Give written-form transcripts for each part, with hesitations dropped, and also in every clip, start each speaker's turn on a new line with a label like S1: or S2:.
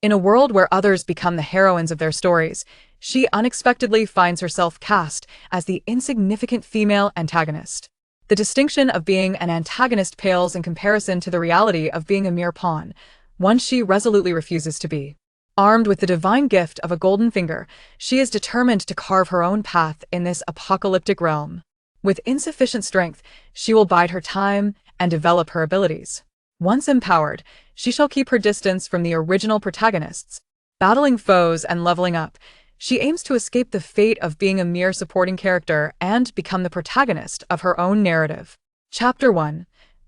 S1: In a world where others become the heroines of their stories, she unexpectedly finds herself cast as the insignificant female antagonist. The distinction of being an antagonist pales in comparison to the reality of being a mere pawn, one she resolutely refuses to be. Armed with the divine gift of a golden finger, she is determined to carve her own path in this apocalyptic realm. With insufficient strength, she will bide her time and develop her abilities. Once empowered, she shall keep her distance from the original protagonists. Battling foes and leveling up, she aims to escape the fate of being a mere supporting character and become the protagonist of her own narrative. Chapter 1.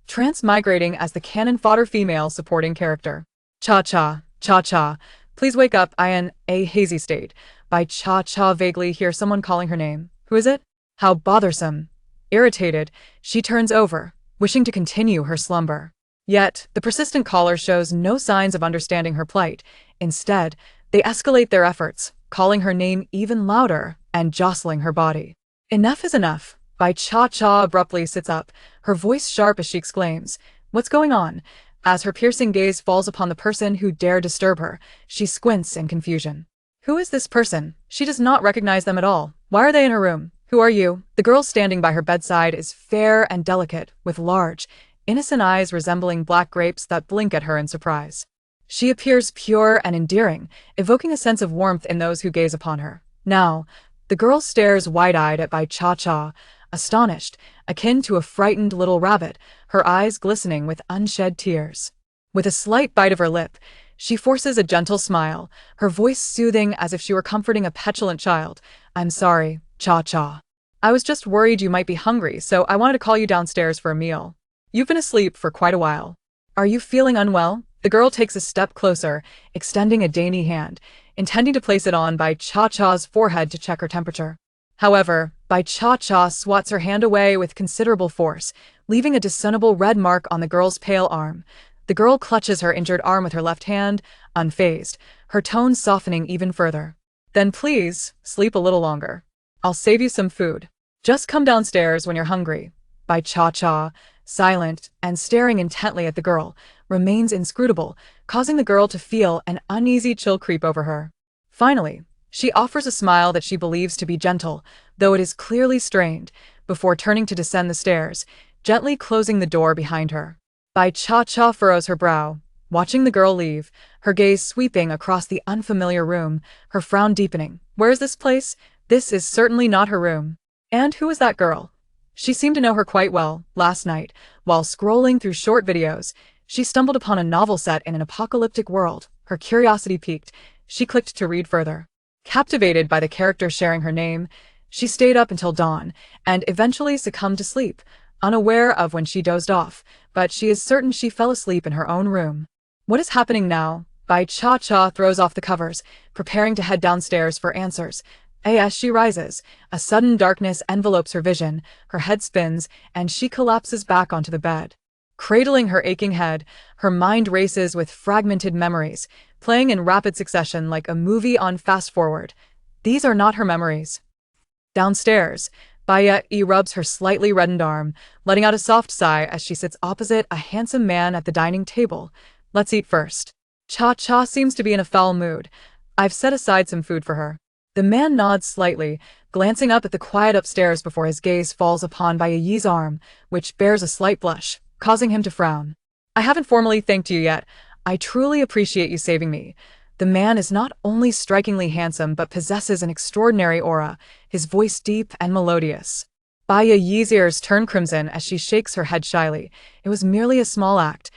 S1: Transmigrating as the cannon-fodder female supporting character. Cha-cha, cha-cha, please wake up, I am in a hazy state. By cha-cha vaguely hear someone calling her name. Who is it? How bothersome. Irritated, she turns over, wishing to continue her slumber. Yet, the persistent caller shows no signs of understanding her plight. Instead, they escalate their efforts, calling her name even louder and jostling her body. Enough is enough. Bai Cha-Cha abruptly sits up, her voice sharp as she exclaims, "What's going on?" As her piercing gaze falls upon the person who dare disturb her, she squints in confusion. Who is this person? She does not recognize them at all. Why are they in her room? Who are you? The girl standing by her bedside is fair and delicate, with large, innocent eyes resembling black grapes that blink at her in surprise. She appears pure and endearing, evoking a sense of warmth in those who gaze upon her. Now, the girl stares wide-eyed at Bai Cha-Cha, astonished, akin to a frightened little rabbit, her eyes glistening with unshed tears. With a slight bite of her lip, she forces a gentle smile, her voice soothing as if she were comforting a petulant child. "I'm sorry, Cha-Cha. I was just worried you might be hungry, so I wanted to call you downstairs for a meal. You've been asleep for quite a while. Are you feeling unwell?" The girl takes a step closer, extending a dainty hand, intending to place it on Bai Cha-Cha's forehead to check her temperature. However, Bai Cha-Cha swats her hand away with considerable force, leaving a discernible red mark on the girl's pale arm. The girl clutches her injured arm with her left hand, unfazed, her tone softening even further. "Then please, sleep a little longer. I'll save you some food. Just come downstairs when you're hungry." Bai Cha-Cha, silent and staring intently at the girl, remains inscrutable, causing the girl to feel an uneasy chill creep over her. Finally, she offers a smile that she believes to be gentle, though it is clearly strained, before turning to descend the stairs, gently closing the door behind her. Bai Cha-Cha furrows her brow, watching the girl leave, her gaze sweeping across the unfamiliar room, her frown deepening. Where is this place? This is certainly not her room. And who is that girl? She seemed to know her quite well. Last night, while scrolling through short videos, she stumbled upon a novel set in an apocalyptic world. Her curiosity piqued. She clicked to read further. Captivated by the character sharing her name, she stayed up until dawn, and eventually succumbed to sleep, unaware of when she dozed off, but she is certain she fell asleep in her own room. What is happening now? Bai Cha-Cha throws off the covers, preparing to head downstairs for answers. As she rises, a sudden darkness envelopes her vision, her head spins, and she collapses back onto the bed. Cradling her aching head, her mind races with fragmented memories, playing in rapid succession like a movie on fast-forward. These are not her memories. Downstairs, Baya rubs her slightly reddened arm, letting out a soft sigh as she sits opposite a handsome man at the dining table. "Let's eat first." Cha-Cha seems to be in a foul mood. "I've set aside some food for her." The man nods slightly, glancing up at the quiet upstairs before his gaze falls upon Baya's arm, which bears a slight blush, causing him to frown. "I haven't formally thanked you yet. I truly appreciate you saving me." The man is not only strikingly handsome but possesses an extraordinary aura, his voice deep and melodious. Baya's ears turn crimson as she shakes her head shyly. "It was merely a small act.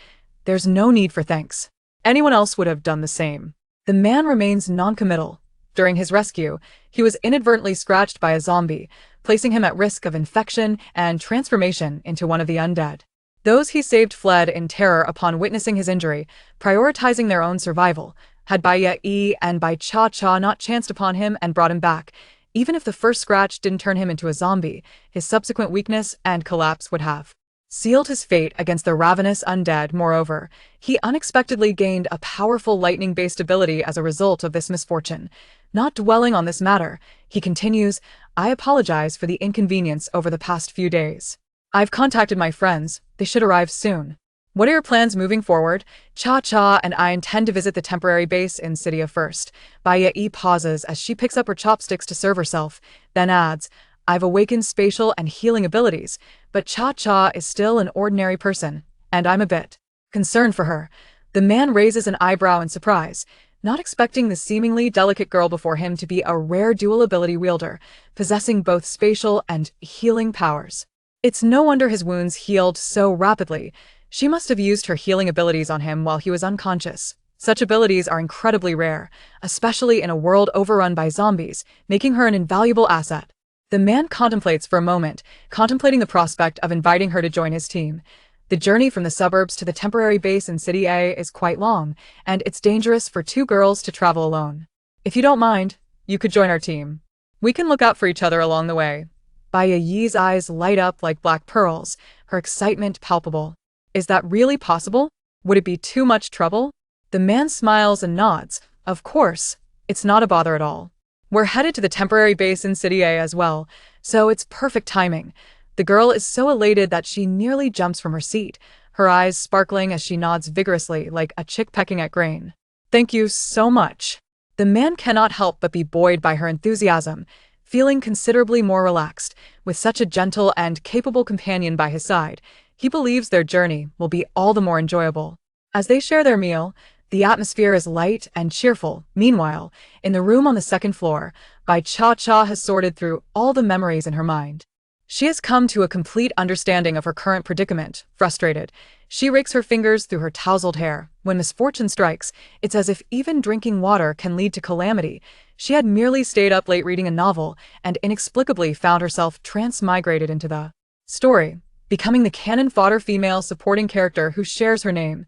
S1: There's no need for thanks. Anyone else would have done the same." The man remains non-committal. During his rescue, he was inadvertently scratched by a zombie, placing him at risk of infection and transformation into one of the undead. Those he saved fled in terror upon witnessing his injury, prioritizing their own survival. Had Baya and Bai Cha-Cha not chanced upon him and brought him back, even if the first scratch didn't turn him into a zombie, his subsequent weakness and collapse would have sealed his fate against the ravenous undead. Moreover, he unexpectedly gained a powerful lightning-based ability as a result of this misfortune. Not dwelling on this matter, he continues, "I apologize for the inconvenience over the past few days. I've contacted my friends, they should arrive soon." What are your plans moving forward? Cha-Cha and I intend to visit the temporary base in Cydia first. Bai pauses as she picks up her chopsticks to serve herself, then adds, I've awakened spatial and healing abilities, but Cha-Cha is still an ordinary person, and I'm a bit concerned for her. The man raises an eyebrow in surprise, not expecting the seemingly delicate girl before him to be a rare dual ability wielder, possessing both spatial and healing powers. It's no wonder his wounds healed so rapidly. She must have used her healing abilities on him while he was unconscious. Such abilities are incredibly rare, especially in a world overrun by zombies, making her an invaluable asset. The man contemplates for a moment, contemplating the prospect of inviting her to join his team. The journey from the suburbs to the temporary base in City A is quite long, and it's dangerous for two girls to travel alone. If you don't mind, you could join our team. We can look out for each other along the way. Bai Yi's eyes light up like black pearls, her excitement palpable. Is that really possible? Would it be too much trouble? The man smiles and nods. Of course, it's not a bother at all. We're headed to the temporary base in City A as well, so it's perfect timing. The girl is so elated that she nearly jumps from her seat, her eyes sparkling as she nods vigorously like a chick pecking at grain. Thank you so much. The man cannot help but be buoyed by her enthusiasm, feeling considerably more relaxed. With such a gentle and capable companion by his side, he believes their journey will be all the more enjoyable. As they share their meal, the atmosphere is light and cheerful. Meanwhile, in the room on the second floor, Bai Cha-Cha has sorted through all the memories in her mind. She has come to a complete understanding of her current predicament. Frustrated, she rakes her fingers through her tousled hair. When misfortune strikes, it's as if even drinking water can lead to calamity. She had merely stayed up late reading a novel and inexplicably found herself transmigrated into the story, becoming the cannon-fodder female supporting character who shares her name.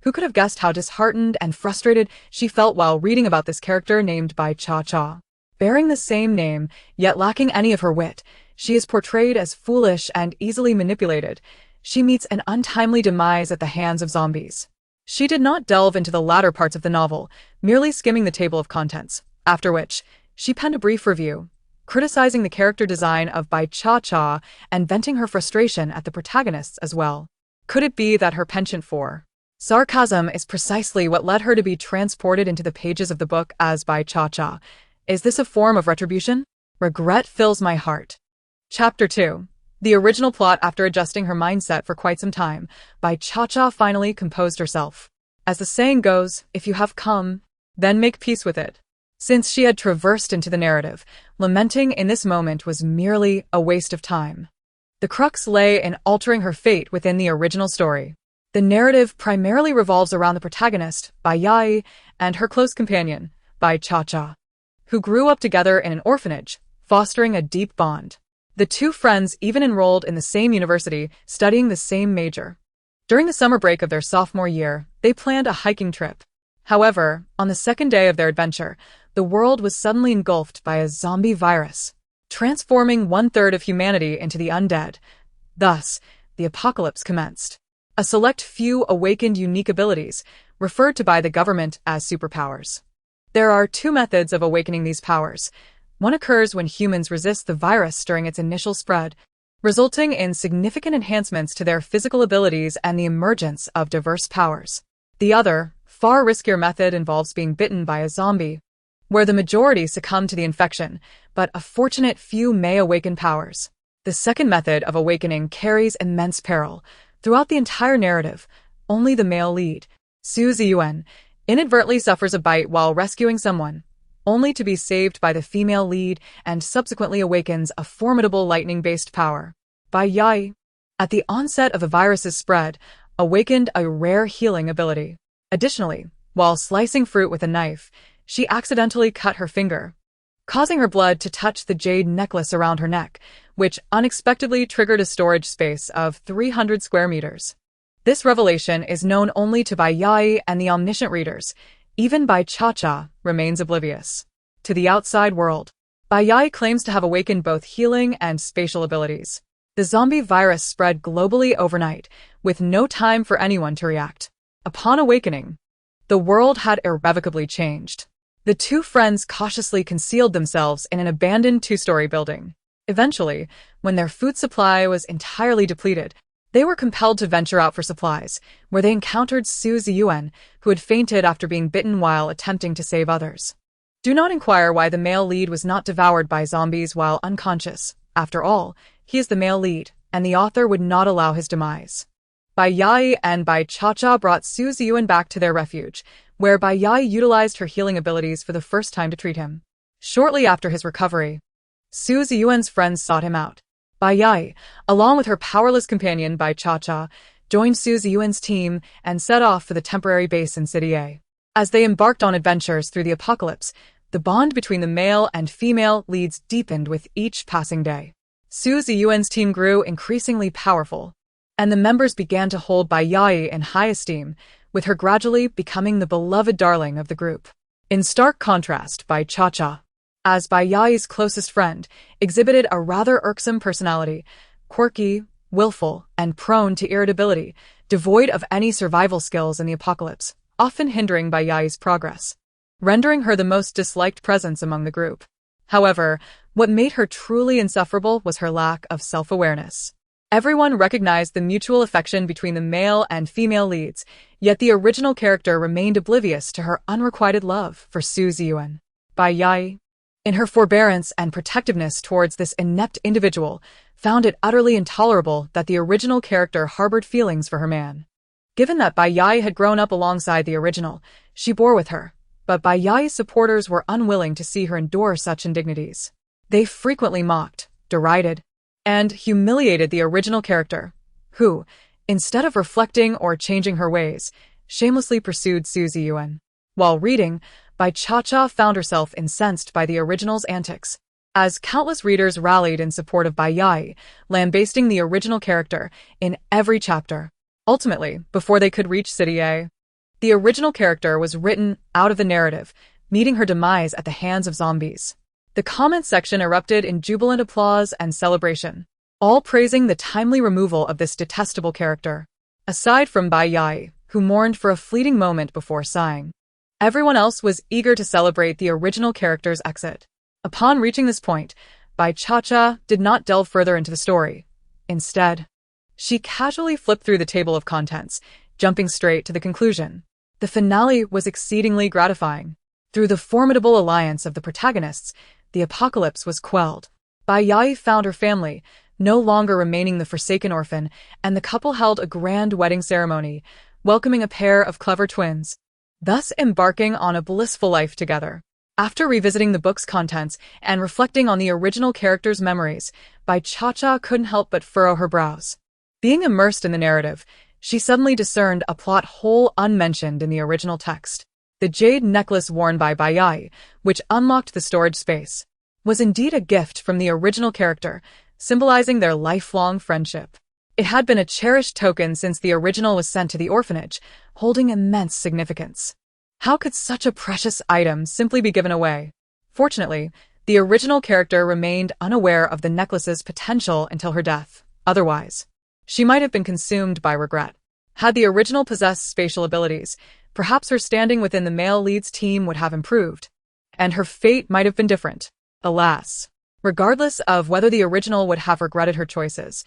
S1: Who could have guessed how disheartened and frustrated she felt while reading about this character named Bai Cha-Cha? Bearing the same name, yet lacking any of her wit, she is portrayed as foolish and easily manipulated. She meets an untimely demise at the hands of zombies. She did not delve into the latter parts of the novel, merely skimming the table of contents, after which she penned a brief review, criticizing the character design of Bai Cha-Cha and venting her frustration at the protagonists as well. Could it be that her penchant for sarcasm is precisely what led her to be transported into the pages of the book as Bai Cha-Cha? Is this a form of retribution? Regret fills my heart. Chapter 2. The original plot. After adjusting her mindset for quite some time, Bai Cha-Cha finally composed herself. As the saying goes, if you have come, then make peace with it. Since she had traversed into the narrative, lamenting in this moment was merely a waste of time. The crux lay in altering her fate within the original story. The narrative primarily revolves around the protagonist, Bai Yi, and her close companion, Bai Cha-Cha, who grew up together in an orphanage, fostering a deep bond. The two friends even enrolled in the same university, studying the same major. During the summer break of their sophomore year, they planned a hiking trip. However, on the second day of their adventure, the world was suddenly engulfed by a zombie virus, transforming 1/3 of humanity into the undead. Thus, the apocalypse commenced. A select few awakened unique abilities, referred to by the government as superpowers. There are two methods of awakening these powers. One occurs when humans resist the virus during its initial spread, resulting in significant enhancements to their physical abilities and the emergence of diverse powers. The other, far riskier method involves being bitten by a zombie, where the majority succumb to the infection, but a fortunate few may awaken powers. The second method of awakening carries immense peril. Throughout the entire narrative, only the male lead, Su Ziyuan, inadvertently suffers a bite while rescuing someone, only to be saved by the female lead and subsequently awakens a formidable lightning-based power. Bai Yi, at the onset of the virus's spread, awakened a rare healing ability. Additionally, while slicing fruit with a knife, she accidentally cut her finger, causing her blood to touch the jade necklace around her neck, which unexpectedly triggered a storage space of 300 square meters. This revelation is known only to Bai Yi and the omniscient readers. Even Bai Cha-Cha remains oblivious to the outside world. Bai Yi claims to have awakened both healing and spatial abilities. The zombie virus spread globally overnight, with no time for anyone to react. Upon awakening, the world had irrevocably changed. The two friends cautiously concealed themselves in an abandoned two-story building. Eventually, when their food supply was entirely depleted, They were compelled to venture out for supplies, where they encountered Su Ziyuan, who had fainted after being bitten while attempting to save others. Do not inquire why the male lead was not devoured by zombies while unconscious. After all, he is the male lead, and the author would not allow his demise. Bai Yai and Bai Cha brought Su Ziyuan back to their refuge, where Bai Yai utilized her healing abilities for the first time to treat him. Shortly after his recovery, Su Ziyuan's friends sought him out. Bai Yai, along with her powerless companion Bai Cha, joined Su Ziyuan's team and set off for the temporary base in City A. As they embarked on adventures through the apocalypse, the bond between the male and female leads deepened with each passing day. Su Ziyuan's team grew increasingly powerful, and the members began to hold Bai Yai in high esteem, with her gradually becoming the beloved darling of the group. In stark contrast, Bai Cha, as Bai Yai's closest friend, exhibited a rather irksome personality, quirky, willful, and prone to irritability, devoid of any survival skills in the apocalypse, often hindering Bai Yai's progress, rendering her the most disliked presence among the group. However, what made her truly insufferable was her lack of self-awareness. Everyone recognized the mutual affection between the male and female leads, yet the original character remained oblivious to her unrequited love for Su Ziyuan. Bai Yai, in her forbearance and protectiveness towards this inept individual, found it utterly intolerable that the original character harbored feelings for her man. Given that Bai Yai had grown up alongside the original, she bore with her, but Bai Yai's supporters were unwilling to see her endure such indignities. They frequently mocked, derided, and humiliated the original character, who, instead of reflecting or changing her ways, shamelessly pursued Su Ziyuan. While reading, Bai Cha found herself incensed by the original's antics, as countless readers rallied in support of Bai Yai, lambasting the original character in every chapter. Ultimately, before they could reach City A, the original character was written out of the narrative, meeting her demise at the hands of zombies. The comment section erupted in jubilant applause and celebration, all praising the timely removal of this detestable character. Aside from Bai Yai, who mourned for a fleeting moment before sighing, everyone else was eager to celebrate the original character's exit. Upon reaching this point, Bai Cha did not delve further into the story. Instead, she casually flipped through the table of contents, jumping straight to the conclusion. The finale was exceedingly gratifying. Through the formidable alliance of the protagonists, the apocalypse was quelled. Bai Yai found her family, no longer remaining the forsaken orphan, and the couple held a grand wedding ceremony, welcoming a pair of clever twins, thus embarking on a blissful life together. After revisiting the book's contents and reflecting on the original character's memories, Bai Cha couldn't help but furrow her brows. Being immersed in the narrative, she suddenly discerned a plot hole unmentioned in the original text. The jade necklace worn by Bai Yai, which unlocked the storage space, was indeed a gift from the original character, symbolizing their lifelong friendship. It had been a cherished token since the original was sent to the orphanage, holding immense significance. How could such a precious item simply be given away? Fortunately, the original character remained unaware of the necklace's potential until her death. Otherwise, she might have been consumed by regret. Had the original possessed spatial abilities, perhaps her standing within the male lead's team would have improved, and her fate might have been different. Alas, regardless of whether the original would have regretted her choices,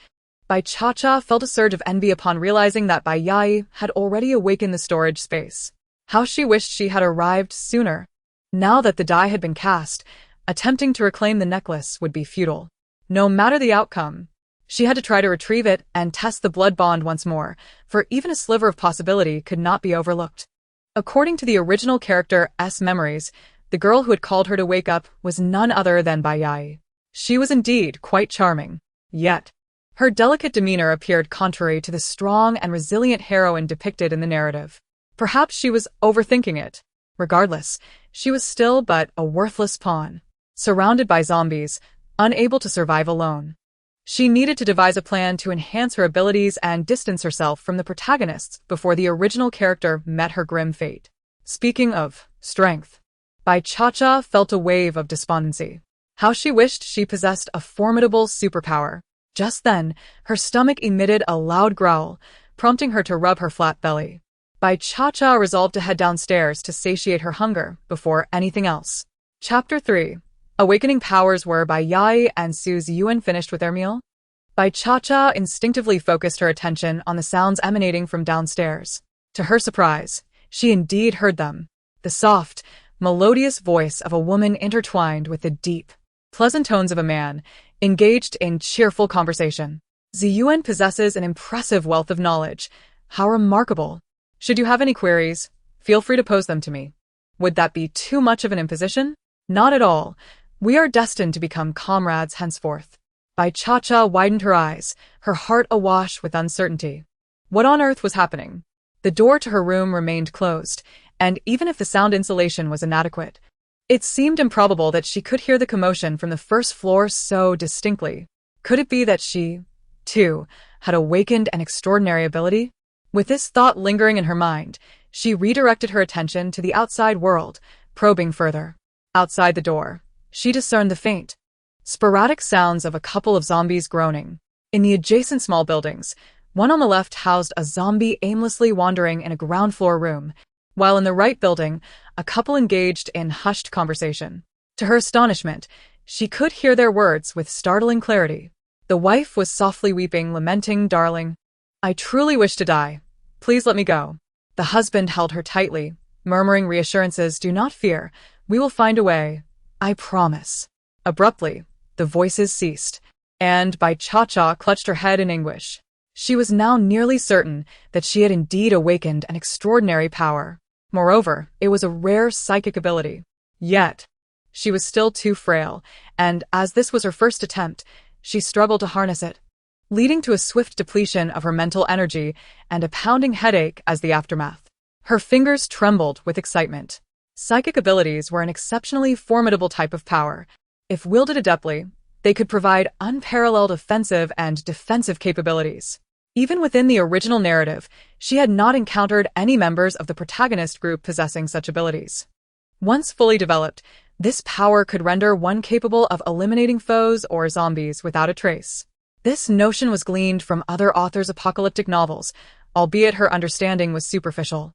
S1: Bai Cha felt a surge of envy upon realizing that Bai Yai had already awakened the storage space. How she wished she had arrived sooner. Now that the die had been cast, attempting to reclaim the necklace would be futile. No matter the outcome, she had to try to retrieve it and test the blood bond once more, for even a sliver of possibility could not be overlooked. According to the original character's memories, the girl who had called her to wake up was none other than Bai Yai. She was indeed quite charming, yet her delicate demeanor appeared contrary to the strong and resilient heroine depicted in the narrative. Perhaps she was overthinking it. Regardless, she was still but a worthless pawn, surrounded by zombies, unable to survive alone. She needed to devise a plan to enhance her abilities and distance herself from the protagonists before the original character met her grim fate. Speaking of strength, Bai Cha felt a wave of despondency. How she wished she possessed a formidable superpower. Just then, her stomach emitted a loud growl, prompting her to rub her flat belly. Bai Cha resolved to head downstairs to satiate her hunger before anything else. Chapter 3. Awakening powers. Were Bai Yai and Su Ziyuan finished with their meal? Bai Cha-Cha instinctively focused her attention on the sounds emanating from downstairs. To her surprise, she indeed heard them. The soft, melodious voice of a woman intertwined with the deep, pleasant tones of a man, engaged in cheerful conversation. Ziyuan possesses an impressive wealth of knowledge. How remarkable! Should you have any queries, feel free to pose them to me. Would that be too much of an imposition? Not at all. We are destined to become comrades henceforth. Bai Cha-Cha widened her eyes, her heart awash with uncertainty. What on earth was happening? The door to her room remained closed, and even if the sound insulation was inadequate, it seemed improbable that she could hear the commotion from the first floor so distinctly. Could it be that she, too, had awakened an extraordinary ability? With this thought lingering in her mind, she redirected her attention to the outside world, probing further. Outside the door, she discerned the faint, sporadic sounds of a couple of zombies groaning. In the adjacent small buildings, one on the left housed a zombie aimlessly wandering in a ground-floor room, while in the right building, a couple engaged in hushed conversation. To her astonishment, she could hear their words with startling clarity. The wife was softly weeping, lamenting, "Darling, I truly wish to die. Please let me go." The husband held her tightly, murmuring reassurances, "Do not fear. We will find a way. I promise." Abruptly, the voices ceased, and Bai Cha-Cha clutched her head in anguish. She was now nearly certain that she had indeed awakened an extraordinary power. Moreover, it was a rare psychic ability. Yet, she was still too frail, and as this was her first attempt, she struggled to harness it, leading to a swift depletion of her mental energy and a pounding headache as the aftermath. Her fingers trembled with excitement. Psychic abilities were an exceptionally formidable type of power. If wielded adeptly, they could provide unparalleled offensive and defensive capabilities. Even within the original narrative, she had not encountered any members of the protagonist group possessing such abilities. Once fully developed, this power could render one capable of eliminating foes or zombies without a trace. This notion was gleaned from other authors' apocalyptic novels, albeit her understanding was superficial.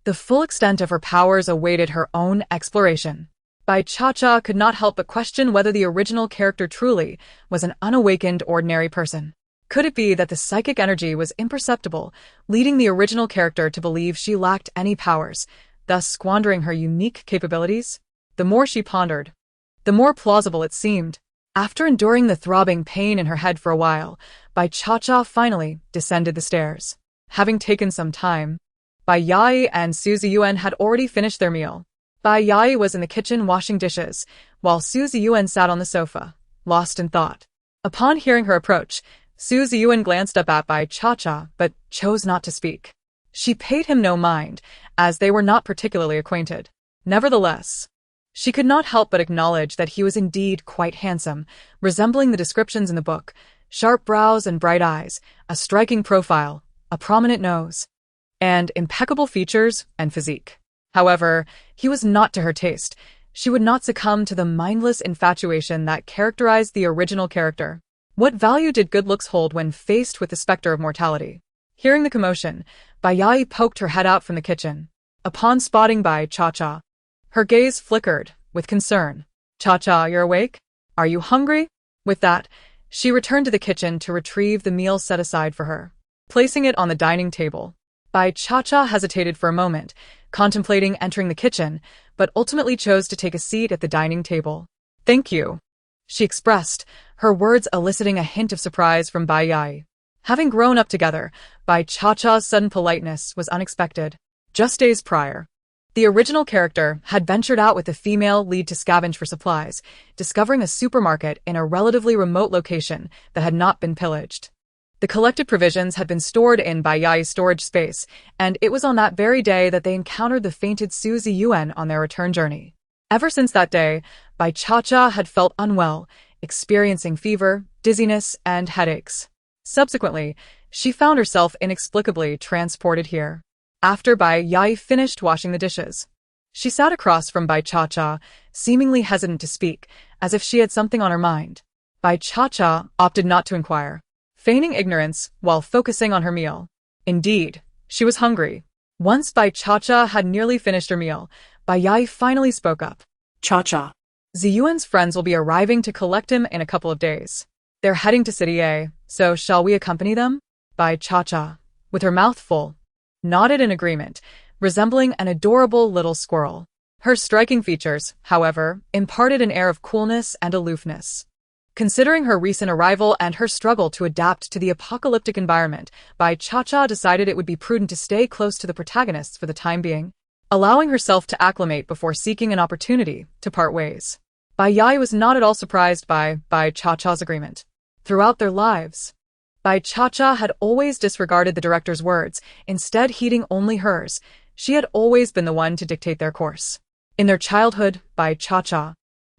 S1: The full extent of her powers awaited her own exploration. Bai Cha-Cha could not help but question whether the original character truly was an unawakened ordinary person. Could it be that the psychic energy was imperceptible, leading the original character to believe she lacked any powers, thus squandering her unique capabilities? The more she pondered, the more plausible it seemed. After enduring the throbbing pain in her head for a while, Bai Cha-Cha finally descended the stairs. Having taken some time, Bai Yai and Su Ziyuan had already finished their meal. Bai Yai was in the kitchen washing dishes, while Su Ziyuan sat on the sofa, lost in thought. Upon hearing her approach, Su Ziyuan glanced up at Bai Cha-Cha, but chose not to speak. She paid him no mind, as they were not particularly acquainted. Nevertheless, she could not help but acknowledge that he was indeed quite handsome, resembling the descriptions in the book: sharp brows and bright eyes, a striking profile, a prominent nose, and impeccable features and physique. However, he was not to her taste. She would not succumb to the mindless infatuation that characterized the original character. What value did good looks hold when faced with the specter of mortality? Hearing the commotion, Bai Yai poked her head out from the kitchen. Upon spotting Bai Cha-Cha, her gaze flickered with concern. "Cha-Cha, you're awake? Are you hungry?" With that, she returned to the kitchen to retrieve the meal set aside for her. Placing it on the dining table, Bai Cha-Cha hesitated for a moment, contemplating entering the kitchen, but ultimately chose to take a seat at the dining table. "Thank you," she expressed, her words eliciting a hint of surprise from Bai Yai. Having grown up together, Bai Cha-Cha's sudden politeness was unexpected. Just days prior, the original character had ventured out with the female lead to scavenge for supplies, discovering a supermarket in a relatively remote location that had not been pillaged. The collected provisions had been stored in Bai Yai's storage space, and it was on that very day that they encountered the fainted Su Ziyuan on their return journey. Ever since that day, Bai Cha-Cha had felt unwell, experiencing fever, dizziness, and headaches. Subsequently, she found herself inexplicably transported here. After Bai Yai finished washing the dishes, she sat across from Bai Cha-Cha, seemingly hesitant to speak, as if she had something on her mind. Bai Cha-Cha opted not to inquire, feigning ignorance while focusing on her meal. Indeed, she was hungry. Once Bai Cha-Cha had nearly finished her meal, Bai Yai finally spoke up.
S2: "Cha-Cha.
S1: Ziyuan's friends will be arriving to collect him in a couple of days. They're heading to City A, so shall we accompany them? Bai Cha-Cha, with her mouth full, nodded in agreement, resembling an adorable little squirrel. Her striking features, however, imparted an air of coolness and aloofness. Considering her recent arrival and her struggle to adapt to the apocalyptic environment, Bai Cha-Cha decided it would be prudent to stay close to the protagonists for the time being, allowing herself to acclimate before seeking an opportunity to part ways. Bai Yai was not at all surprised by Bai Cha-Cha's agreement. Throughout their lives, Bai Cha-Cha had always disregarded the director's words, instead heeding only hers. She had always been the one to dictate their course. In their childhood, Bai Cha-Cha,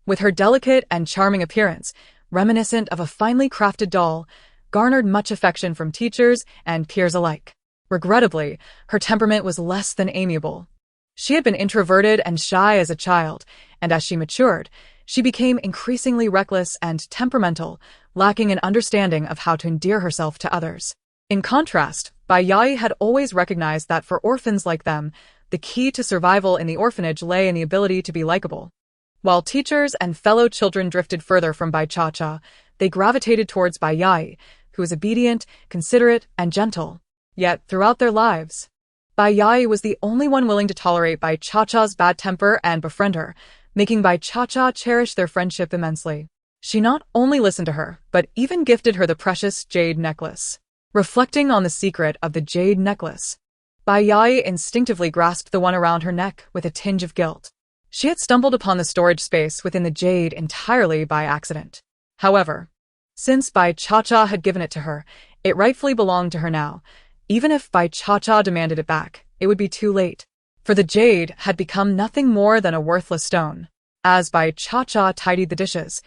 S1: with her delicate and charming appearance, reminiscent of a finely crafted doll, garnered much affection from teachers and peers alike. Regrettably, her temperament was less than amiable. She had been introverted and shy as a child, and as she matured, she became increasingly reckless and temperamental, lacking an understanding of how to endear herself to others. In contrast, Bai Yai had always recognized that for orphans like them, the key to survival in the orphanage lay in the ability to be likable. While teachers and fellow children drifted further from Bai Cha-Cha, they gravitated towards Bai Yai, who was obedient, considerate, and gentle. Yet, throughout their lives, Bai Yai was the only one willing to tolerate Bai Cha-Cha's bad temper and befriend her, making Bai Cha-Cha cherish their friendship immensely. She not only listened to her, but even gifted her the precious jade necklace. Reflecting on the secret of the jade necklace, Bai Yai instinctively grasped the one around her neck with a tinge of guilt. She had stumbled upon the storage space within the jade entirely by accident. However, since Bai Cha-Cha had given it to her, it rightfully belonged to her now. Even if Bai Cha-Cha demanded it back, it would be too late, for the jade had become nothing more than a worthless stone. As Bai Cha-Cha tidied the dishes,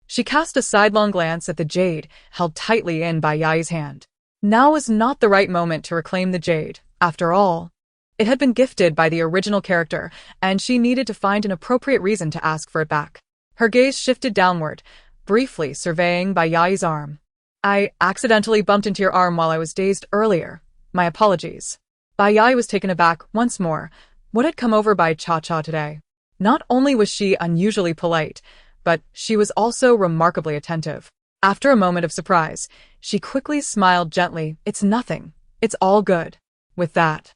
S1: she cast a sidelong glance at the jade held tightly in Bai Yai's hand. Now was not the right moment to reclaim the jade. After all, it had been gifted by the original character, and she needed to find an appropriate reason to ask for it back. Her gaze shifted downward, briefly surveying Bai Yai's arm. I accidentally bumped into your arm while I was dazed earlier. My apologies. Bai Yai was taken aback once more. What had come over Bai Cha-Cha today? Not only was she unusually polite, but she was also remarkably attentive. After a moment of surprise, she quickly smiled gently. It's nothing. It's all good. With that,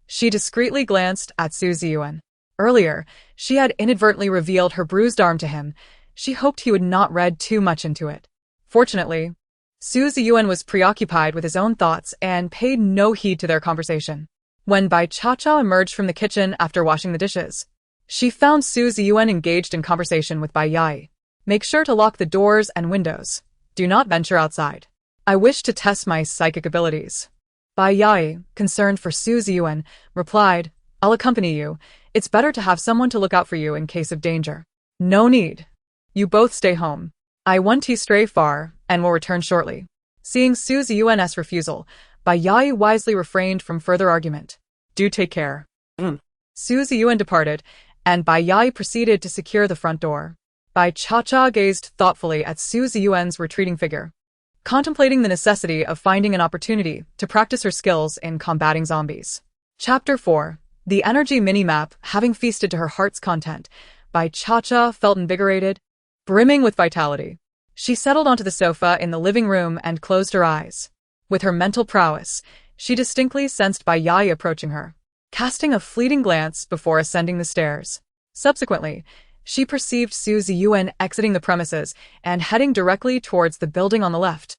S1: she discreetly glanced at Su Ziyuan. Earlier, she had inadvertently revealed her bruised arm to him. She hoped he would not read too much into it. Fortunately, Su Ziyuan was preoccupied with his own thoughts and paid no heed to their conversation. When Bai Cha-Cha emerged from the kitchen after washing the dishes, she found Su Ziyuan engaged in conversation with Bai Yai. Make sure to lock the doors and windows. Do not venture outside. I wish to test my psychic abilities. Bai Yai, concerned for Su Ziyuan, replied, I'll accompany you. It's better to have someone to look out for you in case of danger. No need. You both stay home. I won't stray far, and will return shortly. Seeing Su Ziyuan's refusal, Bai Yai wisely refrained from further argument. Do take care. Su Ziyuan departed, and Bai Yai proceeded to secure the front door. Bai Cha-Cha gazed thoughtfully at Su Ziyuan's retreating figure, contemplating the necessity of finding an opportunity to practice her skills in combating zombies. Chapter 4. The energy minimap. Having feasted to her heart's content, Bai Cha-Cha felt invigorated, brimming with vitality. She settled onto the sofa in the living room and closed her eyes. With her mental prowess, she distinctly sensed Bai Yai approaching her, casting a fleeting glance before ascending the stairs. Subsequently, she perceived Su Ziyuan exiting the premises and heading directly towards the building on the left,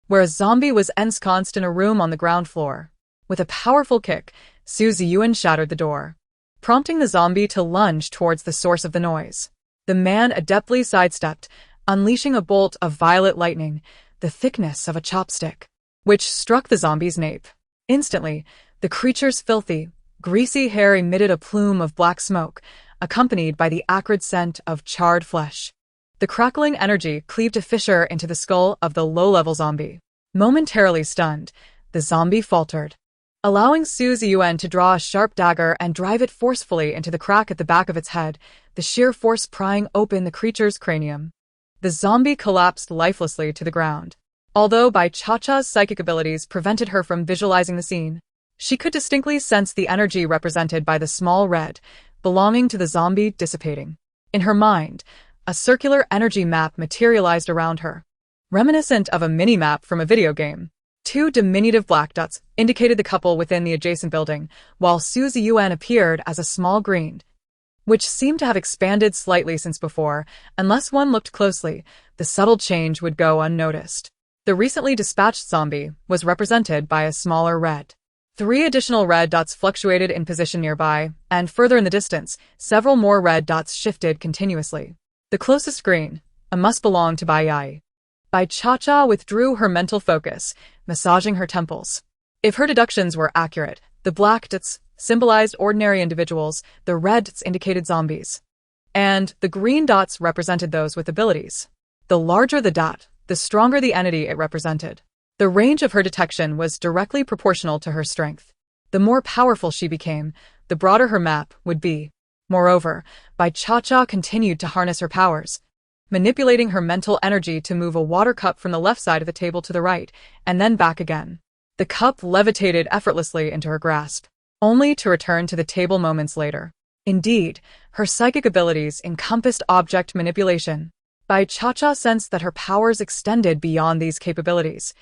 S1: where a zombie was ensconced in a room on the ground floor. With a powerful kick, Su Ziyuan shattered the door, prompting the zombie to lunge towards the source of the noise. The man adeptly sidestepped, unleashing a bolt of violet lightning, the thickness of a chopstick, which struck the zombie's nape. Instantly, the creature's filthy, greasy hair emitted a plume of black smoke, accompanied by the acrid scent of charred flesh. The crackling energy cleaved a fissure into the skull of the low-level zombie. Momentarily stunned, the zombie faltered, allowing Su Ziyuan to draw a sharp dagger and drive it forcefully into the crack at the back of its head, the sheer force prying open the creature's cranium. The zombie collapsed lifelessly to the ground. Although Bai Cha-Cha's psychic abilities prevented her from visualizing the scene, she could distinctly sense the energy represented by the small red, belonging to the zombie, dissipating. In her mind, a circular energy map materialized around her, reminiscent of a mini-map from a video game. Two diminutive black dots indicated the couple within the adjacent building, while Suzy Yuan appeared as a small green, which seemed to have expanded slightly since before. Unless one looked closely, the subtle change would go unnoticed. The recently dispatched zombie was represented by a smaller red. Three additional red dots fluctuated in position nearby, and further in the distance, several more red dots shifted continuously. The closest green, a must belong to Bai Yai. Bai Cha-Cha withdrew her mental focus, massaging her temples. If her deductions were accurate, the black dots symbolized ordinary individuals, the red dots indicated zombies, and the green dots represented those with abilities. The larger the dot, the stronger the entity it represented. The range of her detection was directly proportional to her strength. The more powerful she became, the broader her map would be. Moreover, Bai Cha-Cha continued to harness her powers, manipulating her mental energy to move a water cup from the left side of the table to the right, and then back again. The cup levitated effortlessly into her grasp, only to return to the table moments later. Indeed, her psychic abilities encompassed object manipulation. Bai Cha-Cha sensed that her powers extended beyond these capabilities.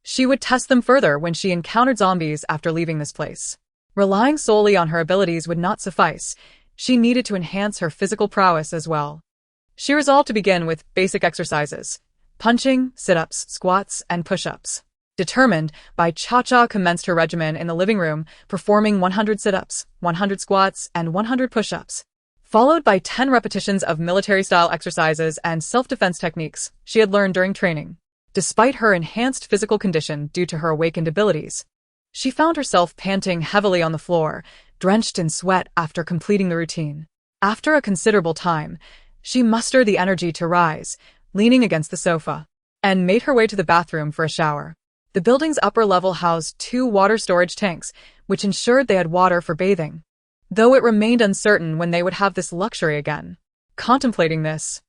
S1: She would test them further when she encountered zombies after leaving this place. Relying solely on her abilities would not suffice. She needed to enhance her physical prowess as well. She resolved to begin with basic exercises: punching, sit-ups, squats, and push-ups. Determined, Bai Cha-Cha commenced her regimen in the living room, performing 100 sit-ups, 100 squats, and 100 push-ups, followed by 10 repetitions of military-style exercises and self-defense techniques she had learned during training. Despite her enhanced physical condition due to her awakened abilities, she found herself panting heavily on the floor, drenched in sweat after completing the routine. After a considerable time, she mustered the energy to rise, leaning against the sofa, and made her way to the bathroom for a shower. The building's upper level housed 2 water storage tanks, which ensured they had water for bathing, though it remained uncertain when they would have this luxury again. Contemplating this,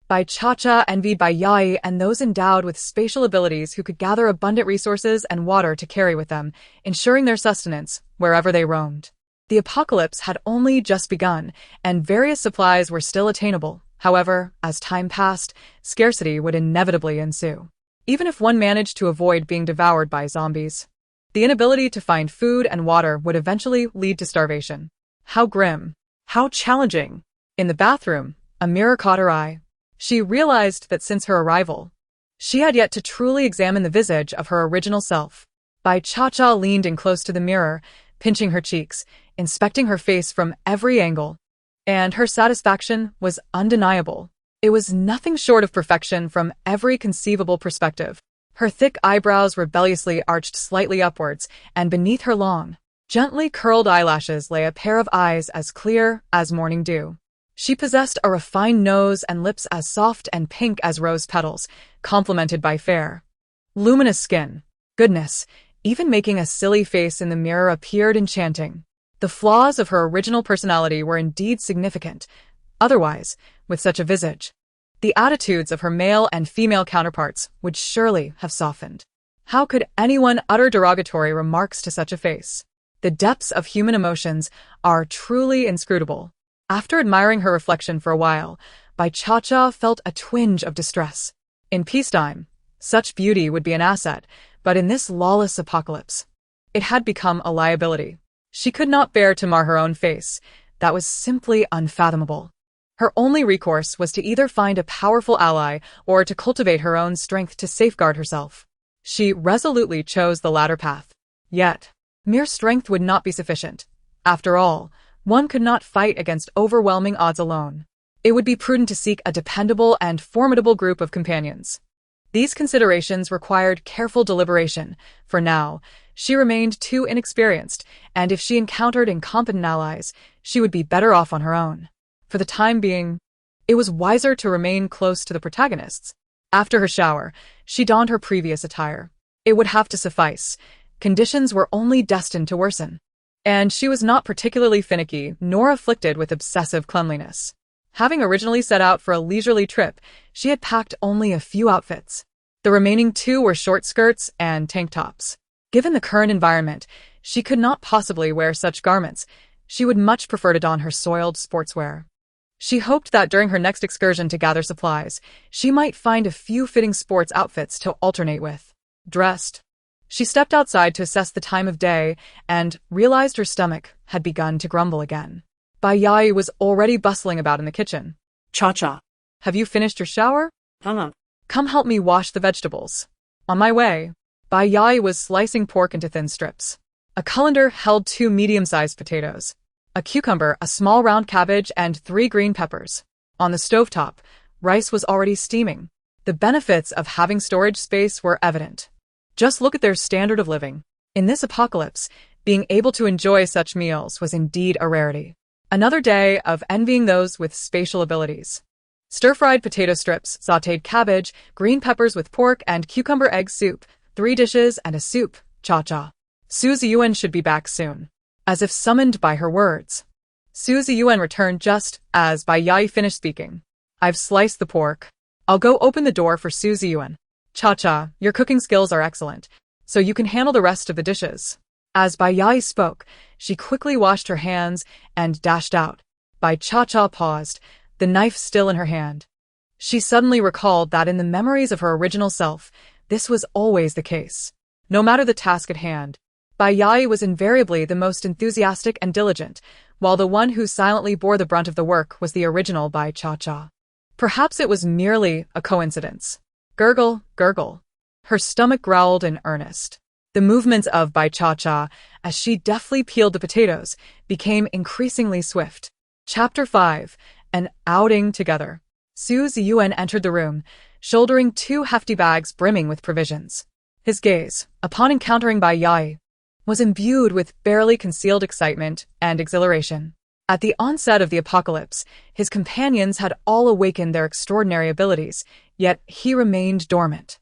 S1: Bai Cha-Cha envied Bai Yai and those endowed with spatial abilities who could gather abundant resources and water to carry with them, ensuring their sustenance wherever they roamed. The apocalypse had only just begun, and various supplies were still attainable. However, as time passed, scarcity would inevitably ensue. Even if one managed to avoid being devoured by zombies, the inability to find food and water would eventually lead to starvation. How grim! How challenging! In the bathroom, a mirror caught her eye. She realized that since her arrival, she had yet to truly examine the visage of her original self. Bai Cha-Cha leaned in close to the mirror, pinching her cheeks, inspecting her face from every angle, and her satisfaction was undeniable. It was nothing short of perfection from every conceivable perspective. Her thick eyebrows rebelliously arched slightly upwards, and beneath her long, gently curled eyelashes lay a pair of eyes as clear as morning dew. She possessed a refined nose and lips as soft and pink as rose petals, complemented by fair, luminous skin. Goodness, even making a silly face in the mirror appeared enchanting. The flaws of her original personality were indeed significant. Otherwise, with such a visage, the attitudes of her male and female counterparts would surely have softened. How could anyone utter derogatory remarks to such a face? The depths of human emotions are truly inscrutable. After admiring her reflection for a while, Bai Cha-Cha felt a twinge of distress. In peacetime, such beauty would be an asset, but in this lawless apocalypse, it had become a liability. She could not bear to mar her own face. That was simply unfathomable. Her only recourse was to either find a powerful ally or to cultivate her own strength to safeguard herself. She resolutely chose the latter path. Yet, mere strength would not be sufficient. After all, one could not fight against overwhelming odds alone. It would be prudent to seek a dependable and formidable group of companions. These considerations required careful deliberation. For now, she remained too inexperienced, and if she encountered incompetent allies, she would be better off on her own. For the time being, it was wiser to remain close to the protagonists. After her shower, she donned her previous attire. It would have to suffice. Conditions were only destined to worsen, and she was not particularly finicky nor afflicted with obsessive cleanliness. Having originally set out for a leisurely trip, she had packed only a few outfits. The remaining 2 were short skirts and tank tops. Given the current environment, she could not possibly wear such garments. She would much prefer to don her soiled sportswear. She hoped that during her next excursion to gather supplies, she might find a few fitting sports outfits to alternate with. Dressed, she stepped outside to assess the time of day and realized her stomach had begun to grumble again. Bai Yai was already bustling about in the kitchen.
S2: Cha-cha.
S1: Have you finished your shower? Come help me wash the vegetables. On my way. Bai Yai was slicing pork into thin strips. A colander held 2 medium-sized potatoes, a cucumber, a small round cabbage, and 3 green peppers. On the stovetop, rice was already steaming. The benefits of having storage space were evident. Just look at their standard of living. In this apocalypse, being able to enjoy such meals was indeed a rarity. Another day of envying those with spatial abilities. Stir-fried potato strips, sautéed cabbage, green peppers with pork, and cucumber egg soup, 3 dishes and a soup, cha-cha. Su Ziyuan should be back soon. As if summoned by her words. Su Ziyuan returned just as Bai Yai finished speaking. I've sliced the pork. I'll go open the door for Su Ziyuan. Cha-cha, your cooking skills are excellent, so you can handle the rest of the dishes. As Bai Yai spoke, she quickly washed her hands and dashed out. Bai Cha-cha paused, the knife still in her hand. She suddenly recalled that in the memories of her original self, this was always the case. No matter the task at hand, Bai Yai was invariably the most enthusiastic and diligent, while the one who silently bore the brunt of the work was the original Bai Cha-cha. Perhaps it was merely a coincidence. Gurgle, gurgle. Her stomach growled in earnest. The movements of Bai Cha-cha, as she deftly peeled the potatoes, became increasingly swift. Chapter 5. An outing together. Su Ziyuan entered the room, shouldering 2 hefty bags brimming with provisions. His gaze, upon encountering Bai Yai, was imbued with barely concealed excitement and exhilaration. At the onset of the apocalypse, his companions had all awakened their extraordinary abilities, yet he remained dormant.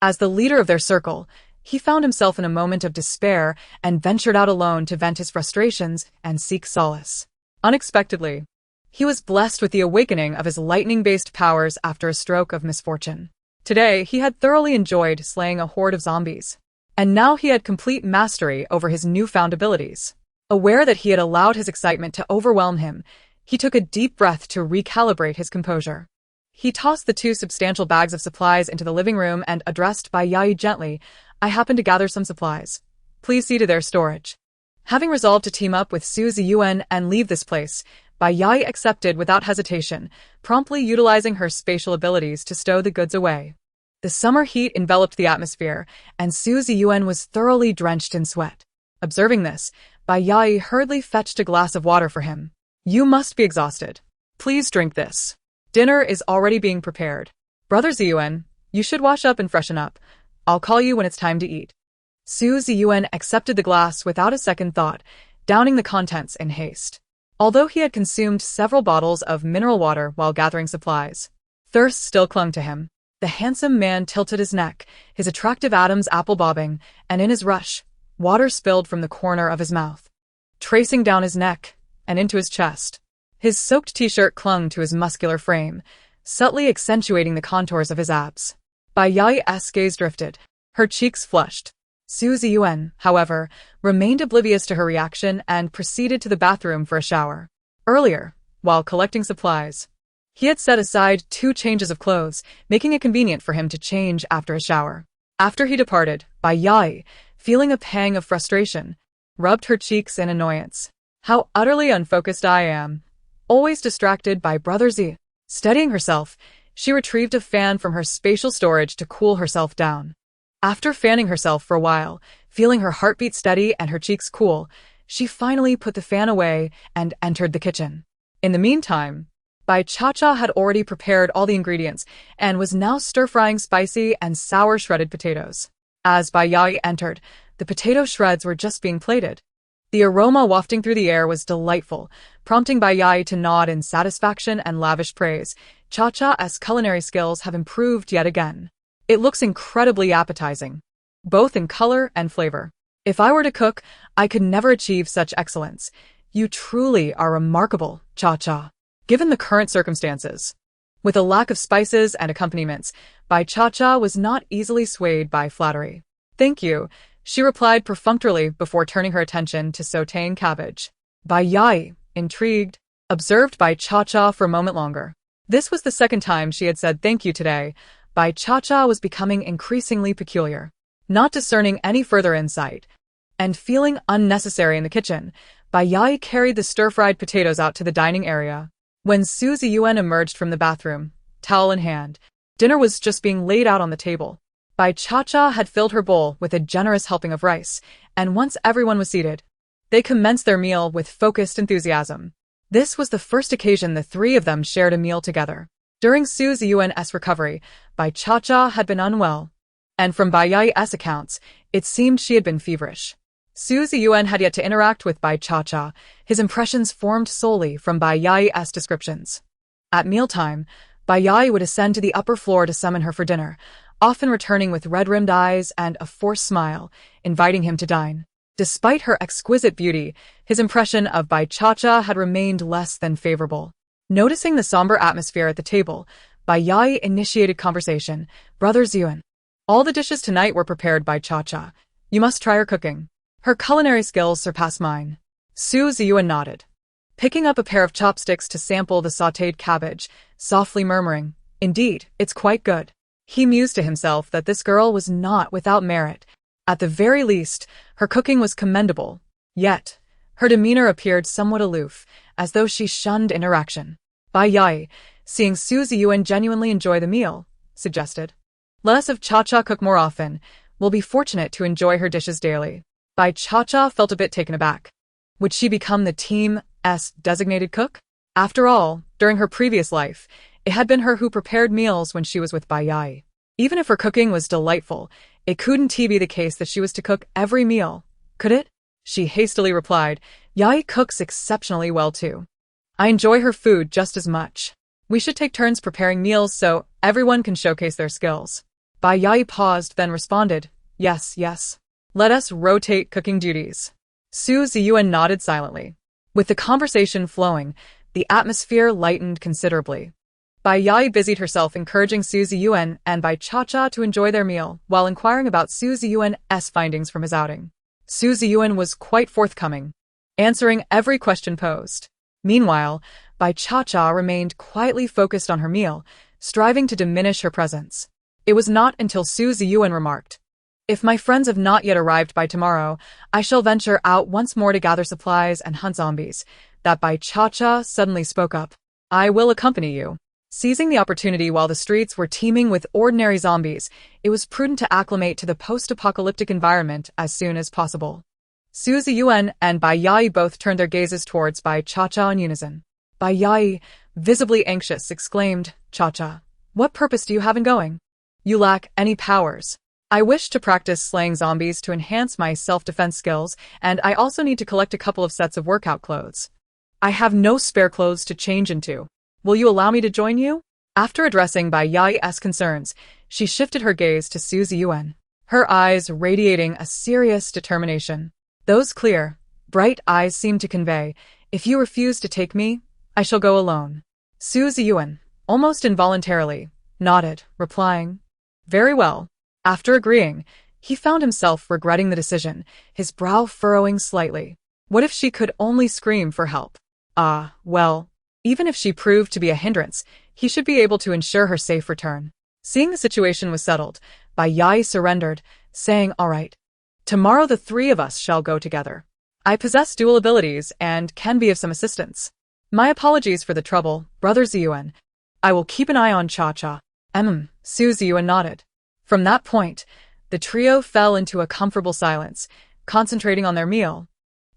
S1: As the leader of their circle, he found himself in a moment of despair and ventured out alone to vent his frustrations and seek solace. Unexpectedly, he was blessed with the awakening of his lightning-based powers after a stroke of misfortune. Today, he had thoroughly enjoyed slaying a horde of zombies, and now he had complete mastery over his newfound abilities. Aware that he had allowed his excitement to overwhelm him, he took a deep breath to recalibrate his composure. He tossed the 2 substantial bags of supplies into the living room and addressed Bai Yai gently, I happen to gather some supplies. Please see to their storage. Having resolved to team up with Su Ziyuan and leave this place, Bai Yai accepted without hesitation, promptly utilizing her spatial abilities to stow the goods away. The summer heat enveloped the atmosphere, and Su Ziyuan was thoroughly drenched in sweat. Observing this, Bai Yai hurriedly fetched a glass of water for him. You must be exhausted. Please drink this. Dinner is already being prepared. Brother Ziyuan, you should wash up and freshen up. I'll call you when it's time to eat. Su Ziyuan accepted the glass without a second thought, downing the contents in haste. Although he had consumed several bottles of mineral water while gathering supplies, thirst still clung to him. The handsome man tilted his neck, his attractive Adam's apple bobbing, and in his rush, water spilled from the corner of his mouth, tracing down his neck and into his chest. His soaked t-shirt clung to his muscular frame, subtly accentuating the contours of his abs. Bai Yai's gaze drifted, her cheeks flushed. Su Ziyuan, however, remained oblivious to her reaction and proceeded to the bathroom for a shower. Earlier, while collecting supplies, he had set aside 2 changes of clothes, making it convenient for him to change after a shower. After he departed, Bai Yai, feeling a pang of frustration, rubbed her cheeks in annoyance. How utterly unfocused I am. Always distracted by Brother Z. Steadying herself, she retrieved a fan from her spatial storage to cool herself down. After fanning herself for a while, feeling her heartbeat steady and her cheeks cool, she finally put the fan away and entered the kitchen. In the meantime, Bai Cha-cha had already prepared all the ingredients and was now stir-frying spicy and sour shredded potatoes. As Bai Yai entered, the potato shreds were just being plated. The aroma wafting through the air was delightful, prompting Bai Yai to nod in satisfaction and lavish praise. Cha-cha's culinary skills have improved yet again. It looks incredibly appetizing, both in color and flavor. If I were to cook, I could never achieve such excellence. You truly are remarkable, Cha-cha. Given the current circumstances, with a lack of spices and accompaniments, Bai Cha-cha was not easily swayed by flattery. Thank you, she replied perfunctorily before turning her attention to sautéing cabbage. Bai Yai, intrigued, observed Bai Cha-Cha for a moment longer. This was the second time she had said thank you today. Bai Cha-Cha was becoming increasingly peculiar. Not discerning any further insight, and feeling unnecessary in the kitchen, Bai Yai carried the stir-fried potatoes out to the dining area. When Su Ziyuan emerged from the bathroom, towel in hand, dinner was just being laid out on the table. Bai Cha-Cha had filled her bowl with a generous helping of rice, and once everyone was seated, they commenced their meal with focused enthusiasm. This was the first occasion the three of them shared a meal together. During Su Ziyuan's recovery, Bai Cha-Cha had been unwell, and from Bai Yai's accounts, it seemed she had been feverish. Su Ziyuan had yet to interact with Bai Cha-Cha, his impressions formed solely from Bai Yai's descriptions. At mealtime, Bai Yai would ascend to the upper floor to summon her for dinner, often returning with red-rimmed eyes and a forced smile, inviting him to dine. Despite her exquisite beauty, his impression of Bai Cha-Cha had remained less than favorable. Noticing the somber atmosphere at the table, Bai Yai initiated conversation. Brother Ziyuan, all the dishes tonight were prepared by Cha-Cha. You must try her cooking. Her culinary skills surpass mine. Su Ziyuan nodded, picking up a pair of chopsticks to sample the sautéed cabbage, softly murmuring, "Indeed, it's quite good." He mused to himself that this girl was not without merit. At the very least, her cooking was commendable. Yet, her demeanor appeared somewhat aloof, as though she shunned interaction. Bai Yai, seeing Su Ziyuan genuinely enjoy the meal, suggested, "Let us have Cha-Cha cook more often. We'll be fortunate to enjoy her dishes daily." Bai Cha-Cha felt a bit taken aback. Would she become the team's designated cook? After all, during her previous life, it had been her who prepared meals when she was with Bai Yai. Even if her cooking was delightful, it couldn't be the case that she was to cook every meal, could it? She hastily replied, "Yai cooks exceptionally well too. I enjoy her food just as much. We should take turns preparing meals so everyone can showcase their skills." Bai Yai paused, then responded, "Yes, yes. Let us rotate cooking duties." Su Ziyuan nodded silently. With the conversation flowing, the atmosphere lightened considerably. Bai Yai busied herself encouraging Su Ziyuan and Bai Cha-Cha to enjoy their meal while inquiring about Su Ziyuan's findings from his outing. Su Ziyuan was quite forthcoming, answering every question posed. Meanwhile, Bai Cha-Cha remained quietly focused on her meal, striving to diminish her presence. It was not until Su Ziyuan remarked, "If my friends have not yet arrived by tomorrow, I shall venture out once more to gather supplies and hunt zombies," that Bai Cha-Cha suddenly spoke up. "I will accompany you." Seizing the opportunity while the streets were teeming with ordinary zombies, it was prudent to acclimate to the post-apocalyptic environment as soon as possible. Su Ziyuan and Bai Yai both turned their gazes towards Bai Cha-Cha in unison. Bai Yai, visibly anxious, exclaimed, "Cha-Cha, what purpose do you have in going? You lack any powers." "I wish to practice slaying zombies to enhance my self-defense skills, and I also need to collect a couple of sets of workout clothes. I have no spare clothes to change into. Will you allow me to join you?" After addressing Bai Yai's concerns, she shifted her gaze to Su Ziyuan, her eyes radiating a serious determination. Those clear, bright eyes seemed to convey, "If you refuse to take me, I shall go alone." Su Ziyuan, almost involuntarily, nodded, replying, "Very well." After agreeing, he found himself regretting the decision, his brow furrowing slightly. What if she could only scream for help? Well, even if she proved to be a hindrance, he should be able to ensure her safe return. Seeing the situation was settled, Bai Yai surrendered, saying, "All right. Tomorrow the three of us shall go together. I possess dual abilities and can be of some assistance. My apologies for the trouble, Brother Ziyuan. I will keep an eye on Cha-Cha." Su Ziyuan nodded. From that point, the trio fell into a comfortable silence, concentrating on their meal,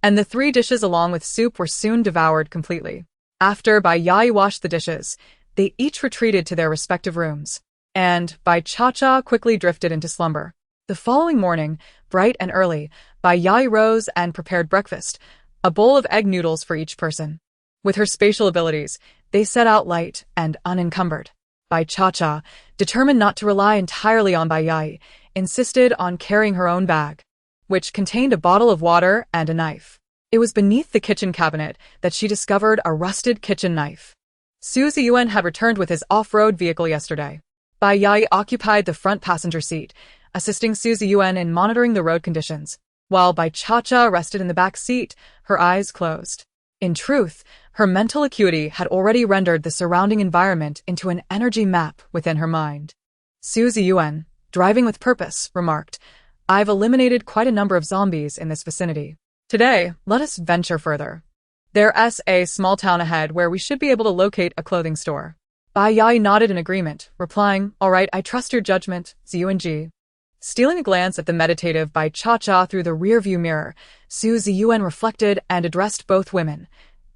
S1: and the three dishes along with soup were soon devoured completely. After Bai Yai washed the dishes, they each retreated to their respective rooms, and Bai Cha-Cha quickly drifted into slumber. The following morning, bright and early, Bai Yai rose and prepared breakfast, a bowl of egg noodles for each person. With her spatial abilities, they set out light and unencumbered. Bai Cha-Cha, determined not to rely entirely on Bai Yai, insisted on carrying her own bag, which contained a bottle of water and a knife. It was beneath the kitchen cabinet that she discovered a rusted kitchen knife. Su Ziyuan had returned with his off-road vehicle yesterday. Bai Yai occupied the front passenger seat, assisting Su Ziyuan in monitoring the road conditions, while Bai Cha-Cha rested in the back seat, her eyes closed. In truth, Her mental acuity had already rendered the surrounding environment into an energy map within her mind. Su Ziyuan, driving with purpose, remarked, "I've eliminated quite a number of zombies in this vicinity. Today, let us venture further. There's a small town ahead where we should be able to locate a clothing store." Bai Yai nodded in agreement, replying, "All right, I trust your judgment, Ziyuan-ji." Stealing a glance at the meditative Bai Cha-Cha through the rearview mirror, Su Ziyuan reflected and addressed both women.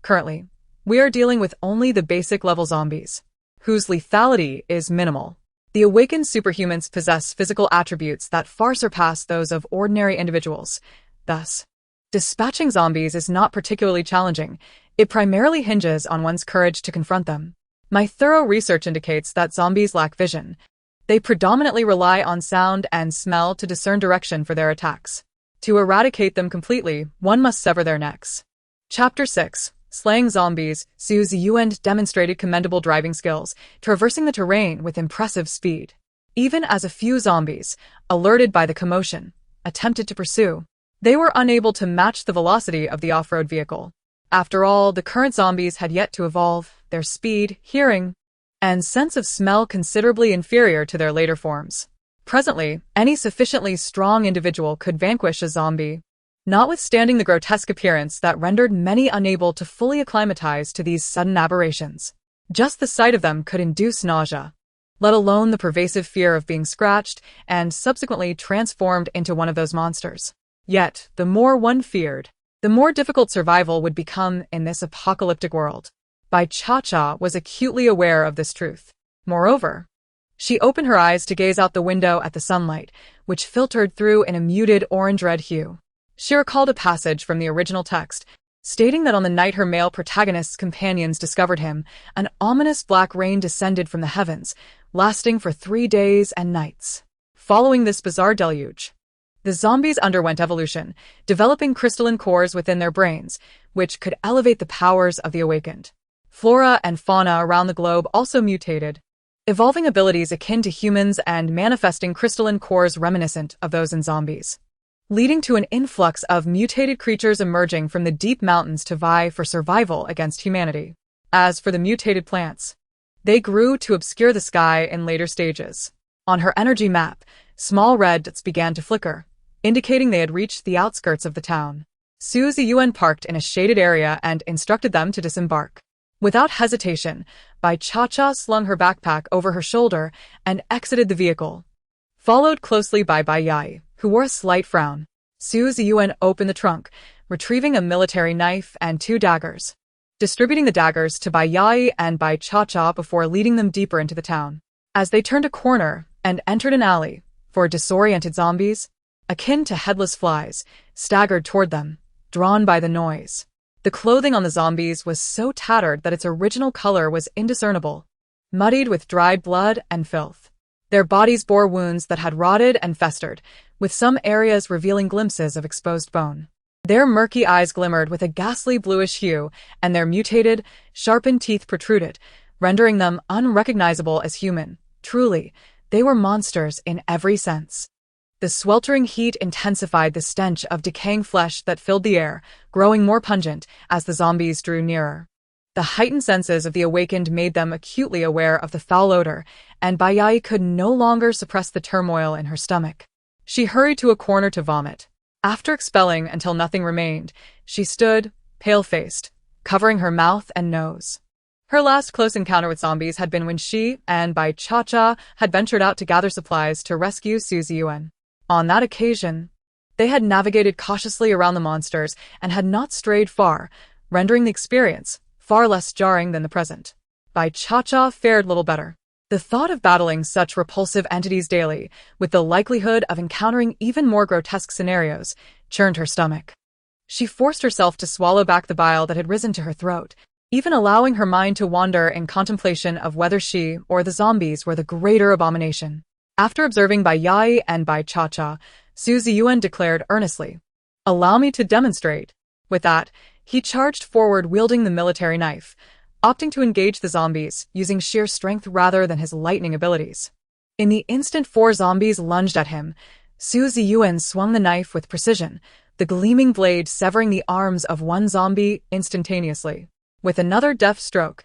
S1: "Currently, we are dealing with only the basic level zombies, whose lethality is minimal. The awakened superhumans possess physical attributes that far surpass those of ordinary individuals. Thus, dispatching zombies is not particularly challenging. It primarily hinges on one's courage to confront them. My thorough research indicates that zombies lack vision. They predominantly rely on sound and smell to discern direction for their attacks. To eradicate them completely, one must sever their necks." Chapter 6. Slaying Zombies. Su Ziyuan demonstrated commendable driving skills, traversing the terrain with impressive speed. Even as a few zombies, alerted by the commotion, attempted to pursue, they were unable to match the velocity of the off-road vehicle. After all, the current zombies had yet to evolve, their speed, hearing, and sense of smell considerably inferior to their later forms. Presently, any sufficiently strong individual could vanquish a zombie, notwithstanding the grotesque appearance that rendered many unable to fully acclimatize to these sudden aberrations. Just the sight of them could induce nausea, let alone the pervasive fear of being scratched and subsequently transformed into one of those monsters. Yet, the more one feared, the more difficult survival would become in this apocalyptic world. Bai Cha-Cha was acutely aware of this truth. Moreover, she opened her eyes to gaze out the window at the sunlight, which filtered through in a muted orange-red hue. She recalled a passage from the original text, stating that on the night her male protagonist's companions discovered him, an ominous black rain descended from the heavens, lasting for 3 days and nights. Following this bizarre deluge, the zombies underwent evolution, developing crystalline cores within their brains, which could elevate the powers of the awakened. Flora and fauna around the globe also mutated, evolving abilities akin to humans and manifesting crystalline cores reminiscent of those in zombies, leading to an influx of mutated creatures emerging from the deep mountains to vie for survival against humanity. As for the mutated plants, they grew to obscure the sky in later stages. On her energy map, small red dots began to flicker, indicating they had reached the outskirts of the town. Su Ziyuan parked in a shaded area and instructed them to disembark. Without hesitation, Bai Cha-Cha slung her backpack over her shoulder and exited the vehicle, followed closely by Bai Yai, who wore a slight frown. Su Ziyuan opened the trunk, retrieving a military knife and 2 daggers, distributing the daggers to Bai Yai and Bai Cha-Cha before leading them deeper into the town. As they turned a corner and entered an alley, 4 disoriented zombies, akin to headless flies, staggered toward them, drawn by the noise. The clothing on the zombies was so tattered that its original color was indiscernible, muddied with dried blood and filth. Their bodies bore wounds that had rotted and festered, with some areas revealing glimpses of exposed bone. Their murky eyes glimmered with a ghastly bluish hue, and their mutated, sharpened teeth protruded, rendering them unrecognizable as human. Truly, they were monsters in every sense. The sweltering heat intensified the stench of decaying flesh that filled the air, growing more pungent as the zombies drew nearer. The heightened senses of the awakened made them acutely aware of the foul odor, and Bai Yai could no longer suppress the turmoil in her stomach. She hurried to a corner to vomit. After expelling until nothing remained, she stood, pale-faced, covering her mouth and nose. Her last close encounter with zombies had been when she and Bai Cha-Cha had ventured out to gather supplies to rescue Su Ziyuan. On that occasion, they had navigated cautiously around the monsters and had not strayed far, rendering the experience far less jarring than the present. Bai Cha-Cha fared little better. The thought of battling such repulsive entities daily, with the likelihood of encountering even more grotesque scenarios, churned her stomach. She forced herself to swallow back the bile that had risen to her throat, even allowing her mind to wander in contemplation of whether she or the zombies were the greater abomination. After observing Bai Yai and Bai Cha-Cha, Su Ziyuan declared earnestly, "Allow me to demonstrate." With that, he charged forward wielding the military knife, opting to engage the zombies using sheer strength rather than his lightning abilities. In the instant 4 zombies lunged at him, Su Ziyuan swung the knife with precision, the gleaming blade severing the arms of one zombie instantaneously. With another deft stroke,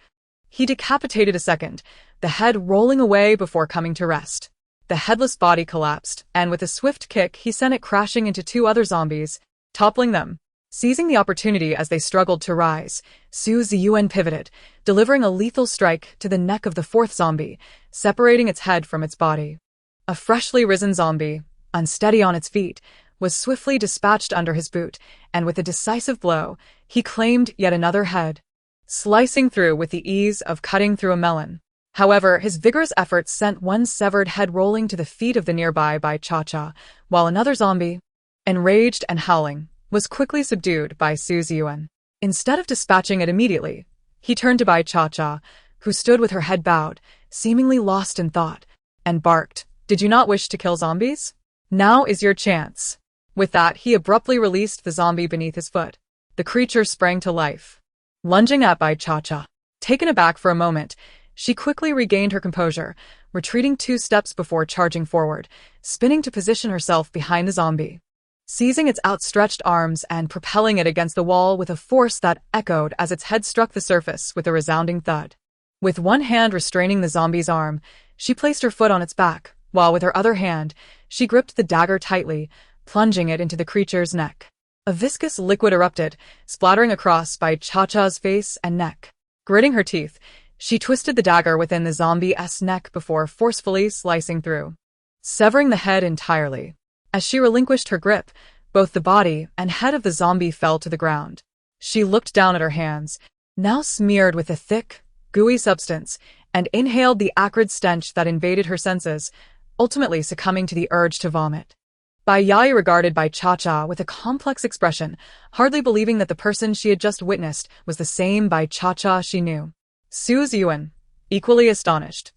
S1: he decapitated a second, the head rolling away before coming to rest. The headless body collapsed, and with a swift kick he sent it crashing into two other zombies, toppling them. Seizing the opportunity as they struggled to rise, Su Ziyuan pivoted, delivering a lethal strike to the neck of the fourth zombie, separating its head from its body. A freshly risen zombie, unsteady on its feet, was swiftly dispatched under his boot, and with a decisive blow, he claimed yet another head, slicing through with the ease of cutting through a melon. However, his vigorous efforts sent one severed head rolling to the feet of the nearby Bai Cha-Cha, while another zombie, enraged and howling, was quickly subdued by Su Ziyuan. Instead of dispatching it immediately, he turned to Bai Cha-Cha, who stood with her head bowed, seemingly lost in thought, and barked, "Did you not wish to kill zombies? Now is your chance." With that, he abruptly released the zombie beneath his foot. The creature sprang to life, lunging at Bai Cha-Cha. Taken aback for a moment, she quickly regained her composure, retreating 2 steps before charging forward, spinning to position herself behind the zombie, seizing its outstretched arms and propelling it against the wall with a force that echoed as its head struck the surface with a resounding thud. With one hand restraining the zombie's arm, she placed her foot on its back, while with her other hand, she gripped the dagger tightly, plunging it into the creature's neck. A viscous liquid erupted, splattering across Bai Cha-Cha's face and neck. Gritting her teeth, she twisted the dagger within the zombie's neck before forcefully slicing through, severing the head entirely. As she relinquished her grip, both the body and head of the zombie fell to the ground. She looked down at her hands, now smeared with a thick, gooey substance, and inhaled the acrid stench that invaded her senses, ultimately succumbing to the urge to vomit. Bai Yai regarded Bai Cha-Cha with a complex expression, hardly believing that the person she had just witnessed was the same Bai Cha-Cha she knew. Su Ziyuan, equally astonished,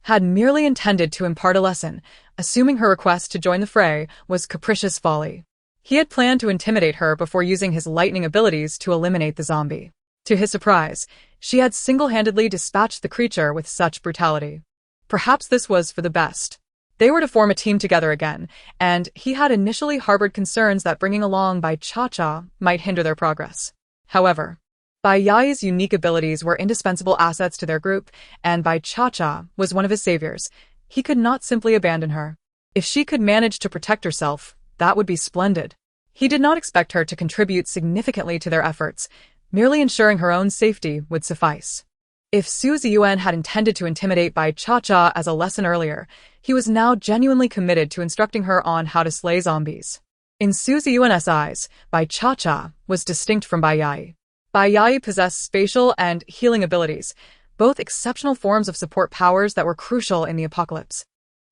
S1: had merely intended to impart a lesson, assuming her request to join the fray was capricious folly. He had planned to intimidate her before using his lightning abilities to eliminate the zombie. To his surprise, she had single-handedly dispatched the creature with such brutality. Perhaps this was for the best. They were to form a team together again, and he had initially harbored concerns that bringing along Bai Cha-Cha might hinder their progress. However, Bai Yai's unique abilities were indispensable assets to their group, and Bai Cha-Cha was one of his saviors. He could not simply abandon her. If she could manage to protect herself, that would be splendid. He did not expect her to contribute significantly to their efforts, merely ensuring her own safety would suffice. If Su Ziyuan had intended to intimidate Bai Cha-Cha as a lesson earlier, he was now genuinely committed to instructing her on how to slay zombies. In Su Ziyuan's eyes, Bai Cha-Cha was distinct from Bai Yai. Bai Yai possessed spatial and healing abilities, both exceptional forms of support powers that were crucial in the apocalypse,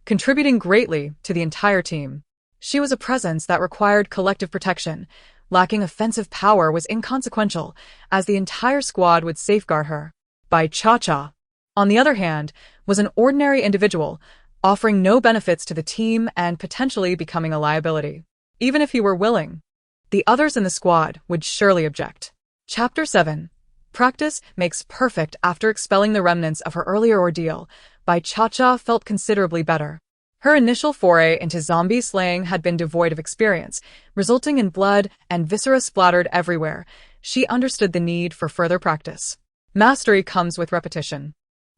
S1: contributing greatly to the entire team. She was a presence that required collective protection. Lacking offensive power was inconsequential, as the entire squad would safeguard her. Bai Cha-Cha, on the other hand, was an ordinary individual, offering no benefits to the team and potentially becoming a liability. Even if he were willing, the others in the squad would surely object. Chapter 7. Practice makes perfect. After expelling the remnants of her earlier ordeal, Bai Cha-Cha felt considerably better. Her initial foray into zombie slaying had been devoid of experience, resulting in blood and viscera splattered everywhere. She understood the need for further practice. Mastery comes with repetition,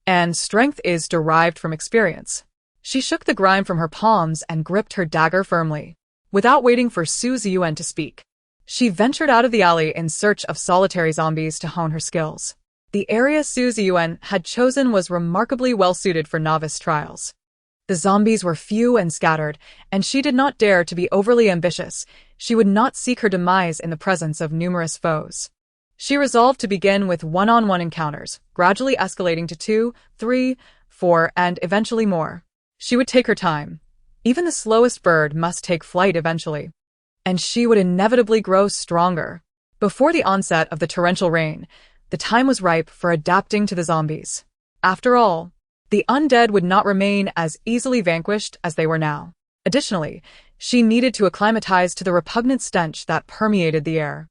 S1: and strength is derived from experience. She shook the grime from her palms and gripped her dagger firmly. Without waiting for Su Ziyuan to speak, she ventured out of the alley in search of solitary zombies to hone her skills. The area Su Ziyuan had chosen was remarkably well-suited for novice trials. The zombies were few and scattered, and she did not dare to be overly ambitious. She would not seek her demise in the presence of numerous foes. She resolved to begin with one-on-one encounters, gradually escalating to 2, 3, 4, and eventually more. She would take her time. Even the slowest bird must take flight eventually. And she would inevitably grow stronger. Before the onset of the torrential rain, the time was ripe for adapting to the zombies. After all, the undead would not remain as easily vanquished as they were now. Additionally, she needed to acclimatize to the repugnant stench that permeated the air.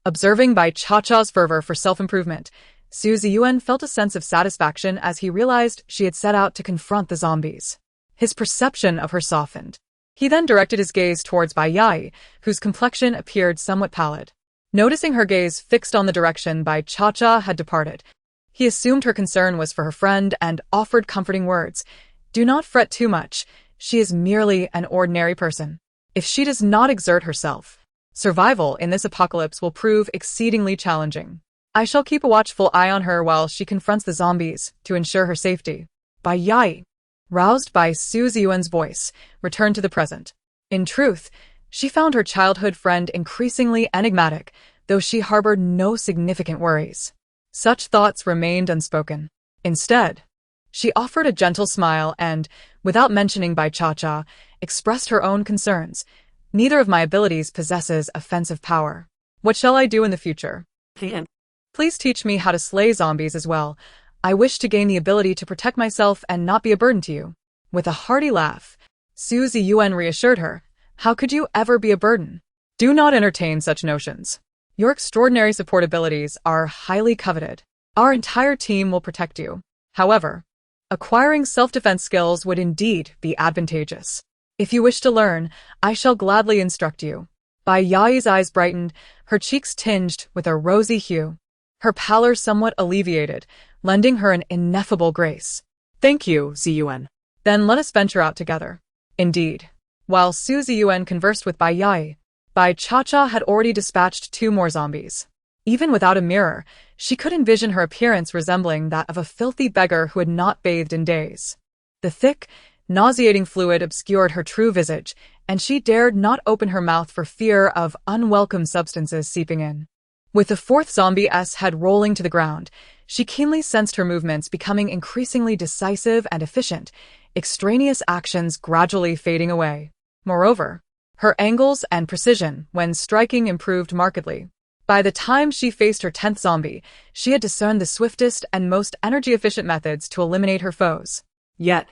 S1: Observing Bai Cha-Cha's fervor for self-improvement, Su Ziyuan felt a sense of satisfaction as he realized she had set out to confront the zombies. His perception of her softened. He then directed his gaze towards Bai Yai, whose complexion appeared somewhat pallid. Noticing her gaze fixed on the direction Bai Cha-Cha had departed, he assumed her concern was for her friend and offered comforting words. Do not fret too much. She is merely an ordinary person. If she does not exert herself, survival in this apocalypse will prove exceedingly challenging. I shall keep a watchful eye on her while she confronts the zombies to ensure her safety. Bai Yai, roused by Su Ziyuan's voice, returned to the present. In truth, she found her childhood friend increasingly enigmatic, though she harbored no significant worries. Such thoughts remained unspoken. Instead, she offered a gentle smile and, without mentioning Bai Cha-Cha, expressed her own concerns. Neither of my abilities possesses offensive power. What shall I do in the future?
S2: The end.
S1: Please teach me how to slay zombies as well. I wish to gain the ability to protect myself and not be a burden to you. With a hearty laugh, Su Ziyuan reassured her. How could you ever be a burden? Do not entertain such notions. Your extraordinary support abilities are highly coveted. Our entire team will protect you. However, acquiring self-defense skills would indeed be advantageous. If you wish to learn, I shall gladly instruct you. Bai Yai's eyes brightened, her cheeks tinged with a rosy hue. Her pallor somewhat alleviated, lending her an ineffable grace.
S2: Thank you, Ziyuan.
S1: Then let us venture out together. Indeed. While Su Ziyuan conversed with Bai Yai, Bai Cha-Cha had already dispatched 2 more zombies. Even without a mirror, she could envision her appearance resembling that of a filthy beggar who had not bathed in days. The thick, nauseating fluid obscured her true visage, and she dared not open her mouth for fear of unwelcome substances seeping in. With the 4th zombie's head rolling to the ground, she keenly sensed her movements becoming increasingly decisive and efficient, extraneous actions gradually fading away. Moreover, her angles and precision when striking improved markedly. By the time she faced her 10th zombie, she had discerned the swiftest and most energy-efficient methods to eliminate her foes. Yet,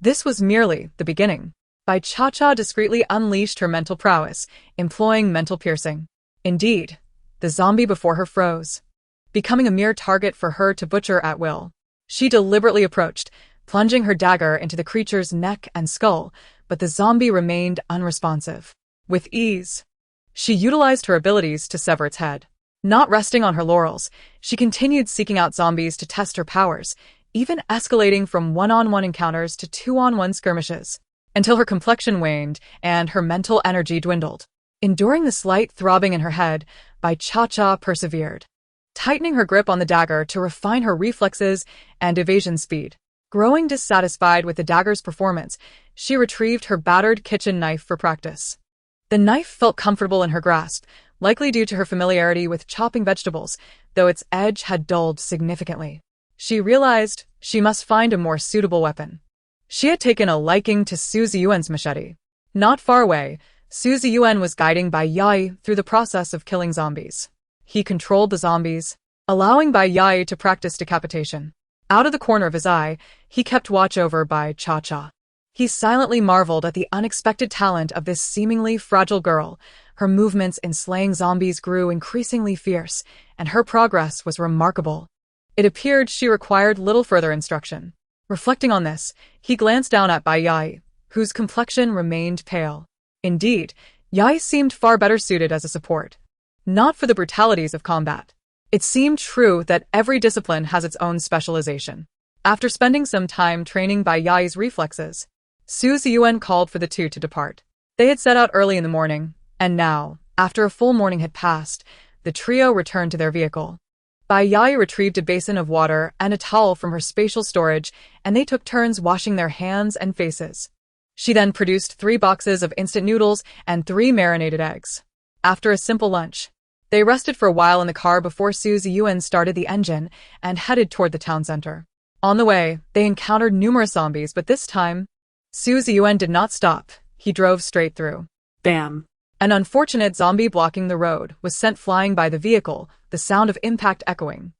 S1: this was merely the beginning. Bai Cha-Cha discreetly unleashed her mental prowess, employing mental piercing. Indeed, the zombie before her froze, becoming a mere target for her to butcher at will. She deliberately approached, plunging her dagger into the creature's neck and skull, but the zombie remained unresponsive. With ease, she utilized her abilities to sever its head. Not resting on her laurels, she continued seeking out zombies to test her powers, even escalating from one-on-one encounters to 2-on-1 skirmishes, until her complexion waned and her mental energy dwindled. Enduring the slight throbbing in her head, Bai Cha-Cha persevered, tightening her grip on the dagger to refine her reflexes and evasion speed. Growing dissatisfied with the dagger's performance, she retrieved her battered kitchen knife for practice. The knife felt comfortable in her grasp, likely due to her familiarity with chopping vegetables, though its edge had dulled significantly. She realized she must find a more suitable weapon. She had taken a liking to Su Ziyuan's machete. Not far away, Su Ziyuan was guiding Bai Yai through the process of killing zombies. He controlled the zombies, allowing Bai Yai to practice decapitation. Out of the corner of his eye, he kept watch over Bai Cha-Cha. He silently marveled at the unexpected talent of this seemingly fragile girl. Her movements in slaying zombies grew increasingly fierce, and her progress was remarkable. It appeared she required little further instruction. Reflecting on this, he glanced down at Bai Yai, whose complexion remained pale. Indeed, Yai seemed far better suited as a support. Not for the brutalities of combat. It seemed true that every discipline has its own specialization. After spending some time training Bai Yai's reflexes, Su Ziyuan called for the 2 to depart. They had set out early in the morning, and now, after a full morning had passed, the trio returned to their vehicle. Bai Yai retrieved a basin of water and a towel from her spatial storage, and they took turns washing their hands and faces. She then produced 3 boxes of instant noodles and 3 marinated eggs. After a simple lunch, they rested for a while in the car before Su Ziyuan started the engine and headed toward the town center. On the way, they encountered numerous zombies, but this time, Su Ziyuan did not stop. He drove straight through.
S2: Bam!
S1: An unfortunate zombie blocking the road was sent flying by the vehicle, the sound of impact echoing.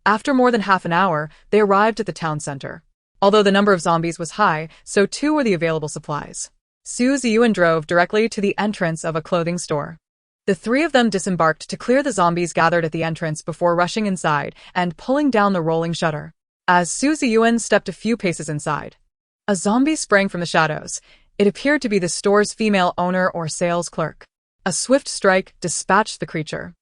S1: After more than half an hour, they arrived at the town center. Although the number of zombies was high, so too were the available supplies. Su Ziyuan drove directly to the entrance of a clothing store. The 3 of them disembarked to clear the zombies gathered at the entrance before rushing inside and pulling down the rolling shutter. As Su Ziyuan stepped a few paces inside, a zombie sprang from the shadows. It appeared to be the store's female owner or sales clerk. A swift strike dispatched the creature.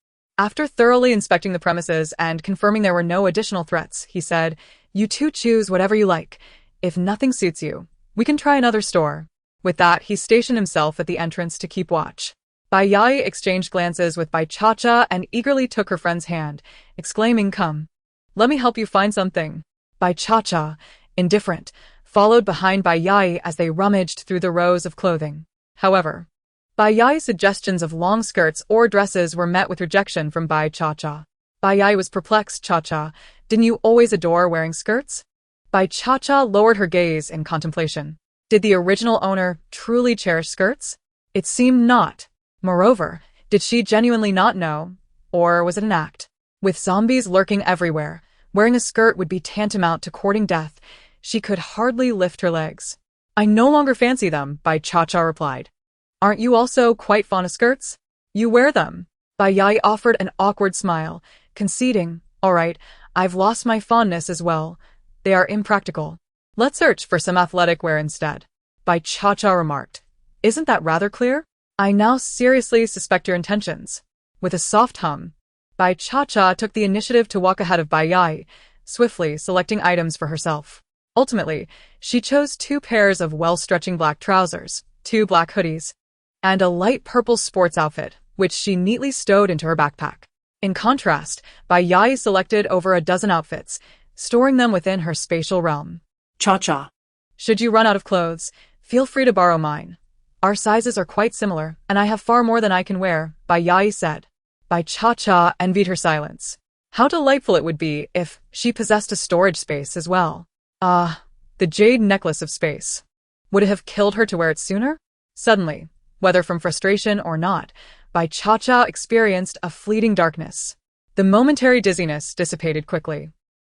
S1: After thoroughly inspecting the premises and confirming there were no additional threats, he said, "You two choose whatever you like. If nothing suits you, we can try another store." With that, he stationed himself at the entrance to keep watch. Bai Yai exchanged glances with Bai Cha-Cha and eagerly took her friend's hand, exclaiming, "Come, let me help you find something." Bai Cha-Cha, indifferent, followed behind Bai Yai as they rummaged through the rows of clothing. However, Bai Yai's suggestions of long skirts or dresses were met with rejection from Bai Cha-Cha. Bai Yai was perplexed. "Cha-Cha, didn't you always adore wearing skirts?" Bai Cha-Cha lowered her gaze in contemplation. Did the original owner truly cherish skirts? It seemed not. Moreover, did she genuinely not know? Or was it an act? With zombies lurking everywhere, wearing a skirt would be tantamount to courting death. She could hardly lift her legs. "I no longer fancy them," Bai Cha-Cha replied. "Aren't you also quite fond of skirts? You wear them." Bai Yai offered an awkward smile, conceding, "All right, I've lost my fondness as well. They are impractical. Let's search for some athletic wear instead." Bai Cha-Cha remarked. "Isn't that rather clear? I now seriously suspect your intentions." With a soft hum, Bai Cha-Cha took the initiative to walk ahead of Bai Yai, swiftly selecting items for herself. Ultimately, she chose 2 pairs of well-stretching black trousers, 2 black hoodies, and a light purple sports outfit, which she neatly stowed into her backpack. In contrast, Bai Yai selected over a dozen outfits, storing them within her spatial realm.
S2: Cha-Cha.
S1: "Should you run out of clothes, feel free to borrow mine. Our sizes are quite similar, and I have far more than I can wear," Bai Yai said. Bai Cha-Cha envied her silence. How delightful it would be if she possessed a storage space as well. The jade necklace of space. Would it have killed her to wear it sooner? Suddenly, whether from frustration or not, Bai Cha-Cha experienced a fleeting darkness. The momentary dizziness dissipated quickly.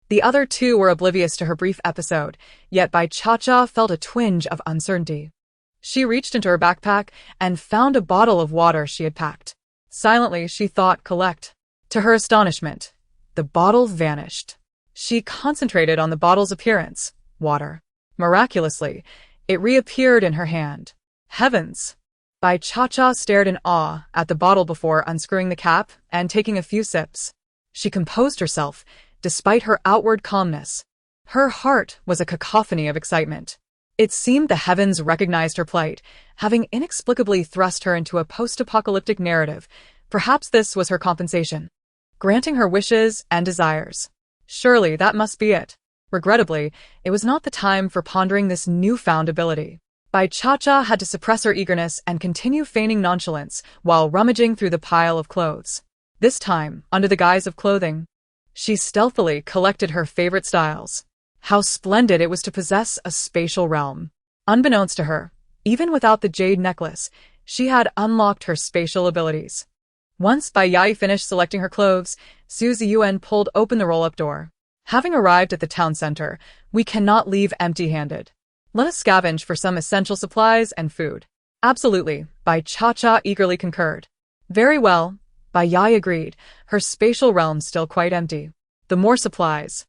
S1: The other 2 were oblivious to her brief episode, yet Bai Cha-Cha felt a twinge of uncertainty. She reached into her backpack and found a bottle of water she had packed. Silently, she thought, "Collect." To her astonishment, the bottle vanished. She concentrated on the bottle's appearance, water. Miraculously, it reappeared in her hand. Heavens! Bai Cha-Cha stared in awe at the bottle before unscrewing the cap and taking a few sips. She composed herself, despite her outward calmness. Her heart was a cacophony of excitement. It seemed the heavens recognized her plight, having inexplicably thrust her into a post-apocalyptic narrative. Perhaps this was her compensation, granting her wishes and desires. Surely that must be it. Regrettably, it was not the time for pondering this newfound ability. Bai Cha-Cha had to suppress her eagerness and continue feigning nonchalance while rummaging through the pile of clothes. This time, under the guise of clothing, she stealthily collected her favorite styles. How splendid it was to possess a spatial realm. Unbeknownst to her, even without the jade necklace, she had unlocked her spatial abilities. Once Bai Yai finished selecting her clothes, Su Ziyuan pulled open the roll-up door. "Having arrived at the town center, we cannot leave empty-handed. Let us scavenge for some essential supplies and food." "Absolutely," Bai Cha-Cha eagerly concurred. "Very well," Bai Yai agreed, her spatial realm still quite empty. The more supplies,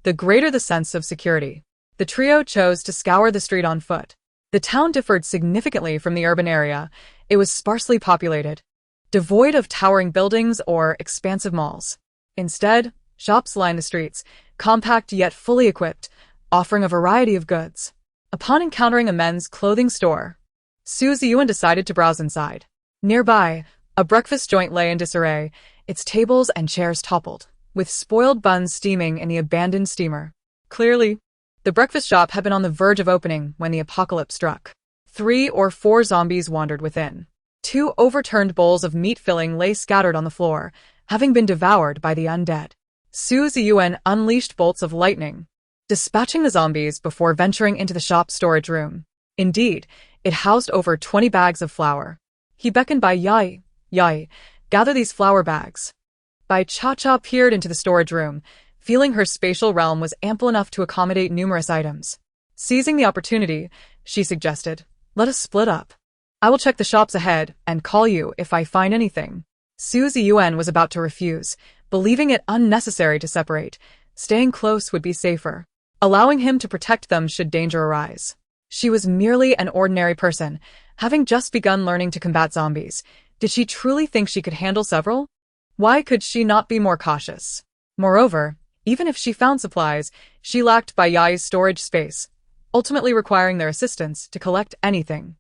S1: the greater the sense of security. The trio chose to scour the street on foot. The town differed significantly from the urban area. It was sparsely populated, devoid of towering buildings or expansive malls. Instead, shops lined the streets, compact yet fully equipped, offering a variety of goods. Upon encountering a men's clothing store, Su Ziyuan decided to browse inside. Nearby, a breakfast joint lay in disarray, its tables and chairs toppled, with spoiled buns steaming in the abandoned steamer. Clearly, the breakfast shop had been on the verge of opening when the apocalypse struck. 3 or 4 zombies wandered within. 2 overturned bowls of meat filling lay scattered on the floor, having been devoured by the undead. Su Ziyuan unleashed bolts of lightning, dispatching the zombies before venturing into the shop's storage room. Indeed, it housed over 20 bags of flour. He beckoned Bai Yai, "Yai, gather these flour bags." Bai Cha-Cha peered into the storage room, feeling her spatial realm was ample enough to accommodate numerous items. Seizing the opportunity, she suggested, "Let us split up. I will check the shops ahead and call you if I find anything." Su Ziyuan was about to refuse, believing it unnecessary to separate. Staying close would be safer, allowing him to protect them should danger arise. She was merely an ordinary person, having just begun learning to combat zombies. Did she truly think she could handle several? Why could she not be more cautious? Moreover, even if she found supplies, she lacked Bai Yai's storage space, ultimately requiring their assistance to collect anything.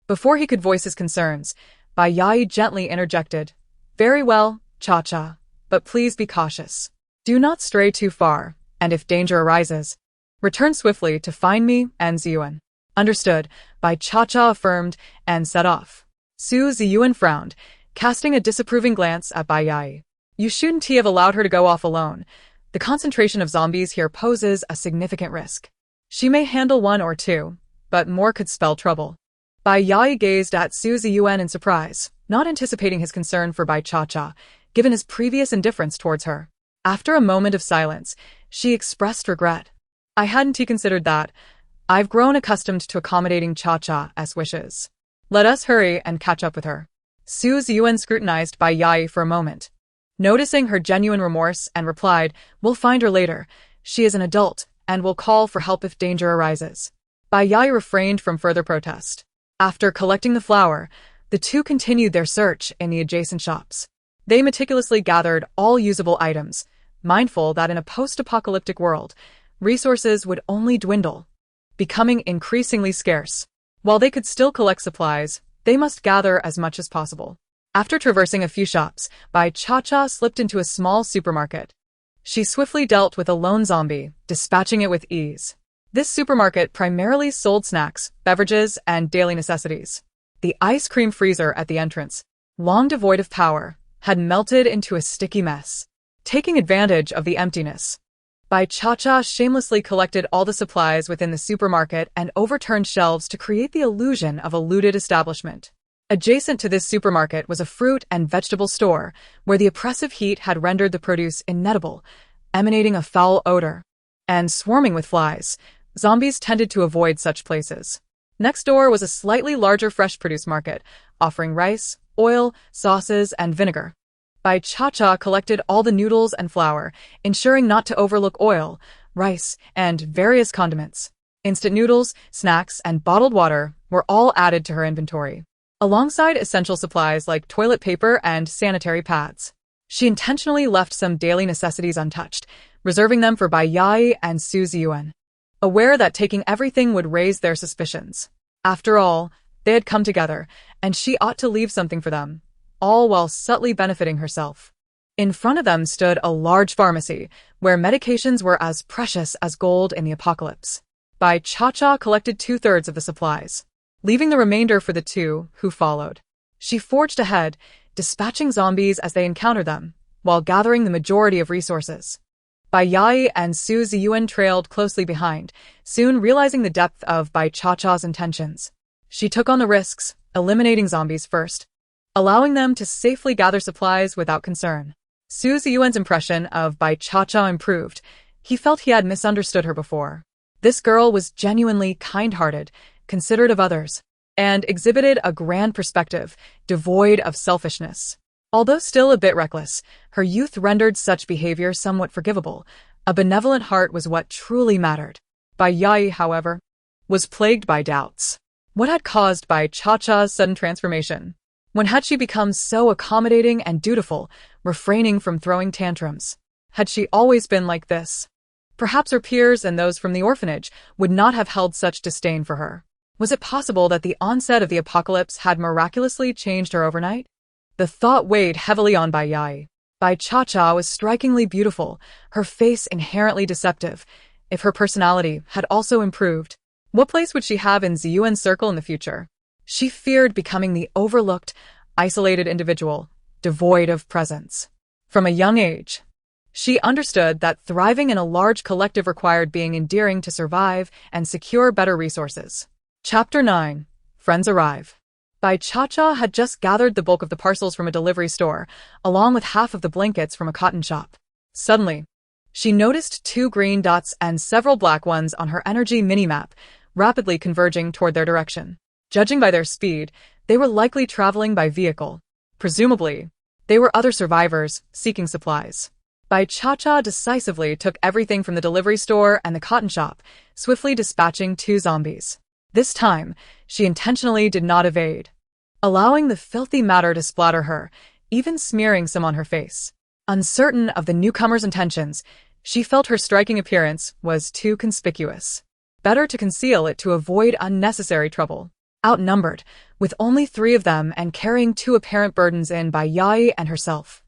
S1: Before he could voice his concerns, Bai Yai gently interjected, "Very well, Cha-Cha, but please be cautious. Do not stray too far, and if danger arises, return swiftly to find me and Ziyuan." Understood, Bai Cha-Cha affirmed and set off. Su Ziyuan frowned, casting a disapproving glance at Bai Yai. You shouldn't have allowed her to go off alone. The concentration of zombies here poses a significant risk. She may handle one or two, but more could spell trouble. Bai Yai gazed at Su Ziyuan in surprise, not anticipating his concern for Bai Cha-Cha, given his previous indifference towards her. After a moment of silence, she expressed regret. I hadn't considered that. I've grown accustomed to accommodating Cha-Cha's wishes. Let us hurry and catch up with her. Su Ziyuan scrutinized Bai Yai for a moment, noticing her genuine remorse, and replied, "We'll find her later. She is an adult, and will call for help if danger arises." Bai Yai refrained from further protest. After collecting the flour, the two continued their search in the adjacent shops. They meticulously gathered all usable items, mindful that in a post-apocalyptic world, resources would only dwindle, becoming increasingly scarce. While they could still collect supplies, they must gather as much as possible. After traversing a few shops, Bai Cha-Cha slipped into a small supermarket. She swiftly dealt with a lone zombie, dispatching it with ease. This supermarket primarily sold snacks, beverages, and daily necessities. The ice cream freezer at the entrance, long devoid of power, had melted into a sticky mess. Taking advantage of the emptiness, Bai Cha-Cha shamelessly collected all the supplies within the supermarket and overturned shelves to create the illusion of a looted establishment. Adjacent to this supermarket was a fruit and vegetable store, where the oppressive heat had rendered the produce inedible, emanating a foul odor. And swarming with flies, zombies tended to avoid such places. Next door was a slightly larger fresh produce market, offering rice, oil, sauces, and vinegar. Bai Cha-Cha collected all the noodles and flour, ensuring not to overlook oil, rice, and various condiments. Instant noodles, snacks, and bottled water were all added to her inventory, alongside essential supplies like toilet paper and sanitary pads. She intentionally left some daily necessities untouched, reserving them for Bai Yai and Su Ziyuan, aware that taking everything would raise their suspicions. After all, they had come together, and she ought to leave something for them, all while subtly benefiting herself. In front of them stood a large pharmacy, where medications were as precious as gold in the apocalypse. Bai Cha-Cha collected 2/3 of the supplies, leaving the remainder for the two who followed. She forged ahead, dispatching zombies as they encountered them, while gathering the majority of resources. Bai Yai and Su Ziyuan trailed closely behind, soon realizing the depth of Bai Cha-Cha's intentions. She took on the risks, eliminating zombies first, allowing them to safely gather supplies without concern. Su Ziyuan's impression of Bai Cha-Cha improved. He felt he had misunderstood her before. This girl was genuinely kind-hearted, considerate of others, and exhibited a grand perspective, devoid of selfishness. Although still a bit reckless, her youth rendered such behavior somewhat forgivable. A benevolent heart was what truly mattered. Bai Yai, however, was plagued by doubts. What had caused Bai Cha-Cha's sudden transformation? When had she become so accommodating and dutiful, refraining from throwing tantrums? Had she always been like this? Perhaps her peers and those from the orphanage would not have held such disdain for her. Was it possible that the onset of the apocalypse had miraculously changed her overnight? The thought weighed heavily on Bai Yai. Bai Cha-Cha was strikingly beautiful, her face inherently deceptive. If her personality had also improved, what place would she have in Ziyuan's circle in the future? She feared becoming the overlooked, isolated individual, devoid of presence. From a young age, she understood that thriving in a large collective required being endearing to survive and secure better resources. Chapter 9. Friends Arrive. Bai Cha-Cha had just gathered the bulk of the parcels from a delivery store, along with half of the blankets from a cotton shop. Suddenly, she noticed 2 green dots and several black ones on her energy minimap, rapidly converging toward their direction. Judging by their speed, they were likely traveling by vehicle. Presumably, they were other survivors seeking supplies. Bai Cha-Cha decisively took everything from the delivery store and the cotton shop, swiftly dispatching 2 zombies. This time, she intentionally did not evade, allowing the filthy matter to splatter her, even smearing some on her face. Uncertain of the newcomer's intentions, she felt her striking appearance was too conspicuous. Better to conceal it to avoid unnecessary trouble. Outnumbered, with only 3 of them and carrying 2 apparent burdens in by Yai and herself,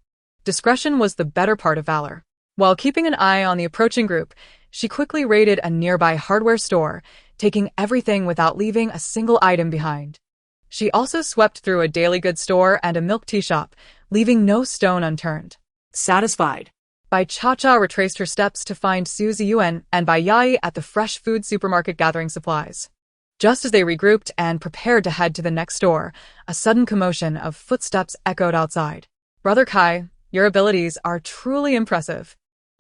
S1: discretion was the better part of valor. While keeping an eye on the approaching group, she quickly raided a nearby hardware store, taking everything without leaving a single item behind. She also swept through a daily goods store and a milk tea shop, leaving no stone unturned.
S2: Satisfied.
S1: Bai Cha-Cha retraced her steps to find Su Ziyuan and Bai Yai at the fresh food supermarket gathering supplies. Just as they regrouped and prepared to head to the next door, a sudden commotion of footsteps echoed outside. Brother Kai, your abilities are truly impressive.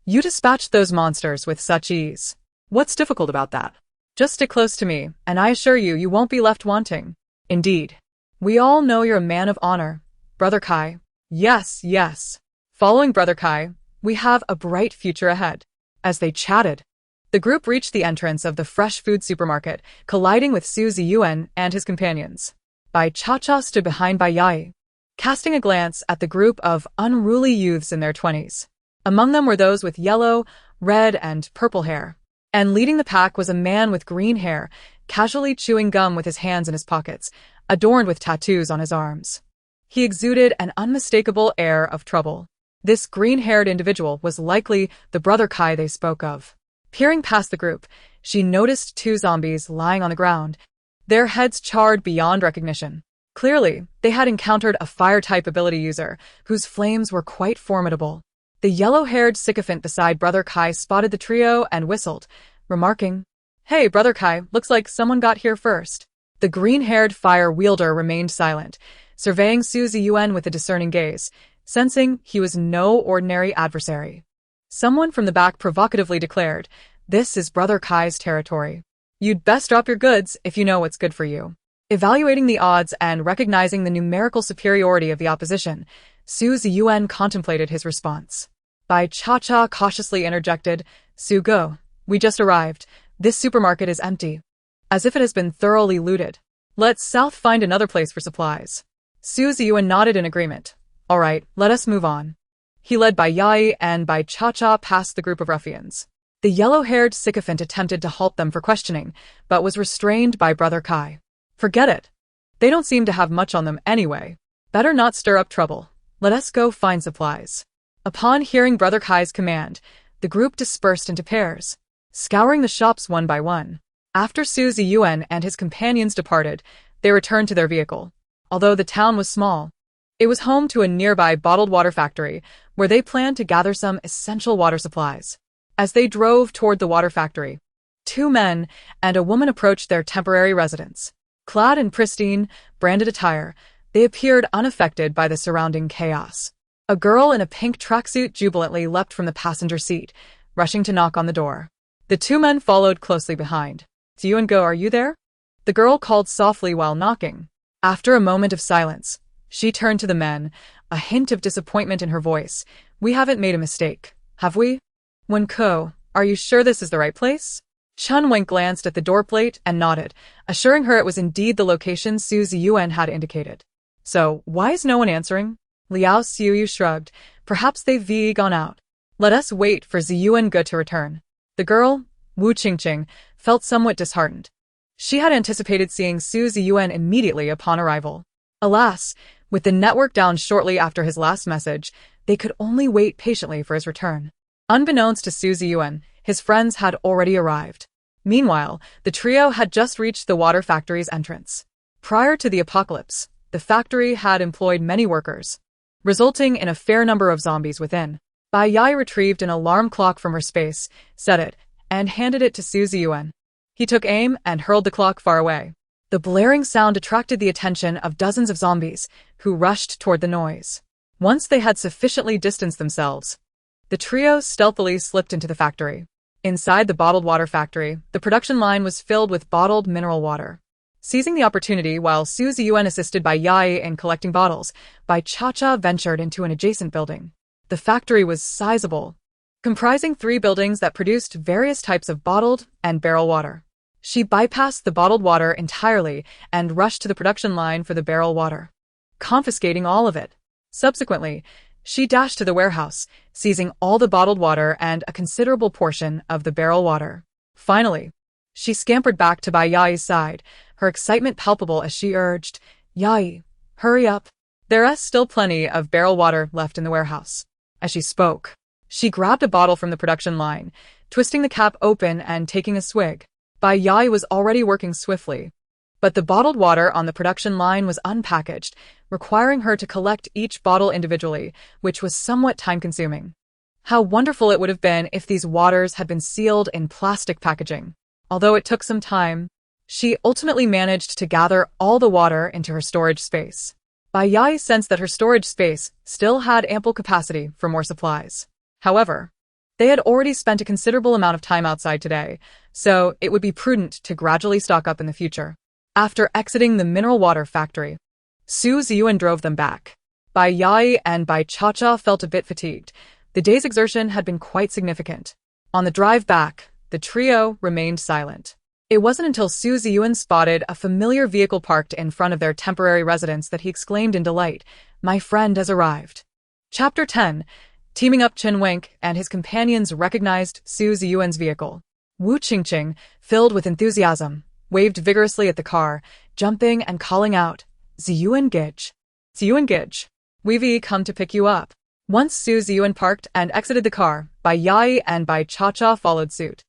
S1: You dispatched those monsters with such ease.
S2: What's difficult about that?
S1: Just stick close to me, and I assure you, you won't be left wanting. Indeed. We all know you're a man of honor, Brother Kai. Yes, yes. Following Brother Kai, we have a bright future ahead. As they chatted, the group reached the entrance of the fresh food supermarket, colliding with Su Ziyuan and his companions. Bai Cha-Cha stood behind Bai Yai, casting a glance at the group of unruly youths in their 20s. Among them were those with yellow, red, and purple hair. And leading the pack was a man with green hair, casually chewing gum with his hands in his pockets, adorned with tattoos on his arms. He exuded an unmistakable air of trouble. This green-haired individual was likely the Brother Kai they spoke of. Peering past the group, she noticed 2 zombies lying on the ground, their heads charred beyond recognition. Clearly, they had encountered a fire-type ability user, whose flames were quite formidable. The yellow-haired sycophant beside Brother Kai spotted the trio and whistled, remarking, "Hey, Brother Kai, looks like someone got here first." The green-haired fire wielder remained silent, surveying Su Ziyuan with a discerning gaze, sensing he was no ordinary adversary. Someone from the back provocatively declared, "This is Brother Kai's territory. You'd best drop your goods if you know what's good for you." Evaluating the odds and recognizing the numerical superiority of the opposition, Su Ziyuan contemplated his response. Bai Cha-Cha cautiously interjected, "Su Go, we just arrived. This supermarket is empty, as if it has been thoroughly looted. Let's south find another place for supplies." Su Ziyuan nodded in agreement. "All right, let us move on." He led Bai Yai and Bai Cha-Cha past the group of ruffians. The yellow-haired sycophant attempted to halt them for questioning, but was restrained by Brother Kai. "Forget it. They don't seem to have much on them anyway. Better not stir up trouble. Let us go find supplies." Upon hearing Brother Kai's command, the group dispersed into pairs, scouring the shops one by one. After Su Ziyuan and his companions departed, they returned to their vehicle. Although the town was small, it was home to a nearby bottled water factory where they planned to gather some essential water supplies. As they drove toward the water factory, 2 men and a woman approached their temporary residence. Clad in pristine, branded attire, they appeared unaffected by the surrounding chaos. A girl in a pink tracksuit jubilantly leapt from the passenger seat, rushing to knock on the door. The 2 men followed closely behind. "You and Go, are you there?" The girl called softly while knocking. After a moment of silence, she turned to the men, a hint of disappointment in her voice. "We haven't made a mistake, have we?" "Wen Ko, are you sure this is the right place?" Chun Wen glanced at the door plate and nodded, assuring her it was indeed the location Su Ziyuan had indicated. "So, why is no one answering?" Liao Xiuyu shrugged. "Perhaps they've gone out. Let us wait for Ziyuan Ge to return." The girl, Wu Qingqing, felt somewhat disheartened. She had anticipated seeing Su Ziyuan immediately upon arrival. Alas, with the network down shortly after his last message, they could only wait patiently for his return. Unbeknownst to Su Ziyuan, his friends had already arrived. Meanwhile, the trio had just reached the water factory's entrance. Prior to the apocalypse, the factory had employed many workers, resulting in a fair number of zombies within. Bai Yai retrieved an alarm clock from her space, set it, and handed it to Su Ziyuan. He took aim and hurled the clock far away. The blaring sound attracted the attention of dozens of zombies, who rushed toward the noise. Once they had sufficiently distanced themselves, the trio stealthily slipped into the factory. Inside the bottled water factory, the production line was filled with bottled mineral water. Seizing the opportunity while Su Ziyuan assisted Bai Yai in collecting bottles, Bai Cha-Cha ventured into an adjacent building. The factory was sizable, comprising 3 buildings that produced various types of bottled and barrel water. She bypassed the bottled water entirely and rushed to the production line for the barrel water, confiscating all of it. Subsequently, she dashed to the warehouse, seizing all the bottled water and a considerable portion of the barrel water. Finally, she scampered back to Bai Yai's side, her excitement palpable as she urged, "Yai, hurry up. There's still plenty of barrel water left in the warehouse." As she spoke, she grabbed a bottle from the production line, twisting the cap open and taking a swig. Bai Yai was already working swiftly, but the bottled water on the production line was unpackaged, requiring her to collect each bottle individually, which was somewhat time-consuming. How wonderful it would have been if these waters had been sealed in plastic packaging. Although it took some time, she ultimately managed to gather all the water into her storage space. Bai Yai sensed that her storage space still had ample capacity for more supplies. However, they had already spent a considerable amount of time outside today, so it would be prudent to gradually stock up in the future. After exiting the mineral water factory, Su Ziyuan drove them back. Bai Yai and Bai Cha-Cha felt a bit fatigued. The day's exertion had been quite significant. On the drive back, the trio remained silent. It wasn't until Su Ziyuan spotted a familiar vehicle parked in front of their temporary residence that he exclaimed in delight, "My friend has arrived." Chapter 10. Teaming up, Chen Wenk and his companions recognized Su Ziyuan's vehicle. Wu Qingqing, filled with enthusiasm, waved vigorously at the car, jumping and calling out, "Ziyuan Gij! Ziyuan Gij! We've come to pick you up." Once Su Ziyuan parked and exited the car, Bai Yai and Bai Cha-Cha followed suit.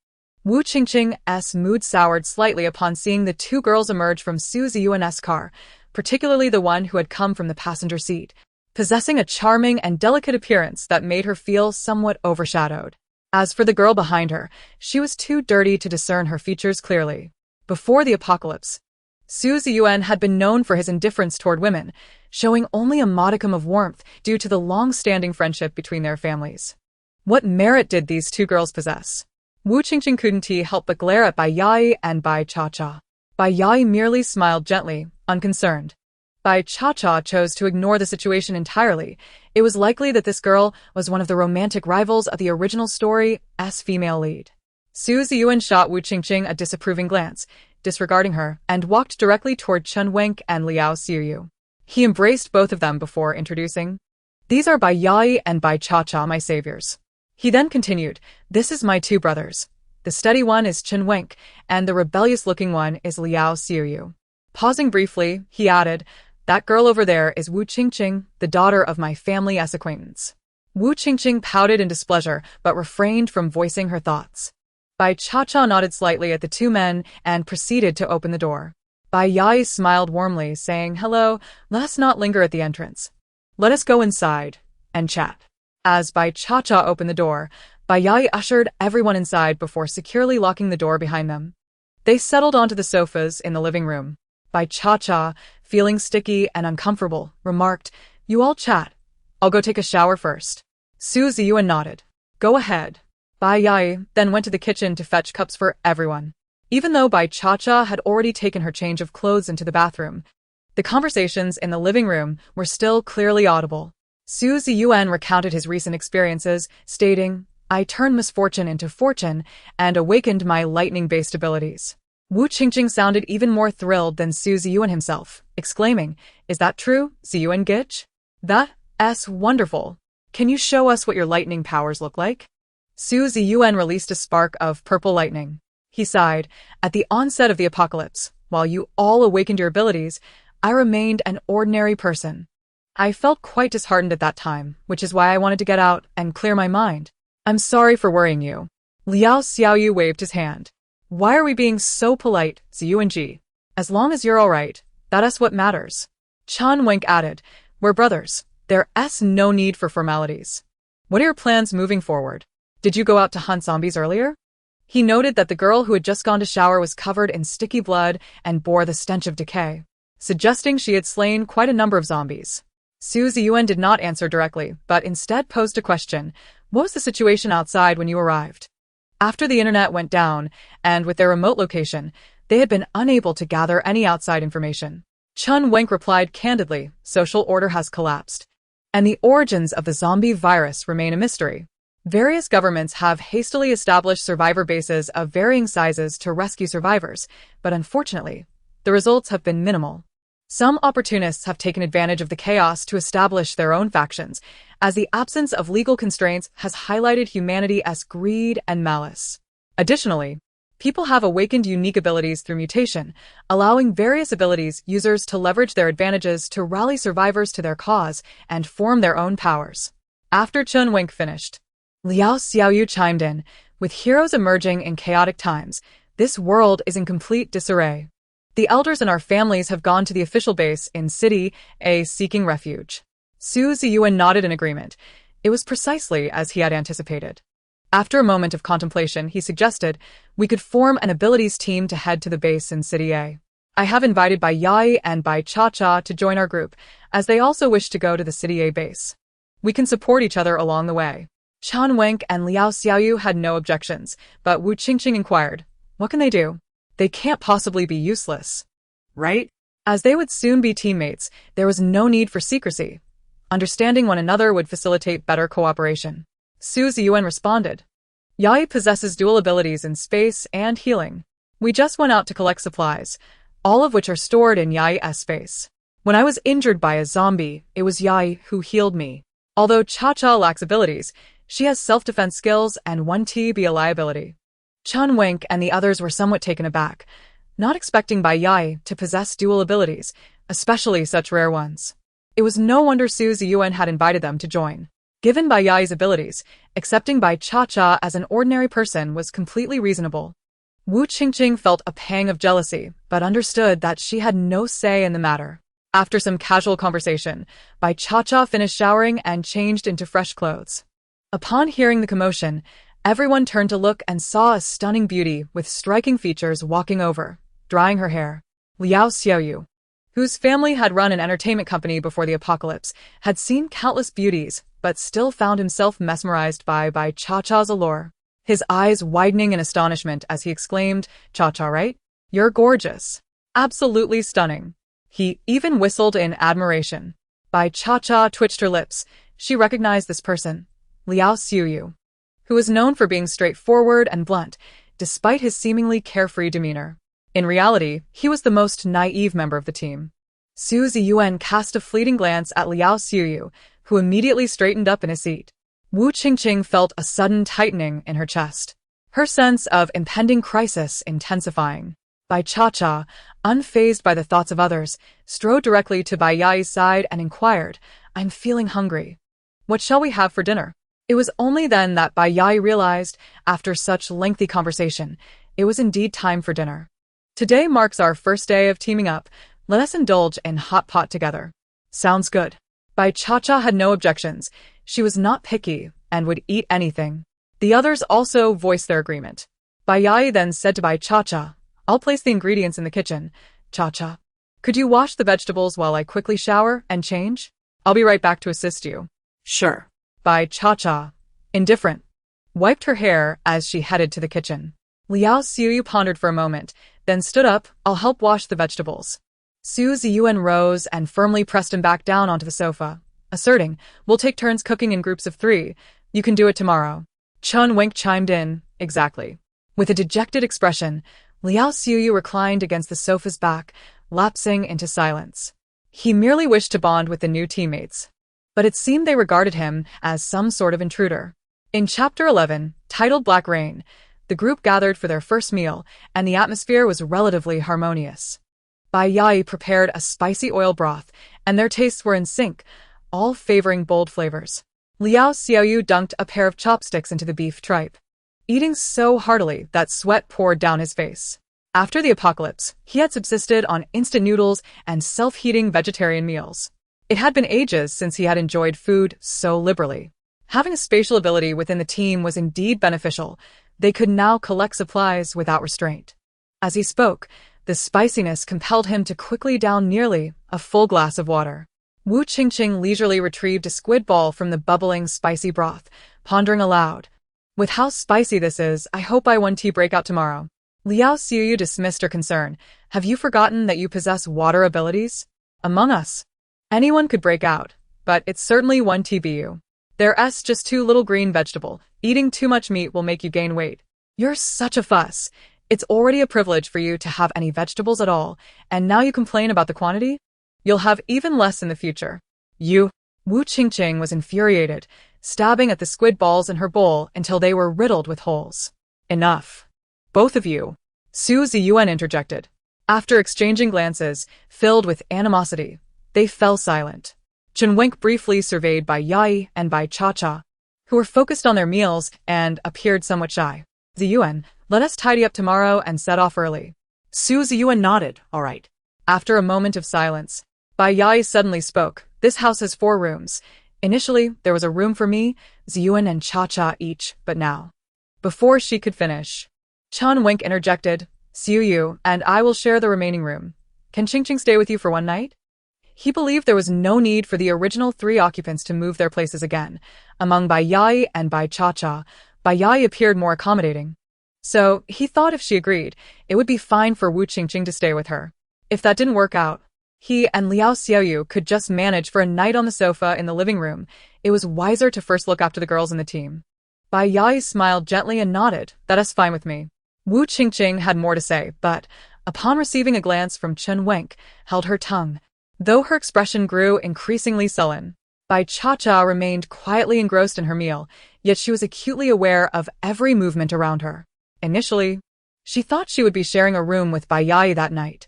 S1: Wu Qingqing's mood soured slightly upon seeing the two girls emerge from Su Ziyuan's car, particularly the one who had come from the passenger seat, possessing a charming and delicate appearance that made her feel somewhat overshadowed. As for the girl behind her, she was too dirty to discern her features clearly. Before the apocalypse, Su Ziyuan had been known for his indifference toward women, showing only a modicum of warmth due to the long-standing friendship between their families. What merit did these two girls possess? Wu Qingqing couldn't help but glare at Bai Yai and Bai Cha-Cha. Bai Yai merely smiled gently, unconcerned. Bai Cha-Cha chose to ignore the situation entirely. It was likely that this girl was one of the romantic rivals of the original story's female lead. Su Ziyuan shot Wu Qingqing a disapproving glance, disregarding her, and walked directly toward Chen Wenk and Liao Xiyu. He embraced both of them before introducing, "These are Bai Yai and Bai Cha-Cha, my saviors." He then continued, "This is my two brothers. The steady one is Chen Wenk, and the rebellious-looking one is Liao Xiyu." Pausing briefly, he added, "That girl over there is Wu Qingqing, the daughter of my family's acquaintance." Wu Qingqing pouted in displeasure, but refrained from voicing her thoughts. Bai Cha-Cha nodded slightly at the two men and proceeded to open the door. Bai Yai smiled warmly, saying, "Hello, let's not linger at the entrance. Let us go inside and chat." As Bai Cha-Cha opened the door, Bai Yai ushered everyone inside before securely locking the door behind them. They settled onto the sofas in the living room. Bai Cha-Cha, feeling sticky and uncomfortable, remarked, "You all chat. I'll go take a shower first." Su Ziyuan nodded. "Go ahead." Bai Yai then went to the kitchen to fetch cups for everyone. Even though Bai Cha-Cha had already taken her change of clothes into the bathroom, the conversations in the living room were still clearly audible. Su Ziyuan recounted his recent experiences, stating, "I turned misfortune into fortune and awakened my lightning-based abilities." Wu Qingqing sounded even more thrilled than Su Ziyuan himself, exclaiming, "Is that true, Ziyuan Gij? That's wonderful. Can you show us what your lightning powers look like?" Su Ziyuan released a spark of purple lightning. He sighed, "At the onset of the apocalypse, while you all awakened your abilities, I remained an ordinary person. I felt quite disheartened at that time, which is why I wanted to get out and clear my mind. I'm sorry for worrying you." Liao Xiaoyu waved his hand. "Why are we being so polite, Ziyuan Ji? As long as you're all right, that's what matters." Chen Wenk added, "We're brothers. There's no need for formalities. What are your plans moving forward? Did you go out to hunt zombies earlier?" He noted that the girl who had just gone to shower was covered in sticky blood and bore the stench of decay, suggesting she had slain quite a number of zombies. Su Ziyuan did not answer directly, but instead posed a question. "What was the situation outside when you arrived?" After the internet went down, and with their remote location, they had been unable to gather any outside information. Chen Wenk replied candidly, "Social order has collapsed, and the origins of the zombie virus remain a mystery. Various governments have hastily established survivor bases of varying sizes to rescue survivors, but unfortunately, the results have been minimal." Some opportunists have taken advantage of the chaos to establish their own factions, as the absence of legal constraints has highlighted humanity's greed and malice. Additionally, people have awakened unique abilities through mutation, allowing various abilities users to leverage their advantages to rally survivors to their cause and form their own powers. After Chun Wenk finished, Liao Xiaoyu chimed in, with heroes emerging in chaotic times, this world is in complete disarray. The elders in our families have gone to the official base in City A seeking refuge. Su Ziyuan nodded in agreement. It was precisely as he had anticipated. After a moment of contemplation, he suggested, we could form an abilities team to head to the base in City A. I have invited Bai Yai and Bai Cha-Cha to join our group, as they also wish to go to the City A base. We can support each other along the way. Chun Wenk and Liao Xiaoyu had no objections, but Wu Qingqing inquired, what can they do? They can't possibly be useless.
S2: Right?
S1: As they would soon be teammates, there was no need for secrecy. Understanding one another would facilitate better cooperation. Su Ziyuan responded. Yai possesses dual abilities in space and healing. We just went out to collect supplies, all of which are stored in Yai's space. When I was injured by a zombie, it was Yai who healed me. Although Cha-Cha lacks abilities, she has self-defense skills and 1T be a liability. Chun Wenk and the others were somewhat taken aback, not expecting Bai Yai to possess dual abilities, especially such rare ones. It was no wonder Su Ziyuan had invited them to join. Given Bai Yai's abilities, accepting Bai Cha-Cha as an ordinary person was completely reasonable. Wu Qingqing felt a pang of jealousy, but understood that she had no say in the matter. After some casual conversation, Bai Cha-Cha finished showering and changed into fresh clothes. Upon hearing the commotion, everyone turned to look and saw a stunning beauty with striking features walking over, drying her hair. Liao Xiaoyu, whose family had run an entertainment company before the apocalypse, had seen countless beauties, but still found himself mesmerized by Cha-Cha's allure. His eyes widening in astonishment as he exclaimed, Cha-Cha, right? You're gorgeous. Absolutely stunning. He even whistled in admiration. Bai Cha-Cha twitched her lips. She recognized this person, Liao Xiaoyu, who was known for being straightforward and blunt, despite his seemingly carefree demeanor. In reality, he was the most naive member of the team. Su Ziyuan cast a fleeting glance at Liao Xiaoyu, who immediately straightened up in his seat. Wu Qingqing felt a sudden tightening in her chest, her sense of impending crisis intensifying. Bai Cha-Cha, unfazed by the thoughts of others, strode directly to Bai Yai's side and inquired, I'm feeling hungry. What shall we have for dinner? It was only then that Bai Yai realized, after such lengthy conversation, it was indeed time for dinner. Today marks our first day of teaming up. Let us indulge in hot pot together. Sounds good. Bai Cha-Cha had no objections. She was not picky and would eat anything. The others also voiced their agreement. Bai Yai then said to Bai Cha-Cha, I'll place the ingredients in the kitchen. Cha-Cha, could you wash the vegetables while I quickly shower and change? I'll be right back to assist you.
S2: Sure.
S1: Bai Cha-Cha, indifferent, wiped her hair as she headed to the kitchen. Liao Xiaoyu pondered for a moment, then stood up, I'll help wash the vegetables. Su Ziyuan rose and firmly pressed him back down onto the sofa, asserting, we'll take turns cooking in groups of 3. You can do it tomorrow. Chun Wenk chimed in, exactly. With a dejected expression, Liao Xiaoyu reclined against the sofa's back, lapsing into silence. He merely wished to bond with the new teammates, but it seemed they regarded him as some sort of intruder. In Chapter 11, titled Black Rain, the group gathered for their first meal, and the atmosphere was relatively harmonious. Bai Yai prepared a spicy oil broth, and their tastes were in sync, all favoring bold flavors. Liao Xiaoyu dunked a pair of chopsticks into the beef tripe, eating so heartily that sweat poured down his face. After the apocalypse, he had subsisted on instant noodles and self-heating vegetarian meals. It had been ages since he had enjoyed food so liberally. Having a spatial ability within the team was indeed beneficial. They could now collect supplies without restraint. As he spoke, the spiciness compelled him to quickly down nearly a full glass of water. Wu Qingqing leisurely retrieved a squid ball from the bubbling spicy broth, pondering aloud. With how spicy this is, I hope I 1T break out tomorrow. Liao Xiaoyu dismissed her concern. Have you forgotten that you possess water abilities? Among us, anyone could break out, but it's certainly 1TBU. There's just too little green vegetable. Eating too much meat will make you gain weight. You're such a fuss. It's already a privilege for you to have any vegetables at all, and now you complain about the quantity? You'll have even less in the future. You. Wu Qingqing was infuriated, stabbing at the squid balls in her bowl until they were riddled with holes. Enough. Both of you. Su Ziyuan interjected. After exchanging glances, filled with animosity, they fell silent. Chen Wenk briefly surveyed Bai Yai and Bai Cha-Cha, who were focused on their meals and appeared somewhat shy. Ziyuan, let us tidy up tomorrow and set off early.
S2: Su Ziyuan nodded. All right.
S1: After a moment of silence, Bai Yai suddenly spoke. This house has 4 rooms. Initially, there was a room for me, Ziyuan and Cha-Cha each, but now. Before she could finish, Chen Wenk interjected, Xiu Yu and I will share the remaining room. Can Qingqing stay with you for one night? He believed there was no need for the original 3 occupants to move their places again. Among Bai Yai and Bai Cha-Cha, Bai Yai appeared more accommodating. So, he thought if she agreed, it would be fine for Wu Qingqing to stay with her. If that didn't work out, he and Liao Xiaoyu could just manage for a night on the sofa in the living room. It was wiser to first look after the girls in the team. Bai Yai smiled gently and nodded. That is fine with me. Wu Qingqing had more to say, but, upon receiving a glance from Chen Wenk, held her tongue. Though her expression grew increasingly sullen, Bai Cha-Cha remained quietly engrossed in her meal, yet she was acutely aware of every movement around her. Initially, she thought she would be sharing a room with Bai Yai that night.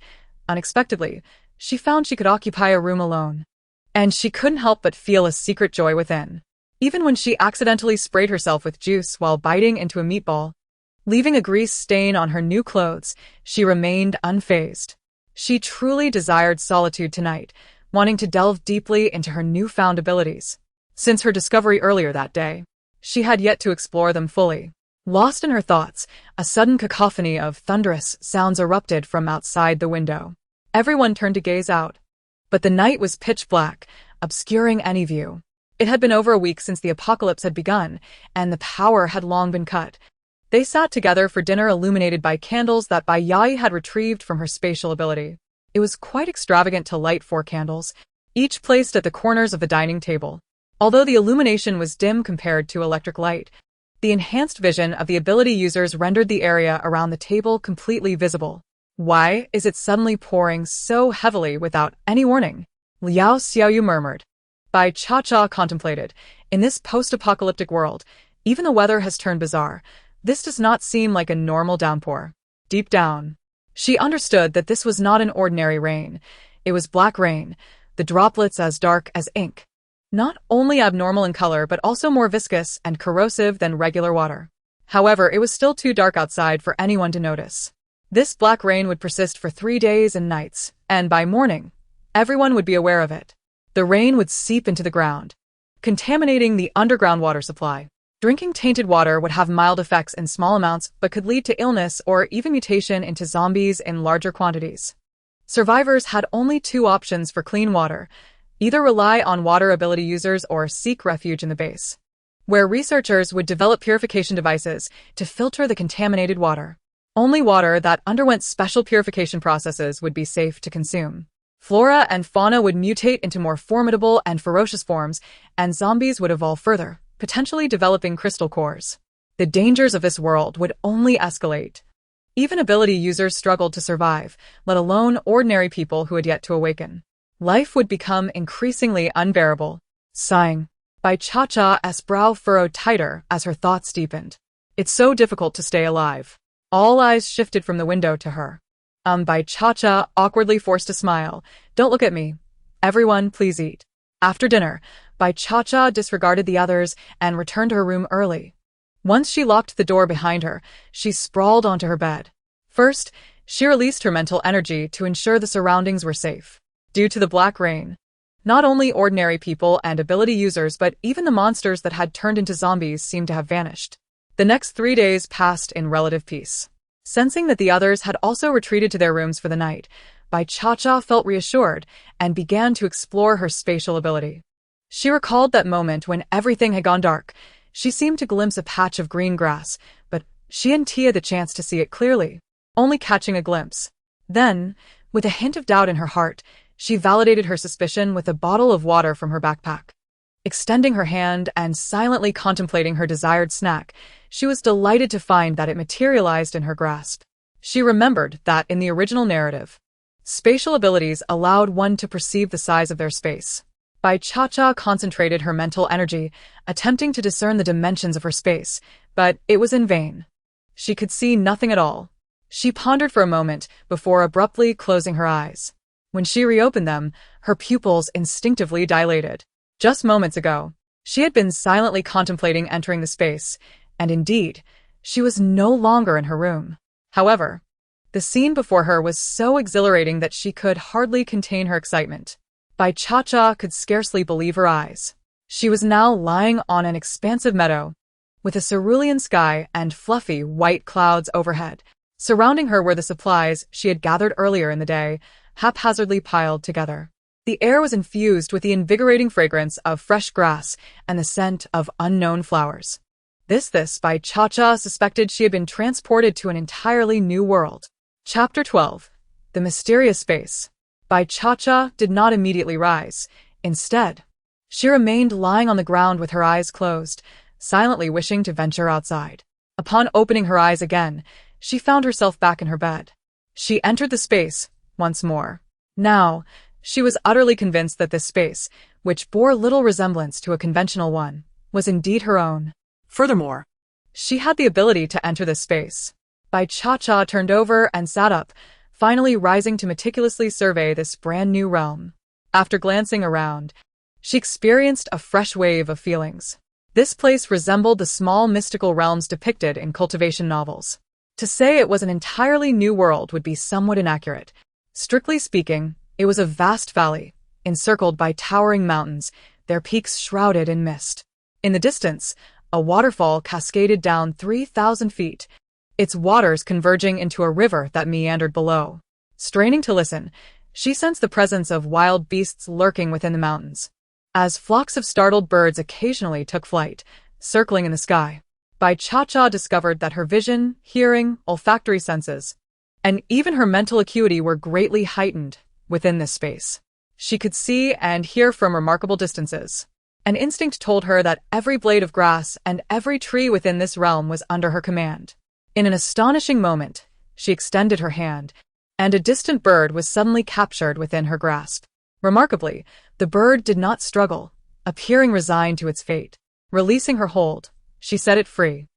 S1: Unexpectedly, she found she could occupy a room alone. And she couldn't help but feel a secret joy within. Even when she accidentally sprayed herself with juice while biting into a meatball, leaving a grease stain on her new clothes, she remained unfazed. She truly desired solitude tonight, wanting to delve deeply into her newfound abilities. Since her discovery earlier that day, she had yet to explore them fully. Lost in her thoughts, a sudden cacophony of thunderous sounds erupted from outside the window. Everyone turned to gaze out. But the night was pitch black, obscuring any view. It had been over a week since the apocalypse had begun, and the power had long been cut. They sat together for dinner illuminated by candles that Bai Yai had retrieved from her spatial ability. It was quite extravagant to light 4 candles, each placed at the corners of the dining table. Although the illumination was dim compared to electric light, the enhanced vision of the ability users rendered the area around the table completely visible. Why is it suddenly pouring so heavily without any warning? Liao Xiaoyu murmured. Bai Cha-Cha contemplated. In this post-apocalyptic world, even the weather has turned bizarre. This does not seem like a normal downpour. Deep down, she understood that this was not an ordinary rain. It was black rain, the droplets as dark as ink. Not only abnormal in color but also more viscous and corrosive than regular water. However, it was still too dark outside for anyone to notice. This black rain would persist for 3 days and nights, and by morning, everyone would be aware of it. The rain would seep into the ground, contaminating the underground water supply. Drinking tainted water would have mild effects in small amounts but could lead to illness or even mutation into zombies in larger quantities. Survivors had only 2 options for clean water: either rely on water ability users or seek refuge in the base, where researchers would develop purification devices to filter the contaminated water. Only water that underwent special purification processes would be safe to consume. Flora and fauna would mutate into more formidable and ferocious forms, and zombies would evolve further, potentially developing crystal cores. The dangers of this world would only escalate. Even ability users struggled to survive, let alone ordinary people who had yet to awaken. Life would become increasingly unbearable. Sighing, Bai Cha-Cha's brow furrowed tighter as her thoughts deepened. It's so difficult to stay alive. All eyes shifted from the window to her. Bai Cha-Cha awkwardly forced a smile. Don't look at me. Everyone, please eat. After dinner, Bai Cha-Cha disregarded the others and returned to her room early. Once she locked the door behind her, she sprawled onto her bed. First, she released her mental energy to ensure the surroundings were safe. Due to the black rain, not only ordinary people and ability users but even the monsters that had turned into zombies seemed to have vanished. The next 3 days passed in relative peace. Sensing that the others had also retreated to their rooms for the night, Bai Cha-Cha felt reassured and began to explore her spatial ability. She recalled that moment when everything had gone dark. She seemed to glimpse a patch of green grass, but she and Tia the chance to see it clearly, only catching a glimpse. Then, with a hint of doubt in her heart, she validated her suspicion with a bottle of water from her backpack. Extending her hand and silently contemplating her desired snack, she was delighted to find that it materialized in her grasp. She remembered that in the original narrative, Spatial abilities allowed one to perceive the size of their space. Bai Cha concentrated her mental energy, attempting to discern the dimensions of her space, but it was in vain. She could see nothing at all. She pondered for a moment before abruptly closing her eyes. When she reopened them, her pupils instinctively dilated. Just moments ago, she had been silently contemplating entering the space, and indeed, she was no longer in her room. However, the scene before her was so exhilarating that she could hardly contain her excitement. Bai Cha could scarcely believe her eyes. She was now lying on an expansive meadow, with a cerulean sky and fluffy white clouds overhead. Surrounding her were the supplies she had gathered earlier in the day, haphazardly piled together. The air was infused with the invigorating fragrance of fresh grass and the scent of unknown flowers. This Bai Cha suspected she had been transported to an entirely new world. Chapter 12. The Mysterious Space. Bai Cha did not immediately rise. Instead, she remained lying on the ground with her eyes closed, silently wishing to venture outside. Upon opening her eyes again, she found herself back in her bed. She entered the space once more. Now, she was utterly convinced that this space, which bore little resemblance to a conventional one, was indeed her own.
S2: Furthermore,
S1: she had the ability to enter this space. Bai Cha turned over and sat up, finally rising to meticulously survey this brand new realm. After glancing around, she experienced a fresh wave of feelings. This place resembled the small mystical realms depicted in cultivation novels. To say it was an entirely new world would be somewhat inaccurate. Strictly speaking, it was a vast valley, encircled by towering mountains, their peaks shrouded in mist. In the distance, a waterfall cascaded down 3,000 feet, its waters converging into a river that meandered below. Straining to listen, she sensed the presence of wild beasts lurking within the mountains. As flocks of startled birds occasionally took flight, circling in the sky, Bai Cha discovered that her vision, hearing, olfactory senses, and even her mental acuity were greatly heightened within this space. She could see and hear from remarkable distances. An instinct told her that every blade of grass and every tree within this realm was under her command. In an astonishing moment, she extended her hand, and a distant bird was suddenly captured within her grasp. Remarkably, the bird did not struggle, appearing resigned to its fate. Releasing her hold, she set it free.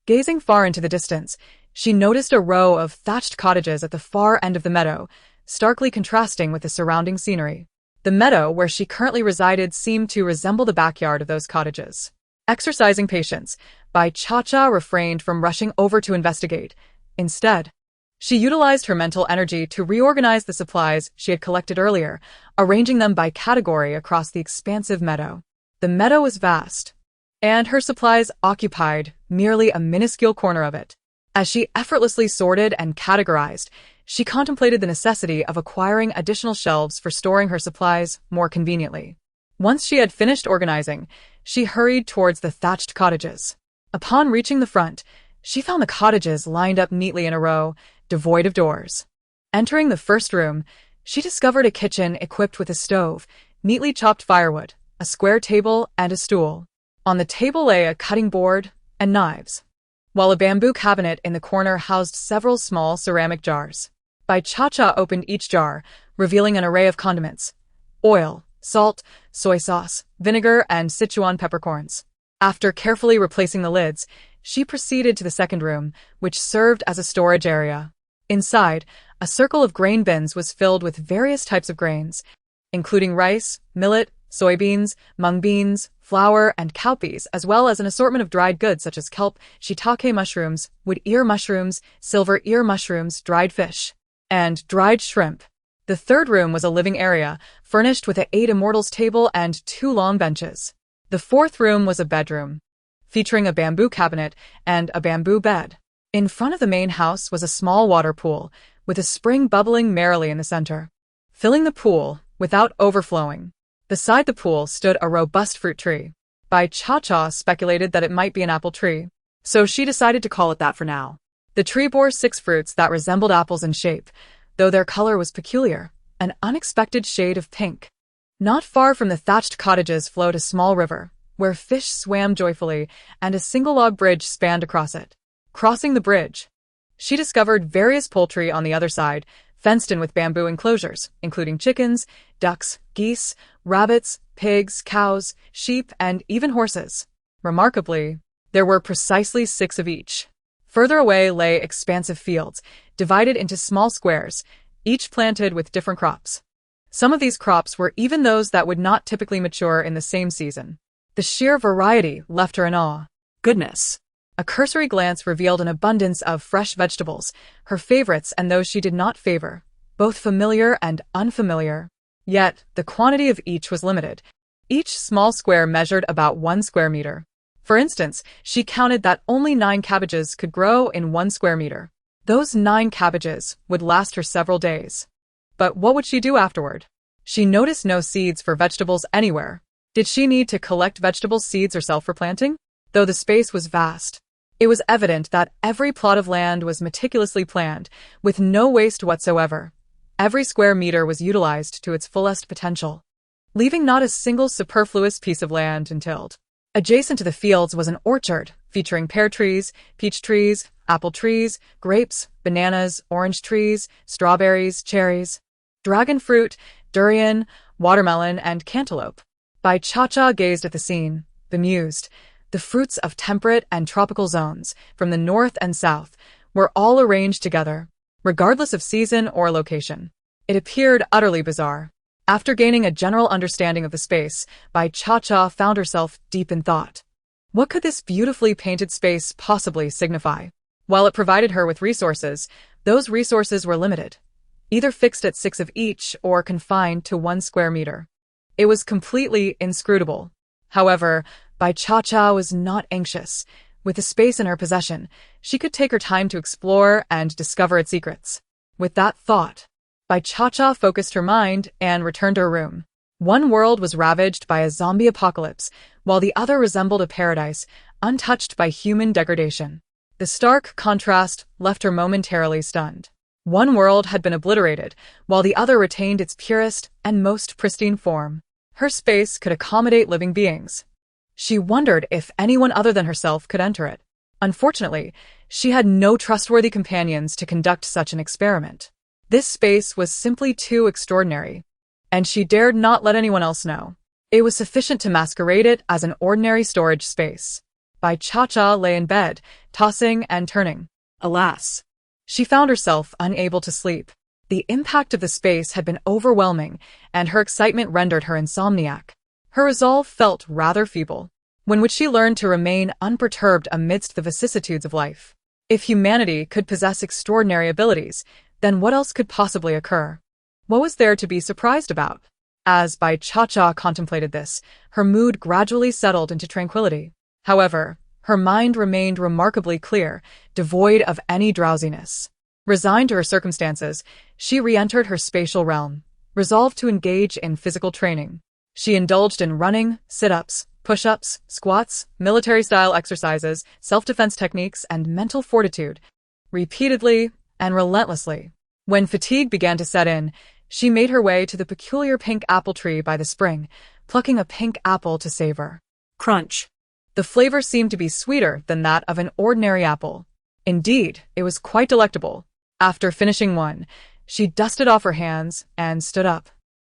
S1: Gazing far into the distance, she noticed a row of thatched cottages at the far end of the meadow, starkly contrasting with the surrounding scenery. The meadow where she currently resided seemed to resemble the backyard of those cottages. Exercising patience, Bai Cha refrained from rushing over to investigate. Instead, she utilized her mental energy to reorganize the supplies she had collected earlier, arranging them by category across the expansive meadow. The meadow was vast, and her supplies occupied merely a minuscule corner of it. As she effortlessly sorted and categorized, she contemplated the necessity of acquiring additional shelves for storing her supplies more conveniently. Once she had finished organizing, she hurried towards the thatched cottages. Upon reaching the front, she found the cottages lined up neatly in a row, devoid of doors. Entering the first room, she discovered a kitchen equipped with a stove, neatly chopped firewood, a square table, and a stool. On the table lay a cutting board and knives, while a bamboo cabinet in the corner housed several small ceramic jars. Bai Cha opened each jar, revealing an array of condiments: oil, salt, soy sauce, vinegar, and Sichuan peppercorns. After carefully replacing the lids, she proceeded to the second room, which served as a storage area. Inside, a circle of grain bins was filled with various types of grains, including rice, millet, soybeans, mung beans, flour, and cowpeas, as well as an assortment of dried goods such as kelp, shiitake mushrooms, wood ear mushrooms, silver ear mushrooms, dried fish, and dried shrimp. The third room was a living area, furnished with an 8 immortals table and 2 long benches. The fourth room was a bedroom, featuring a bamboo cabinet and a bamboo bed. In front of the main house was a small water pool, with a spring bubbling merrily in the center, filling the pool without overflowing. Beside the pool stood a robust fruit tree. Bai Cha speculated that it might be an apple tree, so she decided to call it that for now. The tree bore 6 fruits that resembled apples in shape, though their color was peculiar, an unexpected shade of pink. Not far from the thatched cottages flowed a small river, where fish swam joyfully, and a single log bridge spanned across it. Crossing the bridge, she discovered various poultry on the other side, fenced in with bamboo enclosures, including chickens, ducks, geese, rabbits, pigs, cows, sheep, and even horses. Remarkably, there were precisely 6 of each. Further away lay expansive fields, divided into small squares, each planted with different crops. Some of these crops were even those that would not typically mature in the same season. The sheer variety left her in awe.
S2: Goodness.
S1: A cursory glance revealed an abundance of fresh vegetables, her favorites and those she did not favor, both familiar and unfamiliar. Yet, the quantity of each was limited. Each small square measured about 1 square meter. For instance, she counted that only 9 cabbages could grow in 1 square meter. Those 9 cabbages would last her several days. But what would she do afterward? She noticed no seeds for vegetables anywhere. Did she need to collect vegetable seeds herself for planting? Though the space was vast, it was evident that every plot of land was meticulously planned, with no waste whatsoever. Every square meter was utilized to its fullest potential, leaving not a single superfluous piece of land untilled. Adjacent to the fields was an orchard, featuring pear trees, peach trees, apple trees, grapes, bananas, orange trees, strawberries, cherries, dragon fruit, durian, watermelon, and cantaloupe. Bai Cha-Cha gazed at the scene, bemused. The fruits of temperate and tropical zones, from the north and south, were all arranged together, regardless of season or location. It appeared utterly bizarre. After gaining a general understanding of the space, Bai Cha-Cha found herself deep in thought. What could this beautifully painted space possibly signify? While it provided her with resources, those resources were limited, either fixed at 6 of each or confined to 1 square meter. It was completely inscrutable. However, Bai Cha-Cha was not anxious. With the space in her possession, she could take her time to explore and discover its secrets. With that thought, Bai Cha-Cha focused her mind and returned to her room. One world was ravaged by a zombie apocalypse, while the other resembled a paradise, untouched by human degradation. The stark contrast left her momentarily stunned. One world had been obliterated, while the other retained its purest and most pristine form. Her space could accommodate living beings. She wondered if anyone other than herself could enter it. Unfortunately, she had no trustworthy companions to conduct such an experiment. This space was simply too extraordinary, and she dared not let anyone else know. It was sufficient to masquerade it as an ordinary storage space. Bai Cha-Cha lay in bed, tossing and turning. Alas, she found herself unable to sleep. The impact of the space had been overwhelming, and her excitement rendered her insomniac. Her resolve felt rather feeble. When would she learn to remain unperturbed amidst the vicissitudes of life? If humanity could possess extraordinary abilities, then what else could possibly occur? What was there to be surprised about? As Bai Cha-Cha contemplated this, her mood gradually settled into tranquility. However, her mind remained remarkably clear, devoid of any drowsiness. Resigned to her circumstances, she re-entered her spatial realm, resolved to engage in physical training. She indulged in running, sit-ups, push-ups, squats, military-style exercises, self-defense techniques, and mental fortitude, repeatedly and relentlessly. When fatigue began to set in, she made her way to the peculiar pink apple tree by the spring, plucking a pink apple to savor.
S2: Crunch.
S1: The flavor seemed to be sweeter than that of an ordinary apple. Indeed, it was quite delectable. After finishing one, she dusted off her hands and stood up,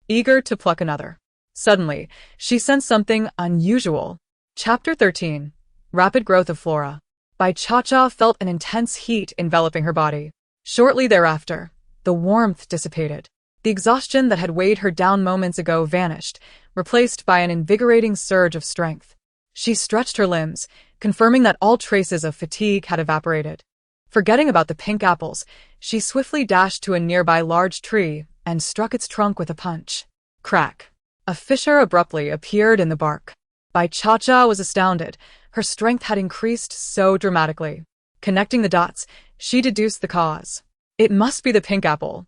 S1: eager to pluck another. Suddenly, she sensed something unusual. Chapter 13. Rapid Growth of Flora. Bai Cha-Cha felt an intense heat enveloping her body. Shortly thereafter, the warmth dissipated. The exhaustion that had weighed her down moments ago vanished, replaced by an invigorating surge of strength. She stretched her limbs, confirming that all traces of fatigue had evaporated. Forgetting about the pink apples, she swiftly dashed to a nearby large tree and struck its trunk with a punch. Crack. A fissure abruptly appeared in the bark. Bai Cha-Cha was astounded. Her strength had increased so dramatically. Connecting the dots, she deduced the cause. It must be the pink apple.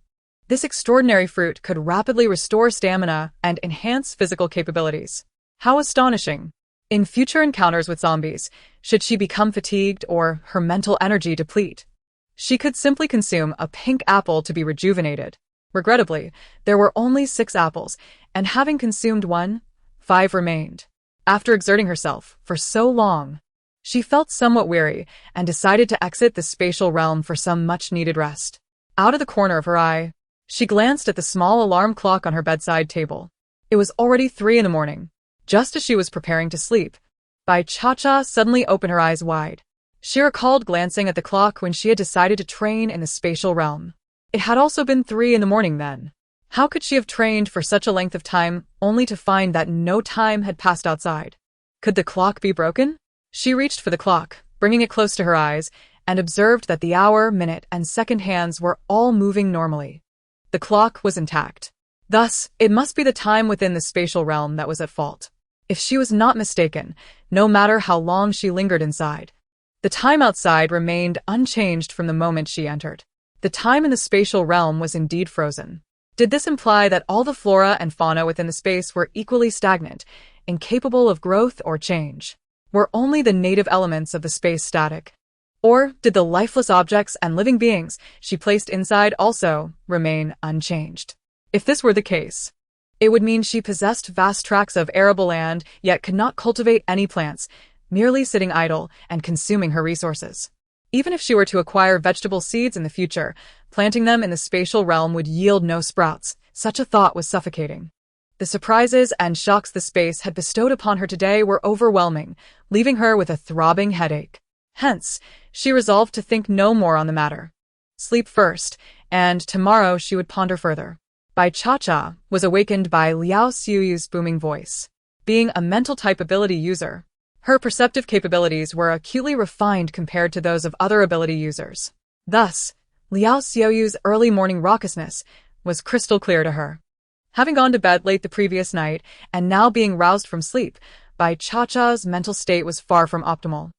S1: This extraordinary fruit could rapidly restore stamina and enhance physical capabilities. How astonishing! In future encounters with zombies, should she become fatigued or her mental energy deplete, she could simply consume a pink apple to be rejuvenated. Regrettably, there were only 6 apples, and having consumed one, 5 remained. After exerting herself for so long, she felt somewhat weary and decided to exit the spatial realm for some much-needed rest. Out of the corner of her eye, She glanced at the small alarm clock on her bedside table. It was already 3 in the morning. Just as she was preparing to sleep, Bai Cha-Cha suddenly opened her eyes wide. She recalled glancing at the clock when she had decided to train in the spatial realm. It had also been 3 in the morning then. How could she have trained for such a length of time only to find that no time had passed outside? Could the clock be broken? She reached for the clock, bringing it close to her eyes, and observed that the hour, minute, and second hands were all moving normally. The clock was intact. Thus, it must be the time within the spatial realm that was at fault. If she was not mistaken, no matter how long she lingered inside, the time outside remained unchanged from the moment she entered. The time in the spatial realm was indeed frozen. Did this imply that all the flora and fauna within the space were equally stagnant, incapable of growth or change? Were only the native elements of the space static? Or did the lifeless objects and living beings she placed inside also remain unchanged? If this were the case, it would mean she possessed vast tracts of arable land, yet could not cultivate any plants, merely sitting idle and consuming her resources. Even if she were to acquire vegetable seeds in the future, planting them in the spatial realm would yield no sprouts. Such a thought was suffocating. The surprises and shocks the space had bestowed upon her today were overwhelming, leaving her with a throbbing headache. Hence, she resolved to think no more on the matter. Sleep first, and tomorrow she would ponder further. Bai Cha-Cha was awakened by Liao Xiuyu's booming voice. Being a mental-type ability user, her perceptive capabilities were acutely refined compared to those of other ability users. Thus, Liao Xiuyu's early morning raucousness was crystal clear to her. Having gone to bed late the previous night and now being roused from sleep, Bai Cha-Cha's mental state was far from optimal.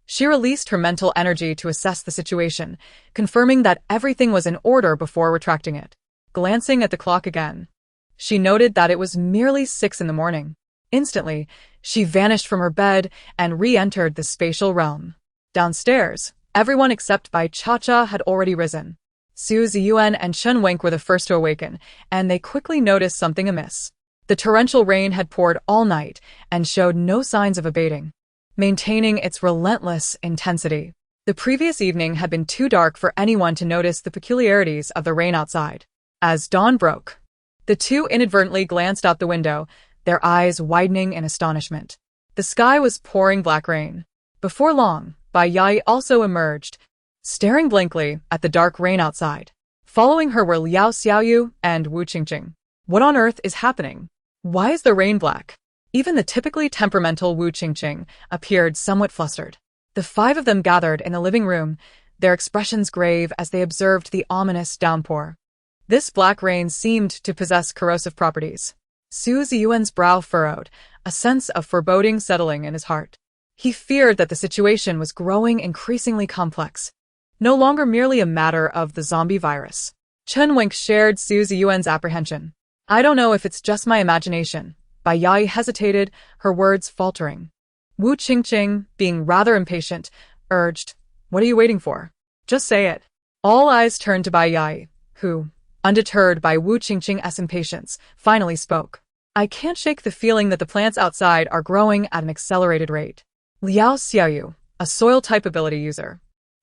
S1: She released her mental energy to assess the situation, confirming that everything was in order before retracting it. Glancing at the clock again, she noted that it was merely 6 in the morning. Instantly, she vanished from her bed and re-entered the spatial realm. Downstairs, everyone except Bai Cha-Cha had already risen. Su Ziyuan and Chen Wenk were the first to awaken, and they quickly noticed something amiss. The torrential rain had poured all night and showed no signs of abating, maintaining its relentless intensity. The previous evening had been too dark for anyone to notice the peculiarities of the rain outside. As dawn broke, the two inadvertently glanced out the window, their eyes widening in astonishment. The sky was pouring black rain. Before long, Bai Yai also emerged, staring blankly at the dark rain outside. Following her were Liao Xiaoyu and Wu Qingqing. What on earth is happening? Why is the rain black? Even the typically temperamental Wu Qingqing appeared somewhat flustered. The 5 of them gathered in the living room, their expressions grave as they observed the ominous downpour. This black rain seemed to possess corrosive properties. Su Ziyuan's brow furrowed, a sense of foreboding settling in his heart. He feared that the situation was growing increasingly complex, no longer merely a matter of the zombie virus. Chen Wenk shared Su Ziyuan's apprehension. I don't know if it's just my imagination. Bai Yai hesitated, her words faltering. Wu Qingqing, being rather impatient, urged, What are you waiting for? Just say it. All eyes turned to Bai Yai, who, undeterred by Wu Qingqing's impatience, finally spoke. I can't shake the feeling that the plants outside are growing at an accelerated rate. Liao Xiaoyu, a soil-type ability user,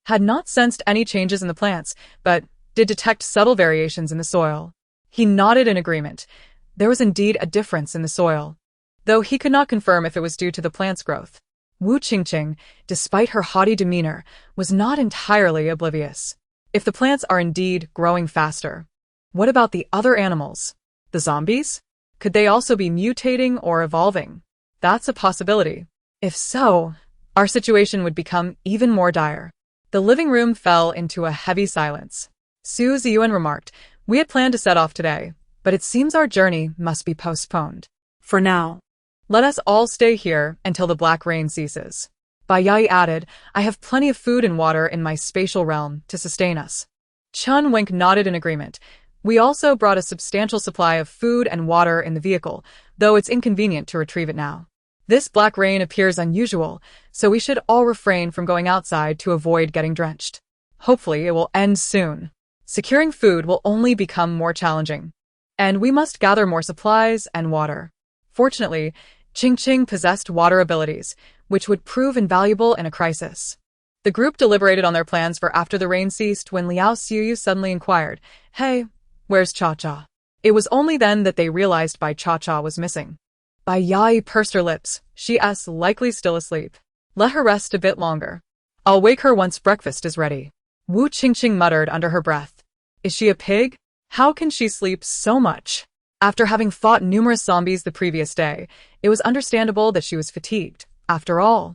S1: had not sensed any changes in the plants, but did detect subtle variations in the soil. He nodded in agreement. There was indeed a difference in the soil, though he could not confirm if it was due to the plant's growth. Wu Qingqing, despite her haughty demeanor, was not entirely oblivious. If the plants are indeed growing faster, what about the other animals? The zombies? Could they also be mutating or evolving? That's a possibility. If so, our situation would become even more dire. The living room fell into a heavy silence. Su Ziyuan remarked, We had planned to set off today, but it seems our journey must be postponed.
S2: For now.
S1: Let us all stay here until the black rain ceases. Bai Yai added, I have plenty of food and water in my spatial realm to sustain us. Chen Wenk nodded in agreement. We also brought a substantial supply of food and water in the vehicle, though it's inconvenient to retrieve it now. This black rain appears unusual, so we should all refrain from going outside to avoid getting drenched. Hopefully it will end soon. Securing food will only become more challenging, and we must gather more supplies and water. Fortunately, Qingqing possessed water abilities, which would prove invaluable in a crisis. The group deliberated on their plans for after the rain ceased when Liao Xiuyu suddenly inquired, Hey, Where's Cha-Cha? It was only then that they realized Bai Cha-Cha was missing. Bai Yai pursed her lips. She's likely still asleep. Let her rest a bit longer. I'll wake her once breakfast is ready. Wu Qingqing muttered under her breath. Is she a pig? How can she sleep so much? After having fought numerous zombies the previous day, it was understandable that she was fatigued. After all,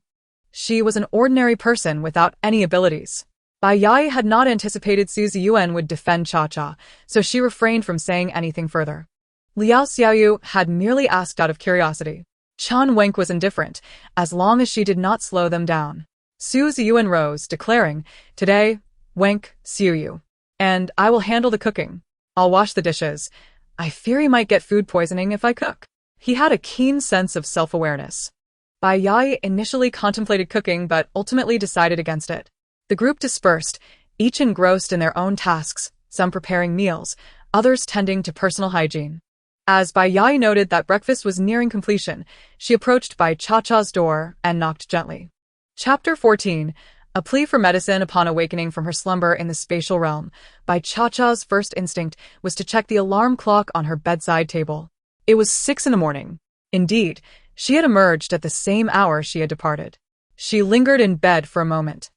S1: she was an ordinary person without any abilities. Bai Yai had not anticipated Su Ziyuan would defend Cha-Cha, so she refrained from saying anything further. Liao Xiaoyu had merely asked out of curiosity. Chen Wenk was indifferent, as long as she did not slow them down. Su Ziyuan rose, declaring, Today, Wenk, Xiuyu. And I will handle the cooking. I'll wash the dishes. I fear he might get food poisoning if I cook. He had a keen sense of self-awareness. Bai Yai initially contemplated cooking but ultimately decided against it. The group dispersed, each engrossed in their own tasks, some preparing meals, others tending to personal hygiene. As Bai Yai noted that breakfast was nearing completion, she approached Bai Cha-Cha's door and knocked gently. Chapter 14. A plea for medicine. Upon awakening from her slumber in the spatial realm, Bai Cha-Cha's first instinct was to check the alarm clock on her bedside table. It was 6 a.m. Indeed, she had emerged at the same hour she had departed. She lingered in bed for a moment,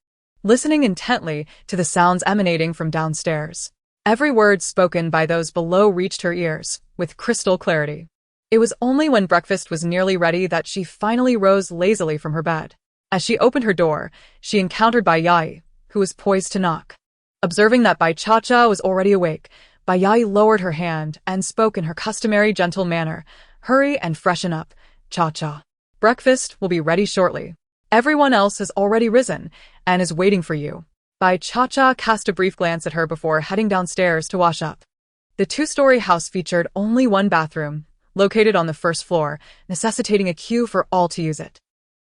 S1: listening intently to the sounds emanating from downstairs. Every word spoken by those below reached her ears, with crystal clarity. It was only when breakfast was nearly ready that she finally rose lazily from her bed. As she opened her door, she encountered Bai Yai, who was poised to knock. Observing that Bai Cha-Cha was already awake, Bai Yai lowered her hand and spoke in her customary gentle manner. Hurry and freshen up, Cha-Cha. Breakfast will be ready shortly. Everyone else has already risen and is waiting for you. Bai Cha-Cha cast a brief glance at her before heading downstairs to wash up. The two-story house featured only one bathroom, located on the first floor, necessitating a queue for all to use it.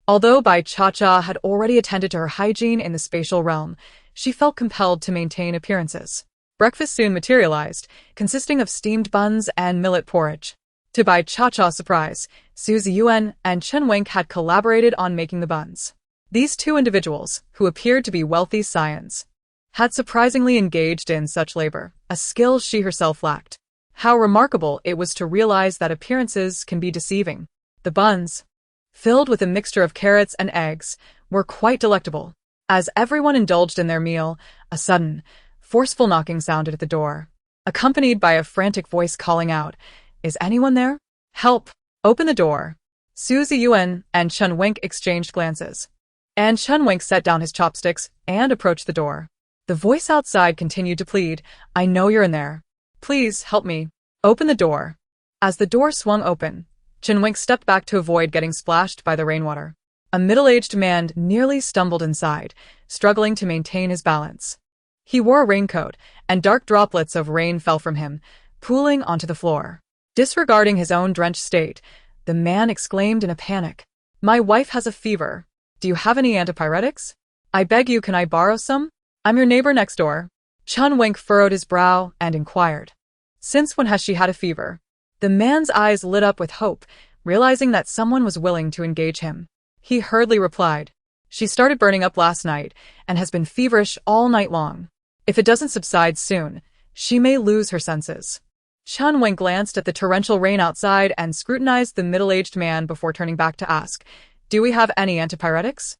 S1: Although Bai Cha-Cha had already attended to her hygiene in the spatial realm, she felt compelled to maintain appearances. Breakfast soon materialized, consisting of steamed buns and millet porridge. To Bai Cha-Cha's surprise, Su Ziyuan and Chen Wenk had collaborated on making the buns. These two individuals, who appeared to be wealthy scions, had surprisingly engaged in such labor, a skill she herself lacked. How remarkable it was to realize that appearances can be deceiving. The buns, filled with a mixture of carrots and eggs, were quite delectable. As everyone indulged in their meal, a sudden, forceful knocking sounded at the door, accompanied by a frantic voice calling out, Is anyone there? Help! Open the door! Su Ziyuan and Chen Wenk exchanged glances, and Chen Wenk set down his chopsticks and approached the door. The voice outside continued to plead, I know you're in there. Please help me. Open the door. As the door swung open, Chen Wenk stepped back to avoid getting splashed by the rainwater. A middle-aged man nearly stumbled inside, struggling to maintain his balance. He wore a raincoat, and dark droplets of rain fell from him, pooling onto the floor. Disregarding his own drenched state, the man exclaimed in a panic, My wife has a fever. Do you have any antipyretics? I beg you, can I borrow some? I'm your neighbor next door. Chen Wenk furrowed his brow and inquired, Since when has she had a fever? The man's eyes lit up with hope, realizing that someone was willing to engage him. He hurriedly replied, She started burning up last night and has been feverish all night long. If it doesn't subside soon, she may lose her senses. Chen Wenk glanced at the torrential rain outside and scrutinized the middle-aged man before turning back to ask, Do we have any antipyretics?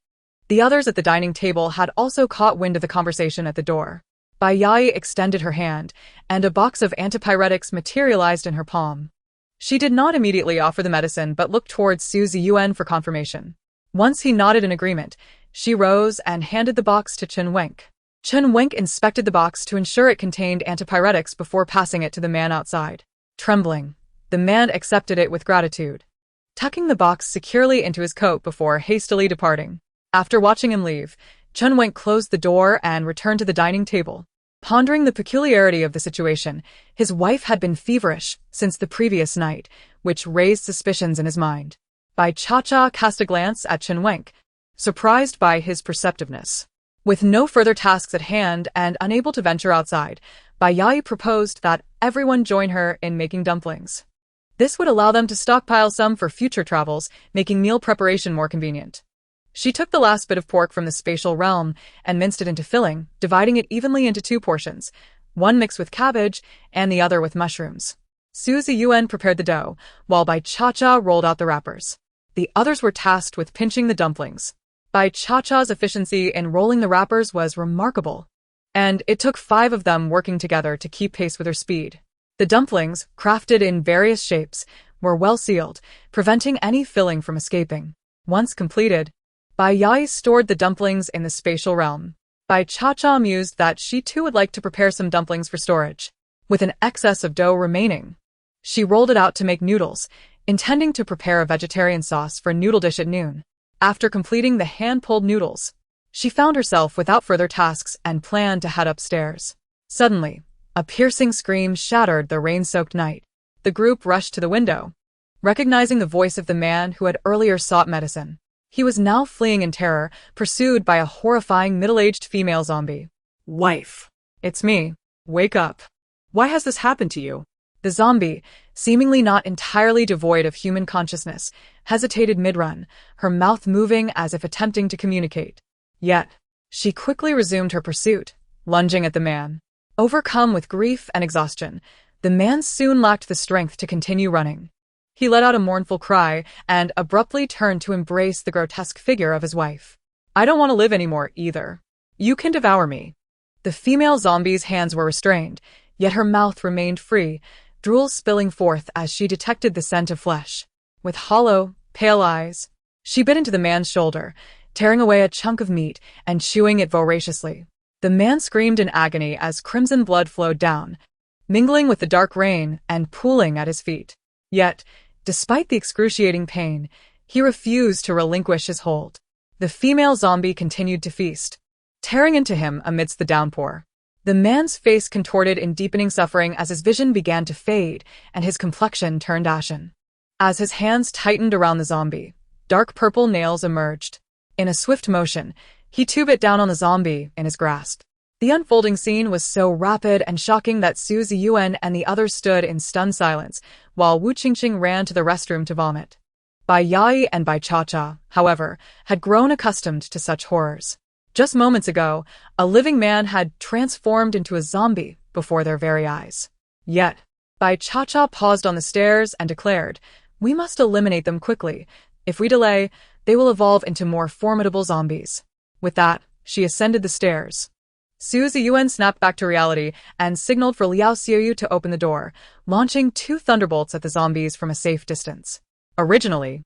S1: The others at the dining table had also caught wind of the conversation at the door. Bai Yai extended her hand, and a box of antipyretics materialized in her palm. She did not immediately offer the medicine but looked towards Su Ziyuan for confirmation. Once he nodded in agreement, she rose and handed the box to Chen Wenk. Chen Wenk inspected the box to ensure it contained antipyretics before passing it to the man outside. Trembling, the man accepted it with gratitude, tucking the box securely into his coat before hastily departing. After watching him leave, Chen Wenk closed the door and returned to the dining table. Pondering the peculiarity of the situation, his wife had been feverish since the previous night, which raised suspicions in his mind. Bai Cha-Cha cast a glance at Chen Wenk, surprised by his perceptiveness. With no further tasks at hand and unable to venture outside, Bai Yai proposed that everyone join her in making dumplings. This would allow them to stockpile some for future travels, making meal preparation more convenient. She took the last bit of pork from the spatial realm and minced it into filling, dividing it evenly into 2 portions, one mixed with cabbage and the other with mushrooms. Suzy Yuan prepared the dough, while Bai Cha-Cha rolled out the wrappers. The others were tasked with pinching the dumplings. Bai Cha-Cha's efficiency in rolling the wrappers was remarkable, and it took 5 of them working together to keep pace with her speed. The dumplings, crafted in various shapes, were well sealed, preventing any filling from escaping. Once completed, Bai Yai stored the dumplings in the spatial realm. Bai Cha-Cha mused that she too would like to prepare some dumplings for storage. With an excess of dough remaining, she rolled it out to make noodles, intending to prepare a vegetarian sauce for a noodle dish at noon. After completing the hand-pulled noodles, she found herself without further tasks and planned to head upstairs. Suddenly, a piercing scream shattered the rain-soaked night. The group rushed to the window, recognizing the voice of the man who had earlier sought medicine. He was now fleeing in terror, pursued by a horrifying middle-aged female zombie.
S2: Wife.
S1: "It's me. Wake up."
S2: Why has this happened to you?
S1: The zombie, seemingly not entirely devoid of human consciousness, hesitated mid-run, her mouth moving as if attempting to communicate. Yet, she quickly resumed her pursuit, lunging at the man. Overcome with grief and exhaustion, the man soon lacked the strength to continue running. He let out a mournful cry and abruptly turned to embrace the grotesque figure of his wife. "I don't want to live anymore either. You can devour me." The female zombie's hands were restrained, yet her mouth remained free, drool spilling forth as she detected the scent of flesh. With hollow, pale eyes, she bit into the man's shoulder, tearing away a chunk of meat and chewing it voraciously. The man screamed in agony as crimson blood flowed down, mingling with the dark rain and pooling at his feet. Yet, despite the excruciating pain, he refused to relinquish his hold. The female zombie continued to feast, tearing into him amidst the downpour. The man's face contorted in deepening suffering as his vision began to fade and his complexion turned ashen. As his hands tightened around the zombie, dark purple nails emerged. In a swift motion, he too bit down on the zombie in his grasp. The unfolding scene was so rapid and shocking that Suzy Yuan and the others stood in stunned silence, while Wu Qingqing ran to the restroom to vomit. Bai Yai and Bai Cha-Cha, however, had grown accustomed to such horrors. Just moments ago, a living man had transformed into a zombie before their very eyes. Yet, Bai Cha-Cha paused on the stairs and declared, "We must eliminate them quickly. If we delay, they will evolve into more formidable zombies." With that, she ascended the stairs. Suzy Yuan snapped back to reality and signaled for Liao Xiuyu to open the door, launching 2 thunderbolts at the zombies from a safe distance. Originally,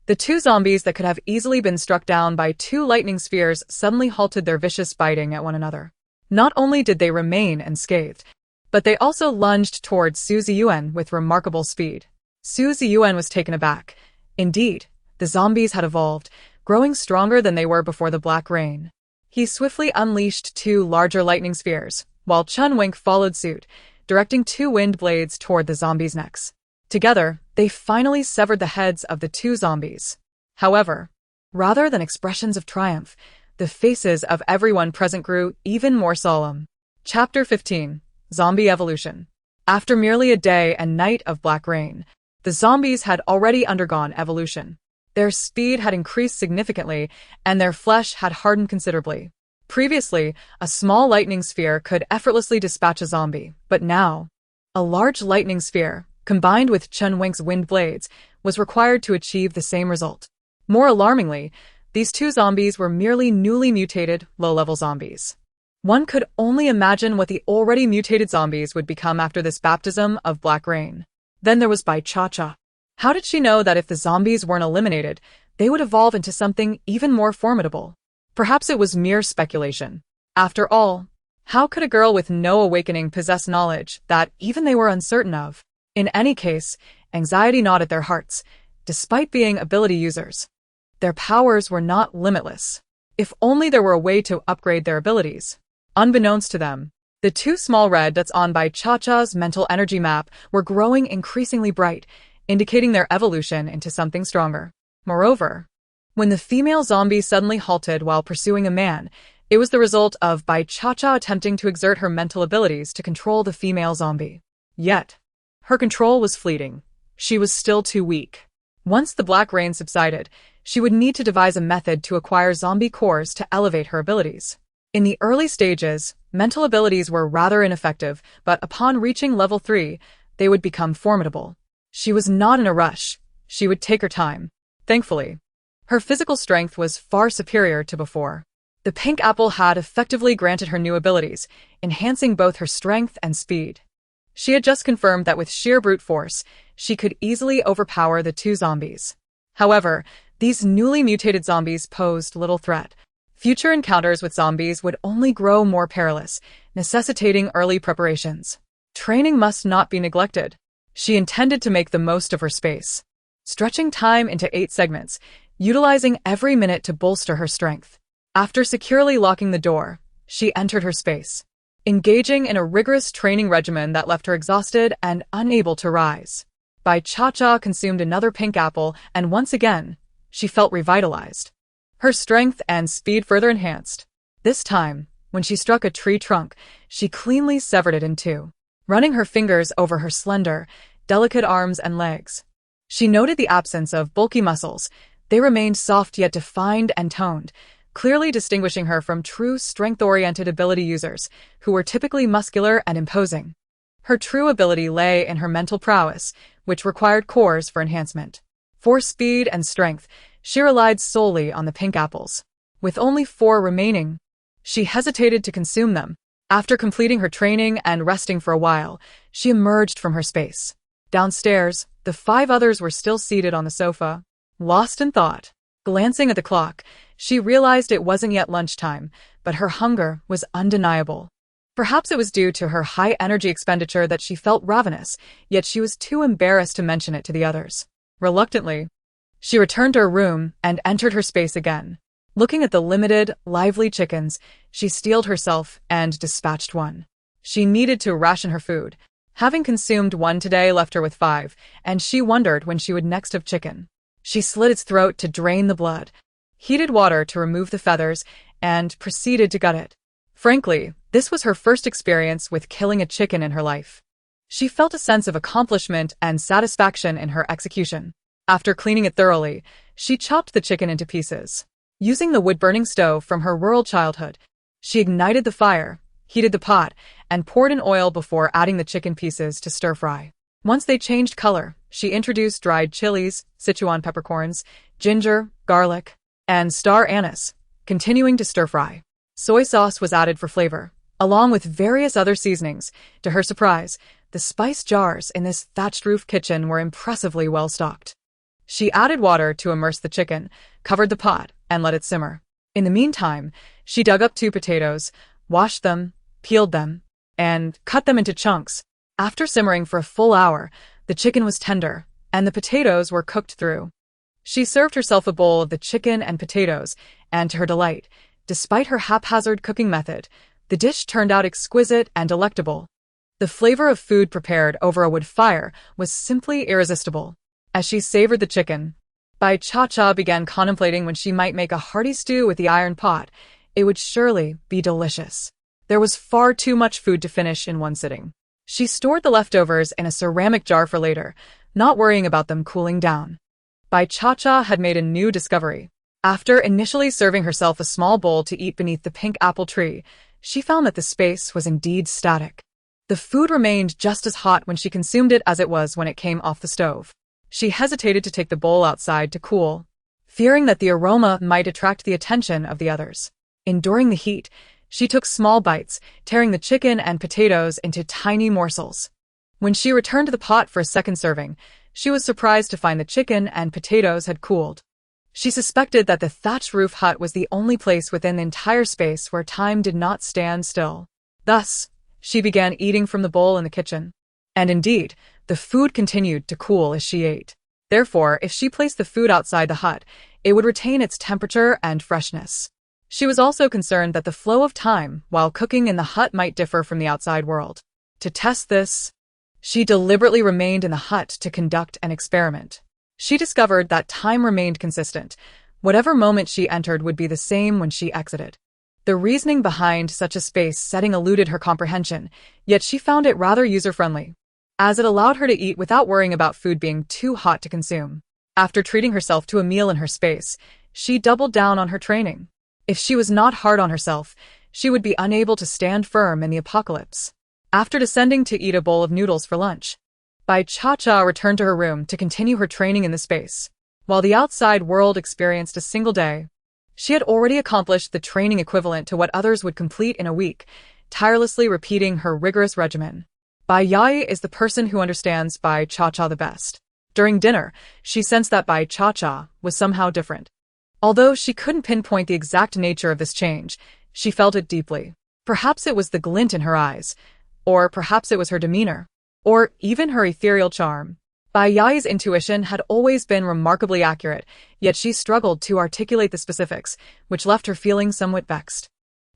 S1: the 2 zombies that could have easily been struck down by 2 lightning spheres suddenly halted their vicious biting at one another. Not only did they remain unscathed, but they also lunged towards Suzy Yuan with remarkable speed. Suzy Yuan was taken aback. Indeed, the zombies had evolved, growing stronger than they were before the black rain. He swiftly unleashed 2 larger lightning spheres, while Chun Wink followed suit, directing 2 wind blades toward the zombies' necks. Together, they finally severed the heads of the 2 zombies. However, rather than expressions of triumph, the faces of everyone present grew even more solemn. Chapter 15. Zombie Evolution. After merely a day and night of black rain, the zombies had already undergone evolution. Their speed had increased significantly, and their flesh had hardened considerably. Previously, a small lightning sphere could effortlessly dispatch a zombie, but now, a large lightning sphere, combined with Chun Wink's wind blades, was required to achieve the same result. More alarmingly, these 2 zombies were merely newly mutated, low-level zombies. One could only imagine what the already mutated zombies would become after this baptism of black rain. Then there was Bai Cha-Cha. How did she know that if the zombies weren't eliminated, they would evolve into something even more formidable? Perhaps it was mere speculation. After all, how could a girl with no awakening possess knowledge that even they were uncertain of? In any case, anxiety gnawed at their hearts, despite being ability users. Their powers were not limitless. If only there were a way to upgrade their abilities. Unbeknownst to them, the 2 small red dots on Bai Cha-Cha's mental energy map were growing increasingly bright, indicating their evolution into something stronger. Moreover, when the female zombie suddenly halted while pursuing a man, it was the result of Bai Cha-Cha attempting to exert her mental abilities to control the female zombie. Yet, her control was fleeting. She was still too weak. Once the black rain subsided, she would need to devise a method to acquire zombie cores to elevate her abilities. In the early stages, Mental abilities were rather ineffective, but upon reaching level 3, they would become formidable. She was not in a rush. She would take her time. Thankfully, her physical strength was far superior to before. The pink apple had effectively granted her new abilities, enhancing both her strength and speed. She had just confirmed that with sheer brute force, she could easily overpower the 2 zombies. However, these newly mutated zombies posed little threat. Future encounters with zombies would only grow more perilous, necessitating early preparations. Training must not be neglected. She intended to make the most of her space, stretching time into 8 segments, utilizing every minute to bolster her strength. After securely locking the door, she entered her space, engaging in a rigorous training regimen that left her exhausted and unable to rise. Bai Cha-Cha consumed another pink apple, and once again, she felt revitalized. Her strength and speed further enhanced. This time, when she struck a tree trunk, she cleanly severed it in 2, running her fingers over her slender, delicate arms and legs. She noted the absence of bulky muscles. They remained soft yet defined and toned, clearly distinguishing her from true strength-oriented ability users, who were typically muscular and imposing. Her true ability lay in her mental prowess, which required cores for enhancement. For speed and strength, she relied solely on the pink apples. With only 4 remaining, she hesitated to consume them. After completing her training and resting for a while, she emerged from her space. Downstairs, the 5 others were still seated on the sofa, lost in thought. Glancing at the clock, she realized it wasn't yet lunchtime, but her hunger was undeniable. Perhaps it was due to her high energy expenditure that she felt ravenous, yet she was too embarrassed to mention it to the others. Reluctantly, she returned to her room and entered her space again. Looking at the limited, lively chickens, she steeled herself and dispatched one. She needed to ration her food. Having consumed 1 today left her with 5, and she wondered when she would next have chicken. She slit its throat to drain the blood, heated water to remove the feathers, and proceeded to gut it. Frankly, this was her first experience with killing a chicken in her life. She felt a sense of accomplishment and satisfaction in her execution. After cleaning it thoroughly, she chopped the chicken into pieces. Using the wood-burning stove from her rural childhood, she ignited the fire, heated the pot, and poured in oil before adding the chicken pieces to stir-fry. Once they changed color, she introduced dried chilies, Sichuan peppercorns, ginger, garlic, and star anise, continuing to stir-fry. Soy sauce was added for flavor, along with various other seasonings. To her surprise, the spice jars in this thatched-roof kitchen were impressively well-stocked. She added water to immerse the chicken, covered the pot, and let it simmer. In the meantime, she dug up 2 potatoes, washed them, peeled them, and cut them into chunks. After simmering for a full hour, the chicken was tender, and the potatoes were cooked through. She served herself a bowl of the chicken and potatoes, and to her delight, despite her haphazard cooking method, the dish turned out exquisite and delectable. The flavor of food prepared over a wood fire was simply irresistible. As she savored the chicken, Bai Cha-Cha began contemplating when she might make a hearty stew with the iron pot. It would surely be delicious. There was far too much food to finish in one sitting. She stored the leftovers in a ceramic jar for later, not worrying about them cooling down. Bai Cha-Cha had made a new discovery. After initially serving herself a small bowl to eat beneath the pink apple tree, she found that the space was indeed static. The food remained just as hot when she consumed it as it was when it came off the stove. She hesitated to take the bowl outside to cool, fearing that the aroma might attract the attention of the others. Enduring the heat, she took small bites, tearing the chicken and potatoes into tiny morsels. When she returned to the pot for a second serving, she was surprised to find the chicken and potatoes had cooled. She suspected that the thatched roof hut was the only place within the entire space where time did not stand still. Thus, she began eating from the bowl in the kitchen. And indeed, the food continued to cool as she ate. Therefore, if she placed the food outside the hut, it would retain its temperature and freshness. She was also concerned that the flow of time while cooking in the hut might differ from the outside world. To test this, she deliberately remained in the hut to conduct an experiment. She discovered that time remained consistent. Whatever moment she entered would be the same when she exited. The reasoning behind such a space setting eluded her comprehension, yet she found it rather user-friendly, as it allowed her to eat without worrying about food being too hot to consume. After treating herself to a meal in her space, she doubled down on her training. If she was not hard on herself, she would be unable to stand firm in the apocalypse. After descending to eat a bowl of noodles for lunch, Bai Cha-Cha returned to her room to continue her training in the space. While the outside world experienced a single day, she had already accomplished the training equivalent to what others would complete in a week, tirelessly repeating her rigorous regimen. Bai Yai is the person who understands Bai Cha-Cha the best. During dinner, she sensed that Bai Cha-Cha was somehow different. Although she couldn't pinpoint the exact nature of this change, she felt it deeply. Perhaps it was the glint in her eyes, or perhaps it was her demeanor, or even her ethereal charm. Bai Yai's intuition had always been remarkably accurate, yet she struggled to articulate the specifics, which left her feeling somewhat vexed.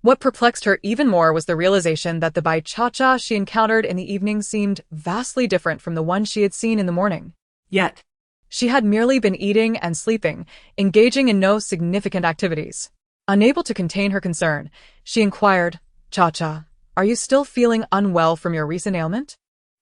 S1: What perplexed her even more was the realization that the Bai Cha-Cha she encountered in the evening seemed vastly different from the one she had seen in the morning.
S2: Yet,
S1: she had merely been eating and sleeping, engaging in no significant activities. Unable to contain her concern, she inquired, "Cha-Cha, are you still feeling unwell from your recent ailment?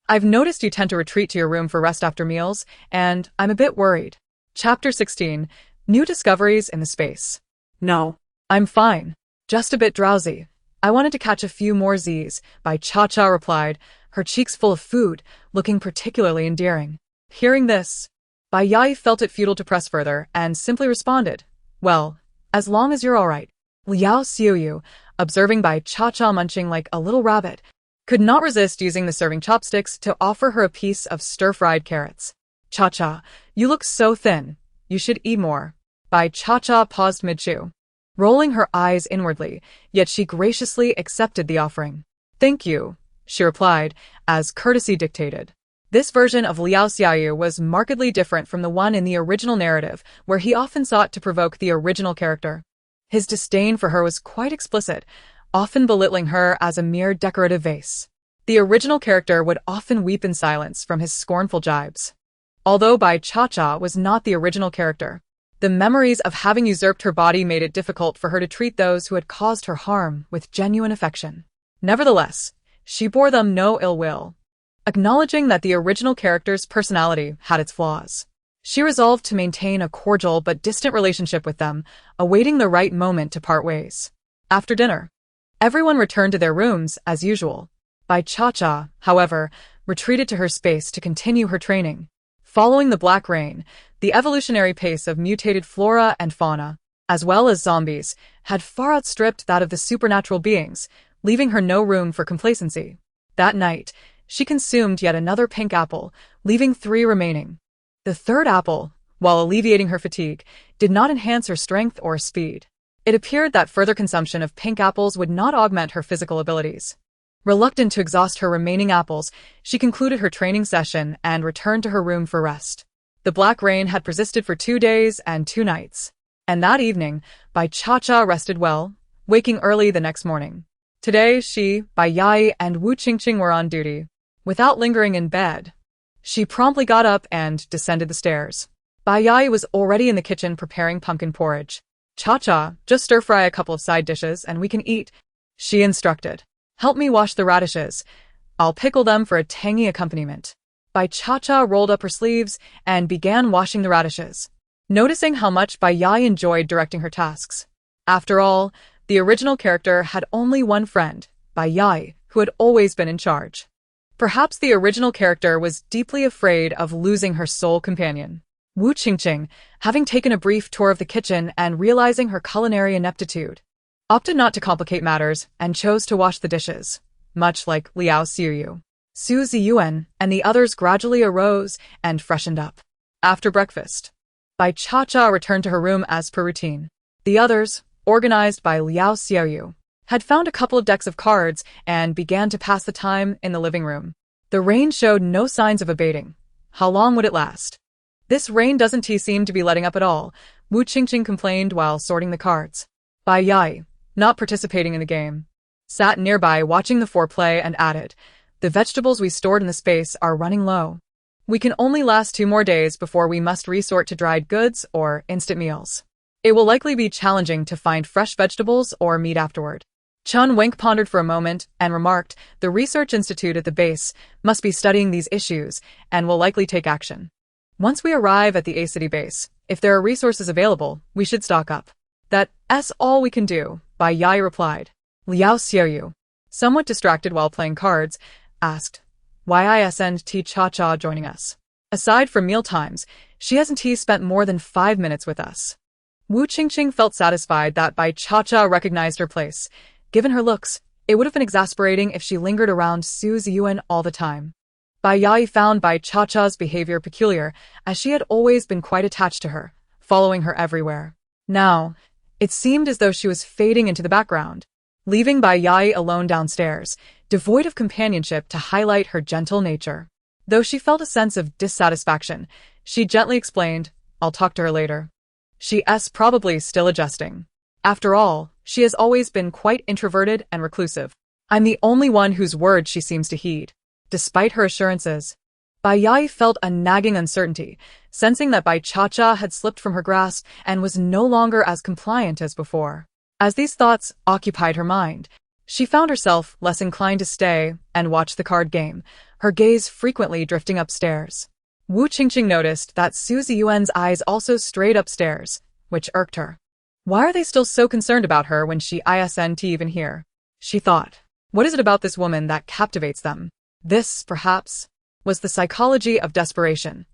S1: I've noticed you tend to retreat to your room for rest after meals, and I'm a bit worried." Chapter 16. New Discoveries in the Space.
S2: No.
S1: "I'm fine. Just a bit drowsy. I wanted to catch a few more Z's," Bai Cha-Cha replied, her cheeks full of food, looking particularly endearing. Hearing this, Bai Yai felt it futile to press further and simply responded, "Well, as long as you're all right." Liao Xiuyu, observing Bai Cha-Cha munching like a little rabbit, could not resist using the serving chopsticks to offer her a piece of stir-fried carrots. "Cha-Cha, you look so thin. You should eat more." Bai Cha-Cha paused mid-chew, rolling her eyes inwardly, yet she graciously accepted the offering. "Thank you," she replied, as courtesy dictated. This version of Liao Xiaoyu was markedly different from the one in the original narrative, where he often sought to provoke the original character. His disdain for her was quite explicit, often belittling her as a mere decorative vase. The original character would often weep in silence from his scornful jibes. Although Bai Cha-Cha was not the original character, the memories of having usurped her body made it difficult for her to treat those who had caused her harm with genuine affection. Nevertheless, she bore them no ill will. Acknowledging that the original character's personality had its flaws, she resolved to maintain a cordial but distant relationship with them, awaiting the right moment to part ways. After dinner, everyone returned to their rooms as usual. Bai Cha-Cha, however, retreated to her space to continue her training. Following the Black Rain, the evolutionary pace of mutated flora and fauna, as well as zombies, had far outstripped that of the supernatural beings, leaving her no room for complacency. That night, she consumed yet another pink apple, leaving 3 remaining. The third apple, while alleviating her fatigue, did not enhance her strength or speed. It appeared that further consumption of pink apples would not augment her physical abilities. Reluctant to exhaust her remaining apples, she concluded her training session and returned to her room for rest. The Black Rain had persisted for 2 days and 2 nights, and that evening, Bai Cha-Cha rested well, waking early the next morning. Today she, Bai Yai, and Wu Qingqing were on duty. Without lingering in bed, she promptly got up and descended the stairs. Bai Yai was already in the kitchen preparing pumpkin porridge. "Cha-Cha, just stir-fry a couple of side dishes and we can eat," she instructed. "Help me wash the radishes. I'll pickle them for a tangy accompaniment." Bai Cha-Cha rolled up her sleeves and began washing the radishes, noticing how much Bai Yai enjoyed directing her tasks. After all, the original character had only one friend, Bai Yai, who had always been in charge. Perhaps the original character was deeply afraid of losing her sole companion. Wu Qingqing, having taken a brief tour of the kitchen and realizing her culinary ineptitude, opted not to complicate matters and chose to wash the dishes, much like Liao Xiuyu. Su Ziyuan and the others gradually arose and freshened up. After breakfast, Bai Cha-Cha returned to her room as per routine. The others, organized by Liao Xiuyu, had found a couple of decks of cards and began to pass the time in the living room. The rain showed no signs of abating. How long would it last? "This rain doesn't seem to be letting up at all," Wu Qingqing complained while sorting the cards. Bai Yai, not participating in the game, sat nearby watching the foreplay and added, "The vegetables we stored in the space are running low. We can only last 2 more days before we must resort to dried goods or instant meals. It will likely be challenging to find fresh vegetables or meat afterward." Chun Wenk pondered for a moment and remarked, "The research institute at the base must be studying these issues and will likely take action. Once we arrive at the A-City base, if there are resources available, we should stock up." "That's all we can do," Bai Yai replied. Liao Xiaoyu, somewhat distracted while playing cards, asked, "Why isn't Cha-Cha joining us? Aside from mealtimes, she hasn't spent more than 5 minutes with us." Wu Qingqing felt satisfied that Bai Cha-Cha recognized her place. Given her looks, it would have been exasperating if she lingered around Su Ziyuan all the time. Bai Yai found Bai Cha-Cha's behavior peculiar, as she had always been quite attached to her, following her everywhere. Now, it seemed as though she was fading into the background, leaving Bai Yai alone downstairs, devoid of companionship to highlight her gentle nature. Though she felt a sense of dissatisfaction, she gently explained, "I'll talk to her later." She's probably still adjusting. After all, she has always been quite introverted and reclusive. I'm the only one whose words she seems to heed. Despite her assurances, Bai Yai felt a nagging uncertainty, sensing that Bai Cha-Cha had slipped from her grasp and was no longer as compliant as before. As these thoughts occupied her mind, she found herself less inclined to stay and watch the card game, her gaze frequently drifting upstairs. Wu Qingqing noticed that Su Ziyuan's eyes also strayed upstairs, which irked her. Why are they still so concerned about her when she isn't even here? She thought. What is it about this woman that captivates them? This, perhaps, was the psychology of desperation.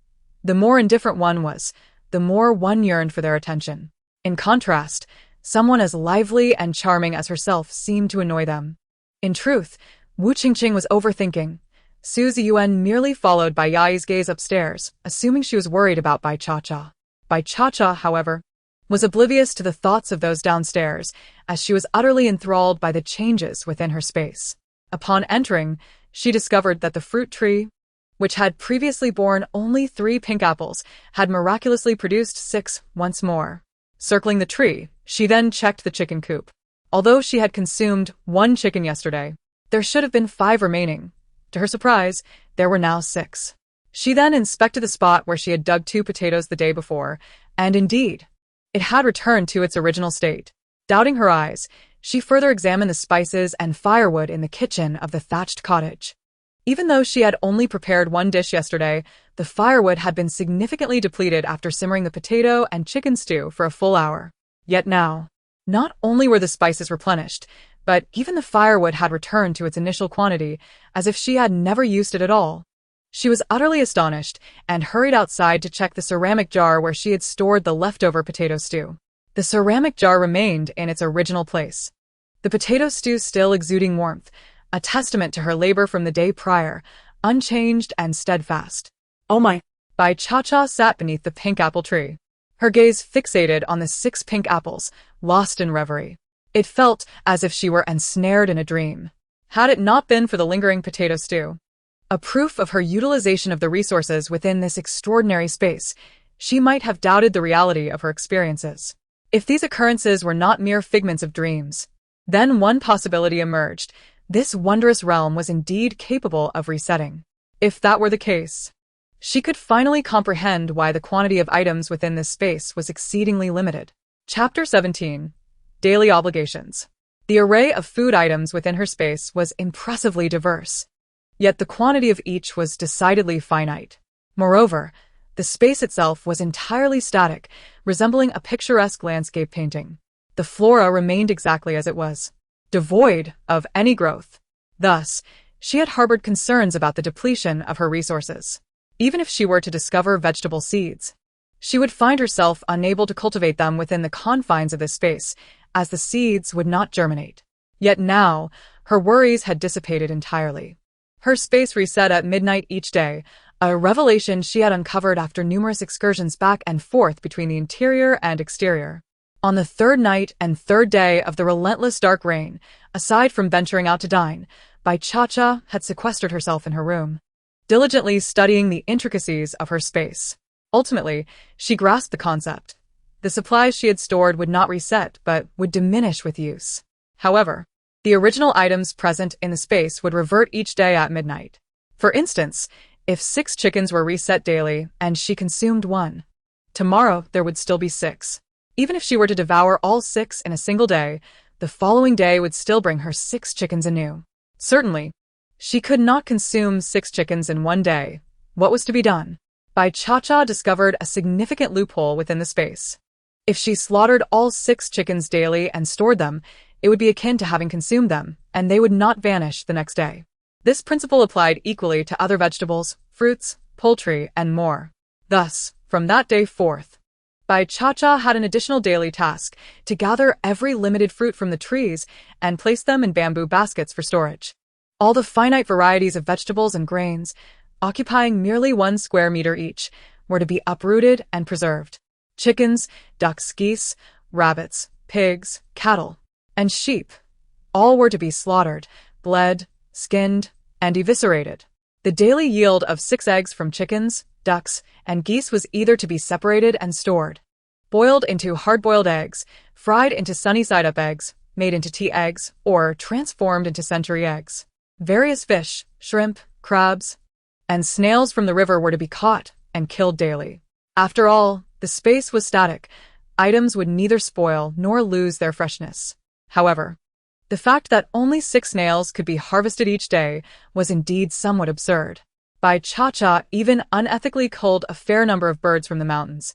S1: The more indifferent one was, the more one yearned for their attention. In contrast, someone as lively and charming as herself seemed to annoy them. In truth, Wu Qingqing was overthinking. Su Ziyuan merely followed Bai Yai's gaze upstairs, assuming she was worried about Bai Cha-Cha. Bai Cha-Cha, however, was oblivious to the thoughts of those downstairs, as she was utterly enthralled by the changes within her space. Upon entering, she discovered that the fruit tree, which had previously borne only 3 pink apples, had miraculously produced 6 once more. Circling the tree, she then checked the chicken coop. Although she had consumed 1 chicken yesterday, there should have been 5 remaining. To her surprise, there were now 6. She then inspected the spot where she had dug 2 potatoes the day before, and indeed, it had returned to its original state. Doubting her eyes, she further examined the spices and firewood in the kitchen of the thatched cottage. Even though she had only prepared 1 dish yesterday, the firewood had been significantly depleted after simmering the potato and chicken stew for a full hour. Yet now, not only were the spices replenished, but even the firewood had returned to its initial quantity, as if she had never used it at all. She was utterly astonished and hurried outside to check the ceramic jar where she had stored the leftover potato stew. The ceramic jar remained in its original place, the potato stew still exuding warmth, a testament to her labor from the day prior, unchanged and steadfast.
S2: Oh my!
S1: Bai Cha-Cha sat beneath the pink apple tree, her gaze fixated on the 6 pink apples, lost in reverie. It felt as if she were ensnared in a dream. Had it not been for the lingering potato stew, a proof of her utilization of the resources within this extraordinary space, she might have doubted the reality of her experiences. If these occurrences were not mere figments of dreams, then one possibility emerged. This wondrous realm was indeed capable of resetting. If that were the case, she could finally comprehend why the quantity of items within this space was exceedingly limited. Chapter 17. Daily Obligations. The array of food items within her space was impressively diverse, yet the quantity of each was decidedly finite. Moreover, the space itself was entirely static, resembling a picturesque landscape painting. The flora remained exactly as it was, devoid of any growth. Thus, she had harbored concerns about the depletion of her resources. Even if she were to discover vegetable seeds, she would find herself unable to cultivate them within the confines of this space, as the seeds would not germinate. Yet now, her worries had dissipated entirely. Her space reset at midnight each day, a revelation she had uncovered after numerous excursions back and forth between the interior and exterior. On the 3rd night and 3rd day of the relentless dark reign, aside from venturing out to dine, Bai Cha-Cha had sequestered herself in her room, diligently studying the intricacies of her space. Ultimately, she grasped the concept. The supplies she had stored would not reset, but would diminish with use. However, the original items present in the space would revert each day at midnight. For instance, if 6 chickens were reset daily and she consumed 1, tomorrow there would still be 6. Even if she were to devour all 6 in a single day, the following day would still bring her 6 chickens anew. Certainly, she could not consume 6 chickens in 1 day. What was to be done? Bai Cha-Cha discovered a significant loophole within the space. If she slaughtered all 6 chickens daily and stored them, it would be akin to having consumed them, and they would not vanish the next day. This principle applied equally to other vegetables, fruits, poultry, and more. Thus, from that day forth, Bai Cha-Cha had an additional daily task to gather every limited fruit from the trees and place them in bamboo baskets for storage. All the finite varieties of vegetables and grains, occupying merely 1 square meter each, were to be uprooted and preserved. Chickens, ducks, geese, rabbits, pigs, cattle, and sheep, all were to be slaughtered, bled, skinned, and eviscerated. The daily yield of 6 eggs from chickens, ducks, and geese was either to be separated and stored, boiled into hard-boiled eggs, fried into sunny-side-up eggs, made into tea eggs, or transformed into century eggs. Various fish, shrimp, crabs, and snails from the river were to be caught and killed daily. After all, the space was static. Items would neither spoil nor lose their freshness. However, the fact that only 6 snails could be harvested each day was indeed somewhat absurd. Bai Cha-Cha even unethically culled a fair number of birds from the mountains,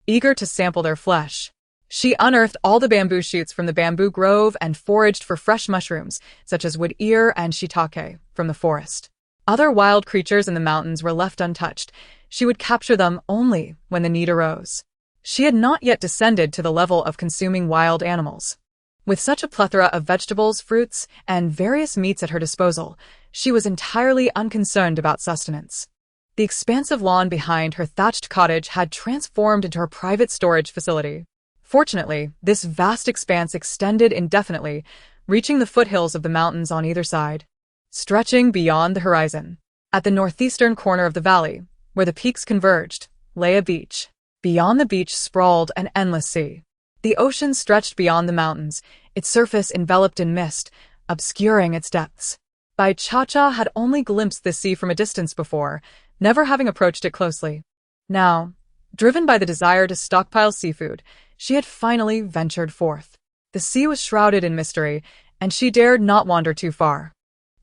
S1: eager to sample their flesh. She unearthed all the bamboo shoots from the bamboo grove and foraged for fresh mushrooms, such as wood ear and shiitake, from the forest. Other wild creatures in the mountains were left untouched. She would capture them only when the need arose. She had not yet descended to the level of consuming wild animals. With such a plethora of vegetables, fruits, and various meats at her disposal, she was entirely unconcerned about sustenance. The expansive lawn behind her thatched cottage had transformed into her private storage facility. Fortunately, this vast expanse extended indefinitely, reaching the foothills of the mountains on either side, stretching beyond the horizon. At the northeastern corner of the valley, where the peaks converged, lay a beach. Beyond the beach sprawled an endless sea. The ocean stretched beyond the mountains, its surface enveloped in mist, obscuring its depths. Bai Cha-Cha had only glimpsed the sea from a distance before, never having approached it closely. Now, driven by the desire to stockpile seafood, she had finally ventured forth. The sea was shrouded in mystery, and she dared not wander too far.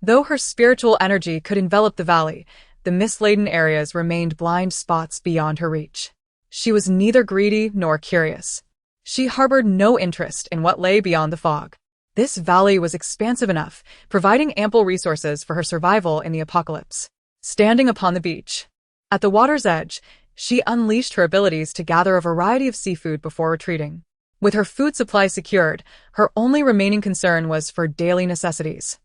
S1: Though her spiritual energy could envelop the valley, the mist-laden areas remained blind spots beyond her reach. She was neither greedy nor curious. She harbored no interest in what lay beyond the fog. This valley was expansive enough, providing ample resources for her survival in the apocalypse. Standing upon the beach, at the water's edge, she unleashed her abilities to gather a variety of seafood before retreating. With her food supply secured, her only remaining concern was for daily necessities.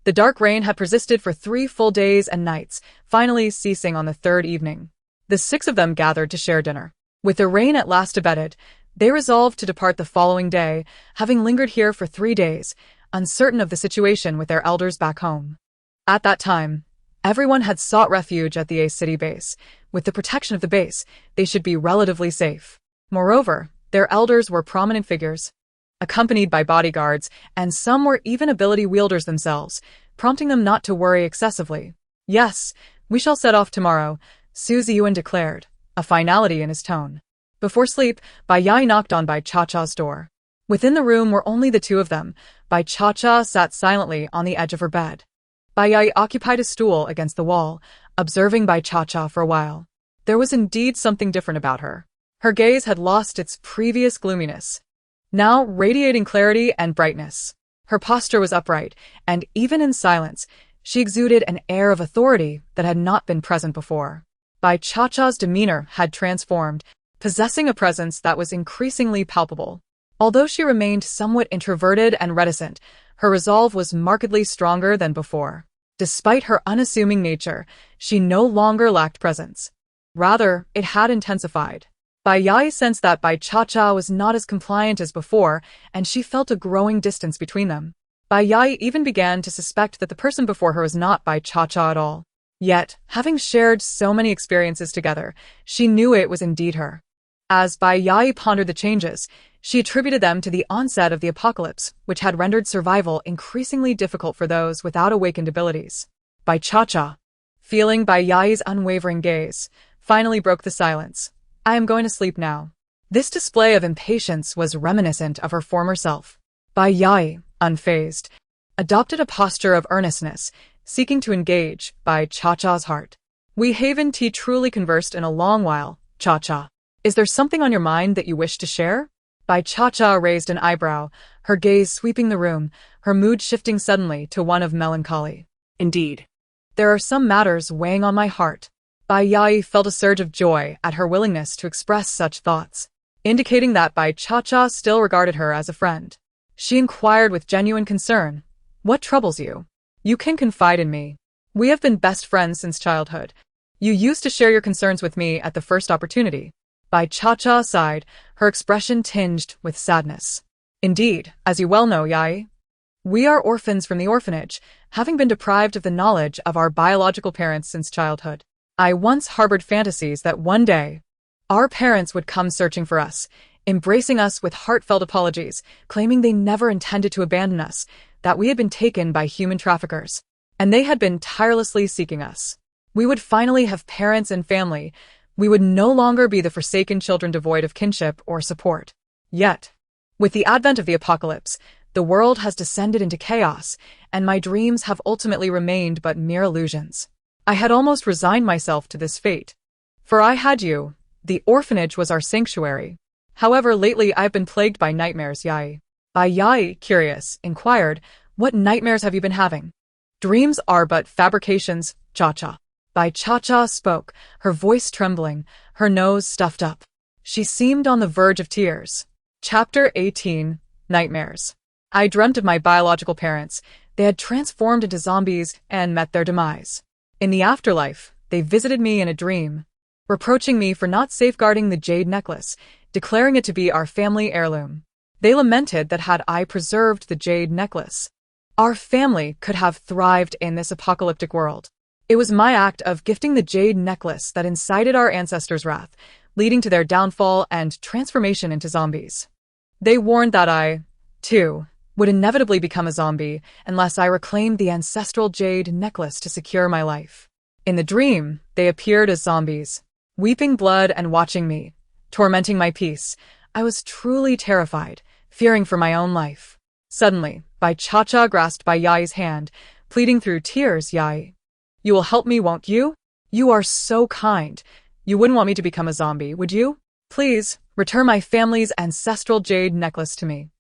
S1: The dark rain had persisted for 3 full days and nights, finally ceasing on the 3rd evening. The 6 of them gathered to share dinner. With the rain at last abated, they resolved to depart the following day, having lingered here for 3 days, uncertain of the situation with their elders back home. At that time, everyone had sought refuge at the A City base. With the protection of the base, they should be relatively safe. Moreover, their elders were prominent figures, accompanied by bodyguards, and some were even ability wielders themselves, prompting them not to worry excessively. "Yes, we shall set off tomorrow," Su Ziyuan declared, a finality in his tone. Before sleep, Bai Yai knocked on Bai Cha-Cha's door. Within the room were only the 2 of them. Bai Cha-Cha sat silently on the edge of her bed. Bai Yai occupied a stool against the wall, observing Bai Cha-Cha for a while. There was indeed something different about her. Her gaze had lost its previous gloominess, now radiating clarity and brightness. Her posture was upright, and even in silence, she exuded an air of authority that had not been present before. Bai Cha-Cha's demeanor had transformed, possessing a presence that was increasingly palpable. Although she remained somewhat introverted and reticent, her resolve was markedly stronger than before. Despite her unassuming nature, she no longer lacked presence. Rather, it had intensified. Bai Yai sensed that Bai Cha-Cha was not as compliant as before, and she felt a growing distance between them. Bai Yai even began to suspect that the person before her was not Bai Cha-Cha at all. Yet, having shared so many experiences together, she knew it was indeed her. As Bai Yai pondered the changes, she attributed them to the onset of the apocalypse, which had rendered survival increasingly difficult for those without awakened abilities. Bai Cha-Cha, feeling Bai Yai's unwavering gaze, finally broke the silence. "I am going to sleep now." This display of impatience was reminiscent of her former self. Bai Yai, unfazed, adopted a posture of earnestness, seeking to engage Bai Cha-Cha's heart. "We haven't truly conversed in a long while, Cha-Cha. Is there something on your mind that you wish to share?" Bai Cha-Cha raised an eyebrow, her gaze sweeping the room, her mood shifting suddenly to one of melancholy.
S2: Indeed.
S1: There are some matters weighing on my heart. Bai Yai felt a surge of joy at her willingness to express such thoughts, indicating that Bai Cha-Cha still regarded her as a friend. She inquired with genuine concern, "What troubles you? You can confide in me. We have been best friends since childhood. You used to share your concerns with me at the first opportunity." Bai Cha-Cha sighed, her expression tinged with sadness. "Indeed, as you well know, Yai, we are orphans from the orphanage, having been deprived of the knowledge of our biological parents since childhood. I once harbored fantasies that one day, our parents would come searching for us, embracing us with heartfelt apologies, claiming they never intended to abandon us, that we had been taken by human traffickers, and they had been tirelessly seeking us. We would finally have parents and family. We would no longer be the forsaken children devoid of kinship or support. Yet, with the advent of the apocalypse, the world has descended into chaos, and my dreams have ultimately remained but mere illusions. I had almost resigned myself to this fate. For I had you. The orphanage was our sanctuary. However, lately I have been plagued by nightmares, Yai." Bai Yai, curious, inquired, "What nightmares have you been having?" "Dreams are but fabrications, Cha-Cha." Bai Cha-Cha spoke, her voice trembling, her nose stuffed up. She seemed on the verge of tears. Chapter 18, Nightmares. I dreamt of my biological parents. They had transformed into zombies and met their demise. In the afterlife, they visited me in a dream, reproaching me for not safeguarding the jade necklace, declaring it to be our family heirloom. They lamented that had I preserved the jade necklace, our family could have thrived in this apocalyptic world. It was my act of gifting the jade necklace that incited our ancestors' wrath, leading to their downfall and transformation into zombies. They warned that I, too, would inevitably become a zombie unless I reclaimed the ancestral jade necklace to secure my life. In the dream, they appeared as zombies, weeping blood and watching me, tormenting my peace. I was truly terrified, fearing for my own life. Suddenly, Bai Cha-Cha grasped Bai Yai's hand, pleading through tears, "Yai, you will help me, won't you? You are so kind. You wouldn't want me to become a zombie, would you? Please, return my family's ancestral jade necklace to me."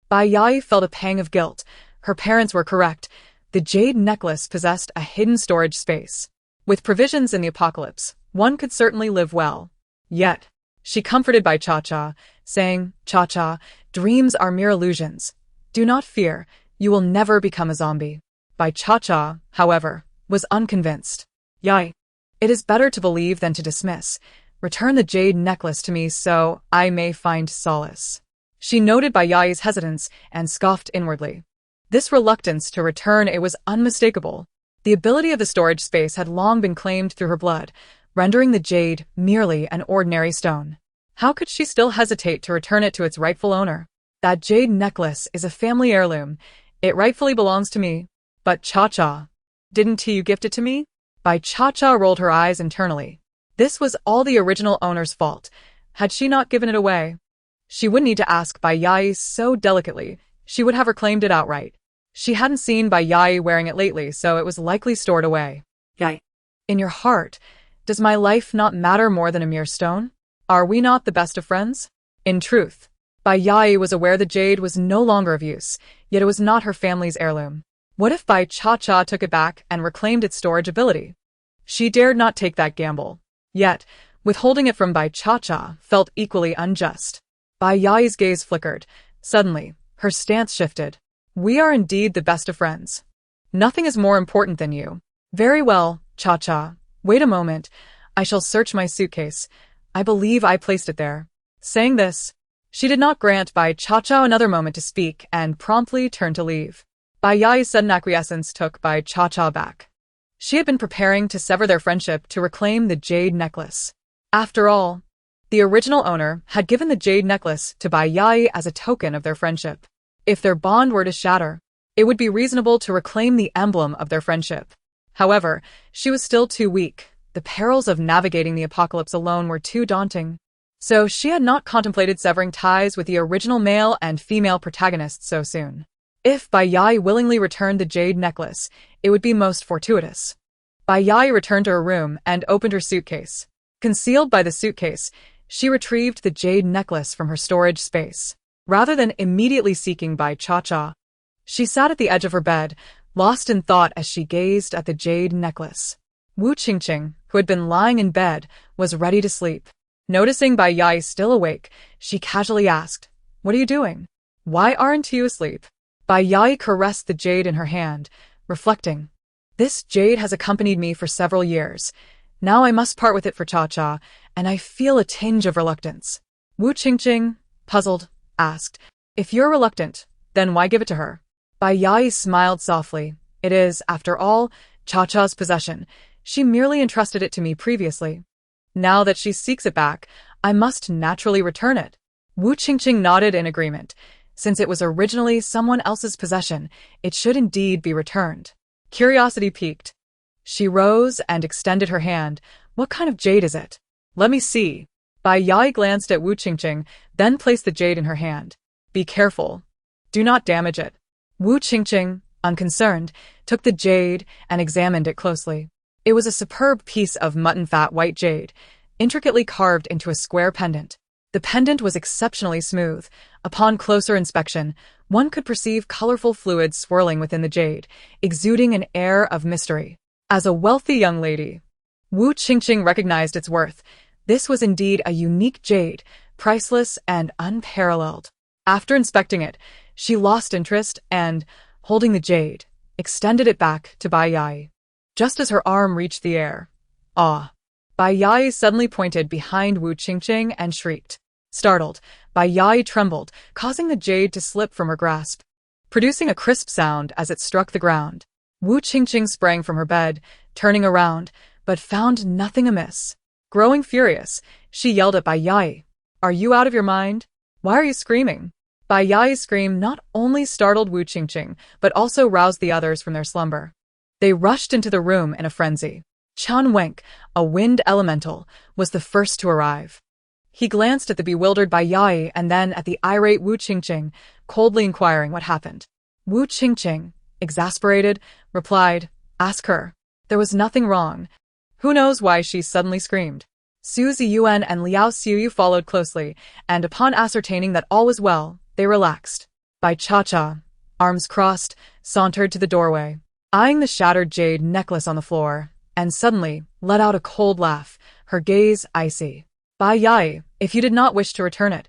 S1: Bai Yai felt a pang of guilt. Her parents were correct. The jade necklace possessed a hidden storage space. With provisions in the apocalypse, one could certainly live well. Yet, she comforted Bai Cha-Cha, saying, "Cha-Cha, dreams are mere illusions. Do not fear, you will never become a zombie." Bai Cha-Cha, however, was unconvinced. "Yai, it is better to believe than to dismiss. Return the jade necklace to me so I may find solace." She noted Bai Yai's hesitance and scoffed inwardly. This reluctance to return, it was unmistakable. The ability of the storage space had long been claimed through her blood, rendering the jade merely an ordinary stone. How could she still hesitate to return it to its rightful owner? "That jade necklace is a family heirloom. It rightfully belongs to me." "But Cha-Cha, didn't you gift it to me?" Bai Cha-Cha rolled her eyes internally. This was all the original owner's fault. Had she not given it away, she wouldn't need to ask Bai Yai so delicately. She would have reclaimed it outright. She hadn't seen Bai Yai wearing it lately, so it was likely stored away.
S2: Yai.
S1: "In your heart, does my life not matter more than a mere stone? Are we not the best of friends?" In truth, Bai Yai was aware the jade was no longer of use, yet it was not her family's heirloom. What if Bai Cha-Cha took it back and reclaimed its storage ability? She dared not take that gamble. Yet, withholding it from Bai Cha-Cha felt equally unjust. Bai Yai's gaze flickered. Suddenly, her stance shifted. "We are indeed the best of friends. Nothing is more important than you." "Very well, Cha-Cha. Wait a moment. I shall search my suitcase. I believe I placed it there." Saying this, she did not grant Bai Cha-Cha another moment to speak and promptly turned to leave. Bai Yai's sudden acquiescence took Bai Cha-Cha back. She had been preparing to sever their friendship to reclaim the jade necklace. After all, the original owner had given the jade necklace to Bai Yai as a token of their friendship. If their bond were to shatter, it would be reasonable to reclaim the emblem of their friendship. However, she was still too weak. The perils of navigating the apocalypse alone were too daunting. So she had not contemplated severing ties with the original male and female protagonists so soon. If Bai Yai willingly returned the jade necklace, it would be most fortuitous. Bai Yai returned to her room and opened her suitcase. Concealed by the suitcase, she retrieved the jade necklace from her storage space. rather than immediately seeking Bai Cha-Cha. She sat at the edge of her bed, lost in thought as she gazed at the jade necklace. Wu Qingqing, who had been lying in bed, was ready to sleep. Noticing Bai Yai still awake, she casually asked, "What are you doing? Why aren't you asleep?" Bai Yai caressed the jade in her hand, reflecting, "This jade has accompanied me for several years. Now I must part with it for Cha-Cha, and I feel a tinge of reluctance." Wu Qingqing, puzzled, asked, "If you're reluctant, then why give it to her?" Bai Yai smiled softly. "It is, after all, Cha-Cha's possession. She merely entrusted it to me previously. Now that she seeks it back, I must naturally return it." Wu Qingqing nodded in agreement. Since it was originally someone else's possession, it should indeed be returned. Curiosity piqued. She rose and extended her hand. "What kind of jade is it?" "Let me see." Bai Yai glanced at Wu Qingqing, then placed the jade in her hand. "Be careful. Do not damage it." Wu Qingqing, unconcerned, took the jade and examined it closely. It was a superb piece of mutton-fat white jade, intricately carved into a square pendant. The pendant was exceptionally smooth. Upon closer inspection, one could perceive colorful fluids swirling within the jade, exuding an air of mystery. As a wealthy young lady, Wu Qingqing recognized its worth. This was indeed a unique jade, priceless and unparalleled. After inspecting it, she lost interest and, holding the jade, extended it back to Bai Yai. Just as her arm reached the air, "Ah!" Bai Yai suddenly pointed behind Wu Qingqing and shrieked. Startled, Bai Yai trembled, causing the jade to slip from her grasp, producing a crisp sound as it struck the ground. Wu Qingqing sprang from her bed, turning around, but found nothing amiss. Growing furious, she yelled at Bai Yai, "Are you out of your mind? Why are you screaming?" Bai Yai's scream not only startled Wu Qingqing, but also roused the others from their slumber. They rushed into the room in a frenzy. Qian Wenk, a wind elemental, was the first to arrive. He glanced at the bewildered Bai Yai and then at the irate Wu Qingqing, coldly inquiring what happened. Wu Qingqing, exasperated, replied, "Ask her. There was nothing wrong. Who knows why she suddenly screamed?" Su Ziyuan and Liao Xiuyu followed closely, and upon ascertaining that all was well, they relaxed. Bai Cha-Cha, arms crossed, sauntered to the doorway, eyeing the shattered jade necklace on the floor, and suddenly let out a cold laugh, her gaze icy. "Bai Yai, if you did not wish to return it,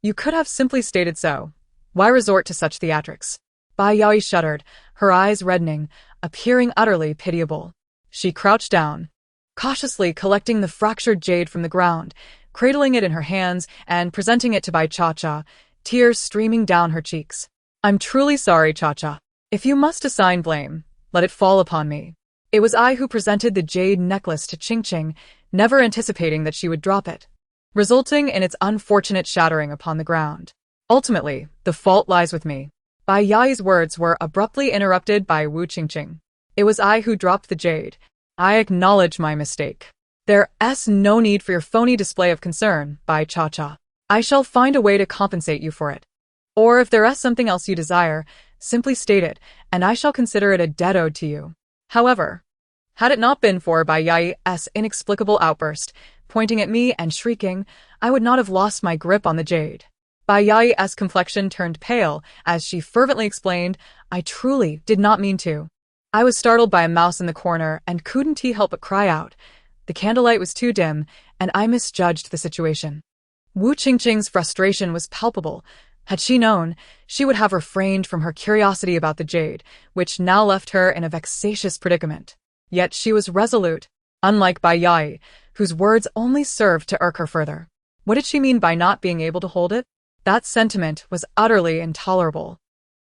S1: you could have simply stated so. Why resort to such theatrics?" Bai Yai shuddered, her eyes reddening, appearing utterly pitiable. She crouched down, cautiously collecting the fractured jade from the ground, cradling it in her hands and presenting it to Bai Cha-Cha, tears streaming down her cheeks. "I'm truly sorry, Cha-Cha. If you must assign blame, let it fall upon me. It was I who presented the jade necklace to Qingqing, never anticipating that she would drop it, resulting in its unfortunate shattering upon the ground. Ultimately, the fault lies with me." Bai Yai's words were abruptly interrupted by Wu Qingqing. "It was I who dropped the jade. I acknowledge my mistake. There's no need for your phony display of concern, Bai Cha-Cha. I shall find a way to compensate you for it. Or if there is something else you desire, simply state it, and I shall consider it a debt owed to you." However, had it not been for Bai Yai's inexplicable outburst, pointing at me and shrieking, I would not have lost my grip on the jade. Bai Yai's complexion turned pale as she fervently explained, "I truly did not mean to. I was startled by a mouse in the corner and couldn't help but cry out. The candlelight was too dim, and I misjudged the situation." Wu Qingqing's frustration was palpable. Had she known, she would have refrained from her curiosity about the jade, which now left her in a vexatious predicament. Yet she was resolute, unlike Bai Yai, whose words only served to irk her further. What did she mean by not being able to hold it? That sentiment was utterly intolerable.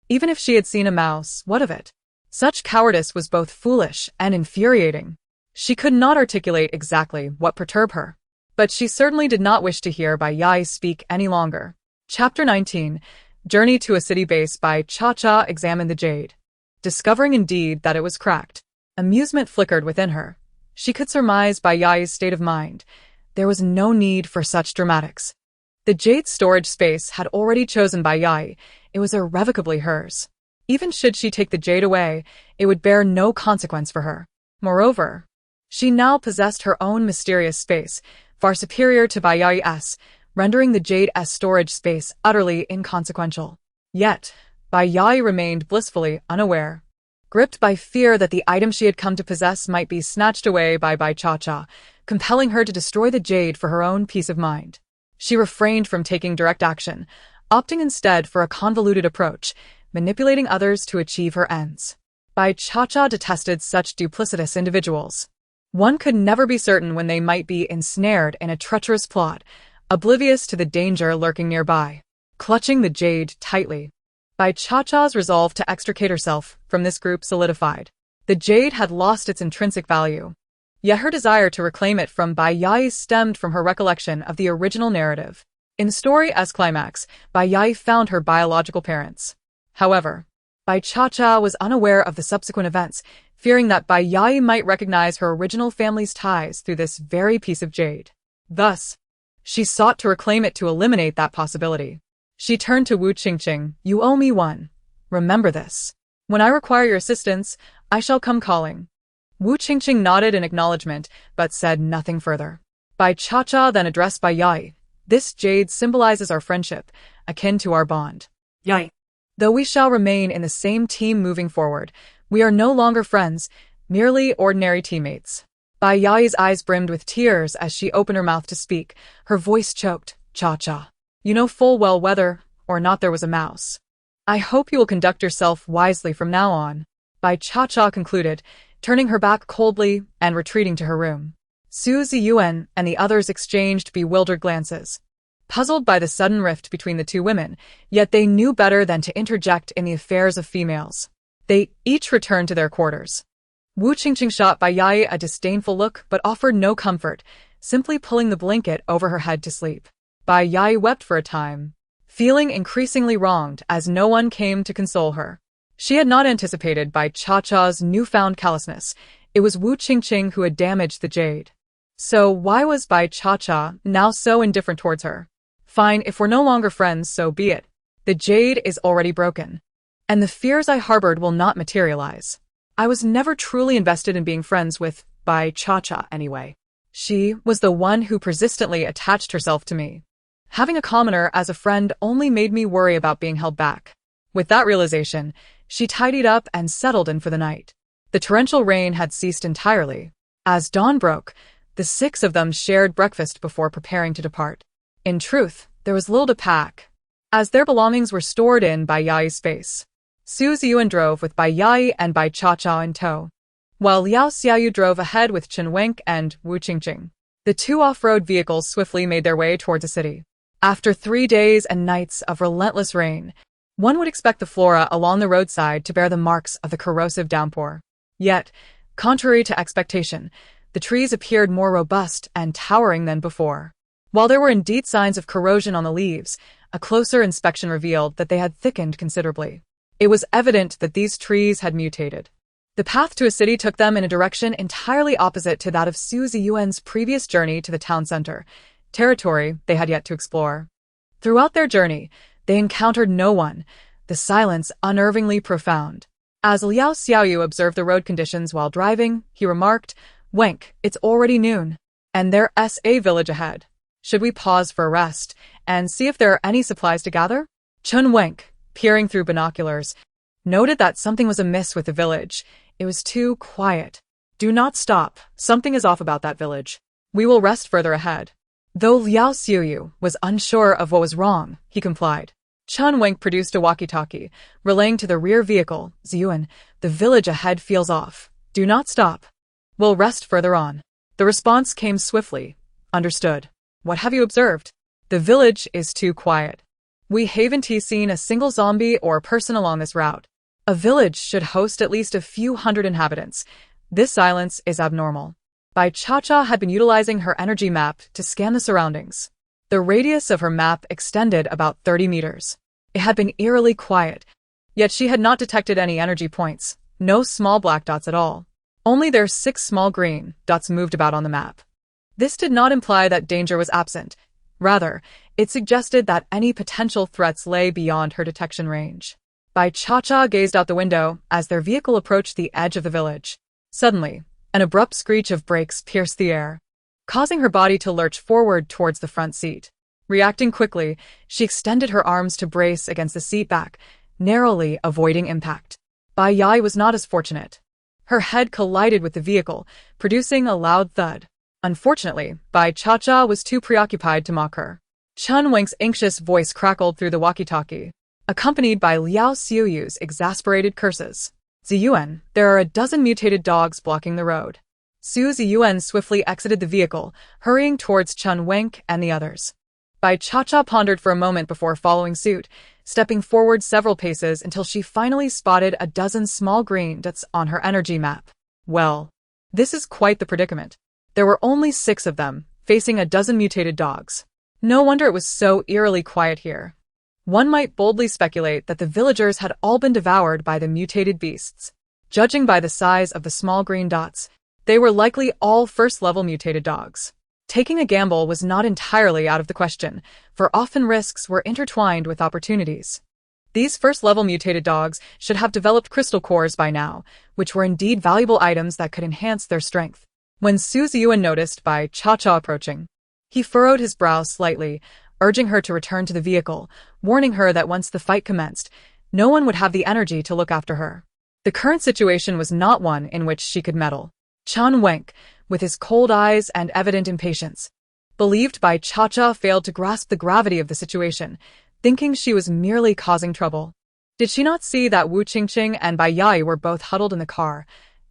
S1: Even if she had seen a mouse, what of it? Such cowardice was both foolish and infuriating. She could not articulate exactly what perturbed her, but she certainly did not wish to hear Bai Yai speak any longer. Chapter 19, Journey to a City Base. Bai Cha-Cha examined the jade, discovering indeed that it was cracked. Amusement flickered within her. She could surmise Bai Yai's state of mind. There was no need for such dramatics. The jade's storage space had already chosen Bai Yai. It was irrevocably hers. Even should she take the jade away, it would bear no consequence for her. Moreover, she now possessed her own mysterious space, far superior to Bai Yai's, rendering the Jade's storage space utterly inconsequential. Yet, Bai Yai remained blissfully unaware. Gripped by fear that the item she had come to possess might be snatched away by Bai Cha-Cha, compelling her to destroy the jade for her own peace of mind. She refrained from taking direct action, opting instead for a convoluted approach, manipulating others to achieve her ends. Bai Cha-Cha detested such duplicitous individuals. One could never be certain when they might be ensnared in a treacherous plot, oblivious to the danger lurking nearby. Clutching the jade tightly, Bai Cha-Cha's resolve to extricate herself from this group solidified. The jade had lost its intrinsic value. Yet her desire to reclaim it from Bai Yai stemmed from her recollection of the original narrative. In the story's climax, Bai Yai found her biological parents. However, Bai Cha-Cha was unaware of the subsequent events, fearing that Bai Yai might recognize her original family's ties through this very piece of jade. Thus, she sought to reclaim it to eliminate that possibility. She turned to Wu Qingqing. "You owe me one. Remember this. When I require your assistance, I shall come calling." Wu Qingqing nodded in acknowledgement, but said nothing further. Bai Cha-Cha then addressed Bai Yai. "This jade symbolizes our friendship, akin to our bond.
S2: Yai.
S1: Though we shall remain in the same team moving forward, we are no longer friends, merely ordinary teammates." Bai Yai's eyes brimmed with tears as she opened her mouth to speak, her voice choked. "Cha-Cha. You know full well whether or not there was a mouse. I hope you will conduct yourself wisely from now on," Bai Cha-Cha concluded, turning her back coldly and retreating to her room. Su Ziyuan and the others exchanged bewildered glances, puzzled by the sudden rift between the two women, yet they knew better than to interject in the affairs of females. They each returned to their quarters. Wu Qingqing shot Bai Yai a disdainful look but offered no comfort, simply pulling the blanket over her head to sleep. Bai Yai wept for a time, feeling increasingly wronged as no one came to console her. She had not anticipated Bai Cha-Cha's newfound callousness. It was Wu Qingqing who had damaged the jade. So why was Bai Cha-Cha now so indifferent towards her? Fine, if we're no longer friends, so be it. The jade is already broken, and the fears I harbored will not materialize. I was never truly invested in being friends with Bai Cha-Cha anyway. She was the one who persistently attached herself to me. Having a commoner as a friend only made me worry about being held back. With that realization, she tidied up and settled in for the night. The torrential rain had ceased entirely. As dawn broke, the six of them shared breakfast before preparing to depart. In truth, there was little to pack, as their belongings were stored in Bai Yai's space. Su Ziyuan drove with Bai Yai and Bai Cha-Cha in tow, while Liao Xiaoyu drove ahead with Chen Wenk and Wu Qingqing. The two off-road vehicles swiftly made their way towards the city. After 3 days and nights of relentless rain, one would expect the flora along the roadside to bear the marks of the corrosive downpour. Yet, contrary to expectation, the trees appeared more robust and towering than before. While there were indeed signs of corrosion on the leaves, a closer inspection revealed that they had thickened considerably. It was evident that these trees had mutated. The path to a city took them in a direction entirely opposite to that of Su Ziyuan's previous journey to the town center, territory they had yet to explore. Throughout their journey, they encountered no one, the silence unnervingly profound. As Liao Xiaoyu observed the road conditions while driving, he remarked, "Wenk, it's already noon, and there's a village ahead. Should we pause for a rest and see if there are any supplies to gather?" Chen Wenk, peering through binoculars, noted that something was amiss with the village. It was too quiet. "Do not stop. Something is off about that village. We will rest further ahead." Though Liao Xiaoyu was unsure of what was wrong, he complied. Chen Wenk produced a walkie-talkie, relaying to the rear vehicle, "Ziyuan, the village ahead feels off. Do not stop. We'll rest further on." The response came swiftly. "Understood. What have you observed?" "The village is too quiet. We haven't seen a single zombie or person along this route. A village should host at least a few hundred inhabitants. This silence is abnormal." Bai Cha-Cha had been utilizing her energy map to scan the surroundings. The radius of her map extended about 30 meters. It had been eerily quiet, yet she had not detected any energy points, no small black dots at all. Only their 6 small green dots moved about on the map. This did not imply that danger was absent. Rather, it suggested that any potential threats lay beyond her detection range. Bai Cha-Cha gazed out the window as their vehicle approached the edge of the village. Suddenly, an abrupt screech of brakes pierced the air, causing her body to lurch forward towards the front seat. Reacting quickly, she extended her arms to brace against the seat back, narrowly avoiding impact. Bai Yai was not as fortunate. Her head collided with the vehicle, producing a loud thud. Unfortunately, Bai Cha-Cha was too preoccupied to mock her. Chen Weng's anxious voice crackled through the walkie-talkie, accompanied by Liao Xiuyu's exasperated curses. Ziyuan, there are a dozen mutated dogs blocking the road. Su Ziyuan swiftly exited the vehicle, hurrying towards Chen Weng and the others. Bai Cha-Cha pondered for a moment before following suit, stepping forward several paces until she finally spotted a dozen small green dots on her energy map. Well, this is quite the predicament. There were only 6 of them, facing a dozen mutated dogs. No wonder it was so eerily quiet here. One might boldly speculate that the villagers had all been devoured by the mutated beasts. Judging by the size of the small green dots, they were likely all first-level mutated dogs. Taking a gamble was not entirely out of the question, for often risks were intertwined with opportunities. These first-level mutated dogs should have developed crystal cores by now, which were indeed valuable items that could enhance their strength. When Su Ziyuan noticed Bai Cha-Cha approaching, he furrowed his brow slightly, urging her to return to the vehicle, warning her that once the fight commenced, no one would have the energy to look after her. The current situation was not one in which she could meddle. Chen Weng, with his cold eyes and evident impatience, believed Bai Cha-Cha failed to grasp the gravity of the situation, thinking she was merely causing trouble. Did she not see that Wu Qingqing and Bai Yai were both huddled in the car,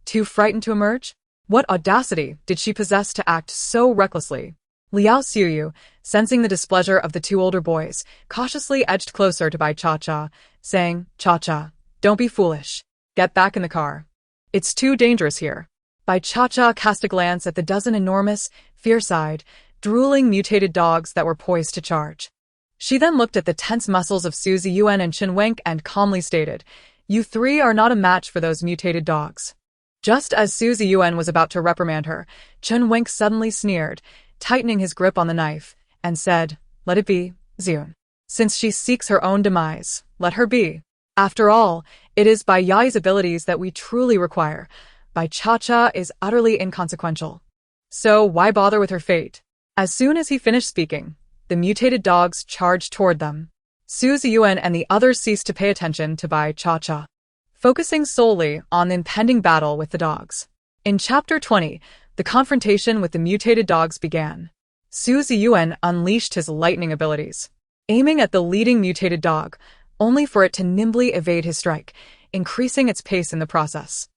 S1: too frightened to emerge? What audacity did she possess to act so recklessly? Liao Xiuyu, sensing the displeasure of the 2 older boys, cautiously edged closer to Bai Cha-Cha, saying, "Cha-Cha, don't be foolish. Get back in the car. It's too dangerous here." Bai Cha-Cha cast a glance at the dozen enormous, fierce-eyed, drooling mutated dogs that were poised to charge. She then looked at the tense muscles of Su Ziyuan and Chen Weng and calmly stated, "You 3 are not a match for those mutated dogs." Just as Su Ziyuan was about to reprimand her, Chen Weng suddenly sneered, tightening his grip on the knife, and said, "Let it be, Ziyuan. Since she seeks her own demise, let her be. After all, it is Bai Yai's abilities that we truly require. Bai Cha-Cha is utterly inconsequential. So why bother with her fate?" As soon as he finished speaking, the mutated dogs charged toward them. Su Ziyuan and the others ceased to pay attention to Bai Cha-Cha, focusing solely on the impending battle with the dogs. In Chapter 20, the confrontation with the mutated dogs began. Su Ziyuan unleashed his lightning abilities, aiming at the leading mutated dog, only for it to nimbly evade his strike, increasing its pace in the process.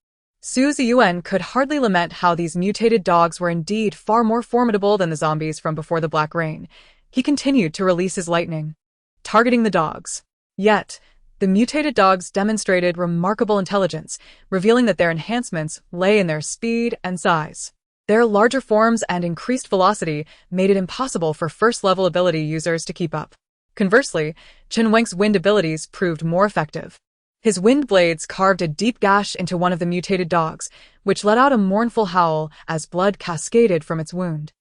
S1: Su Ziyuan could hardly lament how these mutated dogs were indeed far more formidable than the zombies from before the Black Rain. He continued to release his lightning, targeting the dogs. Yet, the mutated dogs demonstrated remarkable intelligence, revealing that their enhancements lay in their speed and size. Their larger forms and increased velocity made it impossible for first-level ability users to keep up. Conversely, Chen Weng's wind abilities proved more effective. His wind blades carved a deep gash into one of the mutated dogs, which let out a mournful howl as blood cascaded from its wound,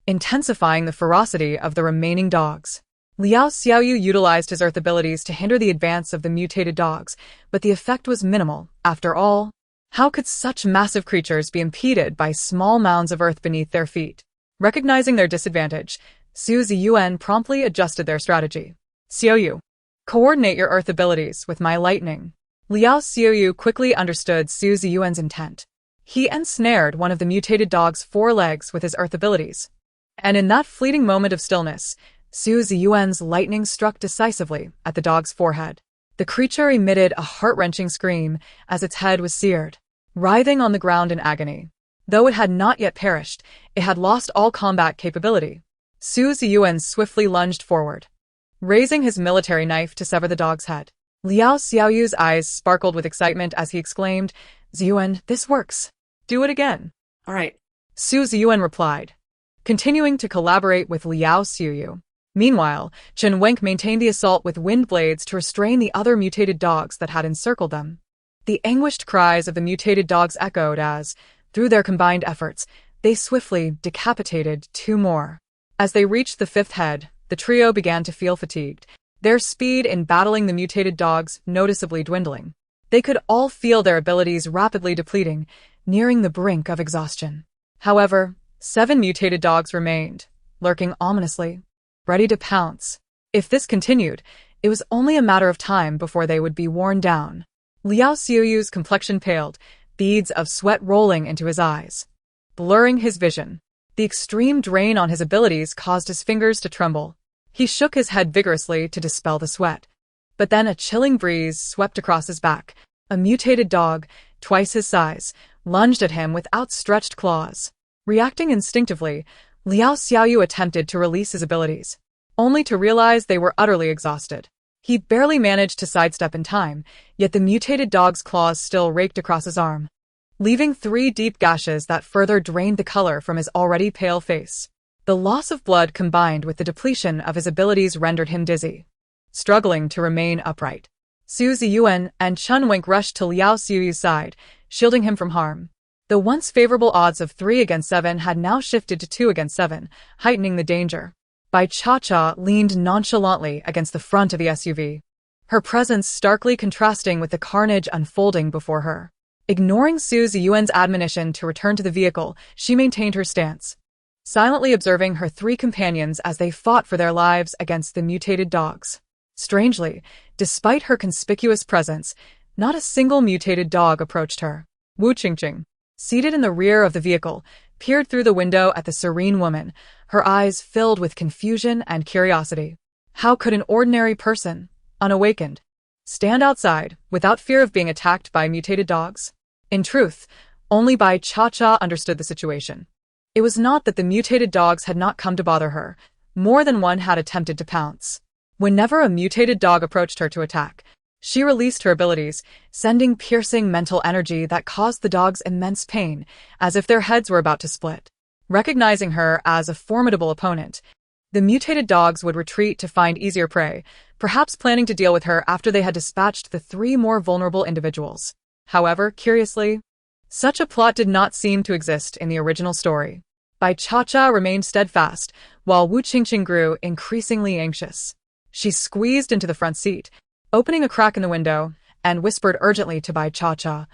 S1: intensifying the ferocity of the remaining dogs. Liao Xiaoyu utilized his earth abilities to hinder the advance of the mutated dogs, but the effect was minimal. After all, how could such massive creatures be impeded by small mounds of earth beneath their feet? Recognizing their disadvantage, Su Ziyuan promptly adjusted their strategy. "Xiaoyu, coordinate your earth abilities with my lightning." Liao Xiaoyu quickly understood Su Ziyuan's intent. He ensnared one of the mutated dog's 4 legs with his earth abilities. And in that fleeting moment of stillness, Su Ziyuan's lightning struck decisively at the dog's forehead. The creature emitted a heart-wrenching scream as its head was seared, writhing on the ground in agony. Though it had not yet perished, it had lost all combat capability. Su Ziyuan swiftly lunged forward, raising his military knife to sever the dog's head. Liao Xiaoyu's eyes sparkled with excitement as he exclaimed, "Ziyuan, this works. Do it again."
S2: All right.
S1: Su Ziyuan replied, continuing to collaborate with Liao Xiaoyu. Meanwhile, Chen Weng maintained the assault with wind blades to restrain the other mutated dogs that had encircled them. The anguished cries of the mutated dogs echoed as, through their combined efforts, they swiftly decapitated 2 more. As they reached the 5th head, the trio began to feel fatigued, their speed in battling the mutated dogs noticeably dwindling. They could all feel their abilities rapidly depleting, nearing the brink of exhaustion. However, 7 mutated dogs remained, lurking ominously. ready to pounce. If this continued, it was only a matter of time before they would be worn down. Liao Xiuyu's complexion paled, beads of sweat rolling into his eyes, blurring his vision. The extreme drain on his abilities caused his fingers to tremble. He shook his head vigorously to dispel the sweat. But then a chilling breeze swept across his back. A mutated dog, twice his size, lunged at him with outstretched claws. Reacting instinctively, Liao Xiaoyu attempted to release his abilities, only to realize they were utterly exhausted. He barely managed to sidestep in time, yet the mutated dog's claws still raked across his arm, leaving 3 deep gashes that further drained the color from his already pale face. The loss of blood combined with the depletion of his abilities rendered him dizzy, struggling to remain upright. Su Ziyuan and Chun Wenk rushed to Liao Xiuyu's side, shielding him from harm. The once favorable odds of 3 against 7 had now shifted to 2 against 7, heightening the danger. Bai Cha-Cha leaned nonchalantly against the front of the SUV, her presence starkly contrasting with the carnage unfolding before her. Ignoring Su Ziyuan's admonition to return to the vehicle, she maintained her stance, silently observing her 3 companions as they fought for their lives against the mutated dogs. Strangely, despite her conspicuous presence, not a single mutated dog approached her. Wu Qingqing, seated in the rear of the vehicle, peered through the window at the serene woman, her eyes filled with confusion and curiosity. How could an ordinary person, unawakened, stand outside without fear of being attacked by mutated dogs? In truth, only Bai Cha-Cha understood the situation. It was not that the mutated dogs had not come to bother her. More than one had attempted to pounce. Whenever a mutated dog approached her to attack, she released her abilities, sending piercing mental energy that caused the dogs immense pain, as if their heads were about to split. Recognizing her as a formidable opponent, the mutated dogs would retreat to find easier prey, perhaps planning to deal with her after they had dispatched the 3 more vulnerable individuals. However, curiously, such a plot did not seem to exist in the original story. Bai Cha-Cha remained steadfast, while Wu Qingqing grew increasingly anxious. She squeezed into the front seat, opening a crack in the window, and whispered urgently to Bai Cha-Cha,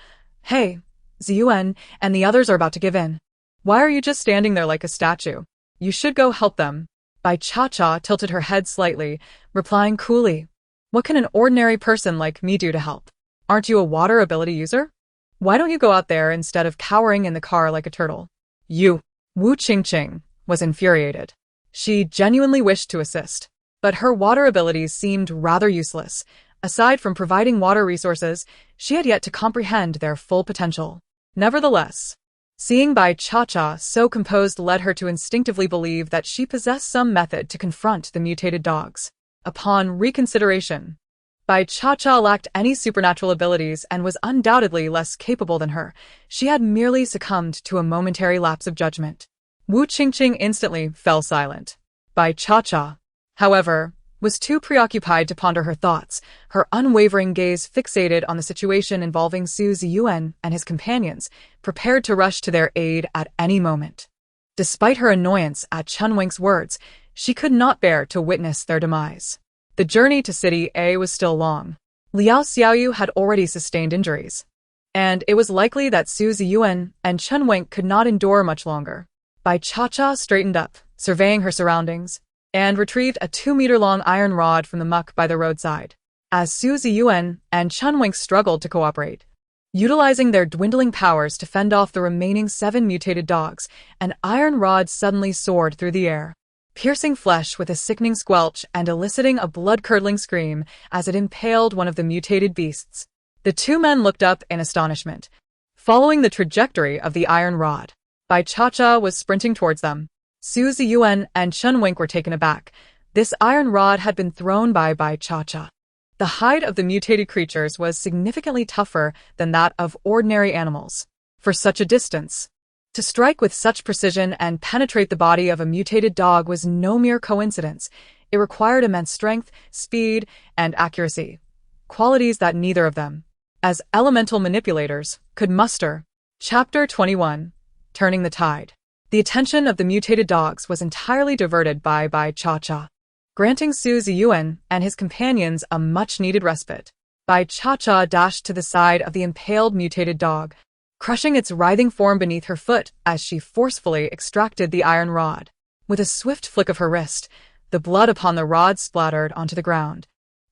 S1: "Hey, Ziyuan and the others are about to give in. Why are you just standing there like a statue? You should go help them." Bai Cha-Cha tilted her head slightly, replying coolly, "What can an ordinary person like me do to help? Aren't you a water ability user? Why don't you go out there instead of cowering in the car like a turtle?" "You." Wu Qingqing was infuriated. She genuinely wished to assist, but her water abilities seemed rather useless. Aside from providing water resources, she had yet to comprehend their full potential. Nevertheless, seeing Bai Cha-Cha so composed led her to instinctively believe that she possessed some method to confront the mutated dogs. Upon reconsideration, Bai Cha-Cha lacked any supernatural abilities and was undoubtedly less capable than her. She had merely succumbed to a momentary lapse of judgment. Wu Qingqing instantly fell silent. Bai Cha-Cha, however, was too preoccupied to ponder her thoughts, her unwavering gaze fixated on the situation involving Su Ziyuan and his companions, prepared to rush to their aid at any moment. Despite her annoyance at Chun Wenk's words, she could not bear to witness their demise. The journey to City A was still long. Liao Xiaoyu had already sustained injuries, and it was likely that Su Ziyuan and Chun Wenk could not endure much longer. Bai Cha-Cha straightened up, surveying her surroundings, and retrieved a 2-meter-long iron rod from the muck by the roadside. As Su Ziyuan and Chun Wenk struggled to cooperate, utilizing their dwindling powers to fend off the remaining 7 mutated dogs, an iron rod suddenly soared through the air, piercing flesh with a sickening squelch and eliciting a blood-curdling scream as it impaled one of the mutated beasts. The 2 men looked up in astonishment, following the trajectory of the iron rod. Bai Cha-Cha was sprinting towards them. Su Ziyuan and Chun Wenk were taken aback. This iron rod had been thrown by Bai Cha-Cha. The hide of the mutated creatures was significantly tougher than that of ordinary animals. For such a distance, to strike with such precision and penetrate the body of a mutated dog was no mere coincidence. It required immense strength, speed, and accuracy, qualities that neither of them, as elemental manipulators, could muster. Chapter 21. Turning the Tide. The attention of the mutated dogs was entirely diverted by Bai Cha-Cha, granting Su Ziyuan and his companions a much-needed respite. Bai Cha-Cha dashed to the side of the impaled mutated dog, crushing its writhing form beneath her foot as she forcefully extracted the iron rod. With a swift flick of her wrist, The blood upon the rod splattered onto the ground,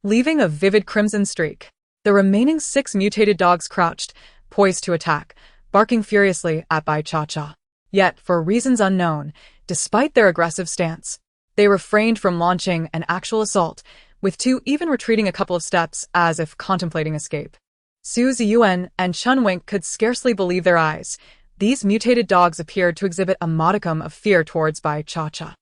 S1: leaving a vivid crimson streak. The remaining 6 mutated dogs crouched, poised to attack, barking furiously at Bai Cha-Cha. Yet, for reasons unknown, despite their aggressive stance, they refrained from launching an actual assault, with 2 even retreating a couple of steps as if contemplating escape. Su Ziyuan and Chun Wink could scarcely believe their eyes. These mutated dogs appeared to exhibit a modicum of fear towards Bai Cha-Cha.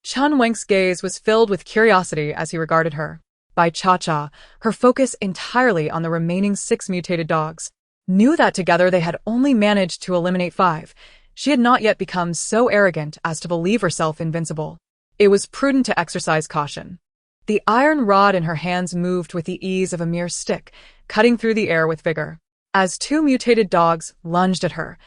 S1: Chun Wink's gaze was filled with curiosity as he regarded her. Bai Cha-Cha, her focus entirely on the remaining 6 mutated dogs, knew that together they had only managed to eliminate 5. She had not yet become so arrogant as to believe herself invincible. It was prudent to exercise caution. The iron rod in her hands moved with the ease of a mere stick, cutting through the air with vigor. As 2 mutated dogs lunged at her,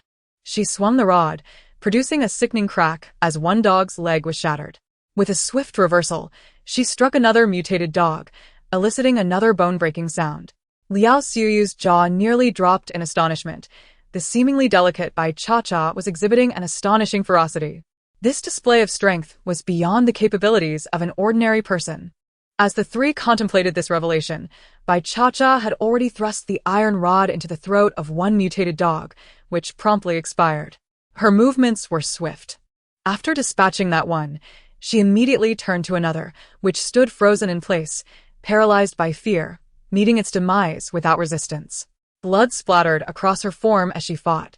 S1: she swung the rod, producing a sickening crack as one dog's leg was shattered. With a swift reversal, she struck another mutated dog, eliciting another bone-breaking sound. Liao Xiuyu's jaw nearly dropped in astonishment. The seemingly delicate Bai Cha-Cha was exhibiting an astonishing ferocity. This display of strength was beyond the capabilities of an ordinary person. As the 3 contemplated this revelation, Bai Cha-Cha had already thrust the iron rod into the throat of one mutated dog, which promptly expired. Her movements were swift. After dispatching that one, she immediately turned to another, which stood frozen in place, paralyzed by fear, meeting its demise without resistance. Blood splattered across her form as she fought,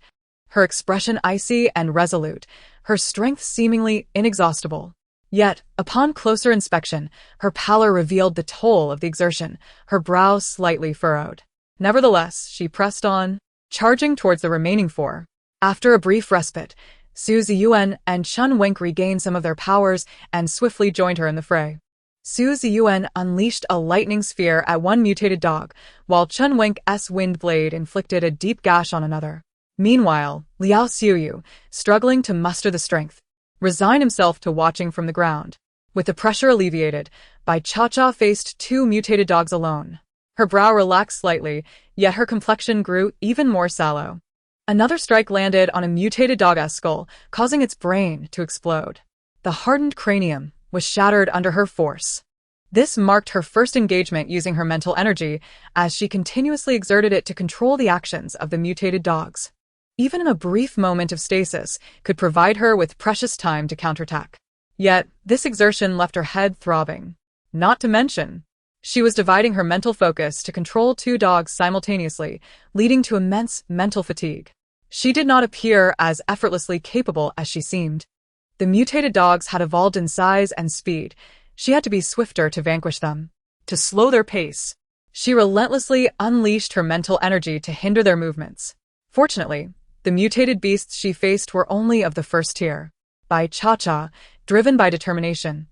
S1: her expression icy and resolute, her strength seemingly inexhaustible. Yet, upon closer inspection, her pallor revealed the toll of the exertion, her brow slightly furrowed. Nevertheless, she pressed on, charging towards the remaining 4. After a brief respite, Su Ziyuan and Chun Wink regained some of their powers and swiftly joined her in the fray. Su Ziyuan unleashed a lightning sphere at one mutated dog, while Chun Wink's wind blade inflicted a deep gash on another. Meanwhile, Liao Xiuyu, struggling to muster the strength, resigned himself to watching from the ground. With the pressure alleviated, Bai Cha-Cha faced 2 mutated dogs alone. Her brow relaxed slightly, yet her complexion grew even more sallow. Another strike landed on a mutated dog's skull, causing its brain to explode. The hardened cranium was shattered under her force. This marked her first engagement using her mental energy, as she continuously exerted it to control the actions of the mutated dogs. Even a brief moment of stasis could provide her with precious time to counterattack. Yet, this exertion left her head throbbing. Not to mention, she was dividing her mental focus to control 2 dogs simultaneously, leading to immense mental fatigue. She did not appear as effortlessly capable as she seemed. The mutated dogs had evolved in size and speed. She had to be swifter to vanquish them. To slow their pace, she relentlessly unleashed her mental energy to hinder their movements. Fortunately, the mutated beasts she faced were only of the first tier. Bai Cha-Cha, driven by determination,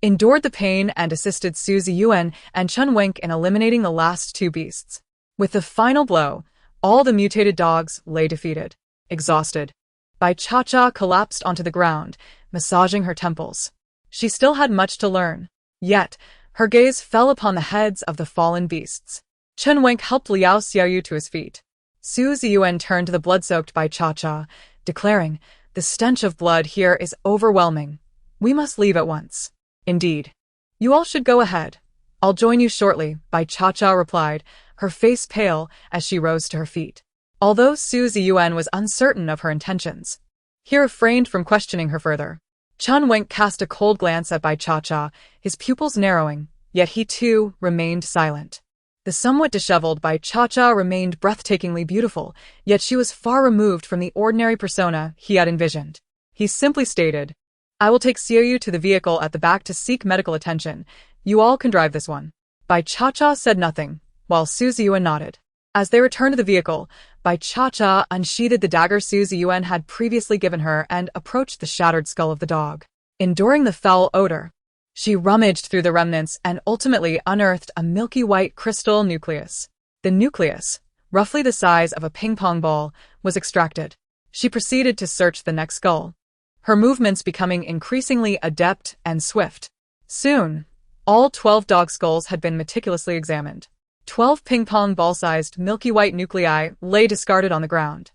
S1: endured the pain and assisted Su Ziyuan and Chun Wink in eliminating the last 2 beasts. With the final blow, all the mutated dogs lay defeated, exhausted. Bai Cha-Cha collapsed onto the ground, massaging her temples. She still had much to learn. Yet, her gaze fell upon the heads of the fallen beasts. Chun Wink helped Liao Xiuyu to his feet. Su Ziyuan turned to the blood-soaked Bai Cha-Cha, declaring, "The stench of blood here is overwhelming. We must leave at once." "Indeed. You all should go ahead. I'll join you shortly," Bai Cha-Cha replied, her face pale as she rose to her feet. Although Su Ziyuan was uncertain of her intentions, he refrained from questioning her further. Chun Wink cast a cold glance at Bai Cha-Cha, his pupils narrowing, yet he too remained silent. The somewhat disheveled Bai Cha-Cha remained breathtakingly beautiful, yet she was far removed from the ordinary persona he had envisioned. He simply stated, "I will take Xiuyu to the vehicle at the back to seek medical attention. You all can drive this one." Bai Cha-Cha said nothing, while Su Ziyuan nodded. As they returned to the vehicle, Bai Cha-Cha unsheathed the dagger Su Ziyuan had previously given her and approached the shattered skull of the dog. Enduring the foul odor, she rummaged through the remnants and ultimately unearthed a milky white crystal nucleus. The nucleus, roughly the size of a ping-pong ball, was extracted. She proceeded to search the next skull, her movements becoming increasingly adept and swift. Soon, all 12 dog skulls had been meticulously examined. 12 ping-pong ball-sized milky white nuclei lay discarded on the ground.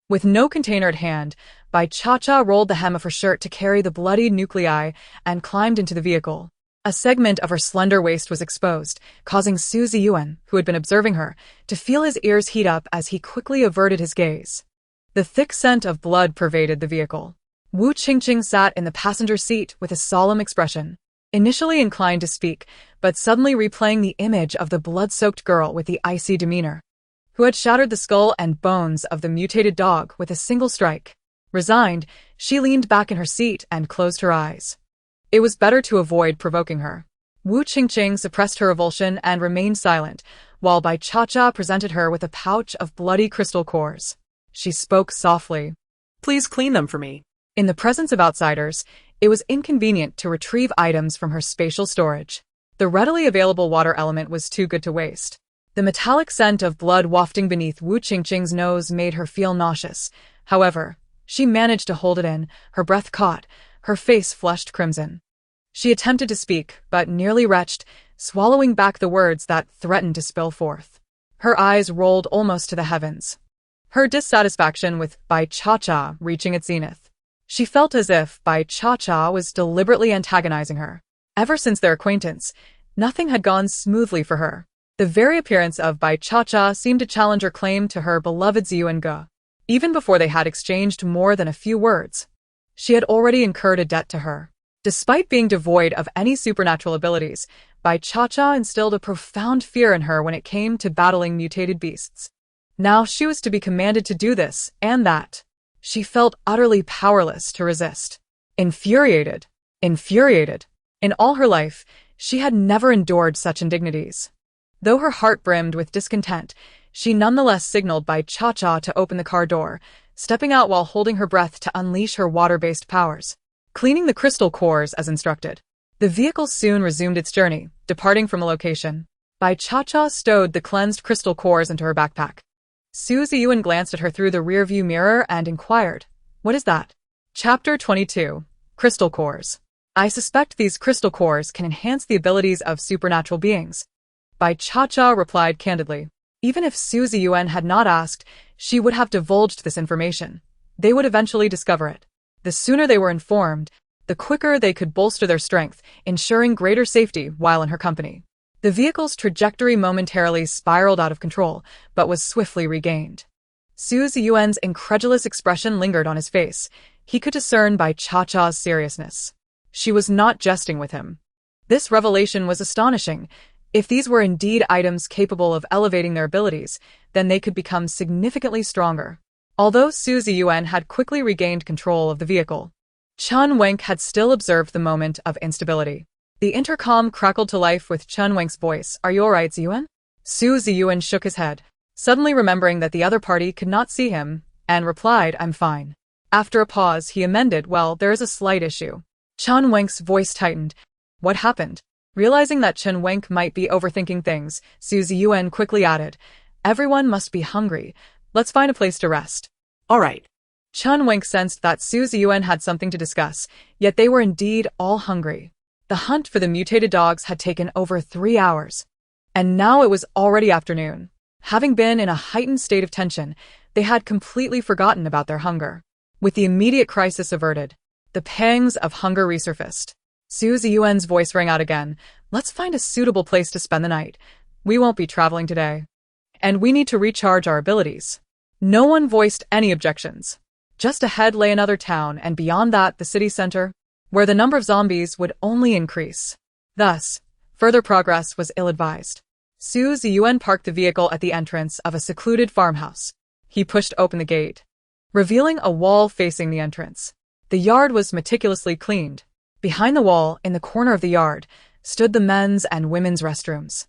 S1: With no container at hand, Bai Cha-Cha rolled the hem of her shirt to carry the bloody nuclei and climbed into the vehicle. A segment of her slender waist was exposed, causing Su Ziyuan, who had been observing her, to feel his ears heat up as he quickly averted his gaze. The thick scent of blood pervaded the vehicle. Wu Qingqing sat in the passenger seat with a solemn expression, initially inclined to speak, but suddenly replaying the image of the blood-soaked girl with the icy demeanor, who had shattered the skull and bones of the mutated dog with a single strike. Resigned, she leaned back in her seat and closed her eyes. It was better to avoid provoking her. Wu Qingqing suppressed her revulsion and remained silent, while Bai Cha-Cha presented her with a pouch of bloody crystal cores. She spoke softly.
S2: Please clean them for me.
S1: In the presence of outsiders, it was inconvenient to retrieve items from her spatial storage. The readily available water element was too good to waste. The metallic scent of blood wafting beneath Wu Qingqing's nose made her feel nauseous. However, she managed to hold it in, her breath caught, her face flushed crimson. She attempted to speak, but nearly retched, swallowing back the words that threatened to spill forth. Her eyes rolled almost to the heavens, her dissatisfaction with Bai Cha-Cha reaching its zenith. She felt as if Bai Cha-Cha was deliberately antagonizing her. Ever since their acquaintance, nothing had gone smoothly for her. The very appearance of Bai Cha-Cha seemed to challenge her claim to her beloved Ziyuan Ge. Even before they had exchanged more than a few words, she had already incurred a debt to her. Despite being devoid of any supernatural abilities, Bai Cha-Cha instilled a profound fear in her when it came to battling mutated beasts. Now she was to be commanded to do this and that. She felt utterly powerless to resist. Infuriated. In all her life, she had never endured such indignities. Though her heart brimmed with discontent, she nonetheless signaled Bai Cha-Cha to open the car door, stepping out while holding her breath to unleash her water-based powers, cleaning the crystal cores as instructed. The vehicle soon resumed its journey, departing from a location. Bai Cha-Cha stowed the cleansed crystal cores into her backpack. Su Ziyuan glanced at her through the rearview mirror and inquired, "What is that?" Chapter 22. Crystal Cores. I suspect these crystal cores can enhance the abilities of supernatural beings. Bai Cha-Cha replied candidly. Even if Su Ziyuan had not asked, she would have divulged this information. They would eventually discover it. The sooner they were informed, the quicker they could bolster their strength, ensuring greater safety while in her company. The vehicle's trajectory momentarily spiraled out of control, but was swiftly regained. Su Ziyuan's incredulous expression lingered on his face. He could discern Bai Cha-Cha's seriousness. She was not jesting with him. This revelation was astonishing. If these were indeed items capable of elevating their abilities, then they could become significantly stronger. Although Su Ziyuan had quickly regained control of the vehicle, Chen Wenk had still observed the moment of instability. The intercom crackled to life with Chen Wenk's voice. "Are you alright, Ziyuan?" Su Ziyuan shook his head, suddenly remembering that the other party could not see him, and replied, "I'm fine." After a pause, he amended, "Well, there is a slight issue." Chen Wenk's voice tightened. "What happened?" Realizing that Chen Wenk might be overthinking things, Su Ziyuan quickly added, "Everyone must be hungry. Let's find a place to rest."
S2: All right.
S1: Chen Wenk sensed that Su Ziyuan had something to discuss, yet they were indeed all hungry. The hunt for the mutated dogs had taken over 3 hours. And now it was already afternoon. Having been in a heightened state of tension, they had completely forgotten about their hunger. With the immediate crisis averted, the pangs of hunger resurfaced. Su Ziyuan's voice rang out again. "Let's find a suitable place to spend the night. We won't be traveling today. And we need to recharge our abilities." No one voiced any objections. Just ahead lay another town, and beyond that the city center, where the number of zombies would only increase. Thus, further progress was ill-advised. Su Ziyuan parked the vehicle at the entrance of a secluded farmhouse. He pushed open the gate, revealing a wall facing the entrance. The yard was meticulously cleaned. Behind the wall, in the corner of the yard, stood the men's and women's restrooms.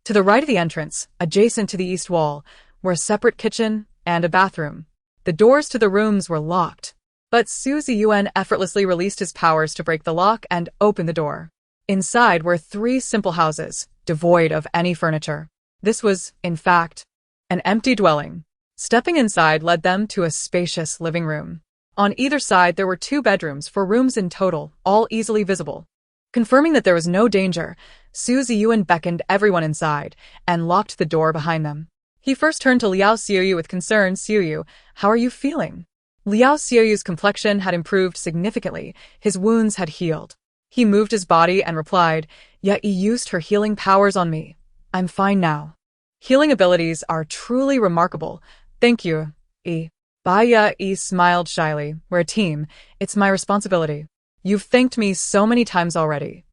S1: To the right of the entrance, adjacent to the east wall, were a separate kitchen and a bathroom. The doors to the rooms were locked, but Su Ziyuan effortlessly released his powers to break the lock and open the door. Inside were 3 simple houses, devoid of any furniture. This was, in fact, an empty dwelling. Stepping inside led them to a spacious living room. On either side there were 2 bedrooms, 4 rooms in total, all easily visible. Confirming that there was no danger, Su Ziyuan beckoned everyone inside and locked the door behind them. He first turned to Liao Xiuyu with concern. "Xiuyu, how are you feeling?" Liao Xiuyu's complexion had improved significantly. His wounds had healed. He moved his body and replied, "Yet you used her healing powers on me. I'm fine now." Healing abilities are truly remarkable. Thank you, E. Baya E smiled shyly. We're a team. It's my responsibility. You've thanked me so many times already.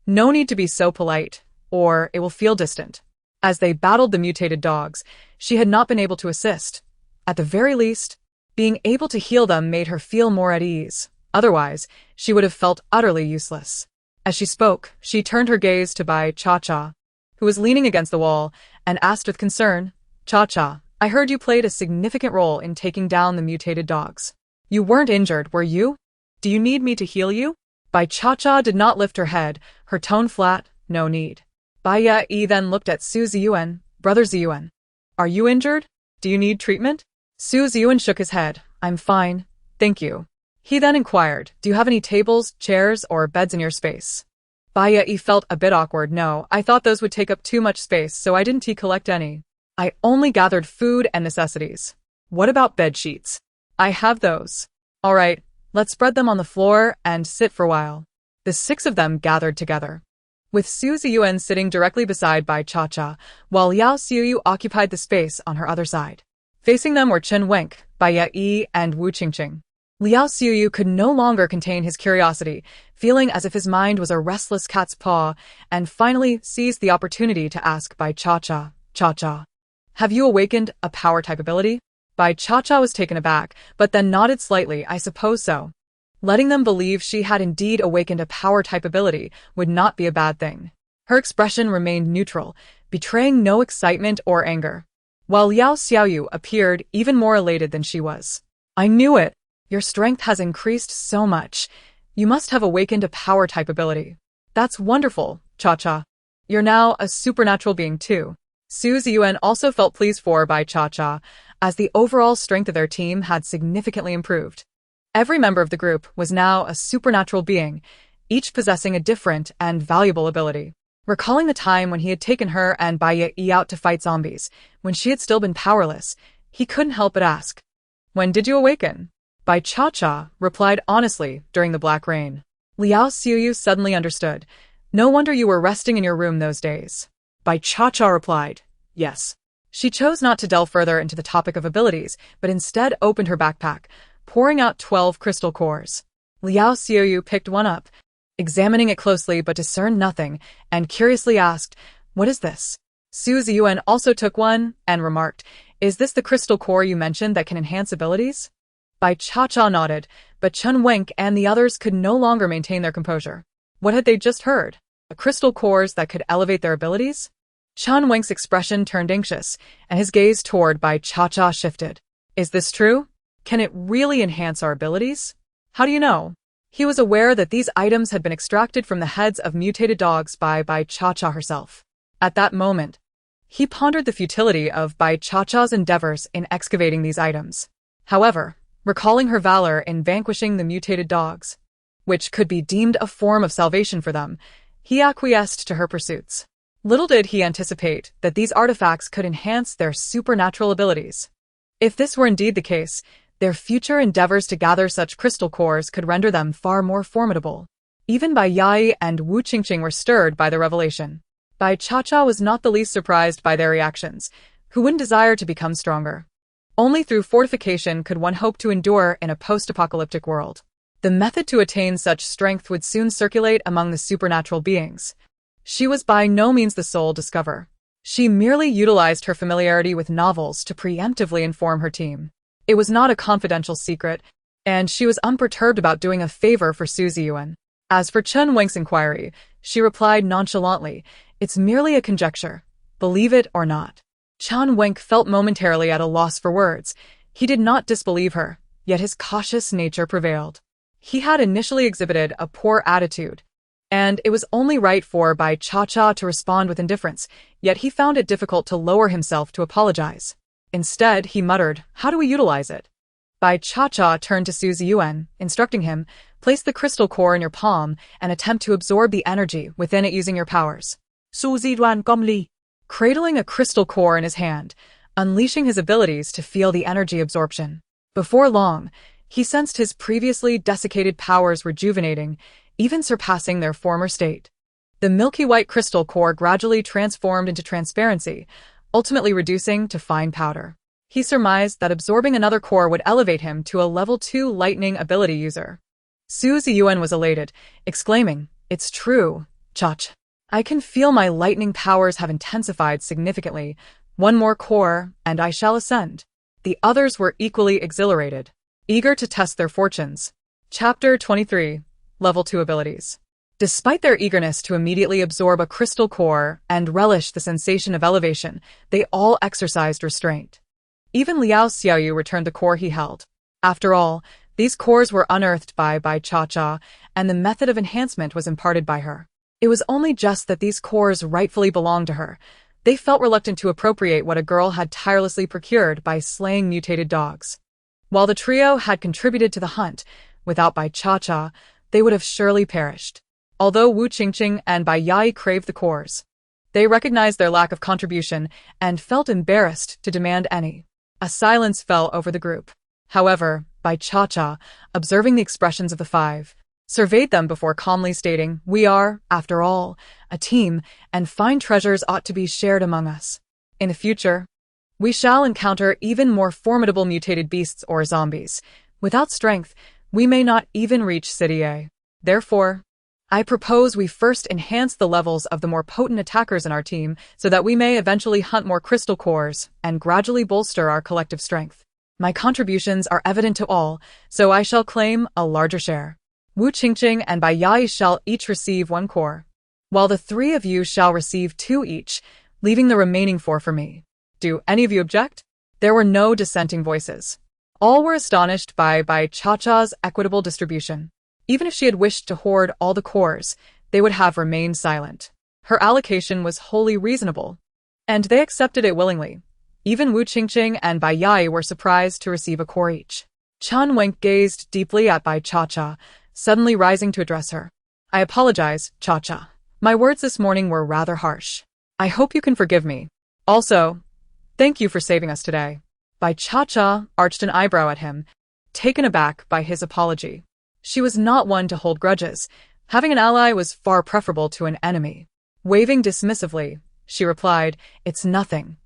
S1: No need to be so polite, or it will feel distant. As they battled the mutated dogs, she had not been able to assist. At the very least, being able to heal them made her feel more at ease. Otherwise, she would have felt utterly useless. As she spoke, she turned her gaze to Bai Cha-Cha, who was leaning against the wall, and asked with concern, "Cha-Cha, I heard you played a significant role in taking down the mutated dogs. You weren't injured, were you? Do you need me to heal you?" Bai Cha-Cha did not lift her head, her tone flat, "No need." Bai Ya-E then looked at Su Ziyuan, "Brother Ziyuan, are you injured? Do you need treatment?" Su Ziyuan shook his head, "I'm fine, thank you." He then inquired, "Do you have any tables, chairs, or beds in your space?" Bai Ya-E felt a bit awkward. "No, I thought those would take up too much space, so I didn't collect any. I only gathered food and necessities." "What about bed sheets?" "I have those." "All right, let's spread them on the floor and sit for a while." The 6 of them gathered together, with Su Ziyuan sitting directly beside Bai Cha-Cha, while Liao Xiuyu occupied the space on her other side. Facing them were Chen Wenk, Bai Ya-E, and Wu Qingqing. Liao Xiuyu could no longer contain his curiosity, feeling as if his mind was a restless cat's paw, and finally seized the opportunity to ask Bai Cha-Cha, "Cha-Cha, have you awakened a power-type ability?" Bai Cha-Cha was taken aback, but then nodded slightly, "I suppose so." Letting them believe she had indeed awakened a power-type ability would not be a bad thing. Her expression remained neutral, betraying no excitement or anger, while Liao Xiaoyu appeared even more elated than she was. "I knew it! Your strength has increased so much. You must have awakened a power-type ability. That's wonderful, Cha-Cha. You're now a supernatural being too." Su Ziyuan also felt pleased for Bai Cha-Cha, as the overall strength of their team had significantly improved. Every member of the group was now a supernatural being, each possessing a different and valuable ability. Recalling the time when he had taken her and Bai Ya-E out to fight zombies, when she had still been powerless, he couldn't help but ask, "When did you awaken?" Bai Cha-Cha replied honestly during the Black Rain. Liao Xiuyu suddenly understood. "No wonder you were resting in your room those days." Bai Cha-Cha replied, "Yes." She chose not to delve further into the topic of abilities, but instead opened her backpack, pouring out 12 crystal cores. Liao Xiuyu picked one up, examining it closely but discerned nothing, and curiously asked, "What is this?" Su Ziyuan also took one, and remarked, "Is this the crystal core you mentioned that can enhance abilities?" Bai Cha-Cha nodded, but Chen Wenk and the others could no longer maintain their composure. What had they just heard? A crystal cores that could elevate their abilities? Chen Wenk's expression turned anxious, and his gaze toward Bai Cha-Cha shifted. "Is this true? Can it really enhance our abilities? How do you know?" He was aware that these items had been extracted from the heads of mutated dogs by Bai Cha-Cha herself. At that moment, he pondered the futility of Bai Cha-Cha's endeavors in excavating these items. However, recalling her valor in vanquishing the mutated dogs, which could be deemed a form of salvation for them, he acquiesced to her pursuits. Little did he anticipate that these artifacts could enhance their supernatural abilities. If this were indeed the case, their future endeavors to gather such crystal cores could render them far more formidable. Even Bai Ya-E and Wu Qingqing were stirred by the revelation. Bai Cha-Cha was not the least surprised by their reactions. Who wouldn't desire to become stronger? Only through fortification could one hope to endure in a post-apocalyptic world. The method to attain such strength would soon circulate among the supernatural beings. She was by no means the sole discoverer. She merely utilized her familiarity with novels to preemptively inform her team. It was not a confidential secret, and she was unperturbed about doing a favor for Su Ziyuan. As for Chen Wenk's inquiry, she replied nonchalantly, "It's merely a conjecture. Believe it or not." Chen Wenk felt momentarily at a loss for words. He did not disbelieve her, yet his cautious nature prevailed. He had initially exhibited a poor attitude, and it was only right for Bai Cha-Cha to respond with indifference, yet he found it difficult to lower himself to apologize. Instead, he muttered, "How do we utilize it?" Bai Cha-Cha turned to Su Ziyuan, instructing him, "Place the crystal core in your palm and attempt to absorb the energy within it using your powers." Su Ziyuan gomli, cradling a crystal core in his hand, unleashing his abilities to feel the energy absorption. Before long, he sensed his previously desiccated powers rejuvenating, even surpassing their former state. The milky white crystal core gradually transformed into transparency, ultimately reducing to fine powder. He surmised that absorbing another core would elevate him to a level 2 lightning ability user. Su Ziyuan was elated, exclaiming, "It's true, Chach. I can feel my lightning powers have intensified significantly. One more core, and I shall ascend." The others were equally exhilarated, eager to test their fortunes. Chapter 23. Level 2 Abilities. Despite their eagerness to immediately absorb a crystal core and relish the sensation of elevation, they all exercised restraint. Even Liao Xiaoyu returned the core he held. After all, these cores were unearthed by Cha-Cha, and the method of enhancement was imparted by her. It was only just that these cores rightfully belonged to her. They felt reluctant to appropriate what a girl had tirelessly procured by slaying mutated dogs. While the trio had contributed to the hunt, without Bai Cha-Cha, they would have surely perished. Although Wu Qingqing and Bai Yai craved the cores, they recognized their lack of contribution and felt embarrassed to demand any. A silence fell over the group. However, Bai Cha-Cha, observing the expressions of the five, surveyed them before calmly stating, "We are, after all, a team, and fine treasures ought to be shared among us. In the future, we shall encounter even more formidable mutated beasts or zombies. Without strength, we may not even reach City A. Therefore, I propose we first enhance the levels of the more potent attackers in our team so that we may eventually hunt more crystal cores and gradually bolster our collective strength. My contributions are evident to all, so I shall claim a larger share. Wu Qingqing and Bai Yai shall each receive 1 core, while the 3 of you shall receive 2 each, leaving the remaining 4 for me. Do any of you object?" There were no dissenting voices. All were astonished by Cha-Cha's equitable distribution. Even if she had wished to hoard all the cores, they would have remained silent. Her allocation was wholly reasonable, and they accepted it willingly. Even Wu Qingqing and Bai Yai were surprised to receive a core each. Chen Wenk gazed deeply at Bai Cha-Cha, suddenly rising to address her. "I apologize, Cha-Cha. My words this morning were rather harsh. I hope you can forgive me. Also, thank you for saving us today." Bai Cha-Cha arched an eyebrow at him, taken aback by his apology. She was not one to hold grudges. Having an ally was far preferable to an enemy. Waving dismissively, she replied, "It's nothing.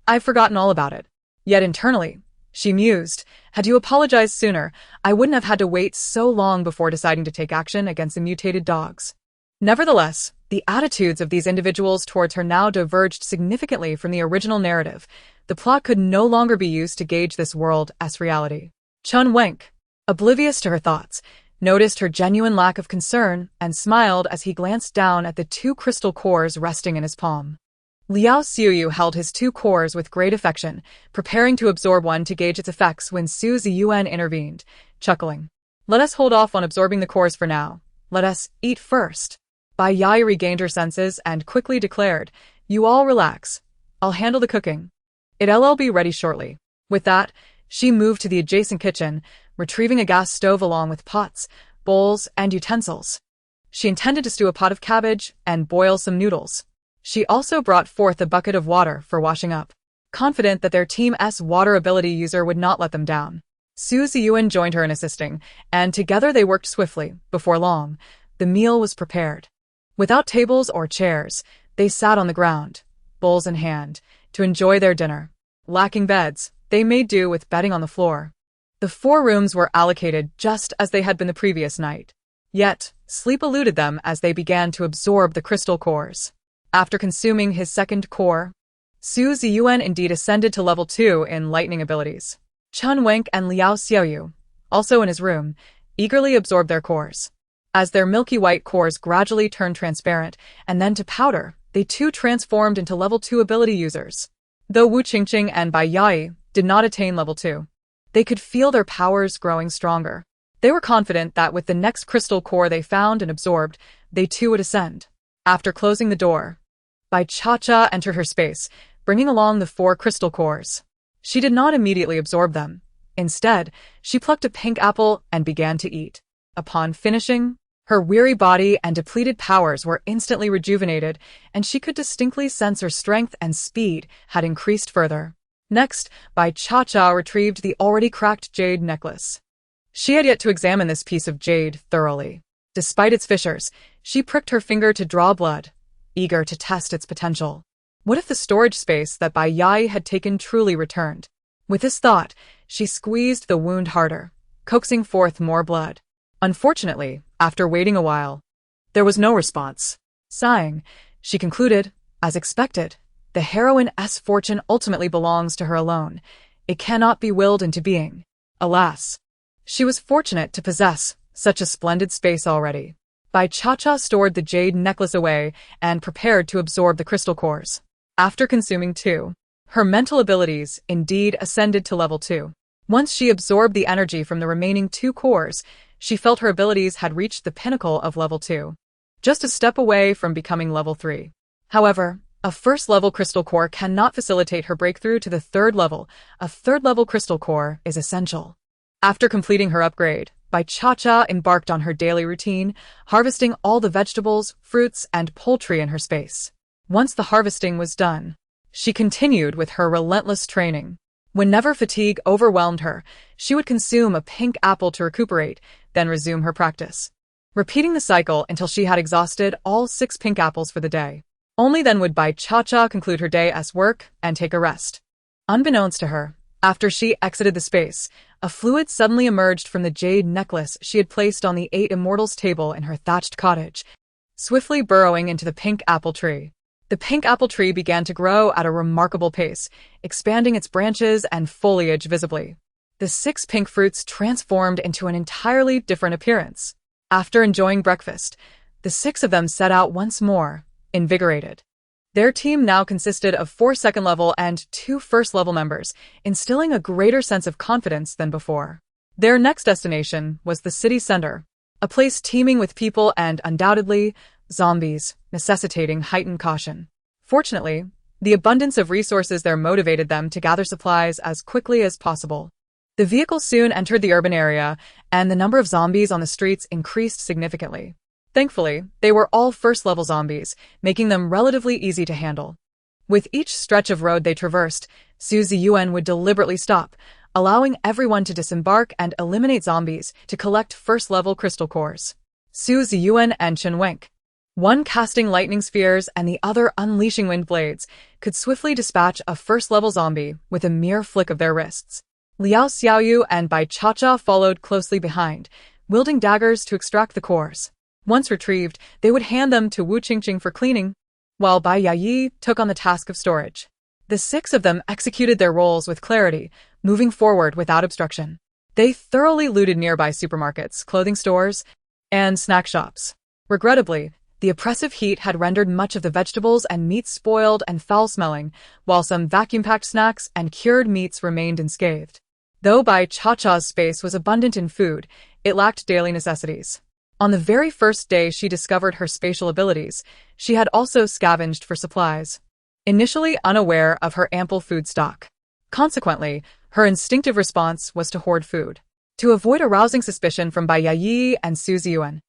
S1: I've forgotten all about it." Yet internally, she mused, "Had you apologized sooner, I wouldn't have had to wait so long before deciding to take action against the mutated dogs." Nevertheless, the attitudes of these individuals towards her now diverged significantly from the original narrative. The plot could no longer be used to gauge this world as reality. Chen Wenk, oblivious to her thoughts, noticed her genuine lack of concern and smiled as he glanced down at the 2 crystal cores resting in his palm. Liao Xiuyu held his 2 cores with great affection, preparing to absorb one to gauge its effects when Su Ziyuan intervened, chuckling. "Let us hold off on absorbing the cores for now. Let us eat first." Bai Yai regained her senses and quickly declared, "You all relax. I'll handle the cooking. It'll be ready shortly." With that, she moved to the adjacent kitchen, retrieving a gas stove along with pots, bowls, and utensils. She intended to stew a pot of cabbage and boil some noodles. She also brought forth a bucket of water for washing up, confident that their team's water ability user would not let them down. Su Ziyuan joined her in assisting, and together they worked swiftly. Before long, the meal was prepared. Without tables or chairs, they sat on the ground, bowls in hand, to enjoy their dinner. Lacking beds, they made do with bedding on the floor. The 4 rooms were allocated just as they had been the previous night. Yet, sleep eluded them as they began to absorb the crystal cores. After consuming his 2nd core, Su Ziyuan indeed ascended to level 2 in lightning abilities. Chen Wenk and Liao Xiaoyu, also in his room, eagerly absorbed their cores. As their milky white cores gradually turned transparent and then to powder, they too transformed into level 2 ability users. Though Wu Qingqing and Bai Yai did not attain level 2, they could feel their powers growing stronger. They were confident that with the next crystal core they found and absorbed, they too would ascend. After closing the door, Bai Cha-Cha entered her space, bringing along the 4 crystal cores. She did not immediately absorb them. Instead, she plucked a pink apple and began to eat. Upon finishing, her weary body and depleted powers were instantly rejuvenated, and she could distinctly sense her strength and speed had increased further. Next, Bai Cha-Cha retrieved the already cracked jade necklace. She had yet to examine this piece of jade thoroughly. Despite its fissures, she pricked her finger to draw blood, eager to test its potential. What if the storage space that Bai Yai had taken truly returned? With this thought, she squeezed the wound harder, coaxing forth more blood. Unfortunately, after waiting a while, there was no response. Sighing, she concluded, as expected, the heroine's fortune ultimately belongs to her alone. It cannot be willed into being. Alas, she was fortunate to possess such a splendid space already. Bai Cha stored the jade necklace away and prepared to absorb the crystal cores. After consuming 2, her mental abilities indeed ascended to level 2. Once she absorbed the energy from the remaining 2 cores, she felt her abilities had reached the pinnacle of level 2, just a step away from becoming level 3. However, a first-level crystal core cannot facilitate her breakthrough to the 3rd level. A 3rd-level crystal core is essential. After completing her upgrade, Bai Cha embarked on her daily routine, harvesting all the vegetables, fruits, and poultry in her space. Once the harvesting was done, she continued with her relentless training. Whenever fatigue overwhelmed her, she would consume a pink apple to recuperate, then resume her practice, repeating the cycle until she had exhausted all 6 pink apples for the day. Only then would Bai Cha conclude her day as work and take a rest. Unbeknownst to her, after she exited the space, a fluid suddenly emerged from the jade necklace she had placed on the 8 Immortals table in her thatched cottage, swiftly burrowing into the pink apple tree. The pink apple tree began to grow at a remarkable pace, expanding its branches and foliage visibly. The 6 pink fruits transformed into an entirely different appearance. After enjoying breakfast, the 6 of them set out once more, invigorated. Their team now consisted of 4 second-level and 2 first-level members, instilling a greater sense of confidence than before. Their next destination was the city center, a place teeming with people and, undoubtedly, zombies, necessitating heightened caution. Fortunately, the abundance of resources there motivated them to gather supplies as quickly as possible. The vehicle soon entered the urban area, and the number of zombies on the streets increased significantly. Thankfully, they were all first-level zombies, making them relatively easy to handle. With each stretch of road they traversed, Su Ziyuan would deliberately stop, allowing everyone to disembark and eliminate zombies to collect first-level crystal cores. Su Ziyuan and Chen Wenk, one casting lightning spheres and the other unleashing wind blades, could swiftly dispatch a first-level zombie with a mere flick of their wrists. Liao Xiaoyu and Bai Cha followed closely behind, wielding daggers to extract the cores. Once retrieved, they would hand them to Wu Qingqing for cleaning, while Bai Yayi took on the task of storage. The 6 of them executed their roles with clarity, moving forward without obstruction. They thoroughly looted nearby supermarkets, clothing stores, and snack shops. Regrettably, the oppressive heat had rendered much of the vegetables and meats spoiled and foul-smelling, while some vacuum-packed snacks and cured meats remained unscathed. Though Bai Cha's space was abundant in food, it lacked daily necessities. On the very first day she discovered her spatial abilities, she had also scavenged for supplies, initially unaware of her ample food stock. Consequently, her instinctive response was to hoard food. To avoid arousing suspicion from Bai Yayi and Su Ziyuan,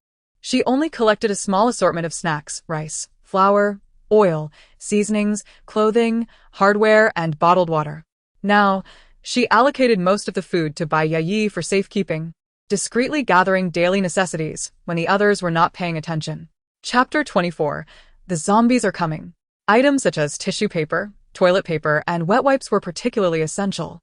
S1: she only collected a small assortment of snacks, rice, flour, oil, seasonings, clothing, hardware, and bottled water. Now, she allocated most of the food to Bai Yayi for safekeeping, discreetly gathering daily necessities when the others were not paying attention. Chapter 24. The zombies are coming. Items such as tissue paper, toilet paper, and wet wipes were particularly essential,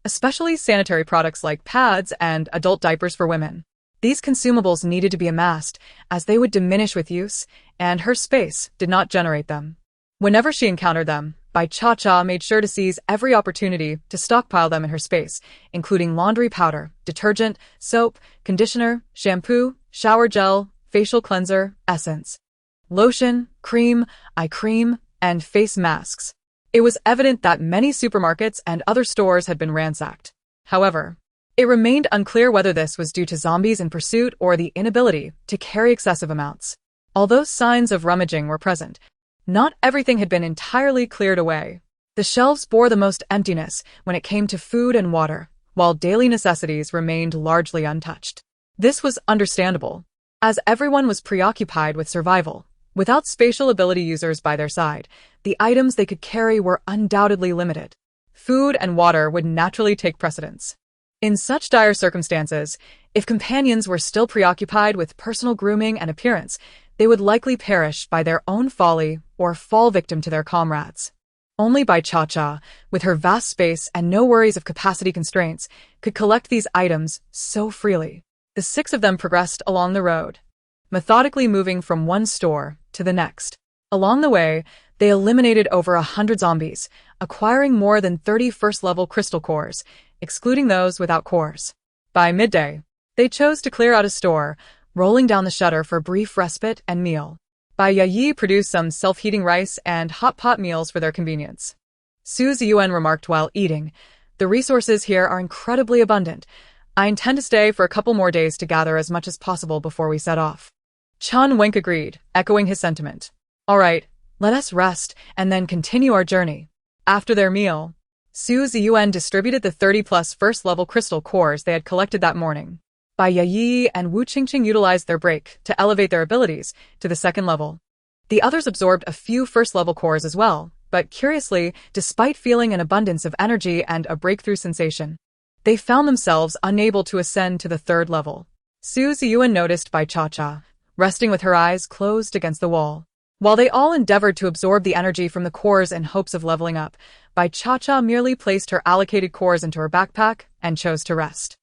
S1: especially sanitary products like pads and adult diapers for women. These consumables needed to be amassed, as they would diminish with use, and her space did not generate them. Whenever she encountered them, Bai Cha made sure to seize every opportunity to stockpile them in her space, including laundry powder, detergent, soap, conditioner, shampoo, shower gel, facial cleanser, essence, lotion, cream, eye cream, and face masks. It was evident that many supermarkets and other stores had been ransacked. However, it remained unclear whether this was due to zombies in pursuit or the inability to carry excessive amounts. Although signs of rummaging were present, not everything had been entirely cleared away. The shelves bore the most emptiness when it came to food and water, while daily necessities remained largely untouched. This was understandable, as everyone was preoccupied with survival. Without spatial ability users by their side, the items they could carry were undoubtedly limited. Food and water would naturally take precedence. In such dire circumstances, If companions were still preoccupied with personal grooming and appearance, they would likely perish by their own folly or fall victim to their comrades. Only Bai Cha-Cha, with her vast space and no worries of capacity constraints, could collect these items so freely. The 6 of them progressed along the road, methodically moving from one store to the next. Along the way, they eliminated over 100 zombies, acquiring more than 30 first-level crystal cores, excluding those without cores. By midday, they chose to clear out a store, rolling down the shutter for brief respite and meal. Bai Yayi produced some self-heating rice and hot pot meals for their convenience. Su Ziyuan remarked while eating, "The resources here are incredibly abundant. I intend to stay for a couple more days to gather as much as possible before we set off." Chun Wink agreed, echoing his sentiment. "All right, let us rest and then continue our journey." After their meal, Su Ziyuan distributed the 30-plus first-level crystal cores they had collected that morning. Bai Yayi and Wu Qingqing utilized their break to elevate their abilities to the second level. The others absorbed a few first-level cores as well, but curiously, despite feeling an abundance of energy and a breakthrough sensation, they found themselves unable to ascend to the third level. Su Ziyuan noticed Bai Cha-Cha, resting with her eyes closed against the wall. While they all endeavored to absorb the energy from the cores in hopes of leveling up, Bai Cha-Cha merely placed her allocated cores into her backpack and chose to rest.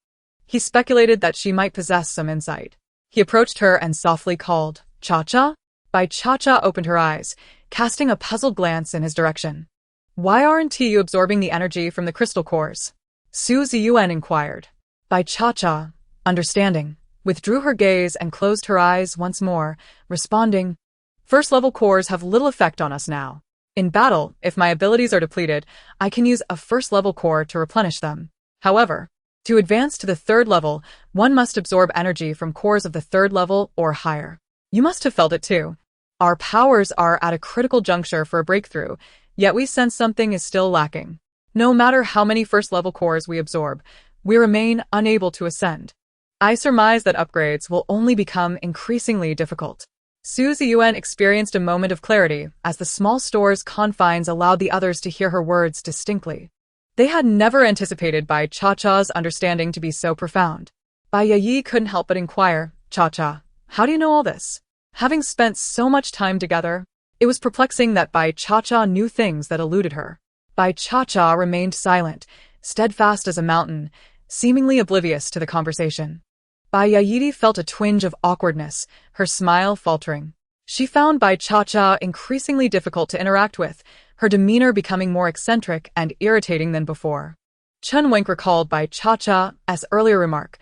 S1: He speculated that she might possess some insight. He approached her and softly called, "Cha-Cha?" Bai Cha-Cha opened her eyes, casting a puzzled glance in his direction. "Why aren't you absorbing the energy from the crystal cores?" Su Ziyuan inquired. Bai Cha-Cha, understanding, withdrew her gaze and closed her eyes once more, responding, "First-level cores have little effect on us now. In battle, if my abilities are depleted, I can use a first-level core to replenish them. However, to advance to the third level, one must absorb energy from cores of the third level or higher. You must have felt it too. Our powers are at a critical juncture for a breakthrough, yet we sense something is still lacking. No matter how many first-level cores we absorb, we remain unable to ascend. I surmise that upgrades will only become increasingly difficult." Su Ziyuan experienced a moment of clarity as the small store's confines allowed the others to hear her words distinctly. They had never anticipated Bai Cha-Cha's understanding to be so profound. Bai Yayi couldn't help but inquire, "Cha-Cha, how do you know all this?" Having spent so much time together, it was perplexing that Bai Cha-Cha knew things that eluded her. Bai Cha-Cha remained silent, steadfast as a mountain, seemingly oblivious to the conversation. Bai Yayi felt a twinge of awkwardness, her smile faltering. She found Bai Cha-Cha increasingly difficult to interact with, her demeanor becoming more eccentric and irritating than before. Chun Wink recalled Bai Cha-Cha's earlier remark,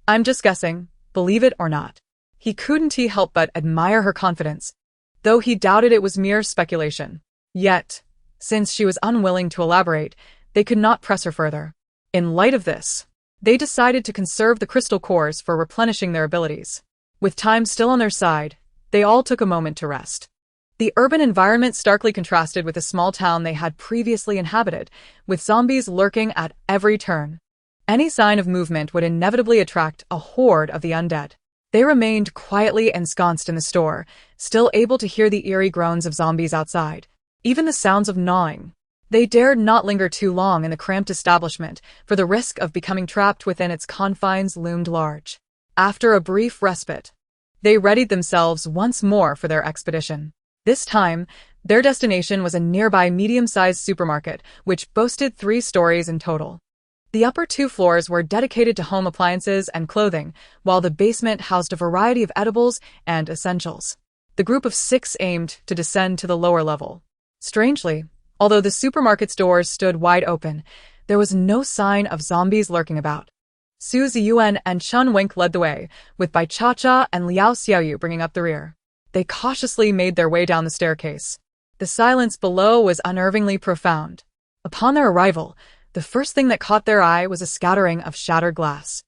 S1: "I'm just guessing, believe it or not." He couldn't help but admire her confidence, though he doubted it was mere speculation. Yet, since she was unwilling to elaborate, they could not press her further. In light of this, they decided to conserve the crystal cores for replenishing their abilities. With time still on their side, they all took a moment to rest. The urban environment starkly contrasted with the small town they had previously inhabited, with zombies lurking at every turn. Any sign of movement would inevitably attract a horde of the undead. They remained quietly ensconced in the store, still able to hear the eerie groans of zombies outside, even the sounds of gnawing. They dared not linger too long in the cramped establishment, for the risk of becoming trapped within its confines loomed large. After a brief respite, they readied themselves once more for their expedition. This time, their destination was a nearby medium-sized supermarket, which boasted 3 stories in total. The upper 2 floors were dedicated to home appliances and clothing, while the basement housed a variety of edibles and essentials. The group of 6 aimed to descend to the lower level. Strangely, although the supermarket's doors stood wide open, there was no sign of zombies lurking about. Su Ziyuan and Chun Wink led the way, with Bai Cha-Cha and Liao Xiaoyu bringing up the rear. They cautiously made their way down the staircase. The silence below was unnervingly profound. Upon their arrival, the first thing that caught their eye was a scattering of shattered glass.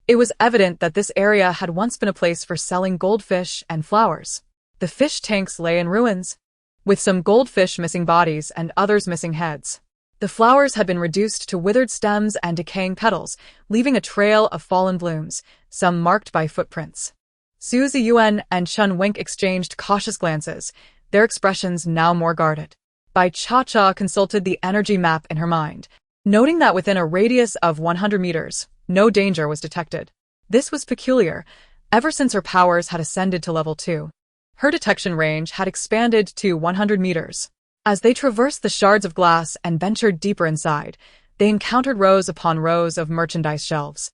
S1: It was evident that this area had once been a place for selling goldfish and flowers. The fish tanks lay in ruins, with some goldfish missing bodies and others missing heads. The flowers had been reduced to withered stems and decaying petals, leaving a trail of fallen blooms, some marked by footprints. Su Ziyuan and Chun Wink exchanged cautious glances, their expressions now more guarded. Bai Cha-Cha consulted the energy map in her mind, noting that within a radius of 100 meters, no danger was detected. This was peculiar, ever since her powers had ascended to level 2. Her detection range had expanded to 100 meters. As they traversed the shards of glass and ventured deeper inside, they encountered rows upon rows of merchandise shelves.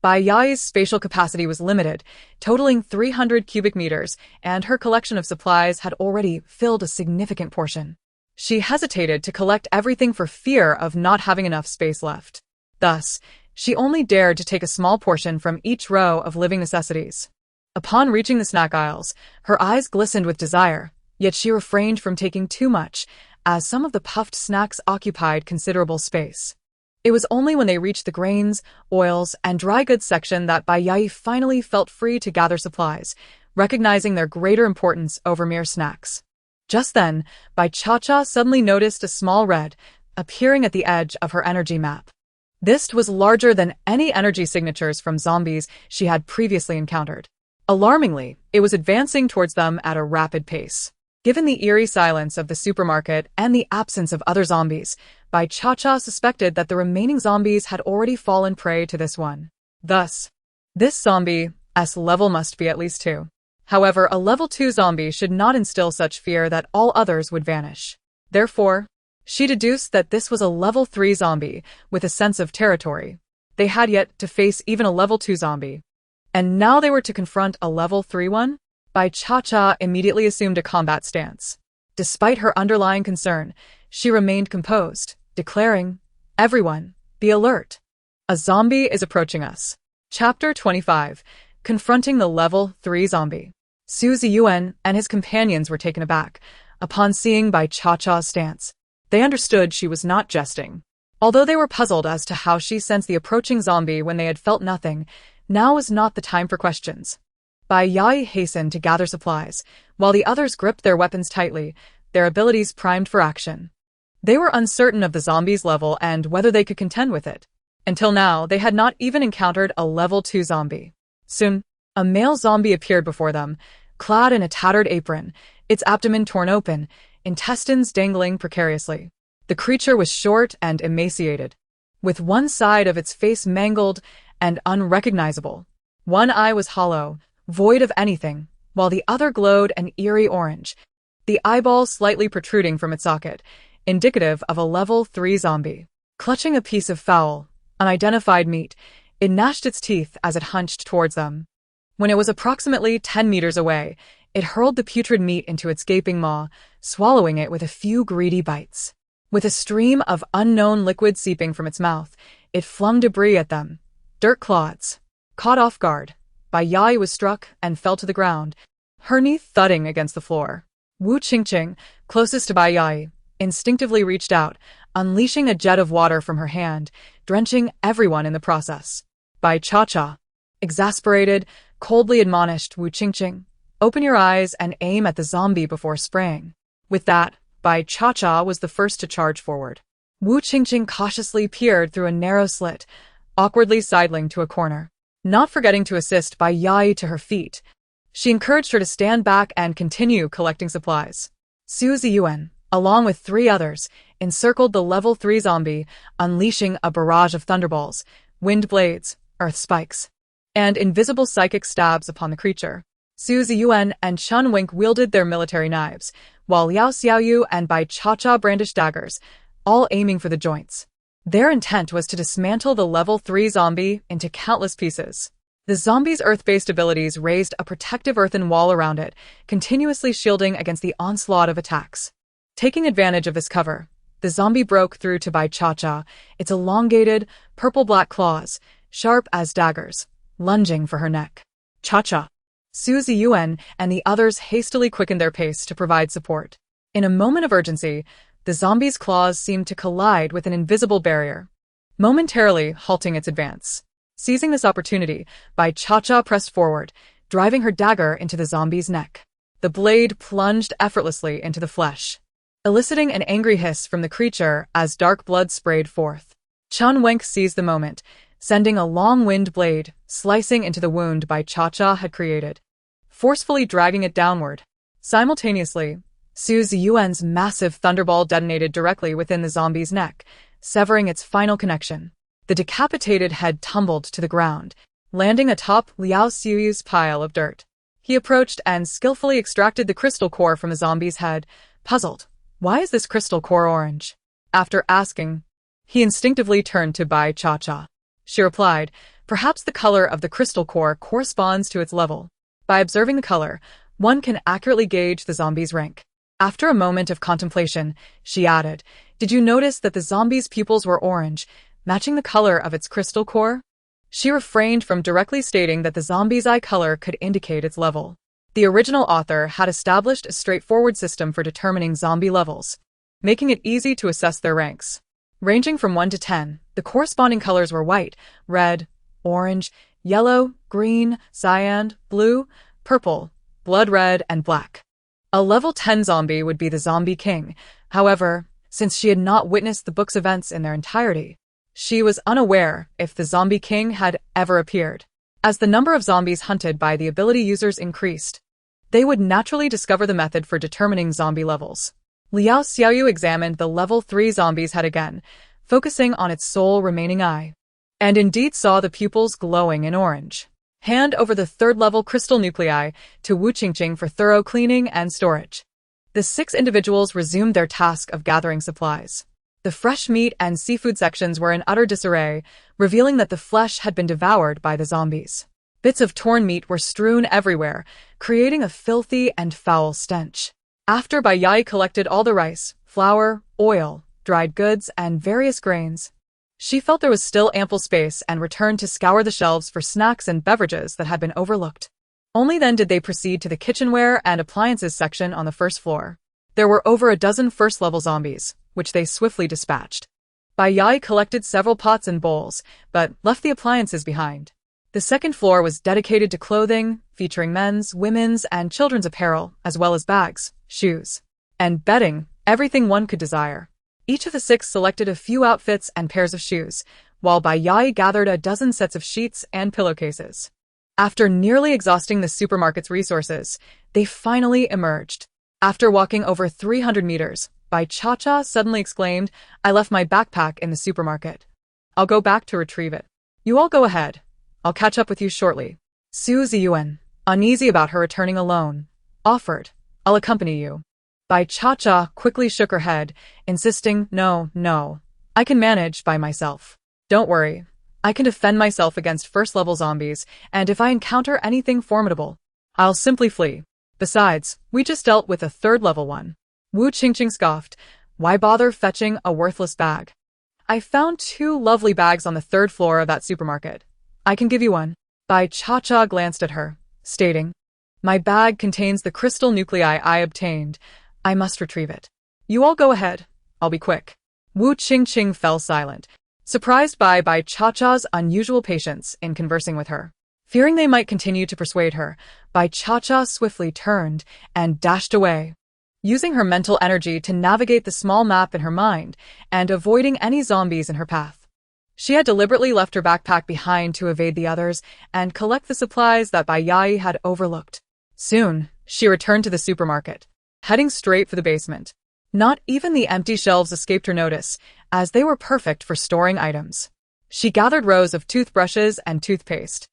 S1: Bai Yai's spatial capacity was limited, totaling 300 cubic meters, and her collection of supplies had already filled a significant portion. She hesitated to collect everything for fear of not having enough space left. Thus, she only dared to take a small portion from each row of living necessities. Upon reaching the snack aisles, her eyes glistened with desire, yet she refrained from taking too much, as some of the puffed snacks occupied considerable space. It was only when they reached the grains, oils, and dry goods section that Bai Yai finally felt free to gather supplies, recognizing their greater importance over mere snacks. Just then, Bai Cha suddenly noticed a small red appearing at the edge of her energy map. This was larger than any energy signatures from zombies she had previously encountered. Alarmingly, it was advancing towards them at a rapid pace. Given the eerie silence of the supermarket and the absence of other zombies, Bai Cha suspected that the remaining zombies had already fallen prey to this one. Thus, this zombie's level must be at least 2. However, a level 2 zombie should not instill such fear that all others would vanish. Therefore, she deduced that this was a level 3 zombie with a sense of territory. They had yet to face even a level 2 zombie. And now they were to confront a level 3 one? Bai Cha immediately assumed a combat stance. Despite her underlying concern, she remained composed, declaring, "Everyone, be alert. A zombie is approaching us." Chapter 25. Confronting the level 3 zombie. Su Ziyuan and his companions were taken aback upon seeing Bai Cha's stance. They understood she was not jesting. Although they were puzzled as to how she sensed the approaching zombie when they had felt nothing, now was not the time for questions. Bai Yai hastened to gather supplies, while the others gripped their weapons tightly, their abilities primed for action. They were uncertain of the zombie's level and whether they could contend with it. Until now, they had not even encountered a level 2 zombie. Soon, a male zombie appeared before them, clad in a tattered apron, its abdomen torn open, intestines dangling precariously. The creature was short and emaciated, with one side of its face mangled and unrecognizable. One eye was hollow, void of anything, while the other glowed an eerie orange, the eyeball slightly protruding from its socket, indicative of a level 3 zombie. Clutching a piece of foul, unidentified meat, it gnashed its teeth as it hunched towards them. When it was approximately 10 meters away, it hurled the putrid meat into its gaping maw, swallowing it with a few greedy bites. With a stream of unknown liquid seeping from its mouth, it flung debris at them. Dirt clods. Caught off guard, Bai Yai was struck and fell to the ground, her knee thudding against the floor. Wu Qingqing, closest to Bai Yai, instinctively reached out, unleashing a jet of water from her hand, drenching everyone in the process. Bai Cha, exasperated, coldly admonished Wu Qingqing, "Open your eyes and aim at the zombie before spraying." With that, Bai Cha was the first to charge forward. Wu Qingqing cautiously peered through a narrow slit, awkwardly sidling to a corner. Not forgetting to assist Bai Yai to her feet, she encouraged her to stand back and continue collecting supplies. Su Ziyuan, along with 3 others, encircled the level 3 zombie, unleashing a barrage of thunderballs, wind blades, earth spikes, and invisible psychic stabs upon the creature. Su Ziyuan and Chun Wink wielded their military knives, while Liao Xiaoyu and Bai Cha brandished daggers, all aiming for the joints. Their intent was to dismantle the level 3 zombie into countless pieces. The zombie's earth-based abilities raised a protective earthen wall around it, continuously shielding against the onslaught of attacks. Taking advantage of this cover, the zombie broke through to Bai Cha, its elongated, purple-black claws, sharp as daggers, lunging for her neck. Cha. Su Ziyuan and the others hastily quickened their pace to provide support. In a moment of urgency, the zombie's claws seemed to collide with an invisible barrier, momentarily halting its advance. Seizing this opportunity, Bai Cha pressed forward, driving her dagger into the zombie's neck. The blade plunged effortlessly into the flesh, eliciting an angry hiss from the creature as dark blood sprayed forth. Chun Wenk seized the moment, sending a long-wind blade slicing into the wound Bai Cha had created, forcefully dragging it downward. Simultaneously, Su Ziyuan's massive thunderball detonated directly within the zombie's neck, severing its final connection. The decapitated head tumbled to the ground, landing atop Liao Xiuyu's pile of dirt. He approached and skillfully extracted the crystal core from the zombie's head, puzzled. Why is this crystal core orange? After asking, he instinctively turned to Bai Cha-Cha. She replied, perhaps the color of the crystal core corresponds to its level. By observing the color, one can accurately gauge the zombie's rank. After a moment of contemplation, she added, did you notice that the zombie's pupils were orange, matching the color of its crystal core? She refrained from directly stating that the zombie's eye color could indicate its level. The original author had established a straightforward system for determining zombie levels, making it easy to assess their ranks. Ranging from 1 to 10, the corresponding colors were white, red, orange, yellow, green, cyan, blue, purple, blood red, and black. A level 10 zombie would be the Zombie King. However, since she had not witnessed the book's events in their entirety, she was unaware if the Zombie King had ever appeared. As the number of zombies hunted by the ability users increased, they would naturally discover the method for determining zombie levels. Liao Xiaoyu examined the level 3 zombie's head again, focusing on its sole remaining eye, and indeed saw the pupils glowing in orange. Hand over the 3rd level crystal nuclei to Wu Qingqing for thorough cleaning and storage. The 6 individuals resumed their task of gathering supplies. The fresh meat and seafood sections were in utter disarray, revealing that the flesh had been devoured by the zombies. Bits of torn meat were strewn everywhere, creating a filthy and foul stench. After Bai Yai collected all the rice, flour, oil, dried goods, and various grains, she felt there was still ample space and returned to scour the shelves for snacks and beverages that had been overlooked. Only then did they proceed to the kitchenware and appliances section on the 1st floor. There were over a dozen first-level zombies, which they swiftly dispatched. Bai Yai collected several pots and bowls, but left the appliances behind. The 2nd floor was dedicated to clothing, featuring men's, women's, and children's apparel, as well as bags, shoes, and bedding, everything one could desire. Each of the 6 selected a few outfits and pairs of shoes, while Bai Yai gathered a dozen sets of sheets and pillowcases. After nearly exhausting the supermarket's resources, they finally emerged. After walking over 300 meters, Bai Cha-Cha suddenly exclaimed, I left my backpack in the supermarket. I'll go back to retrieve it. You all go ahead. I'll catch up with you shortly. Su Ziyuan, uneasy about her returning alone, offered, I'll accompany you. Bai Cha-Cha quickly shook her head, insisting, No, I can manage by myself. Don't worry. I can defend myself against first-level zombies, and if I encounter anything formidable, I'll simply flee. Besides, we just dealt with a 3rd-level one. Wu Qingqing scoffed, why bother fetching a worthless bag? I found 2 lovely bags on the 3rd floor of that supermarket. I can give you one. Bai Cha-Cha glanced at her, stating, my bag contains the crystal nuclei I obtained. I must retrieve it. You all go ahead. I'll be quick. Wu Qingqing fell silent, surprised by Bai Cha-Cha's unusual patience in conversing with her. Fearing they might continue to persuade her, Bai Cha-Cha swiftly turned and dashed away, using her mental energy to navigate the small map in her mind and avoiding any zombies in her path. She had deliberately left her backpack behind to evade the others and collect the supplies that Bai Yai had overlooked. Soon, she returned to the supermarket, heading straight for the basement. Not even the empty shelves escaped her notice, as they were perfect for storing items. She gathered rows of toothbrushes and toothpaste,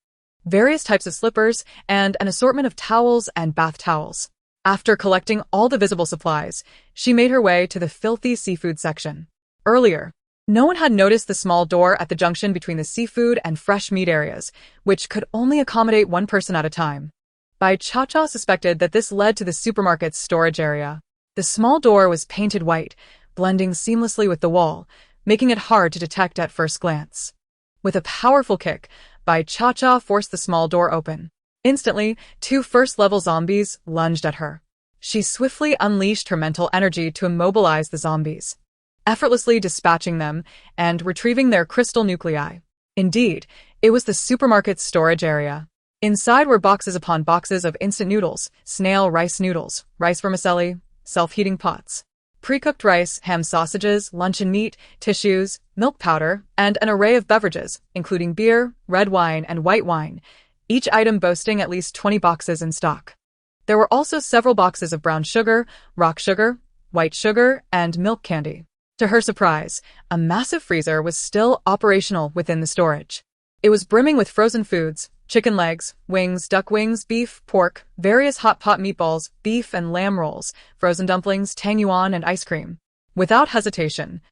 S1: various types of slippers, and an assortment of towels and bath towels. After collecting all the visible supplies, she made her way to the filthy seafood section. Earlier, no one had noticed the small door at the junction between the seafood and fresh meat areas, which could only accommodate one person at a time. Bai Cha-Cha suspected that this led to the supermarket's storage area. The small door was painted white, blending seamlessly with the wall, making it hard to detect at first glance. With a powerful kick, Bai Cha-Cha forced the small door open. Instantly, 2 first-level zombies lunged at her. She swiftly unleashed her mental energy to immobilize the zombies, effortlessly dispatching them and retrieving their crystal nuclei. Indeed, it was the supermarket's storage area. Inside were boxes upon boxes of instant noodles, snail rice noodles, rice vermicelli, self-heating pots, pre-cooked rice, ham sausages, luncheon meat, tissues, milk powder, and an array of beverages, including beer, red wine, and white wine, each item boasting at least 20 boxes in stock. There were also several boxes of brown sugar, rock sugar, white sugar, and milk candy. To her surprise, a massive freezer was still operational within the storage. It was brimming with frozen foods, chicken legs, wings, duck wings, beef, pork, various hot pot meatballs, beef and lamb rolls, frozen dumplings, tang yuan, and ice cream. Without hesitation,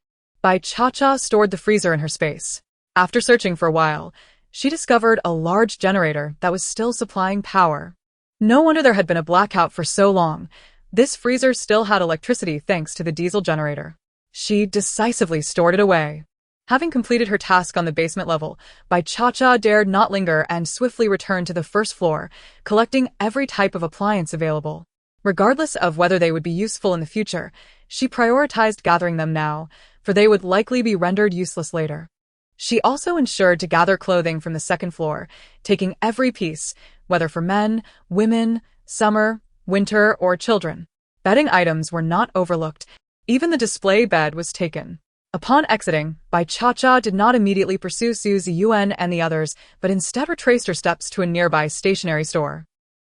S1: Bai Cha-Cha stored the freezer in her space. After searching for a while, she discovered a large generator that was still supplying power. No wonder there had been a blackout for so long. This freezer still had electricity thanks to the diesel generator. She decisively stored it away. Having completed her task on the basement level, Bai Cha-Cha dared not linger and swiftly returned to the first floor, collecting every type of appliance available. Regardless of whether they would be useful in the future, she prioritized gathering them now, for they would likely be rendered useless later. She also ensured to gather clothing from the second floor, taking every piece, whether for men, women, summer, winter, or children. Bedding items were not overlooked. Even the display bed was taken. Upon exiting, Bai Cha-Cha did not immediately pursue Su Ziyuan and the others, but instead retraced her steps to a nearby stationery store.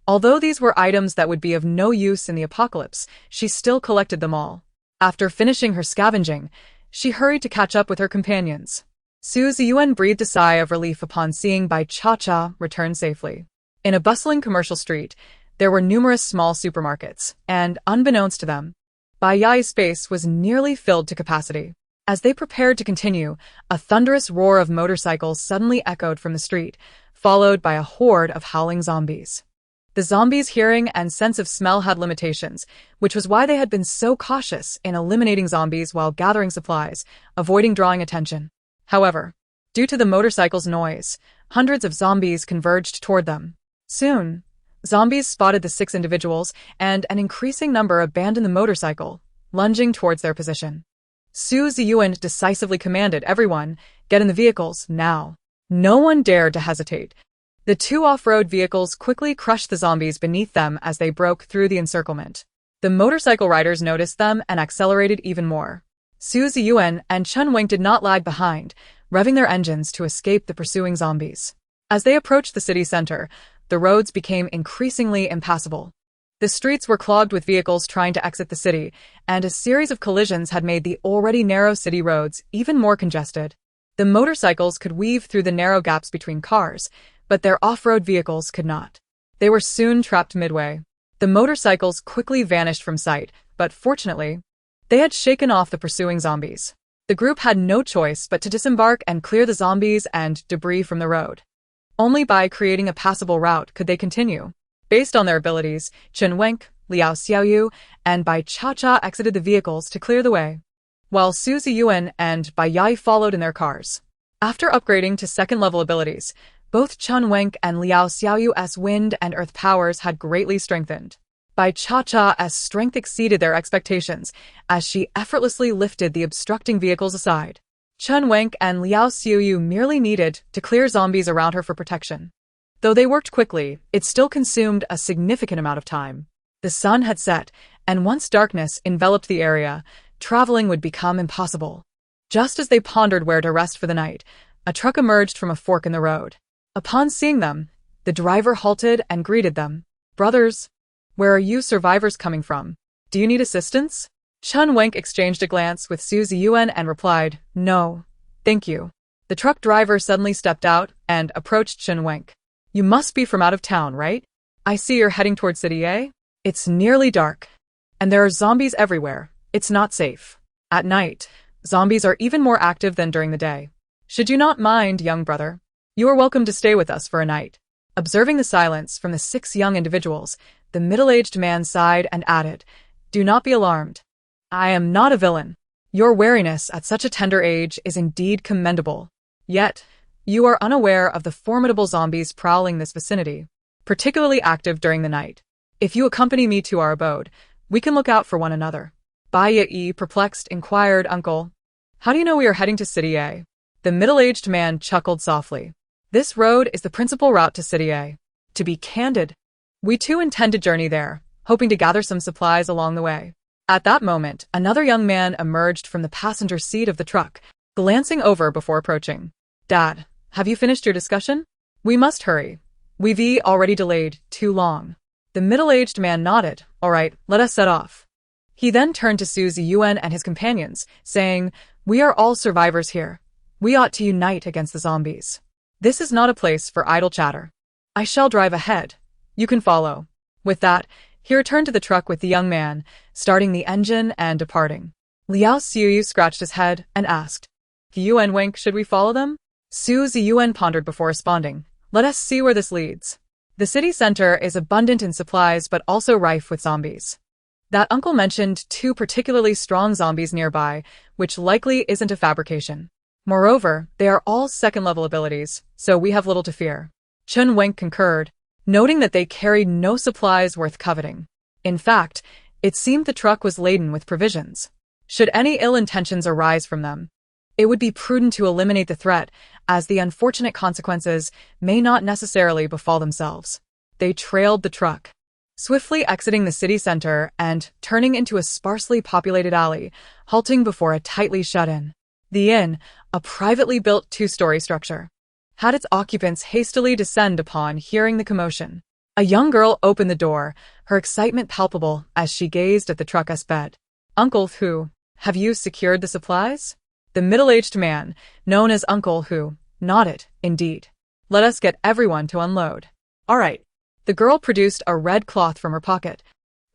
S1: Although these were items that would be of no use in the apocalypse, she still collected them all. After finishing her scavenging, she hurried to catch up with her companions. Su Ziyuan breathed a sigh of relief upon seeing Bai Cha-Cha return safely. In a bustling commercial street, there were numerous small supermarkets, and, unbeknownst to them, Bai Yai's space was nearly filled to capacity. As they prepared to continue, a thunderous roar of motorcycles suddenly echoed from the street, followed by a horde of howling zombies. The zombies' hearing and sense of smell had limitations, which was why they had been so cautious in eliminating zombies while gathering supplies, avoiding drawing attention. However, due to the motorcycle's noise, hundreds of zombies converged toward them. Soon, zombies spotted the 6 individuals, and an increasing number abandoned the motorcycle, lunging towards their position. Su Ziyuan decisively commanded everyone, "Get in the vehicles, now." No one dared to hesitate. The 2 off-road vehicles quickly crushed the zombies beneath them as they broke through the encirclement. The motorcycle riders noticed them and accelerated even more. Su Ziyuan and Chen Wing did not lag behind, revving their engines to escape the pursuing zombies. As they approached the city center, the roads became increasingly impassable. The streets were clogged with vehicles trying to exit the city, and a series of collisions had made the already narrow city roads even more congested. The motorcycles could weave through the narrow gaps between cars, but their off-road vehicles could not. They were soon trapped midway. The motorcycles quickly vanished from sight, but fortunately, they had shaken off the pursuing zombies. The group had no choice but to disembark and clear the zombies and debris from the road. Only by creating a passable route could they continue. Based on their abilities, Chen Wenk, Liao Xiaoyu, and Bai Cha-Cha exited the vehicles to clear the way, while Su Ziyuan and Bai Yai followed in their cars. After upgrading to second-level abilities, both Chen Wenk and Liao Xiaoyu's wind and earth powers had greatly strengthened. Bai Cha-Cha's strength exceeded their expectations as she effortlessly lifted the obstructing vehicles aside. Chen Wenk and Liao Xiaoyu merely needed to clear zombies around her for protection. Though they worked quickly, it still consumed a significant amount of time. The sun had set, and once darkness enveloped the area, traveling would become impossible. Just as they pondered where to rest for the night, a truck emerged from a fork in the road. Upon seeing them, the driver halted and greeted them. "Brothers, where are you survivors coming from? Do you need assistance?" Chen Wenk exchanged a glance with Su Ziyuan and replied, "No, thank you." The truck driver suddenly stepped out and approached Chen Wenk. "You must be from out of town, right? I see you're heading toward City A. It's nearly dark, and there are zombies everywhere. It's not safe. At night, zombies are even more active than during the day. Should you not mind, young brother, you are welcome to stay with us for a night." Observing the silence from the 6 young individuals, the middle-aged man sighed and added, "Do not be alarmed. I am not a villain. Your wariness at such a tender age is indeed commendable. Yet, you are unaware of the formidable zombies prowling this vicinity, particularly active during the night. If you accompany me to our abode, we can look out for one another." Bai Yi, perplexed, inquired, "Uncle, how do you know we are heading to City A?" The middle-aged man chuckled softly. "This road is the principal route to City A. To be candid, we too intend to journey there, hoping to gather some supplies along the way." At that moment, another young man emerged from the passenger seat of the truck, glancing over before approaching. "Dad, have you finished your discussion? We must hurry. We've already delayed too long." The middle-aged man nodded. "All right, let us set off." He then turned to Su Ziyuan and his companions, saying, "We are all survivors here. We ought to unite against the zombies. This is not a place for idle chatter. I shall drive ahead. You can follow. With that, he returned to the truck with the young man, starting the engine and departing. Liao Xiuyu scratched his head and asked, Yuan Wink, should we follow them? Su Ziyuan pondered before responding, let us see where this leads. The city center is abundant in supplies but also rife with zombies. That uncle mentioned 2 particularly strong zombies nearby, which likely isn't a fabrication. Moreover, they are all second-level abilities, so we have little to fear. Chen Wenk concurred, noting that they carried no supplies worth coveting. In fact, it seemed the truck was laden with provisions. Should any ill intentions arise from them, it would be prudent to eliminate the threat, as the unfortunate consequences may not necessarily befall themselves. They trailed the truck, swiftly exiting the city center and turning into a sparsely populated alley, halting before a tightly shut inn. The inn, a privately built 2-story structure, had its occupants hastily descend upon hearing the commotion. A young girl opened the door, her excitement palpable as she gazed at the truck's bed. Uncle Hu, have you secured the supplies? The middle-aged man, known as Uncle Hu, nodded, indeed. Let us get everyone to unload.
S2: All right.
S1: The girl produced a red cloth from her pocket,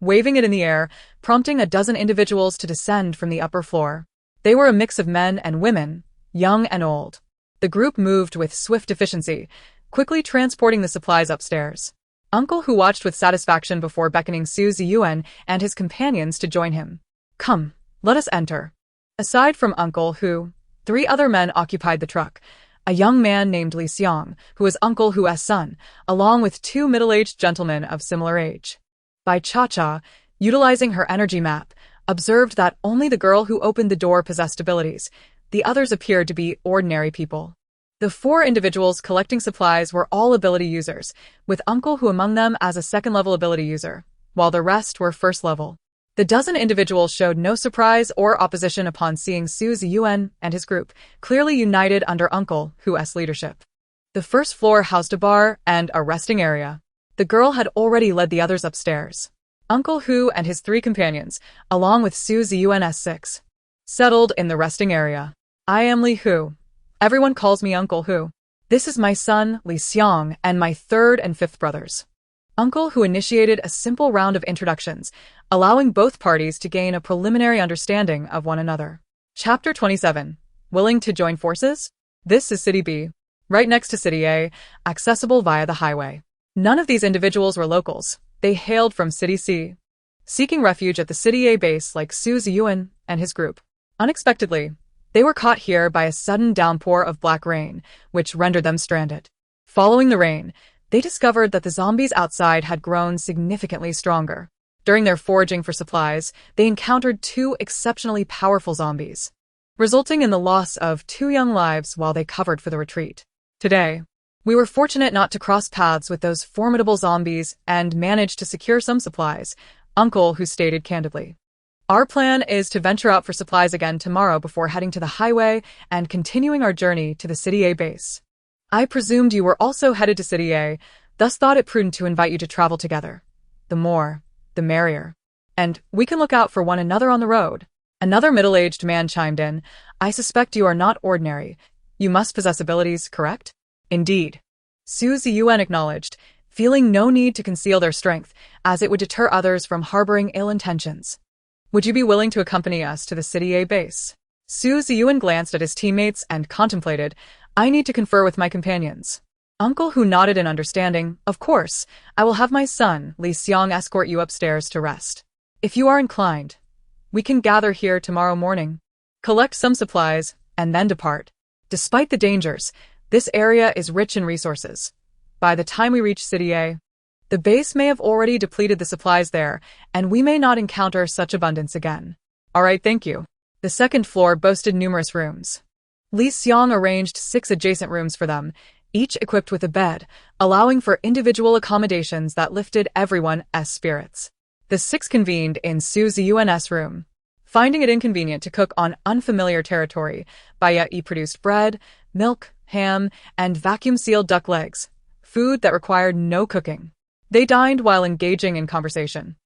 S1: waving it in the air, prompting a dozen individuals to descend from the upper floor. They were a mix of men and women, young and old. The group moved with swift efficiency, quickly transporting the supplies upstairs. Uncle Hu watched with satisfaction before beckoning Su Ziyuan and his companions to join him. Come, let us enter. Aside from Uncle Hu, 3 other men occupied the truck. A young man named Li Xiang, who was Uncle Hu's son, along with 2 middle-aged gentlemen of similar age. Bai Cha-Cha, utilizing her energy map, observed that only the girl who opened the door possessed abilities. The others appeared to be ordinary people. The 4 individuals collecting supplies were all ability users, with Uncle Hu among them as a second-level ability user, while the rest were first-level. The dozen individuals showed no surprise or opposition upon seeing Su Ziyuan and his group, clearly united under Uncle Hu's leadership. The first floor housed a bar and a resting area. The girl had already led the others upstairs. Uncle Hu and his 3 companions, along with Su Ziyuan's 6, settled in the resting area. I am Li Hu. Everyone calls me Uncle Hu. This is my son, Li Xiang, and my 3rd and 5th brothers. Uncle Hu initiated a simple round of introductions, allowing both parties to gain a preliminary understanding of one another. Chapter 27. Willing to join forces? This is City B, right next to City A, accessible via the highway. None of these individuals were locals. They hailed from City C, seeking refuge at the City A base like Su Ziyuan and his group. Unexpectedly, they were caught here by a sudden downpour of black rain, which rendered them stranded. Following the rain, they discovered that the zombies outside had grown significantly stronger. During their foraging for supplies, they encountered 2 exceptionally powerful zombies, resulting in the loss of 2 young lives while they covered for the retreat. Today, we were fortunate not to cross paths with those formidable zombies and managed to secure some supplies, Uncle Hu stated candidly. Our plan is to venture out for supplies again tomorrow before heading to the highway and continuing our journey to the City A base. I presumed you were also headed to City A, thus thought it prudent to invite you to travel together. The more, the merrier. And we can look out for one another on the road. Another middle-aged man chimed in. I suspect you are not ordinary. You must possess abilities, correct? Indeed. Su Ziyuan acknowledged, feeling no need to conceal their strength, as it would deter others from harboring ill intentions. Would you be willing to accompany us to the City A base? Su Ziyuan glanced at his teammates and contemplated, I need to confer with my companions. Uncle Hu nodded in understanding. Of course, I will have my son, Li Xiang, escort you upstairs to rest. If you are inclined, we can gather here tomorrow morning, collect some supplies, and then depart. Despite the dangers, this area is rich in resources. By the time we reach City A, the base may have already depleted the supplies there, and we may not encounter such abundance again. All right, thank you. The 2nd floor boasted numerous rooms. Li Xiang arranged 6 adjacent rooms for them, each equipped with a bed, allowing for individual accommodations that lifted everyone's spirits. The 6 convened in Su Ziyuan's room. Finding it inconvenient to cook on unfamiliar territory, Bai produced bread, milk, ham, and vacuum-sealed duck legs, food that required no cooking. They dined while engaging in conversation.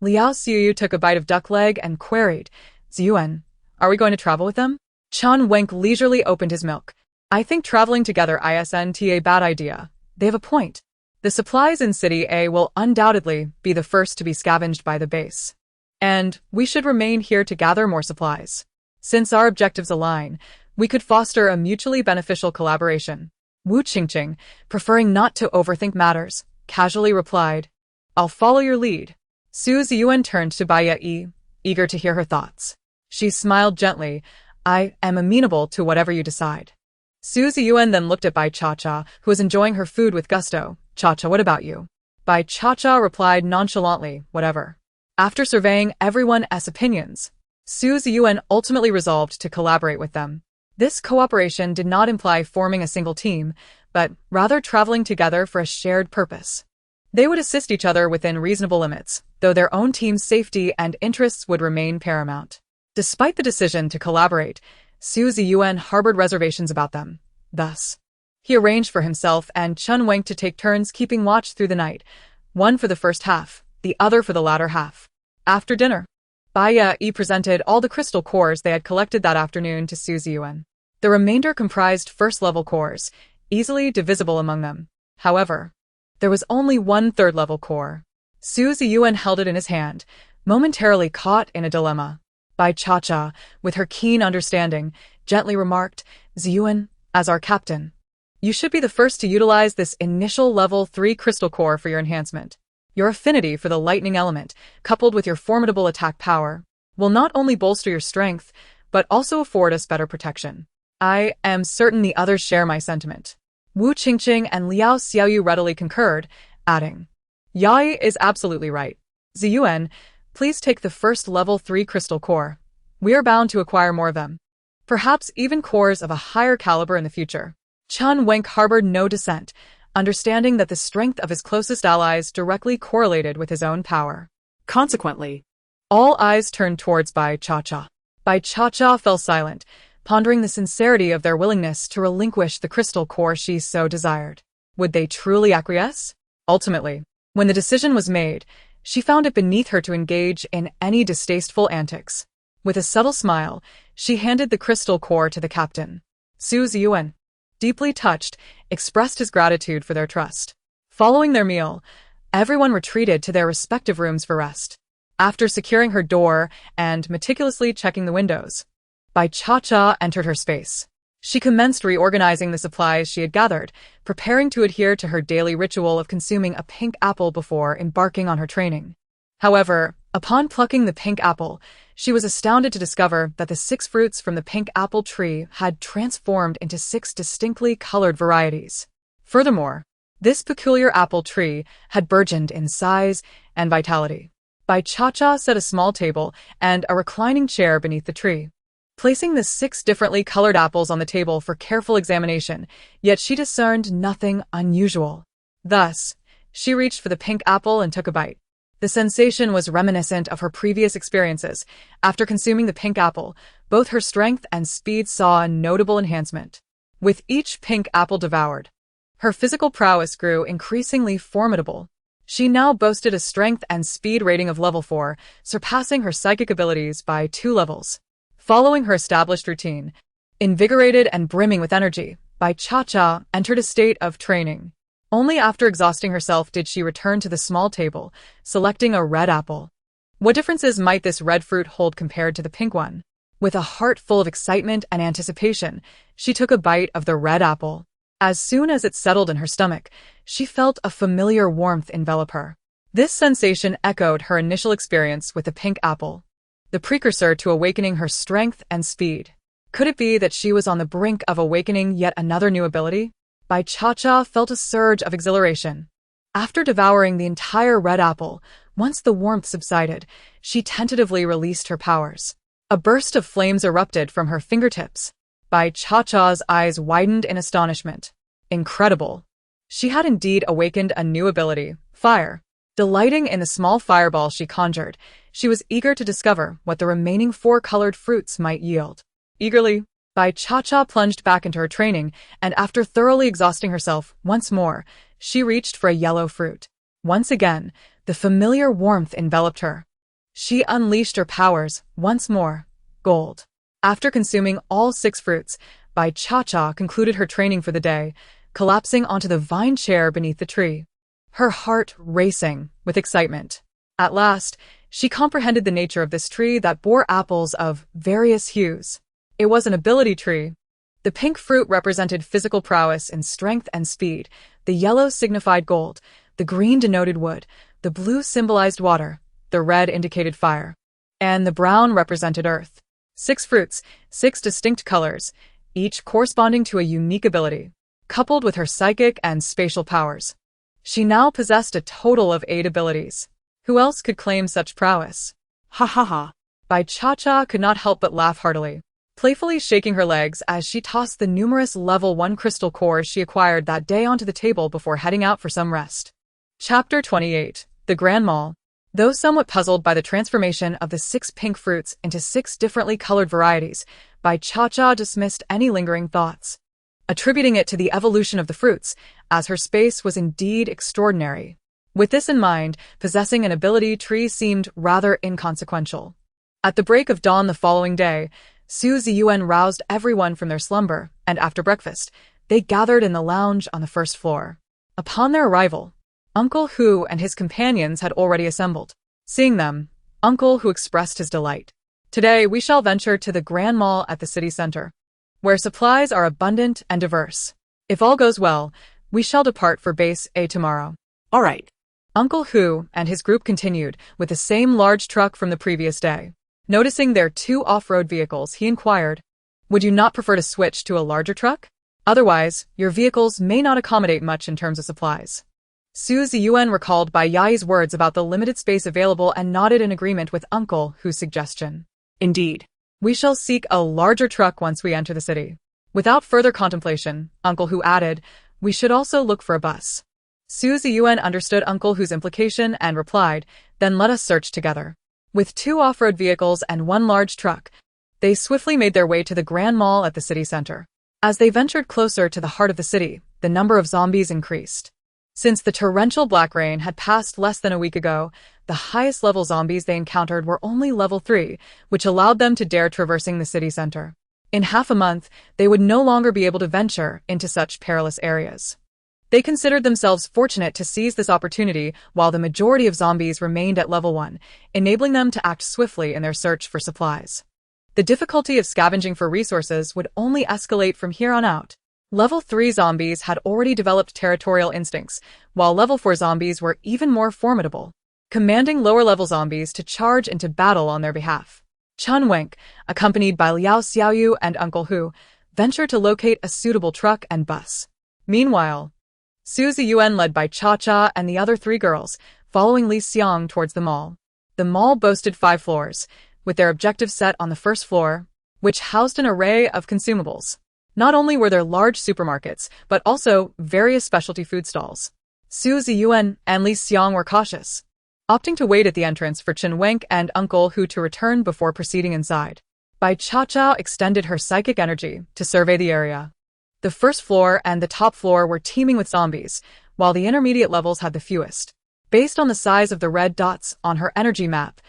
S1: Liao Xiuyu took a bite of duck leg and queried, Ziyuan, are we going to travel with them? Chan Wenk leisurely opened his milk, I think traveling together isn't a bad idea. They have a point. The supplies in City A will undoubtedly be the first to be scavenged by the base. And we should remain here to gather more supplies. Since our objectives align, we could foster a mutually beneficial collaboration. Wu Qingqing, preferring not to overthink matters, casually replied, I'll follow your lead. Su Ziyuan turned to Bai Yi, eager to hear her thoughts. She smiled gently. I am amenable to whatever you decide. Su Ziyuan then looked at Bai Cha-Cha, who was enjoying her food with gusto. Cha-Cha, what about you? Bai Cha-Cha replied nonchalantly, whatever. After surveying everyone's opinions, Su Ziyuan ultimately resolved to collaborate with them. This cooperation did not imply forming a single team, but rather traveling together for a shared purpose. They would assist each other within reasonable limits, though their own team's safety and interests would remain paramount. Despite the decision to collaborate, Su Ziyuan harbored reservations about them. Thus, he arranged for himself and Chun Wang to take turns keeping watch through the night, one for the first half, the other for the latter half. After dinner, Bai Yi presented all the crystal cores they had collected that afternoon to Su Ziyuan. The remainder comprised first-level cores, easily divisible among them. However, there was only one third-level core. Su Ziyuan held it in his hand, momentarily caught in a dilemma. Bai Cha-Cha, with her keen understanding, gently remarked, Ziyuan, as our captain, you should be the first to utilize this initial level 3 crystal core for your enhancement. Your affinity for the lightning element, coupled with your formidable attack power, will not only bolster your strength, but also afford us better protection. I am certain the others share my sentiment. Wu Qingqing and Liao Xiaoyu readily concurred, adding, Yai is absolutely right. Ziyuan, please take the first level 3 crystal core. We are bound to acquire more of them. Perhaps even cores of a higher caliber in the future. Chun Wang harbored no dissent, understanding that the strength of his closest allies directly correlated with his own power.
S2: Consequently,
S1: all eyes turned towards Bai Cha-Cha. Bai Cha-Cha fell silent, pondering the sincerity of their willingness to relinquish the crystal core she so desired. Would they truly acquiesce? Ultimately, when the decision was made, she found it beneath her to engage in any distasteful antics. With a subtle smile, she handed the crystal core to the captain. Su Ziyuan, deeply touched, expressed his gratitude for their trust. Following their meal, everyone retreated to their respective rooms for rest. After securing her door and meticulously checking the windows, Bai Cha-Cha entered her space. She commenced reorganizing the supplies she had gathered, preparing to adhere to her daily ritual of consuming a pink apple before embarking on her training. However, upon plucking the pink apple, she was astounded to discover that the 6 fruits from the pink apple tree had transformed into 6 distinctly colored varieties. Furthermore, this peculiar apple tree had burgeoned in size and vitality. Bai Cha-Cha set a small table and a reclining chair beneath the tree, placing the 6 differently colored apples on the table for careful examination, yet she discerned nothing unusual. Thus, she reached for the pink apple and took a bite. The sensation was reminiscent of her previous experiences. After consuming the pink apple, both her strength and speed saw a notable enhancement. With each pink apple devoured, her physical prowess grew increasingly formidable. She now boasted a strength and speed rating of level 4, surpassing her psychic abilities by 2 levels. Following her established routine, invigorated and brimming with energy, Bai Cha-Cha entered a state of training. Only after exhausting herself did she return to the small table, selecting a red apple. What differences might this red fruit hold compared to the pink one? With a heart full of excitement and anticipation, she took a bite of the red apple. As soon as it settled in her stomach, she felt a familiar warmth envelop her. This sensation echoed her initial experience with the pink apple, the precursor to awakening her strength and speed. Could it be that she was on the brink of awakening yet another new ability? Bai Cha-Cha felt a surge of exhilaration. After devouring the entire red apple, once the warmth subsided, she tentatively released her powers. A burst of flames erupted from her fingertips. Bai Cha-Cha's eyes widened in astonishment. Incredible! She had indeed awakened a new ability, fire. Delighting in the small fireball she conjured, she was eager to discover what the remaining 4 colored fruits might yield. Eagerly, Bai Cha-Cha plunged back into her training, and after thoroughly exhausting herself once more, she reached for a yellow fruit. Once again, the familiar warmth enveloped her. She unleashed her powers once more. Gold. After consuming all 6 fruits, Bai Cha-Cha concluded her training for the day, collapsing onto the vine chair beneath the tree, her heart racing with excitement. At last, she comprehended the nature of this tree that bore apples of various hues. It was an ability tree. The pink fruit represented physical prowess in strength and speed, the yellow signified gold, the green denoted wood, the blue symbolized water, the red indicated fire, and the brown represented earth. 6 fruits, 6 distinct colors, each corresponding to a unique ability, coupled with her psychic and spatial powers. She now possessed a total of 8 abilities. Who else could claim such prowess?
S2: Ha ha ha.
S1: Bai Cha-Cha could not help but laugh heartily, playfully shaking her legs as she tossed the numerous level 1 crystal cores she acquired that day onto the table before heading out for some rest. Chapter 28. The Grand Mall. Though somewhat puzzled by the transformation of the 6 pink fruits into 6 differently colored varieties, Bai Cha-Cha dismissed any lingering thoughts, attributing it to the evolution of the fruits, as her space was indeed extraordinary. With this in mind, possessing an ability tree seemed rather inconsequential. At the break of dawn the following day, Su Ziyuan roused everyone from their slumber, and after breakfast, they gathered in the lounge on the first floor. Upon their arrival, Uncle Hu and his companions had already assembled. Seeing them, Uncle Hu expressed his delight. Today we shall venture to the Grand Mall at the city center, where supplies are abundant and diverse. If all goes well, we shall depart for Base A tomorrow.
S2: All right.
S1: Uncle Hu and his group continued with the same large truck from the previous day. Noticing their 2 off-road vehicles, he inquired, "Would you not prefer to switch to a larger truck? Otherwise, your vehicles may not accommodate much in terms of supplies." Su Ziyuan recalled Bai Yai's words about the limited space available and nodded in agreement with Uncle Hu's suggestion.
S2: Indeed.
S1: "We shall seek a larger truck once we enter the city." Without further contemplation, Uncle Hu added, "We should also look for a bus." Su Ziyuan understood Uncle Hu's implication and replied, "Then let us search together." With 2 off-road vehicles and 1 large truck, they swiftly made their way to the Grand Mall at the city center. As they ventured closer to the heart of the city, the number of zombies increased. Since the torrential black rain had passed less than a week ago, the highest level zombies they encountered were only level 3, which allowed them to dare traversing the city center. In half a month, they would no longer be able to venture into such perilous areas. They considered themselves fortunate to seize this opportunity while the majority of zombies remained at level 1, enabling them to act swiftly in their search for supplies. The difficulty of scavenging for resources would only escalate from here on out. Level 3 zombies had already developed territorial instincts, while level 4 zombies were even more formidable, commanding lower-level zombies to charge into battle on their behalf. Chun Wenk, accompanied by Liao Xiaoyu and Uncle Hu, ventured to locate a suitable truck and bus. Meanwhile, Su Ziyuan led by Cha-Cha and the other 3 girls, following Li Xiang towards the mall. The mall boasted 5 floors, with their objectives set on the first floor, which housed an array of consumables. Not only were there large supermarkets, but also various specialty food stalls. Su Ziyuan and Li Xiang were cautious, opting to wait at the entrance for Chen Wenk and Uncle Hu to return before proceeding inside. Bai Cha-Cha extended her psychic energy to survey the area. The first floor and the top floor were teeming with zombies, while the intermediate levels had the fewest. Based on the size of the red dots on her energy map,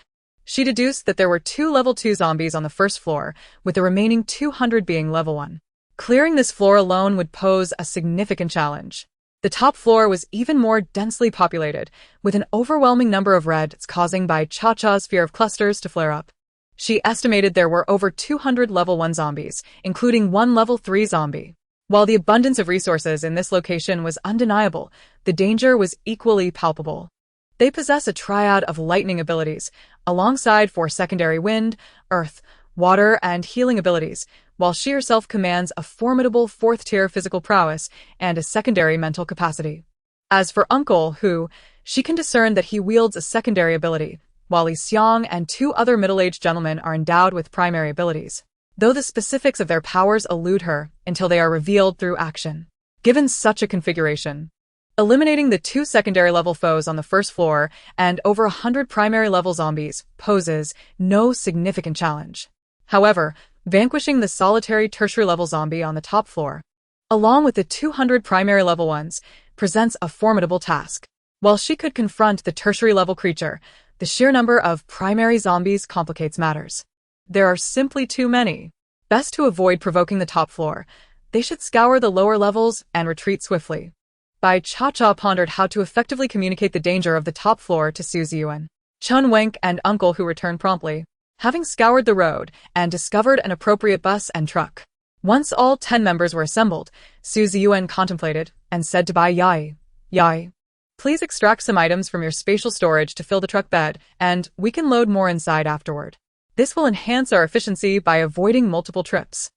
S1: she deduced that there were 2 level 2 zombies on the first floor, with the remaining 200 being level 1. Clearing this floor alone would pose a significant challenge. The top floor was even more densely populated, with an overwhelming number of reds causing Bai Cha-Cha's fear of clusters to flare up. She estimated there were over 200 level 1 zombies, including 1 level 3 zombie. While the abundance of resources in this location was undeniable, the danger was equally palpable. They possess a triad of lightning abilities, alongside 4 secondary wind, earth, water, and healing abilities, while she herself commands a formidable 4th-tier physical prowess and a secondary mental capacity. As for Uncle Hu, she can discern that he wields a secondary ability, while Li Xiang and 2 other middle-aged gentlemen are endowed with primary abilities, though the specifics of their powers elude her until they are revealed through action. Given such a configuration, eliminating the 2 secondary-level foes on the first floor and over 100 primary-level zombies poses no significant challenge. However, vanquishing the solitary tertiary-level zombie on the top floor, along with the 200 primary-level ones, presents a formidable task. While she could confront the tertiary-level creature, the sheer number of primary zombies complicates matters. There are simply too many. Best to avoid provoking the top floor. They should scour the lower levels and retreat swiftly. Bai Cha-Cha pondered how to effectively communicate the danger of the top floor to Su Ziyuan, Chun Wenk, and Uncle, who returned promptly, having scoured the road and discovered an appropriate bus and truck. Once all 10 members were assembled, Su Ziyuan contemplated and said to Bai Yai, "Yai, please extract some items from your spatial storage to fill the truck bed, and we can load more inside afterward. This will enhance our efficiency by avoiding multiple trips."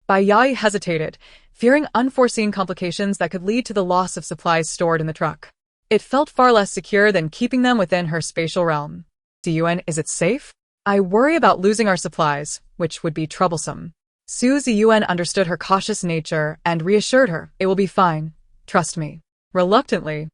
S1: Bai Yai hesitated, fearing unforeseen complications that could lead to the loss of supplies stored in the truck. It felt far less secure than keeping them within her spatial realm. "Ziyuan, is it safe? I worry about losing our supplies, which would be troublesome." Su Ziyuan understood her cautious nature and reassured her, "It will be fine. Trust me." Reluctantly,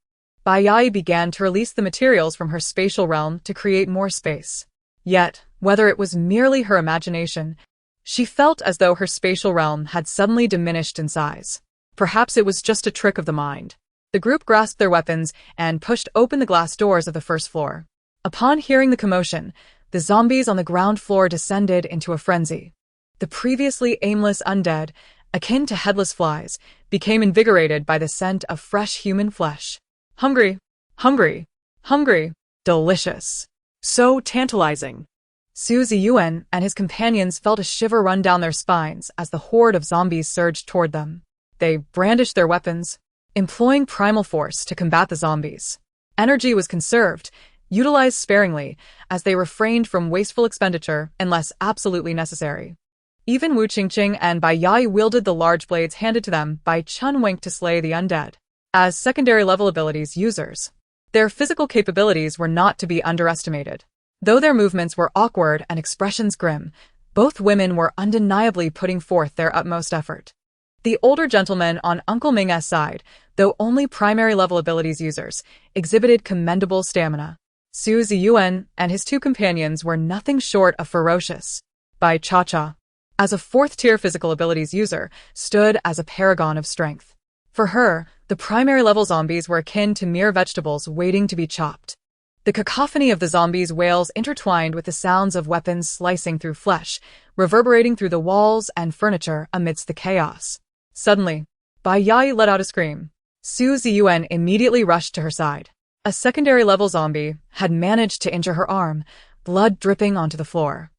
S1: Bai Yai began to release the materials from her spatial realm to create more space. Yet, whether it was merely her imagination, she felt as though her spatial realm had suddenly diminished in size. Perhaps it was just a trick of the mind. The group grasped their weapons and pushed open the glass doors of the first floor. Upon hearing the commotion, the zombies on the ground floor descended into a frenzy. The previously aimless undead, akin to headless flies, became invigorated by the scent of fresh human flesh. Hungry, hungry, hungry, delicious.
S2: So tantalizing.
S1: Su Ziyuan and his companions felt a shiver run down their spines as the horde of zombies surged toward them. They brandished their weapons, employing primal force to combat the zombies. Energy was conserved, utilized sparingly, as they refrained from wasteful expenditure unless absolutely necessary. Even Wu Qingqing and Bai Yai wielded the large blades handed to them by Chun Wenk to slay the undead. As secondary level abilities users, their physical capabilities were not to be underestimated. Though their movements were awkward and expressions grim, both women were undeniably putting forth their utmost effort. The older gentlemen on Uncle Ming's side, though only primary level abilities users, exhibited commendable stamina. Su Ziyuan and his two companions were nothing short of ferocious. Bai Cha-Cha, as a fourth-tier physical abilities user, stood as a paragon of strength. For her, the primary level zombies were akin to mere vegetables waiting to be chopped. The cacophony of the zombies' wails intertwined with the sounds of weapons slicing through flesh, reverberating through the walls and furniture amidst the chaos. Suddenly, Bai Yai let out a scream. Su Ziyuan immediately rushed to her side. A secondary level zombie had managed to injure her arm, blood dripping onto the floor.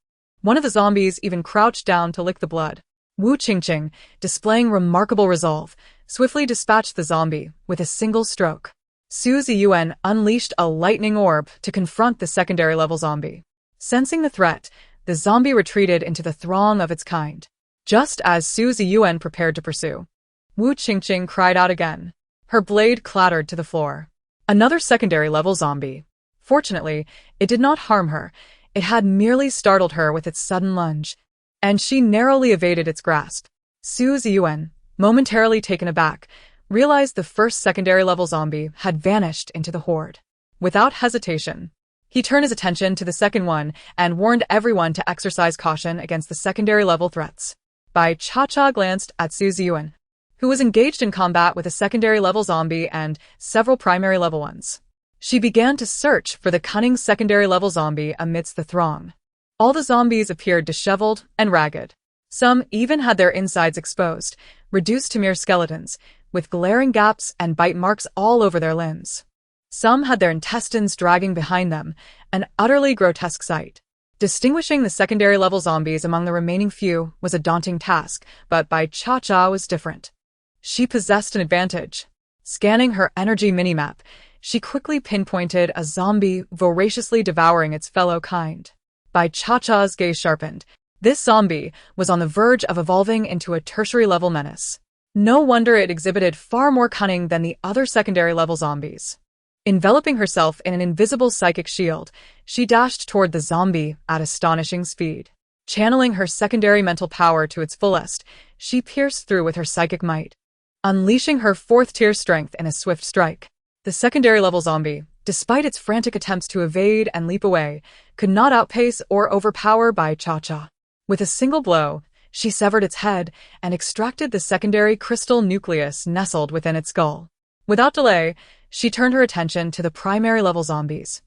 S1: One of the zombies even crouched down to lick the blood. Wu Qingqing, displaying remarkable resolve, swiftly dispatched the zombie with a single stroke. Su Ziyuan unleashed a lightning orb to confront the secondary level zombie. Sensing the threat, the zombie retreated into the throng of its kind. Just as Su Ziyuan prepared to pursue, Wu Qingqing cried out again. Her blade clattered to the floor. Another secondary level zombie. Fortunately, it did not harm her. It had merely startled her with its sudden lunge, and she narrowly evaded its grasp. Su Ziyuan, momentarily taken aback, realized the first secondary level zombie had vanished into the horde. Without hesitation, he turned his attention to the second one and warned everyone to exercise caution against the secondary level threats. Bai Cha-Cha glanced at Su Ziyuan, who was engaged in combat with a secondary level zombie and several primary level ones. She began to search for the cunning secondary level zombie amidst the throng. All the zombies appeared disheveled and ragged. Some even had their insides exposed, reduced to mere skeletons, with glaring gaps and bite marks all over their limbs. Some had their intestines dragging behind them, an utterly grotesque sight. Distinguishing the secondary level zombies among the remaining few was a daunting task, but Bai Cha-Cha was different. She possessed an advantage. Scanning her energy minimap, she quickly pinpointed a zombie voraciously devouring its fellow kind. Bai Cha-Cha's gaze sharpened. This zombie was on the verge of evolving into a tertiary level menace. No wonder it exhibited far more cunning than the other secondary level zombies. Enveloping herself in an invisible psychic shield, she dashed toward the zombie at astonishing speed. Channeling her secondary mental power to its fullest, she pierced through with her psychic might, unleashing her fourth-tier strength in a swift strike. The secondary level zombie, despite its frantic attempts to evade and leap away, could not outpace or overpower Bai Cha-Cha. With a single blow, she severed its head and extracted the secondary crystal nucleus nestled within its skull. Without delay, she turned her attention to the primary level zombies.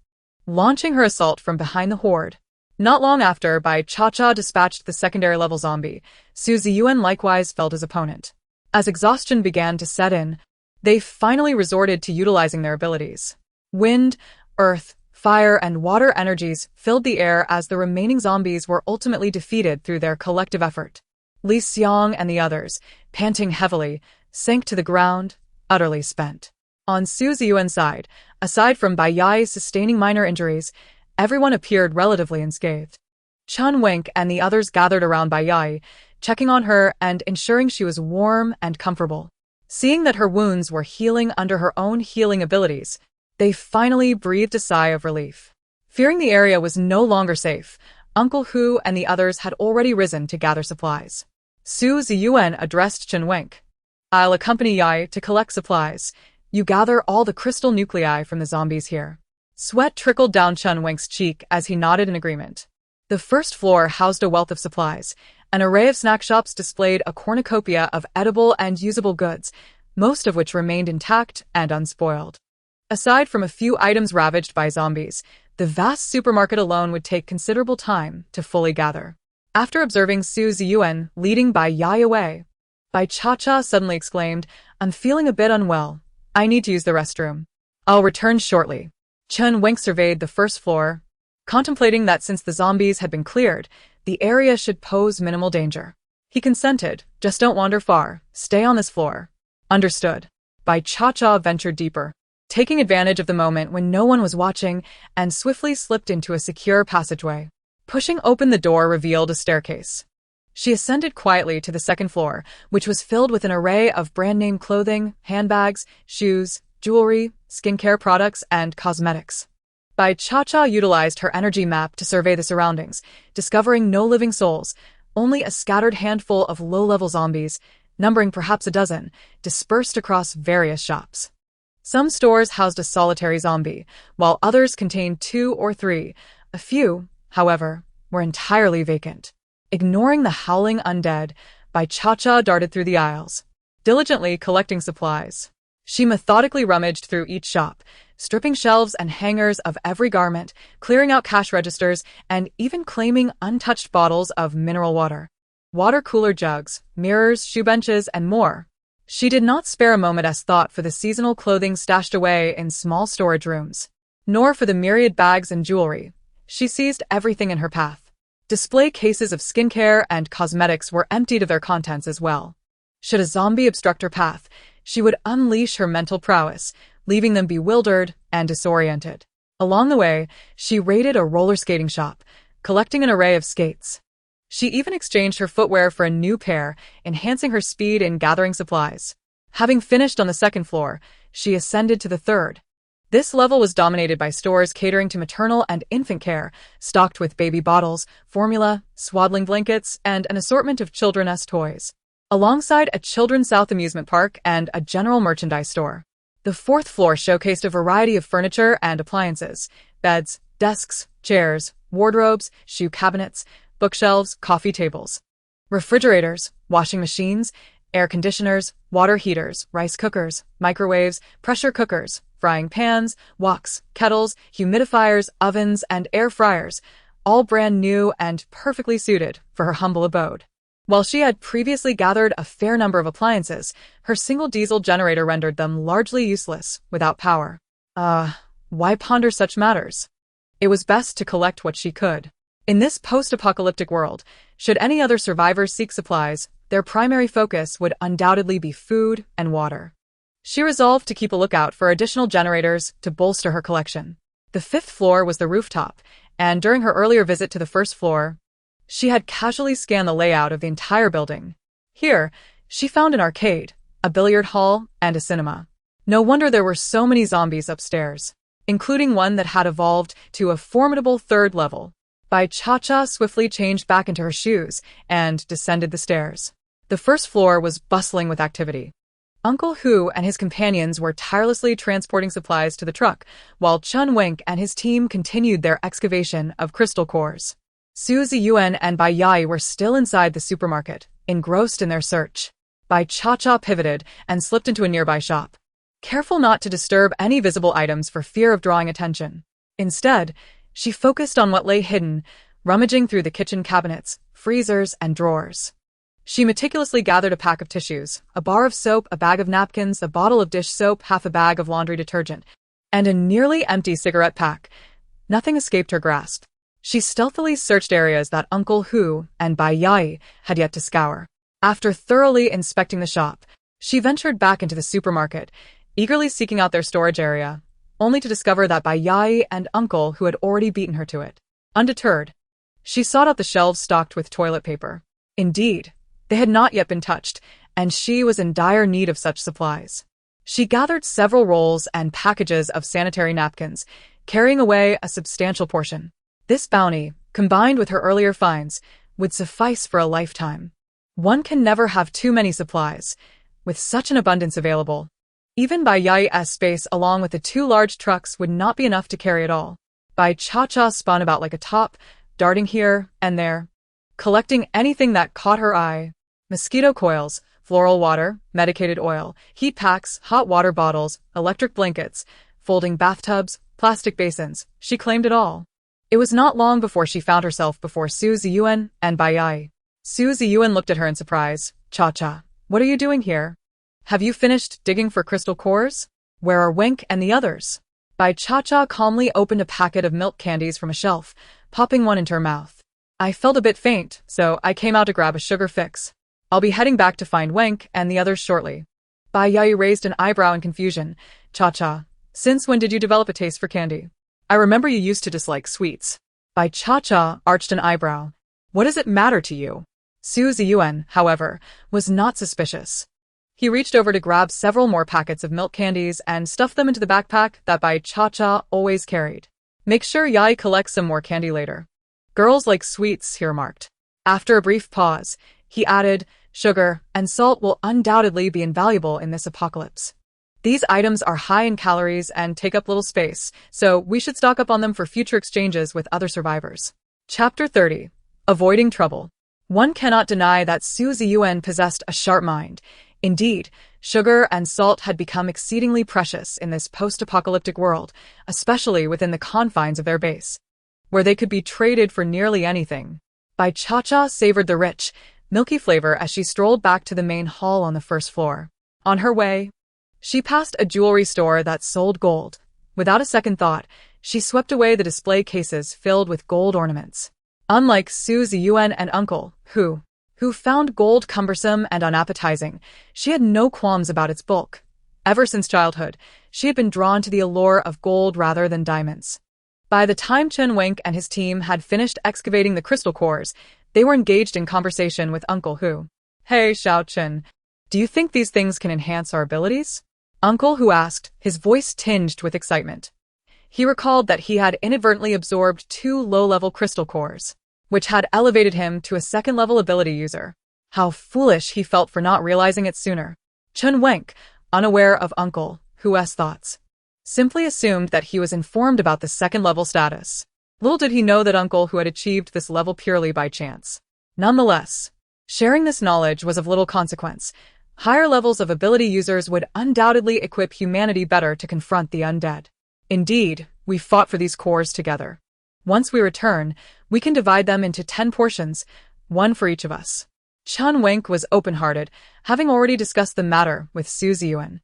S1: Launching her assault from behind the horde, Not long after, Bai Cha-Cha dispatched the secondary level zombie. Su Ziyuan likewise felled his opponent. As exhaustion began to set in, they finally resorted to utilizing their abilities. Wind, earth, fire, and water energies filled the air as the remaining zombies were ultimately defeated through their collective effort. Li Xiang and the others, panting heavily, sank to the ground, utterly spent. On Su Ziyuan's side, aside from Bai Yai's sustaining minor injuries, everyone appeared relatively unscathed. Chun Wenk and the others gathered around Bai Yai, checking on her and ensuring she was warm and comfortable. Seeing that her wounds were healing under her own healing abilities, they finally breathed a sigh of relief. Fearing the area was no longer safe, Uncle Hu and the others had already risen to gather supplies. Su Ziyuan addressed Chun Wenk. "I'll accompany Yai to collect supplies. You gather all the crystal nuclei from the zombies here." Sweat trickled down Chun Wenk's cheek as he nodded in agreement. The first floor housed a wealth of supplies. An array of snack shops displayed a cornucopia of edible and usable goods, most of which remained intact and unspoiled. Aside from a few items ravaged by zombies, the vast supermarket alone would take considerable time to fully gather. After observing Su Ziyuan leading Bai Yai away, Bai Cha-Cha suddenly exclaimed, "I'm feeling a bit unwell. I need to use the restroom. I'll return shortly." Chun Wenk surveyed the first floor, contemplating that since the zombies had been cleared, the area should pose minimal danger. He consented. "Just don't wander far. Stay on this floor." "Understood." Bai Cha-Cha ventured deeper, taking advantage of the moment when no one was watching, and swiftly slipped into a secure passageway. Pushing open the door revealed a staircase. She ascended quietly to the second floor, which was filled with an array of brand-name clothing, handbags, shoes, jewelry, skincare products, and cosmetics. Bai Cha-Cha utilized her energy map to survey the surroundings, discovering no living souls, only a scattered handful of low-level zombies, numbering perhaps a dozen, dispersed across various shops. Some stores housed a solitary zombie, while others contained 2 or 3. A few, however, were entirely vacant. Ignoring the howling undead, Bai Cha-Cha darted through the aisles, diligently collecting supplies. She methodically rummaged through each shop, stripping shelves and hangers of every garment, clearing out cash registers, and even claiming untouched bottles of mineral water, water cooler jugs, mirrors, shoe benches, and more. She did not spare a moment's thought for the seasonal clothing stashed away in small storage rooms, nor for the myriad bags and jewelry. She seized everything in her path. Display cases of skincare and cosmetics were emptied of their contents as well. Should a zombie obstruct her path, she would unleash her mental prowess, leaving them bewildered and disoriented. Along the way, she raided a roller skating shop, collecting an array of skates. She even exchanged her footwear for a new pair, enhancing her speed in gathering supplies. Having finished on the second floor, she ascended to the third. This level was dominated by stores catering to maternal and infant care, stocked with baby bottles, formula, swaddling blankets, and an assortment of children's toys, alongside a Children's South amusement park and a general merchandise store. The fourth floor showcased a variety of furniture and appliances: beds, desks, chairs, wardrobes, shoe cabinets, bookshelves, coffee tables, refrigerators, washing machines, air conditioners, water heaters, rice cookers, microwaves, pressure cookers, frying pans, woks, kettles, humidifiers, ovens, and air fryers, all brand new and perfectly suited for her humble abode. While she had previously gathered a fair number of appliances, her single diesel generator rendered them largely useless without power. Why ponder such matters? It was best to collect what she could. In this post-apocalyptic world, should any other survivors seek supplies, their primary focus would undoubtedly be food and water. She resolved to keep a lookout for additional generators to bolster her collection. The fifth floor was the rooftop, and during her earlier visit to the first floor, she had casually scanned the layout of the entire building. Here, she found an arcade, a billiard hall, and a cinema. No wonder there were so many zombies upstairs, including one that had evolved to a formidable third level. Bai Cha-Cha swiftly changed back into her shoes and descended the stairs. The first floor was bustling with activity. Uncle Hu and his companions were tirelessly transporting supplies to the truck, while Chun Wenk and his team continued their excavation of crystal cores. Su Ziyuan and Bai Yai were still inside the supermarket, engrossed in their search. Bai Cha-Cha pivoted and slipped into a nearby shop, careful not to disturb any visible items for fear of drawing attention. Instead, she focused on what lay hidden, rummaging through the kitchen cabinets, freezers, and drawers. She meticulously gathered a pack of tissues, a bar of soap, a bag of napkins, a bottle of dish soap, half a bag of laundry detergent, and a nearly empty cigarette pack. Nothing escaped her grasp. She stealthily searched areas that Uncle Hu and Bai Yai had yet to scour. After thoroughly inspecting the shop, she ventured back into the supermarket, eagerly seeking out their storage area, only to discover that Bai Yai and Uncle Hu had already beaten her to it. Undeterred, she sought out the shelves stocked with toilet paper. Indeed, they had not yet been touched, and she was in dire need of such supplies. She gathered several rolls and packages of sanitary napkins, carrying away a substantial portion. This bounty, combined with her earlier finds, would suffice for a lifetime. One can never have too many supplies, with such an abundance available. Even Bai Yai's space along with the 2 large trucks would not be enough to carry it all. Bai Cha-Cha spun about like a top, darting here and there, collecting anything that caught her eye. Mosquito coils, floral water, medicated oil, heat packs, hot water bottles, electric blankets, folding bathtubs, plastic basins. She claimed it all. It was not long before she found herself before Su Ziyuan and Bai Yai. Su Ziyuan looked at her in surprise. Cha-Cha, what are you doing here? Have you finished digging for crystal cores? Where are Wenk and the others? Bai Cha-Cha calmly opened a packet of milk candies from a shelf, popping one into her mouth. I felt a bit faint, so I came out to grab a sugar fix. I'll be heading back to find Wenk and the others shortly. Bai Yai raised an eyebrow in confusion. Cha-Cha, since when did you develop a taste for candy? I remember you used to dislike sweets. Bai Cha-Cha arched an eyebrow. What does it matter to you? Su Ziyuan, however, was not suspicious. He reached over to grab several more packets of milk candies and stuffed them into the backpack that Bai Cha-Cha always carried. Make sure Yai collects some more candy later. Girls like sweets, he remarked. After a brief pause, he added, sugar and salt will undoubtedly be invaluable in this apocalypse. These items are high in calories and take up little space, so we should stock up on them for future exchanges with other survivors. Chapter 30. Avoiding Trouble. One cannot deny that Su Ziyuan possessed a sharp mind. Indeed, sugar and salt had become exceedingly precious in this post-apocalyptic world, especially within the confines of their base, where they could be traded for nearly anything. Bai Cha-Cha savored the rich, milky flavor as she strolled back to the main hall on the first floor. On her way, she passed a jewelry store that sold gold. Without a second thought, she swept away the display cases filled with gold ornaments. Unlike Su Ziyuan and Uncle Hu found gold cumbersome and unappetizing, she had no qualms about its bulk. Ever since childhood, she had been drawn to the allure of gold rather than diamonds. By the time Chen Wenk and his team had finished excavating the crystal cores, they were engaged in conversation with Uncle Hu. Hey, Xiao Chen, do you think these things can enhance our abilities? Uncle Hu asked, his voice tinged with excitement. He recalled that he had inadvertently absorbed 2 low-level crystal cores, which had elevated him to a second-level ability user. How foolish he felt for not realizing it sooner. Chen Wenk, unaware of Uncle Hu's thoughts, simply assumed that he was informed about the second-level status. Little did he know that Uncle Hu had achieved this level purely by chance. Nonetheless, sharing this knowledge was of little consequence. Higher levels of ability users would undoubtedly equip humanity better to confront the undead. Indeed, we fought for these cores together. Once we return, we can divide them into 10 portions, 1 for each of us. Chen Wenk was open-hearted, having already discussed the matter with Su Ziyuan.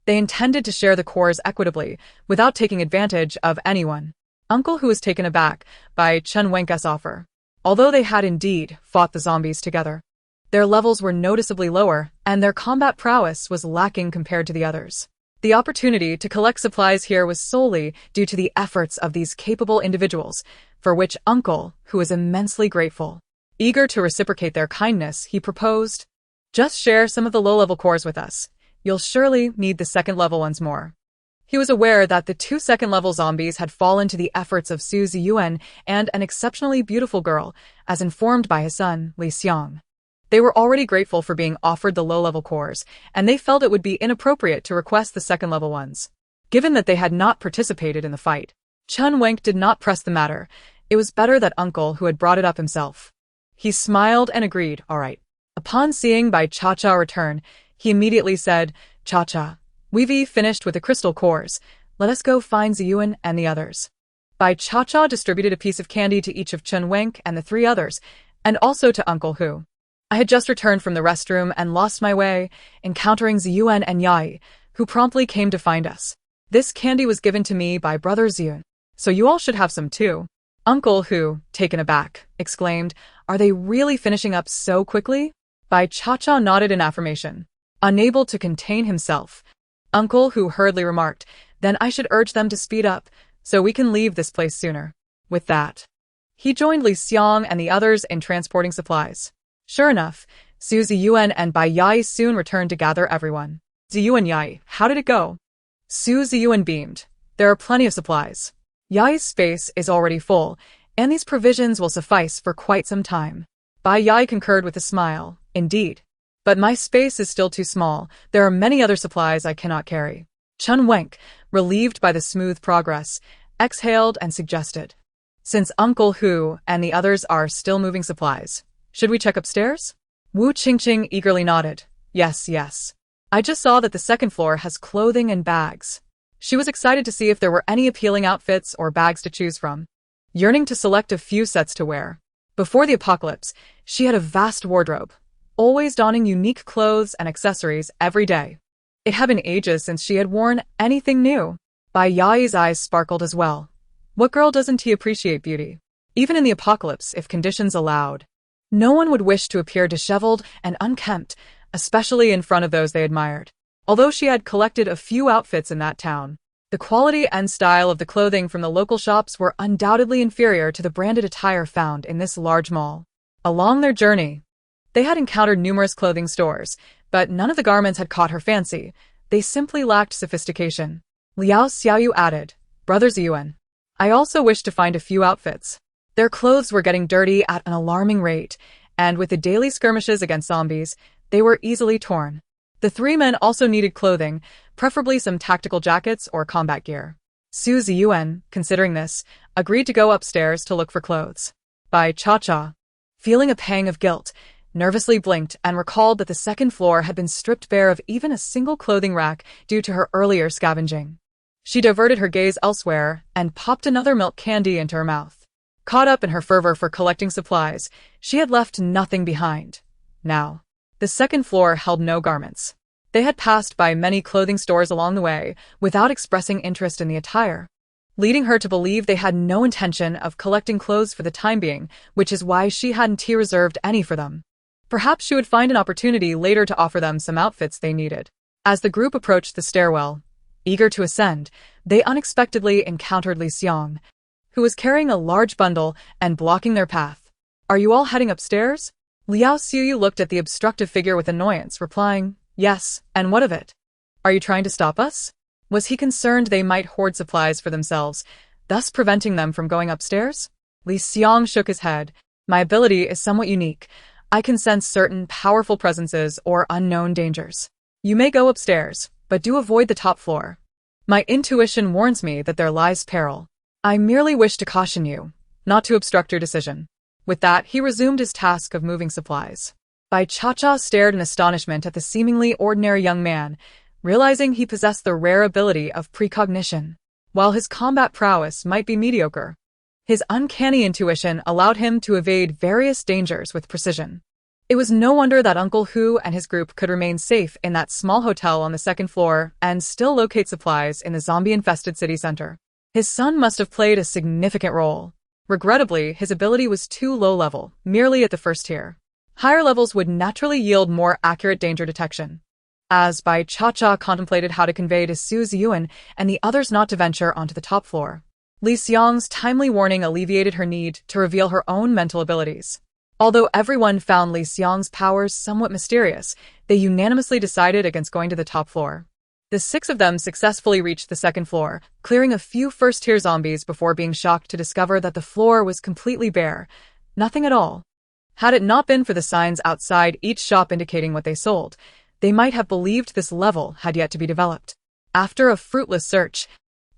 S1: They intended to share the cores equitably, without taking advantage of anyone. Uncle Hu was taken aback by Chen Wenk's offer. Although they had indeed fought the zombies together, their levels were noticeably lower, and their combat prowess was lacking compared to the others. The opportunity to collect supplies here was solely due to the efforts of these capable individuals, for which Uncle Hu was immensely grateful. Eager to reciprocate their kindness, he proposed, just share some of the low-level cores with us. You'll surely need the second-level ones more. He was aware that the 2 second-level zombies had fallen to the efforts of Su Ziyuan and an exceptionally beautiful girl, as informed by his son, Li Xiang. They were already grateful for being offered the low-level cores, and they felt it would be inappropriate to request the second-level ones. Given that they had not participated in the fight, Chen Wenk did not press the matter. It was better that Uncle Hu had brought it up himself. He smiled and agreed, all right. Upon seeing Bai Cha-Cha return, he immediately said, Cha-Cha, we've finished with the crystal cores. Let us go find Ziyuan and the others. Bai Cha-Cha distributed a piece of candy to each of Chun Wenk and the three others, and also to Uncle Hu. I had just returned from the restroom and lost my way, encountering Ziyuan and Yai, who promptly came to find us. This candy was given to me by Brother Ziyun, so you all should have some too. Uncle Hu, taken aback, exclaimed, "Are they really finishing up so quickly?" Bai Cha-Cha nodded in affirmation. Unable to contain himself, Uncle Hu hurriedly remarked, "Then I should urge them to speed up, so we can leave this place sooner." With that, he joined Li Xiang and the others in transporting supplies. Sure enough, Su Ziyuan and Bai Yai soon returned to gather everyone. "Ziyuan Yai, how did it go?" Su Ziyuan beamed. "There are plenty of supplies. Yai's space is already full, and these provisions will suffice for quite some time." Bai Yai concurred with a smile. "Indeed. But my space is still too small. There are many other supplies I cannot carry." Chun Wenk, relieved by the smooth progress, exhaled and suggested, "Since Uncle Hu and the others are still moving supplies, should we check upstairs?" Wu Qingqing eagerly nodded. Yes. I just saw that the second floor has clothing and bags." She was excited to see if there were any appealing outfits or bags to choose from, yearning to select a few sets to wear. Before the apocalypse, she had a vast wardrobe, always donning unique clothes and accessories every day. It had been ages since she had worn anything new. Bai Yai's eyes sparkled as well. What girl doesn't he appreciate beauty? Even in the apocalypse, if conditions allowed. No one would wish to appear disheveled and unkempt, especially in front of those they admired. Although she had collected a few outfits in that town, the quality and style of the clothing from the local shops were undoubtedly inferior to the branded attire found in this large mall. Along their journey, they had encountered numerous clothing stores, but none of the garments had caught her fancy. They simply lacked sophistication. Liao Xiaoyu added, "Brother Ziyuan, I also wish to find a few outfits." Their clothes were getting dirty at an alarming rate, and with the daily skirmishes against zombies, they were easily torn. The three men also needed clothing, preferably some tactical jackets or combat gear. Su Ziyuan, considering this, agreed to go upstairs to look for clothes. Bai Cha-Cha, feeling a pang of guilt, nervously blinked and recalled that the second floor had been stripped bare of even a single clothing rack due to her earlier scavenging. She diverted her gaze elsewhere and popped another milk candy into her mouth. Caught up in her fervor for collecting supplies, she had left nothing behind. Now, the second floor held no garments. They had passed by many clothing stores along the way without expressing interest in the attire, leading her to believe they had no intention of collecting clothes for the time being, which is why she hadn't reserved any for them. Perhaps she would find an opportunity later to offer them some outfits they needed. As the group approached the stairwell, eager to ascend, they unexpectedly encountered Li Xiang, who was carrying a large bundle and blocking their path. "Are you all heading upstairs?" Liao Xiuyu looked at the obstructive figure with annoyance, replying, "Yes, and what of it? Are you trying to stop us?" Was he concerned they might hoard supplies for themselves, thus preventing them from going upstairs? Li Xiang shook his head. "My ability is somewhat unique. I can sense certain powerful presences or unknown dangers. You may go upstairs, but do avoid the top floor. My intuition warns me that there lies peril. I merely wish to caution you, not to obstruct your decision." With that, he resumed his task of moving supplies. Bai Cha-Cha stared in astonishment at the seemingly ordinary young man, realizing he possessed the rare ability of precognition. While his combat prowess might be mediocre, his uncanny intuition allowed him to evade various dangers with precision. It was no wonder that Uncle Hu and his group could remain safe in that small hotel on the second floor and still locate supplies in the zombie-infested city center. His son must have played a significant role. Regrettably, his ability was too low-level, merely at the first tier. Higher levels would naturally yield more accurate danger detection. As Bai Cha-Cha contemplated how to convey to Su Ziyuan and the others not to venture onto the top floor, Li Xiang's timely warning alleviated her need to reveal her own mental abilities. Although everyone found Li Xiang's powers somewhat mysterious, they unanimously decided against going to the top floor. The 6 of them successfully reached the second floor, clearing a few first-tier zombies before being shocked to discover that the floor was completely bare. Nothing at all. Had it not been for the signs outside each shop indicating what they sold, they might have believed this level had yet to be developed. After a fruitless search,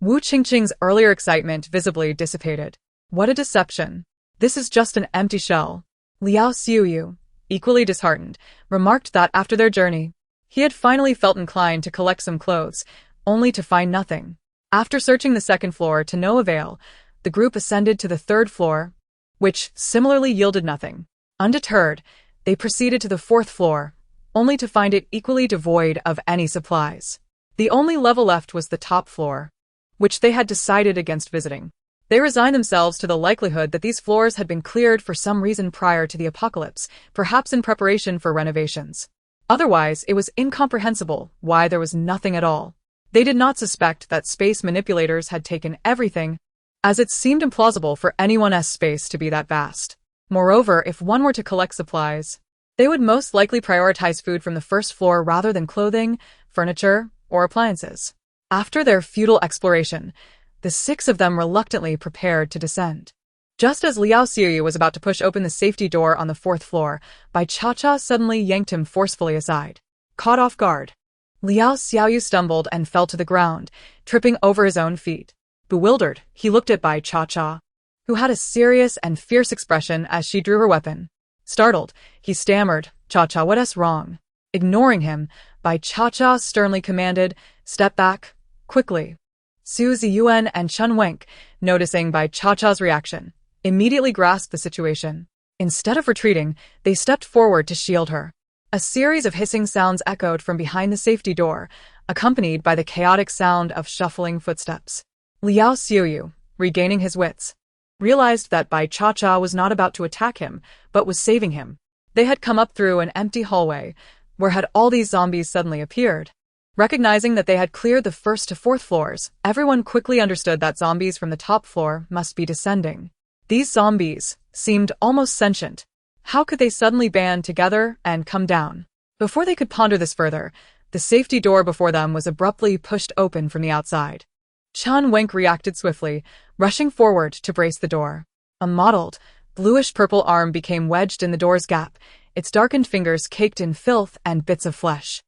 S1: Wu Qingqing's earlier excitement visibly dissipated. What a deception. This is just an empty shell. Liao Xiuyu, equally disheartened, remarked that after their journey, he had finally felt inclined to collect some clothes, only to find nothing. After searching the second floor to no avail, The group ascended to the third floor, which similarly yielded nothing. Undeterred, they proceeded to the fourth floor, only to find it equally devoid of any supplies. The only level left was the top floor, which they had decided against visiting. They resigned themselves to the likelihood that these floors had been cleared for some reason prior to the apocalypse, perhaps in preparation for renovations. Otherwise, it was incomprehensible why there was nothing at all. They did not suspect that space manipulators had taken everything, as it seemed implausible for anyone's space to be that vast. Moreover, if one were to collect supplies, they would most likely prioritize food from the first floor rather than clothing, furniture, or appliances. After their futile exploration, the 6 of them reluctantly prepared to descend. Just as Liao Xiuyu was about to push open the safety door on the 4th floor, Bai Cha-Cha suddenly yanked him forcefully aside. Caught off guard, Liao Xiuyu stumbled and fell to the ground, tripping over his own feet. Bewildered, he looked at Bai Cha-Cha, who had a serious and fierce expression as she drew her weapon. Startled, he stammered, "Cha-Cha, what's wrong?" Ignoring him, Bai Cha-Cha sternly commanded, "Step back, quickly." Su Ziyuan and Chun Wenk, noticing Bai Cha-Cha's reaction, immediately grasped the situation. Instead of retreating, they stepped forward to shield her. A series of hissing sounds echoed from behind the safety door, accompanied by the chaotic sound of shuffling footsteps. Liao Xiuyu, regaining his wits, realized that Bai Cha-Cha was not about to attack him, but was saving him. They had come up through an empty hallway, where had all these zombies suddenly appeared. Recognizing that they had cleared the 1st to 4th floors, everyone quickly understood that zombies from the top floor must be descending. These zombies seemed almost sentient. How could they suddenly band together and come down? Before they could ponder this further, the safety door before them was abruptly pushed open from the outside. Chun Wenk reacted swiftly, rushing forward to brace the door. A mottled, bluish-purple arm became wedged in the door's gap, its darkened fingers caked in filth and bits of flesh.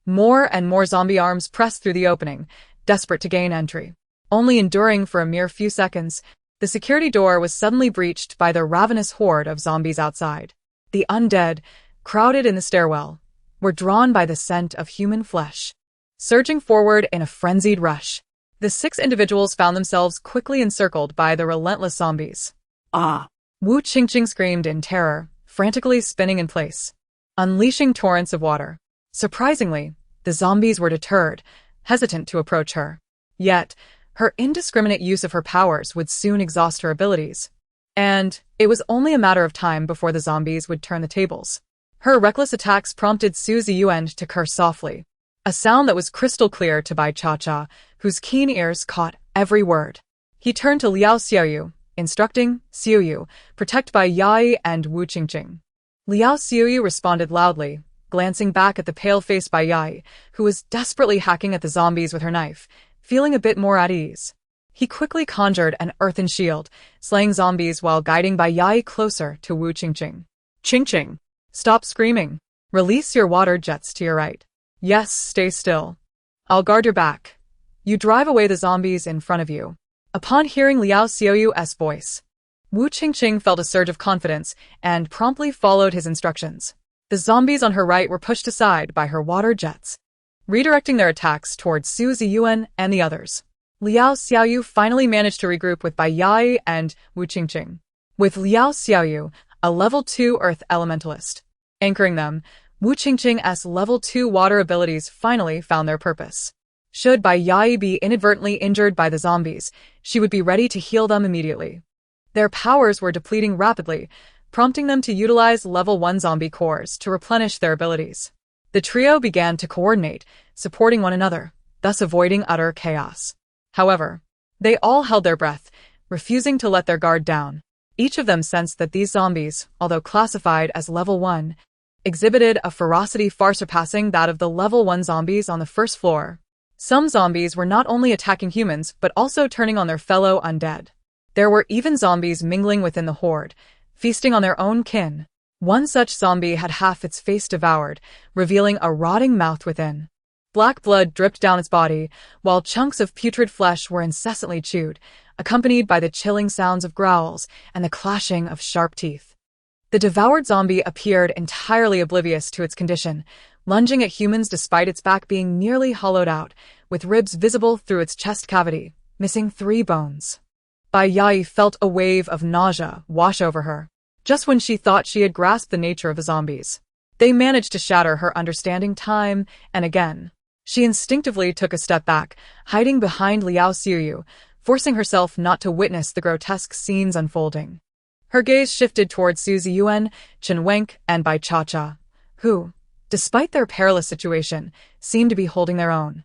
S1: More and more zombie arms pressed through the opening, desperate to gain entry. Only enduring for a mere few seconds, the security door was suddenly breached by the ravenous horde of zombies outside. The undead, crowded in the stairwell, were drawn by the scent of human flesh. Surging forward in a frenzied rush, the 6 individuals found themselves quickly encircled by the relentless zombies.
S2: Ah!
S1: Wu Qingqing screamed in terror, frantically spinning in place, unleashing torrents of water. Surprisingly, the zombies were deterred, hesitant to approach her. Yet, her indiscriminate use of her powers would soon exhaust her abilities, and it was only a matter of time before the zombies would turn the tables. Her reckless attacks prompted Su Ziyuan to curse softly, a sound that was crystal clear to Bai Cha-Cha, whose keen ears caught every word. He turned to Liao Xiuyu, instructing, "Xiuyu, protect Bai Yai and Wu Qingqing." Liao Xiuyu responded loudly, glancing back at the pale-faced Bai Yai, who was desperately hacking at the zombies with her knife, feeling a bit more at ease. He quickly conjured an earthen shield, slaying zombies while guiding Bai Yai closer to Wu Qingqing.
S2: Qingqing!
S1: "Stop screaming. Release your water jets to your right. Yes, stay still. I'll guard your back. You drive away the zombies in front of you." Upon hearing Liao Xiuyu's voice, Wu Qingqing felt a surge of confidence and promptly followed his instructions. The zombies on her right were pushed aside by her water jets, redirecting their attacks towards Su Ziyuan and the others. Liao Xiuyu finally managed to regroup with Bai Yai and Wu Qingqing. With Liao Xiuyu, a level 2 earth elementalist, anchoring them, Wu Qingqing's level 2 water abilities finally found their purpose. Should Bai Yai be inadvertently injured by the zombies, she would be ready to heal them immediately. Their powers were depleting rapidly, prompting them to utilize level 1 zombie cores to replenish their abilities. The trio began to coordinate, supporting one another, thus avoiding utter chaos. However, they all held their breath, refusing to let their guard down. Each of them sensed that these zombies, although classified as level 1, exhibited a ferocity far surpassing that of the level 1 zombies on the first floor. Some zombies were not only attacking humans but also turning on their fellow undead. There were even zombies mingling within the horde, feasting on their own kin. One such zombie had half its face devoured, revealing a rotting mouth within. Black blood dripped down its body, while chunks of putrid flesh were incessantly chewed, accompanied by the chilling sounds of growls and the clashing of sharp teeth. The devoured zombie appeared entirely oblivious to its condition, lunging at humans despite its back being nearly hollowed out, with ribs visible through its chest cavity, missing 3 bones. Bai Yai felt a wave of nausea wash over her. Just when she thought she had grasped the nature of the zombies, they managed to shatter her understanding time and again. She instinctively took a step back, hiding behind Liao Xiuyu, forcing herself not to witness the grotesque scenes unfolding. Her gaze shifted towards Su Ziyuan, Chen Wenk, and Bai Cha-Cha, who, despite their perilous situation, seemed to be holding their own.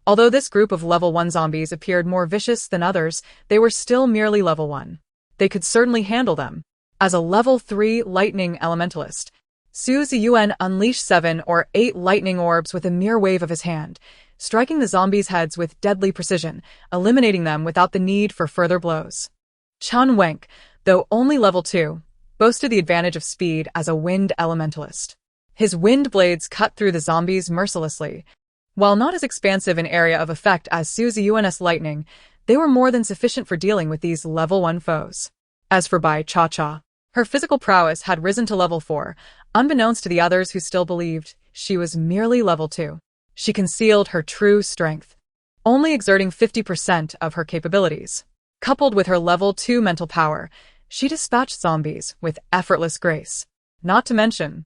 S1: Although this group of level 1 zombies appeared more vicious than others, they were still merely level 1. They could certainly handle them. As a level 3 lightning elementalist, Su Ziyuan unleashed 7 or 8 lightning orbs with a mere wave of his hand, striking the zombies' heads with deadly precision, eliminating them without the need for further blows. Chen Wenk, though only level 2, boasted the advantage of speed as a wind elementalist. His wind blades cut through the zombies mercilessly. While not as expansive in area of effect as Su Ziyuan's lightning, they were more than sufficient for dealing with these level 1 foes. As for Bai Cha-Cha, her physical prowess had risen to level 4, unbeknownst to the others who still believed she was merely level 2. She concealed her true strength, only exerting 50% of her capabilities. Coupled with her level 2 mental power, she dispatched zombies with effortless grace. Not to mention,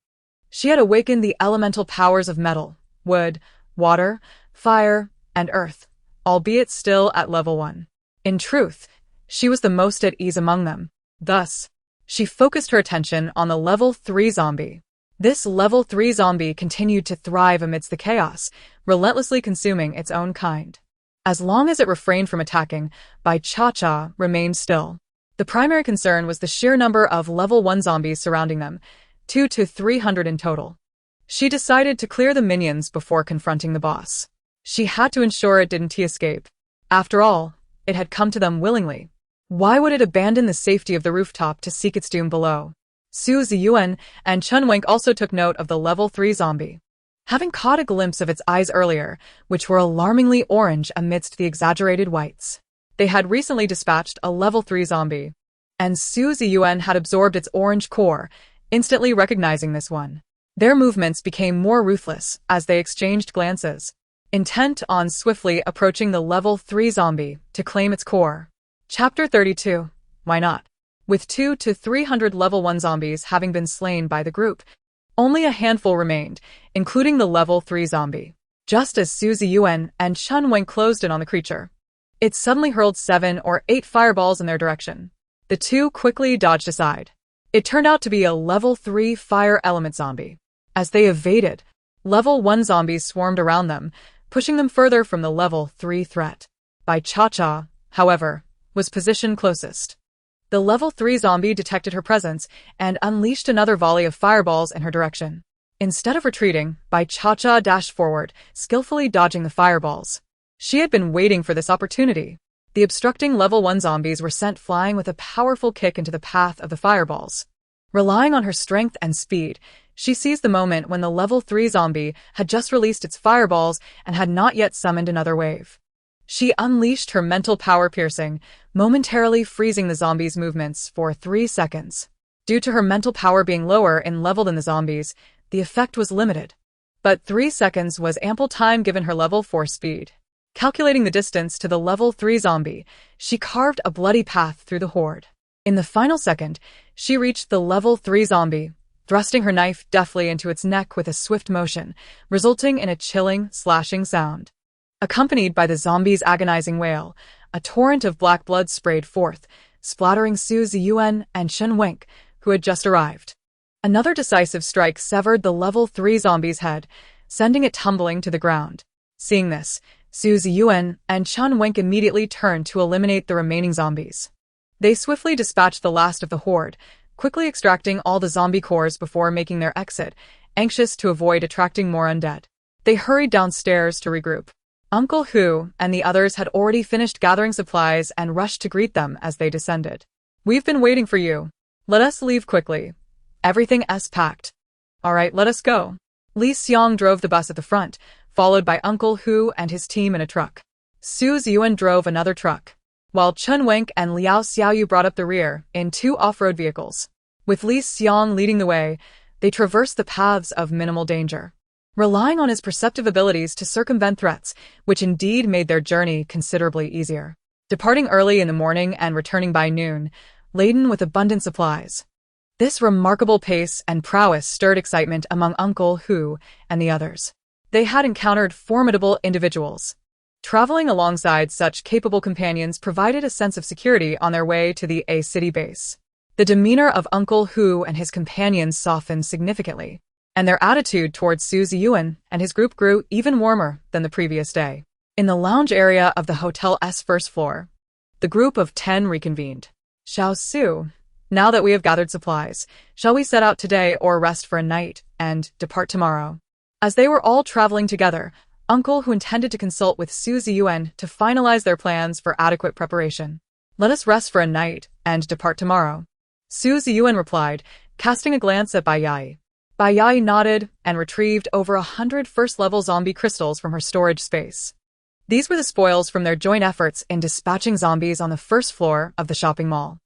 S1: she had awakened the elemental powers of metal, wood, water, fire, and earth, albeit still at level 1. In truth, she was the most at ease among them. Thus, she focused her attention on the level 3 zombie. This level 3 zombie continued to thrive amidst the chaos, relentlessly consuming its own kind. As long as it refrained from attacking, Bai Cha-Cha remained still. The primary concern was the sheer number of level 1 zombies surrounding them, 200 to 300 in total. She decided to clear the minions before confronting the boss. She had to ensure it didn't escape. After all, it had come to them willingly. Why would it abandon the safety of the rooftop to seek its doom below? Su Ziyuan and Chen Wenk also took note of the level 3 zombie. Having caught a glimpse of its eyes earlier, which were alarmingly orange amidst the exaggerated whites. They had recently dispatched a level 3 zombie, and Su Ziyuan had absorbed its orange core, instantly recognizing this one. Their movements became more ruthless as they exchanged glances, intent on swiftly approaching the level 3 zombie to claim its core. Chapter 32. Why not? With 200 to 300 level 1 zombies having been slain by the group, only a handful remained, including the level 3 zombie. Just as Su Ziyuan and Chen Wenk closed in on the creature, it suddenly hurled 7 or 8 fireballs in their direction. The two quickly dodged aside. It turned out to be a level 3 fire element zombie. As they evaded, level 1 zombies swarmed around them, pushing them further from the level 3 threat. Bai Cha-Cha, however, was positioned closest. The level 3 zombie detected her presence and unleashed another volley of fireballs in her direction. Instead of retreating, Bai Cha-Cha dashed forward, skillfully dodging the fireballs. She had been waiting for this opportunity. The obstructing level 1 zombies were sent flying with a powerful kick into the path of the fireballs. Relying on her strength and speed, she seized the moment when the level 3 zombie had just released its fireballs and had not yet summoned another wave. She unleashed her mental power piercing, momentarily freezing the zombie's movements for 3 seconds. Due to her mental power being lower in level than the zombies, the effect was limited. But 3 seconds was ample time given her level 4 speed. Calculating the distance to the level 3 zombie, she carved a bloody path through the horde. In the final second, she reached the level 3 zombie, thrusting her knife deftly into its neck with a swift motion, resulting in a chilling, slashing sound. Accompanied by the zombie's agonizing wail, a torrent of black blood sprayed forth, splattering Su Ziyuan and Chen Wenk, who had just arrived. Another decisive strike severed the level 3 zombie's head, sending it tumbling to the ground. Seeing this, Su Ziyuan and Chen Wenk immediately turned to eliminate the remaining zombies. They swiftly dispatched the last of the horde, quickly extracting all the zombie cores before making their exit, anxious to avoid attracting more undead. They hurried downstairs to regroup. Uncle Hu and the others had already finished gathering supplies and rushed to greet them as they descended. "We've been waiting for you. Let us leave quickly. Everything's packed." "All right, let us go." Li Xiang drove the bus at the front, followed by Uncle Hu and his team in a truck. Su Ziyuan drove another truck, while Chen Wenk and Liao Xiaoyu brought up the rear in 2 off-road vehicles. With Li Xiang leading the way, they traversed the paths of minimal danger, relying on his perceptive abilities to circumvent threats, which indeed made their journey considerably easier. departing early in the morning and returning by noon, laden with abundant supplies. This remarkable pace and prowess stirred excitement among Uncle Hu and the others. They had encountered formidable individuals. Traveling alongside such capable companions provided a sense of security on their way to the A city base. The demeanor of Uncle Hu and his companions softened significantly, and their attitude towards Su Ziyuan and his group grew even warmer than the previous day. In the lounge area of the hotel's first floor, the group of 10 reconvened. Xiao Su, now that we have gathered supplies, shall we set out today or rest for a night and depart tomorrow? As they were all traveling together, Uncle Hu intended to consult with Su Ziyuan to finalize their plans for adequate preparation. Let us rest for a night and depart tomorrow. Su Ziyuan replied, casting a glance at Bai Yai. Bai Yai nodded and retrieved over 100 first-level zombie crystals from her storage space. These were the spoils from their joint efforts in dispatching zombies on the first floor of the shopping mall.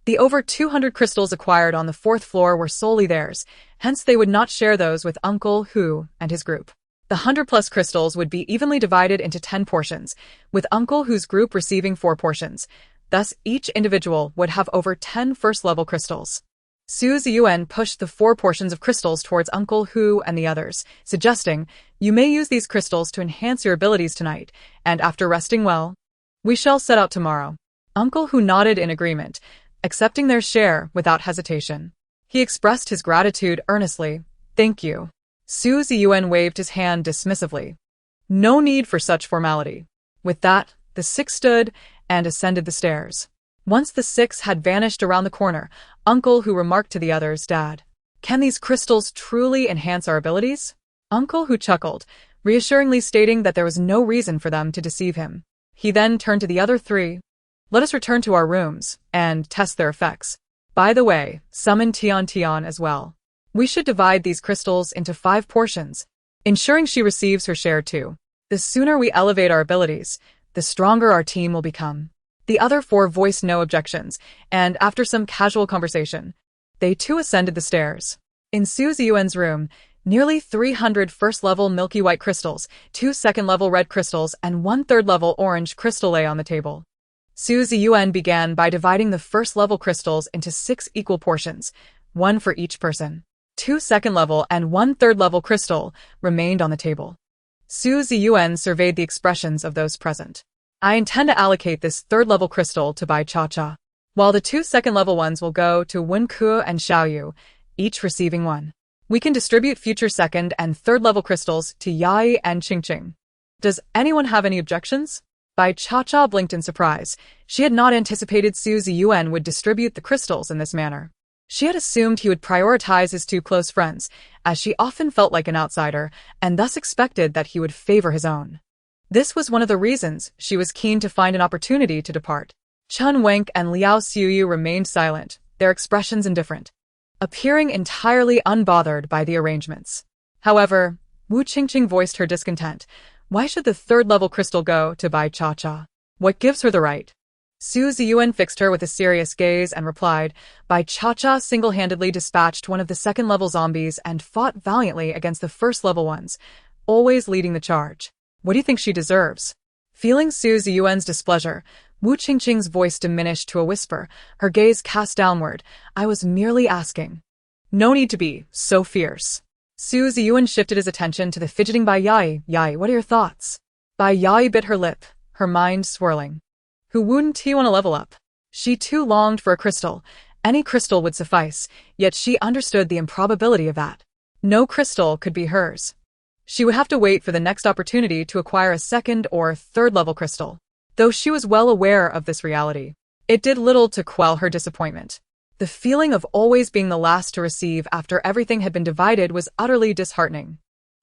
S1: The over 200 crystals acquired on the fourth floor were solely theirs, hence they would not share those with Uncle Hu and his group. The 100-plus crystals would be evenly divided into 10 portions, with Uncle Hu's group receiving 4 portions. Thus, each individual would have over 10 first-level crystals. Su Ziyuan pushed the 4 portions of crystals towards Uncle Hu and the others, suggesting, "You may use these crystals to enhance your abilities tonight, and after resting well, we shall set out tomorrow." Uncle Hu nodded in agreement, accepting their share without hesitation. He expressed his gratitude earnestly. "Thank you." Su Ziyuan waved his hand dismissively. "No need for such formality." With that, the 6 stood and ascended the stairs. Once the 6 had vanished around the corner, Uncle Hu remarked to the others, "Dad, can these crystals truly enhance our abilities?" Uncle Hu chuckled, reassuringly stating that there was no reason for them to deceive him. He then turned to the other 3. "Let us return to our rooms and test their effects. By the way, summon Tian Tian as well. We should divide these crystals into 5 portions, ensuring she receives her share too. The sooner we elevate our abilities, the stronger our team will become." The other 4 voiced no objections, and after some casual conversation, they too ascended the stairs. In Su Ziyuan's room, nearly 300 first-level milky white crystals, 2 second-level red crystals, and 1 third-level orange crystal lay on the table. Su Ziyuan began by dividing the first-level crystals into 6 equal portions, 1 for each person. 2 second-level and 1 third-level crystal remained on the table. Su Ziyuan surveyed the expressions of those present. "I intend to allocate this third-level crystal to Bai Cha-Cha, while the 2 second-level ones will go to Wen Ke and Xiaoyu, each receiving 1. We can distribute future second and third-level crystals to Yai and Qingqing. Does anyone have any objections?" Bai Cha-Cha blinked in surprise. She had not anticipated Su Ziyuan would distribute the crystals in this manner. She had assumed he would prioritize his 2 close friends, as she often felt like an outsider, and thus expected that he would favor his own. This was one of the reasons she was keen to find an opportunity to depart. Chen Wenk and Liao Xiuyu remained silent, their expressions indifferent, appearing entirely unbothered by the arrangements. However, Wu Qingqing voiced her discontent. Why should the third-level crystal go to Bai Cha-Cha? What gives her the right? Su Ziyuan fixed her with a serious gaze and replied, "Bai Cha-Cha single-handedly dispatched one of the second-level zombies and fought valiantly against the first-level ones, always leading the charge. What do you think she deserves?" Feeling Su Ziyuan's displeasure, Wu Qingqing's voice diminished to a whisper, her gaze cast downward. "I was merely asking. No need to be so fierce." Su Ziyuan shifted his attention to the fidgeting Bai Yai. "Yai, what are your thoughts?" Bai Yai bit her lip, her mind swirling. Who wouldn't he want to level up? She too longed for a crystal. Any crystal would suffice, yet she understood the improbability of that. No crystal could be hers. She would have to wait for the next opportunity to acquire a second or third-level crystal. Though she was well aware of this reality, it did little to quell her disappointment. The feeling of always being the last to receive after everything had been divided was utterly disheartening.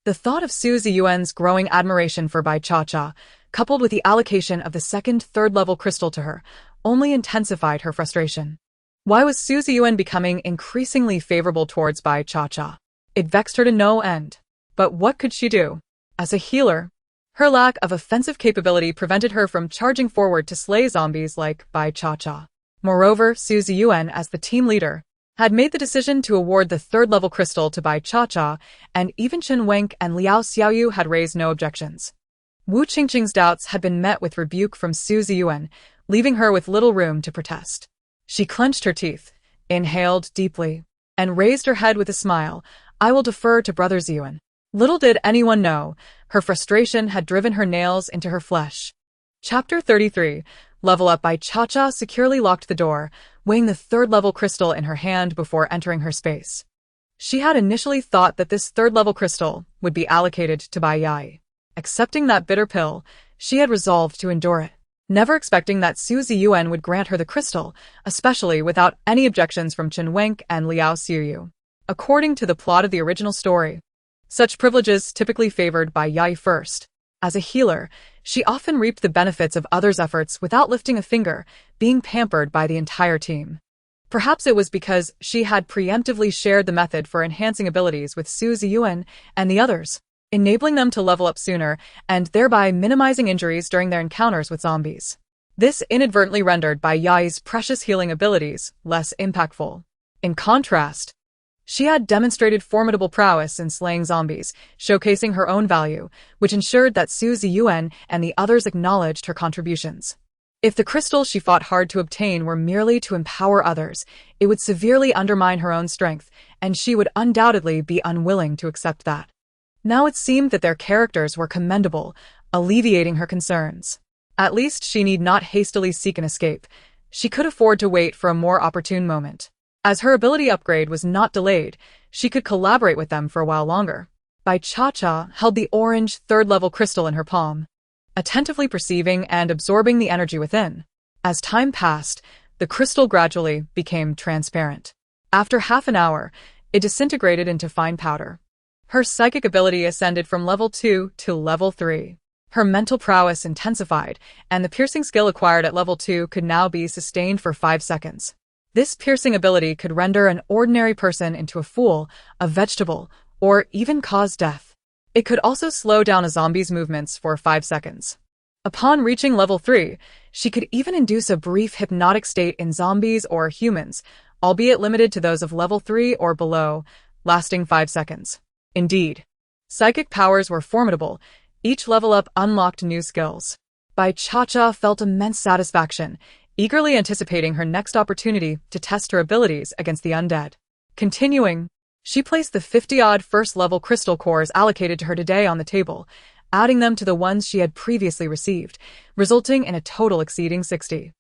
S1: The thought of Su Ziyuan's growing admiration for Bai Cha-Cha, coupled with the allocation of the second third-level crystal to her, only intensified her frustration. Why was Su Ziyuan becoming increasingly favorable towards Bai Cha-Cha? It vexed her to no end. But what could she do? As a healer, her lack of offensive capability prevented her from charging forward to slay zombies like Bai Cha-Cha. Moreover, Su Ziyuan, as the team leader, had made the decision to award the third-level crystal to Bai Cha-Cha, and even Chen Wenk and Liao Xiaoyu had raised no objections. Wu Qingqing's doubts had been met with rebuke from Su Ziyuan, leaving her with little room to protest. She clenched her teeth, inhaled deeply, and raised her head with a smile. I will defer to Brother Ziyuan. Little did anyone know, her frustration had driven her nails into her flesh. Chapter 33. Level Up. By Cha-Cha securely locked the door, weighing the third-level crystal in her hand before entering her space. She had initially thought that this third-level crystal would be allocated to Bai Yai. Accepting that bitter pill, she had resolved to endure it, never expecting that Su Ziyuan would grant her the crystal, especially without any objections from Chen Wenk and Liao Xiuyu. According to the plot of the original story, such privileges typically favored Bai Yai first. As a healer, she often reaped the benefits of others' efforts without lifting a finger, being pampered by the entire team. Perhaps it was because she had preemptively shared the method for enhancing abilities with Su Ziyuan and the others, enabling them to level up sooner and thereby minimizing injuries during their encounters with zombies. This inadvertently rendered Bai Yai's precious healing abilities less impactful. In contrast, she had demonstrated formidable prowess in slaying zombies, showcasing her own value, which ensured that Su Ziyuan and the others acknowledged her contributions. If the crystal she fought hard to obtain were merely to empower others, it would severely undermine her own strength, and she would undoubtedly be unwilling to accept that. Now it seemed that their characters were commendable, alleviating her concerns. At least she need not hastily seek an escape. She could afford to wait for a more opportune moment. As her ability upgrade was not delayed, she could collaborate with them for a while longer. Bai Cha-Cha held the orange third-level crystal in her palm, attentively perceiving and absorbing the energy within. As time passed, the crystal gradually became transparent. After half an hour, it disintegrated into fine powder. Her psychic ability ascended from level 2 to level 3. Her mental prowess intensified, and the piercing skill acquired at level 2 could now be sustained for 5 seconds. This piercing ability could render an ordinary person into a fool, a vegetable, or even cause death. It could also slow down a zombie's movements for 5 seconds. Upon reaching level 3, she could even induce a brief hypnotic state in zombies or humans, albeit limited to those of level 3 or below, lasting 5 seconds. Indeed, psychic powers were formidable. Each level up unlocked new skills. Bai Cha-Cha felt immense satisfaction, eagerly anticipating her next opportunity to test her abilities against the undead. Continuing, she placed the 50-odd first-level crystal cores allocated to her today on the table, adding them to the ones she had previously received, resulting in a total exceeding 60.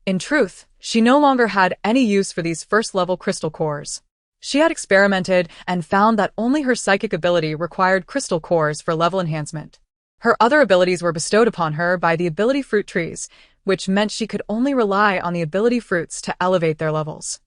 S1: In truth, she no longer had any use for these first-level crystal cores. She had experimented and found that only her psychic ability required crystal cores for level enhancement. Her other abilities were bestowed upon her by the ability fruit trees, which meant she could only rely on the ability fruits to elevate their levels.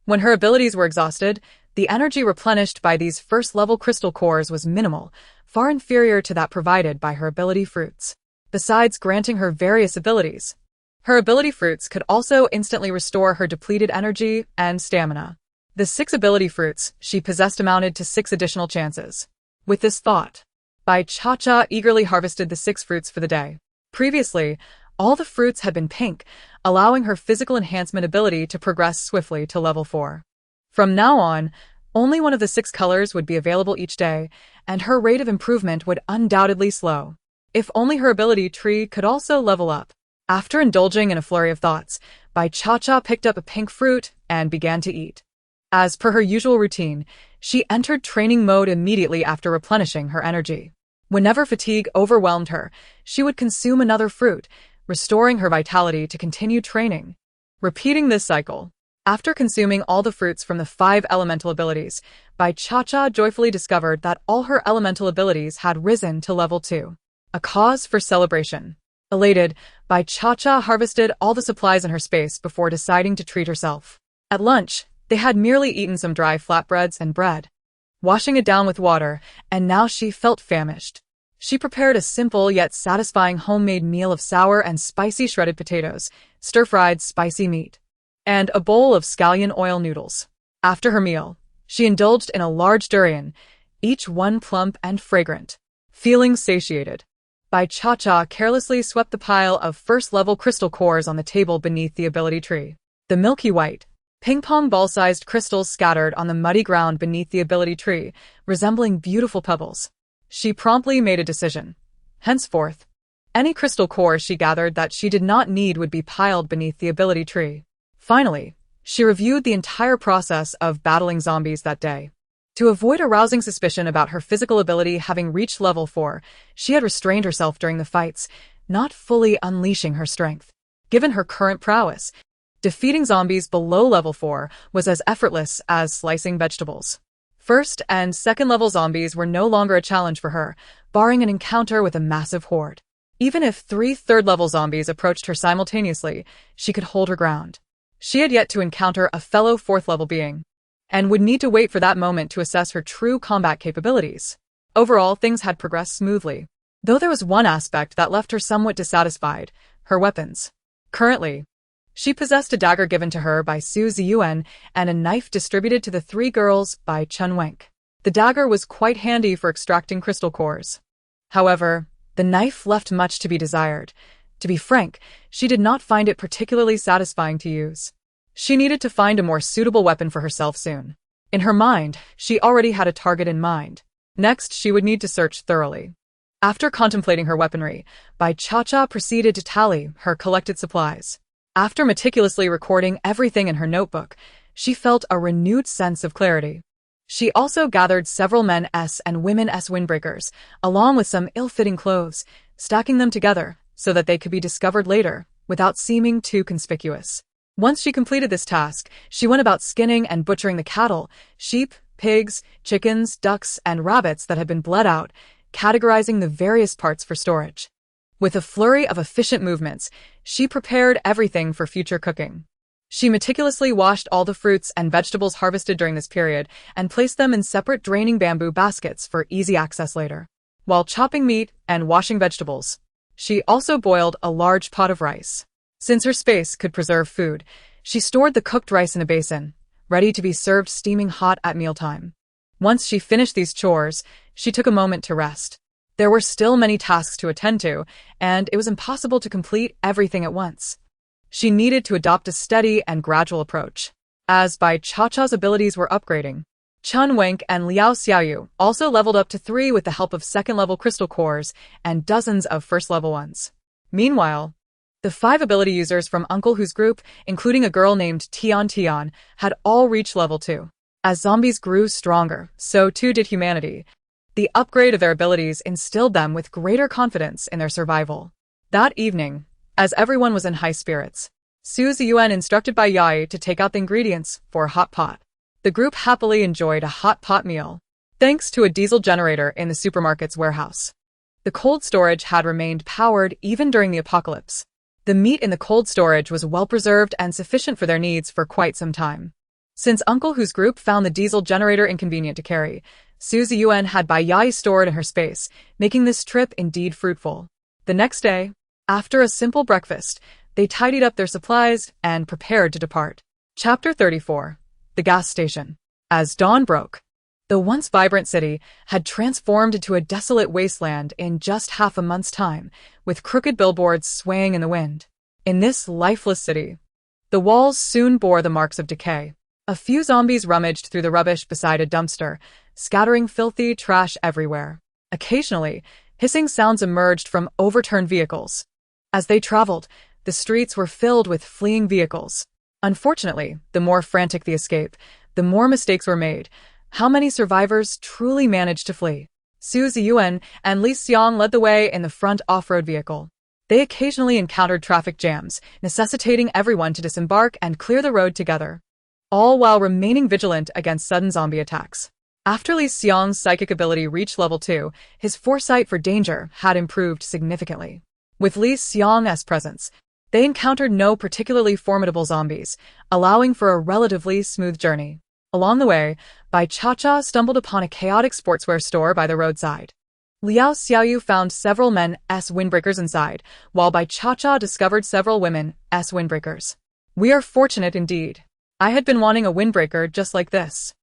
S1: When her abilities were exhausted, the energy replenished by these first-level crystal cores was minimal, far inferior to that provided by her ability fruits. Besides granting her various abilities, her ability fruits could also instantly restore her depleted energy and stamina. The 6 ability fruits she possessed amounted to 6 additional chances. With this thought, Bai Cha-Cha eagerly harvested the 6 fruits for the day. Previously, all the fruits had been pink, allowing her physical enhancement ability to progress swiftly to level 4. From now on, only one of the 6 colors would be available each day, and her rate of improvement would undoubtedly slow. If only her ability tree could also level up. After indulging in a flurry of thoughts, Bai Cha-Cha picked up a pink fruit and began to eat. As per her usual routine, she entered training mode immediately after replenishing her energy. Whenever fatigue overwhelmed her, she would consume another fruit, restoring her vitality to continue training. Repeating this cycle. After consuming all the fruits from the 5 elemental abilities, Bai Cha-Cha joyfully discovered that all her elemental abilities had risen to level 2. A cause for celebration. Elated, Bai Cha-Cha harvested all the supplies in her space before deciding to treat herself. At lunch, they had merely eaten some dry flatbreads and bread, washing it down with water, and now she felt famished. She prepared a simple yet satisfying homemade meal of sour and spicy shredded potatoes, stir-fried spicy meat, and a bowl of scallion oil noodles. After her meal, she indulged in a large durian, each one plump and fragrant. Feeling satiated, Bai Cha-Cha carelessly swept the pile of first-level crystal cores on the table beneath the ability tree. The milky white, ping-pong ball-sized crystals scattered on the muddy ground beneath the ability tree, resembling beautiful pebbles. She promptly made a decision. Henceforth, Any crystal cores she gathered that she did not need would be piled beneath the ability tree. Finally, she reviewed the entire process of battling zombies that day. To avoid arousing suspicion about her physical ability having reached level 4, she had restrained herself during the fights, not fully unleashing her strength. Given her current prowess, defeating zombies below level 4 was as effortless as slicing vegetables. First and second level zombies were no longer a challenge for her, barring an encounter with a massive horde. Even if 3 third-level zombies approached her simultaneously, she could hold her ground. She had yet to encounter a fellow 4th-level being, and would need to wait for that moment to assess her true combat capabilities. Overall, things had progressed smoothly, though there was one aspect that left her somewhat dissatisfied: her weapons. Currently, she possessed a dagger given to her by Su Ziyuan and a knife distributed to the 3 girls by Chun Wenk. The dagger was quite handy for extracting crystal cores. However, the knife left much to be desired. To be frank, she did not find it particularly satisfying to use. She needed to find a more suitable weapon for herself soon. In her mind, she already had a target in mind. Next, she would need to search thoroughly. After contemplating her weaponry, Bai Cha-Cha proceeded to tally her collected supplies. After meticulously recording everything in her notebook, she felt a renewed sense of clarity. She also gathered several men S and women S windbreakers, along with some ill-fitting clothes, stacking them together so that they could be discovered later, without seeming too conspicuous. Once she completed this task, she went about skinning and butchering the cattle, sheep, pigs, chickens, ducks, and rabbits that had been bled out, categorizing the various parts for storage. With a flurry of efficient movements, she prepared everything for future cooking. She meticulously washed all the fruits and vegetables harvested during this period and placed them in separate draining bamboo baskets for easy access later. While chopping meat and washing vegetables, she also boiled a large pot of rice. Since her space could preserve food, she stored the cooked rice in a basin, ready to be served steaming hot at mealtime. Once she finished these chores, she took a moment to rest. There were still many tasks to attend to, and it was impossible to complete everything at once. She needed to adopt a steady and gradual approach. As Bai Cha-Cha's abilities were upgrading, Chun Wenk and Liao Xiaoyu also leveled up to 3 with the help of 2nd-level crystal cores and dozens of 1st-level ones. Meanwhile, the 5 ability users from Uncle Hu's group, including a girl named Tian Tian, had all reached level 2. As zombies grew stronger, so too did humanity. The upgrade of their abilities instilled them with greater confidence in their survival. That evening, as everyone was in high spirits, Su Ziyuan instructed Bai Yai to take out the ingredients for a hot pot. The group happily enjoyed a hot pot meal, thanks to a diesel generator in the supermarket's warehouse. The cold storage had remained powered even during the apocalypse. The meat in the cold storage was well preserved and sufficient for their needs for quite some time. Since Uncle Hu's group found the diesel generator inconvenient to carry, Su Ziyuan had Bai Yai stored in her space, making this trip indeed fruitful. The next day, after a simple breakfast, they tidied up their supplies and prepared to depart. Chapter 34. The Gas Station. As dawn broke, the once vibrant city had transformed into a desolate wasteland in just half a month's time, with crooked billboards swaying in the wind. In this lifeless city, the walls soon bore the marks of decay. A few zombies rummaged through the rubbish beside a dumpster, scattering filthy trash everywhere. Occasionally, hissing sounds emerged from overturned vehicles. As they traveled, the streets were filled with fleeing vehicles. Unfortunately, the more frantic the escape, the more mistakes were made. How many survivors truly managed to flee? Su Ziyuan and Li Xiang led the way in the front off-road vehicle. They occasionally encountered traffic jams, necessitating everyone to disembark and clear the road together, all while remaining vigilant against sudden zombie attacks. After Li Xiang's psychic ability reached level 2, his foresight for danger had improved significantly. With Li Xiang's presence, they encountered no particularly formidable zombies, allowing for a relatively smooth journey. Along the way, Bai Cha-Cha stumbled upon a chaotic sportswear store by the roadside. Liao Xiaoyu found several men S windbreakers inside, while Bai Cha-Cha discovered several women S windbreakers. We are fortunate indeed. I had been wanting a windbreaker just like this.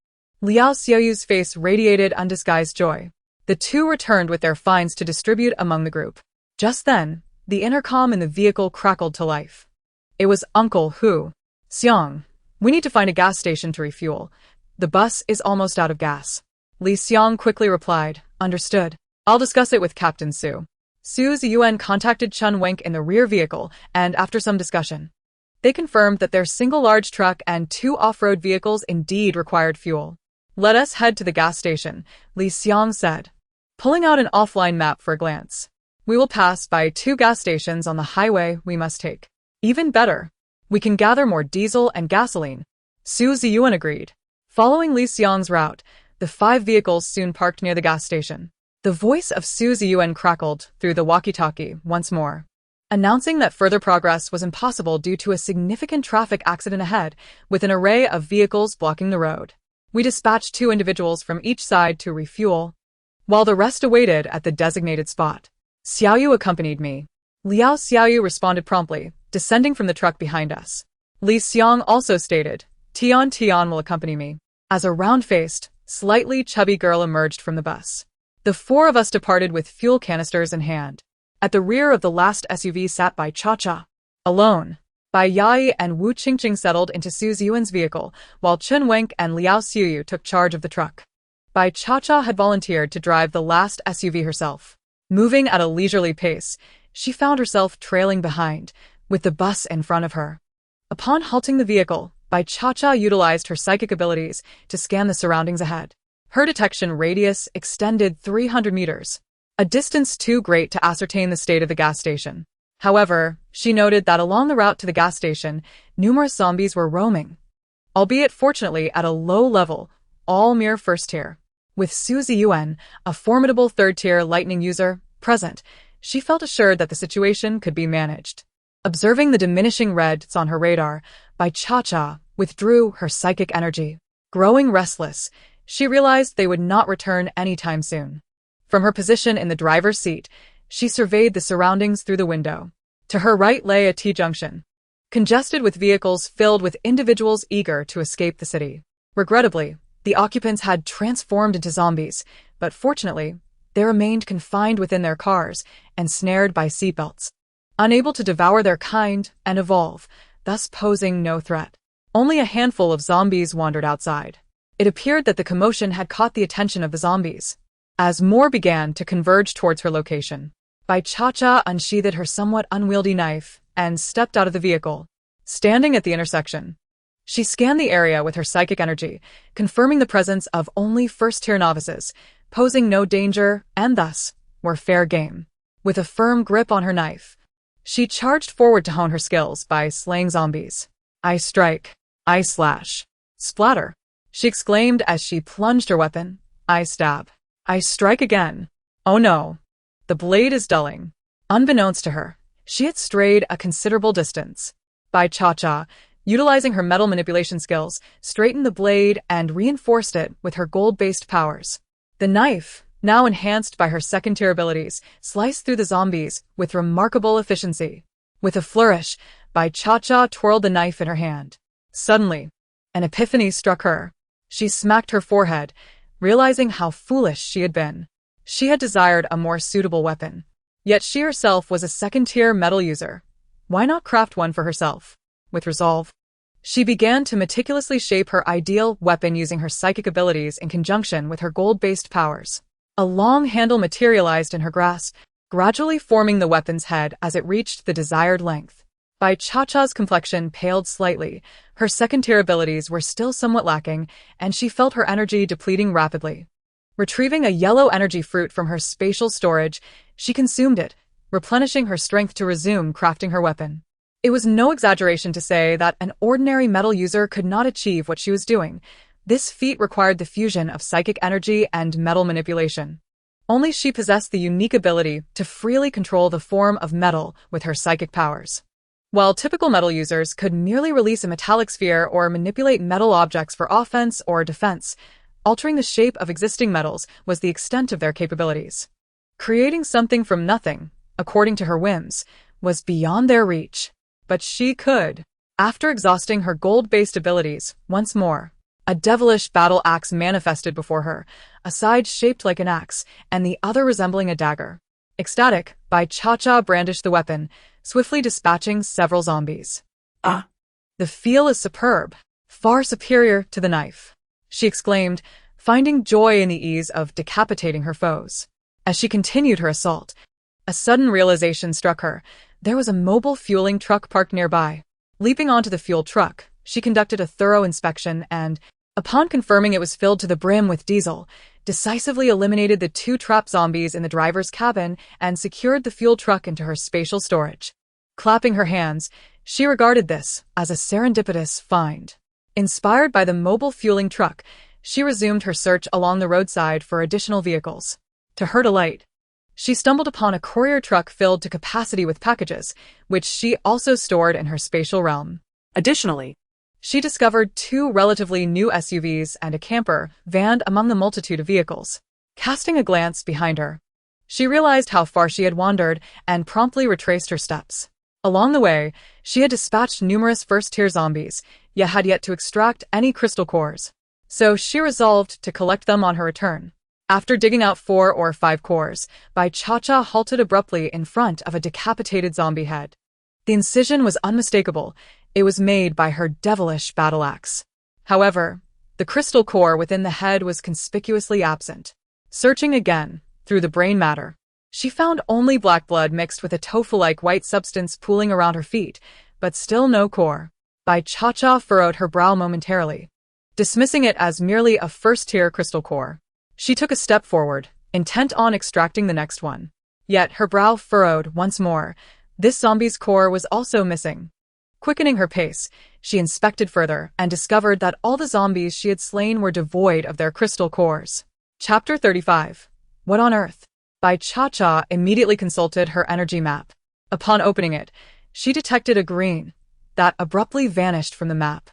S1: Liao Xiaoyu's face radiated undisguised joy. The two returned with their finds to distribute among the group. Just then, the intercom in the vehicle crackled to life. It was Uncle Hu. Xiang, we need to find a gas station to refuel. The bus is almost out of gas. Li Xiang quickly replied, understood. I'll discuss it with Captain Su. Su Ziyuan contacted Chen Wenk in the rear vehicle, and after some discussion, they confirmed that their single large truck and 2 off-road vehicles indeed required fuel. "Let us head to the gas station," Li Xiang said, pulling out an offline map for a glance. "We will pass by 2 gas stations on the highway we must take. Even better, we can gather more diesel and gasoline." Su Ziyuan agreed. Following Li Xiang's route, the 5 vehicles soon parked near the gas station. The voice of Su Ziyuan crackled through the walkie-talkie once more, announcing that further progress was impossible due to a significant traffic accident ahead, with an array of vehicles blocking the road. "We dispatched 2 individuals from each side to refuel, while the rest awaited at the designated spot. Xiaoyu accompanied me." Liao Xiaoyu responded promptly, descending from the truck behind us. Li Xiang also stated, Tian will accompany me." As a round-faced, slightly chubby girl emerged from the bus, the 4 of us departed with fuel canisters in hand. At the rear of the last SUV sat Bai Cha-Cha. Alone, Bai Yai and Wu Qingqing settled into Su Ziyuan's vehicle, while Chen Wenk and Liao Xiuyu took charge of the truck. Bai Cha-Cha had volunteered to drive the last SUV herself. Moving at a leisurely pace, she found herself trailing behind, with the bus in front of her. Upon halting the vehicle, Bai Cha-Cha utilized her psychic abilities to scan the surroundings ahead. Her detection radius extended 300 meters, a distance too great to ascertain the state of the gas station. However, she noted that along the route to the gas station, numerous zombies were roaming, albeit fortunately at a low level, all mere first tier. With Su Ziyuan, a formidable third-tier lightning user, present, she felt assured that the situation could be managed. Observing the diminishing reds on her radar, Bai Cha-Cha withdrew her psychic energy. Growing restless, she realized they would not return anytime soon. From her position in the driver's seat, she surveyed the surroundings through the window. To her right lay a T-junction, congested with vehicles filled with individuals eager to escape the city. Regrettably, the occupants had transformed into zombies, but fortunately, they remained confined within their cars and snared by seatbelts, unable to devour their kind and evolve, thus posing no threat. Only a handful of zombies wandered outside. It appeared that the commotion had caught the attention of the zombies. As more began to converge towards her location, Bai Cha-Cha unsheathed her somewhat unwieldy knife and stepped out of the vehicle. Standing at the intersection, she scanned the area with her psychic energy, confirming the presence of only first-tier novices, posing no danger and thus were fair game. With a firm grip on her knife, she charged forward to hone her skills by slaying zombies. "I strike. I slash. Splatter," she exclaimed as she plunged her weapon. "I stab. I strike again. Oh no. The blade is dulling." Unbeknownst to her, she had strayed a considerable distance. Bai Cha-Cha, utilizing her metal manipulation skills, straightened the blade and reinforced it with her gold-based powers. The knife, now enhanced by her second-tier abilities, sliced through the zombies with remarkable efficiency. With a flourish, Bai Cha-Cha twirled the knife in her hand. Suddenly, an epiphany struck her. She smacked her forehead, realizing how foolish she had been. She had desired a more suitable weapon. Yet she herself was a second-tier metal user. Why not craft one for herself? With resolve, she began to meticulously shape her ideal weapon using her psychic abilities in conjunction with her gold-based powers. A long handle materialized in her grasp, gradually forming the weapon's head as it reached the desired length. Bai Cha-Cha's complexion paled slightly, her second-tier abilities were still somewhat lacking, and she felt her energy depleting rapidly. Retrieving a yellow energy fruit from her spatial storage, she consumed it, replenishing her strength to resume crafting her weapon. It was no exaggeration to say that an ordinary metal user could not achieve what she was doing. This feat required the fusion of psychic energy and metal manipulation. Only she possessed the unique ability to freely control the form of metal with her psychic powers. While typical metal users could merely release a metallic sphere or manipulate metal objects for offense or defense, altering the shape of existing metals was the extent of their capabilities. Creating something from nothing, according to her whims, was beyond their reach. But she could. After exhausting her gold-based abilities, once more, a devilish battle axe manifested before her, a side shaped like an axe, and the other resembling a dagger. Ecstatic, Bai Cha-Cha brandished the weapon, swiftly dispatching several zombies. "Ah! The feel is superb, far superior to the knife," she exclaimed, finding joy in the ease of decapitating her foes. As she continued her assault, A sudden realization struck her. There was a mobile fueling truck parked nearby. Leaping onto the fuel truck, she conducted a thorough inspection and, upon confirming it was filled to the brim with diesel, decisively eliminated the 2 trapped zombies in the driver's cabin and secured the fuel truck into her spatial storage. Clapping her hands, she regarded this as a serendipitous find. Inspired by the mobile fueling truck, she resumed her search along the roadside for additional vehicles. To her delight, she stumbled upon a courier truck filled to capacity with packages, which she also stored in her spatial realm.
S2: Additionally,
S1: She discovered 2 relatively new SUVs and a camper van among the multitude of vehicles. Casting a glance behind her, she realized how far she had wandered and promptly retraced her steps. Along the way, she had dispatched numerous first-tier zombies, yet had yet to extract any crystal cores. So she resolved to collect them on her return. After digging out 4 or 5 cores, Bai Cha-Cha halted abruptly in front of a decapitated zombie head. The incision was unmistakable. It was made by her devilish battle axe. However, the crystal core within the head was conspicuously absent. Searching again, through the brain matter, she found only black blood mixed with a tofu-like white substance pooling around her feet, but still no core. Bai Cha-Cha furrowed her brow momentarily. Dismissing it as merely a first-tier crystal core, she took a step forward, intent on extracting the next one. Yet her brow furrowed once more. This zombie's core was also missing. Quickening her pace, she inspected further and discovered that all the zombies she had slain were devoid of their crystal cores. Chapter 35. What on earth? Bai Cha-Cha immediately consulted her energy map. Upon opening it, she detected a green that abruptly vanished from the map,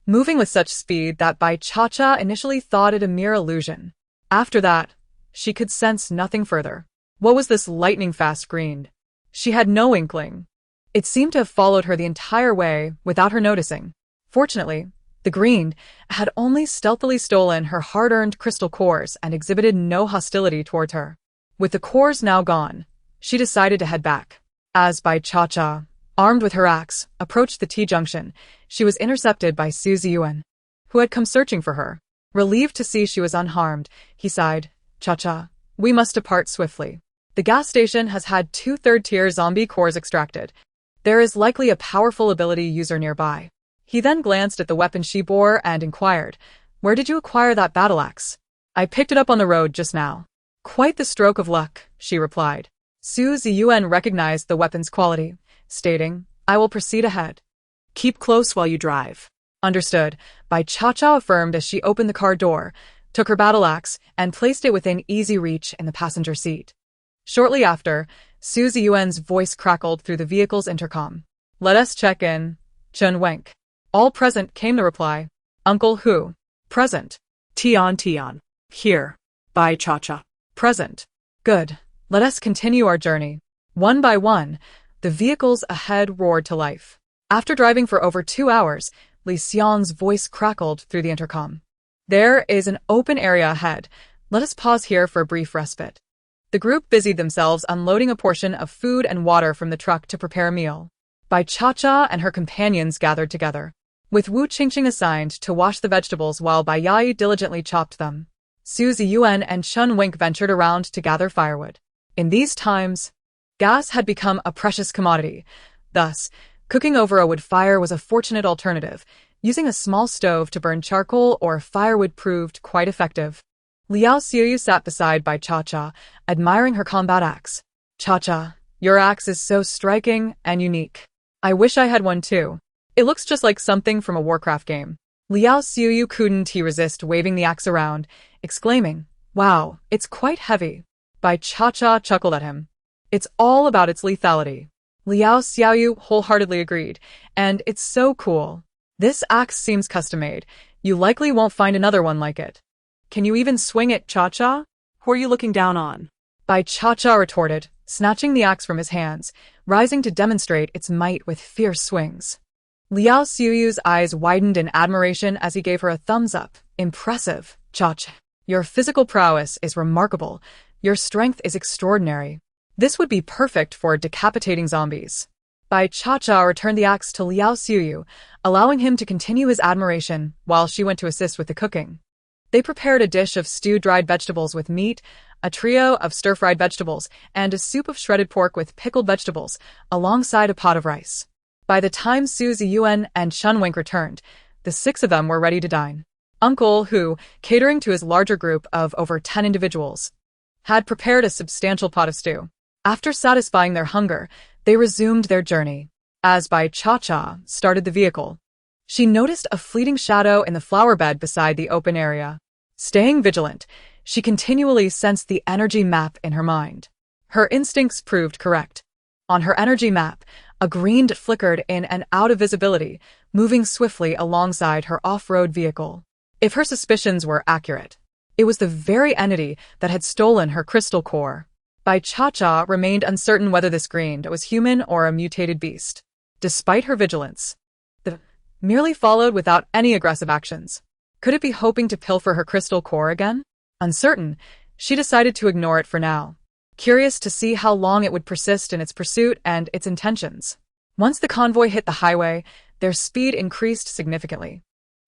S1: moving with such speed that Bai Cha-Cha initially thought it a mere illusion. After that, she could sense nothing further. What was this lightning-fast green? She had no inkling. It seemed to have followed her the entire way without her noticing. Fortunately, the green had only stealthily stolen her hard-earned crystal cores and exhibited no hostility towards her. With the cores now gone, she decided to head back. As Bai Cha-Cha, armed with her axe, approached the T-junction, she was intercepted by Su Ziyuan, who had come searching for her. Relieved to see she was unharmed, he sighed, "Cha-Cha, we must depart swiftly. The gas station has had 2 third-tier zombie cores extracted. There is likely a powerful ability user nearby." He then glanced at the weapon she bore and inquired, "Where did you acquire that battle axe?" "I picked it up on the road just now." "Quite the stroke of luck," she replied. Su Ziyuan recognized the weapon's quality, stating, "I will proceed ahead."
S2: keep close while you drive.
S1: Understood. Bai Cha-Cha affirmed as she opened the car door, took her battle axe, and placed it within easy reach in the passenger seat. Shortly after, Su Ziyuan's voice crackled through the vehicle's intercom. "Let us check in, Chen Wenk." All present came the reply. "Uncle Hu." "Present."
S2: Tian. Here. Bai Cha-Cha.
S1: "Present." "Good. Let us continue our journey." One by one, the vehicles ahead roared to life. After driving for over 2 hours, Li Xian's voice crackled through the intercom. "There is an open area ahead. Let us pause here for a brief respite." The group busied themselves unloading a portion of food and water from the truck to prepare a meal. Bai Cha-Cha and her companions gathered together, with Wu Qingqing assigned to wash the vegetables while Bai Yai diligently chopped them. Su Ziyuan and Chen Wink ventured around to gather firewood. In these times, gas had become a precious commodity. Thus, cooking over a wood fire was a fortunate alternative. Using a small stove to burn charcoal or firewood proved quite effective. Liao Xiuyu sat beside Bai Cha-Cha, admiring her combat axe. "Cha-Cha, your axe is so striking and unique. I wish I had one too. It looks just like something from a Warcraft game." Liao Xiuyu couldn't resist waving the axe around, exclaiming, "Wow, it's quite heavy." Bai Cha-Cha chuckled at him. "It's all about its lethality." Liao Xiuyu wholeheartedly agreed, "And it's so cool. This axe seems custom-made. You likely won't find another one like it. Can you even swing it, Cha-Cha?"
S2: Who are you looking down on?
S1: Bai Cha-Cha retorted, snatching the axe from his hands, rising to demonstrate its might with fierce swings. Liao Xiuyu's eyes widened in admiration as he gave her a thumbs up. "Impressive, Cha-Cha. Your physical prowess is remarkable. Your strength is extraordinary. This would be perfect for decapitating zombies." Bai Cha-Cha returned the axe to Liao Xiuyu, allowing him to continue his admiration while she went to assist with the cooking. They prepared a dish of stewed dried vegetables with meat, a trio of stir-fried vegetables, and a soup of shredded pork with pickled vegetables, alongside a pot of rice. By the time Su Ziyuan and Chun Wink returned, the six of them were ready to dine. Uncle, who, catering to his larger group of over 10 individuals, had prepared a substantial pot of stew. After satisfying their hunger, they resumed their journey. As Bai Cha-Cha started the vehicle, she noticed a fleeting shadow in the flower bed beside the open area. Staying vigilant, she continually sensed the energy map in her mind. Her instincts proved correct. On her energy map, a green dot flickered in and out of visibility, moving swiftly alongside her off-road vehicle. If her suspicions were accurate, it was the very entity that had stolen her crystal core. Bai Cha-Cha remained uncertain whether this green dot was human or a mutated beast. Despite her vigilance, the merely followed without any aggressive actions. Could it be hoping to pilfer her crystal core again? Uncertain, she decided to ignore it for now, curious to see how long it would persist in its pursuit and its intentions. Once the convoy hit the highway, their speed increased significantly.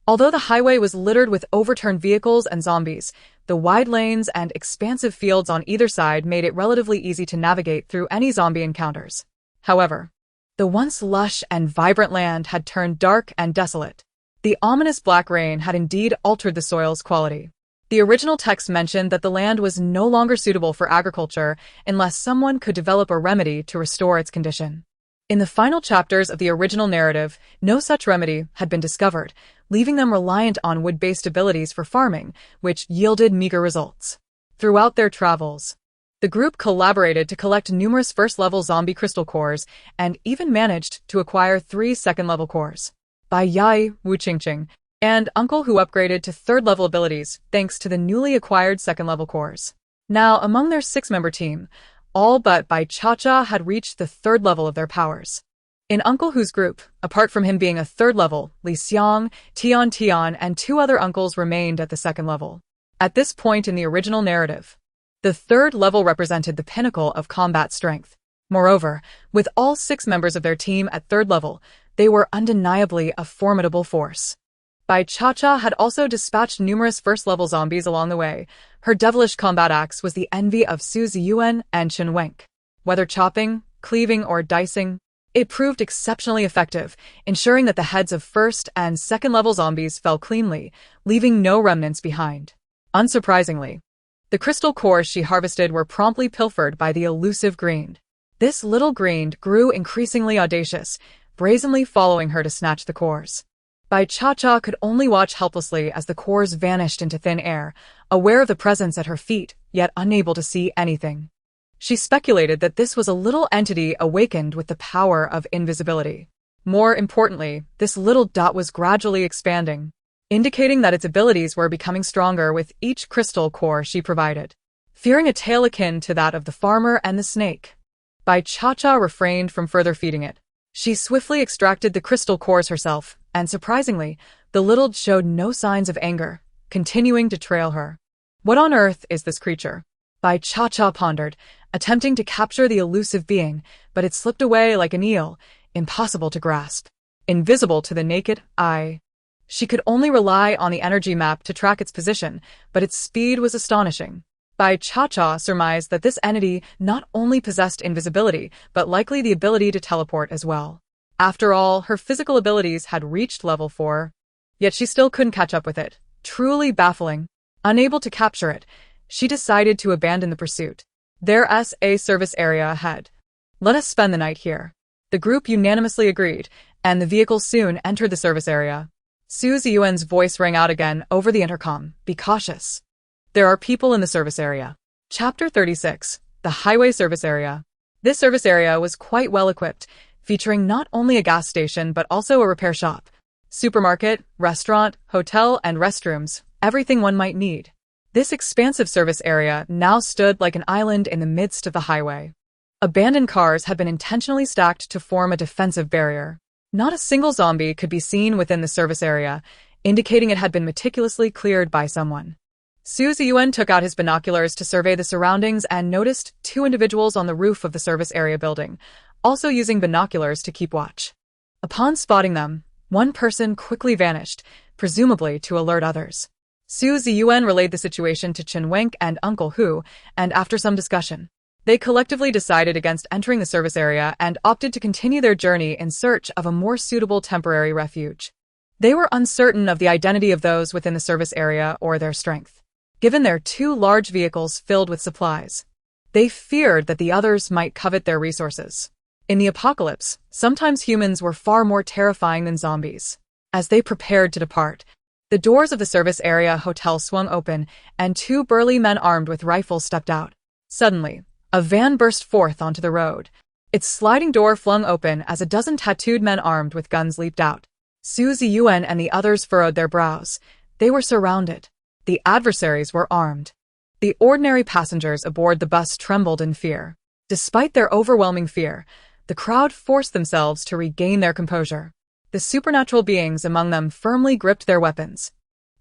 S1: Although the highway was littered with overturned vehicles and zombies, the wide lanes and expansive fields on either side made it relatively easy to navigate through any zombie encounters. However, the once lush and vibrant land had turned dark and desolate. The ominous black rain had indeed altered the soil's quality. The original text mentioned that the land was no longer suitable for agriculture unless someone could develop a remedy to restore its condition. In the final chapters of the original narrative, no such remedy had been discovered, leaving them reliant on wood-based abilities for farming, which yielded meager results. Throughout their travels, the group collaborated to collect numerous first-level zombie crystal cores and even managed to acquire 3 second-level cores. By Yai, Wu Qingqing, and Uncle, who upgraded to third-level abilities thanks to the newly acquired second-level cores. Now, among their 6-member team, all but Bai Cha-Cha had reached the 3rd level of their powers. In Uncle Hu's group, apart from him being a 3rd level, Li Xiang, Tian, and 2 other uncles remained at the 2nd level. At this point in the original narrative, the 3rd level represented the pinnacle of combat strength. Moreover, with all 6 members of their team at 3rd level, they were undeniably a formidable force. Bai Cha-Cha had also dispatched numerous first-level zombies along the way. Her devilish combat axe was the envy of Su Ziyuan and Chun Wink. Whether chopping, cleaving, or dicing, it proved exceptionally effective, ensuring that the heads of first- and second-level zombies fell cleanly, leaving no remnants behind. Unsurprisingly, the crystal cores she harvested were promptly pilfered by the elusive Greend. This little Greend grew increasingly audacious, brazenly following her to snatch the cores. Bai Cha-Cha could only watch helplessly as the cores vanished into thin air, aware of the presence at her feet, yet unable to see anything. She speculated that this was a little entity awakened with the power of invisibility. More importantly, this little dot was gradually expanding, indicating that its abilities were becoming stronger with each crystal core she provided. Fearing a tale akin to that of the farmer and the snake, Bai Cha-Cha refrained from further feeding it. She swiftly extracted the crystal cores herself, and surprisingly, the little showed no signs of anger, continuing to trail her. What on earth is this creature? Bai Cha-Cha pondered, attempting to capture the elusive being, but it slipped away like an eel, impossible to grasp. Invisible to the naked eye. She could only rely on the energy map to track its position, but its speed was astonishing. Bai Cha-Cha surmised that this entity not only possessed invisibility, but likely the ability to teleport as well. After all, her physical abilities had reached level 4, yet she still couldn't catch up with it. Truly baffling. Unable to capture it, she decided to abandon the pursuit. There's a service area ahead. Let us spend the night here. The group unanimously agreed, and the vehicle soon entered the service area. Su Ziyuan's voice rang out again over the intercom. Be cautious. There are people in the service area. Chapter 36. The Highway Service Area. This service area was quite well equipped, featuring not only a gas station but also a repair shop, supermarket, restaurant, hotel, and restrooms, everything one might need. This expansive service area now stood like an island in the midst of the highway. Abandoned cars had been intentionally stacked to form a defensive barrier. Not a single zombie could be seen within the service area, indicating it had been meticulously cleared by someone. Su Ziyuan took out his binoculars to survey the surroundings and noticed 2 individuals on the roof of the service area building, also using binoculars to keep watch. Upon spotting them, one person quickly vanished, presumably to alert others. Su Ziyuan relayed the situation to Chen Wenk and Uncle Hu, and after some discussion, they collectively decided against entering the service area and opted to continue their journey in search of a more suitable temporary refuge. They were uncertain of the identity of those within the service area or their strength, given their two large vehicles filled with supplies. They feared that the others might covet their resources. In the apocalypse, sometimes humans were far more terrifying than zombies. As they prepared to depart, the doors of the service area hotel swung open, and two burly men armed with rifles stepped out. Suddenly, a van burst forth onto the road. Its sliding door flung open as a dozen tattooed men armed with guns leaped out. Su Ziyuan and the others furrowed their brows. They were surrounded. The adversaries were armed. The ordinary passengers aboard the bus trembled in fear. Despite their overwhelming fear, the crowd forced themselves to regain their composure. The supernatural beings among them firmly gripped their weapons,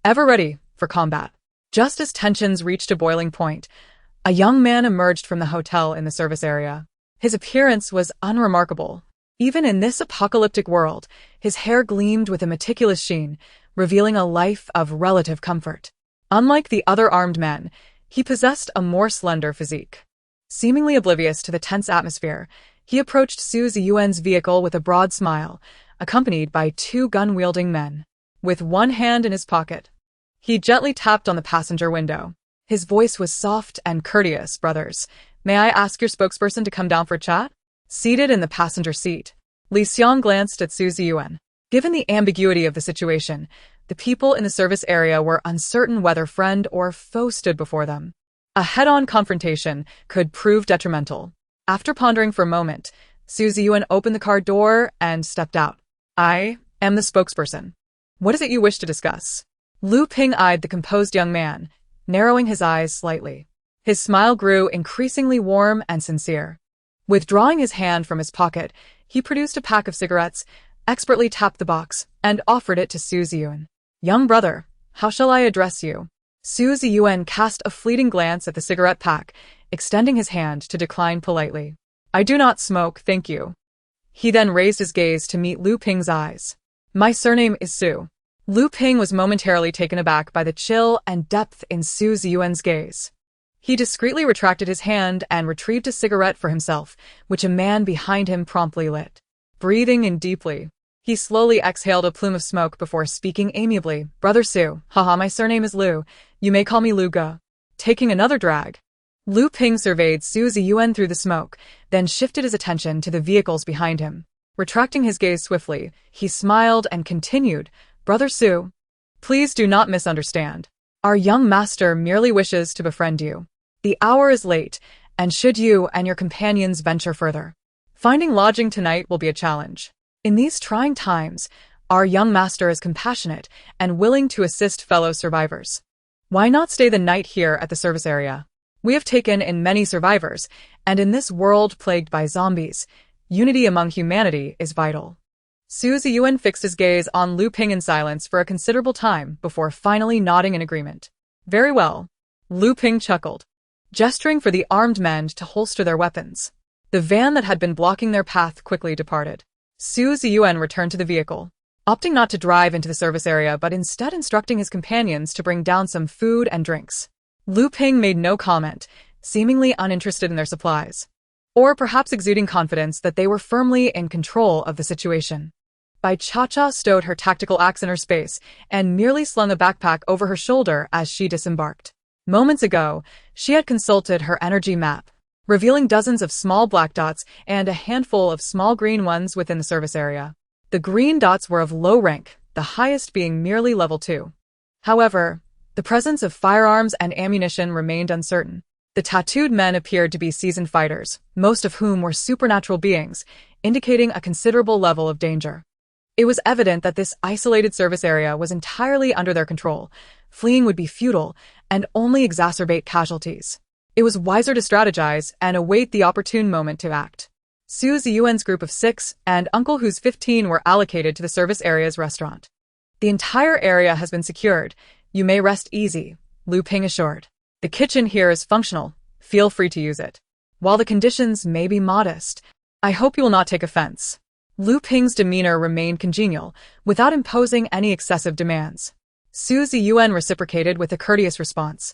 S1: ever ready for combat. Just as tensions reached a boiling point, a young man emerged from the hotel in the service area. His appearance was unremarkable. Even in this apocalyptic world, his hair gleamed with a meticulous sheen, revealing a life of relative comfort. Unlike the other armed men, he possessed a more slender physique. Seemingly oblivious to the tense atmosphere, he approached Su Ziyuan's vehicle with a broad smile, accompanied by two gun-wielding men. With one hand in his pocket, he gently tapped on the passenger window. His voice was soft and courteous. "Brothers, may I ask your spokesperson to come down for a chat?" Seated in the passenger seat, Li Xiang glanced at Su Ziyuan. Given the ambiguity of the situation, the people in the service area were uncertain whether friend or foe stood before them. A head-on confrontation could prove detrimental. After pondering for a moment, Su Ziyuan opened the car door and stepped out. "I am the spokesperson. What is it you wish to discuss?" Lu Ping eyed the composed young man, narrowing his eyes slightly. His smile grew increasingly warm and sincere. Withdrawing his hand from his pocket, he produced a pack of cigarettes, expertly tapped the box, and offered it to Su Ziyuan. "Young brother, how shall I address you?" Su Ziyuan cast a fleeting glance at the cigarette pack, extending his hand to decline politely. "I do not smoke, thank you." He then raised his gaze to meet Lu Ping's eyes. "My surname is Su." Lu Ping was momentarily taken aback by the chill and depth in Su Ziyuan's gaze. He discreetly retracted his hand and retrieved a cigarette for himself, which a man behind him promptly lit. Breathing in deeply, he slowly exhaled a plume of smoke before speaking amiably. "Brother Su, haha, my surname is Lu. You may call me Lu Ge." Taking another drag, Lu Ping surveyed Su Ziyuan through the smoke, then shifted his attention to the vehicles behind him. Retracting his gaze swiftly, he smiled and continued, "Brother Su, please do not misunderstand. Our young master merely wishes to befriend you. The hour is late, and should you and your companions venture further, finding lodging tonight will be a challenge. In these trying times, our young master is compassionate and willing to assist fellow survivors. Why not stay the night here at the service area? We have taken in many survivors, and in this world plagued by zombies, unity among humanity is vital." Su Ziyuan fixed his gaze on Lu Ping in silence for a considerable time before finally nodding in agreement. "Very well." Lu Ping chuckled, gesturing for the armed men to holster their weapons. The van that had been blocking their path quickly departed. Su Ziyuan returned to the vehicle, opting not to drive into the service area but instead instructing his companions to bring down some food and drinks. Lu Ping made no comment, seemingly uninterested in their supplies, or perhaps exuding confidence that they were firmly in control of the situation. Bai Cha-Cha stowed her tactical axe in her space and merely slung a backpack over her shoulder as she disembarked. Moments ago, she had consulted her energy map, revealing dozens of small black dots and a handful of small green ones within the service area. The green dots were of low rank, the highest being merely level 2. However, the presence of firearms and ammunition remained uncertain. The tattooed men appeared to be seasoned fighters, most of whom were supernatural beings, indicating a considerable level of danger. It was evident that this isolated service area was entirely under their control. Fleeing would be futile and only exacerbate casualties. It was wiser to strategize and await the opportune moment to act. Su Ziyuan's group of 6 and Uncle Hu's 15 were allocated to the service area's restaurant. "The entire area has been secured. You may rest easy," Lu Ping assured. "The kitchen here is functional. Feel free to use it. While the conditions may be modest, I hope you will not take offense." Lu Ping's demeanor remained congenial, without imposing any excessive demands. Su Ziyuan reciprocated with a courteous response,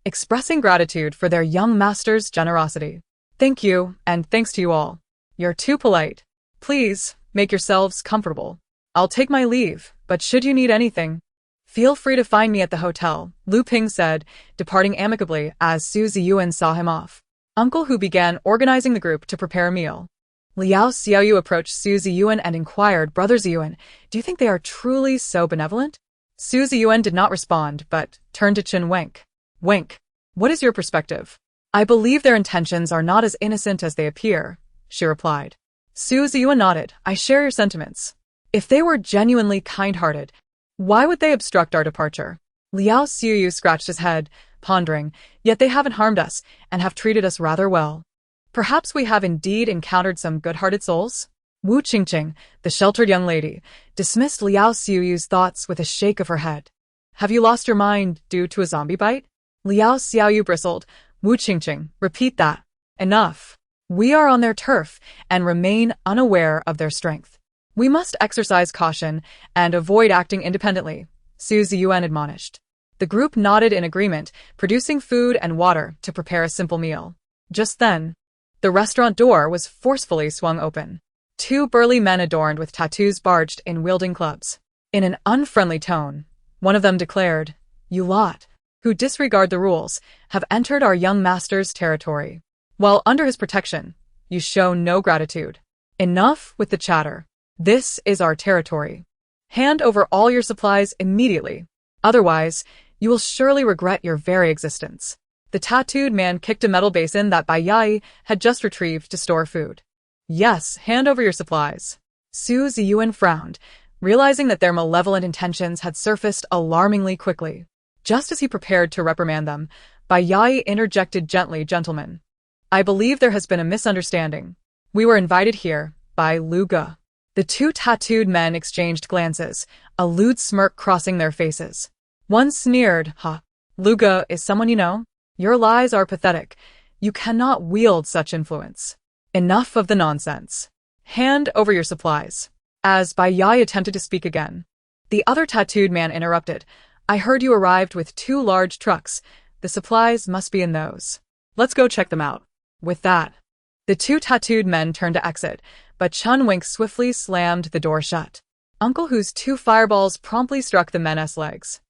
S1: expressing gratitude for their young master's generosity. Thank you, and thanks to you all. You're too polite. Please, make yourselves comfortable. I'll take my leave, but should you need anything, feel free to find me at the hotel, Lu Ping said, departing amicably as Su Ziyuan saw him off. Uncle Hu began organizing the group to prepare a meal. Liao Xiaoyu approached Su Ziyuan and inquired, Brother Ziyuan, do you think they are truly so benevolent? Su Ziyuan did not respond, but turned to Qin Wenk. Wenk, what is your perspective? I believe their intentions are not as innocent as they appear, she replied. Su Ziyuan nodded. I share your sentiments. If they were genuinely kind-hearted, why would they obstruct our departure? Liao Xiaoyu scratched his head, pondering, yet they haven't harmed us, and have treated us rather well. Perhaps we have indeed encountered some good-hearted souls? Wu Qingqing, the sheltered young lady, dismissed Liao Xiaoyu's thoughts with a shake of her head. Have you lost your mind due to a zombie bite? Liao Xiaoyu bristled. Wu Qingqing, repeat that. Enough. We are on their turf and remain unaware of their strength. We must exercise caution and avoid acting independently, Su Ziyuan admonished. The group nodded in agreement, producing food and water to prepare a simple meal. Just then, the restaurant door was forcefully swung open. Two burly men adorned with tattoos barged in wielding clubs. In an unfriendly tone, one of them declared, You lot, who disregard the rules, have entered our young master's territory. While under his protection, you show no gratitude. Enough with the chatter. This is our territory. Hand over all your supplies immediately. Otherwise, you will surely regret your very existence. The tattooed man kicked a metal basin that Bai Yai had just retrieved to store food. Yes, hand over your supplies. Su Ziyuan frowned, realizing that their malevolent intentions had surfaced alarmingly quickly. Just as he prepared to reprimand them, Bai Yai interjected gently, Gentlemen, I believe there has been a misunderstanding. We were invited here by Lu Ge. The two tattooed men exchanged glances, a lewd smirk crossing their faces. One sneered, Ha, Lu Ge is someone you know? Your lies are pathetic. You cannot wield such influence. Enough of the nonsense. Hand over your supplies. As Bai Yai attempted to speak again, the other tattooed man interrupted. I heard you arrived with 2 large trucks. The supplies must be in those. Let's go check them out. With that, the 2 tattooed men turned to exit, but Chun Wenk swiftly slammed the door shut. Uncle Hu's 2 fireballs promptly struck the men's legs.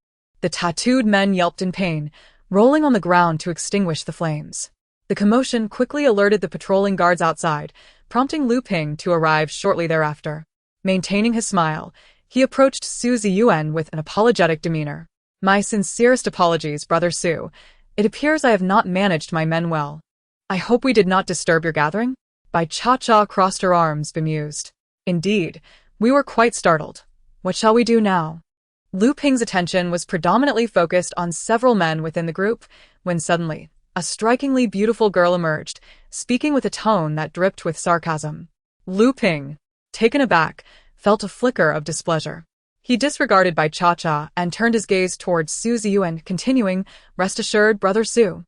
S1: The tattooed men yelped in pain, rolling on the ground to extinguish the flames. The commotion quickly alerted the patrolling guards outside, prompting Lu Ping to arrive shortly thereafter. Maintaining his smile, he approached Su Ziyuan with an apologetic demeanor. My sincerest apologies, Brother Su. It appears I have not managed my men well. I hope we did not disturb your gathering? Bai Cha-Cha crossed her arms, bemused. Indeed, we were quite startled. What shall we do now? Lu Ping's attention was predominantly focused on several men within the group, when suddenly, a strikingly beautiful girl emerged, speaking with a tone that dripped with sarcasm. Lu Ping, taken aback, felt a flicker of displeasure. He disregarded Bai Cha-Cha and turned his gaze towards Su Ziyuan, continuing, Rest assured, Brother Su.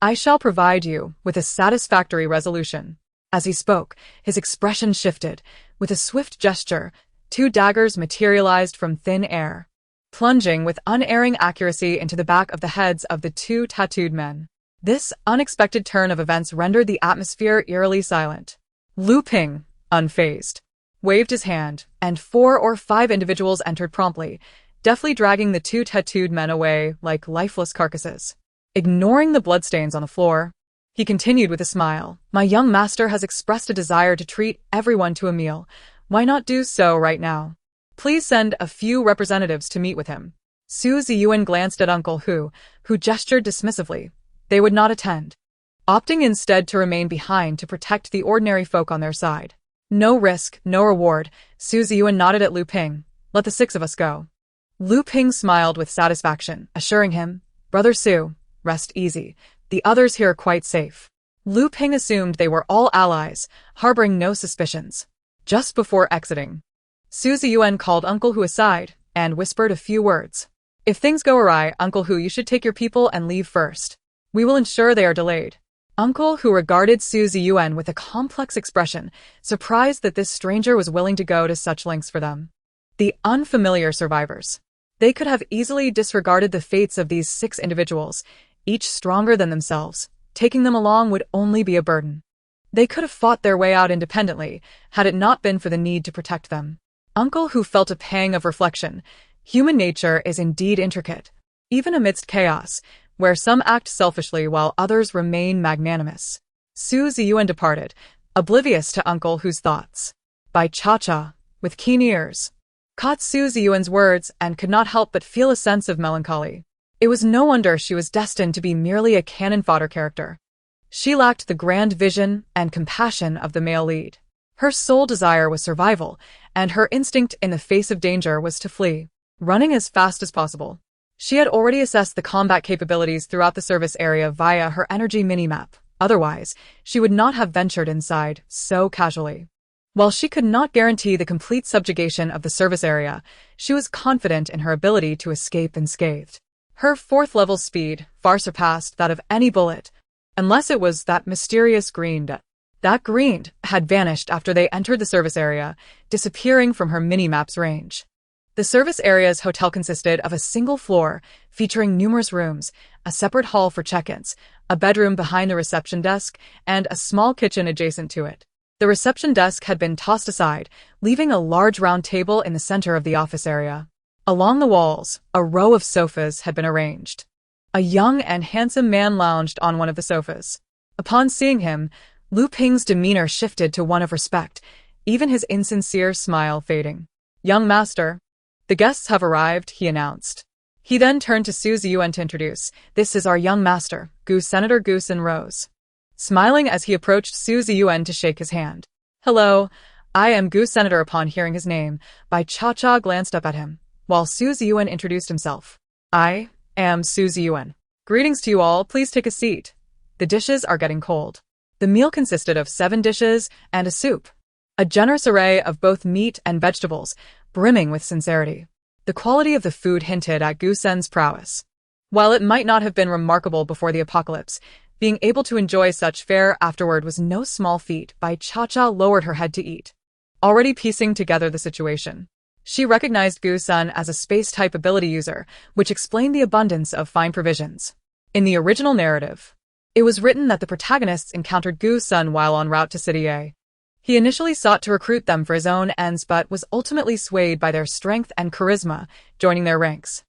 S1: I shall provide you with a satisfactory resolution. As he spoke, his expression shifted. With a swift gesture, 2 daggers materialized from thin air, plunging with unerring accuracy into the back of the heads of the 2 tattooed men. This unexpected turn of events rendered the atmosphere eerily silent. Lu Ping, unfazed, waved his hand, and 4 or 5 individuals entered promptly, deftly dragging the 2 tattooed men away like lifeless carcasses. Ignoring the bloodstains on the floor, he continued with a smile. My young master has expressed a desire to treat everyone to a meal. Why not do so right now? Please send a few representatives to meet with him. Su Ziyuan glanced at Uncle Hu, who gestured dismissively. They would not attend, opting instead to remain behind to protect the ordinary folk on their side. No risk, no reward, Su Ziyuan nodded at Lu Ping. Let the 6 of us go. Lu Ping smiled with satisfaction, assuring him, Brother Su, rest easy. The others here are quite safe. Lu Ping assumed they were all allies, harboring no suspicions. Just before exiting, Su Ziyuan called Uncle Hu aside and whispered a few words. If things go awry, Uncle Hu, you should take your people and leave first. We will ensure they are delayed. Uncle Hu regarded Su Ziyuan with a complex expression, surprised that this stranger was willing to go to such lengths for them. The unfamiliar survivors. They could have easily disregarded the fates of these 6 individuals, each stronger than themselves. Taking them along would only be a burden. They could have fought their way out independently, had it not been for the need to protect them. Uncle Hu felt a pang of reflection. Human nature is indeed intricate. Even amidst chaos, where some act selfishly while others remain magnanimous. Su Ziyuan departed, oblivious to Uncle Hu's thoughts. Bai Cha-cha, with keen ears, caught Su Ziyuan's words and could not help but feel a sense of melancholy. It was no wonder she was destined to be merely a cannon-fodder character. She lacked the grand vision and compassion of the male lead. Her sole desire was survival, and her instinct in the face of danger was to flee, running as fast as possible. She had already assessed the combat capabilities throughout the service area via her energy minimap. Otherwise, she would not have ventured inside so casually. While she could not guarantee the complete subjugation of the service area, she was confident in her ability to escape unscathed. Her 4th-level speed far surpassed that of any bullet, unless it was that mysterious green dot. That green had vanished after they entered the service area, disappearing from her minimap's range. The service area's hotel consisted of a single floor, featuring numerous rooms, a separate hall for check-ins, a bedroom behind the reception desk, and a small kitchen adjacent to it. The reception desk had been tossed aside, leaving a large round table in the center of the office area. Along the walls, a row of sofas had been arranged. A young and handsome man lounged on one of the sofas. Upon seeing him, Lu Ping's demeanor shifted to one of respect, even his insincere smile fading. "Young master, the guests have arrived," he announced. He then turned to Su Ziyuan to introduce, "This is our young master, Senator Gu Sin Rose." Smiling as he approached Su Ziyuan to shake his hand. "Hello, I am Gu Senator." Upon hearing his name, Bai Cha-cha glanced up at him, while Su Ziyuan introduced himself. "I am Su Ziyuan. Greetings to you all, please take a seat. The dishes are getting cold." The meal consisted of 7 dishes and a soup. A generous array of both meat and vegetables, brimming with sincerity. The quality of the food hinted at Gu Sen's prowess. While it might not have been remarkable before the apocalypse, being able to enjoy such fare afterward was no small feat. Bai Cha-cha lowered her head to eat, already piecing together the situation. She recognized Gu Sen as a space-type ability user, which explained the abundance of fine provisions. In the original narrative, it was written that the protagonists encountered Gu Sen while en route to City A. He initially sought to recruit them for his own ends but was ultimately swayed by their strength and charisma, joining their ranks.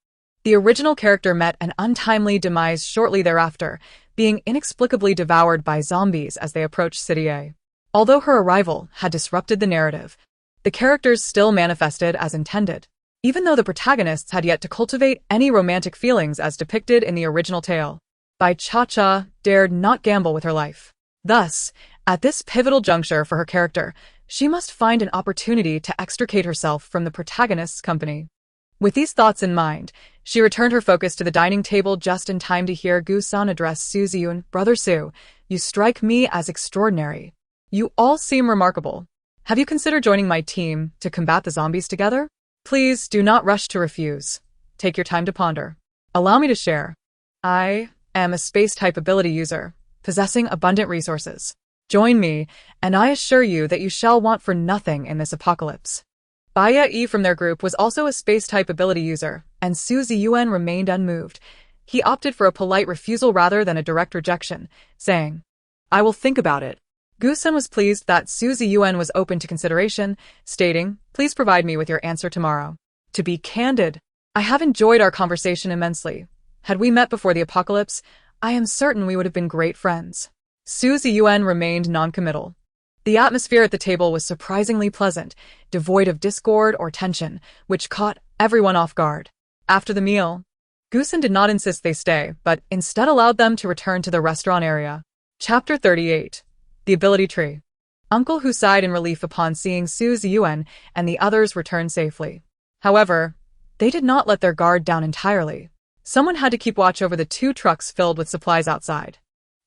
S1: The original character met an untimely demise shortly thereafter, being inexplicably devoured by zombies as they approached City A. Although her arrival had disrupted the narrative, the characters still manifested as intended, even though the protagonists had yet to cultivate any romantic feelings as depicted in the original tale. Bai Cha-cha dared not gamble with her life. Thus, at this pivotal juncture for her character, she must find an opportunity to extricate herself from the protagonist's company. With these thoughts in mind, she returned her focus to the dining table just in time to hear Gu Sen address Su Ziyuan. "Brother Su, you strike me as extraordinary. You all seem remarkable. Have you considered joining my team to combat the zombies together? Please do not rush to refuse. Take your time to ponder. Allow me to share. I am a space-type ability user, possessing abundant resources. Join me, and I assure you that you shall want for nothing in this apocalypse." Baya Yi from their group was also a space-type ability user, and Su Ziyuan remained unmoved. He opted for a polite refusal rather than a direct rejection, saying, "I will think about it." Gu Sen was pleased that Su Ziyuan was open to consideration, stating, "Please provide me with your answer tomorrow. To be candid, I have enjoyed our conversation immensely. Had we met before the apocalypse, I am certain we would have been great friends." Su Ziyuan remained non-committal. The atmosphere at the table was surprisingly pleasant, devoid of discord or tension, which caught everyone off guard. After the meal, Gu Sen did not insist they stay, but instead allowed them to return to the restaurant area. Chapter 38. The Ability Tree. Uncle Hu sighed in relief upon seeing Su Ziyuan and the others return safely. However, they did not let their guard down entirely. Someone had to keep watch over the 2 trucks filled with supplies outside.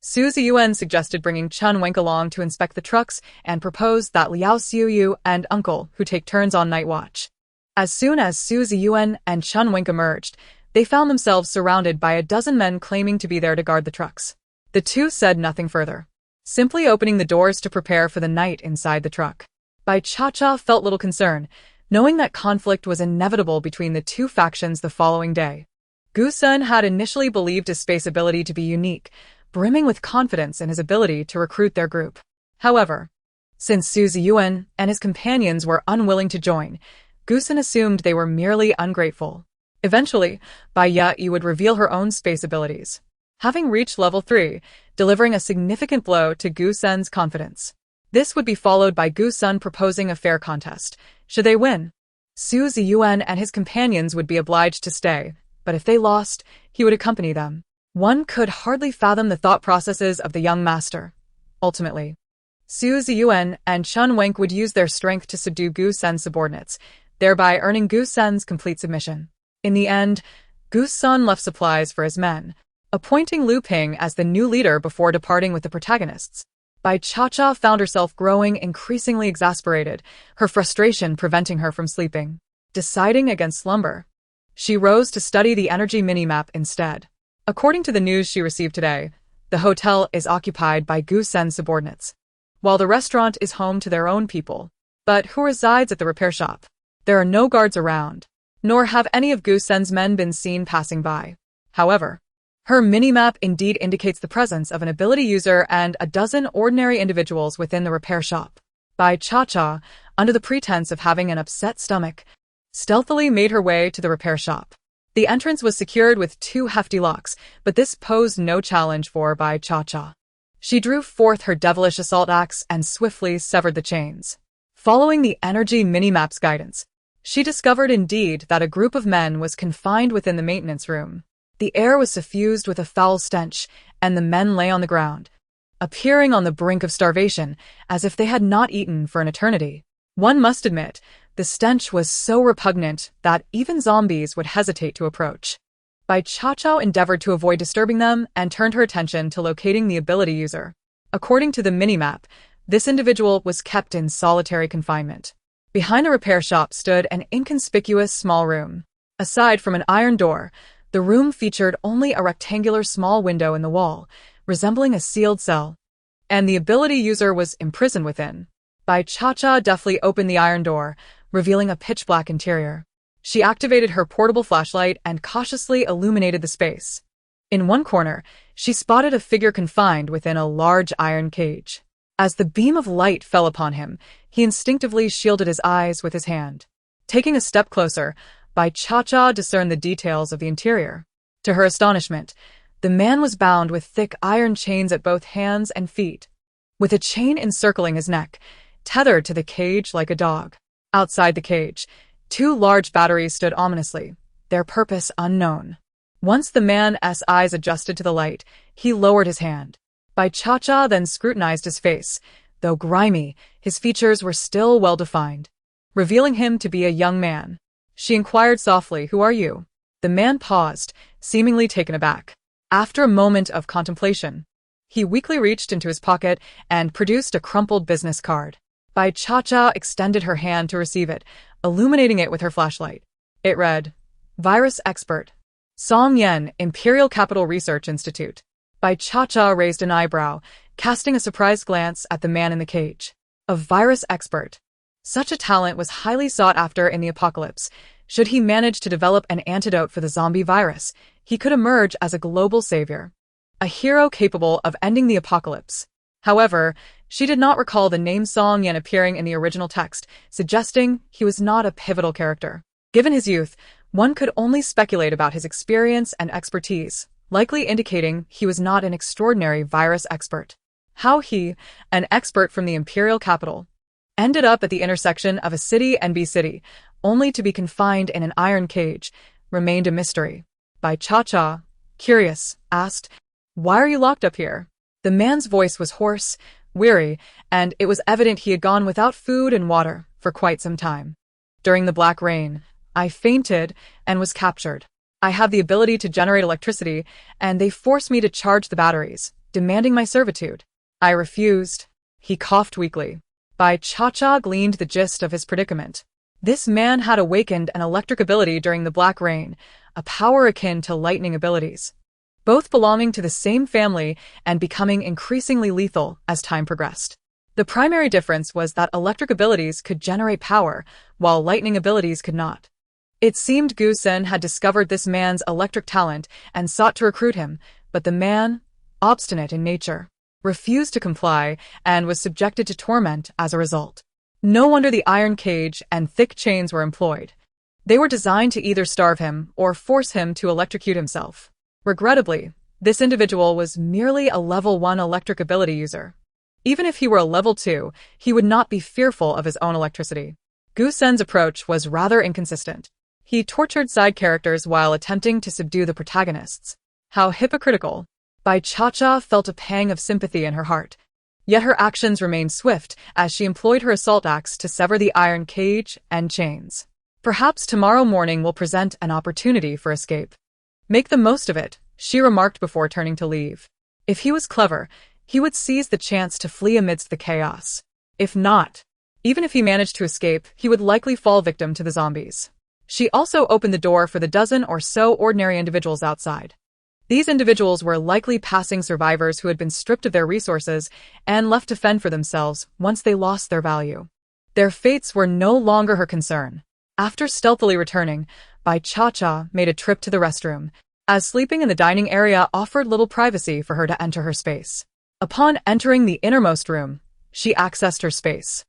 S1: Su Ziyuan suggested bringing Chun Wenk along to inspect the trucks and proposed that Liao Xiuyu and Uncle Hu take turns on night watch. As soon as Su Ziyuan and Chun Wenk emerged, they found themselves surrounded by a dozen men claiming to be there to guard the trucks. The 2 said nothing further, simply opening the doors to prepare for the night inside the truck. Bai Cha-cha felt little concern, knowing that conflict was inevitable between the two factions the following day. Gu-sun had initially believed his space ability to be unique, brimming with confidence in his ability to recruit their group. However, since Su Ziyuan and his companions were unwilling to join, Gu-sun assumed they were merely ungrateful. Eventually, Bai Yi would reveal her own space abilities, having reached level 3, delivering a significant blow to Gu-sun's confidence. This would be followed by Gu-sun proposing a fair contest. Should they win, Su Ziyuan and his companions would be obliged to stay, but if they lost, he would accompany them. One could hardly fathom the thought processes of the young master. Ultimately, Su Ziyuan and Chun Wenk would use their strength to subdue Gu-sun's subordinates, thereby earning Gu-sun's complete submission. In the end, Gu-sun left supplies for his men, appointing Lu Ping as the new leader before departing with the protagonists. Bai Cha-cha found herself growing increasingly exasperated, her frustration preventing her from sleeping. Deciding against slumber, she rose to study the energy minimap instead. According to the news she received today, the hotel is occupied by Gu-sun's subordinates, while the restaurant is home to their own people. But who resides at the repair shop? There are no guards around, nor have any of Gu-sun's men been seen passing by. However, her minimap indeed indicates the presence of an ability user and a dozen ordinary individuals within the repair shop. Bai Cha-cha, under the pretense of having an upset stomach, stealthily made her way to the repair shop. The entrance was secured with 2 hefty locks, but this posed no challenge for Bai Cha-cha. She drew forth her devilish assault axe and swiftly severed the chains. Following the energy minimap's guidance, she discovered indeed that a group of men was confined within the maintenance room. The air was suffused with a foul stench, and the men lay on the ground, appearing on the brink of starvation, as if they had not eaten for an eternity. One must admit, the stench was so repugnant that even zombies would hesitate to approach. Bai Cha-cha endeavored to avoid disturbing them and turned her attention to locating the ability user. According to the minimap, this individual was kept in solitary confinement. Behind the repair shop stood an inconspicuous small room. Aside from an iron door, the room featured only a rectangular small window in the wall, resembling a sealed cell, and the ability user was imprisoned within. Bai Cha-cha deftly opened the iron door, revealing a pitch-black interior. She activated her portable flashlight and cautiously illuminated the space. In one corner, she spotted a figure confined within a large iron cage. As the beam of light fell upon him, he instinctively shielded his eyes with his hand. Taking a step closer, Bai Cha-cha discerned the details of the interior. To her astonishment, the man was bound with thick iron chains at both hands and feet, with a chain encircling his neck, tethered to the cage like a dog. Outside the cage, 2 large batteries stood ominously, their purpose unknown. Once the man's eyes adjusted to the light, he lowered his hand. Bai Cha-cha then scrutinized his face. Though grimy, his features were still well-defined, revealing him to be a young man. She inquired softly, "Who are you?" The man paused, seemingly taken aback. After a moment of contemplation, he weakly reached into his pocket and produced a crumpled business card. Bai Cha-cha extended her hand to receive it, illuminating it with her flashlight. It read, "Virus Expert, Song Yen, Imperial Capital Research Institute." Bai Cha-cha raised an eyebrow, casting a surprised glance at the man in the cage. A virus expert. Such a talent was highly sought after in the apocalypse. Should he manage to develop an antidote for the zombie virus, he could emerge as a global savior, a hero capable of ending the apocalypse. However, she did not recall the name Song Yan appearing in the original text, suggesting he was not a pivotal character. Given his youth, one could only speculate about his experience and expertise, likely indicating he was not an extraordinary virus expert. How he, an expert from the imperial capital, ended up at the intersection of a city and B city, only to be confined in an iron cage, remained a mystery. Bai Cha-cha, curious, asked, "Why are you locked up here?" The man's voice was hoarse, weary, and it was evident he had gone without food and water for quite some time. "During the Black Rain, I fainted and was captured. I have the ability to generate electricity, and they forced me to charge the batteries, demanding my servitude. I refused." He coughed weakly. Bai Cha-cha gleaned the gist of his predicament. This man had awakened an electric ability during the Black Rain, a power akin to lightning abilities, both belonging to the same family and becoming increasingly lethal as time progressed. The primary difference was that electric abilities could generate power, while lightning abilities could not. It seemed Gu Sen had discovered this man's electric talent and sought to recruit him, but the man, obstinate in nature, refused to comply and was subjected to torment as a result. No wonder the iron cage and thick chains were employed. They were designed to either starve him or force him to electrocute himself. Regrettably, this individual was merely a level 1 electric ability user. Even if he were a level 2, he would not be fearful of his own electricity. Gu Sen's approach was rather inconsistent. He tortured side characters while attempting to subdue the protagonists. How hypocritical. Bai Cha-Cha felt a pang of sympathy in her heart. Yet her actions remained swift as she employed her assault axe to sever the iron cage and chains. Perhaps tomorrow morning will present an opportunity for escape. Make the most of it, she remarked before turning to leave. If he was clever, he would seize the chance to flee amidst the chaos. If not, even if he managed to escape, he would likely fall victim to the zombies. She also opened the door for the dozen or so ordinary individuals outside. These individuals were likely passing survivors who had been stripped of their resources and left to fend for themselves once they lost their value. Their fates were no longer her concern. After stealthily returning, Bai Cha-Cha made a trip to the restroom, as sleeping in the dining area offered little privacy for her to enter her space. Upon entering the innermost room, she accessed her space.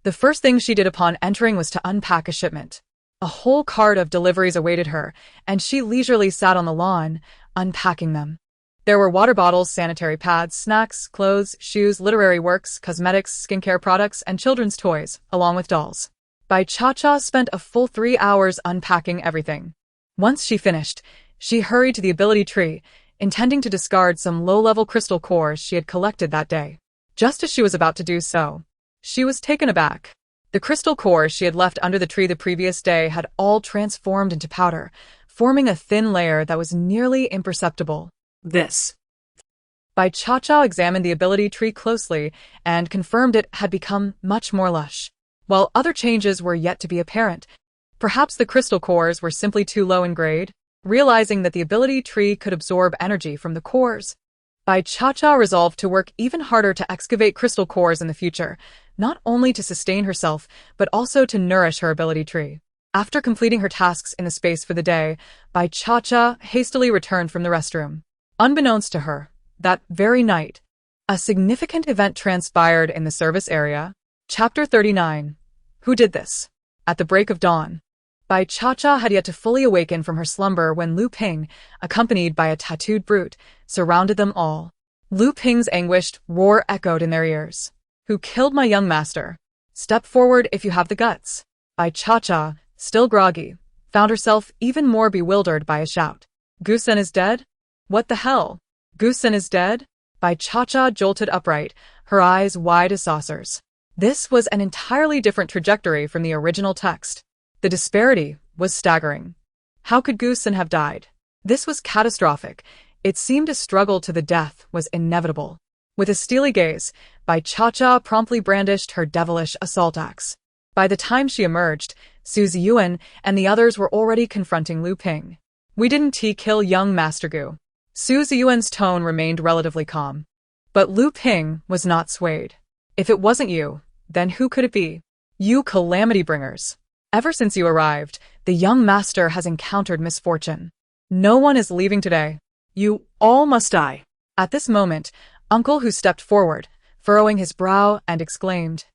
S1: The first thing she did upon entering was to unpack a shipment. A whole cart of deliveries awaited her, and she leisurely sat on the lawn, unpacking them. There were water bottles, sanitary pads, snacks, clothes, shoes, literary works, cosmetics, skincare products, and children's toys, along with dolls. Bai Cha-Cha spent a full 3 hours unpacking everything. Once she finished, she hurried to the ability tree, intending to discard some low-level crystal cores she had collected that day. Just as she was about to do so, she was taken aback. The crystal cores she had left under the tree the previous day had all transformed into powder, forming a thin layer that was nearly imperceptible.
S2: This.
S1: Bai Cha-Cha examined the ability tree closely and confirmed it had become much more lush. While other changes were yet to be apparent, perhaps the crystal cores were simply too low in grade. Realizing that the ability tree could absorb energy from the cores, Bai Cha-Cha resolved to work even harder to excavate crystal cores in the future, not only to sustain herself, but also to nourish her ability tree. After completing her tasks in the space for the day, Bai Cha-Cha hastily returned from the restroom. Unbeknownst to her, that very night, a significant event transpired in the service area. Chapter 39. Who did this? At the break of dawn, Bai Cha-Cha had yet to fully awaken from her slumber when Lu Ping, accompanied by a tattooed brute, surrounded them all. Lu Ping's anguished roar echoed in their ears. Who killed my young master? Step forward if you have the guts. Bai Cha-Cha, still groggy, found herself even more bewildered by a shout. Gu Sen is dead? What the hell? Gu Sen is dead? Bai Cha-Cha jolted upright, her eyes wide as saucers. This was an entirely different trajectory from the original text. The disparity was staggering. How could Gu Sen have died? This was catastrophic. It seemed a struggle to the death was inevitable. With a steely gaze, Bai Cha-Cha promptly brandished her devilish assault axe. By the time she emerged, Su Ziyuan and the others were already confronting Lu Ping. We didn't kill young Master Gu. Su Ziyuan's tone remained relatively calm. But Lu Ping was not swayed. If it wasn't you, then who could it be? You calamity bringers. Ever since you arrived, the young master has encountered misfortune. No one is leaving today.
S2: You all must die.
S1: At this moment, Uncle Hu stepped forward, furrowing his brow, and exclaimed,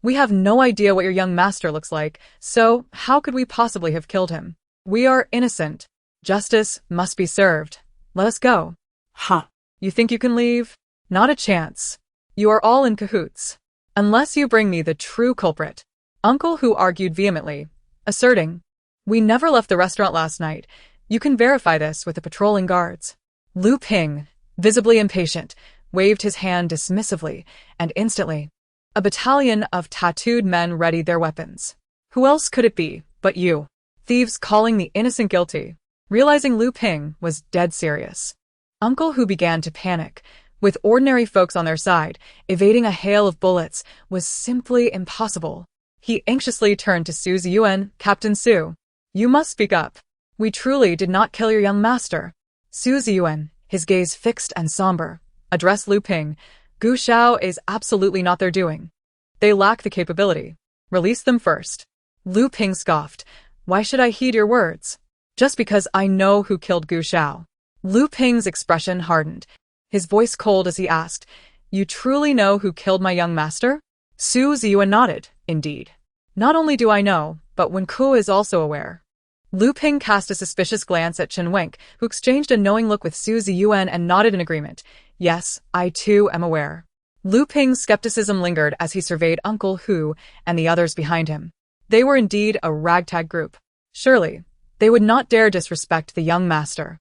S1: We have no idea what your young master looks like, so how could we possibly have killed him? We are innocent. Justice must be served. Let us go.
S2: Huh.
S1: You think you can leave? Not a chance. You are all in cahoots. Unless you bring me the true culprit. Uncle Hu argued vehemently, asserting, We never left the restaurant last night. You can verify this with the patrolling guards. Lu Ping, visibly impatient, waved his hand dismissively, and instantly, a battalion of tattooed men readied their weapons. Who else could it be but you? Thieves calling the innocent guilty. Realizing Lu Ping was dead serious, Uncle Hu began to panic. With ordinary folks on their side, evading a hail of bullets was simply impossible. He anxiously turned to Su Ziyuan, Captain Su. You must speak up. We truly did not kill your young master. Su Ziyuan, his gaze fixed and somber, addressed Lu Ping, Gu Xiao is absolutely not their doing. They lack the capability. Release them first. Lu Ping scoffed. Why should I heed your words? Just because I know who killed Gu Xiao. Lu Ping's expression hardened, his voice cold as he asked, You truly know who killed my young master? Su Ziyuan nodded, indeed. Not only do I know, but Wen Ku is also aware. Lu Ping cast a suspicious glance at Chen Wenk, who exchanged a knowing look with Su Ziyuan and nodded in agreement. Yes, I too am aware. Lu Ping's skepticism lingered as he surveyed Uncle Hu and the others behind him. They were indeed a ragtag group. Surely, they would not dare disrespect the young master.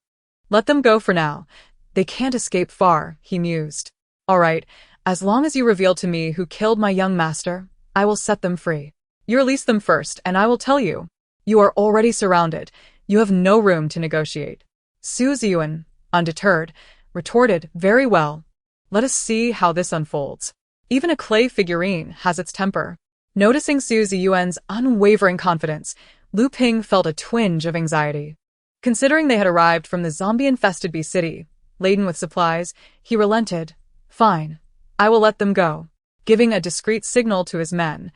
S1: Let them go for now. They can't escape far, he mused. All right, as long as you reveal to me who killed my young master, I will set them free. You release them first, and I will tell you. You are already surrounded. You have no room to negotiate. Su Ziyuan, undeterred, retorted, Very well. Let us see how this unfolds. Even a clay figurine has its temper. Noticing Su Ziyuan's unwavering confidence, Lu Ping felt a twinge of anxiety. Considering they had arrived from the zombie-infested Bee City, laden with supplies, he relented. Fine. I will let them go. Giving a discreet signal to his men,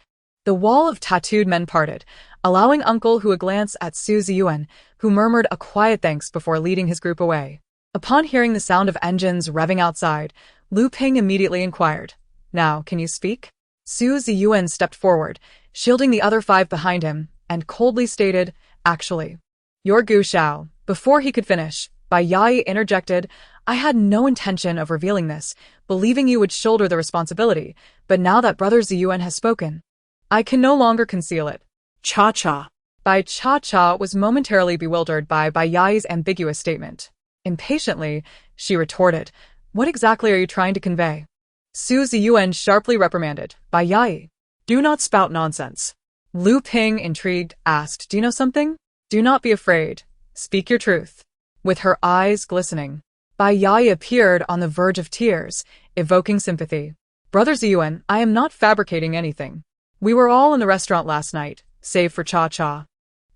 S1: the wall of tattooed men parted, allowing Uncle Hu a glance at Su Ziyuan, who murmured a quiet thanks before leading his group away. Upon hearing the sound of engines revving outside, Lu Ping immediately inquired, Now, can you speak? Su Ziyuan stepped forward, shielding the other 5 behind him, and coldly stated, Actually, you're Gu Xiao. Before he could finish, Bai Yai interjected, I had no intention of revealing this, believing you would shoulder the responsibility, but now that Brother Ziyuan has spoken, I can no longer conceal it.
S2: Cha-cha.
S1: Bai Cha-cha was momentarily bewildered by Bai Yai's ambiguous statement. Impatiently, she retorted, What exactly are you trying to convey? Su Ziyuan sharply reprimanded, Bai Yai, do not spout nonsense. Lu Ping, intrigued, asked, Do you know something? Do not be afraid. Speak your truth. With her eyes glistening, Bai Yai appeared on the verge of tears, evoking sympathy. Brother Ziyuan, I am not fabricating anything. We were all in the restaurant last night, save for Cha-cha,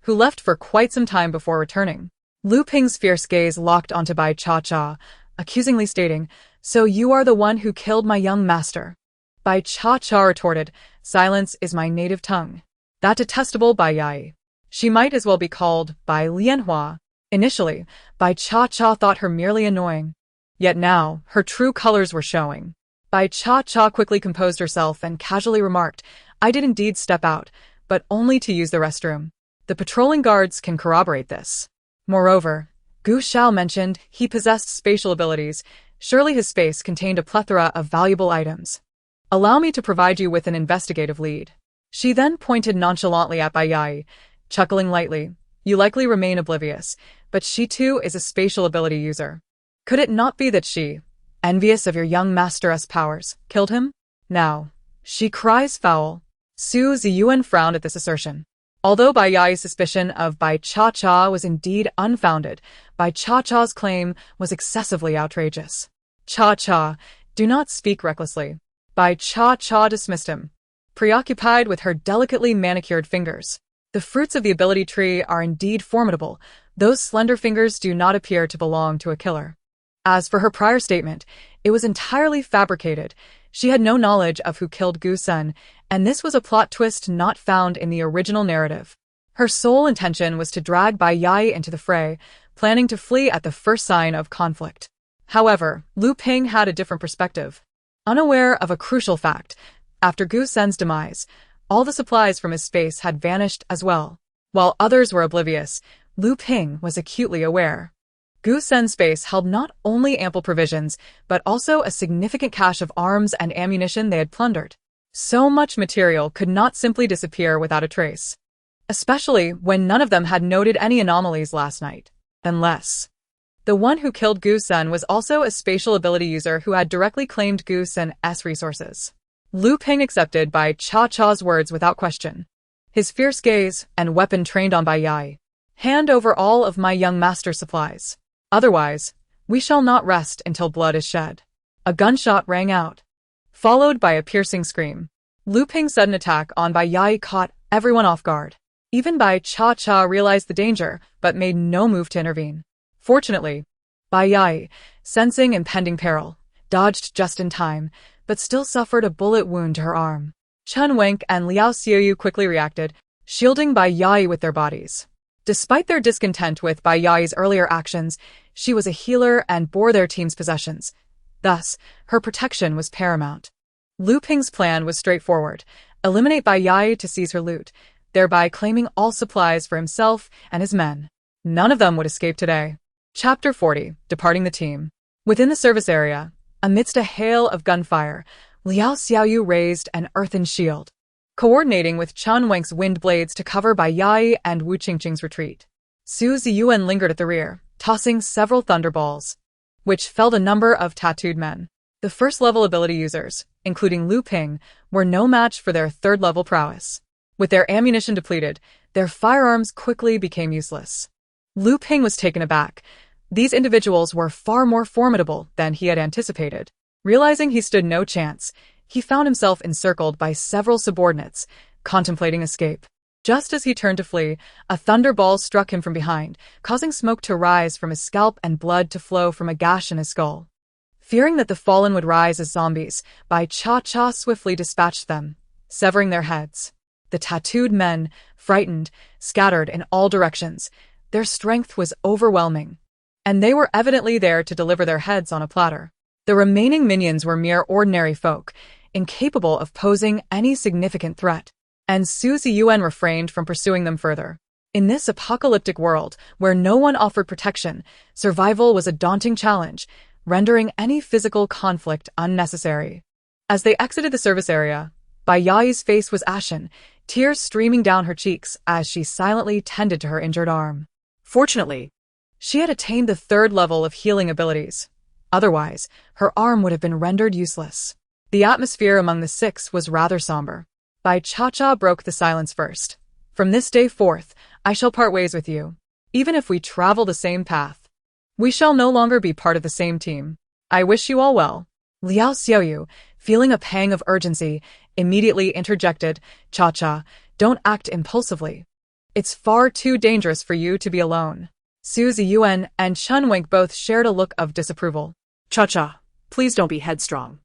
S1: who left for quite some time before returning. Lu Ping's fierce gaze locked onto Bai Cha-cha, accusingly stating, So you are the one who killed my young master. Bai Cha-cha retorted, Silence is my native tongue. That detestable Bai Yai. She might as well be called Bai Lianhua. Initially, Bai Cha-cha thought her merely annoying. Yet now, her true colors were showing. Bai Cha-cha quickly composed herself and casually remarked, I did indeed step out, but only to use the restroom. The patrolling guards can corroborate this. Moreover, Gu Xiao mentioned he possessed spatial abilities. Surely his space contained a plethora of valuable items. Allow me to provide you with an investigative lead. She then pointed nonchalantly at Bai Yai, chuckling lightly. You likely remain oblivious, but she too is a spatial ability user. Could it not be that she, envious of your young master's powers, killed him? Now, she cries foul. Su Ziyuan frowned at this assertion. Although Bai Yai's suspicion of Bai Cha-cha was indeed unfounded, Bai Cha-cha's claim was excessively outrageous. Cha-cha, do not speak recklessly. Bai Cha-cha dismissed him, preoccupied with her delicately manicured fingers. The fruits of the ability tree are indeed formidable. Those slender fingers do not appear to belong to a killer. As for her prior statement, it was entirely fabricated. She had no knowledge of who killed Gu Sun, and this was a plot twist not found in the original narrative. Her sole intention was to drag Bai Yai into the fray, planning to flee at the first sign of conflict. However, Lu Ping had a different perspective. Unaware of a crucial fact, after Gu Sun's demise, all the supplies from his space had vanished as well. While others were oblivious, Lu Ping was acutely aware. Gu Sun's space held not only ample provisions, but also a significant cache of arms and ammunition they had plundered. So much material could not simply disappear without a trace. Especially when none of them had noted any anomalies last night. Unless the one who killed Gu Sun was also a spatial ability user who had directly claimed Gu Sun's resources. Lu Ping accepted Bai Cha-cha's words without question. His fierce gaze and weapon trained on Bai Yai. Hand over all of my young master's supplies. Otherwise, we shall not rest until blood is shed. A gunshot rang out, followed by a piercing scream. Lu Ping's sudden attack on Bai Yai caught everyone off guard. Even Bai Cha-cha realized the danger, but made no move to intervene. Fortunately, Bai Yai, sensing impending peril, dodged just in time, but still suffered a bullet wound to her arm. Chen Wenk and Liao Xiaoyu quickly reacted, shielding Bai Yai with their bodies. Despite their discontent with Bai Yai's earlier actions, she was a healer and bore their team's possessions. Thus, her protection was paramount. Lu Ping's plan was straightforward: eliminate Bai Yai to seize her loot, thereby claiming all supplies for himself and his men. None of them would escape today. Chapter 40. Departing the team. Within the service area, amidst a hail of gunfire, Liao Xiaoyu raised an earthen shield, coordinating with Chen Wenk's wind blades to cover Bai Yai and Wu Qingqing's retreat. Su Ziyuan lingered at the rear, tossing several thunderballs, which felled a number of tattooed men. The first-level ability users, including Lu Ping, were no match for their third-level prowess. With their ammunition depleted, their firearms quickly became useless. Lu Ping was taken aback. These individuals were far more formidable than he had anticipated. Realizing he stood no chance, he found himself encircled by several subordinates, contemplating escape. Just as he turned to flee, a thunderball struck him from behind, causing smoke to rise from his scalp and blood to flow from a gash in his skull. Fearing that the fallen would rise as zombies, Bai Cha swiftly dispatched them, severing their heads. The tattooed men, frightened, scattered in all directions. Their strength was overwhelming, and they were evidently there to deliver their heads on a platter. The remaining minions were mere ordinary folk, incapable of posing any significant threat, and Su Ziyuan refrained from pursuing them further. In this apocalyptic world, where no one offered protection, survival was a daunting challenge, rendering any physical conflict unnecessary. As they exited the service area, Bai Yai's face was ashen, tears streaming down her cheeks as she silently tended to her injured arm.
S2: Fortunately,
S1: she had attained the third level of healing abilities. Otherwise, her arm would have been rendered useless. The atmosphere among the six was rather somber. Bai Cha broke the silence first. From this day forth, I shall part ways with you. Even if we travel the same path, we shall no longer be part of the same team. I wish you all well. Liao Xiaoyu, feeling a pang of urgency, immediately interjected, Cha, don't act impulsively. It's far too dangerous for you to be alone. Su Ziyuan and Chen Wenk both shared a look of disapproval.
S2: Cha, please don't be headstrong.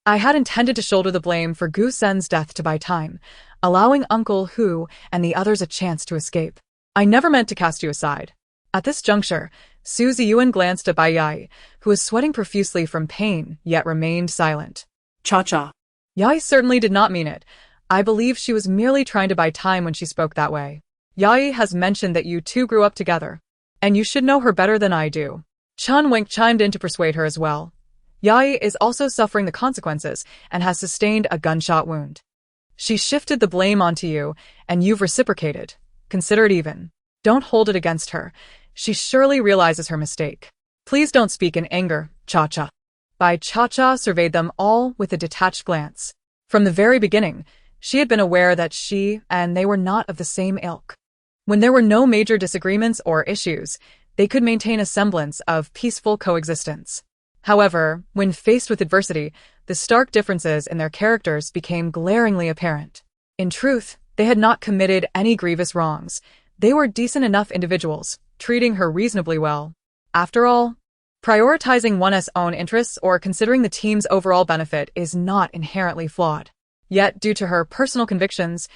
S1: I had intended to shoulder the blame for Gu Sen's death to buy time, allowing Uncle Hu and the others a chance to escape. I never meant to cast you aside. At this juncture, Su Ziyuan glanced at Bai Yai, who was sweating profusely from pain, yet remained silent.
S2: Cha.
S1: Yai certainly did not mean it. I believe she was merely trying to buy time when she spoke that way. Yai has mentioned that you two grew up together, and you should know her better than I do. Chen Wenk chimed in to persuade her as well. Yai is also suffering the consequences and has sustained a gunshot wound. She shifted the blame onto you, and you've reciprocated. Consider it even. Don't hold it against her. She surely realizes her mistake. Please don't speak in anger, Cha. Bai Cha surveyed them all with a detached glance. From the very beginning, she had been aware that she and they were not of the same ilk. When there were no major disagreements or issues, they could maintain a semblance of peaceful coexistence. However, when faced with adversity, the stark differences in their characters became glaringly apparent. In truth, they had not committed any grievous wrongs. They were decent enough individuals, treating her reasonably well. After all, prioritizing one's own interests or considering the team's overall benefit is not inherently flawed. Yet, due to her personal convictions,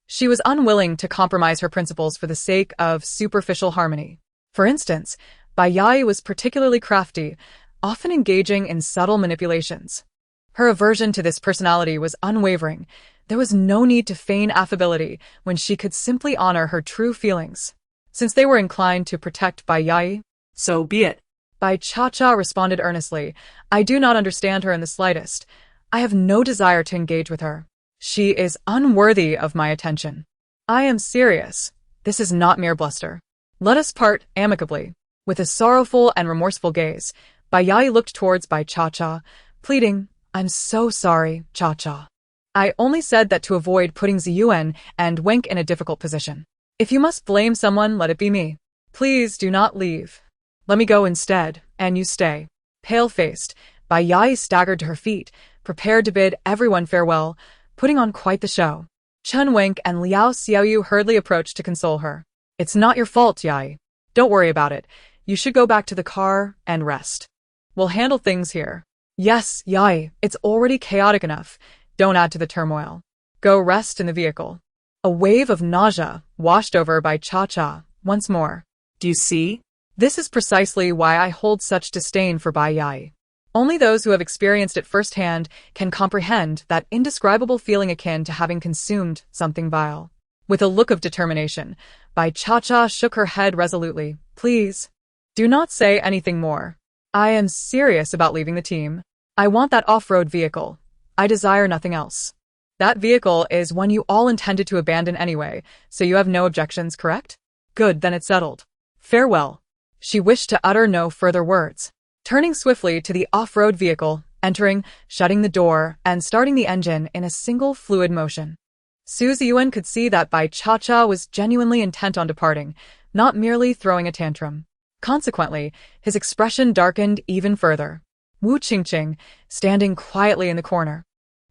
S1: she was unwilling to compromise her principles for the sake of superficial harmony. For instance, Bai Yai was particularly crafty, often engaging in subtle manipulations. Her aversion to this personality was unwavering. There was no need to feign affability when she could simply honor her true feelings. Since they were inclined to protect Bai Yai,
S2: so be it.
S1: Bai Cha responded earnestly. I do not understand her in the slightest. I have no desire to engage with her. She is unworthy of my attention. I am serious. This is not mere bluster. Let us part amicably. With a sorrowful and remorseful gaze, Bai Yai looked towards Bai Cha, pleading, I'm so sorry, Cha. I only said that to avoid putting Ziyuan and Wenk in a difficult position. If you must blame someone, let it be me. Please do not leave. Let me go instead, and you stay. Pale-faced, Bai Yai staggered to her feet, prepared to bid everyone farewell, putting on quite the show. Chen Wenk and Liao Xiaoyu hurriedly approached to console her. It's not your fault, Yai. Don't worry about it. You should go back to the car and rest. We'll handle things here. Yes, Yai, it's already chaotic enough. Don't add to the turmoil. Go rest in the vehicle. A wave of nausea washed over by Cha-Cha once more.
S2: Do you see?
S1: This is precisely why I hold such disdain for Bai Yai. Only those who have experienced it firsthand can comprehend that indescribable feeling akin to having consumed something vile. With a look of determination, Bai Cha-Cha shook her head resolutely. Please, do not say anything more. I am serious about leaving the team. I want that off-road vehicle. I desire nothing else. That vehicle is one you all intended to abandon anyway, so you have no objections, correct? Good, then it's settled. Farewell. She wished to utter no further words. Turning swiftly to the off-road vehicle, entering, shutting the door, and starting the engine in a single fluid motion. Su Ziyuan could see that Bai Cha-Cha was genuinely intent on departing, not merely throwing a tantrum. Consequently, his expression darkened even further. Wu Qingqing, standing quietly in the corner,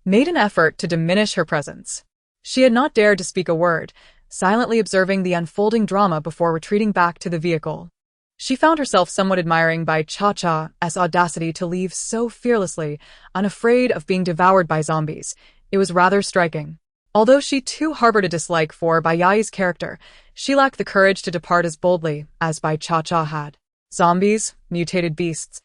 S1: made an effort to diminish her presence. She had not dared to speak a word, silently observing the unfolding drama before retreating back to the vehicle. She found herself somewhat admiring Bai Cha-Cha's audacity to leave so fearlessly, unafraid of being devoured by zombies. It was rather striking. Although she too harbored a dislike for Bai Yai's character, she lacked the courage to depart as boldly as Bai Cha-Cha had. Zombies, mutated beasts,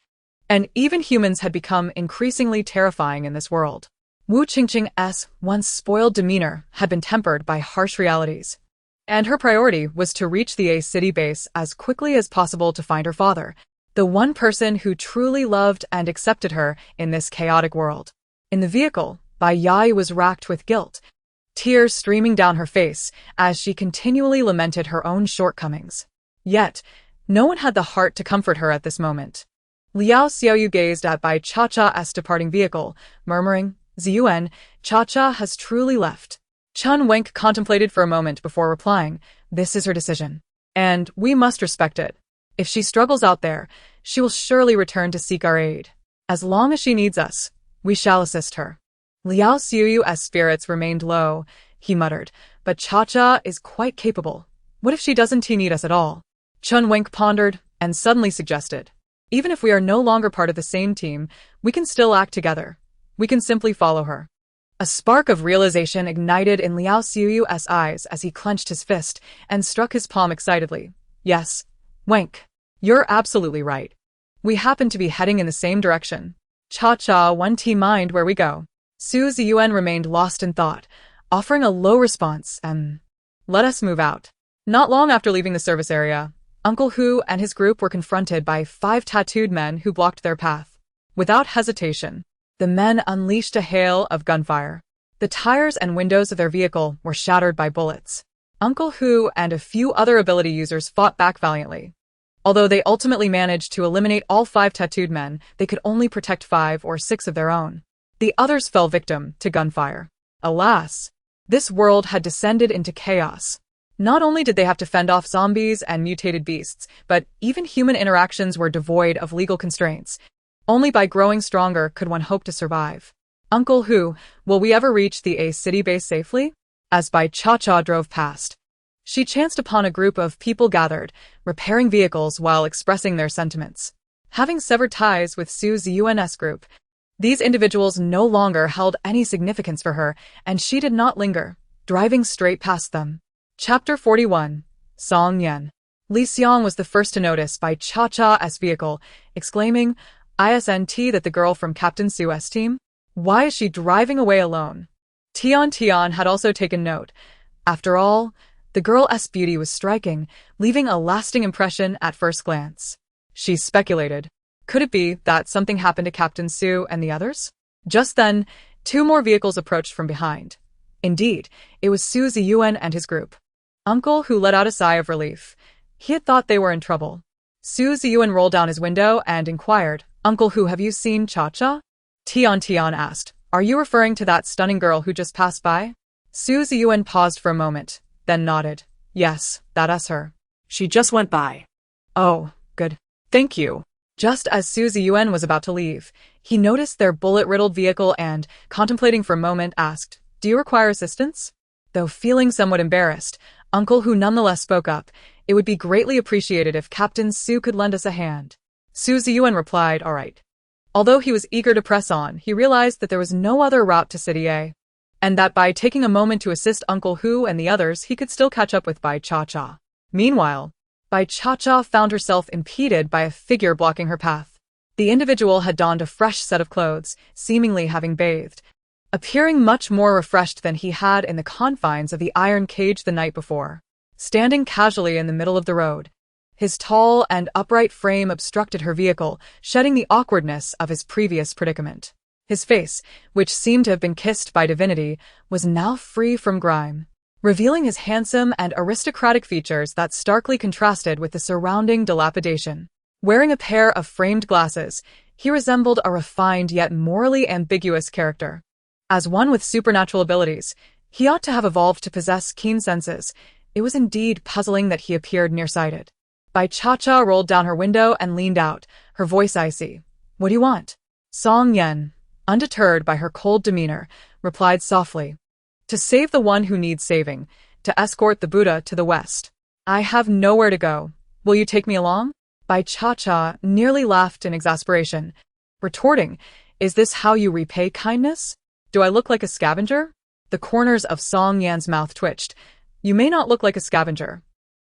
S1: and even humans had become increasingly terrifying in this world. Wu Qingqing's once spoiled demeanor had been tempered by harsh realities, and her priority was to reach the A city base as quickly as possible to find her father, the one person who truly loved and accepted her in this chaotic world. In the vehicle, Bai Yai was racked with guilt, tears streaming down her face as she continually lamented her own shortcomings. Yet, no one had the heart to comfort her at this moment. Liao Xiaoyu gazed at Bai Cha-Cha's departing vehicle, murmuring, Ziyuan, Cha-Cha has truly left. Chun Wenk contemplated for a moment before replying, this is her decision, and we must respect it. If she struggles out there, she will surely return to seek our aid. As long as she needs us, we shall assist her. Liao Xiuyu's spirits remained low, he muttered, but Cha-Cha is quite capable. What if she doesn't need us at all? Chun Wenk pondered and suddenly suggested, even if we are no longer part of the same team, we can still act together. We can simply follow her. A spark of realization ignited in Liao Xiuyu's eyes as he clenched his fist and struck his palm excitedly. Yes, Wenk, you're absolutely right. We happen to be heading in the same direction. Cha-Cha, one team mind where we go. Su Ziyuan remained lost in thought, offering a low response and let us move out. Not long after leaving the service area, Uncle Hu and his group were confronted by 5 tattooed men who blocked their path. Without hesitation, the men unleashed a hail of gunfire. The tires and windows of their vehicle were shattered by bullets. Uncle Hu and a few other ability users fought back valiantly. Although they ultimately managed to eliminate all 5 tattooed men, they could only protect 5 or 6 of their own. The others fell victim to gunfire. Alas, this world had descended into chaos. Not only did they have to fend off zombies and mutated beasts, but even human interactions were devoid of legal constraints. Only by growing stronger could one hope to survive. Uncle Hu, will we ever reach the A city base safely? As Bai Cha-Cha drove past, she chanced upon a group of people gathered, repairing vehicles while expressing their sentiments. Having severed ties with Su Ziyuan's group, these individuals no longer held any significance for her, and she did not linger, driving straight past them. Chapter 41. Song Yan. Li Xiang was the first to notice Bai Cha-Cha's vehicle, exclaiming, "Isn't that the girl from Captain Su's team? Why is she driving away alone?" Tian had also taken note. After all, the girl's beauty was striking, leaving a lasting impression at first glance. She speculated, could it be that something happened to Captain Su and the others? Just then, 2 more vehicles approached from behind. Indeed, it was Su Ziyuan and his group. Uncle Hu let out a sigh of relief. He had thought they were in trouble. Su Ziyuan rolled down his window and inquired, Uncle Hu, have you seen Cha-Cha? Tian asked, are you referring to that stunning girl who just passed by? Su Ziyuan paused for a moment, then nodded. Yes, that's her.
S2: She just went by.
S1: Oh, good. Thank you. Just as Su Ziyuan was about to leave, he noticed their bullet-riddled vehicle and, contemplating for a moment, asked, do you require assistance? Though feeling somewhat embarrassed, Uncle Hu nonetheless spoke up. It would be greatly appreciated if Captain Su could lend us a hand. Su Ziyuan replied, all right. Although he was eager to press on, he realized that there was no other route to City A, and that by taking a moment to assist Uncle Hu and the others, he could still catch up with Bai Cha-Cha. Meanwhile, Bai Cha-Cha found herself impeded by a figure blocking her path. The individual had donned a fresh set of clothes, seemingly having bathed, appearing much more refreshed than he had in the confines of the iron cage the night before. Standing casually in the middle of the road, his tall and upright frame obstructed her vehicle, shedding the awkwardness of his previous predicament. His face, which seemed to have been kissed by divinity, was now free from grime, revealing his handsome and aristocratic features that starkly contrasted with the surrounding dilapidation. Wearing a pair of framed glasses, he resembled a refined yet morally ambiguous character. As one with supernatural abilities, he ought to have evolved to possess keen senses. It was indeed puzzling that he appeared nearsighted. Bai Cha-Cha rolled down her window and leaned out, her voice icy. "What do you want?" Song Yan, undeterred by her cold demeanor, replied softly. "To save the one who needs saving, to escort the Buddha to the west. I have nowhere to go. Will you take me along?" Bai Cha-Cha nearly laughed in exasperation, retorting, "Is this how you repay kindness? Do I look like a scavenger?" The corners of Song Yan's mouth twitched. "You may not look like a scavenger,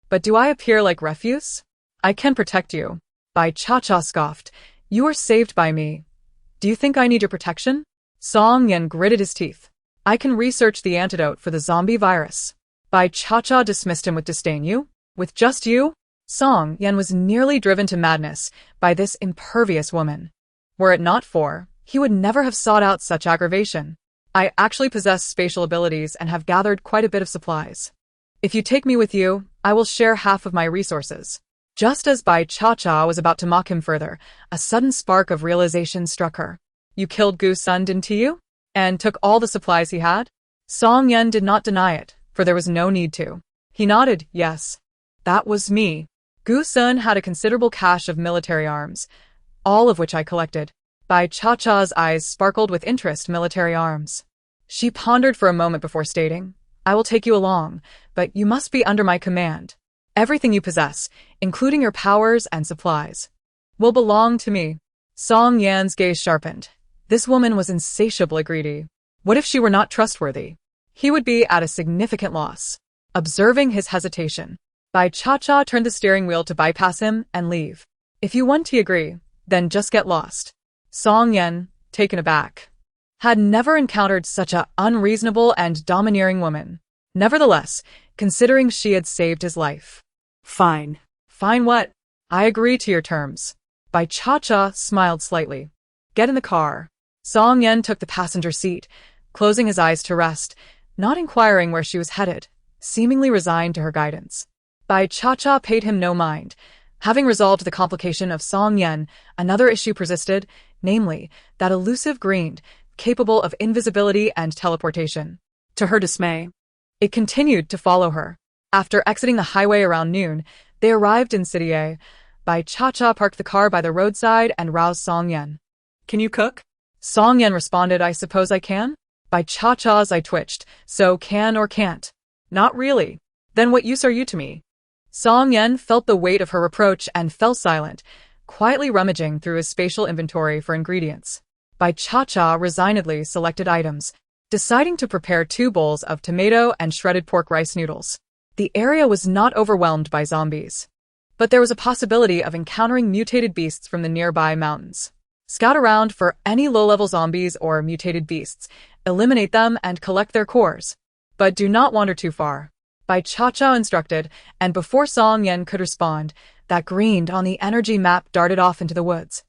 S1: but do I appear like refuse? I can protect you." Bai Cha-Cha scoffed. "You are saved by me. Do you think I need your protection?" Song Yan gritted his teeth. "I can research the antidote for the zombie virus." Bai Cha-Cha dismissed him with disdain. "You? With just you?" Song Yan was nearly driven to madness by this impervious woman. Were it not for, he would never have sought out such aggravation. "I actually possess spatial abilities and have gathered quite a bit of supplies. If you take me with you, I will share half of my resources." Just as Bai Cha-Cha was about to mock him further, a sudden spark of realization struck her. "You killed Gu Sun, didn't you? And took all the supplies he had?" Song Yan did not deny it, for there was no need to. He nodded, "Yes. That was me. Gu Sun had a considerable cache of military arms, all of which I collected." Bai Cha-Cha's eyes sparkled with interest. "Military arms." She pondered for a moment before stating, "I will take you along, but you must be under my command. Everything you possess, including your powers and supplies, will belong to me." Song Yan's gaze sharpened. This woman was insatiably greedy. What if she were not trustworthy? He would be at a significant loss. Observing his hesitation, Bai Cha-Cha turned the steering wheel to bypass him and leave. "If you want to agree, then just get lost." Song Yan, taken aback, had never encountered such a unreasonable and domineering woman. Nevertheless, considering she had saved his life.
S2: Fine.
S1: "Fine what? I agree to your terms." Bai Cha-Cha smiled slightly. "Get in the car." Song Yan took the passenger seat, closing his eyes to rest, not inquiring where she was headed, seemingly resigned to her guidance. Bai Cha-Cha paid him no mind. Having resolved the complication of Song Yan, another issue persisted, namely, that elusive green, capable of invisibility and teleportation. To her dismay, it continued to follow her. After exiting the highway around noon, they arrived in City A. Bai Cha-Cha parked the car by the roadside and roused Song Yan.
S2: "Can you cook?"
S1: Song Yan responded, "I suppose I can." Bai Cha-Cha's eye twitched. "So can or can't?" "Not really." "Then what use are you to me?" Song Yan felt the weight of her reproach and fell silent, quietly rummaging through his spatial inventory for ingredients. Bai Cha-Cha resignedly selected items, deciding to prepare 2 bowls of tomato and shredded pork rice noodles. The area was not overwhelmed by zombies, but there was a possibility of encountering mutated beasts from the nearby mountains. Scout around for any low-level zombies or mutated beasts, eliminate them and collect their cores. But do not wander too far. Bai Cha-Cha instructed, and before Song Yan could respond, that green on the energy map darted off into the woods,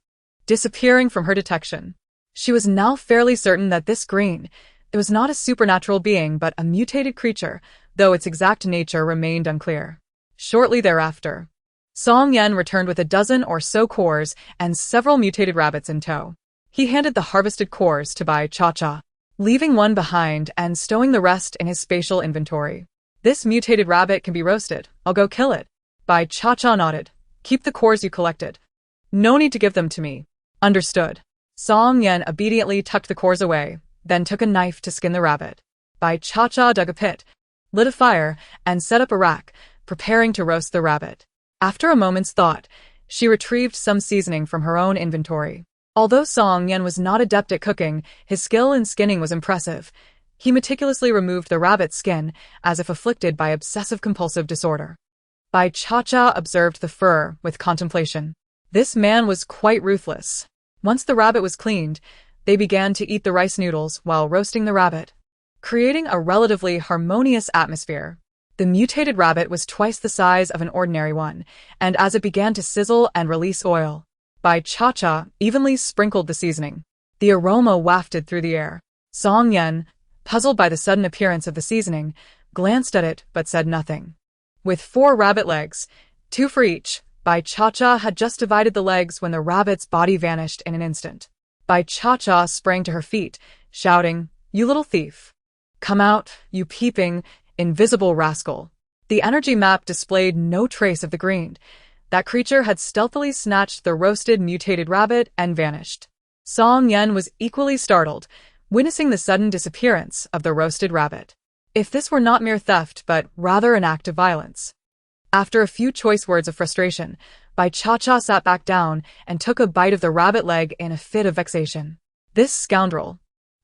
S1: disappearing from her detection. She was now fairly certain that this green, it was not a supernatural being but a mutated creature, though its exact nature remained unclear. Shortly thereafter, Song Yan returned with a dozen or so cores and several mutated rabbits in tow. He handed the harvested cores to Bai Cha-Cha, leaving one behind and stowing the rest in his spatial inventory. "This mutated rabbit can be roasted. I'll go kill it." Bai Cha-Cha nodded. "Keep the cores you collected. No need to give them to me." "Understood." Song Yan obediently tucked the cores away, then took a knife to skin the rabbit. Bai Cha-Cha dug a pit, lit a fire, and set up a rack, preparing to roast the rabbit. After a moment's thought, she retrieved some seasoning from her own inventory. Although Song Yan was not adept at cooking, his skill in skinning was impressive. He meticulously removed the rabbit's skin, as if afflicted by obsessive-compulsive disorder. Bai Cha-Cha observed the fur with contemplation. This man was quite ruthless. Once the rabbit was cleaned, they began to eat the rice noodles while roasting the rabbit, creating a relatively harmonious atmosphere. The mutated rabbit was twice the size of an ordinary one, and as it began to sizzle and release oil, Bai Cha-Cha evenly sprinkled the seasoning. The aroma wafted through the air. Song Yan, puzzled by the sudden appearance of the seasoning, glanced at it but said nothing. With 4 rabbit legs, 2 for each, Bai Cha-Cha had just divided the legs when the rabbit's body vanished in an instant. Bai Cha-Cha sprang to her feet, shouting, "You little thief! Come out, you peeping, invisible rascal!" The energy map displayed no trace of the green. That creature had stealthily snatched the roasted mutated rabbit and vanished. Song Yan was equally startled, witnessing the sudden disappearance of the roasted rabbit. If this were not mere theft but rather an act of violence. After a few choice words of frustration, Bai Cha-Cha sat back down and took a bite of the rabbit leg in a fit of vexation. This scoundrel,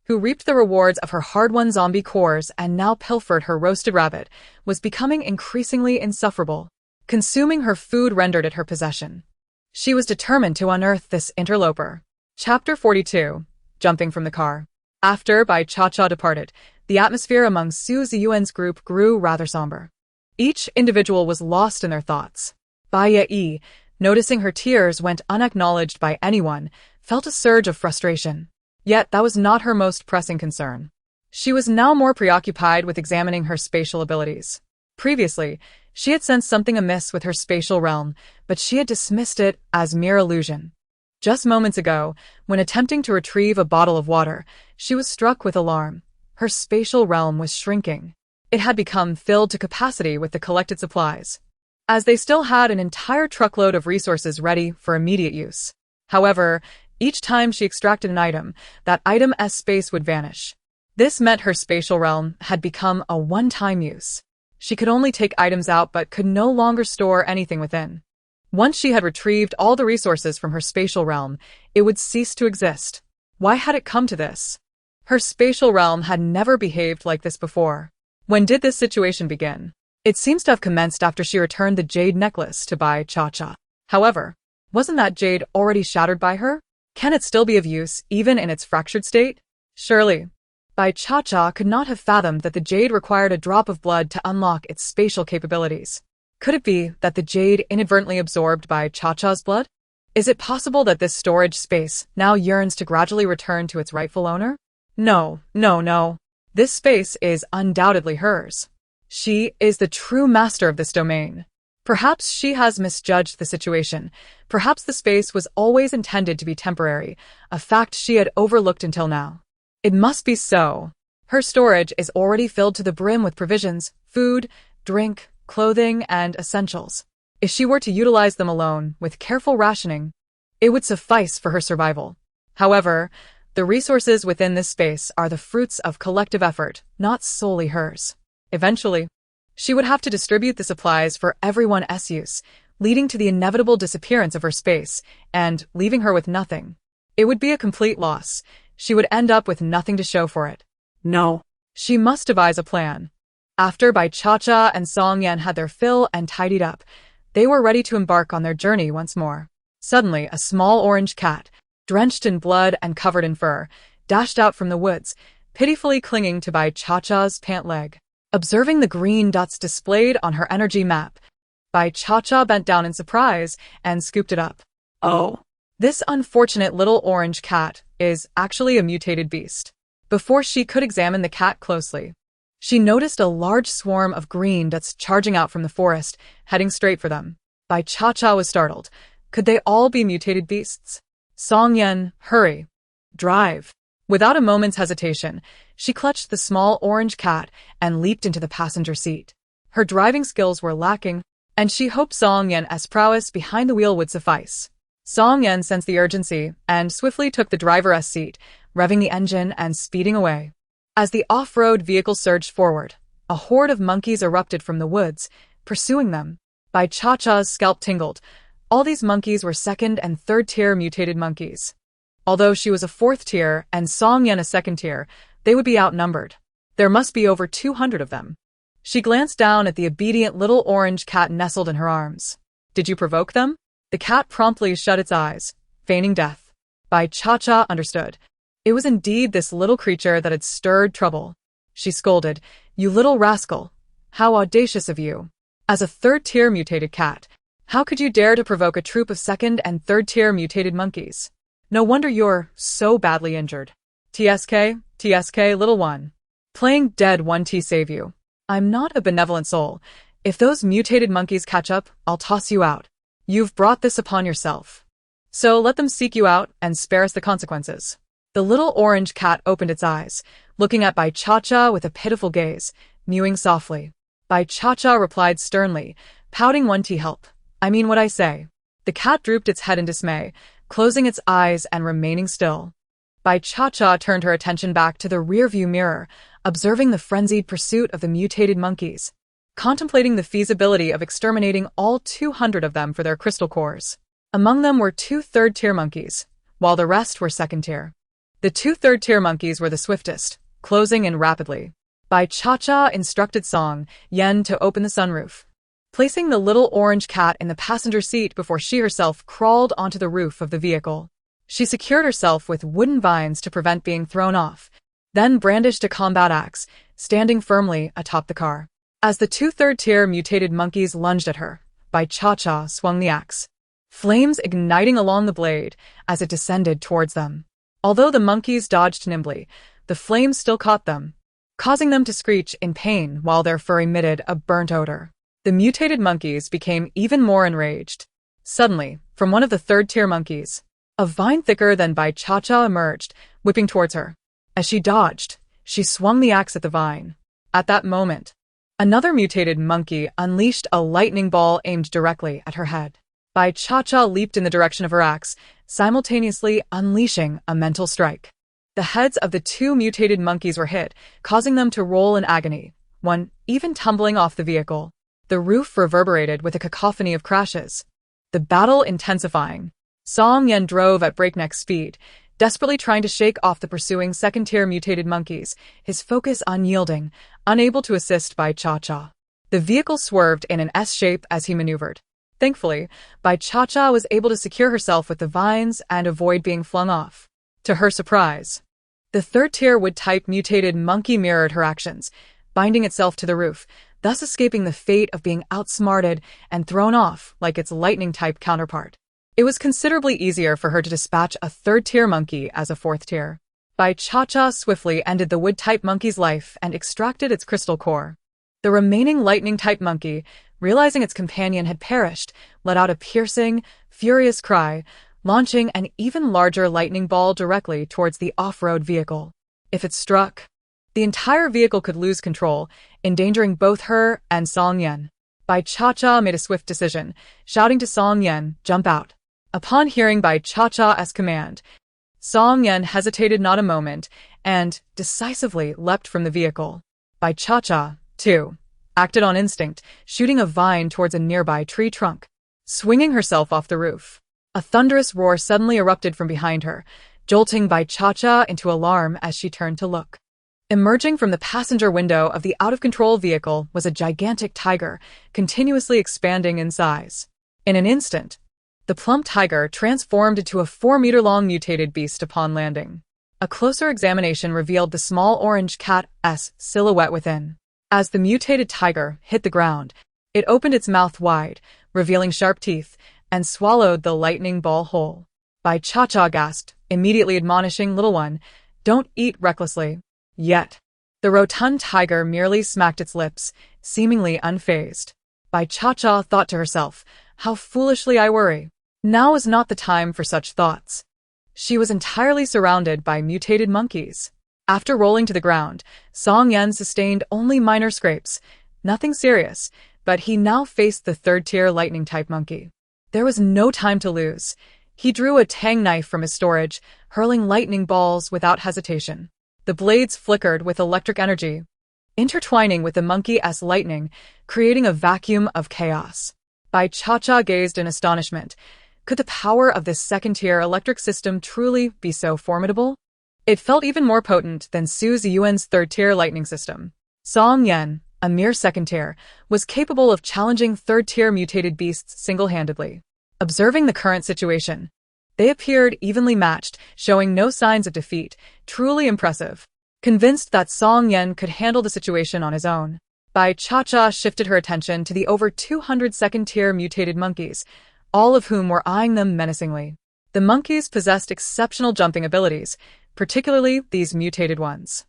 S1: who reaped the rewards of her hard-won zombie cores and now pilfered her roasted rabbit, was becoming increasingly insufferable. Consuming her food rendered it her possession. She was determined to unearth this interloper. Chapter 42. Jumping from the car. After Bai Cha-Cha departed, the atmosphere among Su Ziyuan's group grew rather somber. Each individual was lost in their thoughts. Bai Yi, noticing her tears went unacknowledged by anyone, felt a surge of frustration. Yet that was not her most pressing concern. She was now more preoccupied with examining her spatial abilities. Previously, she had sensed something amiss with her spatial realm, but she had dismissed it as mere illusion. Just moments ago, when attempting to retrieve a bottle of water, she was struck with alarm. Her spatial realm was shrinking. It had become filled to capacity with the collected supplies, as they still had an entire truckload of resources ready for immediate use. However, each time she extracted an item, that item's space would vanish. This meant her spatial realm had become a one-time use. She could only take items out but could no longer store anything within. Once she had retrieved all the resources from her spatial realm, it would cease to exist. Why had it come to this? Her spatial realm had never behaved like this before. When did this situation begin? It seems to have commenced after she returned the jade necklace to Bai Cha-Cha. However, wasn't that jade already shattered by her? Can it still be of use, even in its fractured state? Surely. Bai Cha-Cha could not have fathomed that the jade required a drop of blood to unlock its spatial capabilities. Could it be that the jade inadvertently absorbed Bai Cha-Cha's blood? Is it possible that this storage space now yearns to gradually return to its rightful owner? No. This space is undoubtedly hers. She is the true master of this domain. Perhaps she has misjudged the situation. Perhaps the space was always intended to be temporary, a fact she had overlooked until now. It must be so. Her storage is already filled to the brim with provisions, food, drink, clothing, and essentials. If she were to utilize them alone, with careful rationing, it would suffice for her survival. However, the resources within this space are the fruits of collective effort, not solely hers. Eventually, she would have to distribute the supplies for everyone's use, leading to the inevitable disappearance of her space, and leaving her with nothing. It would be a complete loss. She would end up with nothing to show for it. No. She must devise a plan. After Bai Cha-Cha and Song Yan had their fill and tidied up, they were ready to embark on their journey once more. Suddenly, a small orange cat, drenched in blood and covered in fur, dashed out from the woods, pitifully clinging to Bai Cha-Cha's pant leg. Observing the green dots displayed on her energy map, Bai Cha-Cha bent down in surprise and scooped it up. Oh. This unfortunate little orange cat is actually a mutated beast. Before she could examine the cat closely, she noticed a large swarm of green dots charging out from the forest, heading straight for them. Bai Cha-Cha was startled. Could they all be mutated beasts? Song Yan, hurry. Drive. Without a moment's hesitation, she clutched the small orange cat and leaped into the passenger seat. Her driving skills were lacking, and she hoped Song Yan's prowess behind the wheel would suffice. Song Yan sensed the urgency and swiftly took the driver's seat, revving the engine and speeding away. As the off-road vehicle surged forward, a horde of monkeys erupted from the woods, pursuing them. Bai Cha-Cha's scalp tingled. All these monkeys were second- and third-tier mutated monkeys. Although she was a fourth tier and Song Yen a second tier, they would be outnumbered. There must be over 200 of them. She glanced down at the obedient little orange cat nestled in her arms. Did you provoke them? The cat promptly shut its eyes, feigning death. Bai Cha-Cha understood. It was indeed this little creature that had stirred trouble. She scolded, "You little rascal! How audacious of you! As a third-tier mutated cat, how could you dare to provoke a troop of second- and third-tier mutated monkeys? No wonder you're so badly injured. TSK, little one. Playing dead won't save you. I'm not a benevolent soul. If those mutated monkeys catch up, I'll toss you out. You've brought this upon yourself. So let them seek you out and spare us the consequences." The little orange cat opened its eyes, looking at Bai Cha-Cha with a pitiful gaze, mewing softly. Bai Cha-Cha replied sternly, pouting, "Won't help. I mean what I say." The cat drooped its head in dismay, closing its eyes and remaining still. Bai Cha-Cha turned her attention back to the rearview mirror, observing the frenzied pursuit of the mutated monkeys, contemplating the feasibility of exterminating all 200 of them for their crystal cores. Among them were 2 third-tier monkeys, while the rest were second-tier. The 2 third-tier monkeys were the swiftest, closing in rapidly. Bai Cha-Cha instructed Song Yen to open the sunroof, placing the little orange cat in the passenger seat before she herself crawled onto the roof of the vehicle. She secured herself with wooden vines to prevent being thrown off, then brandished a combat axe, standing firmly atop the car. As the 2 third-tier mutated monkeys lunged at her, Bai Cha-Cha swung the axe, flames igniting along the blade as it descended towards them. Although the monkeys dodged nimbly, the flames still caught them, causing them to screech in pain while their fur emitted a burnt odor. The mutated monkeys became even more enraged. Suddenly, from one of the third-tier monkeys, a vine thicker than Bai Cha-Cha emerged, whipping towards her. As she dodged, she swung the axe at the vine. At that moment, another mutated monkey unleashed a lightning ball aimed directly at her head. Bai Cha-Cha leaped in the direction of her axe, simultaneously unleashing a mental strike. The heads of the 2 mutated monkeys were hit, causing them to roll in agony, one even tumbling off the vehicle. The roof reverberated with a cacophony of crashes, the battle intensifying. Song Yen drove at breakneck speed, desperately trying to shake off the pursuing second-tier mutated monkeys, his focus unyielding, unable to assist Bai Cha-Cha. The vehicle swerved in an S shape as he maneuvered. Thankfully, Bai Cha-Cha was able to secure herself with the vines and avoid being flung off. To her surprise, the third-tier wood-type mutated monkey mirrored her actions, binding itself to the roof, thus escaping the fate of being outsmarted and thrown off like its lightning-type counterpart. It was considerably easier for her to dispatch a third-tier monkey as a fourth-tier. Bai Cha-Cha swiftly ended the wood-type monkey's life and extracted its crystal core. The remaining lightning-type monkey, realizing its companion had perished, let out a piercing, furious cry, launching an even larger lightning ball directly towards the off-road vehicle. If it struck, the entire vehicle could lose control, endangering both her and Song Yen. Bai Cha-Cha made a swift decision, shouting to Song Yen, "Jump out." Upon hearing Bai Cha-Cha's command, Song Yen hesitated not a moment and decisively leapt from the vehicle. Bai Cha-Cha, too, acted on instinct, shooting a vine towards a nearby tree trunk, swinging herself off the roof. A thunderous roar suddenly erupted from behind her, jolting Bai Cha-Cha into alarm as she turned to look. Emerging from the passenger window of the out-of-control vehicle was a gigantic tiger, continuously expanding in size. In an instant, the plump tiger transformed into a 4-meter-long mutated beast upon landing. A closer examination revealed the small orange cat's silhouette within. As the mutated tiger hit the ground, it opened its mouth wide, revealing sharp teeth, and swallowed the lightning ball whole. Bai Cha-Cha gasped, immediately admonishing little one, "Don't eat recklessly." Yet, the rotund tiger merely smacked its lips, seemingly unfazed. Bai Cha-Cha thought to herself, "How foolishly I worry." Now was not the time for such thoughts. She was entirely surrounded by mutated monkeys. After rolling to the ground, Song Yen sustained only minor scrapes, nothing serious, but he now faced the third-tier lightning-type monkey. There was no time to lose. He drew a tang knife from his storage, hurling lightning balls without hesitation. The blades flickered with electric energy, intertwining with the monkey's lightning, creating a vacuum of chaos. Bai Cha-Cha gazed in astonishment, Could the power of this second-tier electric system truly be so formidable? It felt even more potent than Su Ziyuan's third-tier lightning system. Song Yan, a mere second-tier, was capable of challenging third-tier mutated beasts single-handedly. Observing the current situation, they appeared evenly matched, showing no signs of defeat, truly impressive. Convinced that Song Yan could handle the situation on his own, Bai Cha-Cha shifted her attention to the over 200 second-tier mutated monkeys, all of whom were eyeing them menacingly. The monkeys possessed exceptional jumping abilities, particularly these mutated ones.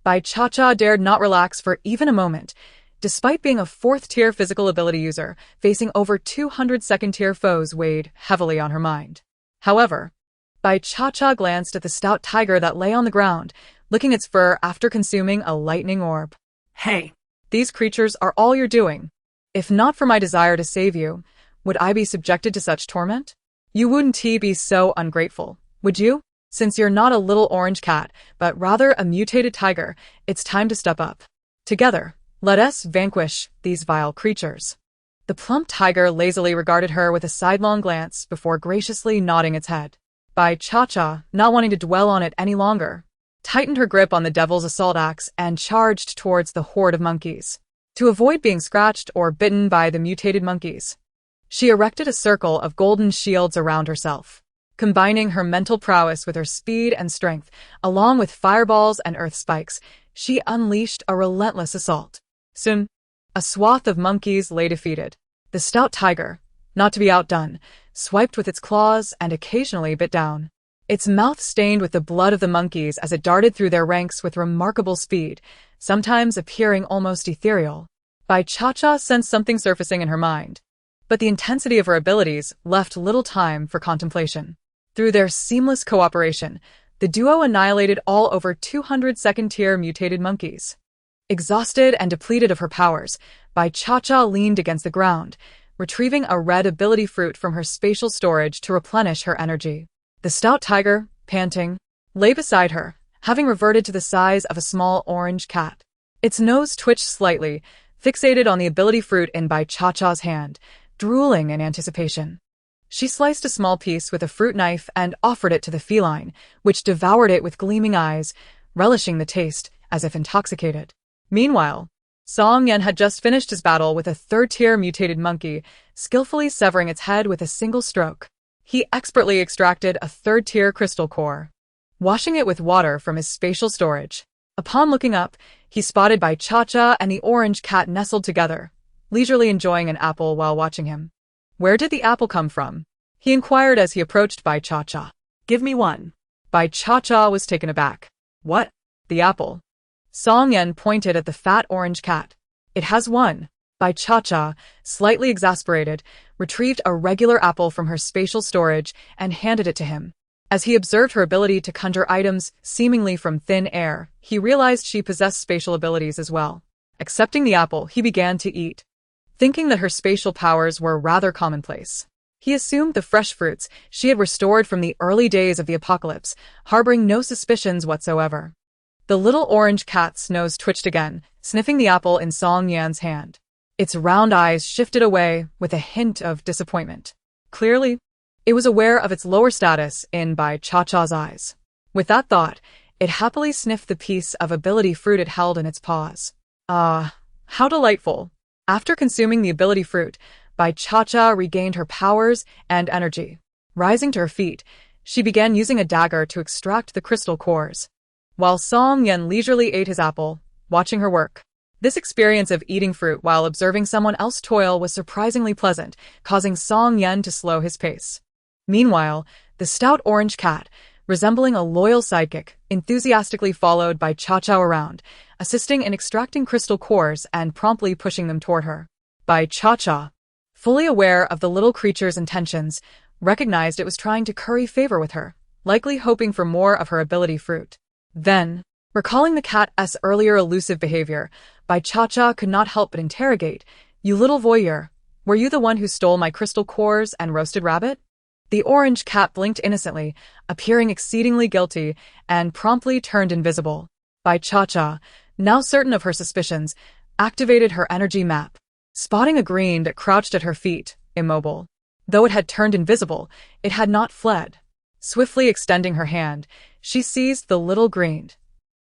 S1: Bai Cha-Cha dared not relax for even a moment. Despite being a fourth-tier physical ability user, facing over 200 second-tier foes weighed heavily on her mind. However, Bai Cha-Cha glanced at the stout tiger that lay on the ground, licking its fur after consuming a lightning orb.
S2: Hey,
S1: These creatures are all you're doing. If not for my desire to save you, would I be subjected to such torment? You wouldn't be so ungrateful, would you? Since you're not a little orange cat, but rather a mutated tiger, it's time to step up. Together, let us vanquish these vile creatures. The plump tiger lazily regarded her with a sidelong glance before graciously nodding its head. Bai Cha-Cha, not wanting to dwell on it any longer, tightened her grip on the devil's assault axe and charged towards the horde of monkeys. To avoid being scratched or bitten by the mutated monkeys, she erected a circle of golden shields around herself. Combining her mental prowess with her speed and strength, along with fireballs and earth spikes, she unleashed a relentless assault. Soon, a swath of monkeys lay defeated. The stout tiger, not to be outdone, swiped with its claws and occasionally bit down. Its mouth stained with the blood of the monkeys as it darted through their ranks with remarkable speed, sometimes appearing almost ethereal. Bai Cha-Cha sensed something surfacing in her mind, but the intensity of her abilities left little time for contemplation. Through their seamless cooperation, the duo annihilated all over 200 second-tier mutated monkeys. Exhausted and depleted of her powers, Bai Cha-Cha leaned against the ground, retrieving a red ability fruit from her spatial storage to replenish her energy. The stout tiger, panting, lay beside her, having reverted to the size of a small orange cat. Its nose twitched slightly, fixated on the ability fruit in Bai Cha-Cha's hand, drooling in anticipation. She sliced a small piece with a fruit knife and offered it to the feline, which devoured it with gleaming eyes, relishing the taste, as if intoxicated. Meanwhile, Song Yan had just finished his battle with a third-tier mutated monkey, skillfully severing its head with a single stroke. He expertly extracted a third-tier crystal core, washing it with water from his spatial storage. Upon looking up, he spotted Bai Cha-Cha and the orange cat nestled together, leisurely enjoying an apple while watching him. Where did the apple come from? He inquired as he approached Bai Cha-Cha.
S2: give me one.
S1: Bai Cha-Cha was taken aback.
S2: What?
S1: The apple. Song Yan pointed at the fat orange cat. It has one. Bai Cha-Cha, slightly exasperated, retrieved a regular apple from her spatial storage and handed it to him. As he observed her ability to conjure items seemingly from thin air, he realized she possessed spatial abilities as well. Accepting the apple, he began to eat, thinking that her spatial powers were rather commonplace. He assumed the fresh fruits she had restored from the early days of the apocalypse, harboring no suspicions whatsoever. The little orange cat's nose twitched again, sniffing the apple in Song Yan's hand. Its round eyes shifted away with a hint of disappointment. Clearly, it was aware of its lower status in Bai Cha-Cha's eyes. With that thought, it happily sniffed the piece of ability fruit it held in its paws. Ah, how delightful! After consuming the ability fruit, Bai Cha-Cha regained her powers and energy. Rising to her feet, she began using a dagger to extract the crystal cores, while Song Yan leisurely ate his apple, watching her work. This experience of eating fruit while observing someone else toil was surprisingly pleasant, causing Song Yan to slow his pace. Meanwhile, the stout orange cat, resembling a loyal sidekick, enthusiastically followed Bai Cha-Cha around, assisting in extracting crystal cores and promptly pushing them toward her. Bai Cha-Cha, fully aware of the little creature's intentions, recognized it was trying to curry favor with her, likely hoping for more of her ability fruit. Then, recalling the cat's earlier elusive behavior, Bai Cha-Cha could not help but interrogate, "You little voyeur, were you the one who stole my crystal cores and roasted rabbit?" The orange cat blinked innocently, appearing exceedingly guilty, and promptly turned invisible. Bai Cha-Cha, now certain of her suspicions, activated her energy map, spotting a green that crouched at her feet, immobile. Though it had turned invisible, it had not fled. Swiftly extending her hand, she seized the little green,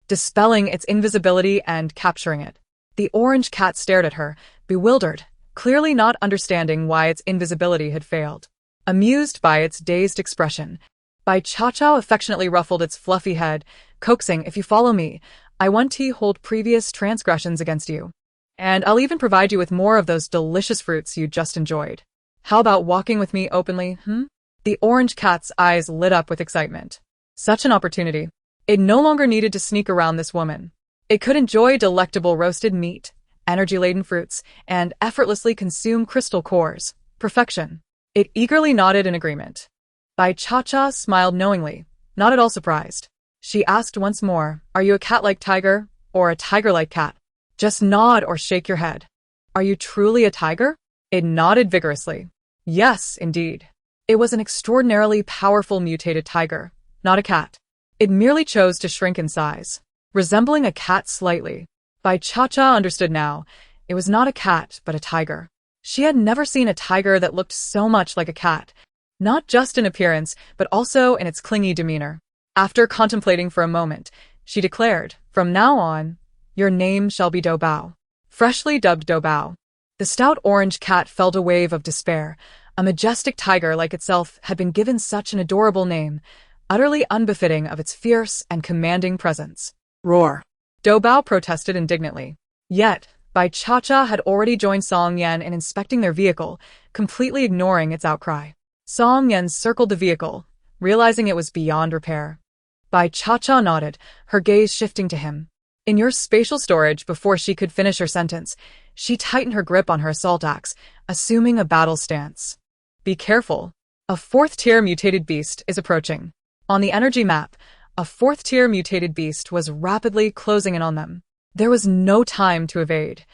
S1: dispelling its invisibility and capturing it. The orange cat stared at her, bewildered, clearly not understanding why its invisibility had failed. Amused by its dazed expression, Bai Cha-Cha affectionately ruffled its fluffy head, coaxing, "If you follow me, I want to hold previous transgressions against you. And I'll even provide you with more of those delicious fruits you just enjoyed. How about walking with me openly, The orange cat's eyes lit up with excitement. Such an opportunity. It no longer needed to sneak around this woman. It could enjoy delectable roasted meat, energy-laden fruits, and effortlessly consume crystal cores. Perfection. It eagerly nodded in agreement. Bai Cha-Cha smiled knowingly, not at all surprised. She asked once more, "Are you a cat-like tiger, or a tiger-like cat? Just nod or shake your head. Are you truly a tiger?" It nodded vigorously. Yes, indeed. It was an extraordinarily powerful mutated tiger, not a cat. It merely chose to shrink in size, resembling a cat slightly. Bai Cha-Cha understood now. It was not a cat, but a tiger. She had never seen a tiger that looked so much like a cat, not just in appearance, but also in its clingy demeanor. After contemplating for a moment, she declared, "From now on, your name shall be Do Bao." Freshly dubbed Do Bao, the stout orange cat felt a wave of despair. A majestic tiger like itself had been given such an adorable name, utterly unbefitting of its fierce and commanding presence.
S2: Roar.
S1: Do Bao protested indignantly. Yet, Bai Cha-Cha had already joined Song Yan in inspecting their vehicle, completely ignoring its outcry. Song Yan circled the vehicle, realizing it was beyond repair. Bai Cha-Cha nodded, her gaze shifting to him. In your spatial storage, before she could finish her sentence, she tightened her grip on her assault axe, assuming a battle stance. Be careful. A fourth-tier mutated beast is approaching. On the energy map, a fourth-tier mutated beast was rapidly closing in on them. There was no time to evade.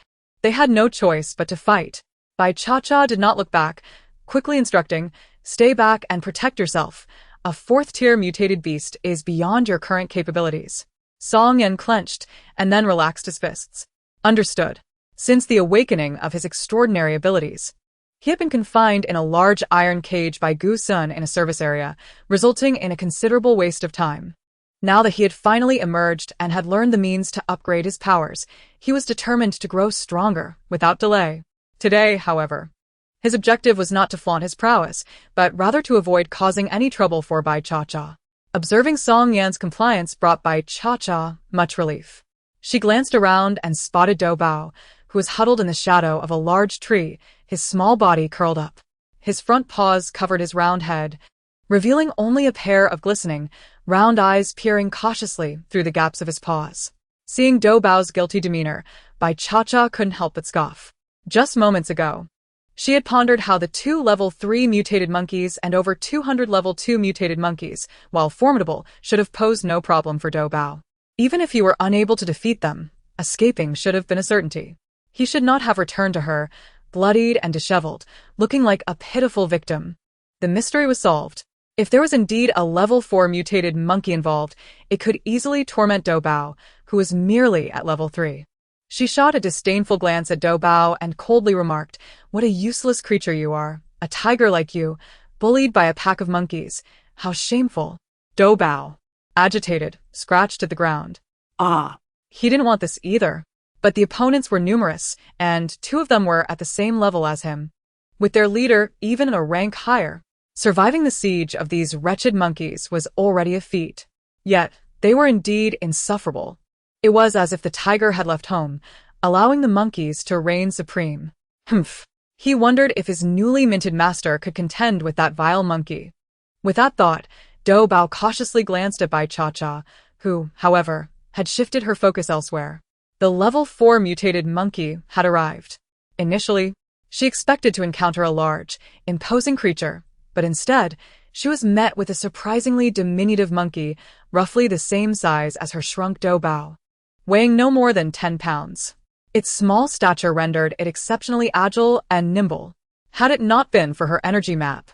S1: They had no choice but to fight. Bai Cha-Cha did not look back, quickly instructing, "Stay back and protect yourself. A fourth-tier mutated beast is beyond your current capabilities." Song Yan clenched and then relaxed his fists. Understood. Since the awakening of his extraordinary abilities, he had been confined in a large iron cage by Gu Sun in a service area, resulting in a considerable waste of time. Now that he had finally emerged and had learned the means to upgrade his powers, he was determined to grow stronger without delay. Today, however, his objective was not to flaunt his prowess, but rather to avoid causing any trouble for Bai Cha-Cha. Observing Song Yan's compliance brought Bai Cha-Cha much relief. She glanced around and spotted Do Bao, who was huddled in the shadow of a large tree, his small body curled up. His front paws covered his round head, revealing only a pair of glistening, round eyes peering cautiously through the gaps of his paws. Seeing Do Bao's guilty demeanor, Bai Cha-Cha couldn't help but scoff. Just moments ago, she had pondered how the 2 level 3 mutated monkeys and over 200 level 2 mutated monkeys, while formidable, should have posed no problem for Do Bao. Even if he were unable to defeat them, escaping should have been a certainty. He should not have returned to her, bloodied and disheveled, looking like a pitiful victim. The mystery was solved. If there was indeed a level 4 mutated monkey involved, it could easily torment Do Bao, who was merely at level 3. She shot a disdainful glance at Do Bao and coldly remarked, "What a useless creature you are, a tiger like you, bullied by a pack of monkeys. How shameful." Do Bao, agitated, scratched at the ground. He didn't want this either. But the opponents were numerous, and 2 of them were at the same level as him, with their leader even in a rank higher. Surviving the siege of these wretched monkeys was already a feat. Yet, they were indeed insufferable. It was as if the tiger had left home, allowing the monkeys to reign supreme. He wondered if his newly minted master could contend with that vile monkey. With that thought, Do Bao cautiously glanced at Bai Cha-Cha, who, however, had shifted her focus elsewhere. The level 4 mutated monkey had arrived. Initially, she expected to encounter a large, imposing creature, but instead, she was met with a surprisingly diminutive monkey, roughly the same size as her shrunk Do Bao, weighing no more than 10 pounds. Its small stature rendered it exceptionally agile and nimble. Had it not been for her energy map,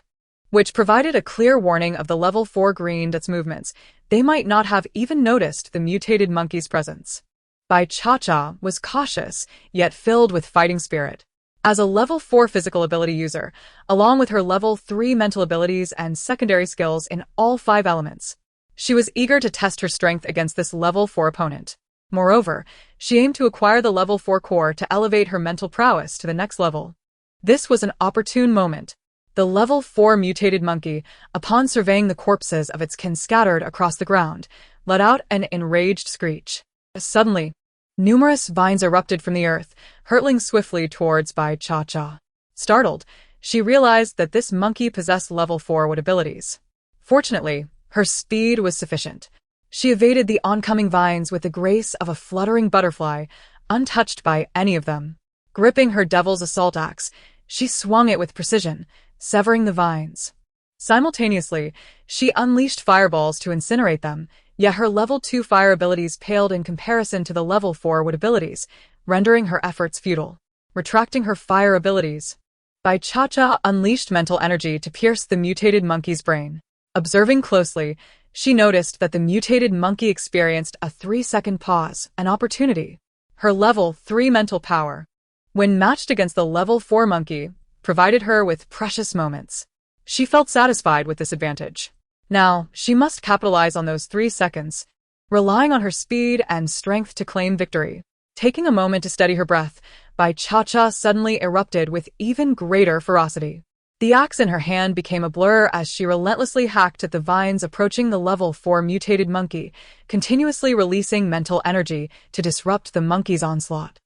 S1: which provided a clear warning of the level 4 green dot's movements, they might not have even noticed the mutated monkey's presence. Bai Cha-Cha was cautious, yet filled with fighting spirit. As a level 4 physical ability user, along with her level 3 mental abilities and secondary skills in all 5 elements, she was eager to test her strength against this level 4 opponent. Moreover, she aimed to acquire the level 4 core to elevate her mental prowess to the next level. This was an opportune moment. The level 4 mutated monkey, upon surveying the corpses of its kin scattered across the ground, let out an enraged screech. Suddenly, numerous vines erupted from the earth, hurtling swiftly towards Bai Cha-Cha. Startled, she realized that this monkey possessed level 4 wood abilities. Fortunately, her speed was sufficient. She evaded the oncoming vines with the grace of a fluttering butterfly, untouched by any of them. Gripping her devil's assault axe, she swung it with precision, severing the vines. Simultaneously, she unleashed fireballs to incinerate them, yet her level 2 fire abilities paled in comparison to the level 4 wood abilities, rendering her efforts futile. Retracting her fire abilities, Bai Cha-Cha unleashed mental energy to pierce the mutated monkey's brain. Observing closely, she noticed that the mutated monkey experienced a 3-second pause, an opportunity. Her level 3 mental power, when matched against the level 4 monkey, provided her with precious moments. She felt satisfied with this advantage. Now, she must capitalize on those 3 seconds, relying on her speed and strength to claim victory. Taking a moment to steady her breath, Bai Cha-Cha suddenly erupted with even greater ferocity. The axe in her hand became a blur as she relentlessly hacked at the vines approaching the level 4 mutated monkey, continuously releasing mental energy to disrupt the monkey's onslaught.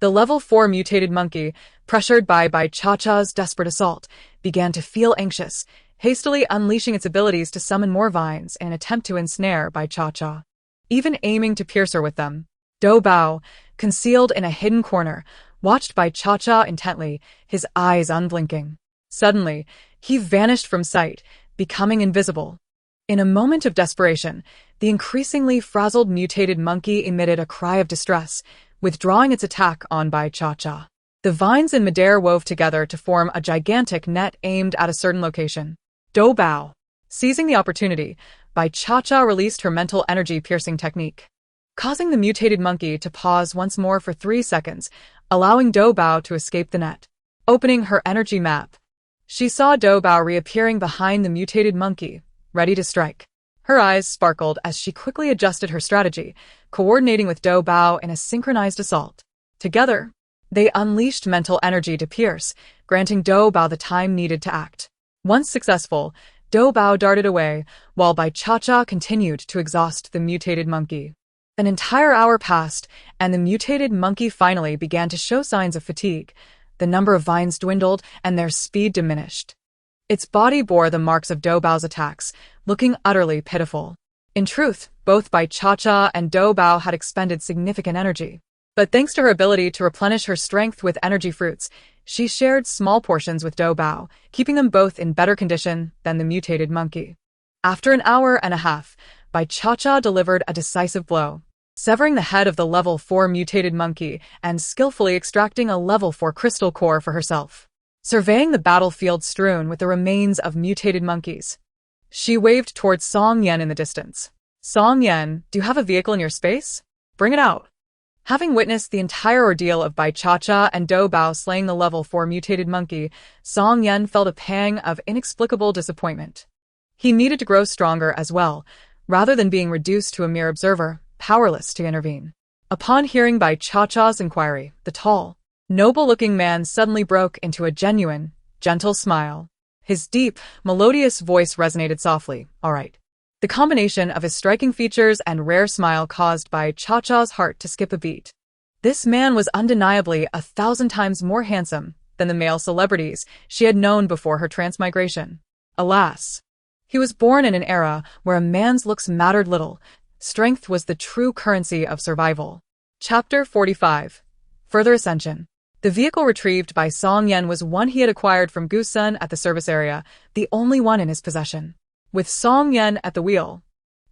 S1: The level 4 mutated monkey, pressured by Bai Cha-Cha's desperate assault, began to feel anxious, hastily unleashing its abilities to summon more vines in an attempt to ensnare Bai Cha-Cha. Even aiming to pierce her with them, Do Bao, concealed in a hidden corner, watched Bai Cha-Cha intently, his eyes unblinking. Suddenly, he vanished from sight, becoming invisible. In a moment of desperation, the increasingly frazzled mutated monkey emitted a cry of distress, withdrawing its attack on Bai Cha-Cha. The vines in midair wove together to form a gigantic net aimed at a certain location. Do Bao. Seizing the opportunity, Bai Cha-Cha released her mental energy-piercing technique, causing the mutated monkey to pause once more for 3 seconds, allowing Do Bao to escape the net. Opening her energy map, she saw Do Bao reappearing behind the mutated monkey, ready to strike. Her eyes sparkled as she quickly adjusted her strategy, coordinating with Do Bao in a synchronized assault. Together, they unleashed mental energy to pierce, granting Do Bao the time needed to act. Once successful, Do Bao darted away, while Bai Cha-Cha continued to exhaust the mutated monkey. An entire hour passed, and the mutated monkey finally began to show signs of fatigue. The number of vines dwindled, and their speed diminished. Its body bore the marks of Do Bao's attacks, looking utterly pitiful. In truth, both Bai Cha-Cha and Do Bao had expended significant energy. But thanks to her ability to replenish her strength with energy fruits, she shared small portions with Do Bao, keeping them both in better condition than the mutated monkey. After an hour and a half, Bai Cha-Cha delivered a decisive blow, severing the head of the level 4 mutated monkey and skillfully extracting a level 4 crystal core for herself. Surveying the battlefield strewn with the remains of mutated monkeys, she waved towards Song Yan in the distance. Song Yan, do you have a vehicle in your space? Bring it out. Having witnessed the entire ordeal of Bai Cha-Cha and Do Bao slaying the level 4 mutated monkey, Song Yan felt a pang of inexplicable disappointment. He needed to grow stronger as well, rather than being reduced to a mere observer, powerless to intervene. Upon hearing Bai Cha-Cha's inquiry, the tall, noble-looking man suddenly broke into a genuine, gentle smile. His deep, melodious voice resonated softly. All right. The combination of his striking features and rare smile caused Bai Cha-Cha's heart to skip a beat. This man was undeniably 1,000 times more handsome than the male celebrities she had known before her transmigration. Alas, he was born in an era where a man's looks mattered little. Strength was the true currency of survival. Chapter 45. Further Ascension. The vehicle retrieved by Song Yan was one he had acquired from Gusun at the service area, the only one in his possession. With Song Yan at the wheel,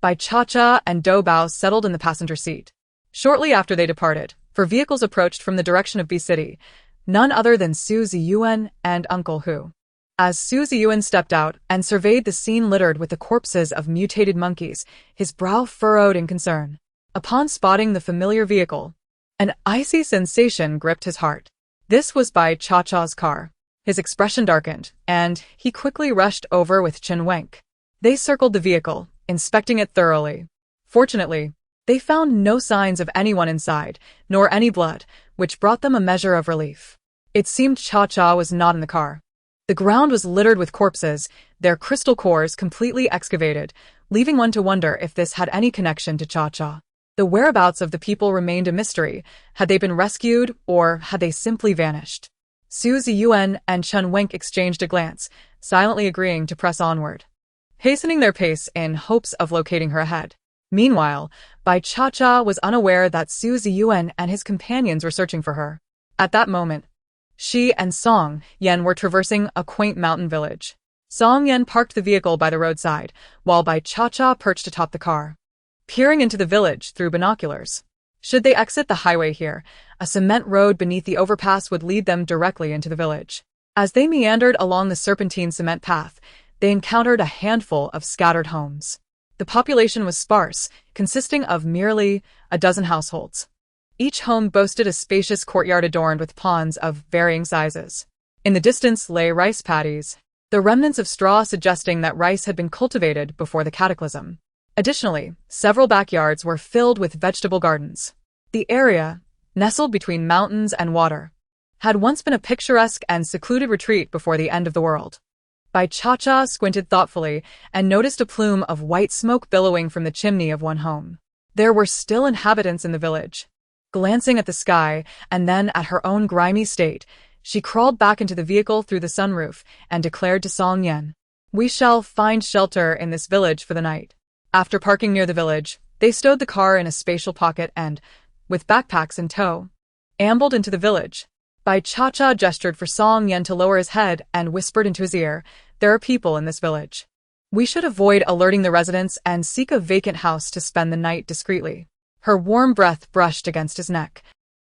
S1: Bai Cha-Cha and Do Bao settled in the passenger seat. Shortly after they departed, 4 vehicles approached from the direction of B City, none other than Su Ziyuan and Uncle Hu. As Su Ziyuan stepped out and surveyed the scene littered with the corpses of mutated monkeys, his brow furrowed in concern. Upon spotting the familiar vehicle, an icy sensation gripped his heart. This was Bai Cha-Cha's car. His expression darkened, and he quickly rushed over with Chen Wenk. They circled the vehicle, inspecting it thoroughly. Fortunately, they found no signs of anyone inside, nor any blood, which brought them a measure of relief. It seemed Cha-Cha was not in the car. The ground was littered with corpses, their crystal cores completely excavated, leaving one to wonder if this had any connection to Cha-Cha. The whereabouts of the people remained a mystery. Had they been rescued, or had they simply vanished? Su Ziyuan and Chen Wenk exchanged a glance, silently agreeing to press onward, hastening their pace in hopes of locating her ahead. Meanwhile, Bai Cha-Cha was unaware that Su Ziyuan and his companions were searching for her. At that moment, she and Song Yan were traversing a quaint mountain village. Song Yan parked the vehicle by the roadside, while Bai Cha-Cha perched atop the car, peering into the village through binoculars. Should they exit the highway here, a cement road beneath the overpass would lead them directly into the village. As they meandered along the serpentine cement path, they encountered a handful of scattered homes. The population was sparse, consisting of merely a dozen households. Each home boasted a spacious courtyard adorned with ponds of varying sizes. In the distance lay rice paddies, the remnants of straw suggesting that rice had been cultivated before the cataclysm. Additionally, several backyards were filled with vegetable gardens. The area, nestled between mountains and water, had once been a picturesque and secluded retreat before the end of the world. Bai Cha-Cha squinted thoughtfully and noticed a plume of white smoke billowing from the chimney of one home. There were still inhabitants in the village. Glancing at the sky and then at her own grimy state, she crawled back into the vehicle through the sunroof and declared to Song Yan, "We shall find shelter in this village for the night." After parking near the village, they stowed the car in a spatial pocket and, with backpacks in tow, ambled into the village. Bai Cha-Cha gestured for Song Yan to lower his head and whispered into his ear, "There are people in this village. We should avoid alerting the residents and seek a vacant house to spend the night discreetly." Her warm breath brushed against his neck,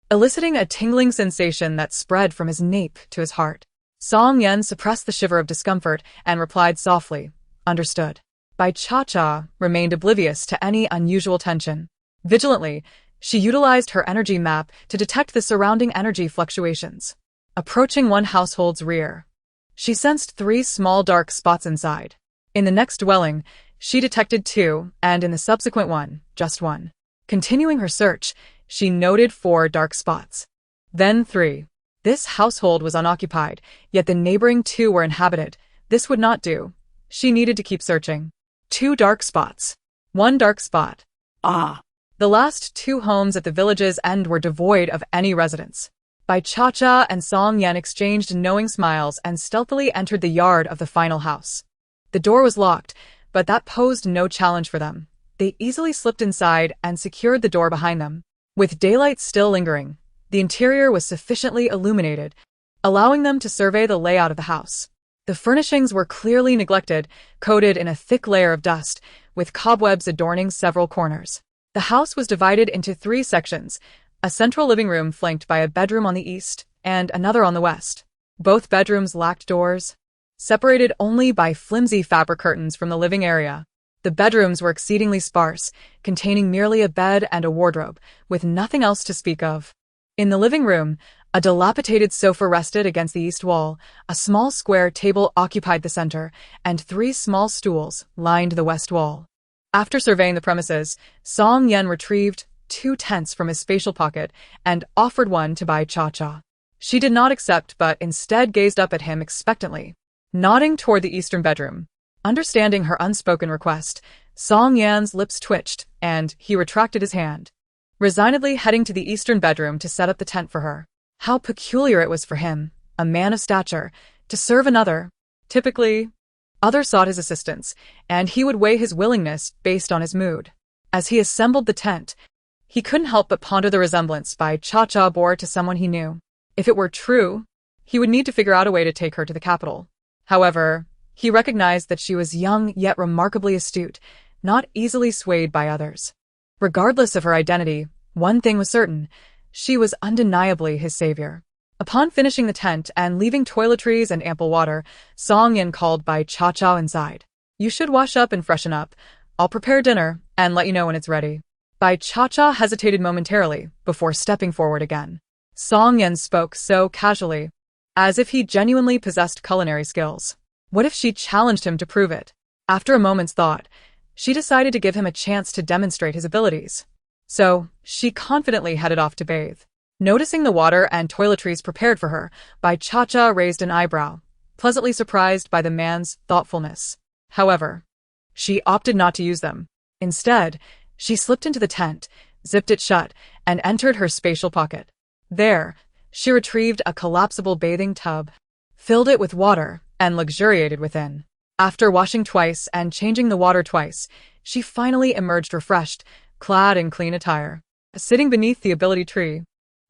S1: eliciting a tingling sensation that spread from his nape to his heart. Song Yan suppressed the shiver of discomfort and replied softly, "Understood." Bai Cha-Cha remained oblivious to any unusual tension. Vigilantly, she utilized her energy map to detect the surrounding energy fluctuations. Approaching one household's rear, she sensed 3 small dark spots inside. In the next dwelling, she detected 2, and in the subsequent one, just 1. Continuing her search, she noted 4 dark spots. Then 3. This household was unoccupied, yet the neighboring 2 were inhabited. This would not do. She needed to keep searching. 2 dark spots. 1 dark spot. Ah! The last 2 homes at the village's end were devoid of any residents. Bai Cha-Cha and Song Yan exchanged knowing smiles and stealthily entered the yard of the final house. The door was locked, but that posed no challenge for them. They easily slipped inside and secured the door behind them. With daylight still lingering, the interior was sufficiently illuminated, allowing them to survey the layout of the house. The furnishings were clearly neglected, coated in a thick layer of dust, with cobwebs adorning several corners. The house was divided into 3 sections, a central living room flanked by a bedroom on the east and another on the west. Both bedrooms lacked doors, separated only by flimsy fabric curtains from the living area. The bedrooms were exceedingly sparse, containing merely a bed and a wardrobe, with nothing else to speak of. In the living room, a dilapidated sofa rested against the east wall, a small square table occupied the center, and 3 small stools lined the west wall. After surveying the premises, Song Yan retrieved 2 tents from his spatial pocket and offered one to Bai Cha-Cha. She did not accept but instead gazed up at him expectantly, nodding toward the eastern bedroom. Understanding her unspoken request, Song Yan's lips twitched, and he retracted his hand, resignedly heading to the eastern bedroom to set up the tent for her. How peculiar it was for him, a man of stature, to serve another. Typically, others sought his assistance, and he would weigh his willingness based on his mood. As he assembled the tent, he couldn't help but ponder the resemblance Bai Cha-Cha bore to someone he knew. If it were true, he would need to figure out a way to take her to the capital. However, he recognized that she was young yet remarkably astute, not easily swayed by others. Regardless of her identity, one thing was certain: she was undeniably his savior. Upon finishing the tent and leaving toiletries and ample water, Song Yan called Bai Cha-Cha inside. "You should wash up and freshen up. I'll prepare dinner and let you know when it's ready." Bai Cha-Cha hesitated momentarily before stepping forward again. Song Yen spoke so casually, as if he genuinely possessed culinary skills. What if she challenged him to prove it? After a moment's thought, she decided to give him a chance to demonstrate his abilities. So, she confidently headed off to bathe. Noticing the water and toiletries prepared for her, Bai Cha-cha raised an eyebrow, pleasantly surprised by the man's thoughtfulness. However, she opted not to use them. Instead, she slipped into the tent, zipped it shut, and entered her spatial pocket. There, she retrieved a collapsible bathing tub, filled it with water, and luxuriated within. After washing twice and changing the water twice, she finally emerged refreshed, clad in clean attire. Sitting beneath the ability tree,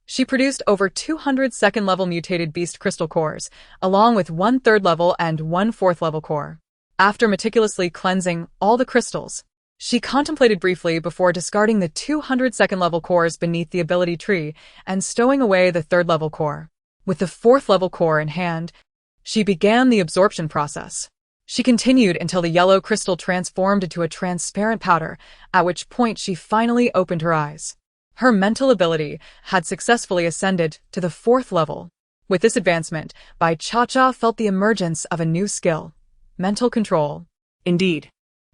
S1: she produced over 200 second-level mutated beast crystal cores, along with 1 third-level and 1 fourth-level core. After meticulously cleansing all the crystals, she contemplated briefly before discarding the 200 second-level cores beneath the ability tree and stowing away the third-level core. With the fourth-level core in hand, she began the absorption process. She continued until the yellow crystal transformed into a transparent powder, at which point she finally opened her eyes. Her mental ability had successfully ascended to the 4th level. With this advancement, Bai Cha-cha felt the emergence of a new skill: mental control.
S2: Indeed.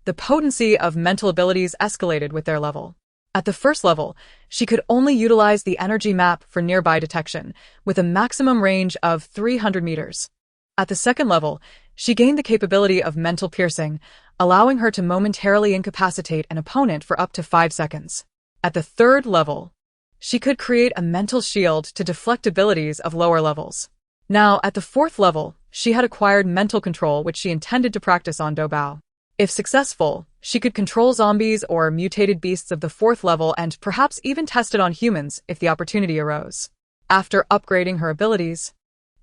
S1: The potency of mental abilities escalated with their level. At the 1st level, she could only utilize the energy map for nearby detection, with a maximum range of 300 meters. At the 2nd level, she gained the capability of mental piercing, allowing her to momentarily incapacitate an opponent for up to 5 seconds. At the 3rd level, she could create a mental shield to deflect abilities of lower levels. Now, at the 4th level, she had acquired mental control, which she intended to practice on Doubao. If successful, she could control zombies or mutated beasts of the 4th level and perhaps even test it on humans if the opportunity arose. After upgrading her abilities,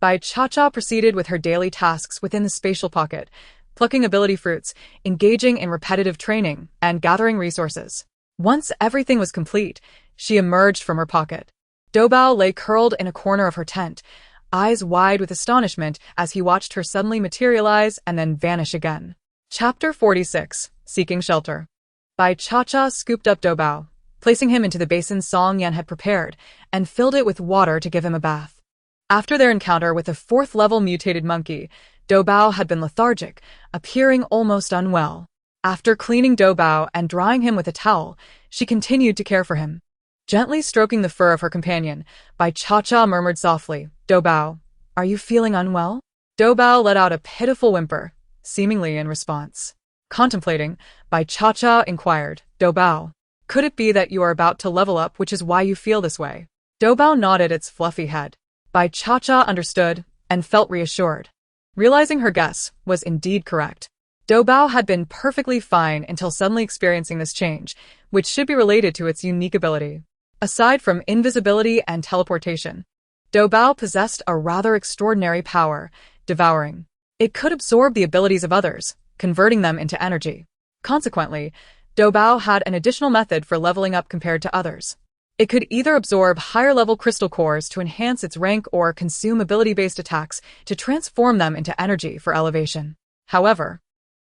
S1: Bai Cha-cha proceeded with her daily tasks within the spatial pocket, plucking ability fruits, engaging in repetitive training, and gathering resources. Once everything was complete, she emerged from her pocket. Doubao lay curled in a corner of her tent, eyes wide with astonishment as he watched her suddenly materialize and then vanish again. Chapter 46. Seeking Shelter. Bai Cha-cha scooped up Doubao, placing him into the basin Song Yen had prepared, and filled it with water to give him a bath. After their encounter with a 4th-level mutated monkey, Doubao had been lethargic, appearing almost unwell. After cleaning Doubao and drying him with a towel, she continued to care for him. Gently stroking the fur of her companion, Bai Cha-cha murmured softly, "Doubao, are you feeling unwell?" Doubao let out a pitiful whimper, seemingly in response. Contemplating, Bai Cha-cha inquired, "Doubao, could it be that you are about to level up, which is why you feel this way?" Doubao nodded its fluffy head. Bai Cha-cha understood and felt reassured. Realizing her guess was indeed correct. Doubao had been perfectly fine until suddenly experiencing this change, which should be related to its unique ability. Aside from invisibility and teleportation, Doubao possessed a rather extraordinary power: devouring. It could absorb the abilities of others, converting them into energy. Consequently, Doubao had an additional method for leveling up compared to others. It could either absorb higher-level crystal cores to enhance its rank or consume ability-based attacks to transform them into energy for elevation. However,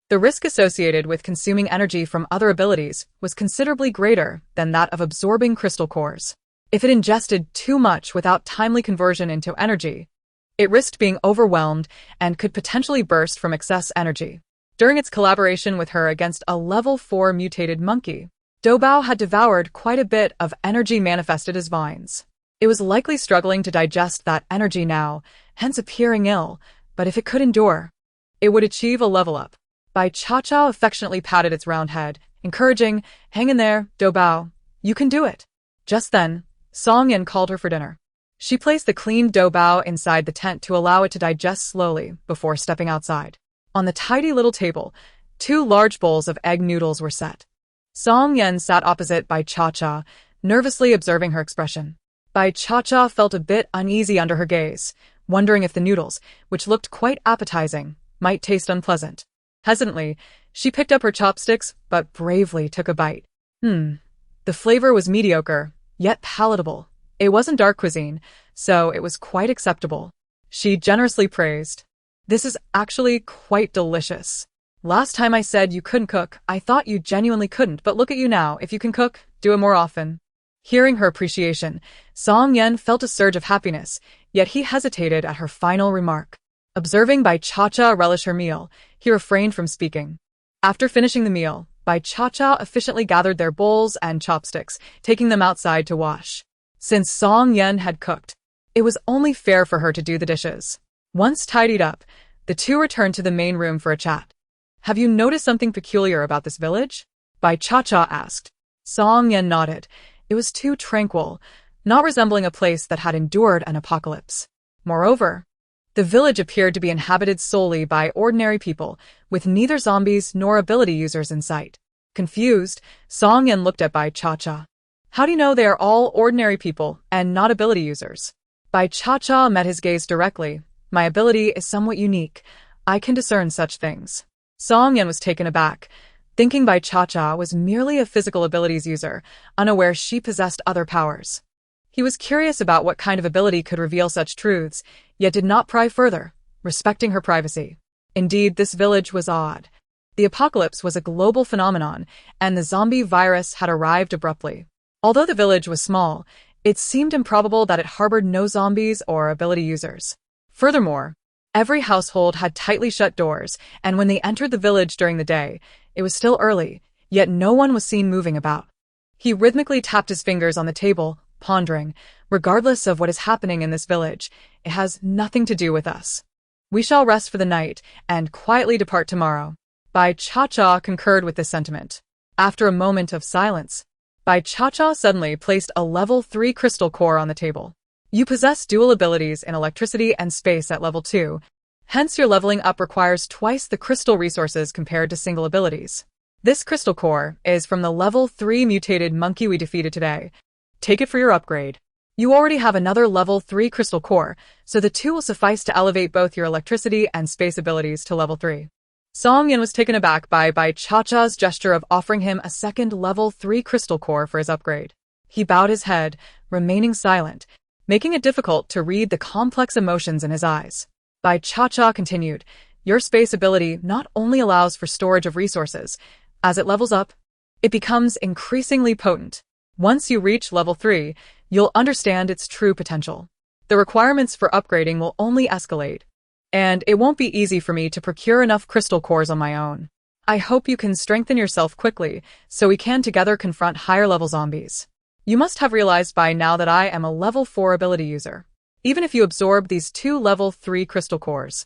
S1: the risk associated with consuming energy from other abilities was considerably greater than that of absorbing crystal cores. If it ingested too much without timely conversion into energy, it risked being overwhelmed and could potentially burst from excess energy. During its collaboration with her against a level 4 mutated monkey, Doubao had devoured quite a bit of energy manifested as vines. It was likely struggling to digest that energy now, hence appearing ill, but if it could endure, it would achieve a level up. Bai Cha-cha affectionately patted its round head, encouraging, "Hang in there, Doubao. You can do it." Just then, Song Yen called her for dinner. She placed the cleaned Doubao inside the tent to allow it to digest slowly before stepping outside. On the tidy little table, 2 large bowls of egg noodles were set. Song Yen sat opposite Bai Cha-cha, nervously observing her expression. Bai Cha-cha felt a bit uneasy under her gaze, wondering if the noodles, which looked quite appetizing, might taste unpleasant. Hesitantly, she picked up her chopsticks, but bravely took a bite. The flavor was mediocre, yet palatable. It wasn't dark cuisine, so it was quite acceptable. She generously praised, "This is actually quite delicious. Last time I said you couldn't cook, I thought you genuinely couldn't, but look at you now. If you can cook, do it more often." Hearing her appreciation, Song Yen felt a surge of happiness, yet he hesitated at her final remark. Observing Bai Cha-Cha relish her meal, he refrained from speaking. After finishing the meal, Bai Cha-Cha efficiently gathered their bowls and chopsticks, taking them outside to wash. Since Song Yen had cooked, it was only fair for her to do the dishes. Once tidied up, the two returned to the main room for a chat. "Have you noticed something peculiar about this village?" Bai Cha-Cha asked. Song Yen nodded. It was too tranquil, not resembling a place that had endured an apocalypse. Moreover, the village appeared to be inhabited solely by ordinary people, with neither zombies nor ability users in sight. Confused, Song Yen looked at Bai Cha-Cha. "How do you know they are all ordinary people and not ability users?" Bai Cha-Cha met his gaze directly. "My ability is somewhat unique. I can discern such things." Song Yen was taken aback, thinking Bai Cha-Cha was merely a physical abilities user, unaware she possessed other powers. He was curious about what kind of ability could reveal such truths, yet did not pry further, respecting her privacy. Indeed, this village was odd. The apocalypse was a global phenomenon, and the zombie virus had arrived abruptly. Although the village was small, it seemed improbable that it harbored no zombies or ability users. Furthermore, every household had tightly shut doors, and when they entered the village during the day, it was still early, yet no one was seen moving about. He rhythmically tapped his fingers on the table, pondering, "Regardless of what is happening in this village, it has nothing to do with us. We shall rest for the night and quietly depart tomorrow." Bai Cha-Cha concurred with this sentiment. After a moment of silence, Bai Cha-Cha suddenly placed a level 3 crystal core on the table. "You possess dual abilities in electricity and space at level 2. Hence your leveling up requires twice the crystal resources compared to single abilities. This crystal core is from the level 3 mutated monkey we defeated today. Take it for your upgrade. You already have another level 3 crystal core, so the two will suffice to elevate both your electricity and space abilities to level 3. Song Yen was taken aback by Cha-Cha's gesture of offering him a second level 3 crystal core for his upgrade. He bowed his head, remaining silent, making it difficult to read the complex emotions in his eyes. Bai Cha-Cha continued, "Your space ability not only allows for storage of resources, as it levels up, it becomes increasingly potent. Once you reach level 3, you'll understand its true potential. The requirements for upgrading will only escalate, and it won't be easy for me to procure enough crystal cores on my own. I hope you can strengthen yourself quickly so we can together confront higher-level zombies. You must have realized by now that I am a level 4 ability user. Even if you absorb these 2 level 3 crystal cores,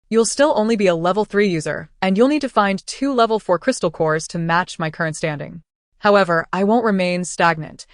S1: you'll still only be a level 3 user, and you'll need to find 2 level 4 crystal cores to match my current standing. However, I won't remain stagnant.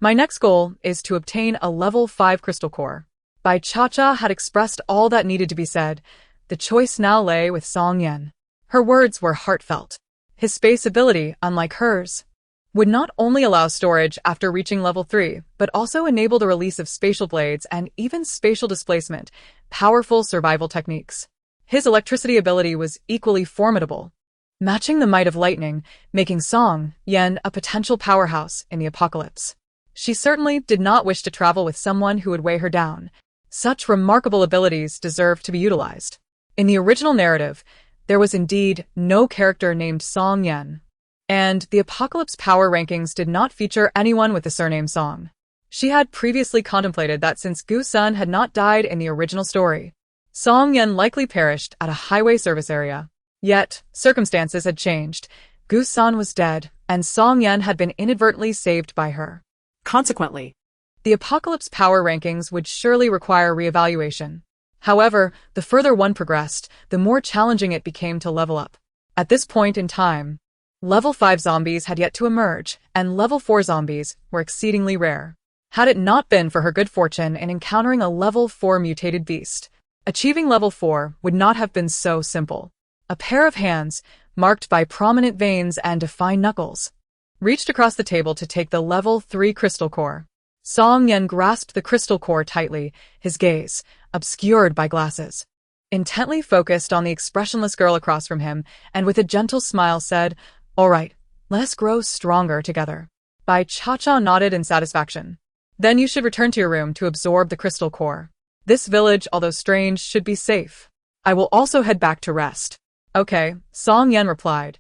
S1: My next goal is to obtain a level 5 crystal core." Bai Cha-Cha had expressed all that needed to be said. The choice now lay with Song Yen. Her words were heartfelt. His space ability, unlike hers, would not only allow storage after reaching level 3, but also enable the release of spatial blades and even spatial displacement, powerful survival techniques. His electricity ability was equally formidable, matching the might of lightning, making Song Yen a potential powerhouse in the apocalypse. She certainly did not wish to travel with someone who would weigh her down. Such remarkable abilities deserved to be utilized. In the original narrative, there was indeed no character named Song Yen, and the Apocalypse power rankings did not feature anyone with the surname Song. She had previously contemplated that since Gu-sun had not died in the original story, Song Yen likely perished at a highway service area. Yet, circumstances had changed. Gu-sun was dead, and Song Yen had been inadvertently saved by her.
S2: Consequently,
S1: the Apocalypse power rankings would surely require reevaluation. However, the further one progressed, the more challenging it became to level up. At this point in time, level 5 zombies had yet to emerge, and level 4 zombies were exceedingly rare. Had it not been for her good fortune in encountering a level 4 mutated beast, achieving level 4 would not have been so simple. A pair of hands, marked by prominent veins and defined knuckles, reached across the table to take the level 3 crystal core. Song Yen grasped the crystal core tightly, his gaze obscured by glasses. Intently focused on the expressionless girl across from him, and with a gentle smile said, "All right, let us grow stronger together." Bai Cha-Cha nodded in satisfaction. "Then you should return to your room to absorb the crystal core. This village, although strange, should be safe. I will also head back to rest." "Okay," Song Yen replied,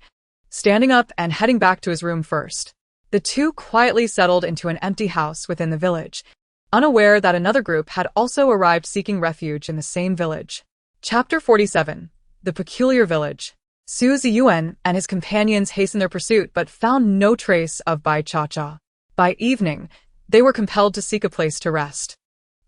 S1: standing up and heading back to his room first. The two quietly settled into an empty house within the village, unaware that another group had also arrived seeking refuge in the same village. Chapter 47. The Peculiar Village. Su Ziyuan and his companions hastened their pursuit but found no trace of Bai Cha-Cha. By evening, they were compelled to seek a place to rest.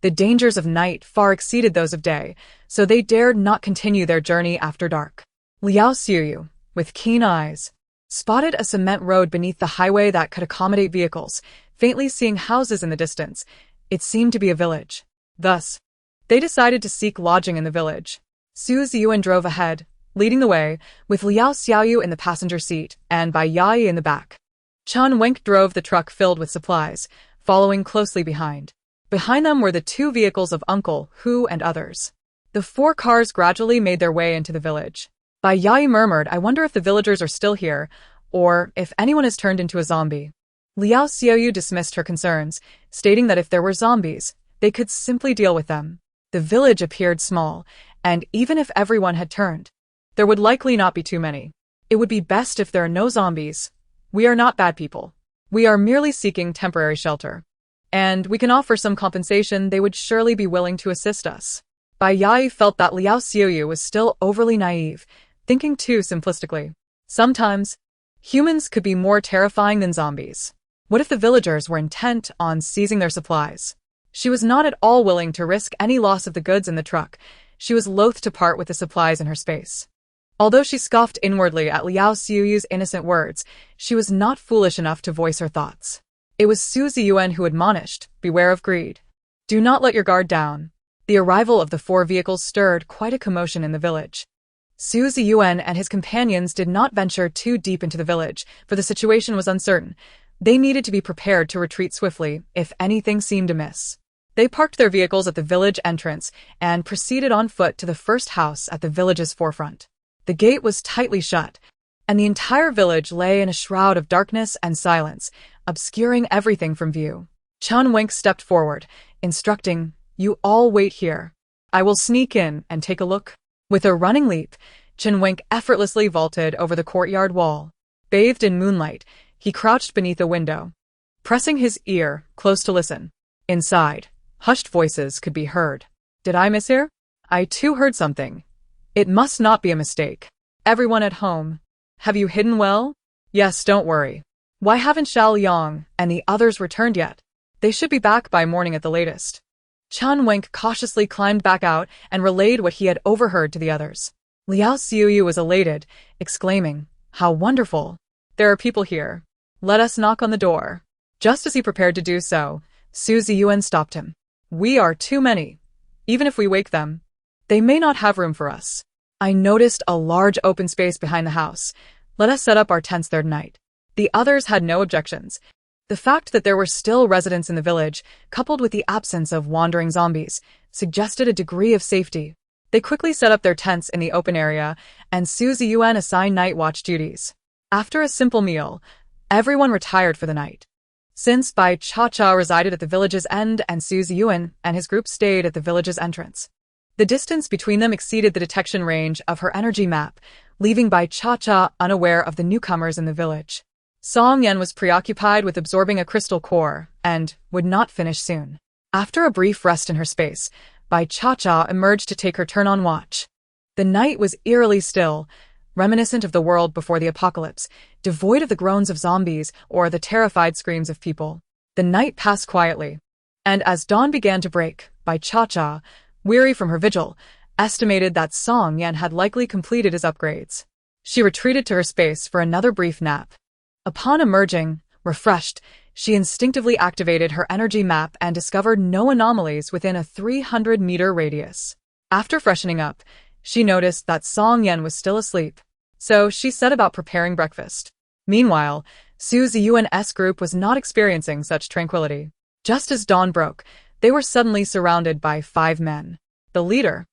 S1: The dangers of night far exceeded those of day, so they dared not continue their journey after dark. Liao Xiuyu, with keen eyes, spotted a cement road beneath the highway that could accommodate vehicles, faintly seeing houses in the distance. It seemed to be a village. Thus, they decided to seek lodging in the village. Su Ziyuan drove ahead, leading the way, with Liao Xiaoyu in the passenger seat and Bai Yai in the back. Chen Wenk drove the truck filled with supplies, following closely behind. Behind them were the two vehicles of Uncle Hu and others. The four cars gradually made their way into the village. Bai Yai murmured, "I wonder if the villagers are still here, or if anyone has turned into a zombie." Liao Xiaoyu dismissed her concerns, stating that if there were zombies, they could simply deal with them. The village appeared small, and even if everyone had turned, there would likely not be too many. It would be best if there are no zombies. We are not bad people. We are merely seeking temporary shelter. And we can offer some compensation. They would surely be willing to assist us. Bai Yai felt that Liao Xiuyu was still overly naive, thinking too simplistically. Sometimes, humans could be more terrifying than zombies. What if the villagers were intent on seizing their supplies? She was not at all willing to risk any loss of the goods in the truck. She was loath to part with the supplies in her space. Although she scoffed inwardly at Liao Xiuyu's innocent words, she was not foolish enough to voice her thoughts. It was Su Ziyuan who admonished, "Beware of greed. Do not let your guard down." The arrival of the four vehicles stirred quite a commotion in the village. Su Ziyuan and his companions did not venture too deep into the village, for the situation was uncertain. They needed to be prepared to retreat swiftly if anything seemed amiss. They parked their vehicles at the village entrance and proceeded on foot to the first house at the village's forefront. The gate was tightly shut, and the entire village lay in a shroud of darkness and silence, obscuring everything from view. Chen Wenk stepped forward, instructing, "You all wait here. I will sneak in and take a look." With a running leap, Chen Wenk effortlessly vaulted over the courtyard wall. Bathed in moonlight, he crouched beneath a window, pressing his ear close to listen. Inside, hushed voices could be heard. "Did I mishear? I too heard something. It must not be a mistake. Everyone at home, have you hidden well? Yes, don't worry. Why haven't Xiao Yang and the others returned yet? They should be back by morning at the latest." Chen Wenk cautiously climbed back out and relayed what he had overheard to the others. Liao Xiuyu was elated, exclaiming, "How wonderful! There are people here. Let us knock on the door." Just as he prepared to do so, Su Ziyuan stopped him. "We are too many. Even if we wake them, they may not have room for us. I noticed a large open space behind the house. Let us set up our tents there tonight." The others had no objections. The fact that there were still residents in the village, coupled with the absence of wandering zombies, suggested a degree of safety. They quickly set up their tents in the open area, and Su Ziyuan assigned night watch duties. After a simple meal, everyone retired for the night. Since Bai Cha-Cha resided at the village's end and Su Ziyuan and his group stayed at the village's entrance, the distance between them exceeded the detection range of her energy map, leaving Bai Cha-Cha unaware of the newcomers in the village. Song Yan was preoccupied with absorbing a crystal core and would not finish soon. After a brief rest in her space, Bai Cha-Cha emerged to take her turn on watch. The night was eerily still, reminiscent of the world before the apocalypse, devoid of the groans of zombies or the terrified screams of people. The night passed quietly, and as dawn began to break, Bai Cha-Cha, weary from her vigil, estimated that Song Yan had likely completed his upgrades. She retreated to her space for another brief nap. Upon emerging, refreshed, she instinctively activated her energy map and discovered no anomalies within a 300-meter radius. After freshening up, she noticed that Song Yan was still asleep, so she set about preparing breakfast. Meanwhile, Su Ziyuan's group was not experiencing such tranquility. Just as dawn broke, they were suddenly surrounded by 5 men. The leader,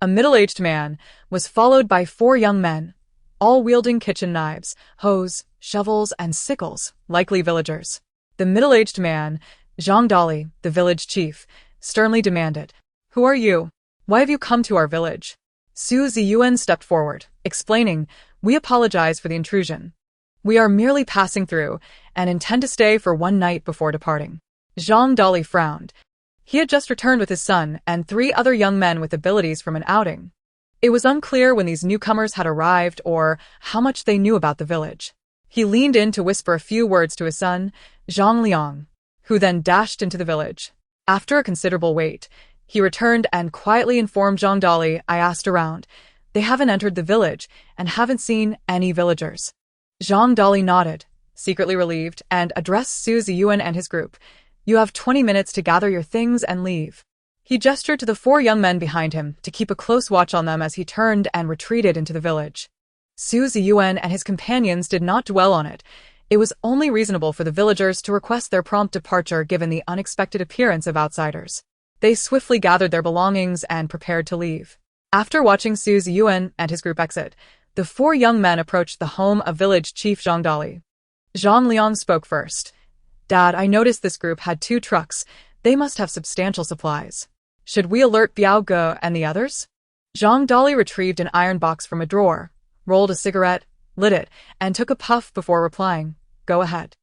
S1: a middle-aged man, was followed by 4 young men, all wielding kitchen knives, hoes, shovels, and sickles, likely villagers. The middle-aged man, Zhang Dali, the village chief, sternly demanded, "Who are you? Why have you come to our village?" Su Ziyuan stepped forward, explaining, "We apologize for the intrusion. We are merely passing through, and intend to stay for one night before departing. Zhang Dali frowned. He had just returned with his son and 3 other young men with abilities from an outing. It was unclear when these newcomers had arrived or how much they knew about the village. He leaned in to whisper a few words to his son, Zhang Liang, who then dashed into the village. After a considerable wait, he returned and quietly informed Zhang Dali. I asked around. They haven't entered the village and haven't seen any villagers. Zhang Dali nodded, secretly relieved, and addressed Su Ziyuan and his group. You have 20 minutes to gather your things and leave. He gestured to the 4 young men behind him to keep a close watch on them as he turned and retreated into the village. Su Ziyuan and his companions did not dwell on it. It was only reasonable for the villagers to request their prompt departure given the unexpected appearance of outsiders. They swiftly gathered their belongings and prepared to leave. After watching Su Ziyuan and his group exit, the 4 young men approached the home of village chief Zhang Dali. Zhang Liang spoke first. Dad, I noticed this group had 2 trucks. They must have substantial supplies. Should we alert Biao Ge and the others? Zhang Dali retrieved an iron box from a drawer, rolled a cigarette, lit it, and took a puff before replying, Go ahead.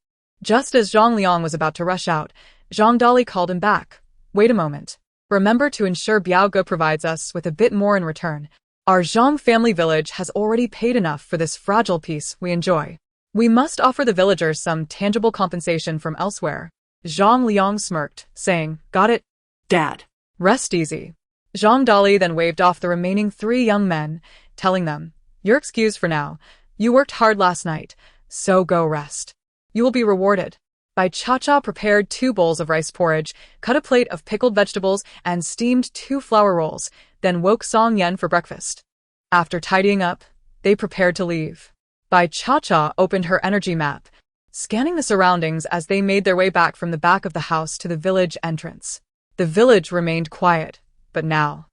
S1: Just as Zhang Liang was about to rush out, Zhang Dali called him back. Wait a moment. Remember to ensure Biao Ge provides us with a bit more in return. Our Zhang family village has already paid enough for this fragile peace we enjoy. We must offer the villagers some tangible compensation from elsewhere. Zhang Liang smirked, saying, Got it,
S2: Dad.
S1: Rest easy. Zhang Dali then waved off the remaining 3 young men, telling them, You're excused for now. You worked hard last night, so go rest. You will be rewarded. Bai Cha-Cha prepared 2 bowls of rice porridge, cut a plate of pickled vegetables, and steamed 2 flour rolls, then woke Song Yen for breakfast. After tidying up, they prepared to leave. Bai Cha-Cha opened her energy map, scanning the surroundings as they made their way back from the back of the house to the village entrance. The village remained quiet, but now,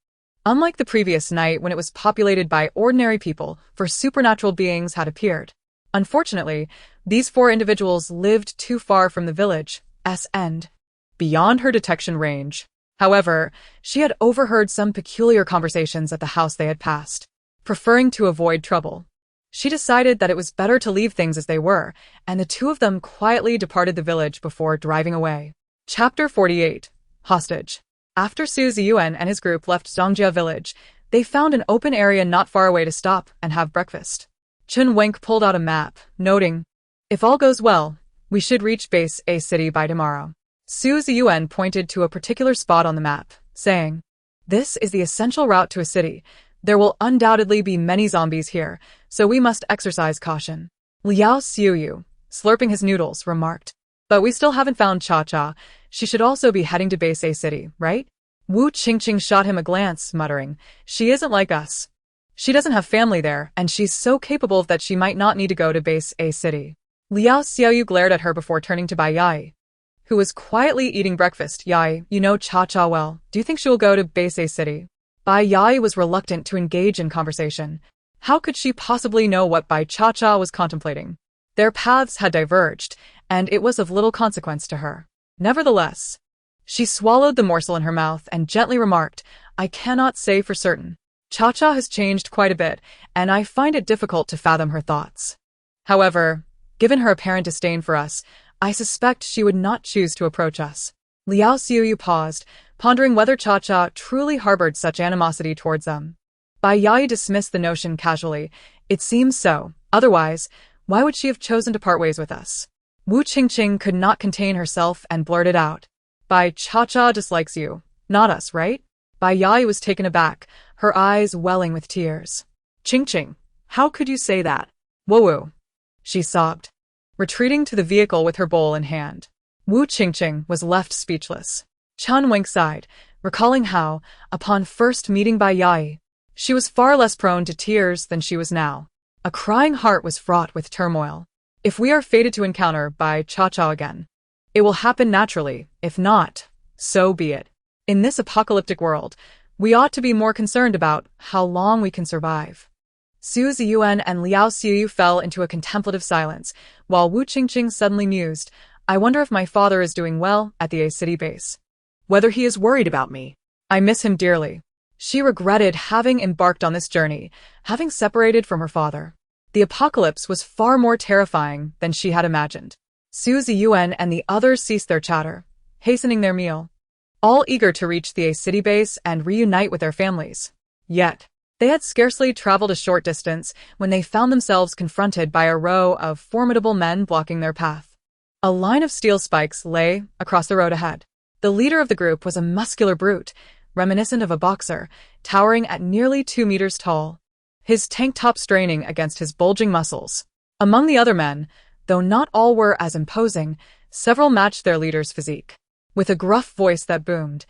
S1: unlike the previous night when it was populated by ordinary people, for supernatural beings had appeared. Unfortunately, these 4 individuals lived too far from the village's end, beyond her detection range. However, she had overheard some peculiar conversations at the house they had passed. Preferring to avoid trouble, she decided that it was better to leave things as they were, and the 2 of them quietly departed the village before driving away. Chapter 48. Hostage. After Su Ziyuan and his group left Zongjia village, they found an open area not far away to stop and have breakfast. Chun Wenk pulled out a map, noting, If all goes well, we should reach Base A City by tomorrow. Su Ziyuan pointed to a particular spot on the map, saying, This is the essential route to a city. There will undoubtedly be many zombies here, so we must exercise caution. Liao Xiuyu, slurping his noodles, remarked, But we still haven't found Cha-Cha. She should also be heading to Base A City, right? Wu Qingqing shot him a glance, muttering, She isn't like us. She doesn't have family there, and she's so capable that she might not need to go to Base A City. Liao Xiaoyu glared at her before turning to Bai Yai, who was quietly eating breakfast. Yai, you know Cha-Cha well. Do you think she will go to Base A City? Bai Yai was reluctant to engage in conversation. How could she possibly know what Bai Cha-Cha was contemplating? Their paths had diverged, and it was of little consequence to her. Nevertheless, she swallowed the morsel in her mouth and gently remarked, I cannot say for certain. Cha-Cha has changed quite a bit, and I find it difficult to fathom her thoughts. However, given her apparent disdain for us, I suspect she would not choose to approach us. Liao Xiuyu paused, pondering whether Cha-Cha truly harbored such animosity towards them. Bai Yai dismissed the notion casually. It seems so. Otherwise, why would she have chosen to part ways with us? Wu Qingqing could not contain herself and blurted out, Bai Cha-Cha dislikes you, not us, right? Bai Yai was taken aback, her eyes welling with tears.
S2: Qingqing, how could you say that?
S1: Woo-woo, she sobbed, retreating to the vehicle with her bowl in hand. Wu Qingqing was left speechless. Chun Wenk sighed, recalling how, upon first meeting Bai Yai, she was far less prone to tears than she was now. A crying heart was fraught with turmoil. If we are fated to encounter Bai Cha-Cha again, it will happen naturally. If not, so be it. In this apocalyptic world, we ought to be more concerned about how long we can survive. Su Ziyuan and Liao Xiuyu fell into a contemplative silence, while Wu Qingqing suddenly mused, I wonder if my father is doing well at the A City base.
S2: Whether he is worried about me.
S1: I miss him dearly. She regretted having embarked on this journey, having separated from her father. The apocalypse was far more terrifying than she had imagined. Su Ziyuan and the others ceased their chatter, hastening their meal, all eager to reach the A city base and reunite with their families. Yet, they had scarcely traveled a short distance when they found themselves confronted by a row of formidable men blocking their path. A line of steel spikes lay across the road ahead. The leader of the group was a muscular brute, reminiscent of a boxer, towering at nearly 2 meters tall, his tank top straining against his bulging muscles. Among the other men, though not all were as imposing, several matched their leader's physique. With a gruff voice that boomed,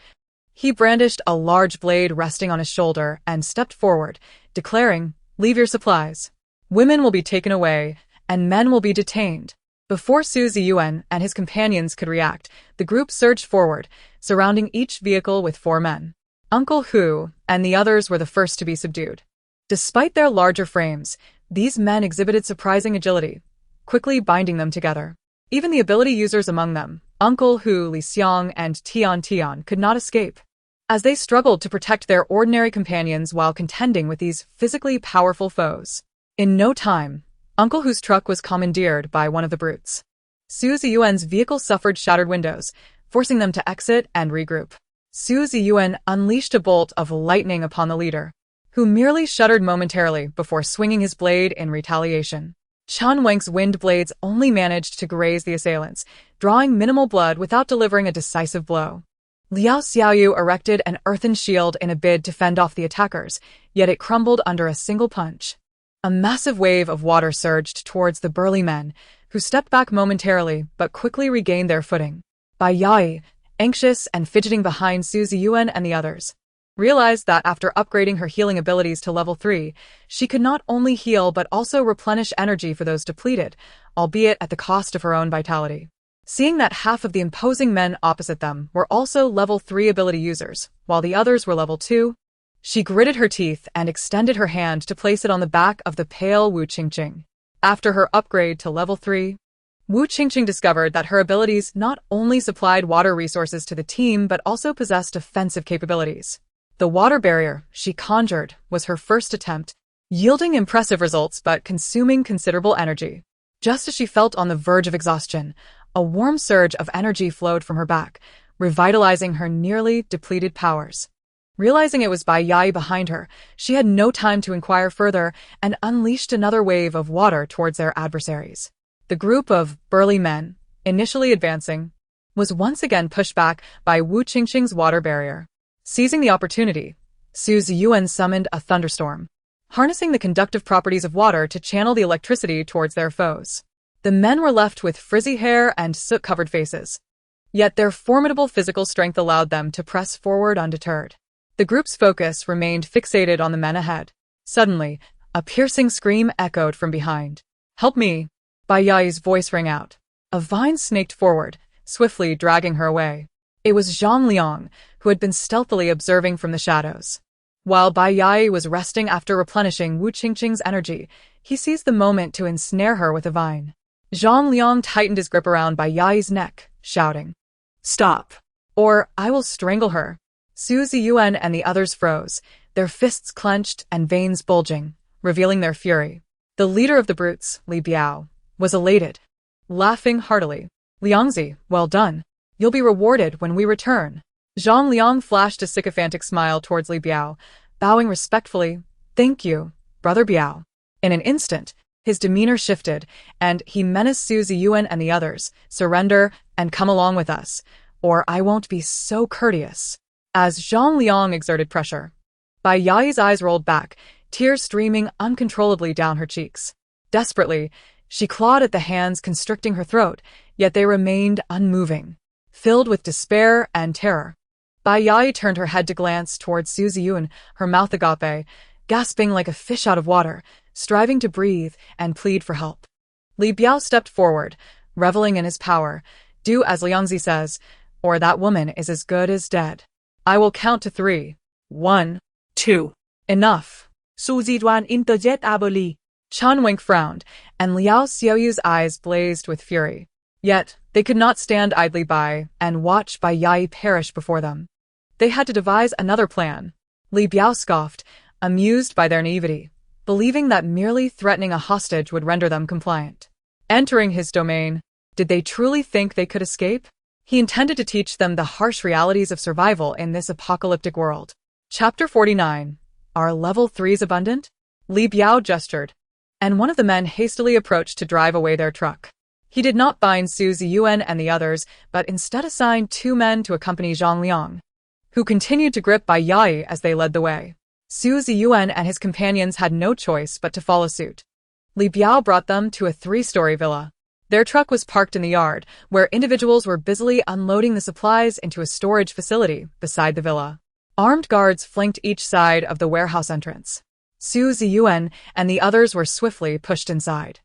S1: he brandished a large blade resting on his shoulder and stepped forward, declaring, "Leave your supplies. Women will be taken away, and men will be detained." Before Su Ziyuan and his companions could react, the group surged forward, surrounding each vehicle with 4 men. Uncle Hu and the others were the first to be subdued. Despite their larger frames, these men exhibited surprising agility, quickly binding them together. Even the ability users among them, Uncle Hu, Li Xiang, and Tian Tian, could not escape, as they struggled to protect their ordinary companions while contending with these physically powerful foes. In no time, Uncle Hu's truck was commandeered by one of the brutes. Su Ziyuan's vehicle suffered shattered windows, forcing them to exit and regroup. Su Ziyuan unleashed a bolt of lightning upon the leader, who merely shuddered momentarily before swinging his blade in retaliation. Chen Wang's wind blades only managed to graze the assailants, drawing minimal blood without delivering a decisive blow. Liao Xiaoyu erected an earthen shield in a bid to fend off the attackers, yet it crumbled under a single punch. A massive wave of water surged towards the burly men, who stepped back momentarily but quickly regained their footing. Bai Yai, anxious and fidgeting behind Su Ziyuan and the others, realized that after upgrading her healing abilities to level 3, she could not only heal but also replenish energy for those depleted, albeit at the cost of her own vitality. Seeing that half of the imposing men opposite them were also level 3 ability users, while the others were level 2, she gritted her teeth and extended her hand to place it on the back of the pale Wu Qingqing. After her upgrade to level 3, Wu Qingqing discovered that her abilities not only supplied water resources to the team but also possessed offensive capabilities. The water barrier she conjured was her first attempt, yielding impressive results but consuming considerable energy. Just as she felt on the verge of exhaustion, a warm surge of energy flowed from her back, revitalizing her nearly depleted powers. Realizing it was Bai Yai behind her, she had no time to inquire further and unleashed another wave of water towards their adversaries. The group of burly men, initially advancing, was once again pushed back by Wu Qingqing's water barrier. Seizing the opportunity, Su Ziyuan summoned a thunderstorm, harnessing the conductive properties of water to channel the electricity towards their foes. The men were left with frizzy hair and soot-covered faces, yet their formidable physical strength allowed them to press forward undeterred. The group's focus remained fixated on the men ahead. Suddenly, a piercing scream echoed from behind. "Help me!" Bai Yai's voice rang out. A vine snaked forward, swiftly dragging her away. It was Zhang Liang, who had been stealthily observing from the shadows. While Bai Yai was resting after replenishing Wu Qingqing's energy, he seized the moment to ensnare her with a vine. Zhang Liang tightened his grip around Bai Yai's neck, shouting, "Stop, or I will strangle her." Su Ziyuan and the others froze, their fists clenched and veins bulging, revealing their fury. The leader of the brutes, Li Biao, was elated, laughing heartily. "Liangzi, well done. You'll be rewarded when we return." Zhang Liang flashed a sycophantic smile towards Li Biao, bowing respectfully. "Thank you, Brother Biao." In an instant, his demeanor shifted, and he menaced Su Ziyuan and the others, "Surrender and come along with us, or I won't be so courteous." As Zhang Liang exerted pressure, Bai Yai's eyes rolled back, tears streaming uncontrollably down her cheeks. Desperately, she clawed at the hands constricting her throat, yet they remained unmoving, filled with despair and terror. Bai Yai turned her head to glance towards Su Ziyuan, her mouth agape, gasping like a fish out of water, striving to breathe and plead for help. Li Biao stepped forward, reveling in his power. "Do as Liangzi says, or that woman is as good as dead. I will count to 3. 1, 2. Enough."
S2: Su Ziyuan interjet aboli.
S1: Chen Wang frowned, and Liao Xiaoyu's eyes blazed with fury. Yet, they could not stand idly by and watch Bai Yai perish before them. They had to devise another plan. Li Biao scoffed, amused by their naivety. believing that merely threatening a hostage would render them compliant. Entering his domain, did they truly think they could escape? He intended to teach them the harsh realities of survival in this apocalyptic world. Chapter 49. Are level 3s abundant? Li Biao gestured, and one of the men hastily approached to drive away their truck. He did not bind Su Ziyuan and the others, but instead assigned 2 men to accompany Zhang Liang, who continued to grip Bai Yai as they led the way. Su Ziyuan and his companions had no choice but to follow suit. Li Biao brought them to a 3-story villa. Their truck was parked in the yard, where individuals were busily unloading the supplies into a storage facility beside the villa. Armed guards flanked each side of the warehouse entrance. Su Ziyuan and the others were swiftly pushed inside.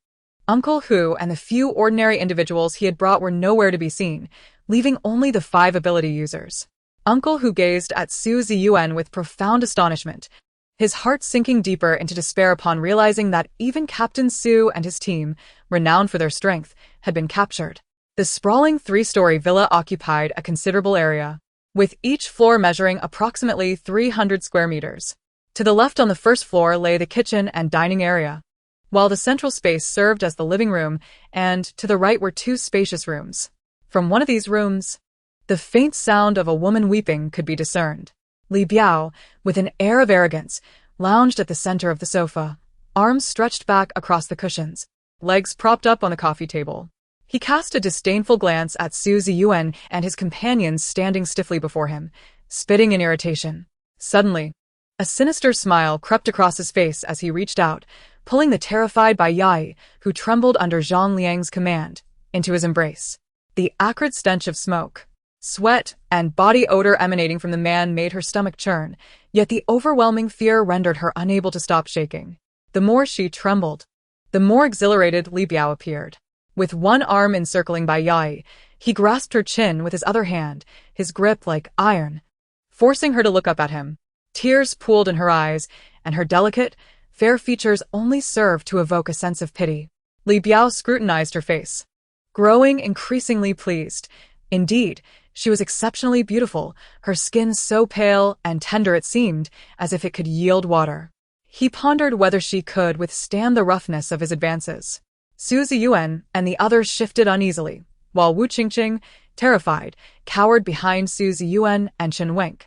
S1: Uncle Hu and the few ordinary individuals he had brought were nowhere to be seen, leaving only the 5 ability users. Uncle Hu gazed at Su Ziyuan with profound astonishment, his heart sinking deeper into despair upon realizing that even Captain Su and his team, renowned for their strength, had been captured. The sprawling 3-story villa occupied a considerable area, with each floor measuring approximately 300 square meters. To the left on the first floor lay the kitchen and dining area, while the central space served as the living room, and to the right were 2 spacious rooms. From one of these rooms, the faint sound of a woman weeping could be discerned. Li Biao, with an air of arrogance, lounged at the center of the sofa, arms stretched back across the cushions, legs propped up on the coffee table. He cast a disdainful glance at Su Ziyuan and his companions standing stiffly before him, spitting in irritation. Suddenly, a sinister smile crept across his face as he reached out, pulling the terrified Bai Yai, who trembled under Zhang Liang's command, into his embrace. The acrid stench of smoke, sweat, and body odor emanating from the man made her stomach churn, yet the overwhelming fear rendered her unable to stop shaking. The more she trembled, the more exhilarated Li Biao appeared. With one arm encircling Bai Yai, he grasped her chin with his other hand, his grip like iron, forcing her to look up at him. Tears pooled in her eyes, and her delicate, fair features only served to evoke a sense of pity. Li Biao scrutinized her face, growing increasingly pleased. Indeed, she was exceptionally beautiful, her skin so pale and tender it seemed as if it could yield water. He pondered whether she could withstand the roughness of his advances. Su Ziyuan and the others shifted uneasily, while Wu Qingqing, terrified, cowered behind Su Ziyuan and Chen Wenk,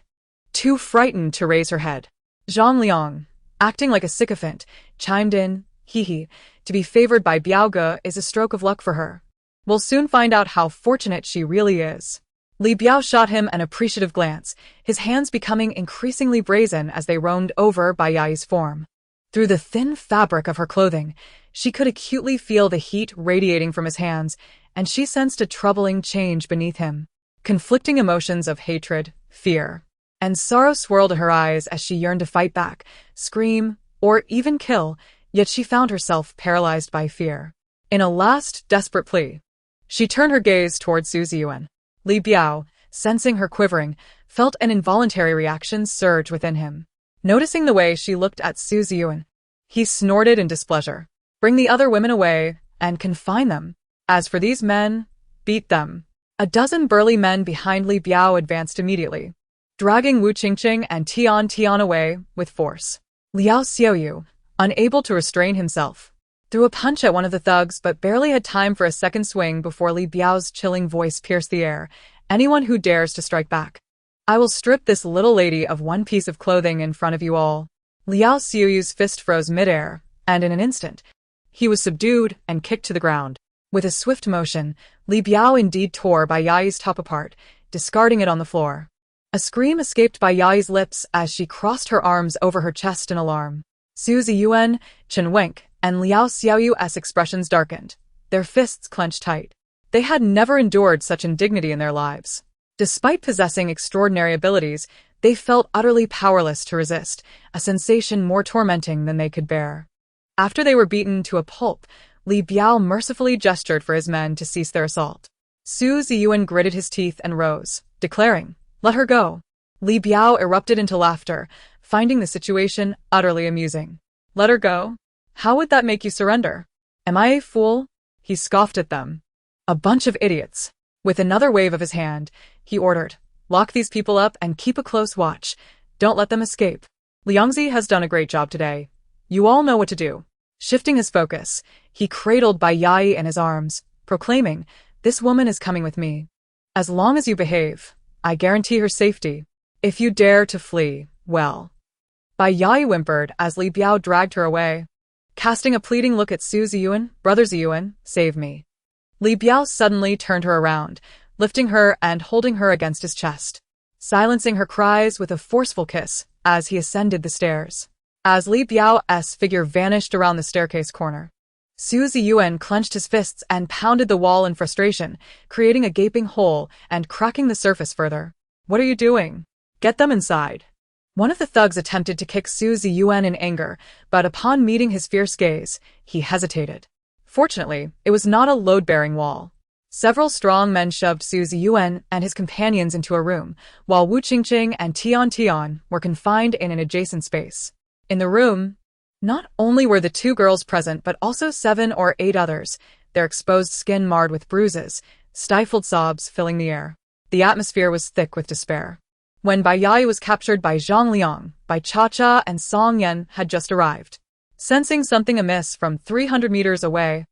S1: too frightened to raise her head. Zhang Liang, acting like a sycophant, chimed in, "Hee, to be favored by Biao Ge is a stroke of luck for her. We'll soon find out how fortunate she really is." Li Biao shot him an appreciative glance, his hands becoming increasingly brazen as they roamed over Bai Yai's form. Through the thin fabric of her clothing, she could acutely feel the heat radiating from his hands, and she sensed a troubling change beneath him. Conflicting emotions of hatred, fear, and sorrow swirled in her eyes as she yearned to fight back, scream, or even kill, yet she found herself paralyzed by fear. In a last desperate plea, she turned her gaze towards Su Ziyuan. Li Biao, sensing her quivering, felt an involuntary reaction surge within him. Noticing the way she looked at Su Ziyuan, he snorted in displeasure. "Bring the other women away and confine them. As for these men, beat them." A dozen burly men behind Li Biao advanced immediately, dragging Wu Qingqing and Tian away with force. Liao Xiaoyu, unable to restrain himself, threw a punch at one of the thugs but barely had time for a second swing before Li Biao's chilling voice pierced the air. "Anyone who dares to strike back, I will strip this little lady of one piece of clothing in front of you all." Liao Xiaoyu's fist froze midair, and in an instant, he was subdued and kicked to the ground. With a swift motion, Li Biao indeed tore Bai Yai's top apart, discarding it on the floor. A scream escaped Bai Yai's lips as she crossed her arms over her chest in alarm. Su Ziyuan, Chen Wenk, and Liao Xiaoyu's expressions darkened, their fists clenched tight. They had never endured such indignity in their lives. Despite possessing extraordinary abilities, they felt utterly powerless to resist, a sensation more tormenting than they could bear. After they were beaten to a pulp, Li Biao mercifully gestured for his men to cease their assault. Su Ziyuan gritted his teeth and rose, declaring, "Let her go." Li Biao erupted into laughter, finding the situation utterly amusing. "Let her go? How would that make you surrender? Am I a fool?" He scoffed at them. "A bunch of idiots." With another wave of his hand, he ordered, "Lock these people up and keep a close watch. Don't let them escape. Liangzi has done a great job today. You all know what to do. Shifting his focus, he cradled Bai Yai in his arms, proclaiming, "This woman is coming with me. As long as you behave, I guarantee her safety. If you dare to flee, well." Bai Yai whimpered as Li Biao dragged her away. Casting a pleading look at Su Ziyuan, "Brother Ziyuan, save me." Li Biao suddenly turned her around, lifting her and holding her against his chest, silencing her cries with a forceful kiss as he ascended the stairs. As Li Biao's figure vanished around the staircase corner, Su Ziyuan clenched his fists and pounded the wall in frustration, creating a gaping hole and cracking the surface further. "What are you doing? Get them inside." One of the thugs attempted to kick Su Ziyuan in anger, but upon meeting his fierce gaze, he hesitated. Fortunately, it was not a load-bearing wall. Several strong men shoved Su Ziyuan and his companions into a room, while Wu Qingqing and Tian Tian were confined in an adjacent space. In the room, not only were the two girls present but also 7 or 8 others, their exposed skin marred with bruises, stifled sobs filling the air. The atmosphere was thick with despair. When Bai Yai was captured by Zhang Liang, Bai Cha-Cha and Song Yan had just arrived. Sensing something amiss from 300 meters away,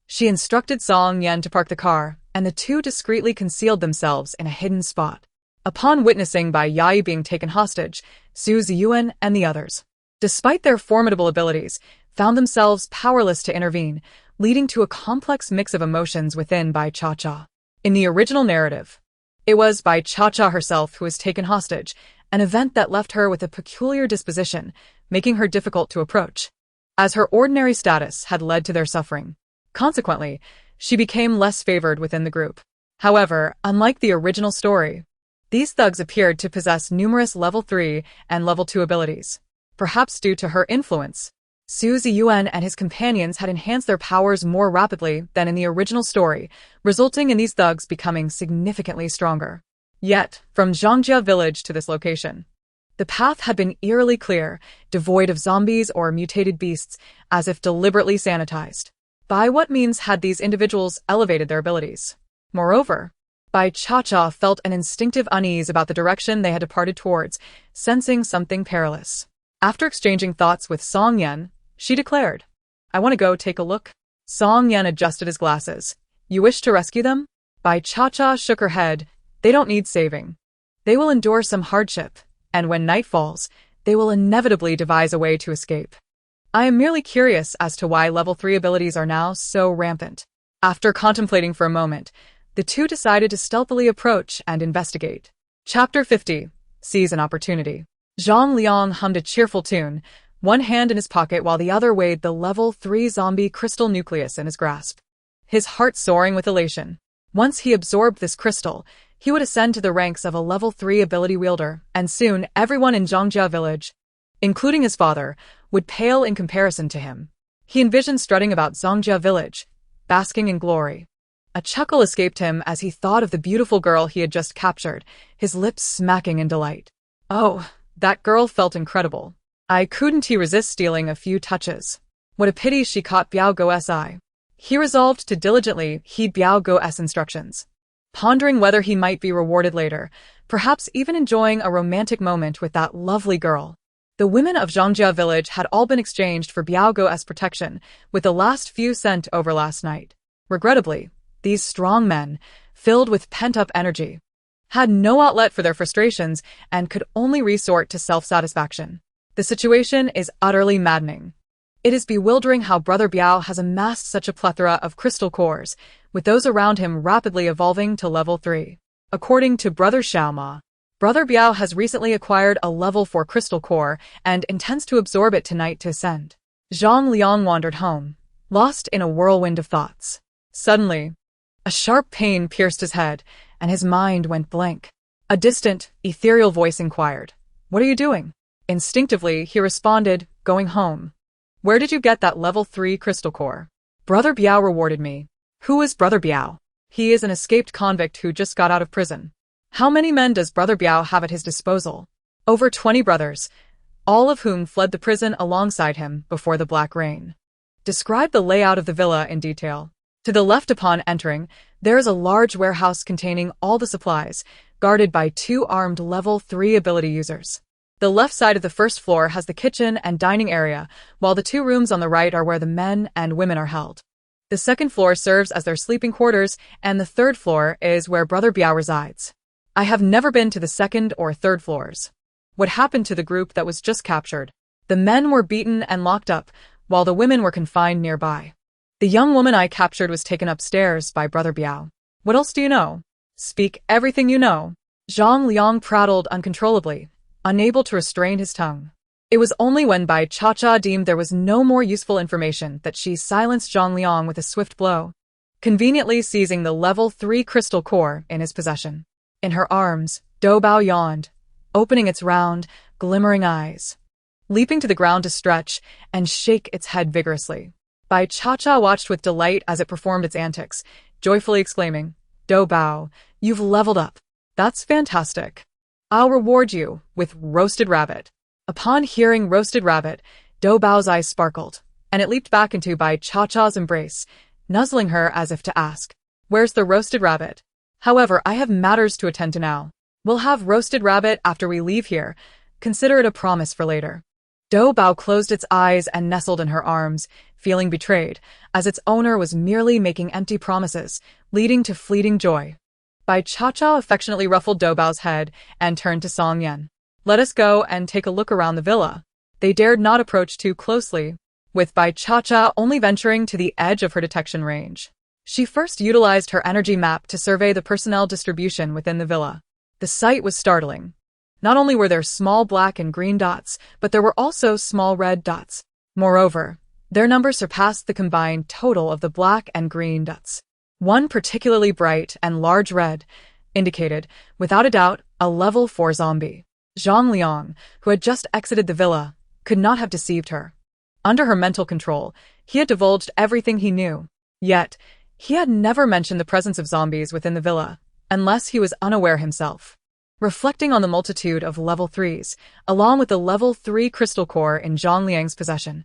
S1: she instructed Song Yan to park the car, and the two discreetly concealed themselves in a hidden spot. Upon witnessing Bai Yai being taken hostage, Su Ziyuan and the others, despite their formidable abilities, found themselves powerless to intervene, leading to a complex mix of emotions within Bai Cha-Cha. In the original narrative, it was Bai Cha-Cha herself who was taken hostage, an event that left her with a peculiar disposition, making her difficult to approach, as her ordinary status had led to their suffering. Consequently, she became less favored within the group. However, unlike the original story, these thugs appeared to possess numerous level 3 and level 2 abilities. Perhaps due to her influence, Su Ziyuan and his companions had enhanced their powers more rapidly than in the original story, resulting in these thugs becoming significantly stronger. Yet, from Zhangjia village to this location, the path had been eerily clear, devoid of zombies or mutated beasts, as if deliberately sanitized. By what means had these individuals elevated their abilities? Moreover, Bai Cha-Cha felt an instinctive unease about the direction they had departed towards, sensing something perilous. After exchanging thoughts with Song Yan, she declared, "I want to go take a look." Song Yan adjusted his glasses. "You wish to rescue them?" Bai Cha-Cha shook her head. "They don't need saving. They will endure some hardship, and when night falls, they will inevitably devise a way to escape. I am merely curious as to why level 3 abilities are now so rampant." After contemplating for a moment, the two decided to stealthily approach and investigate. Chapter 50. Seize an opportunity. Zhang Liang hummed a cheerful tune, one hand in his pocket while the other weighed the level 3 zombie crystal nucleus in his grasp, his heart soaring with elation. Once he absorbed this crystal, he would ascend to the ranks of a level 3 ability wielder, and soon everyone in Zhangjia village, including his father, would pale in comparison to him. He envisioned strutting about Zhangjia village, basking in glory. A chuckle escaped him as he thought of the beautiful girl he had just captured, his lips smacking in delight. Oh, that girl felt incredible. Couldn't he resist stealing a few touches? What a pity she caught Biao Go's eye. He resolved to diligently heed Biao Go's instructions, pondering whether he might be rewarded later, perhaps even enjoying a romantic moment with that lovely girl. The women of Zhangjia village had all been exchanged for Biao Go's protection, with the last few sent over last night. Regrettably, these strong men, filled with pent-up energy, had no outlet for their frustrations and could only resort to self-satisfaction. The situation is utterly maddening. It is bewildering how Brother Biao has amassed such a plethora of crystal cores, with those around him rapidly evolving to level 3. According to Brother Xiaoma, Brother Biao has recently acquired a level 4 crystal core and intends to absorb it tonight to ascend. Zhang Liang wandered home, lost in a whirlwind of thoughts. Suddenly, a sharp pain pierced his head, and his mind went blank. A distant, ethereal voice inquired, "What are you doing?" Instinctively, he responded, "Going home." "Where did you get that level 3 crystal core?" "Brother Biao rewarded me." "Who is Brother Biao?" "He is an escaped convict who just got out of prison." "How many men does Brother Biao have at his disposal?" "Over 20 brothers, all of whom fled the prison alongside him before the Black Rain." Describe the layout of the villa in detail. To the left upon entering, there is a large warehouse containing all the supplies, guarded by 2 armed level 3 ability users. The left side of the first floor has the kitchen and dining area, while the two rooms on the right are where the men and women are held. The second floor serves as their sleeping quarters, and the third floor is where Brother Biao resides. I have never been to the second or third floors. What happened to the group that was just captured? The men were beaten and locked up, while the women were confined nearby. The young woman I captured was taken upstairs by Brother Biao. What else do you know? Speak everything you know. Zhang Liang prattled uncontrollably, unable to restrain his tongue. It was only when Bai Cha-Cha deemed there was no more useful information that she silenced Zhang Liang with a swift blow, conveniently seizing the level 3 crystal core in his possession. In her arms, Dou Bao yawned, opening its round, glimmering eyes, leaping to the ground to stretch and shake its head vigorously. Bai Cha-Cha watched with delight as it performed its antics, joyfully exclaiming, "Dou Bao, you've leveled up. That's fantastic. I'll reward you with roasted rabbit." Upon hearing roasted rabbit, Dou Bao's eyes sparkled, and it leaped back into Bai Cha-Cha's embrace, nuzzling her as if to ask, "Where's the roasted rabbit? However, I have matters to attend to now. We'll have roasted rabbit after we leave here. Consider it a promise for later." Dou Bao closed its eyes and nestled in her arms, feeling betrayed, as its owner was merely making empty promises, leading to fleeting joy. Bai Cha-Cha affectionately ruffled Dou Bao's head and turned to Song Yan. "Let us go and take a look around the villa." They dared not approach too closely, with Bai Cha-Cha only venturing to the edge of her detection range. She first utilized her energy map to survey the personnel distribution within the villa. The sight was startling. Not only were there small black and green dots, but there were also small red dots. Moreover, their number surpassed the combined total of the black and green dots. One particularly bright and large red indicated, without a doubt, a level 4 zombie. Zhang Liang, who had just exited the villa, could not have deceived her. Under her mental control, he had divulged everything he knew. Yet, he had never mentioned the presence of zombies within the villa, unless he was unaware himself. Reflecting on the multitude of level 3s, along with the level 3 crystal core in Zhang Liang's possession,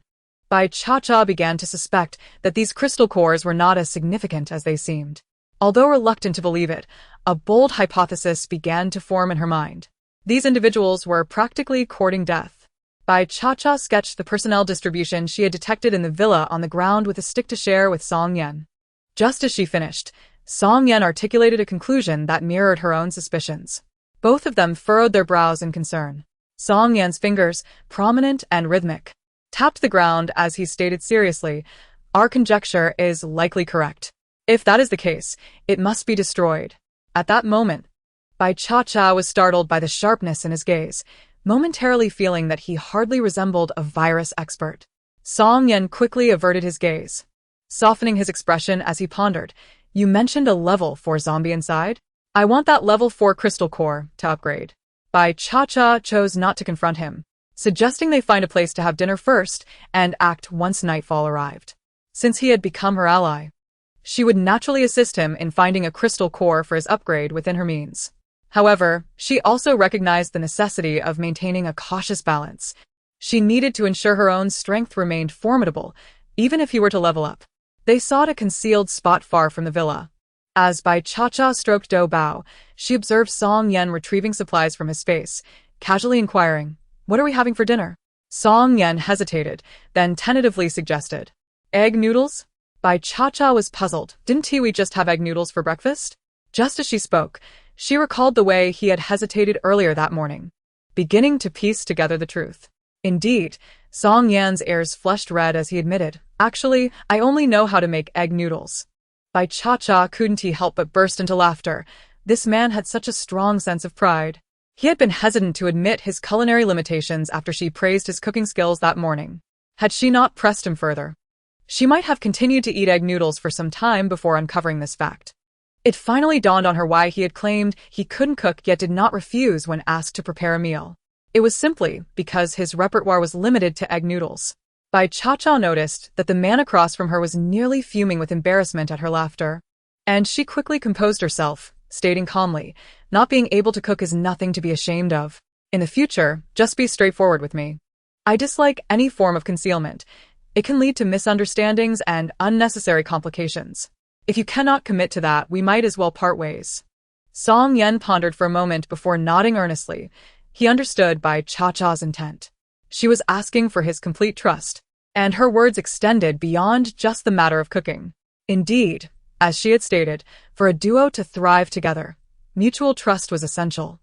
S1: Bai Cha-Cha began to suspect that these crystal cores were not as significant as they seemed. Although reluctant to believe it, a bold hypothesis began to form in her mind. These individuals were practically courting death. Bai Cha-Cha sketched the personnel distribution she had detected in the villa on the ground with a stick to share with Song Yan. Just as she finished, Song Yan articulated a conclusion that mirrored her own suspicions. Both of them furrowed their brows in concern. Song Yan's fingers, prominent and rhythmic, tapped the ground as he stated seriously, "Our conjecture is likely correct. If that is the case, it must be destroyed." At that moment, Bai Cha-Cha was startled by the sharpness in his gaze, momentarily feeling that he hardly resembled a virus expert. Song Yan quickly averted his gaze, softening his expression as he pondered, "You mentioned a level 4 zombie inside? I want that level 4 crystal core to upgrade." Bai Cha-Cha chose not to confront him, suggesting they find a place to have dinner first and act once nightfall arrived. Since he had become her ally, she would naturally assist him in finding a crystal core for his upgrade within her means. However, she also recognized the necessity of maintaining a cautious balance. She needed to ensure her own strength remained formidable, even if he were to level up. They sought a concealed spot far from the villa. As Bai Cha-Cha stroked Dou Bao, she observed Song Yan retrieving supplies from his space, casually inquiring, "What are we having for dinner?" Song Yan hesitated, then tentatively suggested, "Egg noodles?" Bai Cha-Cha was puzzled. "Didn't we just have egg noodles for breakfast?" Just as she spoke, she recalled the way he had hesitated earlier that morning, beginning to piece together the truth. Indeed, Song Yan's ears flushed red as he admitted, "Actually, I only know how to make egg noodles." Bai Cha-Cha couldn't help but burst into laughter. This man had such a strong sense of pride. He had been hesitant to admit his culinary limitations after she praised his cooking skills that morning. Had she not pressed him further, she might have continued to eat egg noodles for some time before uncovering this fact. It finally dawned on her why he had claimed he couldn't cook yet did not refuse when asked to prepare a meal. It was simply because his repertoire was limited to egg noodles. Bai Cha-Cha noticed that the man across from her was nearly fuming with embarrassment at her laughter, and she quickly composed herself, stating calmly, "Not being able to cook is nothing to be ashamed of. In the future, just be straightforward with me. I dislike any form of concealment. It can lead to misunderstandings and unnecessary complications. If you cannot commit to that, we might as well part ways." Song Yan pondered for a moment before nodding earnestly, He understood Bai Cha-Cha's intent. She was asking for his complete trust, and her words extended beyond just the matter of cooking. Indeed, as she had stated, for a duo to thrive together, mutual trust was essential,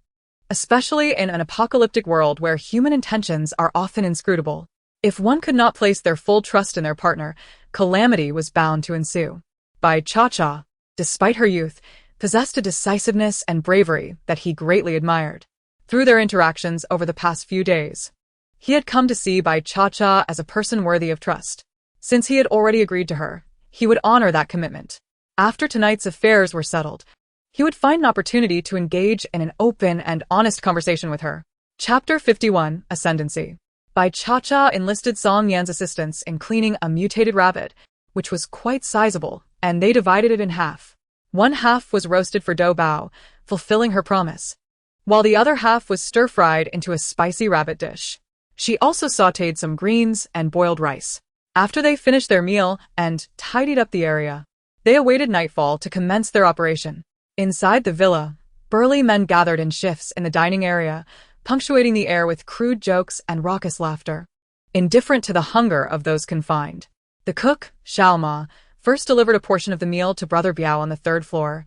S1: especially in an apocalyptic world where human intentions are often inscrutable. If one could not place their full trust in their partner, calamity was bound to ensue. Bai Cha-Cha, despite her youth, possessed a decisiveness and bravery that he greatly admired. Through their interactions over the past few days, he had come to see Bai Cha-Cha as a person worthy of trust. Since he had already agreed to her, he would honor that commitment. After tonight's affairs were settled, he would find an opportunity to engage in an open and honest conversation with her. Chapter 51, Ascendancy. Bai Cha-Cha enlisted Song Yan's assistance in cleaning a mutated rabbit, which was quite sizable, and they divided it in half. One half was roasted for Dou Bao, fulfilling her promise, while the other half was stir-fried into a spicy rabbit dish. She also sautéed some greens and boiled rice. After they finished their meal and tidied up the area, they awaited nightfall to commence their operation. Inside the villa, burly men gathered in shifts in the dining area, punctuating the air with crude jokes and raucous laughter. Indifferent to the hunger of those confined, the cook, Xiao Ma, first delivered a portion of the meal to Brother Biao on the third floor,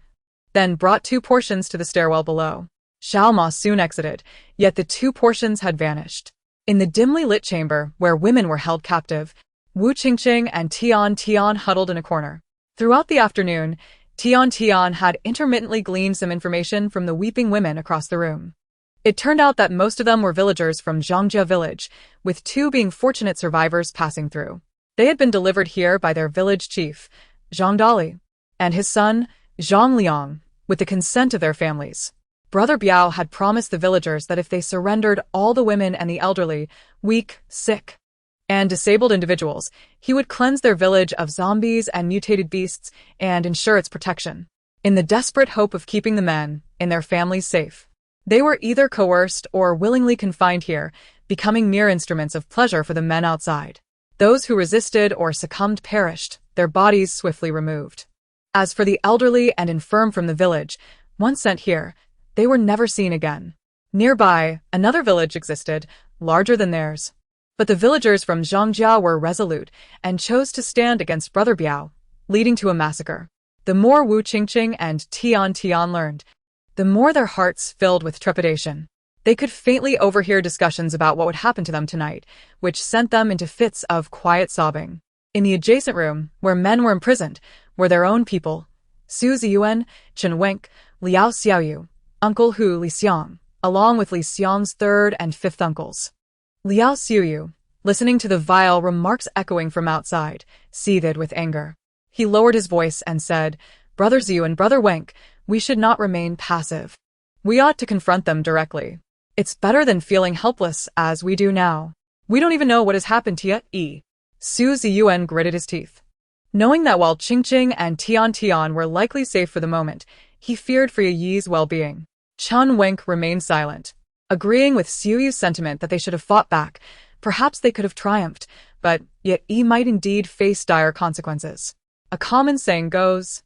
S1: then brought 2 portions to the stairwell below. Xiao Ma soon exited, yet the 2 portions had vanished. In the dimly lit chamber where women were held captive, Wu Qingqing and Tian Tian huddled in a corner. Throughout the afternoon, Tian Tian had intermittently gleaned some information from the weeping women across the room. It turned out that most of them were villagers from Zhongjia village, with 2 being fortunate survivors passing through. They had been delivered here by their village chief, Zhang Dali, and his son, Zhang Liang, with the consent of their families. Brother Biao had promised the villagers that if they surrendered all the women and the elderly, weak, sick, and disabled individuals, he would cleanse their village of zombies and mutated beasts and ensure its protection. In the desperate hope of keeping the men and their families safe, they were either coerced or willingly confined here, becoming mere instruments of pleasure for the men outside. Those who resisted or succumbed perished, their bodies swiftly removed. As for the elderly and infirm from the village, once sent here, they were never seen again. Nearby, another village existed, larger than theirs. But the villagers from Zhongjia were resolute and chose to stand against Brother Biao, leading to a massacre. The more Wu Qingqing and Tian Tian learned, the more their hearts filled with trepidation. They could faintly overhear discussions about what would happen to them tonight, which sent them into fits of quiet sobbing. In the adjacent room, where men were imprisoned, were their own people: Su Ziyuan, Chen Wenk, Liao Xiaoyu, Uncle Hu Li Xiang, along with Li Xiang's 3rd and 5th uncles. Liao Xiaoyu, listening to the vile remarks echoing from outside, seethed with anger. He lowered his voice and said, "Brother Ziyu and Brother Wenk, we should not remain passive. We ought to confront them directly. It's better than feeling helpless as we do now. We don't even know what has happened to Ye." Su Ziyuan gritted his teeth. Knowing that while Qingqing and Tian Tian were likely safe for the moment, he feared for Yi's well-being. Chen Wenk remained silent, agreeing with Xiuyu's sentiment that they should have fought back. Perhaps they could have triumphed, but yet Yi might indeed face dire consequences. A common saying goes,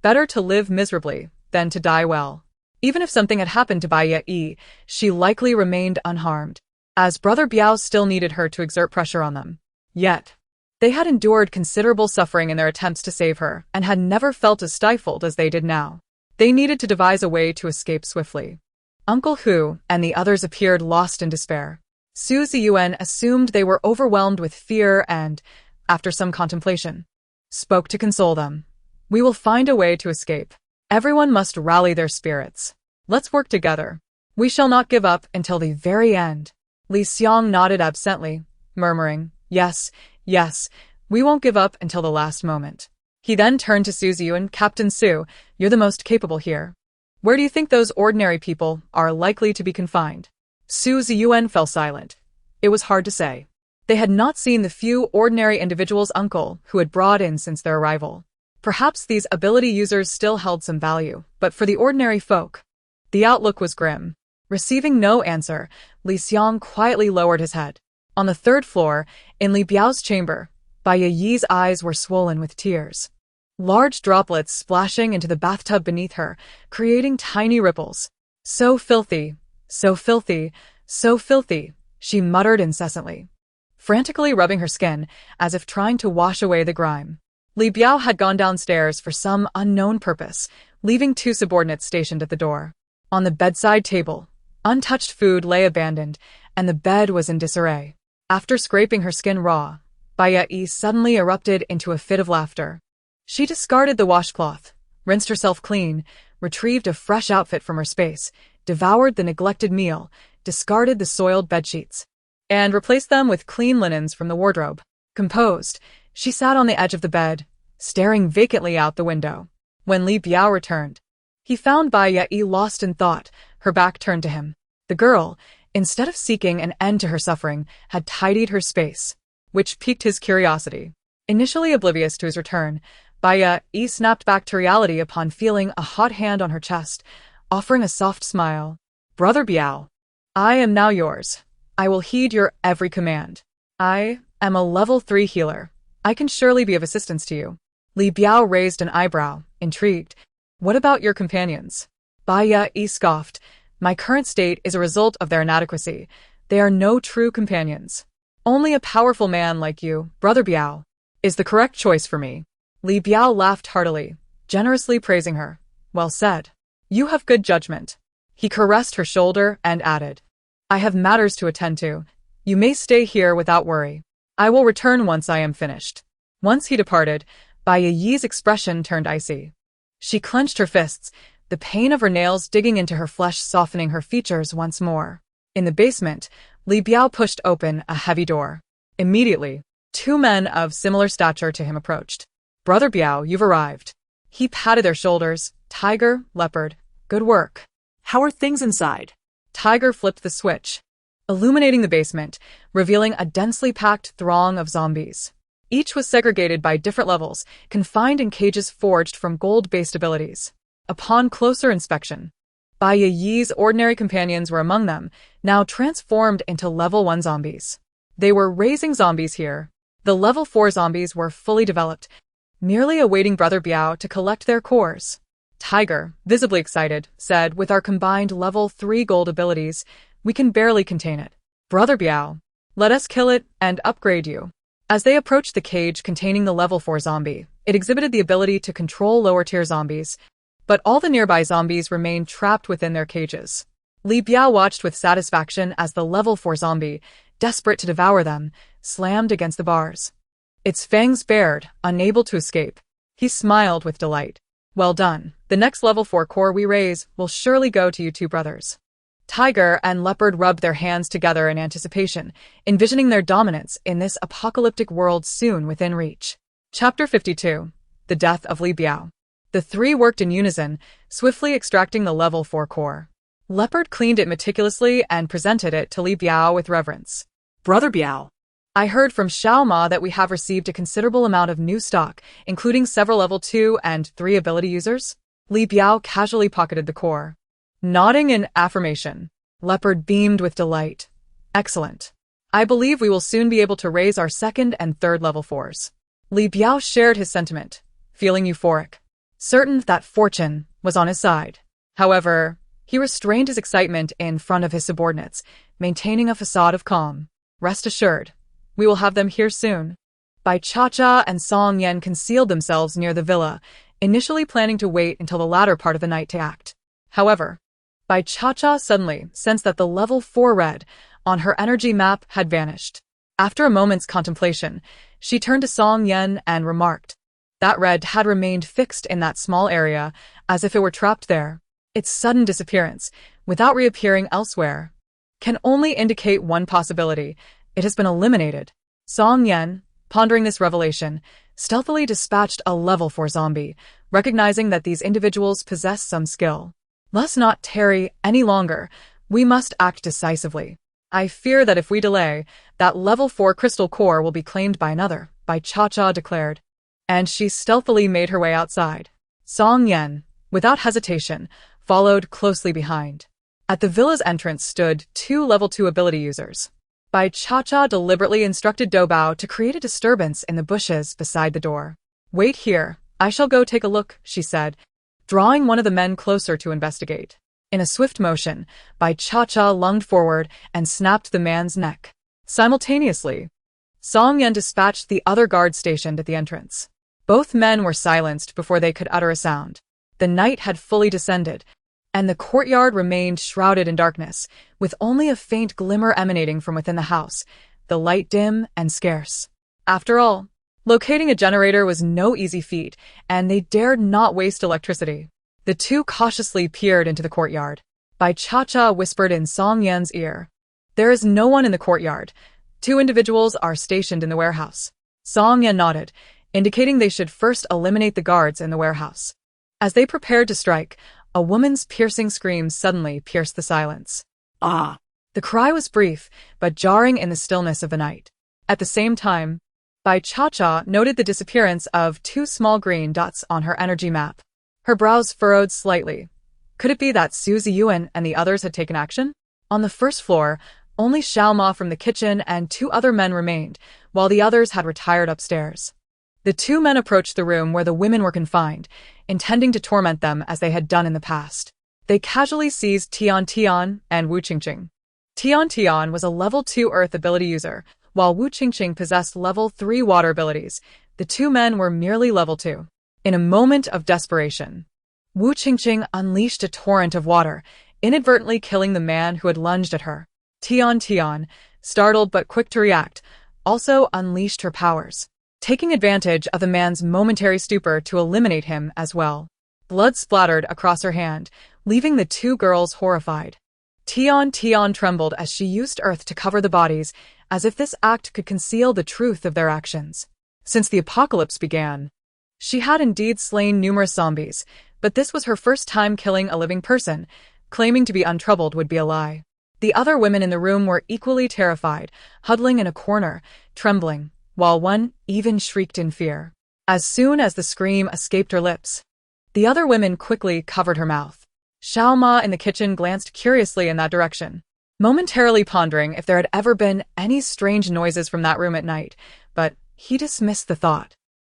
S1: "Better to live miserably than to die well." Even if something had happened to Bai Yi, she likely remained unharmed, as Brother Biao still needed her to exert pressure on them. Yet, they had endured considerable suffering in their attempts to save her and had never felt as stifled as they did now. They needed to devise a way to escape swiftly. Uncle Hu and the others appeared lost in despair. Su Ziyuan assumed they were overwhelmed with fear and, after some contemplation, spoke to console them. "We will find a way to escape. Everyone must rally their spirits. Let's work together. We shall not give up until the very end." Li Xiang nodded absently, murmuring, "Yes, yes, we won't give up until the last moment." He then turned to Su Ziyuan. "Captain Su, you're the most capable here. Where do you think those ordinary people are likely to be confined?" Su Ziyuan fell silent. It was hard to say. They had not seen the few ordinary individuals uncle who had brought in since their arrival. Perhaps these ability users still held some value, but for the ordinary folk, the outlook was grim. Receiving no answer, Li Xiang quietly lowered his head. On the 3rd floor, in Li Biao's chamber, Bai Yi's eyes were swollen with tears, large droplets splashing into the bathtub beneath her, creating tiny ripples. So filthy, So filthy, she muttered incessantly, frantically rubbing her skin as if trying to wash away the grime. Li Biao had gone downstairs for some unknown purpose, leaving 2 subordinates stationed at the door. On the bedside table, untouched food lay abandoned, and the bed was in disarray. After scraping her skin raw, Bai Yi suddenly erupted into a fit of laughter. She discarded the washcloth, rinsed herself clean, retrieved a fresh outfit from her space, devoured the neglected meal, discarded the soiled bedsheets, and replaced them with clean linens from the wardrobe. Composed, she sat on the edge of the bed, staring vacantly out the window. When Li Biao returned, he found Bai Yi lost in thought, her back turned to him. The girl, instead of seeking an end to her suffering, had tidied her space, which piqued his curiosity. Initially oblivious to his return, Bai Yi snapped back to reality upon feeling a hot hand on her chest, offering a soft smile. "Brother Biao, I am now yours. I will heed your every command. I am a level 3 healer. I can surely be of assistance to you." Li Biao raised an eyebrow, intrigued. "What about your companions?" Bai Yi scoffed. "My current state is a result of their inadequacy. They are no true companions. Only a powerful man like you, Brother Biao, is the correct choice for me." Li Biao laughed heartily, generously praising her. "Well said. You have good judgment." He caressed her shoulder and added, "I have matters to attend to. You may stay here without worry. I will return once I am finished." Once he departed, Bai Yi's expression turned icy. She clenched her fists, the pain of her nails digging into her flesh softening her features once more. In the basement, Li Biao pushed open a heavy door. Immediately, 2 men of similar stature to him approached. "Brother Biao, you've arrived." He patted their shoulders. "Tiger, leopard, good work.
S2: How are things inside?"
S1: Tiger flipped the switch, illuminating the basement, revealing a densely packed throng of zombies. Each was segregated by different levels, confined in cages forged from gold-based abilities. Upon closer inspection, Bai Yi's ordinary companions were among them, now transformed into level 1 zombies. They were raising zombies here. The level 4 zombies were fully developed, merely awaiting Brother Biao to collect their cores. Tiger, visibly excited, said, "With our combined level 3 gold abilities, we can barely contain it. Brother Biao, let us kill it and upgrade you." As they approached the cage containing the level 4 zombie, it exhibited the ability to control lower-tier zombies, but all the nearby zombies remained trapped within their cages. Li Biao watched with satisfaction as the level 4 zombie, desperate to devour them, slammed against the bars. Its fangs bared, unable to escape. He smiled with delight. "Well done. The next level 4 core we raise will surely go to you 2 brothers." Tiger and Leopard rubbed their hands together in anticipation, envisioning their dominance in this apocalyptic world soon within reach. Chapter 52. The Death of Li Biao. The 3 worked in unison, swiftly extracting the level 4 core. Leopard cleaned it meticulously and presented it to Li Biao with reverence.
S2: "Brother Biao,
S1: I heard from Xiao Ma that we have received a considerable amount of new stock, including several level 2 and 3 ability users." Li Biao casually pocketed the core. Nodding in affirmation, Leopard beamed with delight. "Excellent. I believe we will soon be able to raise our 2nd and 3rd level 4s. Li Biao shared his sentiment, feeling euphoric, certain that fortune was on his side. However, he restrained his excitement in front of his subordinates, maintaining a facade of calm. "Rest assured, we will have them here soon." Bai Cha and Song Yan concealed themselves near the villa, initially planning to wait until the latter part of the night to act. However, Bai Cha suddenly sensed that the level 4 red on her energy map had vanished. After a moment's contemplation, she turned to Song Yan and remarked, "That red had remained fixed in that small area, as if it were trapped there. Its sudden disappearance, without reappearing elsewhere, can only indicate one possibility: it has been eliminated." Song Yan, pondering this revelation, stealthily dispatched a level 4 zombie, recognizing that these individuals possess some skill. "Let's not tarry any longer. We must act decisively. I fear that if we delay, that level 4 crystal core will be claimed by another," Bai Cha declared. And she stealthily made her way outside. Song Yan, without hesitation, followed closely behind. At the villa's entrance stood 2 level 2 ability users. Bai Cha deliberately instructed Doubao to create a disturbance in the bushes beside the door. "Wait here, I shall go take a look," she said, drawing one of the men closer to investigate. In a swift motion, Bai Cha-cha lunged forward and snapped the man's neck. Simultaneously, Song Yan dispatched the other guards stationed at the entrance. Both men were silenced before they could utter a sound. The night had fully descended, and the courtyard remained shrouded in darkness, with only a faint glimmer emanating from within the house, the light dim and scarce. After all, locating a generator was no easy feat, and they dared not waste electricity. The two cautiously peered into the courtyard. Bai Cha-cha whispered in Song Yan's ear, "There is no one in the courtyard. 2 individuals are stationed in the warehouse." Song Yan nodded, indicating they should first eliminate the guards in the warehouse. As they prepared to strike, a woman's piercing scream suddenly pierced the silence.
S2: Ah!
S1: The cry was brief, but jarring in the stillness of the night. At the same time, Bai Cha-cha noted the disappearance of 2 small green dots on her energy map. Her brows furrowed slightly. Could it be that Su Ziyuan and the others had taken action? On the first floor, only Xiao Ma from the kitchen and 2 other men remained, while the others had retired upstairs. The 2 men approached the room where the women were confined, intending to torment them as they had done in the past. They casually seized Tian Tian and Wu Qingqing. Tian Tian was a level 2 earth ability user, while Wu Qingqing possessed level 3 water abilities. The 2 men were merely level 2. In a moment of desperation, Wu Qingqing unleashed a torrent of water, inadvertently killing the man who had lunged at her. Tian Tian, startled but quick to react, also unleashed her powers, taking advantage of the man's momentary stupor to eliminate him as well. Blood splattered across her hand, leaving the 2 girls horrified. Tian Tian trembled as she used earth to cover the bodies, as if this act could conceal the truth of their actions. Since the apocalypse began, she had indeed slain numerous zombies, but this was her first time killing a living person. Claiming to be untroubled would be a lie. The other women in the room were equally terrified, huddling in a corner, trembling, while one even shrieked in fear. As soon as the scream escaped her lips, the other women quickly covered her mouth. Xiao Ma in the kitchen glanced curiously in that direction, momentarily pondering if there had ever been any strange noises from that room at night, but he dismissed the thought.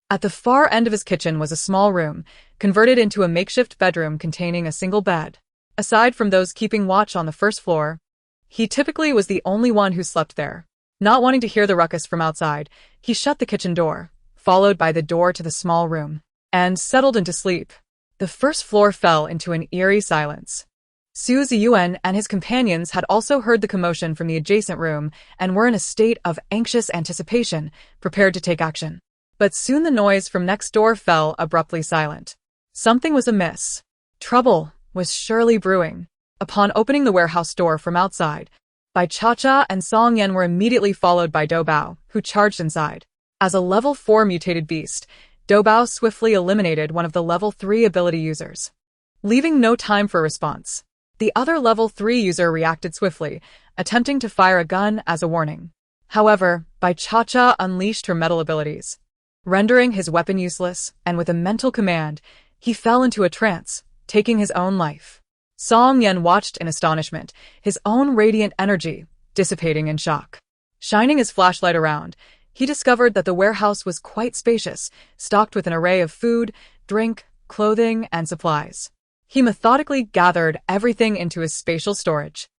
S1: At the far end of his kitchen was a small room, converted into a makeshift bedroom containing a single bed. Aside from those keeping watch on the first floor, he typically was the only one who slept there. Not wanting to hear the ruckus from outside, he shut the kitchen door, followed by the door to the small room, and settled into sleep. The first floor fell into an eerie silence. Su Ziyuan and his companions had also heard the commotion from the adjacent room and were in a state of anxious anticipation, prepared to take action. But soon the noise from next door fell abruptly silent. Something was amiss. Trouble was surely brewing. Upon opening the warehouse door from outside, Bai Cha-cha and Song Yan were immediately followed by Do Bao, who charged inside. As a level 4 mutated beast, Do Bao swiftly eliminated one of the level 3 ability users, leaving no time for response. The other level 3 user reacted swiftly, attempting to fire a gun as a warning. However, Bai Cha-cha unleashed her metal abilities, rendering his weapon useless, and with a mental command, he fell into a trance, taking his own life. Song Yan watched in astonishment, his own radiant energy dissipating in shock. Shining his flashlight around, he discovered that the warehouse was quite spacious, stocked with an array of food, drink, clothing, and supplies. He methodically gathered everything into his spatial storage.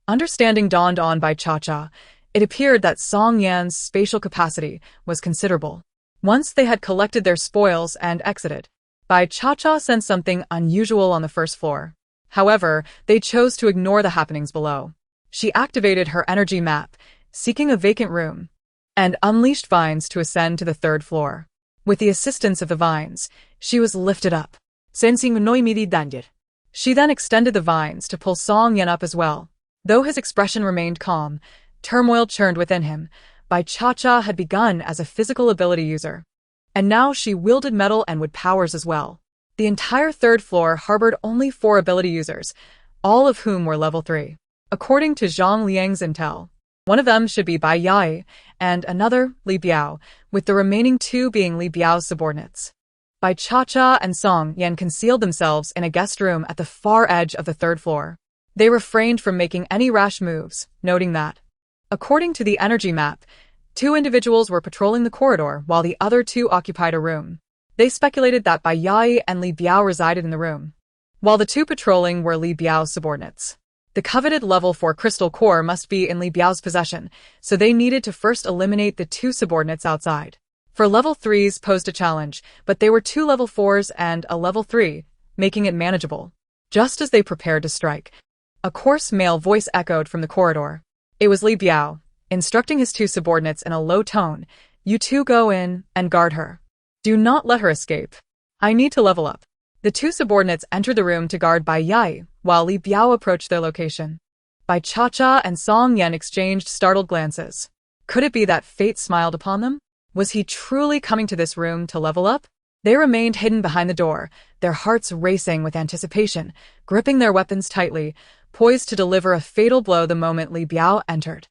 S1: Understanding dawned on Bai Cha-cha. It appeared that Song Yan's spatial capacity was considerable. Once they had collected their spoils and exited, Bai Cha-cha sensed something unusual on the first floor. However, they chose to ignore the happenings below. She activated her energy map, seeking a vacant room, and unleashed vines to ascend to the 3rd floor. With the assistance of the vines, she was lifted up.
S2: Sensing no immediate danger.
S1: She then extended the vines to pull Song Yan up as well. Though his expression remained calm, turmoil churned within him. Bai Cha-cha had begun as a physical ability user, and now she wielded metal and wood powers as well. The entire 3rd floor harbored only 4 ability users, all of whom were level 3. According to Zhang Liang's intel, one of them should be Bai Yai, and another, Li Biao, with the remaining 2 being Li Biao's subordinates. Bai Cha-cha and Song Yan concealed themselves in a guest room at the far edge of the 3rd floor. They refrained from making any rash moves, noting that, according to the energy map, 2 individuals were patrolling the corridor while the other 2 occupied a room. They speculated that Bai Yai and Li Biao resided in the room. while the two patrolling were Li Biao's subordinates. The coveted level 4 crystal core must be in Li Biao's possession, so they needed to first eliminate the two subordinates outside. For level 3s posed a challenge, but they were two level 4s and a level 3, making it manageable. Just as they prepared to strike, a coarse male voice echoed from the corridor. It was Li Biao, instructing his two subordinates in a low tone, "You two go in and guard her. Do not let her escape. I need to level up." The two subordinates entered the room to guard Bai Yai, while Li Biao approached their location. Bai Cha-Cha and Song Yan exchanged startled glances. Could it be that fate smiled upon them? Was he truly coming to this room to level up? They remained hidden behind the door, their hearts racing with anticipation, gripping their weapons tightly, poised to deliver a fatal blow the moment Li Biao entered.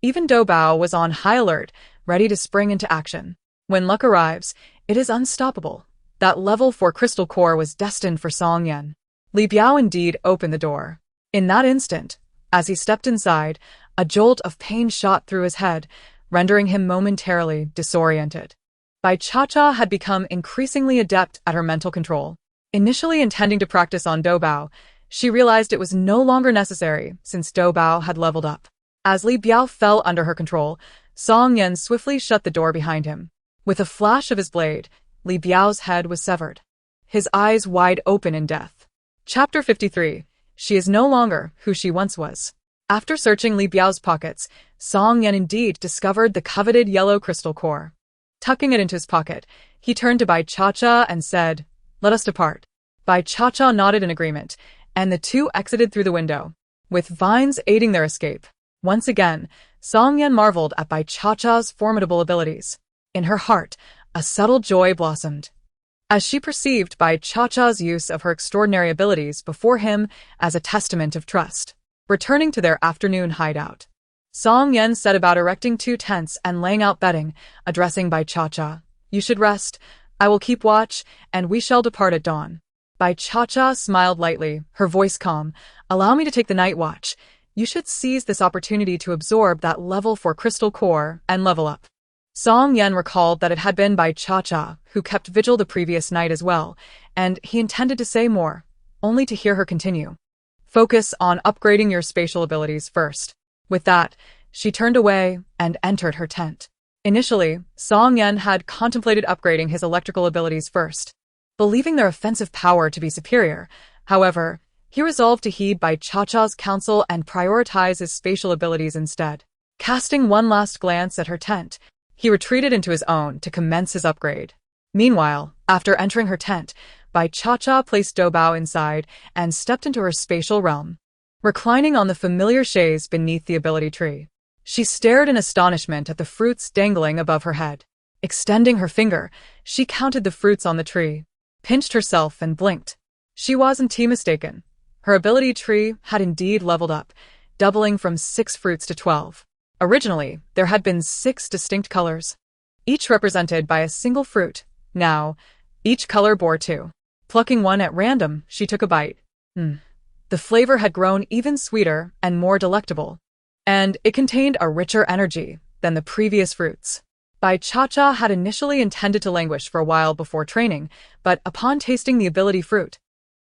S1: Even Do Bao was on high alert, ready to spring into action. When luck arrives, it is unstoppable. That level 4 crystal core was destined for Song Yan. Li Biao indeed opened the door. In that instant, as he stepped inside, a jolt of pain shot through his head, rendering him momentarily disoriented. Bai Cha-Cha had become increasingly adept at her mental control. Initially intending to practice on Do Bao, she realized it was no longer necessary since Do Bao had leveled up. As Li Biao fell under her control, Song Yan swiftly shut the door behind him. With a flash of his blade, Li Biao's head was severed, his eyes wide open in death. Chapter 53. She is no longer who she once was. After searching Li Biao's pockets, Song Yan indeed discovered the coveted yellow crystal core. Tucking it into his pocket, he turned to Bai Cha-Cha and said, "Let us depart." Bai Cha-Cha nodded in agreement, and the two exited through the window, with vines aiding their escape. Once again, Song Yan marveled at Bai Cha-Cha's formidable abilities. In her heart, a subtle joy blossomed, as she perceived Bai Cha-Cha's use of her extraordinary abilities before him as a testament of trust. Returning to their afternoon hideout, Song Yan set about erecting two tents and laying out bedding, addressing Bai Cha-Cha. "You should rest. I will keep watch, and we shall depart at dawn." Bai Cha-Cha smiled lightly, her voice calm. "Allow me to take the night watch. You should seize this opportunity to absorb that level 4 crystal core and level up." Song Yan recalled that it had been Bai Cha-Cha who kept vigil the previous night as well, and he intended to say more, only to hear her continue. "Focus on upgrading your spatial abilities first." With that, she turned away and entered her tent. Initially, Song Yan had contemplated upgrading his electrical abilities first, believing their offensive power to be superior. However, he resolved to heed Bai Cha-Cha's counsel and prioritize his spatial abilities instead. Casting one last glance at her tent, he retreated into his own to commence his upgrade. Meanwhile, after entering her tent, Bai Cha-Cha placed Do Bao inside and stepped into her spatial realm. Reclining on the familiar chaise beneath the ability tree, she stared in astonishment at the fruits dangling above her head. Extending her finger, she counted the fruits on the tree, pinched herself and blinked. She wasn't mistaken. Her ability tree had indeed leveled up, doubling from 6 fruits to 12. Originally, there had been 6 distinct colors, each represented by a single fruit. Now, each color bore 2. Plucking one at random, she took a bite. The flavor had grown even sweeter and more delectable, and it contained a richer energy than the previous fruits. Bai Cha-Cha had initially intended to languish for a while before training, but upon tasting the ability fruit,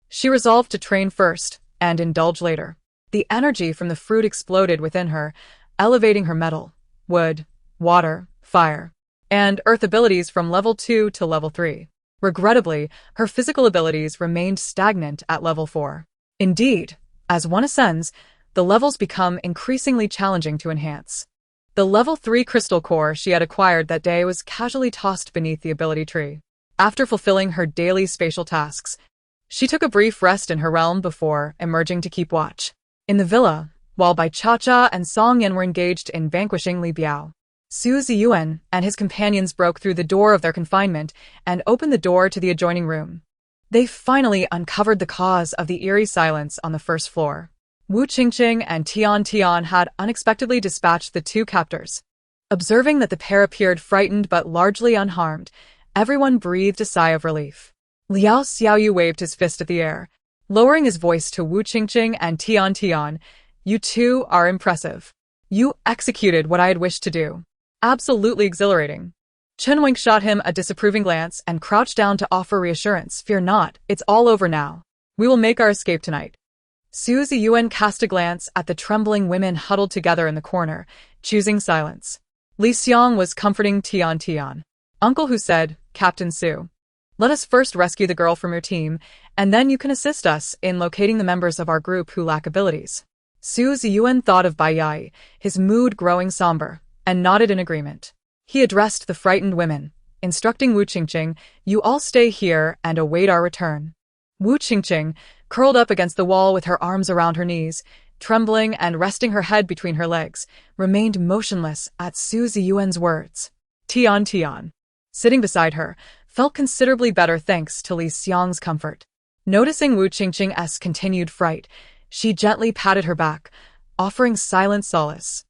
S1: she resolved to train first and indulge later. The energy from the fruit exploded within her, elevating her metal, wood, water, fire, and earth abilities from level 2 to level 3. Regrettably, her physical abilities remained stagnant at level 4. Indeed, as one ascends, the levels become increasingly challenging to enhance. The level 3 crystal core she had acquired that day was casually tossed beneath the ability tree. After fulfilling her daily spatial tasks, she took a brief rest in her realm before emerging to keep watch. In the villa, while Bai Cha-Cha and Song Yan were engaged in vanquishing Li Biao, Su Ziyuan and his companions broke through the door of their confinement and opened the door to the adjoining room. They finally uncovered the cause of the eerie silence on the first floor. Wu Qingqing and Tian Tian had unexpectedly dispatched the two captors. Observing that the pair appeared frightened but largely unharmed, everyone breathed a sigh of relief. Liao Xiaoyu waved his fist at the air, lowering his voice to Wu Qingqing and Tian Tian. "You two are impressive. You executed what I had wished to do. Absolutely exhilarating." Chen Wink shot him a disapproving glance and crouched down to offer reassurance. "Fear not, it's all over now." We will make our escape tonight. Su Ziyuan cast a glance at the trembling women huddled together in the corner, choosing silence. Li Xiang was comforting Tian. Uncle Hu said, Captain Su, let us first rescue the girl from your team, and then you can assist us in locating the members of our group who lack abilities. Su Ziyuan thought of Bai Yai, his mood growing somber, and nodded in agreement. He addressed the frightened women, instructing Wu Qingqing, you all stay here and await our return. Wu Qingqing, curled up against the wall with her arms around her knees, trembling and resting her head between her legs, remained motionless at Su Ziyuan's words. Tian, sitting beside her, felt considerably better thanks to Li Xiang's comfort. Noticing Wu Qingqing's continued fright, she gently patted her back, offering silent solace.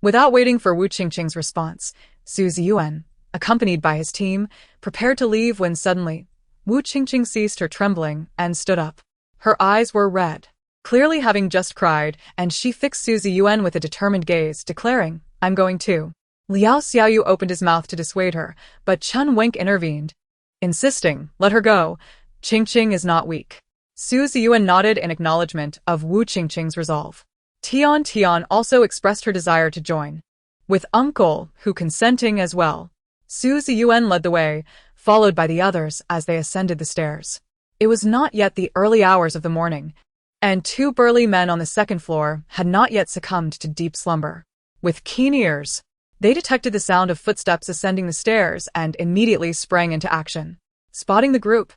S1: Without waiting for Wu Qingqing's response, Su Ziyuan, accompanied by his team, prepared to leave when suddenly, Wu Qingqing ceased her trembling and stood up. Her eyes were red, clearly having just cried, and she fixed Su Ziyuan with a determined gaze, declaring, I'm going too. Liao Xiaoyu opened his mouth to dissuade her, but Chen Wenk intervened, insisting, let her go. Qingqing is not weak. Su Ziyuan nodded in acknowledgement of Wu Qingqing's resolve. Tian also expressed her desire to join, with Uncle Hu consenting as well. Su Ziyuan led the way, followed by the others as they ascended the stairs. It was not yet the early hours of the morning, and two burly men on the second floor had not yet succumbed to deep slumber. With keen ears, they detected the sound of footsteps ascending the stairs and immediately sprang into action. Spotting the group,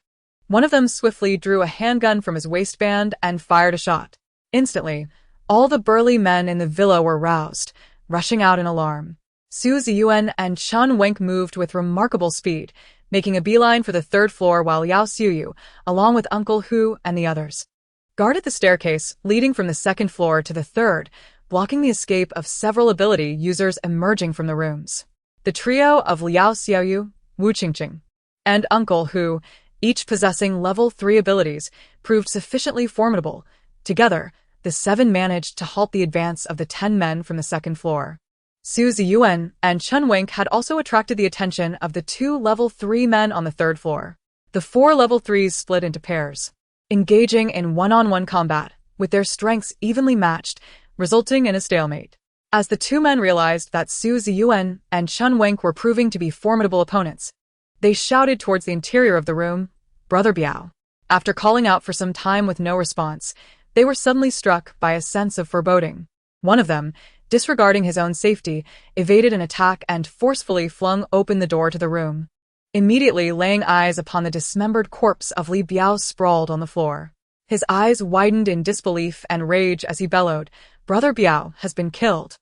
S1: one of them swiftly drew a handgun from his waistband and fired a shot. Instantly, all the burly men in the villa were roused, rushing out in alarm. Su Ziyuan and Chen Wenk moved with remarkable speed, making a beeline for the third floor while Liao Xiaoyu, along with Uncle Hu and the others, guarded the staircase leading from the second floor to the third, blocking the escape of several ability users emerging from the rooms. The trio of Liao Xiaoyu, Wu Qingqing, and Uncle Hu, each possessing level 3 abilities, proved sufficiently formidable. Together, the 7 managed to halt the advance of the 10 men from the second floor. Su Ziyuan and Chen Wenk had also attracted the attention of the 2 level 3 men on the third floor. The 4 level 3s split into pairs, engaging in one-on-one combat, with their strengths evenly matched, resulting in a stalemate. As the 2 men realized that Su Ziyuan and Chen Wenk were proving to be formidable opponents, they shouted towards the interior of the room, Brother Biao. After calling out for some time with no response, they were suddenly struck by a sense of foreboding. One of them, disregarding his own safety, evaded an attack and forcefully flung open the door to the room, immediately laying eyes upon the dismembered corpse of Li Biao sprawled on the floor. His eyes widened in disbelief and rage as he bellowed, Brother Biao has been killed.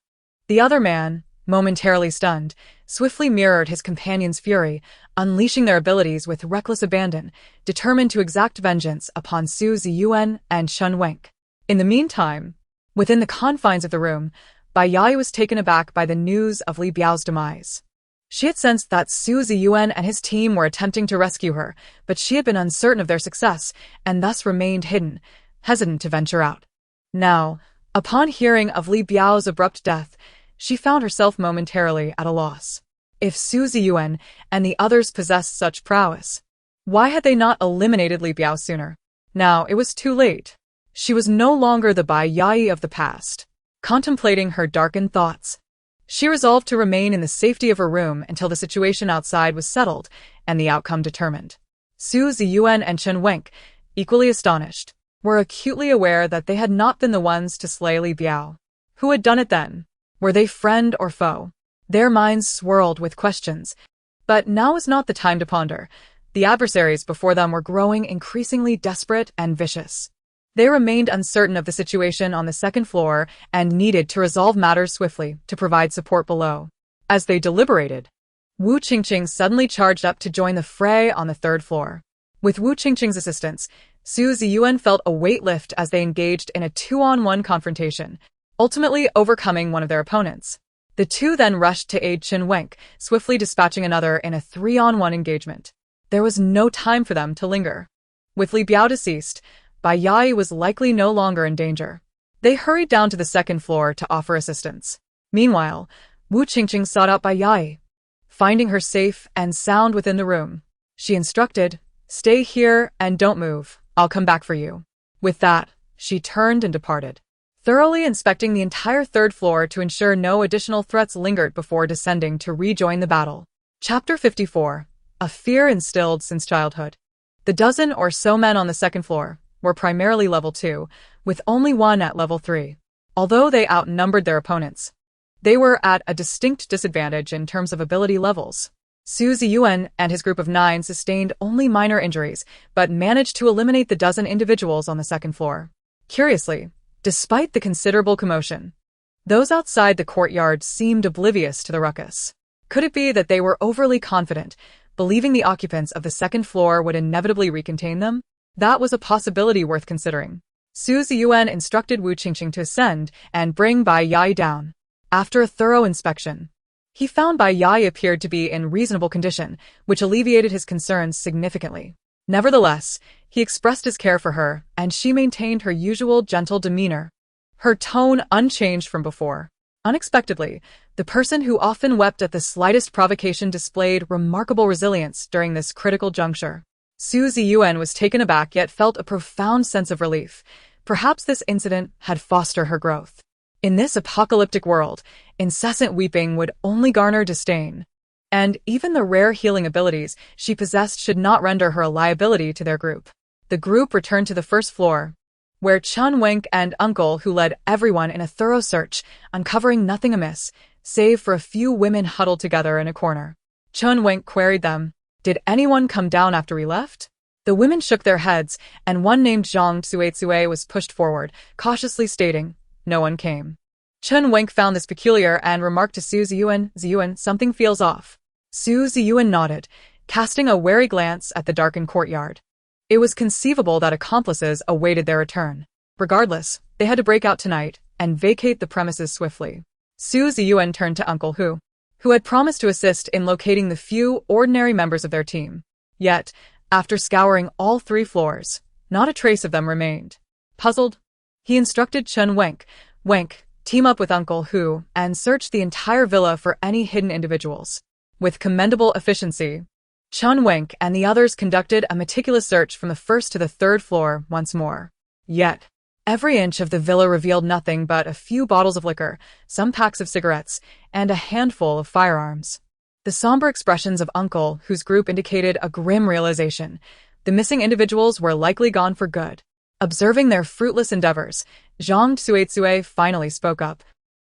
S1: The other man, momentarily stunned, swiftly mirrored his companion's fury, unleashing their abilities with reckless abandon, determined to exact vengeance upon Su Ziyuan and Chen Wenk. In the meantime, within the confines of the room, Bai Yai was taken aback by the news of Li Biao's demise. She had sensed that Su Ziyuan and his team were attempting to rescue her, but she had been uncertain of their success, and thus remained hidden, hesitant to venture out. Now, upon hearing of Li Biao's abrupt death, she found herself momentarily at a loss. If Su Ziyuan and the others possessed such prowess, why had they not eliminated Li Biao sooner? Now it was too late. She was no longer the Bai Yai of the past. Contemplating her darkened thoughts, she resolved to remain in the safety of her room until the situation outside was settled and the outcome determined. Su Ziyuan and Chen Wenk, equally astonished, were acutely aware that they had not been the ones to slay Li Biao. Who had done it then? Were they friend or foe? Their minds swirled with questions, but now was not the time to ponder. The adversaries before them were growing increasingly desperate and vicious. They remained uncertain of the situation on the second floor and needed to resolve matters swiftly to provide support below. As they deliberated, Wu Qingqing suddenly charged up to join the fray on the third floor. With Wu Qingqing's assistance, Su Ziyuan felt a weight lift as they engaged in a 2-on-1 confrontation, ultimately overcoming one of their opponents. The 2 then rushed to aid Chen Wenk, swiftly dispatching another in a 3-on-1 engagement. There was no time for them to linger. With Li Biao deceased, Bai Yai was likely no longer in danger. They hurried down to the second floor to offer assistance. Meanwhile, Wu Qingqing sought out Bai Yai. Finding her safe and sound within the room, she instructed, "Stay here and don't move. I'll come back for you." With that, she turned and departed, thoroughly inspecting the entire third floor to ensure no additional threats lingered before descending to rejoin the battle. Chapter 54. A fear instilled since childhood. The dozen or so men on the second floor were primarily level 2, with only one at level 3. Although they outnumbered their opponents, they were at a distinct disadvantage in terms of ability levels. Su Ziyuan and his group of 9 sustained only minor injuries, but managed to eliminate the dozen individuals on the second floor. Curiously, despite the considerable commotion, those outside the courtyard seemed oblivious to the ruckus. Could it be that they were overly confident, believing the occupants of the second floor would inevitably recontain them? That was a possibility worth considering. Su Ziyuan instructed Wu Qingqing to ascend and bring Bai Yai down. After a thorough inspection, he found Bai Yai appeared to be in reasonable condition, which alleviated his concerns significantly. Nevertheless, he expressed his care for her, and she maintained her usual gentle demeanor, her tone unchanged from before. Unexpectedly, the person who often wept at the slightest provocation displayed remarkable resilience during this critical juncture. Su Ziyuan was taken aback yet felt a profound sense of relief. Perhaps this incident had fostered her growth. In this apocalyptic world, incessant weeping would only garner disdain, and even the rare healing abilities she possessed should not render her a liability to their group. The group returned to the first floor, where Chun Wenk and Uncle Hu led everyone in a thorough search, uncovering nothing amiss, save for a few women huddled together in a corner. Chun Wenk queried them, "Did anyone come down after we left?" The women shook their heads, and one named Zhang Tsuetsue was pushed forward, cautiously stating, "No one came." Chun Wenk found this peculiar and remarked to Su Ziyuan, "Ziyuan, something feels off." Su Ziyuan nodded, casting a wary glance at the darkened courtyard. It was conceivable that accomplices awaited their return. Regardless, they had to break out tonight and vacate the premises swiftly. Su Ziyuan turned to Uncle Hu, who had promised to assist in locating the few ordinary members of their team. Yet, after scouring all 3 floors, not a trace of them remained. Puzzled, he instructed Chun Wenk, team up with Uncle Hu and search the entire villa for any hidden individuals. With commendable efficiency, Chun Wenk and the others conducted a meticulous search from the first to the third floor once more. Yet, every inch of the villa revealed nothing but a few bottles of liquor, some packs of cigarettes, and a handful of firearms. The somber expressions of Uncle Hu's group indicated a grim realization. The missing individuals were likely gone for good. Observing their fruitless endeavors, Zhang Tsuetsue finally spoke up.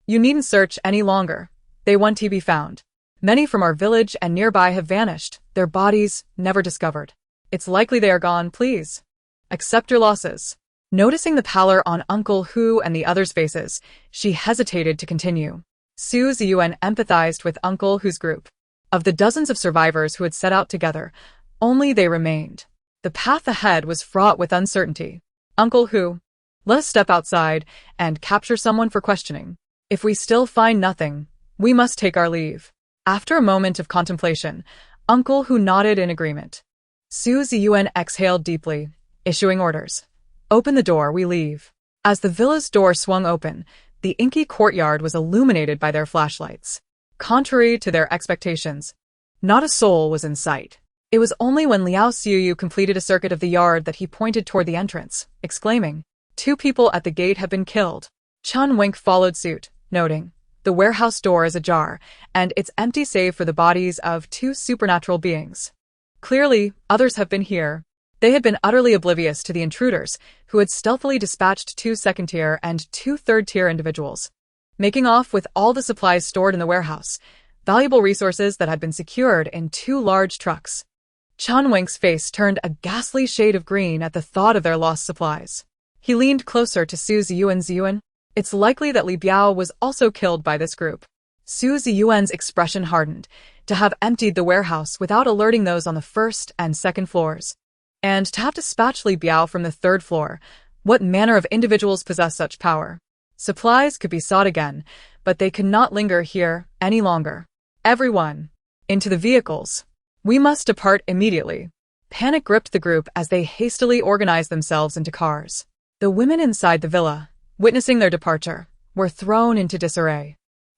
S1: "You needn't search any longer. They want to be found. Many from our village and nearby have vanished, their bodies never discovered. It's likely they are gone, please. Accept your losses." Noticing the pallor on Uncle Hu and the others' faces, she hesitated to continue. Su Ziyuan empathized with Uncle Hu's group. Of the dozens of survivors who had set out together, only they remained. The path ahead was fraught with uncertainty. "Uncle Hu, let us step outside and capture someone for questioning. If we still find nothing, we must take our leave." After a moment of contemplation, Uncle Hu nodded in agreement. Su Ziyuan exhaled deeply, issuing orders. "Open the door, we leave." As the villa's door swung open, the inky courtyard was illuminated by their flashlights. Contrary to their expectations, not a soul was in sight. It was only when Liao Xiuyu completed a circuit of the yard that he pointed toward the entrance, exclaiming, "2 people at the gate have been killed." Chun Wenk followed suit, noting, "The warehouse door is ajar, and it's empty save for the bodies of 2 supernatural beings. Clearly, others have been here." They had been utterly oblivious to the intruders, who had stealthily dispatched 2 second-tier and 2 third-tier individuals, making off with all the supplies stored in the warehouse, valuable resources that had been secured in 2 large trucks. Chun Wenk's face turned a ghastly shade of green at the thought of their lost supplies. He leaned closer to Su Ziyuan. "It's likely that Li Biao was also killed by this group." Su Ziyuan's expression hardened. To have emptied the warehouse without alerting those on the first and second floors, and to have dispatched Li Biao from the third floor, what manner of individuals possess such power? Supplies could be sought again, but they could not linger here any longer. "Everyone, into the vehicles. We must depart immediately." Panic gripped the group as they hastily organized themselves into cars. The women inside the villa, witnessing their departure, were thrown into disarray.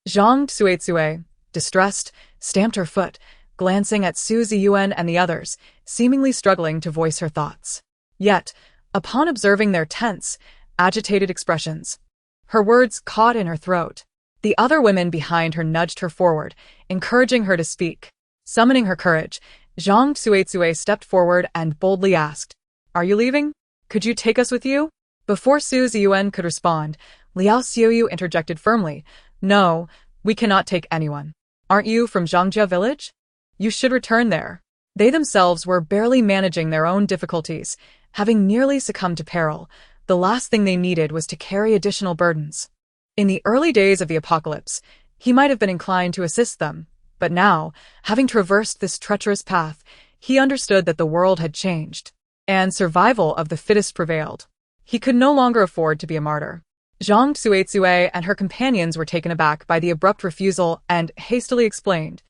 S1: Zhang Tsuetsue, distressed, stamped her foot, glancing at Su Ziyuan and the others, seemingly struggling to voice her thoughts. Yet, upon observing their tense, agitated expressions. Her words caught in her throat. The other women behind her nudged her forward, encouraging her to speak. Summoning her courage, Zhang Xuetzue stepped forward and boldly asked, "Are you leaving? Could you take us with you?" Before Su Ziyuan could respond, Liao Xiuyu interjected firmly, "No, we cannot take anyone. Aren't you from Zhangjia village? You should return there." They themselves were barely managing their own difficulties, having nearly succumbed to peril. The last thing they needed was to carry additional burdens. In the early days of the apocalypse, he might have been inclined to assist them, but now, having traversed this treacherous path, he understood that the world had changed, and survival of the fittest prevailed. He could no longer afford to be a martyr. Zhang Xuetzue and her companions were taken aback by the abrupt refusal and hastily explained,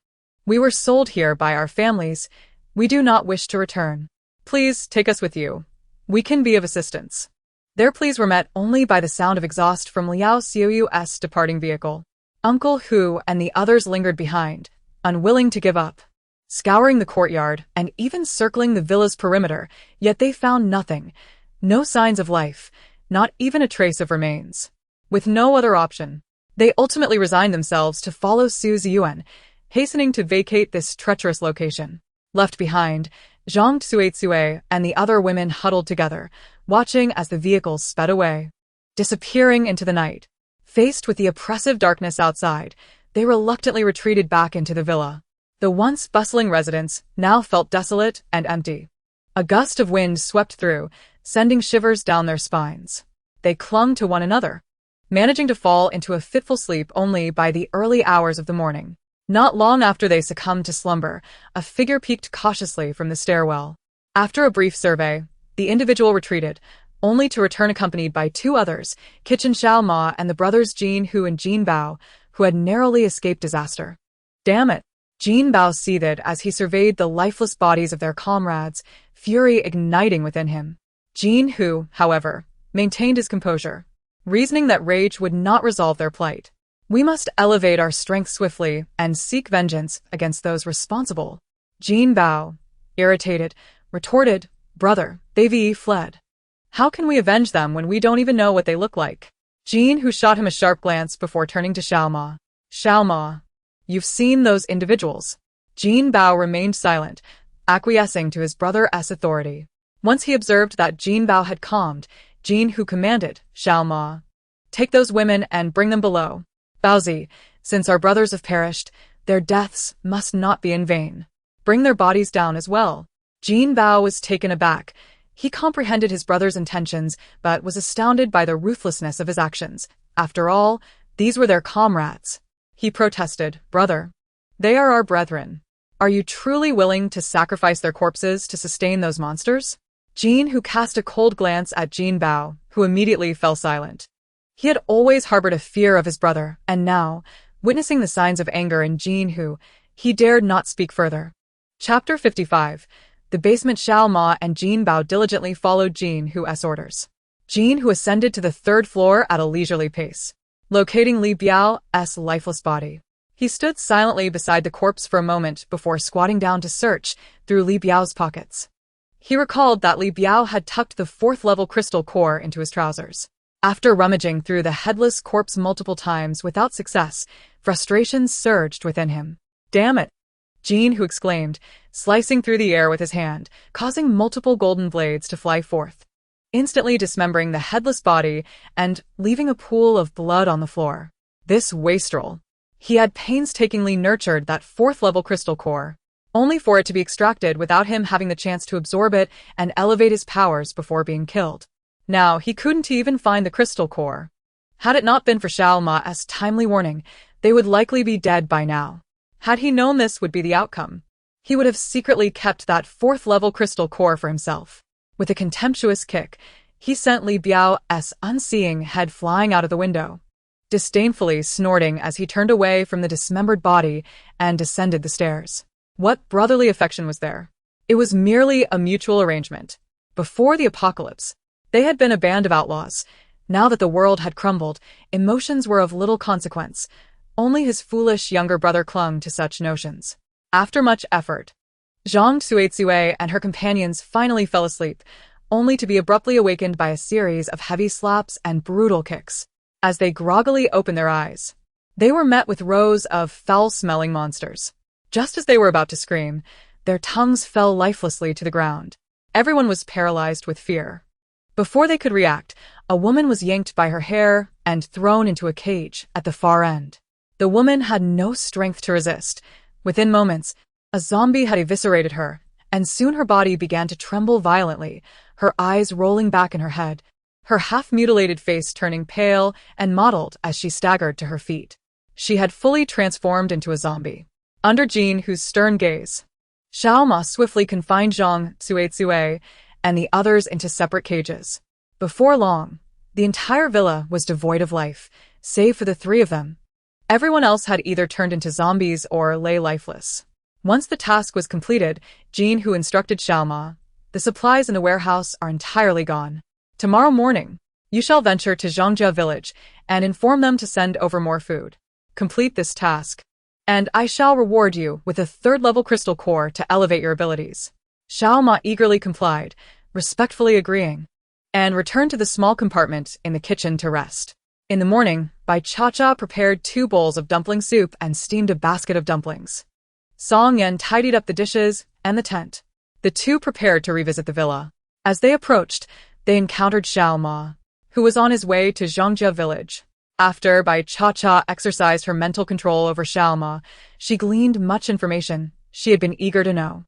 S1: "We were sold here by our families. We do not wish to return. Please take us with you. We can be of assistance." Their pleas were met only by the sound of exhaust from Liao Xiuyu's departing vehicle. Uncle Hu and the others lingered behind, unwilling to give up. Scouring the courtyard and even circling the villa's perimeter, yet they found nothing. No signs of life, not even a trace of remains. With no other option, they ultimately resigned themselves to follow Su Ziyuan, hastening to vacate this treacherous location. Left behind, Zhang Xuetzue and the other women huddled together, watching as the vehicles sped away, disappearing into the night. Faced with the oppressive darkness outside, they reluctantly retreated back into the villa. The once bustling residence now felt desolate and empty. A gust of wind swept through, sending shivers down their spines. They clung to one another, managing to fall into a fitful sleep only by the early hours of the morning. Not long after they succumbed to slumber, a figure peeked cautiously from the stairwell. After a brief survey, the individual retreated, only to return accompanied by two others, Kitchen Xiao Ma and the brothers Jin Hu and Jin Bao, who had narrowly escaped disaster. Damn it! Jin Bao seethed as he surveyed the lifeless bodies of their comrades, fury igniting within him. Jin Hu, however, maintained his composure, reasoning that rage would not resolve their plight. "We must elevate our strength swiftly and seek vengeance against those responsible." Jin Bao, irritated, retorted, "Brother, they've fled. How can we avenge them when we don't even know what they look like?" Jin Hu shot him a sharp glance before turning to Xiao Ma. "Xiao Ma, you've seen those individuals." Jin Bao remained silent, acquiescing to his brother's authority. Once he observed that Jin Bao had calmed, Jin Hu commanded, "Xiao Ma, take those women and bring them below. Baozi, since our brothers have perished, their deaths must not be in vain. Bring their bodies down as well." Jin Bao was taken aback. He comprehended his brother's intentions, but was astounded by the ruthlessness of his actions. After all, these were their comrades. He protested, "Brother, they are our brethren. Are you truly willing to sacrifice their corpses to sustain those monsters?" Jin Hu cast a cold glance at Jin Bao, who immediately fell silent. He had always harbored a fear of his brother, and now, witnessing the signs of anger in Jin Hu, he dared not speak further. Chapter 55. The basement. Xiao Ma and Jin Bao diligently followed Jin Hu's orders. Jin Hu ascended to the third floor at a leisurely pace, locating Li Biao's lifeless body. He stood silently beside the corpse for a moment before squatting down to search through Li Biao's pockets. He recalled that Li Biao had tucked the fourth-level crystal core into his trousers. After rummaging through the headless corpse multiple times without success, frustration surged within him. "Damn it!" Jin Hu exclaimed, slicing through the air with his hand, causing multiple golden blades to fly forth, instantly dismembering the headless body and leaving a pool of blood on the floor. This wastrel. He had painstakingly nurtured that fourth-level crystal core, only for it to be extracted without him having the chance to absorb it and elevate his powers before being killed. Now, he couldn't even find the crystal core. Had it not been for Xiao Ma's timely warning, they would likely be dead by now. Had he known this would be the outcome, he would have secretly kept that fourth-level crystal core for himself. With a contemptuous kick, he sent Li Biao's unseeing head flying out of the window, disdainfully snorting as he turned away from the dismembered body and descended the stairs. What brotherly affection was there? It was merely a mutual arrangement. Before the apocalypse, they had been a band of outlaws. Now that the world had crumbled, emotions were of little consequence. Only his foolish younger brother clung to such notions. After much effort, Zhang Xuetzue and her companions finally fell asleep, only to be abruptly awakened by a series of heavy slaps and brutal kicks. As they groggily opened their eyes, they were met with rows of foul-smelling monsters. Just as they were about to scream, their tongues fell lifelessly to the ground. Everyone was paralyzed with fear. Before they could react, a woman was yanked by her hair and thrown into a cage at the far end. The woman had no strength to resist. Within moments, a zombie had eviscerated her, and soon her body began to tremble violently, her eyes rolling back in her head, her half-mutilated face turning pale and mottled as she staggered to her feet. She had fully transformed into a zombie. Under Jean Hu's stern gaze, Xiao Ma swiftly confined Zhang Cuizue and the others into separate cages. Before long, the entire villa was devoid of life, save for the three of them. Everyone else had either turned into zombies or lay lifeless. Once the task was completed, Jean Hu instructed Xiao Ma, "The supplies in the warehouse are entirely gone. Tomorrow morning, you shall venture to Zhongjia village and inform them to send over more food. Complete this task, and I shall reward you with a third-level crystal core to elevate your abilities." Xiao Ma eagerly complied, respectfully agreeing, and returned to the small compartment in the kitchen to rest. In the morning, Bai Cha-Cha prepared 2 bowls of dumpling soup and steamed a basket of dumplings. Song Yan tidied up the dishes and the tent. The two prepared to revisit the villa. As they approached, they encountered Xiao Ma, who was on his way to Zhongjia village. After Bai Cha-Cha exercised her mental control over Xiao Ma, she gleaned much information she had been eager to know.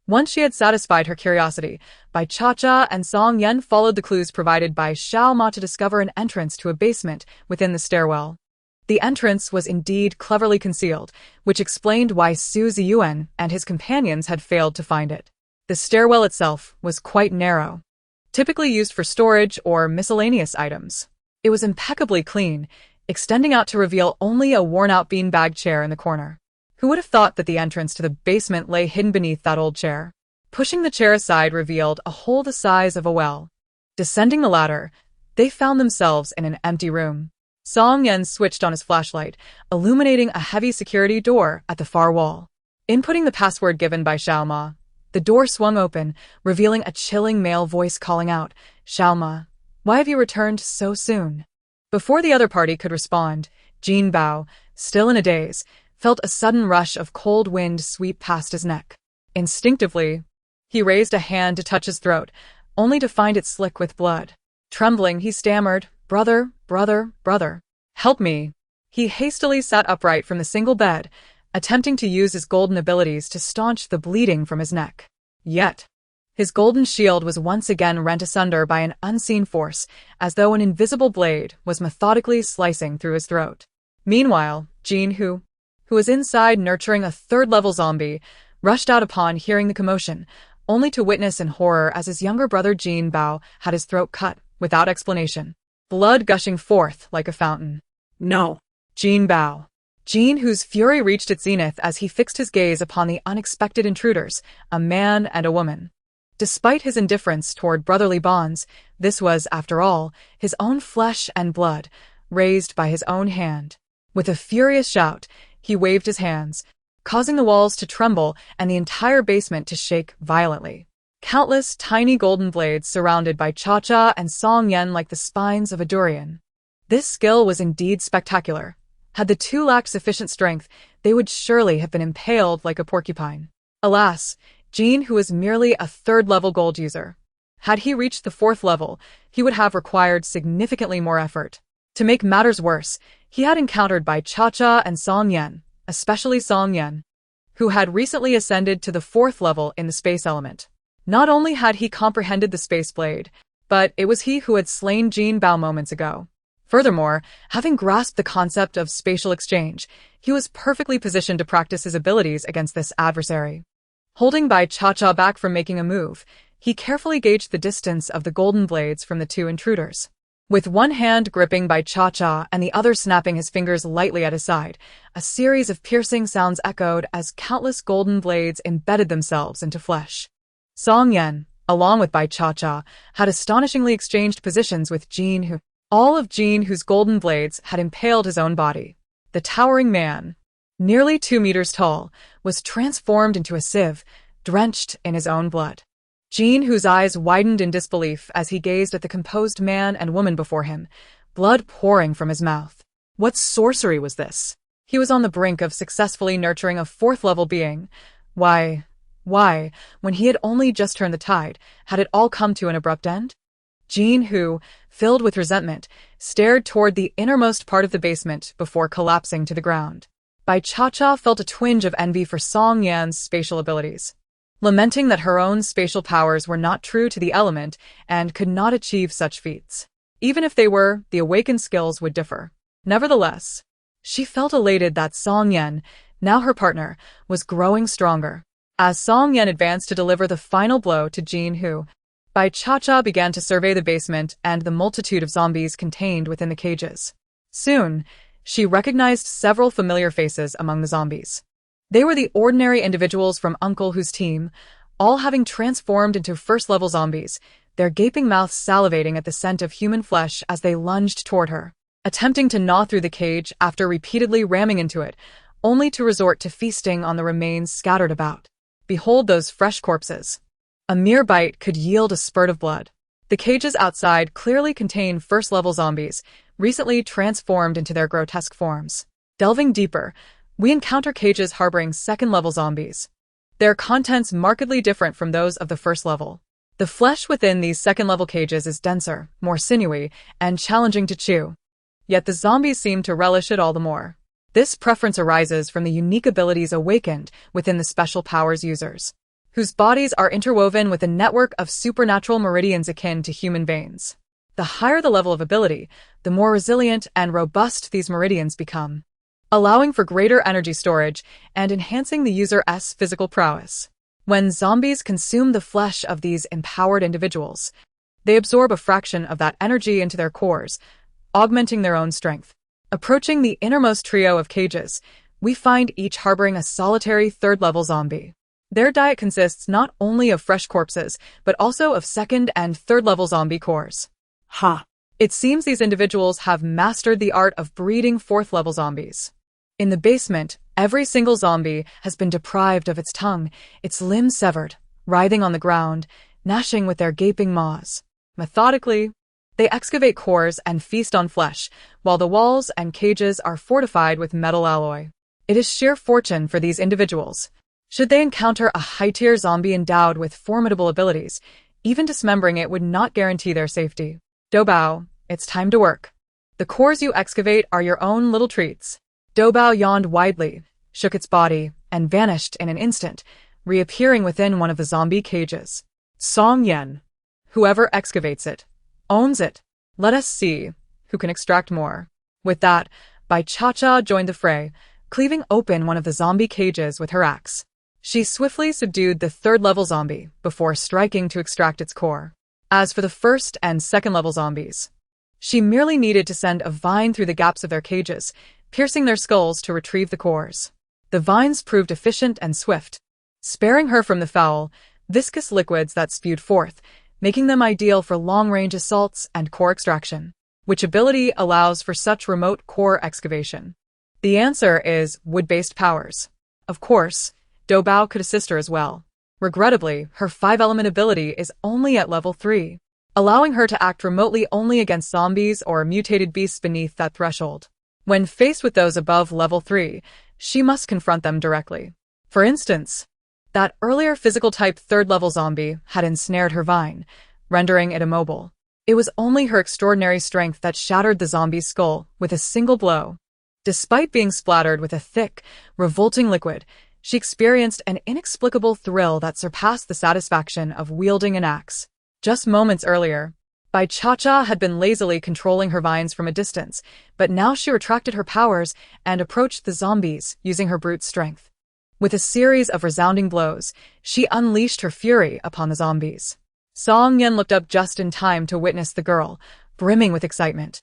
S1: Once she had satisfied her curiosity, Bai Cha-Cha and Song Yan followed the clues provided by Xiao Ma to discover an entrance to a basement within the stairwell. The entrance was indeed cleverly concealed, which explained why Su Ziyuan and his companions had failed to find it. The stairwell itself was quite narrow, typically used for storage or miscellaneous items. It was impeccably clean, extending out to reveal only a worn-out beanbag chair in the corner. Who would have thought that the entrance to the basement lay hidden beneath that old chair? Pushing the chair aside revealed a hole the size of a well. Descending the ladder, they found themselves in an empty room. Song Yan switched on his flashlight, illuminating a heavy security door at the far wall. Inputting the password given by Xiao Ma, the door swung open, revealing a chilling male voice calling out, "Xiao Ma, why have you returned so soon?" Before the other party could respond, Jin Bao, still in a daze, felt a sudden rush of cold wind sweep past his neck. Instinctively, he raised a hand to touch his throat, only to find it slick with blood. Trembling, he stammered, "Brother, brother, brother, help me." He hastily sat upright from the single bed, attempting to use his golden abilities to staunch the bleeding from his neck. Yet, his golden shield was once again rent asunder by an unseen force, as though an invisible blade was methodically slicing through his throat. Meanwhile, Jin Hu, who was inside nurturing a third-level zombie, rushed out upon hearing the commotion, only to witness in horror as his younger brother Jin Bao had his throat cut, without explanation, blood gushing forth like a fountain.
S2: No.
S1: Jin Bao. Jin Hu's fury reached its zenith as he fixed his gaze upon the unexpected intruders, a man and a woman. Despite his indifference toward brotherly bonds, this was, after all, his own flesh and blood, raised by his own hand. With a furious shout, he waved his hands, causing the walls to tremble and the entire basement to shake violently. Countless tiny golden blades surrounded by Cha-Cha and Song Yan like the spines of a durian. This skill was indeed spectacular. Had the two lacked sufficient strength, they would surely have been impaled like a porcupine. Alas, Jin, who was merely a third-level gold user. Had he reached the 4th level, he would have required significantly more effort. To make matters worse, he had encountered by Cha-Cha and Song Yan, especially Song Yan, who had recently ascended to the 4th level in the space element. Not only had he comprehended the space blade, but it was he who had slain Jin Bao moments ago. Furthermore, having grasped the concept of spatial exchange, he was perfectly positioned to practice his abilities against this adversary. Holding Bai Cha-Cha back from making a move, he carefully gauged the distance of the golden blades from the two intruders. With one hand gripping Bai Cha-Cha and the other snapping his fingers lightly at his side, a series of piercing sounds echoed as countless golden blades embedded themselves into flesh. Song Yan, along with Bai Cha-Cha, had astonishingly exchanged positions with Jin Hu. All of Jin Hu's golden blades had impaled his own body. The towering man, nearly 2 meters tall, was transformed into a sieve, drenched in his own blood. Jean, whose eyes widened in disbelief as he gazed at the composed man and woman before him, blood pouring from his mouth.
S2: What sorcery was this?
S1: He was on the brink of successfully nurturing a fourth-level being. Why, when he had only just turned the tide, had it all come to an abrupt end? Jean, who, filled with resentment, stared toward the innermost part of the basement before collapsing to the ground. Bai Cha felt a twinge of envy for Song Yan's spatial abilities. Lamenting that her own spatial powers were not true to the element and could not achieve such feats. Even if they were, the awakened skills would differ. Nevertheless, she felt elated that Song Yan, now her partner, was growing stronger. As Song Yan advanced to deliver the final blow to Jean, who, Bai Cha began to survey the basement and the multitude of zombies contained within the cages. Soon, she recognized several familiar faces among the zombies. They were the ordinary individuals from Uncle Hu's team, all having transformed into first-level zombies, their gaping mouths salivating at the scent of human flesh as they lunged toward her, attempting to gnaw through the cage after repeatedly ramming into it, only to resort to feasting on the remains scattered about. Behold those fresh corpses. A mere bite could yield a spurt of blood. The cages outside clearly contain first-level zombies, recently transformed into their grotesque forms. Delving deeper, we encounter cages harboring second-level zombies. Their contents markedly different from those of the first level. The flesh within these second-level cages is denser, more sinewy, and challenging to chew. Yet the zombies seem to relish it all the more. This preference arises from the unique abilities awakened within the special powers users, whose bodies are interwoven with a network of supernatural meridians akin to human veins. The higher the level of ability, the more resilient and robust these meridians become, allowing for greater energy storage and enhancing the user's physical prowess. When zombies consume the flesh of these empowered individuals, they absorb a fraction of that energy into their cores, augmenting their own strength. Approaching the innermost trio of cages, we find each harboring a solitary third-level zombie. Their diet consists not only of fresh corpses, but also of second- and third-level zombie cores.
S2: Ha!
S1: It seems these individuals have mastered the art of breeding fourth-level zombies. In the basement, every single zombie has been deprived of its tongue, its limbs severed, writhing on the ground, gnashing with their gaping maws. Methodically, they excavate cores and feast on flesh, while the walls and cages are fortified with metal alloy. It is sheer fortune for these individuals. Should they encounter a high-tier zombie endowed with formidable abilities, even dismembering it would not guarantee their safety. Doubao, it's time to work. The cores you excavate are your own little treats. Doubao yawned widely, shook its body, and vanished in an instant, reappearing within one of the zombie cages.
S2: Song Yan.
S1: Whoever excavates it owns it. Let us see who can extract more. With that, Bai Cha joined the fray, cleaving open one of the zombie cages with her axe. She swiftly subdued the third-level zombie before striking to extract its core. As for the first- and second-level zombies, she merely needed to send a vine through the gaps of their cages, piercing their skulls to retrieve the cores. The vines proved efficient and swift, sparing her from the foul, viscous liquids that spewed forth, making them ideal for long-range assaults and core extraction. Which ability allows for such remote core excavation? The answer is wood-based powers. Of course, Doubao could assist her as well. Regrettably, her 5-element ability is only at level 3, allowing her to act remotely only against zombies or mutated beasts beneath that threshold. When faced with those above level 3, she must confront them directly. For instance, that earlier physical-type third-level zombie had ensnared her vine, rendering it immobile. It was only her extraordinary strength that shattered the zombie's skull with a single blow. Despite being splattered with a thick, revolting liquid, she experienced an inexplicable thrill that surpassed the satisfaction of wielding an axe. Just moments earlier, Bai Cha had been lazily controlling her vines from a distance, but now she retracted her powers and approached the zombies using her brute strength. With a series of resounding blows, she unleashed her fury upon the zombies. Song Yan looked up just in time to witness the girl, brimming with excitement.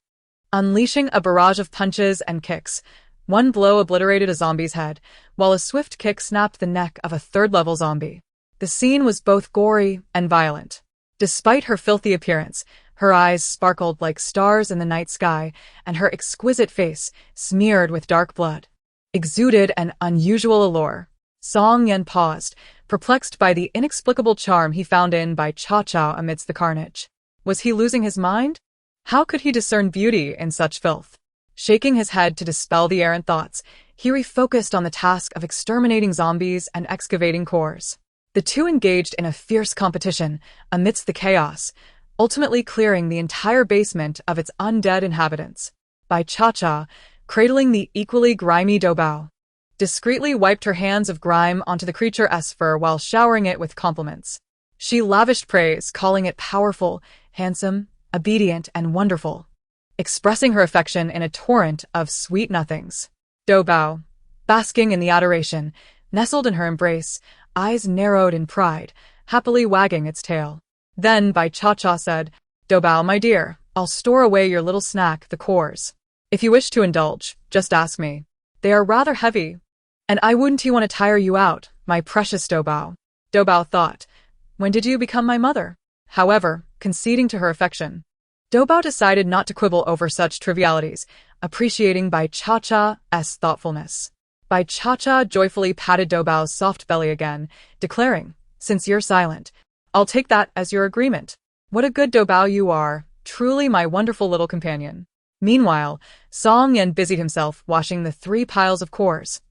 S1: Unleashing a barrage of punches and kicks, one blow obliterated a zombie's head, while a swift kick snapped the neck of a third-level zombie. The scene was both gory and violent. Despite her filthy appearance, her eyes sparkled like stars in the night sky, and her exquisite face, smeared with dark blood, exuded an unusual allure. Song Yen paused, perplexed by the inexplicable charm he found in Bai Cha-Cha amidst the carnage. Was he losing his mind? How could he discern beauty in such filth? Shaking his head to dispel the errant thoughts, he refocused on the task of exterminating zombies and excavating cores. The two engaged in a fierce competition amidst the chaos, ultimately clearing the entire basement of its undead inhabitants. Bai Cha-Cha, cradling the equally grimy Doubao, discreetly wiped her hands of grime onto the creature's fur while showering it with compliments. She lavished praise, calling it powerful, handsome, obedient, and wonderful, expressing her affection in a torrent of sweet nothings. Doubao, basking in the adoration, nestled in her embrace, eyes narrowed in pride, happily wagging its tail. Then Bai Cha-Cha said, "Doubao, my dear, I'll store away your little snack, the cores. If you wish to indulge, just ask me. They are rather heavy, and I wouldn't want to tire you out, my precious Doubao." Doubao thought, "When did you become my mother?" However, conceding to her affection, Doubao decided not to quibble over such trivialities, appreciating Bai Cha-Cha's thoughtfulness. Bai Cha-Cha joyfully patted Doubao's soft belly again, declaring, "Since you're silent, I'll take that as your agreement. What a good Doubao you are, truly my wonderful little companion." Meanwhile, Song Yen busied himself washing the 3 piles of cores.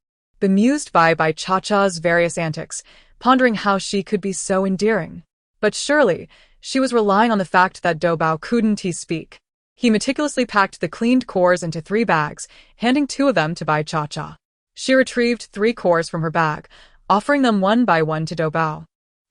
S1: Bemused by Bai Cha-Cha's various antics, pondering how she could be so endearing. But surely, she was relying on the fact that Doubao couldn't speak. He meticulously packed the cleaned cores into 3 bags, handing 2 of them to Bai Cha-Cha. She retrieved 3 cores from her bag, offering them one by one to Doubao,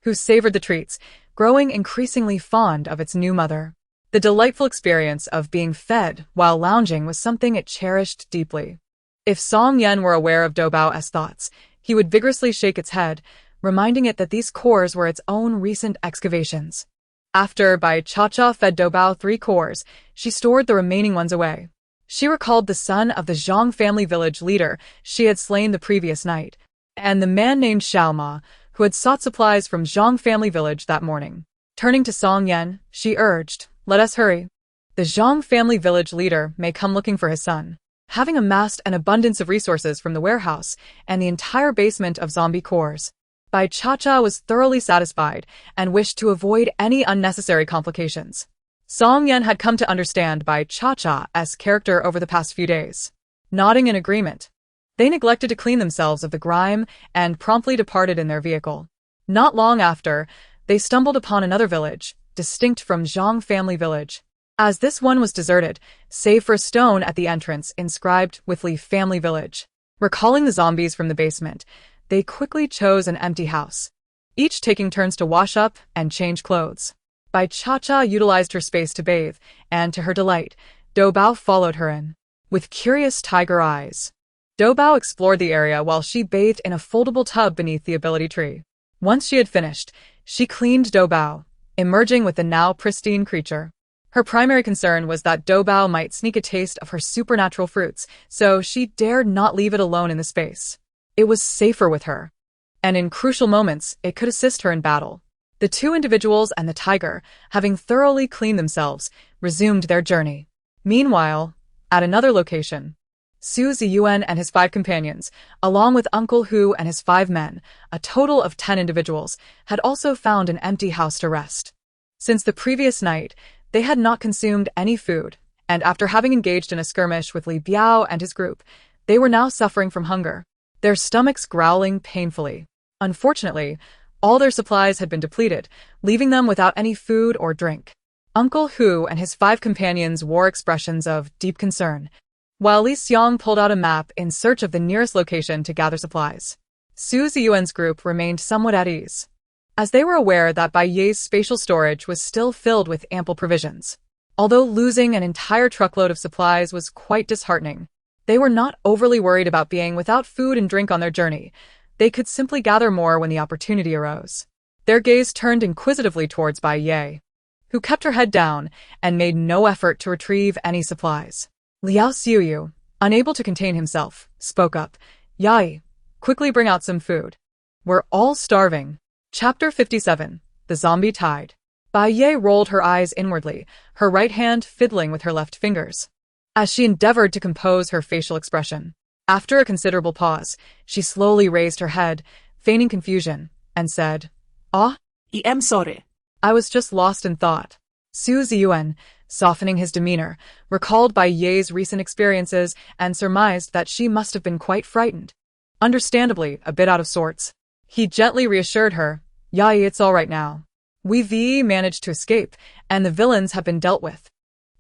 S1: who savored the treats, growing increasingly fond of its new mother. The delightful experience of being fed while lounging was something it cherished deeply. If Song Yen were aware of Doubao's thoughts, he would vigorously shake its head, reminding it that these cores were its own recent excavations. After Bai Cha-Cha fed Doubao 3 cores, she stored the remaining ones away. She recalled the son of the Zhang family village leader she had slain the previous night, and the man named Xiao Ma, who had sought supplies from Zhang family village that morning. Turning to Song Yen, she urged, "Let us hurry. The Zhang family village leader may come looking for his son." Having amassed an abundance of resources from the warehouse and the entire basement of zombie cores, Bai Cha-Cha was thoroughly satisfied and wished to avoid any unnecessary complications. Song Yen had come to understand Bai Cha-Cha's character over the past few days. Nodding in agreement, they neglected to clean themselves of the grime and promptly departed in their vehicle. Not long after, they stumbled upon another village, distinct from Zhang family village. As this one was deserted, save for a stone at the entrance inscribed with Li family village. Recalling the zombies from the basement, they quickly chose an empty house, each taking turns to wash up and change clothes. Bai Cha-Cha utilized her space to bathe, and to her delight, Doubao followed her in. With curious tiger eyes, Doubao explored the area while she bathed in a foldable tub beneath the ability tree. Once she had finished, she cleaned Doubao, emerging with the now pristine creature. Her primary concern was that Doubao might sneak a taste of her supernatural fruits, so she dared not leave it alone in the space. It was safer with her, and in crucial moments, it could assist her in battle. The 2 individuals and the tiger, having thoroughly cleaned themselves, resumed their journey. Meanwhile, at another location, Su Ziyuan and his 5 companions, along with Uncle Hu and his 5 men, a total of 10 individuals, had also found an empty house to rest. Since the previous night, they had not consumed any food, and after having engaged in a skirmish with Li Biao and his group, they were now suffering from hunger, their stomachs growling painfully. Unfortunately, all their supplies had been depleted, leaving them without any food or drink. Uncle Hu and his 5 companions wore expressions of deep concern, while Li Xiang pulled out a map in search of the nearest location to gather supplies. Su Ziyuan's group remained somewhat at ease, as they were aware that Bai Ye's spatial storage was still filled with ample provisions. Although losing an entire truckload of supplies was quite disheartening, they were not overly worried about being without food and drink on their journey. They could simply gather more when the opportunity arose. Their gaze turned inquisitively towards Bai Ye, who kept her head down and made no effort to retrieve any supplies. Liao Xiuyu, unable to contain himself, spoke up, "Yai, quickly bring out some food. We're all starving." Chapter 57, The Zombie Tide. Bai Ye rolled her eyes inwardly, her right hand fiddling with her left fingers, as she endeavored to compose her facial expression. After a considerable pause, she slowly raised her head, feigning confusion, and said, "Ah,
S2: I'm sorry.
S1: I was just lost in thought." Su Ziyuan, softening his demeanor, recalled Bai Ye's recent experiences and surmised that she must have been quite frightened. Understandably, a bit out of sorts. He gently reassured her, "Yai, it's all right now. We've managed to escape, and the villains have been dealt with."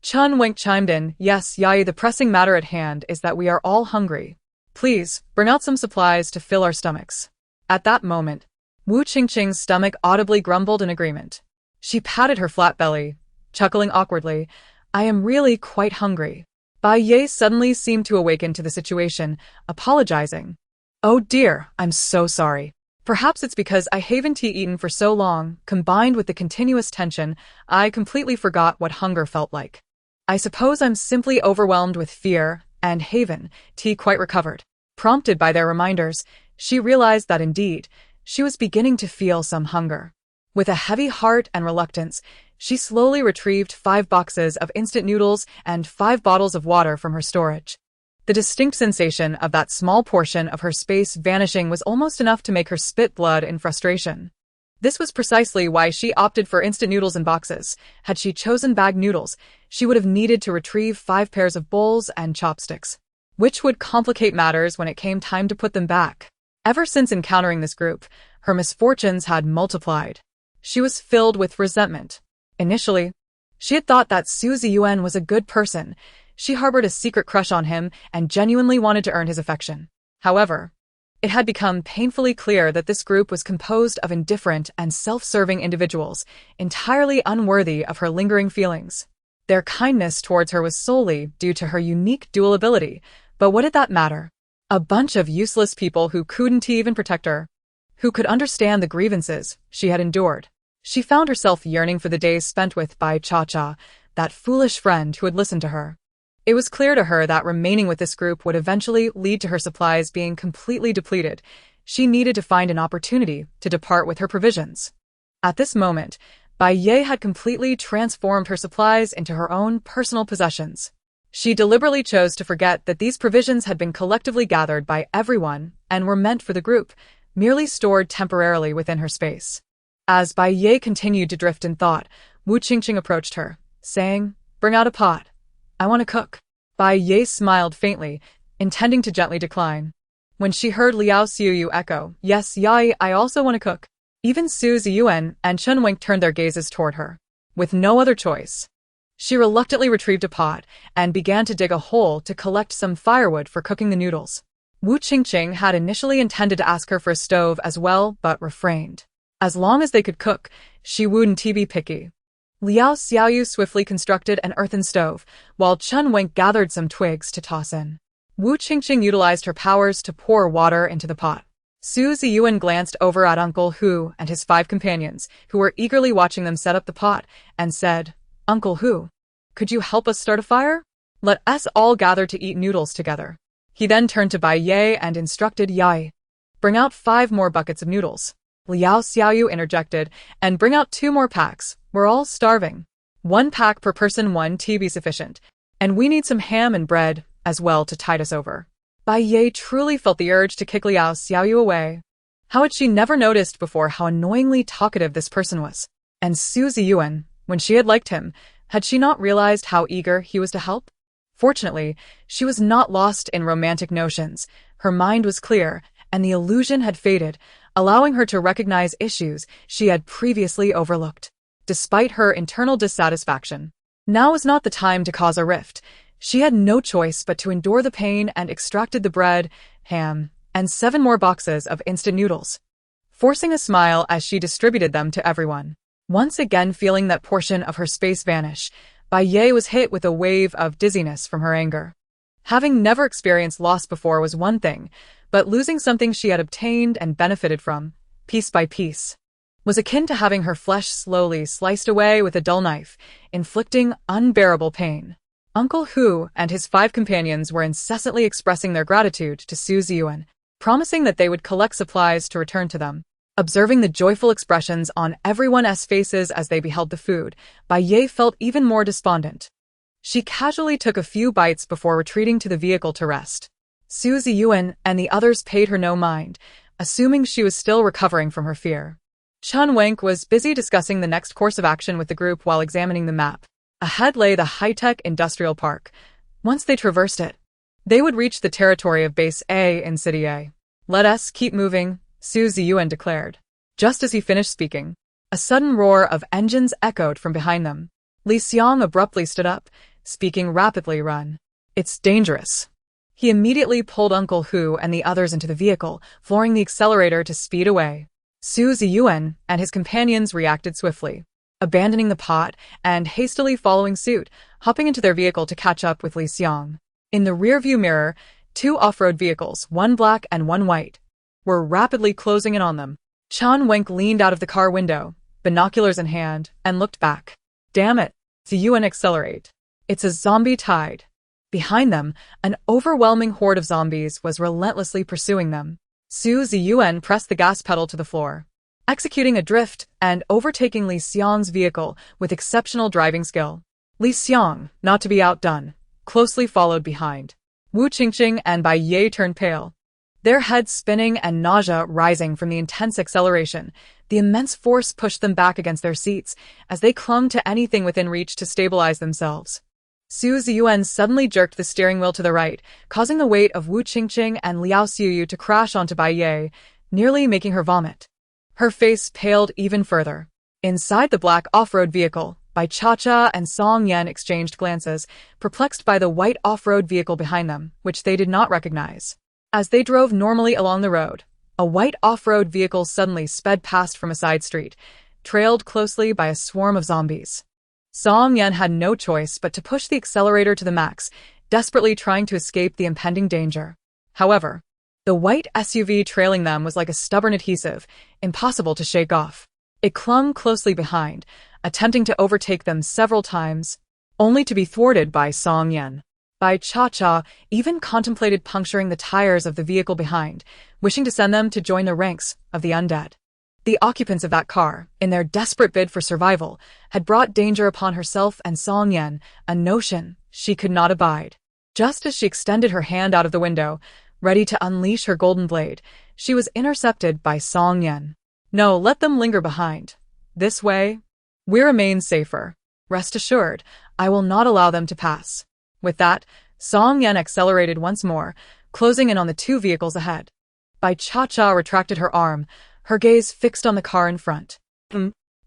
S1: Chun Wink chimed in, "Yes, Yai, the pressing matter at hand is that we are all hungry. Please, bring out some supplies to fill our stomachs." At that moment, Wu Qingqing's stomach audibly grumbled in agreement. She patted her flat belly, chuckling awkwardly, "I am really quite hungry." Bai Ye suddenly seemed to awaken to the situation, apologizing. "Oh dear, I'm so sorry. Perhaps it's because I haven't eaten for so long, combined with the continuous tension, I completely forgot what hunger felt like. I suppose I'm simply overwhelmed with fear, and haven tea quite recovered." Prompted by their reminders, she realized that indeed, she was beginning to feel some hunger. With a heavy heart and reluctance, she slowly retrieved 5 boxes of instant noodles and 5 bottles of water from her storage. The distinct sensation of that small portion of her space vanishing was almost enough to make her spit blood in frustration. This was precisely why she opted for instant noodles in boxes. Had she chosen bagged noodles, she would have needed to retrieve 5 pairs of bowls and chopsticks, which would complicate matters when it came time to put them back. Ever since encountering this group, her misfortunes had multiplied. She was filled with resentment. Initially, she had thought that Su Ziyuan was a good person. She harbored a secret crush on him and genuinely wanted to earn his affection. However, it had become painfully clear that this group was composed of indifferent and self-serving individuals, entirely unworthy of her lingering feelings. Their kindness towards her was solely due to her unique dual ability, but what did that matter? A bunch of useless people who couldn't even protect her, who could understand the grievances she had endured. She found herself yearning for the days spent with Bai Cha-Cha, that foolish friend who had listened to her. It was clear to her that remaining with this group would eventually lead to her supplies being completely depleted. She needed to find an opportunity to depart with her provisions. At this moment, Bai Ye had completely transformed her supplies into her own personal possessions. She deliberately chose to forget that these provisions had been collectively gathered by everyone and were meant for the group, merely stored temporarily within her space. As Bai Ye continued to drift in thought, Wu Qingqing approached her, saying, "Bring out a pot. I want to cook." Bai Ye smiled faintly, intending to gently decline. When she heard Liao Xiuyu echo, "Yes, Yai, I also want to cook," even Su Ziyuan and Chun Wink turned their gazes toward her. With no other choice, she reluctantly retrieved a pot and began to dig a hole to collect some firewood for cooking the noodles. Wu Qingqing had initially intended to ask her for a stove as well, but refrained. As long as they could cook, she wouldn't be picky. Liao Xiaoyu swiftly constructed an earthen stove, while Chun Wink gathered some twigs to toss in. Wu Qingqing utilized her powers to pour water into the pot. Su Ziyuan glanced over at Uncle Hu and his 5 companions, who were eagerly watching them set up the pot, and said, "Uncle Hu, could you help us start a fire? Let us all gather to eat noodles together." He then turned to Bai Ye and instructed Yai, "Bring out 5 more buckets of noodles." Liao Xiaoyu interjected, "And bring out 2 more packs. We're all starving. 1 pack per person, 1 to be sufficient. And we need some ham and bread as well to tide us over." Bai Ye truly felt the urge to kick Liao Xiaoyu away. How had she never noticed before how annoyingly talkative this person was? And Su Ziyuan, when she had liked him, had she not realized how eager he was to help? Fortunately, she was not lost in romantic notions. Her mind was clear, and the illusion had faded, allowing her to recognize issues she had previously overlooked. Despite her internal dissatisfaction, now was not the time to cause a rift. She had no choice but to endure the pain and extracted the bread, ham, and 7 more boxes of instant noodles, forcing a smile as she distributed them to everyone. Once again feeling that portion of her space vanish, Bai Ye was hit with a wave of dizziness from her anger. Having never experienced loss before was one thing, but losing something she had obtained and benefited from, piece by piece, was akin to having her flesh slowly sliced away with a dull knife, inflicting unbearable pain. Uncle Hu and his 5 companions were incessantly expressing their gratitude to Su Ziyuan, promising that they would collect supplies to return to them. Observing the joyful expressions on everyone's faces as they beheld the food, Bai Ye felt even more despondent. She casually took a few bites before retreating to the vehicle to rest. Su Ziyuan and the others paid her no mind. A assuming she was still recovering from her fear. Chun Wenk was busy discussing the next course of action with the group while examining the map. Ahead lay the high-tech industrial park. Once they traversed it, they would reach the territory of Base A in City A. "Let us keep moving," Su Ziyuan declared. Just as he finished speaking, a sudden roar of engines echoed from behind them. Li Xiang abruptly stood up, speaking rapidly. "Run. It's dangerous." He immediately pulled Uncle Hu and the others into the vehicle, flooring the accelerator to speed away. Su Ziyuan and his companions reacted swiftly, abandoning the pot and hastily following suit, hopping into their vehicle to catch up with Li Xiang. In the rearview mirror, two off-road vehicles, one black and one white, were rapidly closing in on them. Chun Wenk leaned out of the car window, binoculars in hand, and looked back. "Damn it, Ziyuan, accelerate. It's a zombie tide." Behind them, an overwhelming horde of zombies was relentlessly pursuing them. Su Ziyuan pressed the gas pedal to the floor, executing a drift and overtaking Li Xiang's vehicle with exceptional driving skill. Li Xiang, not to be outdone, closely followed behind. Wu Qingqing and Bai Ye turned pale, their heads spinning and nausea rising from the intense acceleration. The immense force pushed them back against their seats as they clung to anything within reach to stabilize themselves. Su Ziyuan suddenly jerked the steering wheel to the right, causing the weight of Wu Qingqing and Liao Xiuyu to crash onto Bai Ye, nearly making her vomit. Her face paled even further. Inside the black off-road vehicle, Bai Cha-Cha and Song Yan exchanged glances, perplexed by the white off-road vehicle behind them, which they did not recognize. As they drove normally along the road, a white off-road vehicle suddenly sped past from a side street, trailed closely by a swarm of zombies. Song Yan had no choice but to push the accelerator to the max, desperately trying to escape the impending danger. However, the white SUV trailing them was like a stubborn adhesive, impossible to shake off. It clung closely behind, attempting to overtake them several times, only to be thwarted by Song Yan. Bai Cha-Cha even contemplated puncturing the tires of the vehicle behind, wishing to send them to join the ranks of the undead. The occupants of that car, in their desperate bid for survival, had brought danger upon herself and Song Yan, a notion she could not abide. Just as she extended her hand out of the window, ready to unleash her golden blade, she was intercepted by Song Yan. "No, let them linger behind. This way, we remain safer. Rest assured, I will not allow them to pass." With that, Song Yan accelerated once more, closing in on the two vehicles ahead. Bai Cha-Cha retracted her arm, her gaze fixed on the car in front.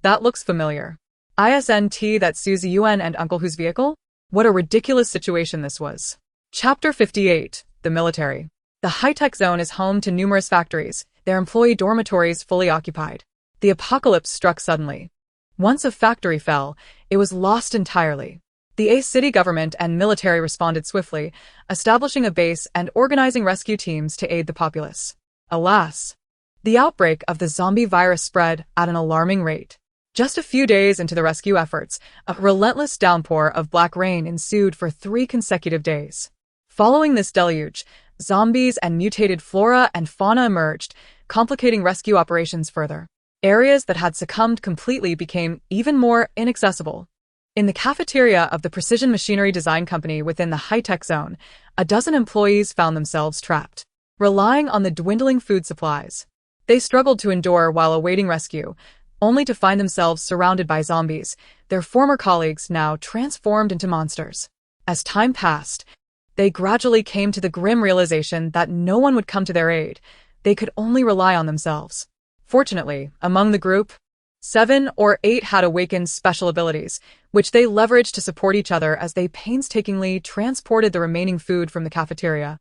S1: That looks familiar. Isn't that Su Ziyuan and Uncle Hu's vehicle? What a ridiculous situation this was. Chapter 58, The Military. The high-tech zone is home to numerous factories, their employee dormitories fully occupied. The apocalypse struck suddenly. Once a factory fell, it was lost entirely. The A city government and military responded swiftly, establishing a base and organizing rescue teams to aid the populace. Alas, the outbreak of the zombie virus spread at an alarming rate. Just a few days into the rescue efforts, a relentless downpour of black rain ensued for 3 consecutive days. Following this deluge, zombies and mutated flora and fauna emerged, complicating rescue operations further. Areas that had succumbed completely became even more inaccessible. In the cafeteria of the Precision Machinery Design Company within the high-tech zone, a dozen employees found themselves trapped, relying on the dwindling food supplies. They struggled to endure while awaiting rescue, only to find themselves surrounded by zombies, their former colleagues now transformed into monsters. As time passed, they gradually came to the grim realization that no one would come to their aid. They could only rely on themselves. Fortunately, among the group, 7 or 8 had awakened special abilities, which they leveraged to support each other as they painstakingly transported the remaining food from the cafeteria,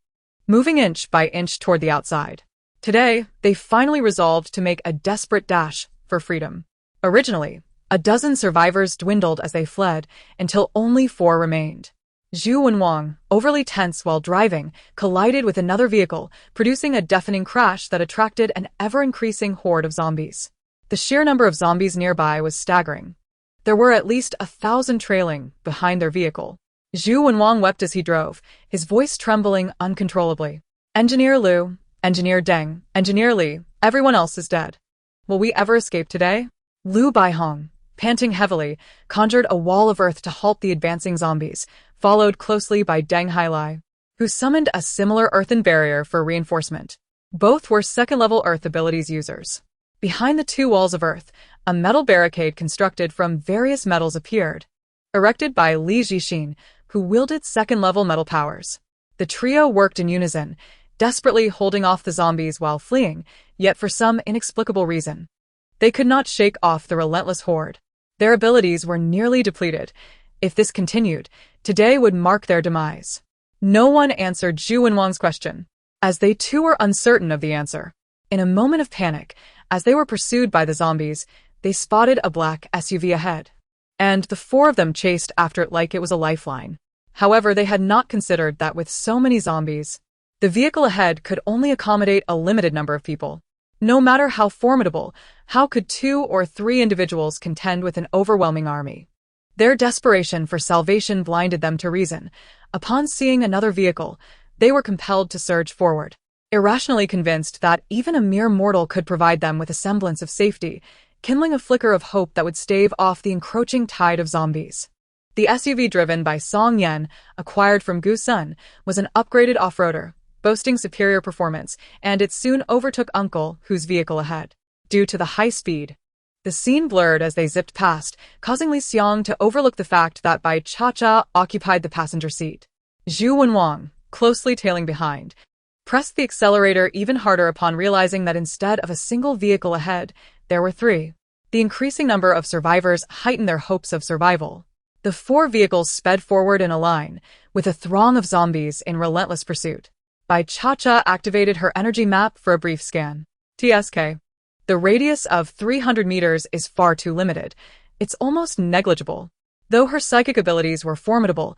S1: moving inch by inch toward the outside. Today, they finally resolved to make a desperate dash for freedom. Originally, a dozen survivors dwindled as they fled, until only 4 remained. Zhu Wenwang, overly tense while driving, collided with another vehicle, producing a deafening crash that attracted an ever-increasing horde of zombies. The sheer number of zombies nearby was staggering. There were at least 1,000 trailing behind their vehicle. Zhu Wenwang wept as he drove, his voice trembling uncontrollably. "Engineer Liu, Engineer Deng, Engineer Li, everyone else is dead. Will we ever escape today?" Liu Baihong, panting heavily, conjured a wall of earth to halt the advancing zombies, followed closely by Deng Hailai, who summoned a similar earthen barrier for reinforcement. Both were second-level Earth abilities users. Behind the two walls of Earth, a metal barricade constructed from various metals appeared, erected by Li Jixin, who wielded second-level metal powers. The trio worked in unison, desperately holding off the zombies while fleeing, yet for some inexplicable reason, they could not shake off the relentless horde. Their abilities were nearly depleted. If this continued, today would mark their demise. No one answered Zhu Wenwang's question, as they too were uncertain of the answer. In a moment of panic, as they were pursued by the zombies, they spotted a black SUV ahead, and the four of them chased after it like it was a lifeline. However, they had not considered that with so many zombies, the vehicle ahead could only accommodate a limited number of people. No matter how formidable, how could 2 or 3 individuals contend with an overwhelming army? Their desperation for salvation blinded them to reason. Upon seeing another vehicle, they were compelled to surge forward, irrationally convinced that even a mere mortal could provide them with a semblance of safety, kindling a flicker of hope that would stave off the encroaching tide of zombies. The SUV driven by Song Yan, acquired from Gu Sun, was an upgraded off-roader, boasting superior performance, and it soon overtook Uncle, whose vehicle ahead. Due to the high speed, the scene blurred as they zipped past, causing Li Xiang to overlook the fact that Bai Cha-Cha occupied the passenger seat. Zhu Wenwang, closely tailing behind, pressed the accelerator even harder upon realizing that instead of a single vehicle ahead, there were 3. The increasing number of survivors heightened their hopes of survival. The 4 vehicles sped forward in a line, with a throng of zombies in relentless pursuit. Bai Cha-Cha activated her energy map for a brief scan. TSK. The radius of 300 meters is far too limited. It's almost negligible. Though her psychic abilities were formidable,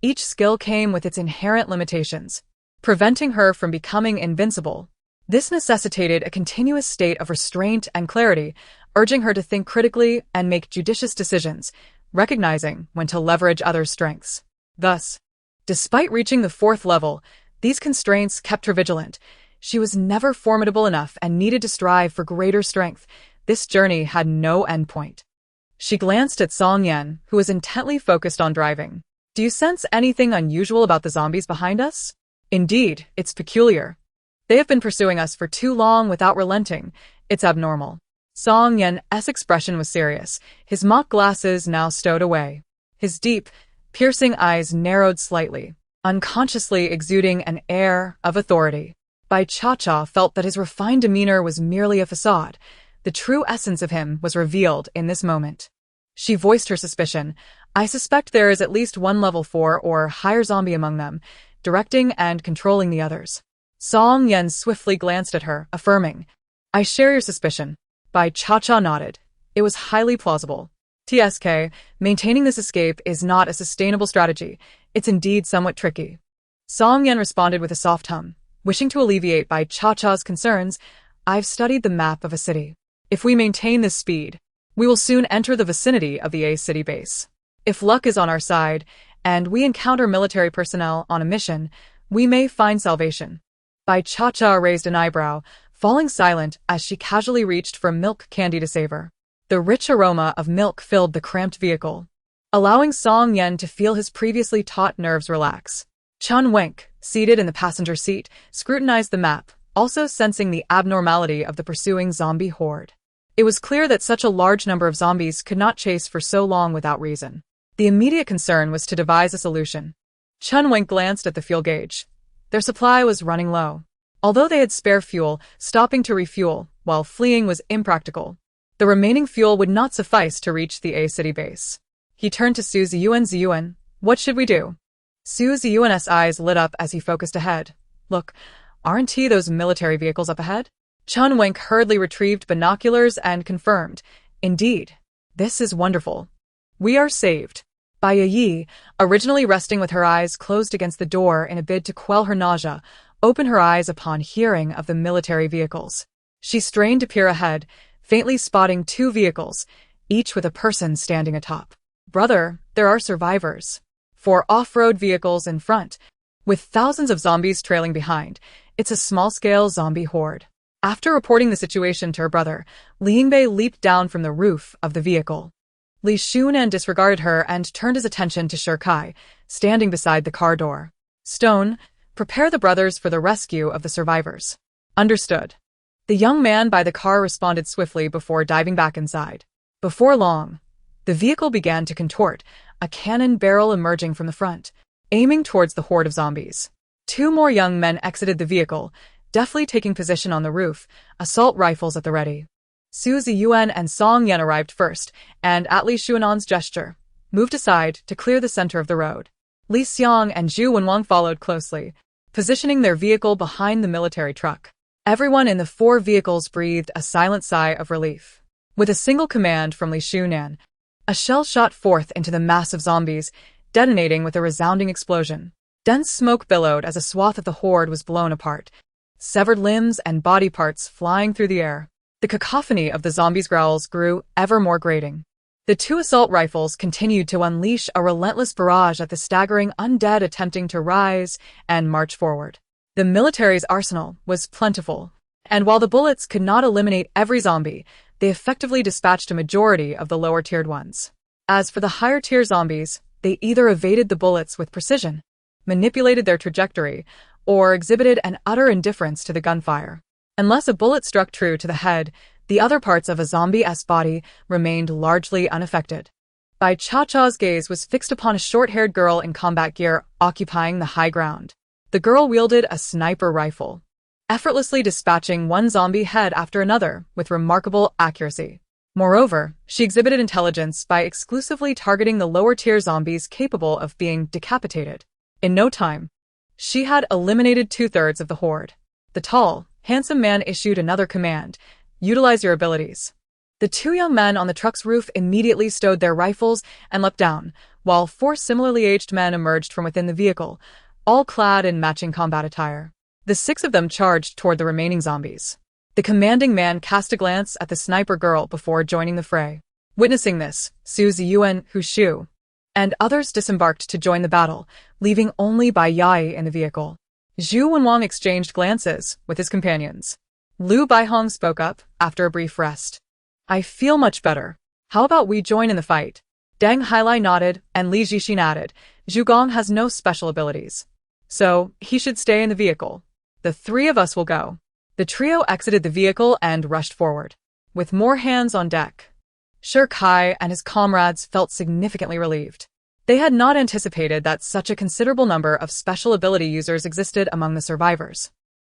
S1: each skill came with its inherent limitations, preventing her from becoming invincible. This necessitated a continuous state of restraint and clarity, urging her to think critically and make judicious decisions, recognizing when to leverage others' strengths. Thus, despite reaching the 4th level, these constraints kept her vigilant. She was never formidable enough and needed to strive for greater strength. This journey had no endpoint. She glanced at Song Yan, who was intently focused on driving. Do you sense anything unusual about the zombies behind us? Indeed, it's peculiar. They have been pursuing us for too long without relenting. It's abnormal. Song Yan's expression was serious, his mock glasses now stowed away. His deep, piercing eyes narrowed slightly, unconsciously exuding an air of authority. Bai Cha-Cha felt that his refined demeanor was merely a facade. The true essence of him was revealed in this moment. She voiced her suspicion. I suspect there is at least 1 level 4 or higher zombie among them, directing and controlling the others. Song Yan swiftly glanced at her, affirming, I share your suspicion. Bai Cha-Cha nodded. It was highly plausible. TSK, maintaining this escape is not a sustainable strategy. It's indeed somewhat tricky. Song Yan responded with a soft hum. Wishing to alleviate Bai Cha-Cha's concerns, I've studied the map of a city. If we maintain this speed, we will soon enter the vicinity of the A city base. If luck is on our side, and we encounter military personnel on a mission, we may find salvation. Bai Cha-Cha raised an eyebrow, falling silent as she casually reached for milk candy to savor. The rich aroma of milk filled the cramped vehicle, allowing Song Yan to feel his previously taut nerves relax. Chun Wenk, seated in the passenger seat, scrutinized the map, also sensing the abnormality of the pursuing zombie horde. It was clear that such a large number of zombies could not chase for so long without reason. The immediate concern was to devise a solution. Chun Wenk glanced at the fuel gauge. Their supply was running low. Although they had spare fuel, stopping to refuel while fleeing was impractical. The remaining fuel would not suffice to reach the A city base. He turned to Su Ziyuan. What should we do? Su Ziyuan's eyes lit up as he focused ahead. Look, aren't those military vehicles up ahead? Chun Wenk hurriedly retrieved binoculars and confirmed. Indeed, this is wonderful. We are saved. Bai Yi, originally resting with her eyes closed against the door in a bid to quell her nausea, opened her eyes upon hearing of the military vehicles. She strained to peer ahead, faintly spotting 2 vehicles, each with a person standing atop. Brother, there are survivors. 4 off-road vehicles in front, with thousands of zombies trailing behind. It's a small-scale zombie horde. After reporting the situation to her brother, Li Yingbei leaped down from the roof of the vehicle. Li Shunan disregarded her and turned his attention to Shi Kai, standing beside the car door. Stone, prepare the brothers for the rescue of the survivors. Understood. The young man by the car responded swiftly before diving back inside. Before long, the vehicle began to contort, a cannon barrel emerging from the front, aiming towards the horde of zombies. Two more young men exited the vehicle, deftly taking position on the roof, assault rifles at the ready. Su Ziyuan and Song Yan arrived first, and at Li Xuanan's gesture, moved aside to clear the center of the road. Li Xiang and Zhu Wenwang followed closely, positioning their vehicle behind the military truck. Everyone in the four vehicles breathed a silent sigh of relief. With a single command from Li Xuanan, a shell shot forth into the mass of zombies, detonating with a resounding explosion. Dense smoke billowed as a swath of the horde was blown apart, severed limbs and body parts flying through the air. The cacophony of the zombies' growls grew ever more grating. The two assault rifles continued to unleash a relentless barrage at the staggering undead attempting to rise and march forward. The military's arsenal was plentiful, and while the bullets could not eliminate every zombie, they effectively dispatched a majority of the lower-tiered ones. As for the higher-tier zombies, they either evaded the bullets with precision, manipulated their trajectory, or exhibited an utter indifference to the gunfire. Unless a bullet struck true to the head, the other parts of a zombie-esque body remained largely unaffected. Bai Cha-Cha's gaze was fixed upon a short-haired girl in combat gear occupying the high ground. The girl wielded a sniper rifle, effortlessly dispatching one zombie head after another with remarkable accuracy. Moreover, she exhibited intelligence by exclusively targeting the lower-tier zombies capable of being decapitated. In no time, she had eliminated two-thirds of the horde. The tall, handsome man issued another command: utilize your abilities. The two young men on the truck's roof immediately stowed their rifles and leapt down, while four similarly aged men emerged from within the vehicle, all clad in matching combat attire. The six of them charged toward the remaining zombies. The commanding man cast a glance at the sniper girl before joining the fray. Witnessing this, Su Ziyuan, Hu Shu, and others disembarked to join the battle, leaving only Bai Yai in the vehicle. Zhu Wenwang exchanged glances with his companions. Liu Baihong spoke up after a brief rest. I feel much better. How about we join in the fight? Deng Hailai nodded, and Li Jixin added, Zhu Gong has no special abilities, so he should stay in the vehicle. The three of us will go. The trio exited the vehicle and rushed forward, with more hands on deck. Shi Kai and his comrades felt significantly relieved. They had not anticipated that such a considerable number of special ability users existed among the survivors.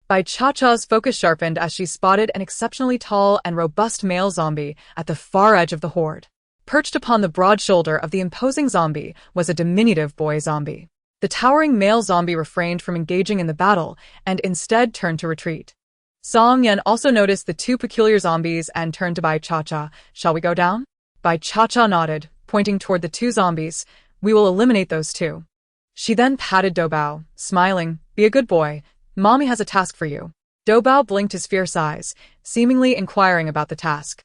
S1: Bai Cha-Cha's focus sharpened as she spotted an exceptionally tall and robust male zombie at the far edge of the horde. Perched upon the broad shoulder of the imposing zombie was a diminutive boy zombie. The towering male zombie refrained from engaging in the battle and instead turned to retreat. Song Yan also noticed the two peculiar zombies and turned to Bai Cha-Cha. Shall we go down? Bai Cha-Cha nodded, pointing toward the two zombies. We will eliminate those two. She then patted Doubao, smiling. Be a good boy. Mommy has a task for you. Doubao blinked his fierce eyes, seemingly inquiring about the task.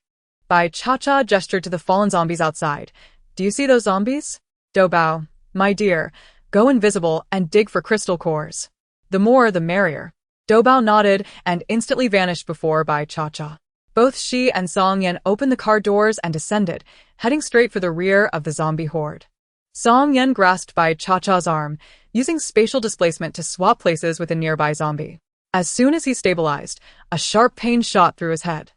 S1: Bai Cha-Cha gestured to the fallen zombies outside. Do you see those zombies? Doubao, my dear, go invisible and dig for crystal cores. The more, the merrier. Doubao nodded and instantly vanished before Bai Cha-Cha. Both she and Song Yan opened the car doors and descended, heading straight for the rear of the zombie horde. Song Yan grasped Bai Cha-Cha's arm, using spatial displacement to swap places with a nearby zombie. As soon as he stabilized, a sharp pain shot through his head.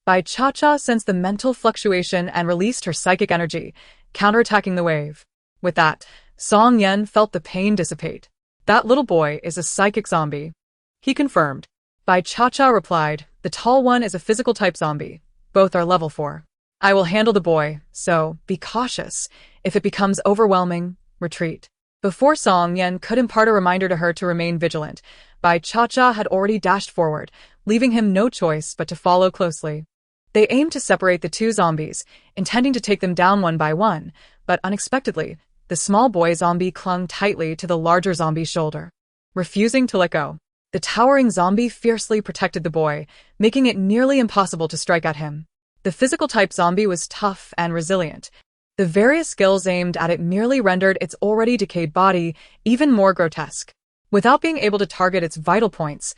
S1: Bai Cha-Cha sensed the mental fluctuation and released her psychic energy, counterattacking the wave. With that, Song Yan felt the pain dissipate. That little boy is a psychic zombie, he confirmed. Bai Cha-Cha replied, the tall one is a physical type zombie. Both are level 4. I will handle the boy, so be cautious. If it becomes overwhelming, retreat. Before Song Yan could impart a reminder to her to remain vigilant, Bai Cha-Cha had already dashed forward, leaving him no choice but to follow closely. They aimed to separate the two zombies, intending to take them down one by one, but unexpectedly, the small boy zombie clung tightly to the larger zombie's shoulder, refusing to let go. The towering zombie fiercely protected the boy, making it nearly impossible to strike at him. The physical type zombie was tough and resilient. The various skills aimed at it merely rendered its already decayed body even more grotesque. Without being able to target its vital points,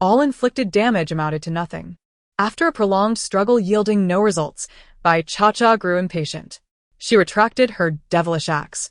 S1: all inflicted damage amounted to nothing. After a prolonged struggle yielding no results, Bai Cha-Cha grew impatient. She retracted her devilish axe,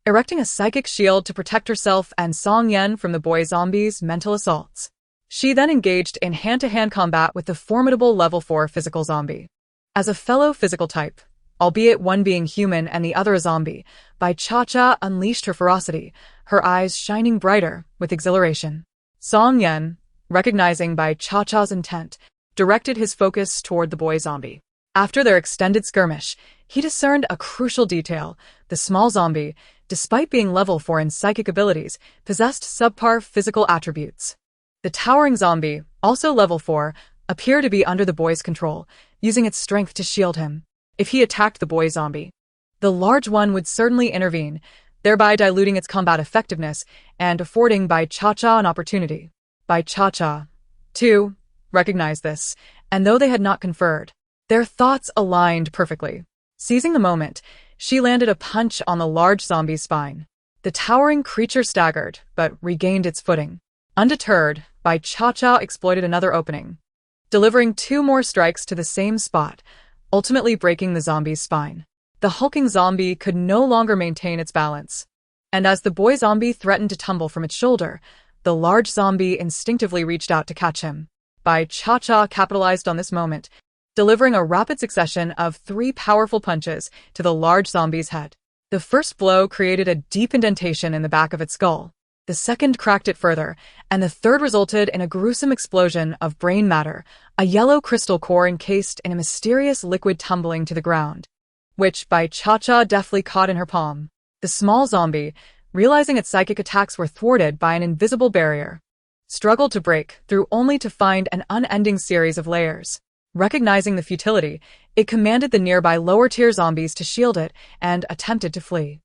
S1: erecting a psychic shield to protect herself and Song Yan from the boy zombie's mental assaults. She then engaged in hand-to-hand combat with the formidable level 4 physical zombie. As a fellow physical type, albeit one being human and the other a zombie, Bai Cha-Cha unleashed her ferocity, her eyes shining brighter with exhilaration. Song Yan, recognizing Bai Cha-Cha's intent, directed his focus toward the boy zombie. After their extended skirmish, he discerned a crucial detail. The small zombie, despite being level 4 in psychic abilities, possessed subpar physical attributes. The towering zombie, also level 4, appeared to be under the boy's control, using its strength to shield him. If he attacked the boy zombie, the large one would certainly intervene, thereby diluting its combat effectiveness and affording Bai Cha-Cha an opportunity. Bai Cha-Cha, too, recognized this, and though they had not conferred, their thoughts aligned perfectly. Seizing the moment, she landed a punch on the large zombie's spine. The towering creature staggered, but regained its footing. Undeterred, Bai Cha-Cha exploited another opening, delivering 2 more strikes to the same spot, ultimately breaking the zombie's spine. The hulking zombie could no longer maintain its balance, and as the boy zombie threatened to tumble from its shoulder, the large zombie instinctively reached out to catch him. Bai Cha-Cha capitalized on this moment, delivering a rapid succession of 3 powerful punches to the large zombie's head. The first blow created a deep indentation in the back of its skull. The second cracked it further, and the third resulted in a gruesome explosion of brain matter, a yellow crystal core encased in a mysterious liquid tumbling to the ground, which Bai Cha-Cha deftly caught in her palm. The small zombie, realizing its psychic attacks were thwarted by an invisible barrier, struggled to break through only to find an unending series of layers. Recognizing the futility, it commanded the nearby lower-tier zombies to shield it and attempted to flee.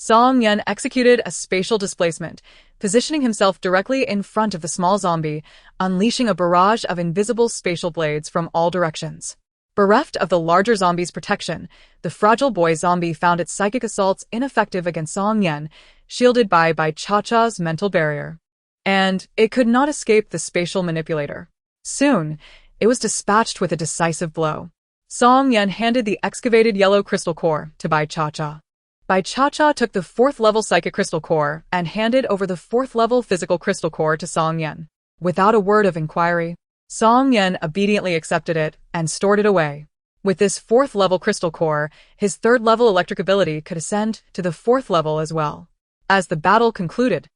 S1: Song Yan executed a spatial displacement, positioning himself directly in front of the small zombie, unleashing a barrage of invisible spatial blades from all directions. Bereft of the larger zombie's protection, the fragile boy zombie found its psychic assaults ineffective against Song Yan, shielded by Bai Cha-Cha's mental barrier. And it could not escape the spatial manipulator. Soon, it was dispatched with a decisive blow. Song Yan handed the excavated yellow crystal core to Bai Cha-Cha. Bai Cha-Cha took the 4th-level psychic crystal core and handed over the 4th-level physical crystal core to Song Yan. Without a word of inquiry, Song Yan obediently accepted it and stored it away. With this 4th-level crystal core, his 3rd-level electric ability could ascend to the 4th level as well. As the battle concluded,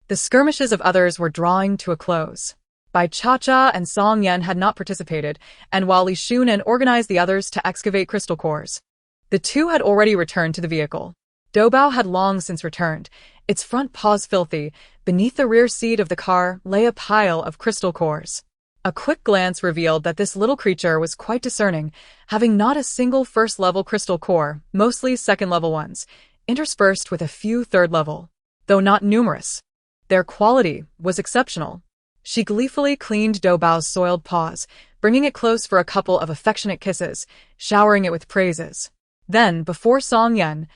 S1: the skirmishes of others were drawing to a close. Bai Cha-Cha and Song Yan had not participated, and while Li Shunan organized the others to excavate crystal cores, the two had already returned to the vehicle. Doubao had long since returned, its front paws filthy. Beneath the rear seat of the car lay a pile of crystal cores. A quick glance revealed that this little creature was quite discerning, having not a single 1st-level crystal core, mostly 2nd-level ones, interspersed with a few 3rd-level. Though not numerous, their quality was exceptional. She gleefully cleaned Doubao's soiled paws, bringing it close for a couple of affectionate kisses, showering it with praises. Then, before Song Yan,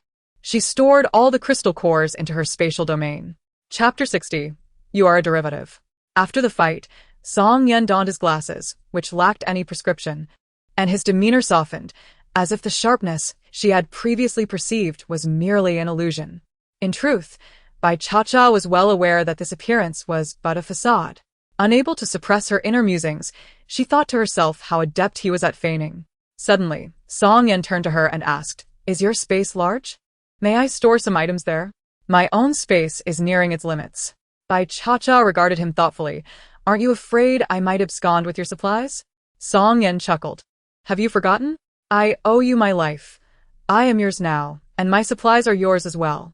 S1: she stored all the crystal cores into her spatial domain. Chapter 60. You are a derivative. After the fight, Song Yan donned his glasses, which lacked any prescription, and his demeanor softened, as if the sharpness she had previously perceived was merely an illusion. In truth, Bai Cha-Cha was well aware that this appearance was but a facade. Unable to suppress her inner musings, she thought to herself how adept he was at feigning. Suddenly, Song Yan turned to her and asked, "Is your space large? May I store some items there? My own space is nearing its limits." Bai Cha-Cha regarded him thoughtfully. "Aren't you afraid I might abscond with your supplies?" Song Yan chuckled. "Have you forgotten? I owe you my life. I am yours now, and my supplies are yours as well.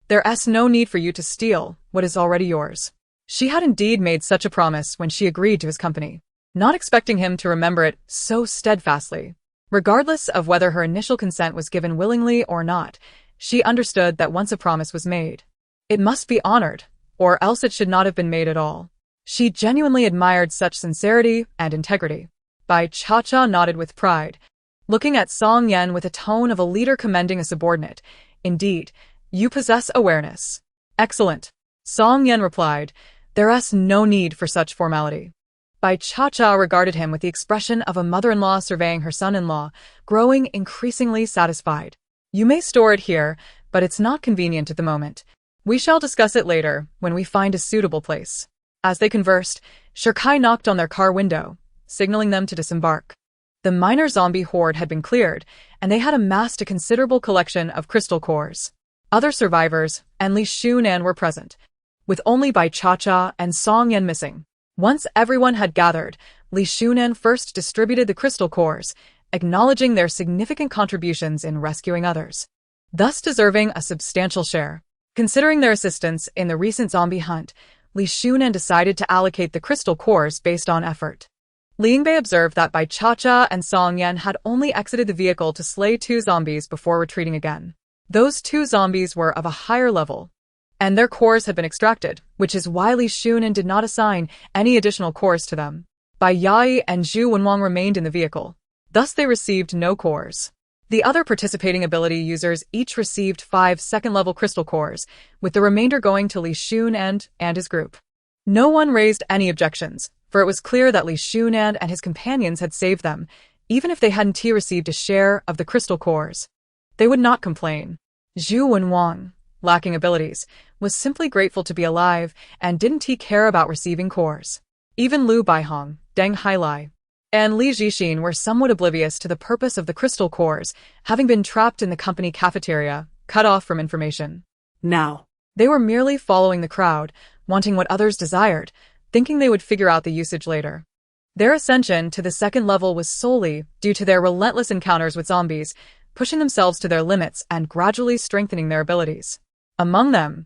S1: There's no need for you to steal what is already yours." She had indeed made such a promise when she agreed to his company, not expecting him to remember it so steadfastly. Regardless of whether her initial consent was given willingly or not, she understood that once a promise was made, it must be honored, or else it should not have been made at all. She genuinely admired such sincerity and integrity. Bai Cha-Cha nodded with pride, looking at Song Yan with a tone of a leader commending a subordinate. "Indeed, you possess awareness." "Excellent," Song Yan replied. "There's no need for such formality." Bai Cha-Cha regarded him with the expression of a mother-in-law surveying her son-in-law, growing increasingly satisfied. "You may store it here, but it's not convenient at the moment. We shall discuss it later when we find a suitable place." As they conversed, Shirkai knocked on their car window, signaling them to disembark. The minor zombie horde had been cleared, and they had amassed a considerable collection of crystal cores. Other survivors and Li Shunan were present, with only Bai Cha-Cha and Song Yan missing. Once everyone had gathered, Li Shunan first distributed the crystal cores, acknowledging their significant contributions in rescuing others, thus deserving a substantial share. Considering their assistance in the recent zombie hunt, Li Shunan decided to allocate the crystal cores based on effort. Li Yingbei observed that Bai Cha-Cha and Song Yan had only exited the vehicle to slay 2 zombies before retreating again. Those 2 zombies were of a higher level, and their cores had been extracted, which is why Li Shunan did not assign any additional cores to them. Bai Yai and Zhu Wenwang remained in the vehicle. Thus they received no cores. The other participating ability users each received 5 second-level crystal cores, with the remainder going to Li Shunan and his group. No one raised any objections, for it was clear that Li Shunan and his companions had saved them, even if they hadn't received a share of the crystal cores. They would not complain. Zhu Wenwang, lacking abilities, was simply grateful to be alive and didn't care about receiving cores. Even Lu Baihong, Deng Hailai, and Li Jixin were somewhat oblivious to the purpose of the crystal cores, having been trapped in the company cafeteria, cut off from information.
S2: Now,
S1: They were merely following the crowd, wanting what others desired, thinking they would figure out the usage later. Their ascension to the second level was solely due to their relentless encounters with zombies, pushing themselves to their limits and gradually strengthening their abilities. Among them,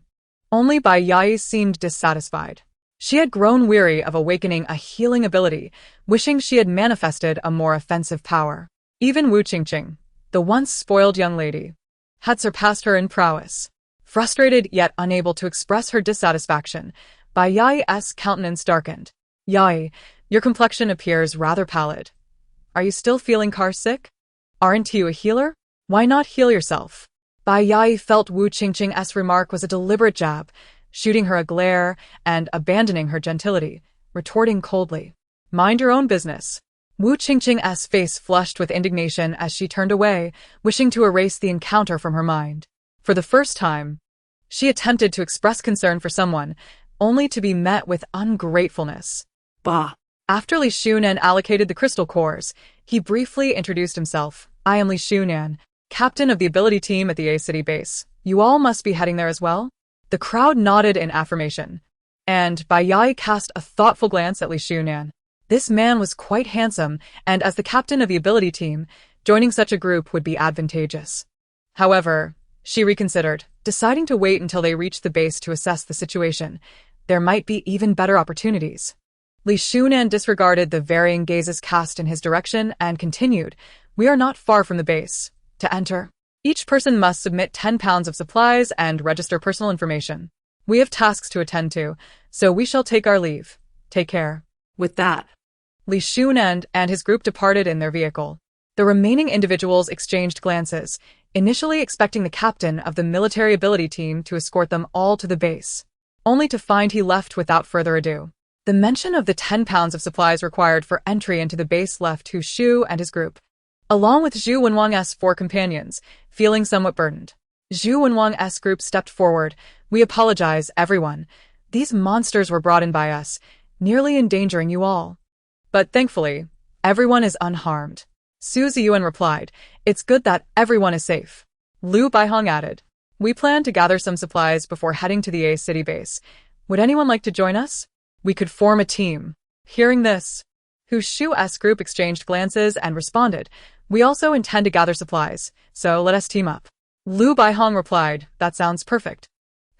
S1: only Bai Yai seemed dissatisfied. She had grown weary of awakening a healing ability, wishing she had manifested a more offensive power. Even Wu Qingqing, the once spoiled young lady, had surpassed her in prowess. Frustrated yet unable to express her dissatisfaction, Bai Yai's countenance darkened. Yai, your complexion appears rather pallid. Are you still feeling car sick? Aren't you a healer? Why not heal yourself? Bai Yai felt Wu Qingqing's remark was a deliberate jab, shooting her a glare and abandoning her gentility, retorting coldly. Mind your own business. Wu Qingqing's face flushed with indignation as she turned away, wishing to erase the encounter from her mind. For the first time, she attempted to express concern for someone, only to be met with ungratefulness.
S2: Bah.
S1: After Li Shunan allocated the crystal cores, he briefly introduced himself. I am Li Shunan, captain of the ability team at the A City base. You all must be heading there as well? The crowd nodded in affirmation, and Bai Yai cast a thoughtful glance at Li Shunan. This man was quite handsome, and as the captain of the ability team, joining such a group would be advantageous. However, she reconsidered, deciding to wait until they reached the base to assess the situation. There might be even better opportunities. Li Shunan disregarded the varying gazes cast in his direction and continued, We are not far from the base. To enter, each person must submit 10 pounds of supplies and register personal information. We have tasks to attend to, so we shall take our leave. Take care.
S2: With that,
S1: Li Shunan and his group departed in their vehicle. The remaining individuals exchanged glances, initially expecting the captain of the military ability team to escort them all to the base, only to find he left without further ado. The mention of the 10 pounds of supplies required for entry into the base left Hu Shu and his group, along with Zhu Wenwang's 4 companions, feeling somewhat burdened. Zhu Wenwang's group stepped forward. We apologize, everyone. These monsters were brought in by us, nearly endangering you all. But thankfully, everyone is unharmed. Su Ziyuan replied, It's good that everyone is safe. Lu Baihong added, We plan to gather some supplies before heading to the A City base. Would anyone like to join us? We could form a team. Hearing this, Hu Shu's group exchanged glances and responded, We also intend to gather supplies, so let us team up. Lu Baihong replied, That sounds perfect.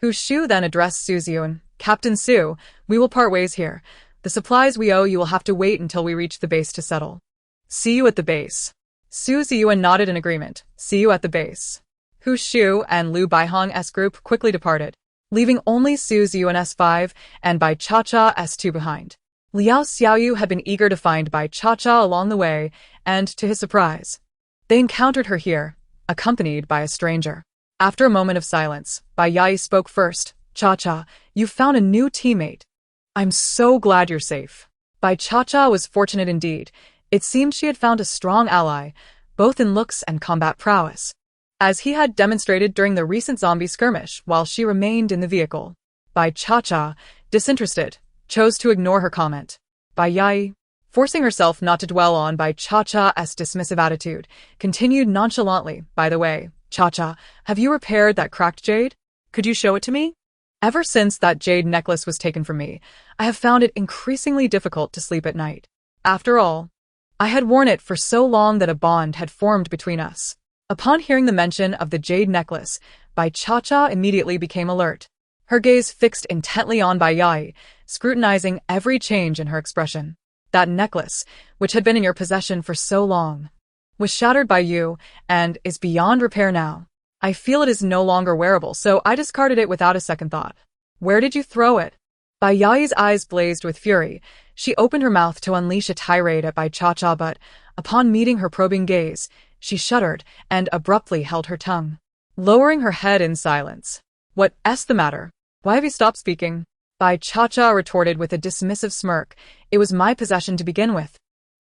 S1: Hu Shu then addressed Su Ziyuan, Captain Su, we will part ways here. The supplies we owe you will have to wait until we reach the base to settle. See you at the base. Su Ziyuan nodded in agreement. See you at the base. Hu Shu and Lu Baihong's group quickly departed, leaving only Su Ziyuan's 5 and Bai Cha-Cha's 2 behind. Liao Xiaoyu had been eager to find Bai Cha-Cha along the way, and to his surprise, they encountered her here, accompanied by a stranger. After a moment of silence, Bai Yai spoke first. Cha-Cha, you found a new teammate. I'm so glad you're safe. Bai Cha-Cha was fortunate indeed. It seemed she had found a strong ally, both in looks and combat prowess, as he had demonstrated during the recent zombie skirmish while she remained in the vehicle. Bai Cha-Cha, disinterested, chose to ignore her comment. Bai Yai, forcing herself not to dwell on Bai Cha-Cha's dismissive attitude, continued nonchalantly, "By the way, Cha-Cha, have you repaired that cracked jade? Could you show it to me? Ever since that jade necklace was taken from me, I have found it increasingly difficult to sleep at night. After all, I had worn it for so long that a bond had formed between us." Upon hearing the mention of the jade necklace, Bai Cha-Cha immediately became alert, her gaze fixed intently on Bai Yai, scrutinizing every change in her expression. "That necklace, which had been in your possession for so long, was shattered by you and is beyond repair now. I feel it is no longer wearable, so I discarded it without a second thought." "Where did you throw it?" Bai Yai's eyes blazed with fury. She opened her mouth to unleash a tirade at Bai Cha-Cha, but, upon meeting her probing gaze, she shuddered and abruptly held her tongue, lowering her head in silence. "What's the matter? Why have you stopped speaking?" Bai Cha-Cha retorted with a dismissive smirk. "It was my possession to begin with.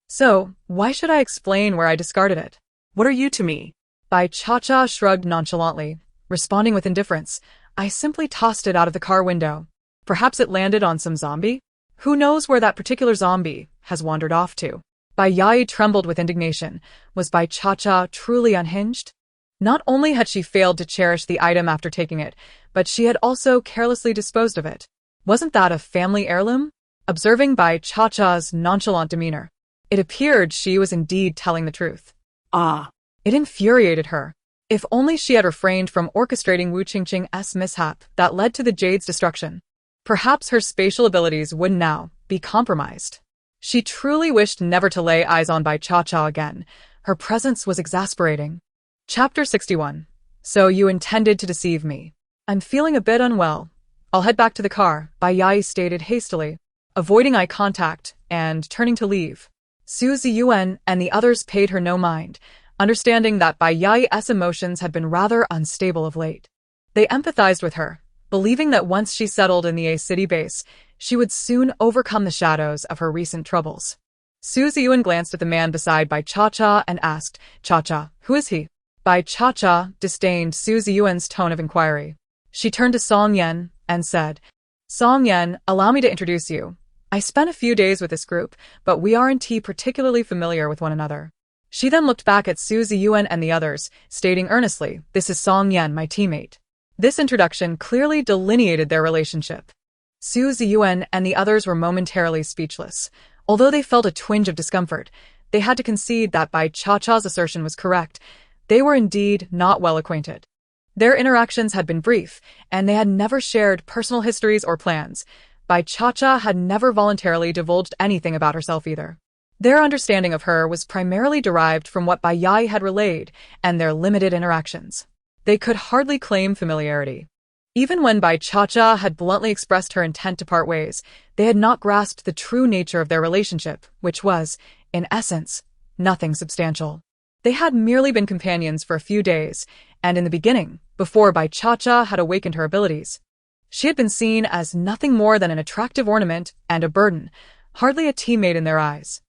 S1: So, why should I explain where I discarded it?"
S2: What are you to me?
S1: Bai Cha-Cha shrugged nonchalantly, responding with indifference. "I simply tossed it out of the car window. Perhaps it landed on some zombie? Who knows where that particular zombie has wandered off to?" Bai Yai trembled with indignation. Was Bai Cha-Cha truly unhinged? Not only had she failed to cherish the item after taking it, but she had also carelessly disposed of it. Wasn't that a family heirloom? Observing Bai Cha-Cha's nonchalant demeanor, it appeared she was indeed telling the truth.
S2: Ah.
S1: It infuriated her. If only she had refrained from orchestrating Wu Qingqing's mishap that led to the jade's destruction. Perhaps her spatial abilities would now be compromised. She truly wished never to lay eyes on Bai Cha-Cha again. Her presence was exasperating. Chapter 61. So you intended to deceive me. "I'm feeling a bit unwell. I'll head back to the car," Bai Yai stated hastily, avoiding eye contact and turning to leave. Su Ziyuan and the others paid her no mind, understanding that Bai Yai's emotions had been rather unstable of late. They empathized with her, believing that once she settled in the A City base, she would soon overcome the shadows of her recent troubles. Su Ziyuan glanced at the man beside Bai Cha-Cha and asked, "Cha-Cha, who is he?" Bai Cha-Cha disdained Su Ziyuan's tone of inquiry. She turned to Song Yan and said, "Song Yan, allow me to introduce you. I spent a few days with this group, but we aren't particularly familiar with one another." She then looked back at Su Ziyuan and the others, stating earnestly, "This is Song Yan, my teammate." This introduction clearly delineated their relationship. Su Ziyuan and the others were momentarily speechless. Although they felt a twinge of discomfort, they had to concede that Bai Cha-Cha's assertion was correct. They were indeed not well acquainted. Their interactions had been brief, and they had never shared personal histories or plans. Bai Cha-Cha had never voluntarily divulged anything about herself either. Their understanding of her was primarily derived from what Bai Yai had relayed and their limited interactions. They could hardly claim familiarity. Even when Bai Cha-Cha had bluntly expressed her intent to part ways, they had not grasped the true nature of their relationship, which was, in essence, nothing substantial. They had merely been companions for a few days, and in the beginning, before Bai Cha-Cha had awakened her abilities, she had been seen as nothing more than an attractive ornament and a burden, hardly a teammate in their eyes.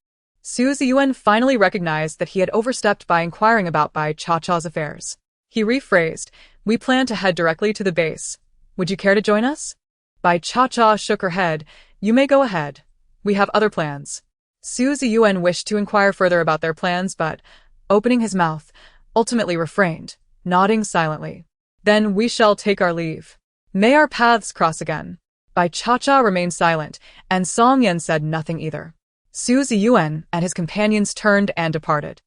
S1: Su Ziyuan finally recognized that he had overstepped by inquiring about Bai Cha-Cha's affairs. He rephrased, "We plan to head directly to the base. Would you care to join us?" Bai Cha-Cha shook her head. "You may go ahead. We have other plans." Su Ziyuan wished to inquire further about their plans, but, opening his mouth, ultimately refrained, nodding silently. "Then we shall take our leave. May our paths cross again." Bai Cha-Cha remained silent, and Song Yan said nothing either. Su Ziyuan and his companions turned and departed.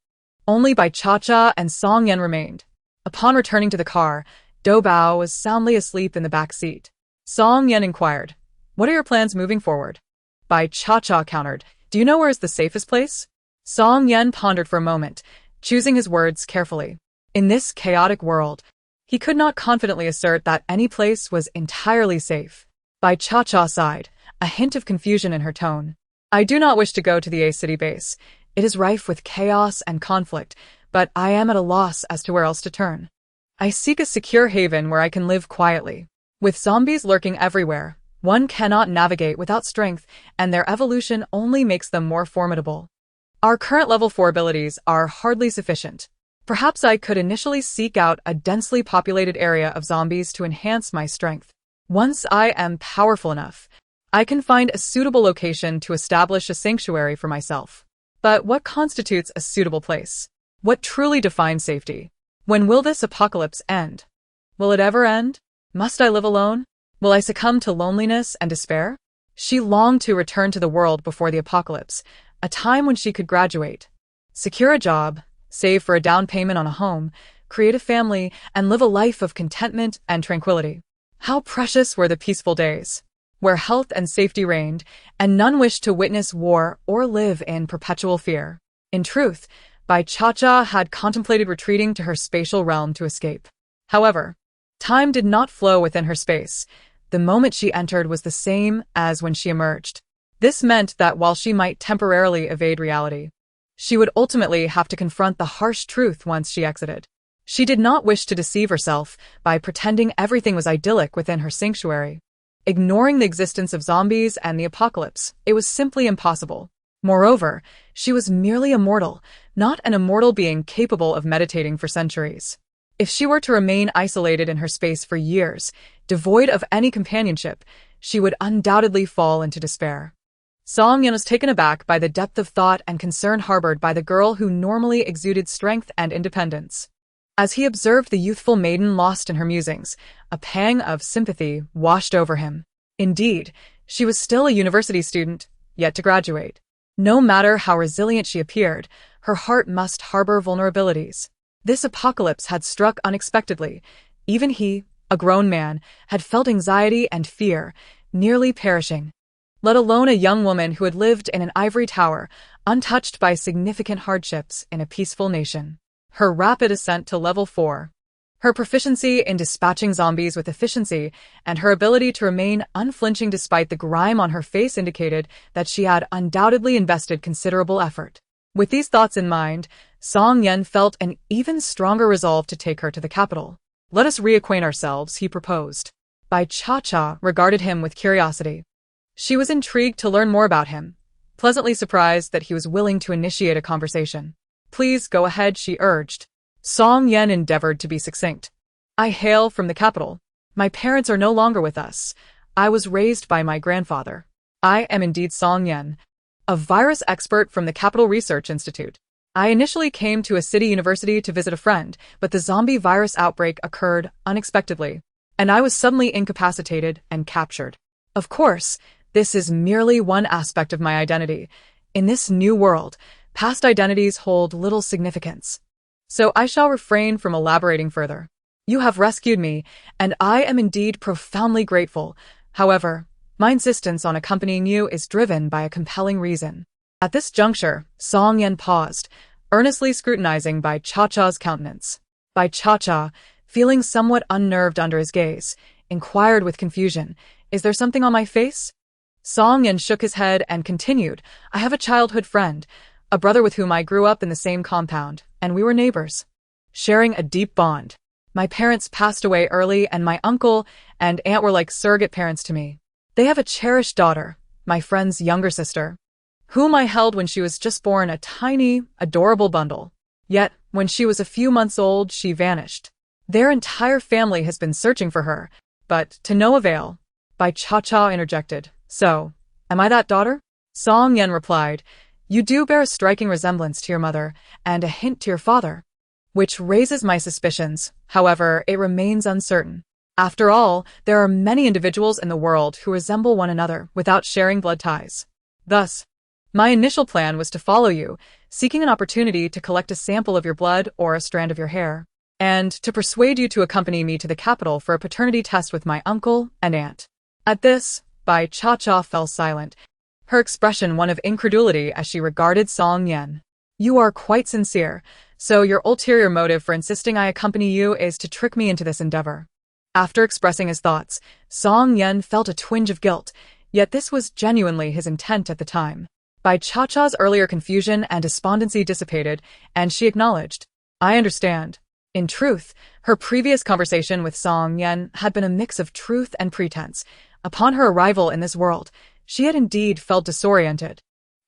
S1: Only Bai Cha-Cha and Song Yan remained. Upon returning to the car, Do Bao was soundly asleep in the back seat. Song Yan inquired, "What are your plans moving forward?" Bai Cha-Cha countered, "Do you know where is the safest place?" Song Yan pondered for a moment, choosing his words carefully. In this chaotic world, he could not confidently assert that any place was entirely safe. Bai Cha-Cha sighed, a hint of confusion in her tone. "I do not wish to go to the A City base. It is rife with chaos and conflict, but I am at a loss as to where else to turn. I seek a secure haven where I can live quietly. With zombies lurking everywhere, one cannot navigate without strength, and their evolution only makes them more formidable. Our current level 4 abilities are hardly sufficient. Perhaps I could initially seek out a densely populated area of zombies to enhance my strength. Once I am powerful enough, I can find a suitable location to establish a sanctuary for myself. But what constitutes a suitable place? What truly defines safety? When will this apocalypse end? Will it ever end? Must I live alone? Will I succumb to loneliness and despair? She longed to return to the world before the apocalypse, a time when she could graduate, secure a job, save for a down payment on a home, create a family, and live a life of contentment and tranquility. How precious were the peaceful days, where health and safety reigned, and none wished to witness war or live in perpetual fear. In truth, Bai Cha-Cha had contemplated retreating to her spatial realm to escape. However, time did not flow within her space. The moment she entered was the same as when she emerged. This meant that while she might temporarily evade reality, she would ultimately have to confront the harsh truth once she exited. She did not wish to deceive herself by pretending everything was idyllic within her sanctuary. Ignoring the existence of zombies and the apocalypse, it was simply impossible. Moreover, she was merely a mortal, not an immortal being capable of meditating for centuries. If she were to remain isolated in her space for years, devoid of any companionship, she would undoubtedly fall into despair. Song Yan was taken aback by the depth of thought and concern harbored by the girl who normally exuded strength and independence. As he observed the youthful maiden lost in her musings, a pang of sympathy washed over him. Indeed, she was still a university student, yet to graduate. No matter how resilient she appeared, her heart must harbor vulnerabilities. This apocalypse had struck unexpectedly. Even he, a grown man, had felt anxiety and fear, nearly perishing. Let alone a young woman who had lived in an ivory tower, untouched by significant hardships in a peaceful nation. Her rapid ascent to level 4, her proficiency in dispatching zombies with efficiency, and her ability to remain unflinching despite the grime on her face indicated that she had undoubtedly invested considerable effort. With these thoughts in mind, Song Yan felt an even stronger resolve to take her to the capital. Let us reacquaint ourselves, he proposed. Bai Cha-Cha regarded him with curiosity. She was intrigued to learn more about him, pleasantly surprised that he was willing to initiate a conversation. Please go ahead, she urged. Song Yan endeavored to be succinct. I hail from the capital. My parents are no longer with us. I was raised by my grandfather. I am indeed Song Yan, a virus expert from the Capital Research Institute. I initially came to a city university to visit a friend, but the zombie virus outbreak occurred unexpectedly, and I was suddenly incapacitated and captured. Of course, this is merely one aspect of my identity. In this new world, past identities hold little significance. So I shall refrain from elaborating further. You have rescued me, and I am indeed profoundly grateful. However, my insistence on accompanying you is driven by a compelling reason. At this juncture, Song Yan paused, earnestly scrutinizing Bai Cha-Cha's countenance. Bai Cha-Cha, feeling somewhat unnerved under his gaze, inquired with confusion, Is there something on my face? Song Yan shook his head and continued, I have a childhood friend, a brother with whom I grew up in the same compound, and we were neighbors, sharing a deep bond. My parents passed away early, and my uncle and aunt were like surrogate parents to me. They have a cherished daughter, my friend's younger sister, whom I held when she was just born, a tiny, adorable bundle. Yet, when she was a few months old, she vanished. Their entire family has been searching for her, but to no avail. Bai Cha-Cha interjected, So, am I that daughter? Song Yan replied, You do bear a striking resemblance to your mother, and a hint to your father, which raises my suspicions. However, it remains uncertain. After all, there are many individuals in the world who resemble one another without sharing blood ties. Thus, my initial plan was to follow you, seeking an opportunity to collect a sample of your blood or a strand of your hair, and to persuade you to accompany me to the capital for a paternity test with my uncle and aunt. At this, Bai Cha-Cha fell silent, her expression one of incredulity as she regarded Song Yan. You are quite sincere, so your ulterior motive for insisting I accompany you is to trick me into this endeavor. After expressing his thoughts, Song Yan felt a twinge of guilt, yet this was genuinely his intent at the time. Bai Cha-Cha's earlier confusion and despondency dissipated, and she acknowledged, I understand. In truth, her previous conversation with Song Yan had been a mix of truth and pretense. Upon her arrival in this world, she had indeed felt disoriented,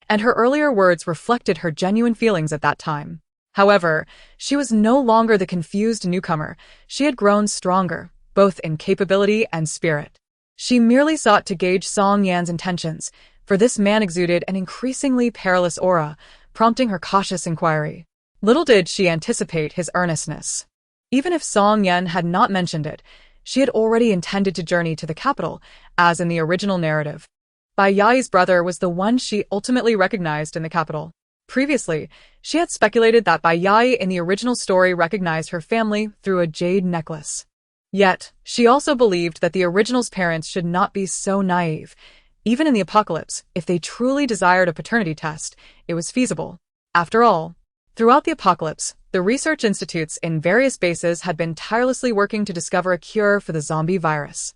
S1: and her earlier words reflected her genuine feelings at that time. However, she was no longer the confused newcomer. She had grown stronger, both in capability and spirit. She merely sought to gauge Song Yan's intentions, for this man exuded an increasingly perilous aura, prompting her cautious inquiry. Little did she anticipate his earnestness. Even if Song Yan had not mentioned it, she had already intended to journey to the capital, as in the original narrative. Bai Yai's brother was the one she ultimately recognized in the capital. Previously, she had speculated that Bai Yai in the original story recognized her family through a jade necklace. Yet, she also believed that the original's parents should not be so naive. Even in the apocalypse, if they truly desired a paternity test, it was feasible. After all, throughout the apocalypse, the research institutes in various bases had been tirelessly working to discover a cure for the zombie virus.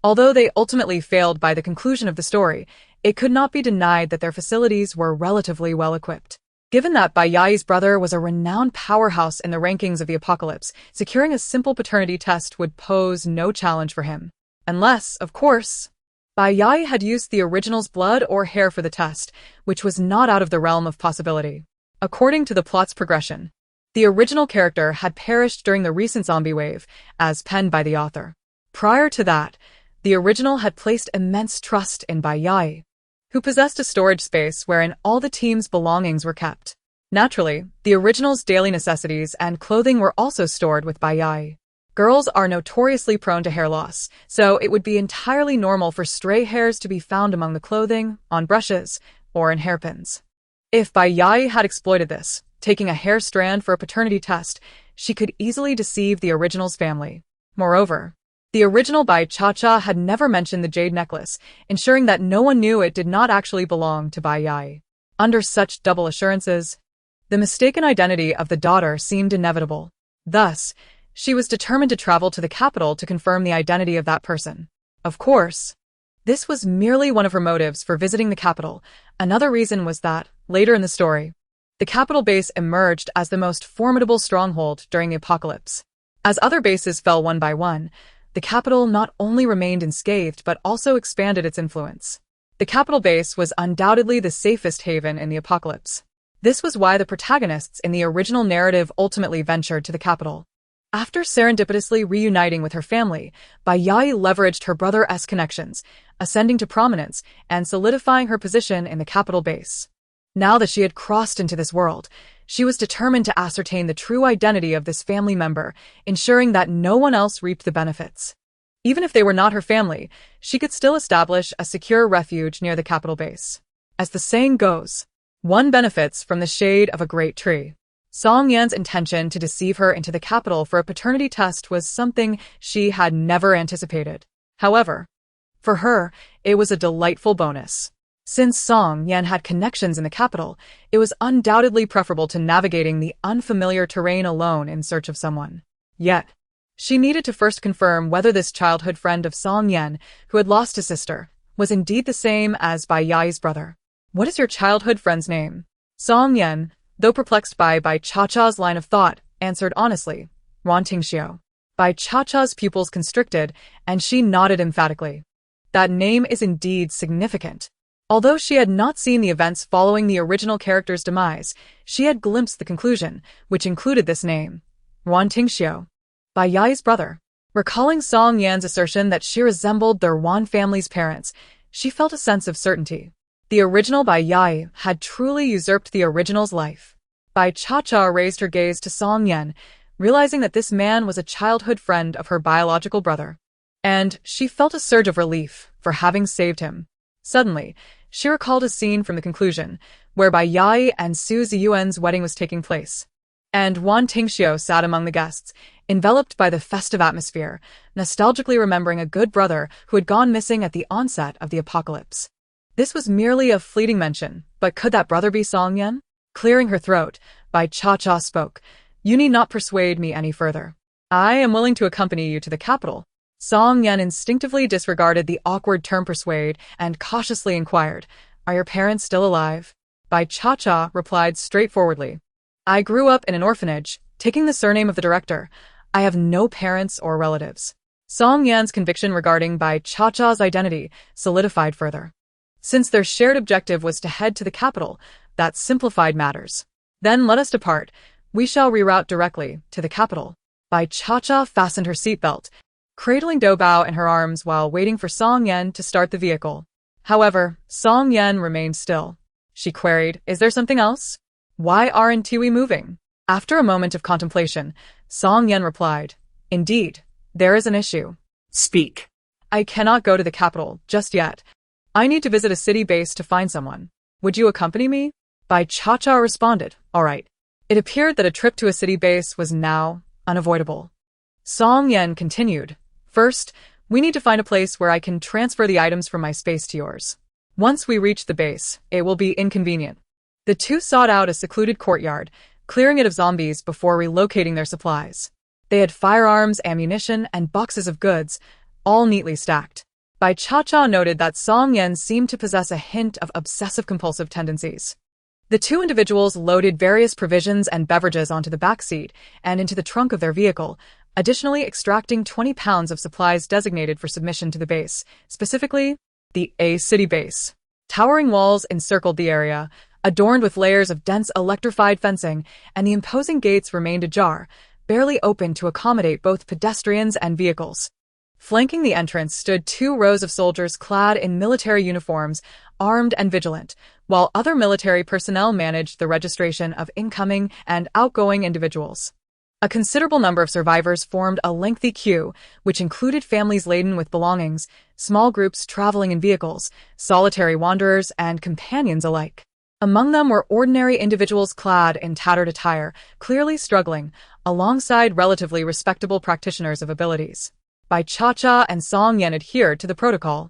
S1: Although they ultimately failed by the conclusion of the story, it could not be denied that their facilities were relatively well-equipped. Given that Bai Yai's brother was a renowned powerhouse in the rankings of the apocalypse, securing a simple paternity test would pose no challenge for him. Unless, of course, Bai Yai had used the original's blood or hair for the test, which was not out of the realm of possibility. According to the plot's progression, the original character had perished during the recent zombie wave, as penned by the author. Prior to that, the original had placed immense trust in Bai Yai, who possessed a storage space wherein all the team's belongings were kept. Naturally, the original's daily necessities and clothing were also stored with Bai Yai. Girls are notoriously prone to hair loss, so it would be entirely normal for stray hairs to be found among the clothing, on brushes, or in hairpins. If Bai Yai had exploited this, taking a hair strand for a paternity test, she could easily deceive the original's family. Moreover, the original Bai Cha-Cha had never mentioned the jade necklace, ensuring that no one knew it did not actually belong to Bai Yai. Under such double assurances, the mistaken identity of the daughter seemed inevitable. Thus, she was determined to travel to the capital to confirm the identity of that person. Of course, this was merely one of her motives for visiting the capital. Another reason was that, later in the story, the capital base emerged as the most formidable stronghold during the apocalypse. As other bases fell one by one, the capital not only remained unscathed but also expanded its influence. The capital base was undoubtedly the safest haven in the apocalypse. This was why the protagonists in the original narrative ultimately ventured to the capital. After serendipitously reuniting with her family, Bai Yai leveraged her brother's connections, ascending to prominence and solidifying her position in the capital base. Now that she had crossed into this world, she was determined to ascertain the true identity of this family member, ensuring that no one else reaped the benefits. Even if they were not her family, she could still establish a secure refuge near the capital base. As the saying goes, one benefits from the shade of a great tree. Song Yan's intention to deceive her into the capital for a paternity test was something she had never anticipated. However, for her, it was a delightful bonus. Since Song Yan had connections in the capital, it was undoubtedly preferable to navigating the unfamiliar terrain alone in search of someone. Yet, she needed to first confirm whether this childhood friend of Song Yan, who had lost his sister, was indeed the same as Bai Yai's brother. "What is your childhood friend's name?" Song Yan, though perplexed by Bai Cha-Cha's line of thought, answered honestly, "Wan Tingxiu." Bai Cha-Cha's pupils constricted, and she nodded emphatically. That name is indeed significant. Although she had not seen the events following the original character's demise, she had glimpsed the conclusion, which included this name, Wan Tingxiu, Bai Yai's brother. Recalling Song Yan's assertion that she resembled their Wan family's parents, she felt a sense of certainty. The original Bai Yai had truly usurped the original's life. Bai Cha-Cha raised her gaze to Song Yan, realizing that this man was a childhood friend of her biological brother. And she felt a surge of relief for having saved him. Suddenly, she recalled a scene from the conclusion, where Bai Yai and Su Ziyuan's wedding was taking place. And Wan Tingxiu sat among the guests, enveloped by the festive atmosphere, nostalgically remembering a good brother who had gone missing at the onset of the apocalypse. This was merely a fleeting mention, but could that brother be Song Yan? Clearing her throat, Bai Cha-Cha spoke, "You need not persuade me any further. I am willing to accompany you to the capital." Song Yan instinctively disregarded the awkward term persuade and cautiously inquired, "Are your parents still alive?" Bai Cha-Cha replied straightforwardly, "I grew up in an orphanage, taking the surname of the director. I have no parents or relatives." Song Yan's conviction regarding Bai Cha-Cha's identity solidified further. Since their shared objective was to head to the capital, that simplified matters. "Then let us depart. We shall reroute directly to the capital." Bai Cha-Cha fastened her seatbelt, cradling Doubao in her arms while waiting for Song Yen to start the vehicle. However, Song Yen remained still. She queried, "Is there something else? Why aren't we moving?" After a moment of contemplation, Song Yen replied, "Indeed, there is an issue.
S2: Speak.
S1: I cannot go to the capital just yet. I need to visit a city base to find someone. Would you accompany me?" Bai Cha-cha responded, "All right." It appeared that a trip to a city base was now unavoidable. Song Yen continued, "First, we need to find a place where I can transfer the items from my space to yours. Once we reach the base, it will be inconvenient." The two sought out a secluded courtyard, clearing it of zombies before relocating their supplies. They had firearms, ammunition, and boxes of goods, all neatly stacked. Bai Cha-cha noted that Song Yen seemed to possess a hint of obsessive-compulsive tendencies. The two individuals loaded various provisions and beverages onto the back seat and into the trunk of their vehicle, additionally extracting 20 pounds of supplies designated for submission to the base, specifically the A City Base. Towering walls encircled the area, adorned with layers of dense electrified fencing, and the imposing gates remained ajar, barely open to accommodate both pedestrians and vehicles. Flanking the entrance stood 2 rows of soldiers clad in military uniforms, armed and vigilant, while other military personnel managed the registration of incoming and outgoing individuals. A considerable number of survivors formed a lengthy queue, which included families laden with belongings, small groups traveling in vehicles, solitary wanderers, and companions alike. Among them were ordinary individuals clad in tattered attire, clearly struggling, alongside relatively respectable practitioners of abilities. Bai Cha-cha and Song Yen adhered to the protocol,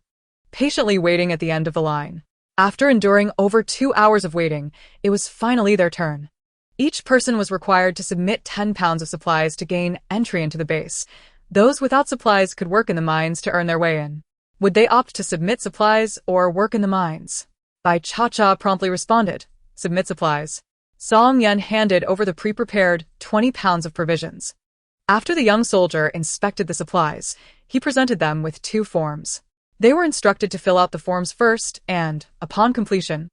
S1: patiently waiting at the end of the line. After enduring over 2 hours of waiting, it was finally their turn. Each person was required to submit 10 pounds of supplies to gain entry into the base. Those without supplies could work in the mines to earn their way in. Would they opt to submit supplies or work in the mines? Bai Cha-cha promptly responded, "Submit supplies." Song Yen handed over the pre-prepared 20 pounds of provisions. After the young soldier inspected the supplies, he presented them with 2 forms. They were instructed to fill out the forms first and, upon completion,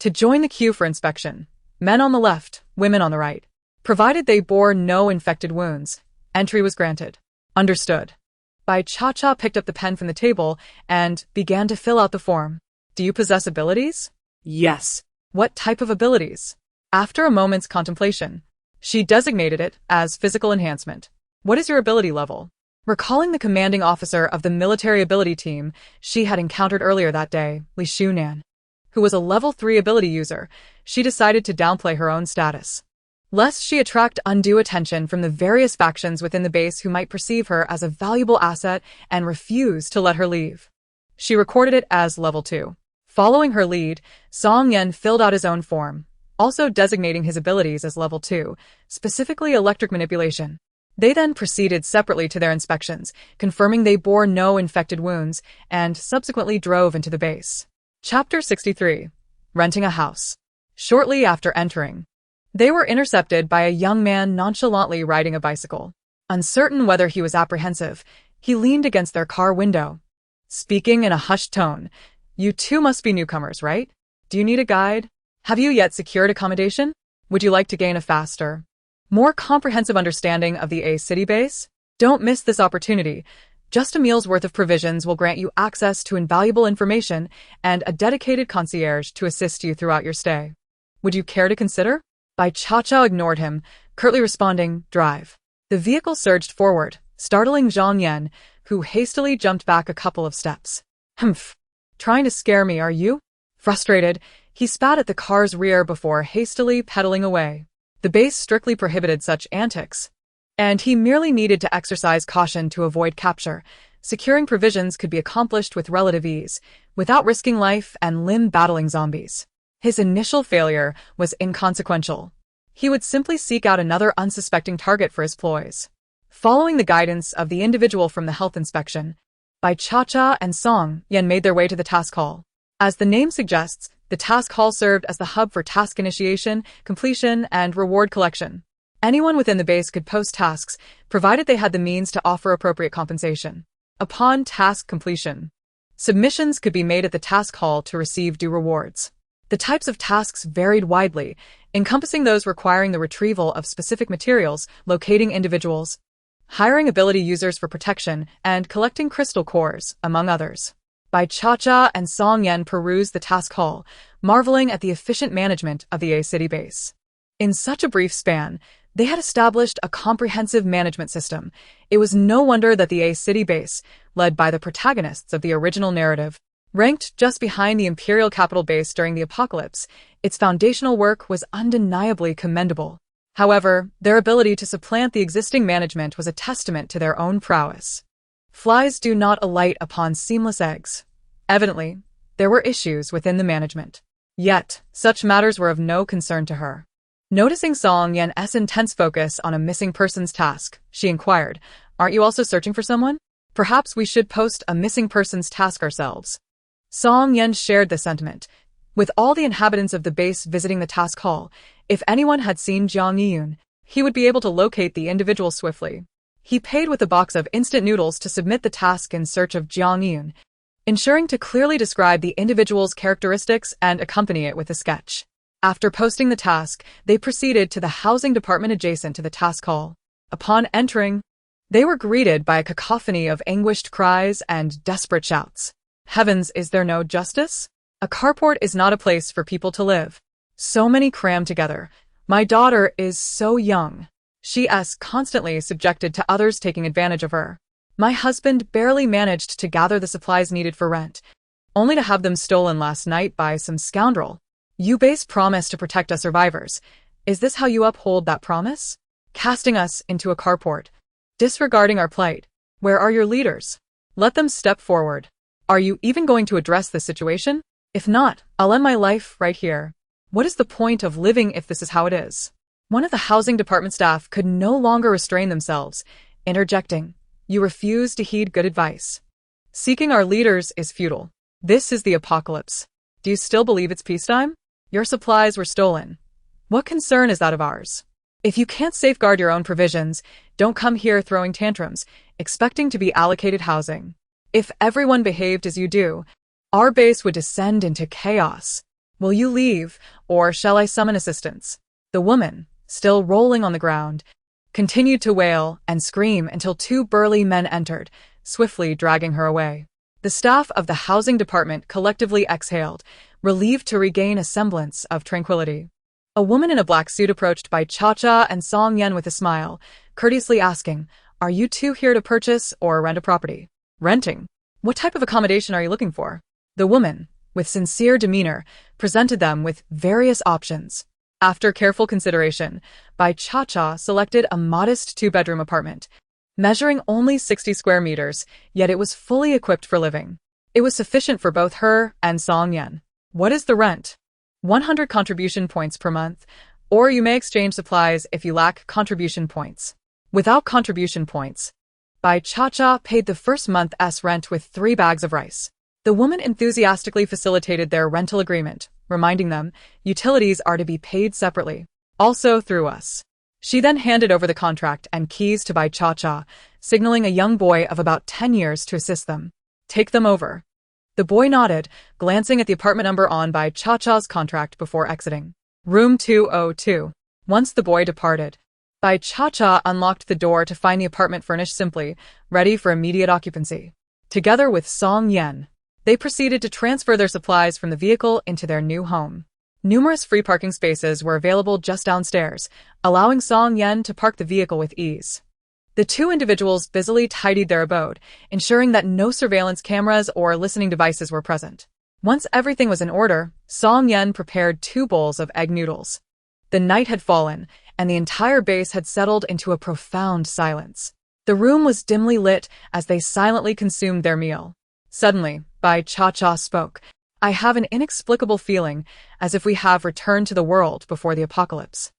S1: to join the queue for inspection. Men on the left, women on the right. Provided they bore no infected wounds, entry was granted. Understood. Bai Cha-cha picked up the pen from the table and began to fill out the form. "Do you possess abilities?"
S2: Yes.
S1: "What type of abilities?" After a moment's contemplation, she designated it as physical enhancement. "What is your ability level?" Recalling the commanding officer of the military ability team she had encountered earlier that day, Li Shunan, who was a level 3 ability user, she decided to downplay her own status, lest she attract undue attention from the various factions within the base who might perceive her as a valuable asset and refuse to let her leave. She recorded it as level 2. Following her lead, Song Yen filled out his own form, also designating his abilities as level 2, specifically electric manipulation. They then proceeded separately to their inspections, confirming they bore no infected wounds, and subsequently drove into the base. Chapter 63. Renting a house. Shortly after entering, they were intercepted by a young man nonchalantly riding a bicycle. Uncertain whether he was apprehensive, he leaned against their car window, speaking in a hushed tone. "You two must be newcomers, right? Do you need a guide? Have you yet secured accommodation? Would you like to gain a faster, more comprehensive understanding of the A City Base? Don't miss this opportunity. Just a meal's worth of provisions will grant you access to invaluable information and a dedicated concierge to assist you throughout your stay. Would you care to consider?" Bai Cha-cha ignored him, curtly responding, "Drive." The vehicle surged forward, startling Zhang Yan, who hastily jumped back a couple of steps. "Humph. Trying to scare me, are you?" Frustrated, he spat at the car's rear before hastily pedaling away. The base strictly prohibited such antics, and he merely needed to exercise caution to avoid capture. Securing provisions could be accomplished with relative ease, without risking life and limb battling zombies. His initial failure was inconsequential. He would simply seek out another unsuspecting target for his ploys. Following the guidance of the individual from the health inspection, Bai Cha-cha and Song Yen made their way to the task hall. As the name suggests, the task hall served as the hub for task initiation, completion, and reward collection. Anyone within the base could post tasks, provided they had the means to offer appropriate compensation. Upon task completion, submissions could be made at the task hall to receive due rewards. The types of tasks varied widely, encompassing those requiring the retrieval of specific materials, locating individuals, hiring ability users for protection, and collecting crystal cores, among others. Bai Cha and Song Yan perused the task hall, marveling at the efficient management of the A City base. In such a brief span, they had established a comprehensive management system. It was no wonder that the A City base, led by the protagonists of the original narrative, ranked just behind the Imperial Capital base during the apocalypse. Its foundational work was undeniably commendable. However, their ability to supplant the existing management was a testament to their own prowess. Flies do not alight upon seamless eggs. Evidently, there were issues within the management. Yet, such matters were of no concern to her. Noticing Song Yan's intense focus on a missing persons task, she inquired, "Aren't you also searching for someone? Perhaps we should post a missing persons task ourselves." Song Yan shared the sentiment. With all the inhabitants of the base visiting the task hall, if anyone had seen Jiang Yiyun, he would be able to locate the individual swiftly. He paid with a box of instant noodles to submit the task in search of Jiang Yiyun, ensuring to clearly describe the individual's characteristics and accompany it with a sketch. After posting the task, they proceeded to the housing department adjacent to the task hall. Upon entering, they were greeted by a cacophony of anguished cries and desperate shouts. Heavens, is there no justice? A carport is not a place for people to live. So many crammed together. My daughter is so young. She is constantly subjected to others taking advantage of her. My husband barely managed to gather the supplies needed for rent, only to have them stolen last night by some scoundrel. You base promise to protect us survivors. Is this how you uphold that promise? Casting us into a carport. Disregarding our plight. Where are your leaders? Let them step forward. Are you even going to address this situation? If not, I'll end my life right here. What is the point of living if this is how it is? One of the housing department staff could no longer restrain themselves, interjecting, "You refuse to heed good advice. Seeking our leaders is futile. This is the apocalypse. Do you still believe it's peacetime? Your supplies were stolen. What concern is that of ours? If you can't safeguard your own provisions, don't come here throwing tantrums, expecting to be allocated housing. If everyone behaved as you do, our base would descend into chaos. Will you leave, or shall I summon assistance?" The woman, still rolling on the ground, continued to wail and scream until two burly men entered, swiftly dragging her away. The staff of the housing department collectively exhaled, relieved to regain a semblance of tranquility. A woman in a black suit approached Bai Cha and Song Yan with a smile, courteously asking, "Are you two here to purchase or rent a property?" "Renting. What type of accommodation are you looking for?" The woman, with sincere demeanor, presented them with various options. After careful consideration, Bai Cha selected a modest two-bedroom apartment, measuring only 60 square meters, yet it was fully equipped for living. It was sufficient for both her and Song Yan. "What is the rent?" 100 contribution points per month, or you may exchange supplies if you lack contribution points. Without contribution points, Bai Cha paid the first month's rent with 3 bags of rice. The woman enthusiastically facilitated their rental agreement, reminding them utilities are to be paid separately, also through us. She then handed over the contract and keys to Bai Cha, signaling a young boy of about 10 years to assist them. "Take them over." The boy nodded, glancing at the apartment number on Bai Cha's contract before exiting. Room 202. Once the boy departed, Bai Cha unlocked the door to find the apartment furnished simply, ready for immediate occupancy. Together with Song Yan, they proceeded to transfer their supplies from the vehicle into their new home. Numerous free parking spaces were available just downstairs, allowing Song Yan to park the vehicle with ease. The two individuals busily tidied their abode, ensuring that no surveillance cameras or listening devices were present. Once everything was in order, Song Yan prepared 2 bowls of egg noodles. The night had fallen, and the entire base had settled into a profound silence. The room was dimly lit as they silently consumed their meal. Suddenly, Bai Cha spoke. "I have an inexplicable feeling, as if we have returned to the world before the apocalypse."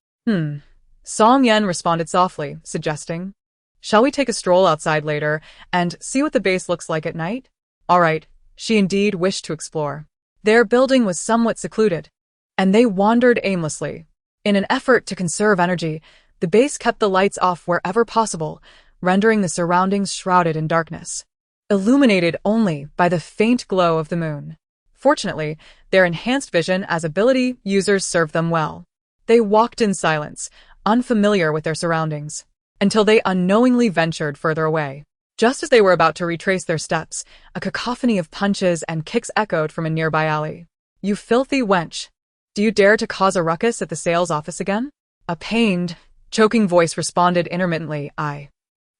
S1: Song Yan responded softly, suggesting, "Shall we take a stroll outside later and see what the base looks like at night?" All right, she indeed wished to explore. Their building was somewhat secluded, and they wandered aimlessly. In an effort to conserve energy, the base kept the lights off wherever possible, rendering the surroundings shrouded in darkness, illuminated only by the faint glow of the moon. Fortunately, their enhanced vision as ability users served them well. They walked in silence, unfamiliar with their surroundings. until they unknowingly ventured further away. Just as they were about to retrace their steps, a cacophony of punches and kicks echoed from a nearby alley. "You filthy wench! Do you dare to cause a ruckus at the sales office again?" A pained, choking voice responded intermittently, I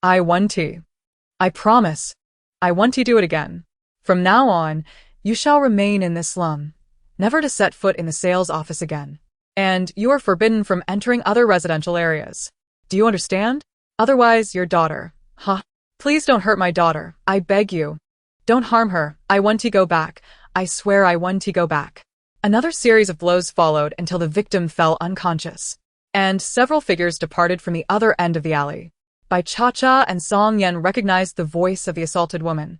S1: want to. I promise. I want to do it again. From now on, you shall remain in this slum, never to set foot in the sales office again. And you are forbidden from entering other residential areas. Do you understand? Otherwise, your daughter. Please don't hurt my daughter, I beg you. Don't harm her, I want to go back. I swear I want to go back. Another series of blows followed until the victim fell unconscious, and several figures departed from the other end of the alley. Bai Cha-Cha and Song Yen recognized the voice of the assaulted woman.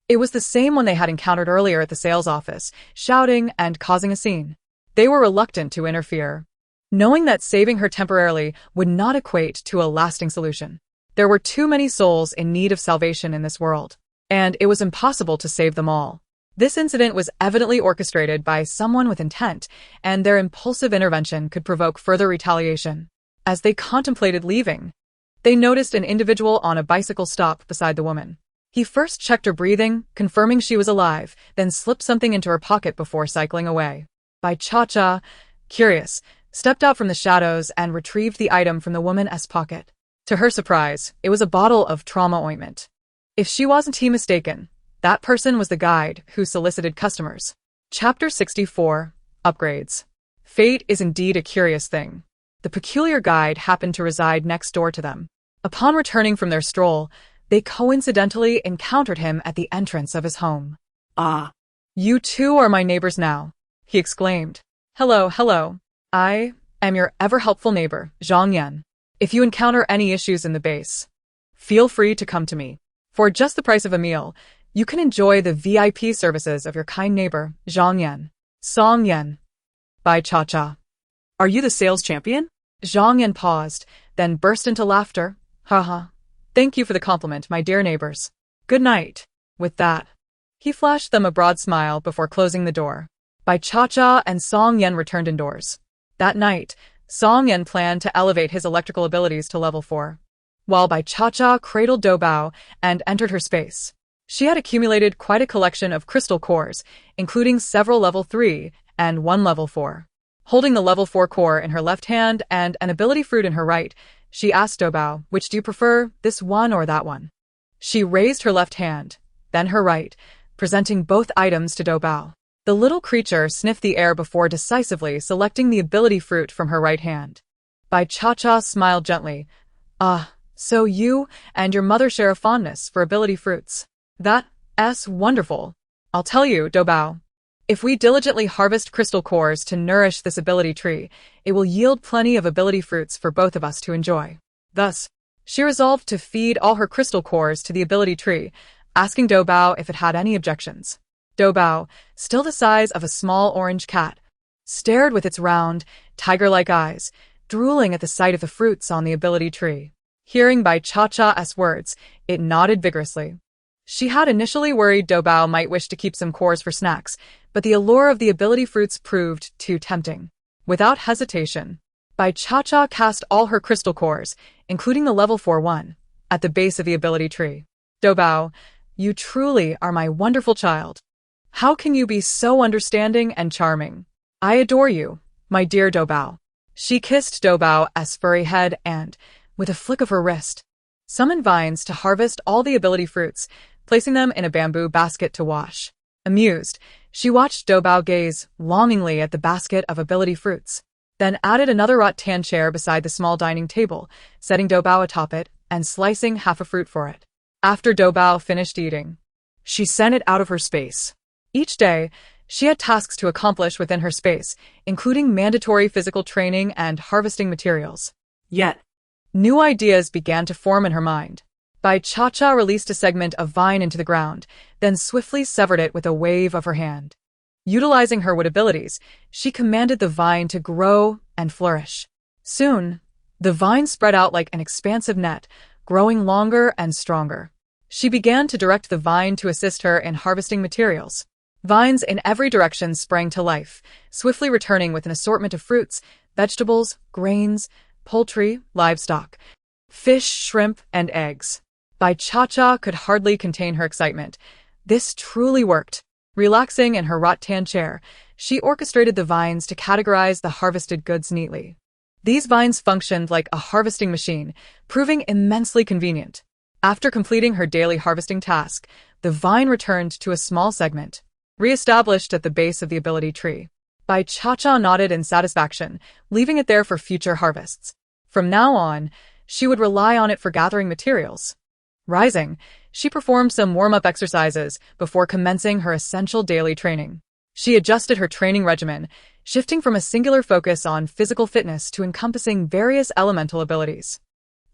S1: It was the same one they had encountered earlier at the sales office, shouting and causing a scene. They were reluctant to interfere, knowing that saving her temporarily would not equate to a lasting solution. There were too many souls in need of salvation in this world, and it was impossible to save them all. This incident was evidently orchestrated by someone with intent, and their impulsive intervention could provoke further retaliation. As they contemplated leaving, they noticed an individual on a bicycle stop beside the woman. He first checked her breathing, confirming she was alive, then slipped something into her pocket before cycling away. Bai Cha-Cha, curious, stepped out from the shadows and retrieved the item from the woman's pocket. To her surprise, it was a bottle of trauma ointment. If she wasn't mistaken, that person was the guide who solicited customers. Chapter 64, Upgrades. Fate is indeed a curious thing. The peculiar guide happened to reside next door to them. Upon returning from their stroll, they coincidentally encountered him at the entrance of his home. You two are my neighbors now, he exclaimed. Hello. I am your ever-helpful neighbor, Zhang Yan. If you encounter any issues in the base, feel free to come to me. For just the price of a meal, you can enjoy the VIP services of your kind neighbor, Zhang Yan. Song Yan. Bai Cha-Cha. Are you the sales champion? Zhang Yan paused, then burst into laughter. Thank you for the compliment, my dear neighbors. Good night. With that, he flashed them a broad smile before closing the door. Bai Cha-Cha and Song Yan returned indoors. That night, Song Yan planned to elevate his electrical abilities to level 4, while Bai Cha-Cha cradled Do Bao and entered her space. She had accumulated quite a collection of crystal cores, including several level 3 and one level 4. Holding the level 4 core in her left hand and an ability fruit in her right, she asked Do Bao, which do you prefer, this one or that one? She raised her left hand, then her right, presenting both items to Do Bao. The little creature sniffed the air before decisively selecting the ability fruit from her right hand. Bai Cha-Cha smiled gently. So you and your mother share a fondness for ability fruits. That's wonderful. I'll tell you, Do Bao. If we diligently harvest crystal cores to nourish this ability tree, it will yield plenty of ability fruits for both of us to enjoy. Thus, she resolved to feed all her crystal cores to the ability tree, asking Do Bao if it had any objections. Do Bao, still the size of a small orange cat, stared with its round, tiger-like eyes, drooling at the sight of the fruits on the ability tree. Hearing Bai Cha-Cha's words, it nodded vigorously. She had initially worried Do Bao might wish to keep some cores for snacks, but the allure of the ability fruits proved too tempting. Without hesitation, Bai Cha-Cha cast all her crystal cores, including the level 4 one, at the base of the ability tree. Do Bao, you truly are my wonderful child. How can you be so understanding and charming? I adore you, my dear Do Bao. She kissed Do Bao's furry head and, with a flick of her wrist, summoned vines to harvest all the ability fruits, placing them in a bamboo basket to wash. Amused, she watched Do Bao gaze longingly at the basket of ability fruits, then added another rattan chair beside the small dining table, setting Do Bao atop it and slicing half a fruit for it. After Do Bao finished eating, she sent it out of her space. Each day, she had tasks to accomplish within her space, including mandatory physical training and harvesting materials. Yet, new ideas began to form in her mind. Bai Cha-Cha released a segment of vine into the ground, then swiftly severed it with a wave of her hand. Utilizing her wood abilities, she commanded the vine to grow and flourish. Soon, the vine spread out like an expansive net, growing longer and stronger. She began to direct the vine to assist her in harvesting materials. Vines in every direction sprang to life, swiftly returning with an assortment of fruits, vegetables, grains, poultry, livestock, fish, shrimp, and eggs. Bai Cha could hardly contain her excitement. This truly worked. Relaxing in her rattan chair, she orchestrated the vines to categorize the harvested goods neatly. These vines functioned like a harvesting machine, proving immensely convenient. After completing her daily harvesting task, the vine returned to a small segment, re-established at the base of the ability tree. Bai Cha nodded in satisfaction, leaving it there for future harvests. From now on, she would rely on it for gathering materials. Rising, she performed some warm-up exercises before commencing her essential daily training. She adjusted her training regimen, shifting from a singular focus on physical fitness to encompassing various elemental abilities.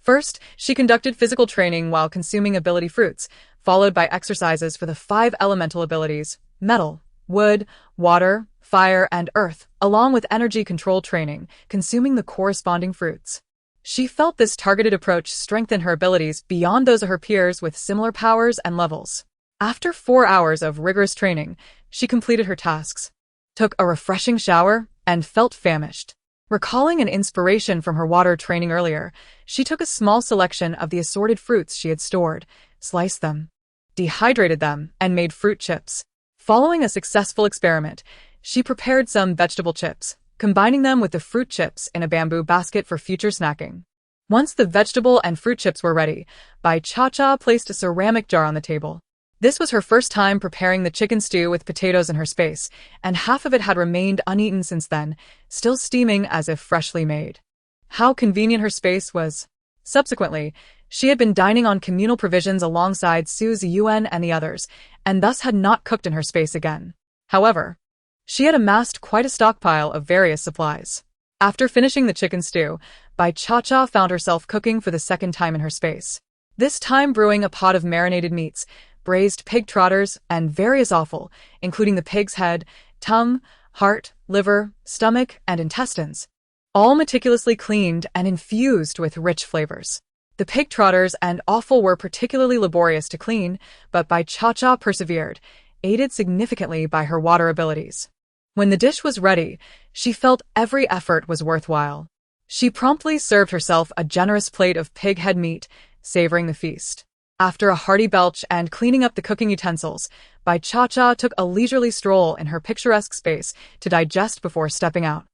S1: First, she conducted physical training while consuming ability fruits, followed by exercises for the 5 elemental abilities: metal, wood, water, fire, and earth, along with energy control training, consuming the corresponding fruits. She felt this targeted approach strengthen her abilities beyond those of her peers with similar powers and levels. After 4 hours of rigorous training, she completed her tasks, took a refreshing shower, and felt famished. Recalling an inspiration from her water training earlier, she took a small selection of the assorted fruits she had stored, sliced them, dehydrated them, and made fruit chips. Following a successful experiment, she prepared some vegetable chips, combining them with the fruit chips in a bamboo basket for future snacking. Once the vegetable and fruit chips were ready, Bai Cha placed a ceramic jar on the table. This was her first time preparing the chicken stew with potatoes in her space, and half of it had remained uneaten since then, still steaming as if freshly made. How convenient her space was. Subsequently, she had been dining on communal provisions alongside Su Ziyuan and the others, and thus had not cooked in her space again. However, she had amassed quite a stockpile of various supplies. After finishing the chicken stew, Bai Cha found herself cooking for the second time in her space. This time brewing a pot of marinated meats, braised pig trotters, and various offal, including the pig's head, tongue, heart, liver, stomach, and intestines, all meticulously cleaned and infused with rich flavors. The pig trotters and offal were particularly laborious to clean, but Bai Cha persevered, aided significantly by her water abilities. When the dish was ready, she felt every effort was worthwhile. She promptly served herself a generous plate of pig head meat, savoring the feast. After a hearty belch and cleaning up the cooking utensils, Bai Cha took a leisurely stroll in her picturesque space to digest before stepping out.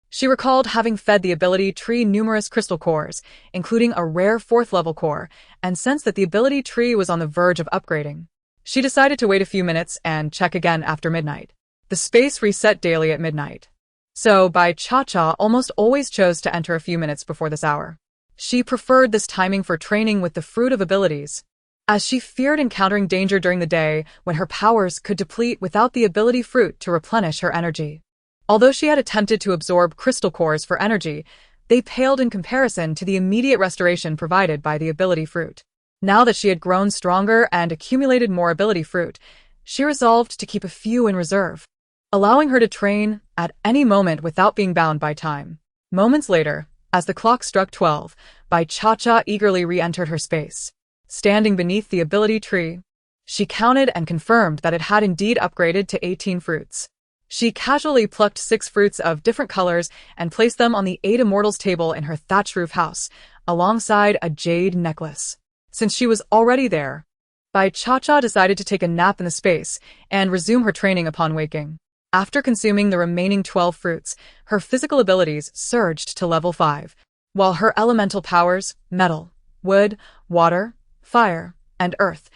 S1: She recalled having fed the ability tree numerous crystal cores, including a rare 4th-level core, and sensed that the ability tree was on the verge of upgrading. She decided to wait a few minutes and check again after midnight. The space reset daily at midnight. So Bai Cha almost always chose to enter a few minutes before this hour. She preferred this timing for training with the fruit of abilities, as she feared encountering danger during the day when her powers could deplete without the ability fruit to replenish her energy. Although she had attempted to absorb crystal cores for energy, they paled in comparison to the immediate restoration provided by the ability fruit. Now that she had grown stronger and accumulated more ability fruit, she resolved to keep a few in reserve, allowing her to train at any moment without being bound by time. Moments later, as the clock struck 12, Bai Cha eagerly re-entered her space. Standing beneath the ability tree, she counted and confirmed that it had indeed upgraded to 18 fruits. She casually plucked 6 fruits of different colors and placed them on the 8 Immortals table in her thatched roof house, alongside a jade necklace. Since she was already there, Bai Cha decided to take a nap in the space and resume her training upon waking. After consuming the remaining 12 fruits, her physical abilities surged to level 5, while her elemental powers, metal, wood, water, fire, and earth,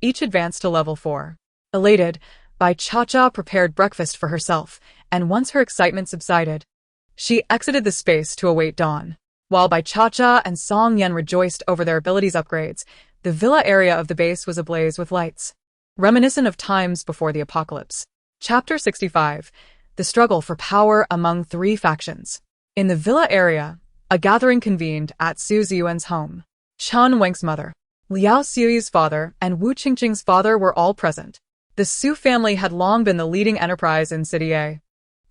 S1: each advanced to level 4. Elated, Bai Cha prepared breakfast for herself, and once her excitement subsided, she exited the space to await dawn. While Bai Cha and Song Yan rejoiced over their abilities upgrades, the villa area of the base was ablaze with lights, reminiscent of times before the apocalypse. Chapter 65. The Struggle for Power Among 3 Factions. In the villa area, a gathering convened at Su Ziyuan's home. Chen Weng's mother, Liao Xiuyi's father, and Wu Qingqing's father were all present. The Su family had long been the leading enterprise in City A,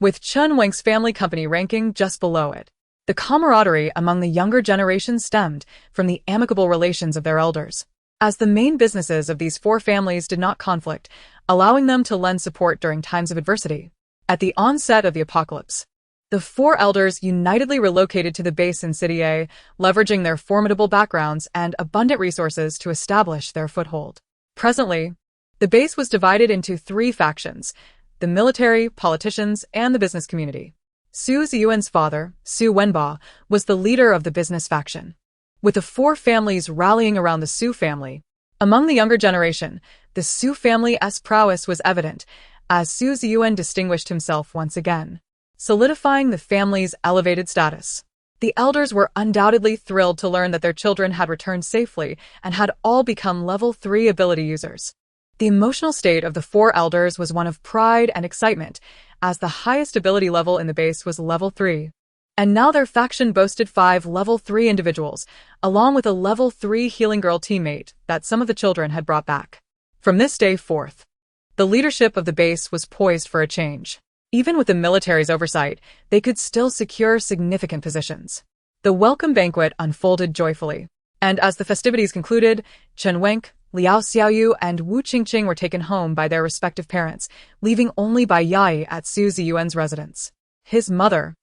S1: with Chen Weng's family company ranking just below it. The camaraderie among the younger generation stemmed from the amicable relations of their elders, as the main businesses of these 4 families did not conflict, allowing them to lend support during times of adversity. At the onset of the apocalypse, The four elders unitedly relocated to the base in City A, leveraging their formidable backgrounds and abundant resources to establish their foothold. Presently, the base was divided into three factions: the military, politicians, and the business community. Su Ziyuan's father, Su Wenba, was the leader of the business faction, with the four families rallying around the Su family. Among the younger generation, the Su family's prowess was evident, as Su Ziyuan distinguished himself once again, solidifying the family's elevated status. The elders were undoubtedly thrilled to learn that their children had returned safely and had all become level 3 ability users. The emotional state of the four elders was one of pride and excitement, as the highest ability level in the base was level 3. And now their faction boasted 5 level 3 individuals, along with a level 3 healing girl teammate that some of the children had brought back. From this day forth, the leadership of the base was poised for a change. Even with the military's oversight, they could still secure significant positions. The welcome banquet unfolded joyfully, and as the festivities concluded, Chen Wenk, Liao Xiaoyu, and Wu Qingqing were taken home by their respective parents, leaving only Bai Yai at Su Ziyuan's residence. His mother,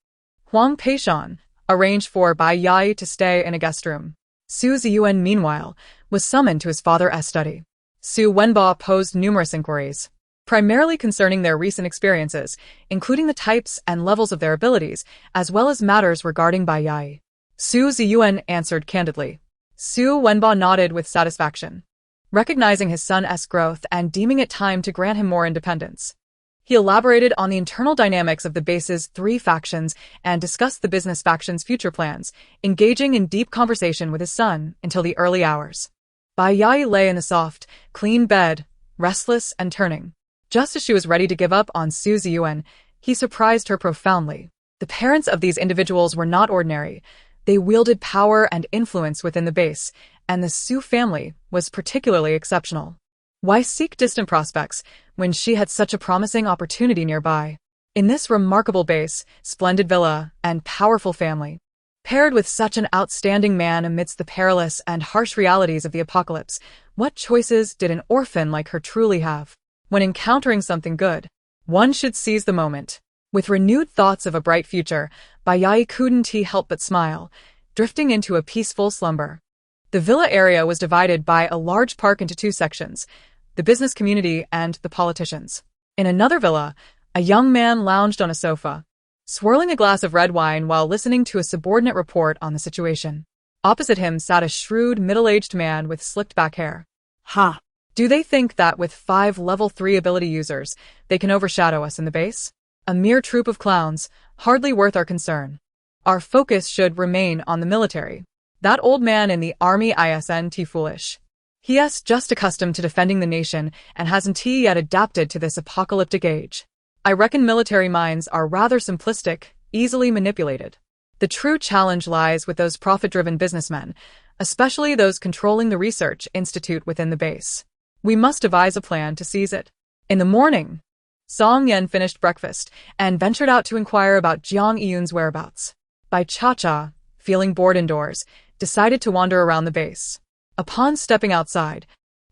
S1: Huang Peishan, arranged for Bai Yai to stay in a guest room. Su Ziyuan, meanwhile, was summoned to his father's study. Su Wenba posed numerous inquiries, primarily concerning their recent experiences, including the types and levels of their abilities, as well as matters regarding Bai Yai. Su Ziyuan answered candidly. Su Wenba nodded with satisfaction, recognizing his son's growth and deeming it time to grant him more independence. He elaborated on the internal dynamics of the base's 3 factions and discussed the business faction's future plans, engaging in deep conversation with his son until the early hours. Bai Yai lay in the soft, clean bed, restless and turning. Just as she was ready to give up on Su Ziyuan, he surprised her profoundly. The parents of these individuals were not ordinary. They wielded power and influence within the base, and the Su family was particularly exceptional. Why seek distant prospects when she had such a promising opportunity nearby? In this remarkable base, splendid villa, and powerful family, paired with such an outstanding man amidst the perilous and harsh realities of the apocalypse, what choices did an orphan like her truly have? When encountering something good, one should seize the moment. With renewed thoughts of a bright future, Bai Yai couldn't help but smile, drifting into a peaceful slumber. The villa area was divided by a large park into 2 sections: the business community and the politicians. In another villa, a young man lounged on a sofa, swirling a glass of red wine while listening to a subordinate report on the situation. Opposite him sat a shrewd, middle-aged man with slicked-back hair.
S2: Ha!
S1: Do they think that with 5 level 3 ability users, they can overshadow us in the base? A mere troop of clowns, hardly worth our concern. Our focus should remain on the military. That old man in the army isn't foolish. He is just accustomed to defending the nation and hasn't yet adapted to this apocalyptic age. I reckon military minds are rather simplistic, easily manipulated. The true challenge lies with those profit-driven businessmen, especially those controlling the research institute within the base. We must devise a plan to seize it. In the morning, Song Yan finished breakfast and ventured out to inquire about Jiang Yun's whereabouts. Bai Cha-Cha, feeling bored indoors, decided to wander around the base. Upon stepping outside,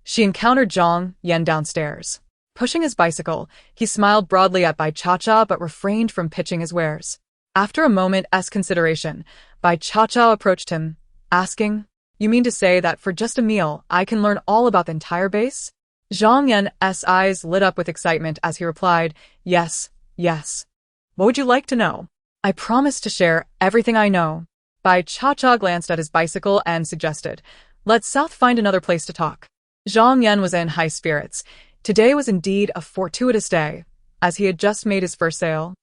S1: she encountered Zhang Yan downstairs. Pushing his bicycle, he smiled broadly at Bai Cha-Cha but refrained from pitching his wares. After a moment's consideration, Bai Cha-Cha approached him, asking, "You mean to say that for just a meal, I can learn all about the entire base?" Zhang Yan's eyes lit up with excitement as he replied, "Yes, yes. What would you like to know?" "I promise to share everything I know." Bai Cha-Cha glanced at his bicycle and suggested, "Let's south find another place to talk." Zhang Yan was in high spirits. Today was indeed a fortuitous day, as he had just made his first sale.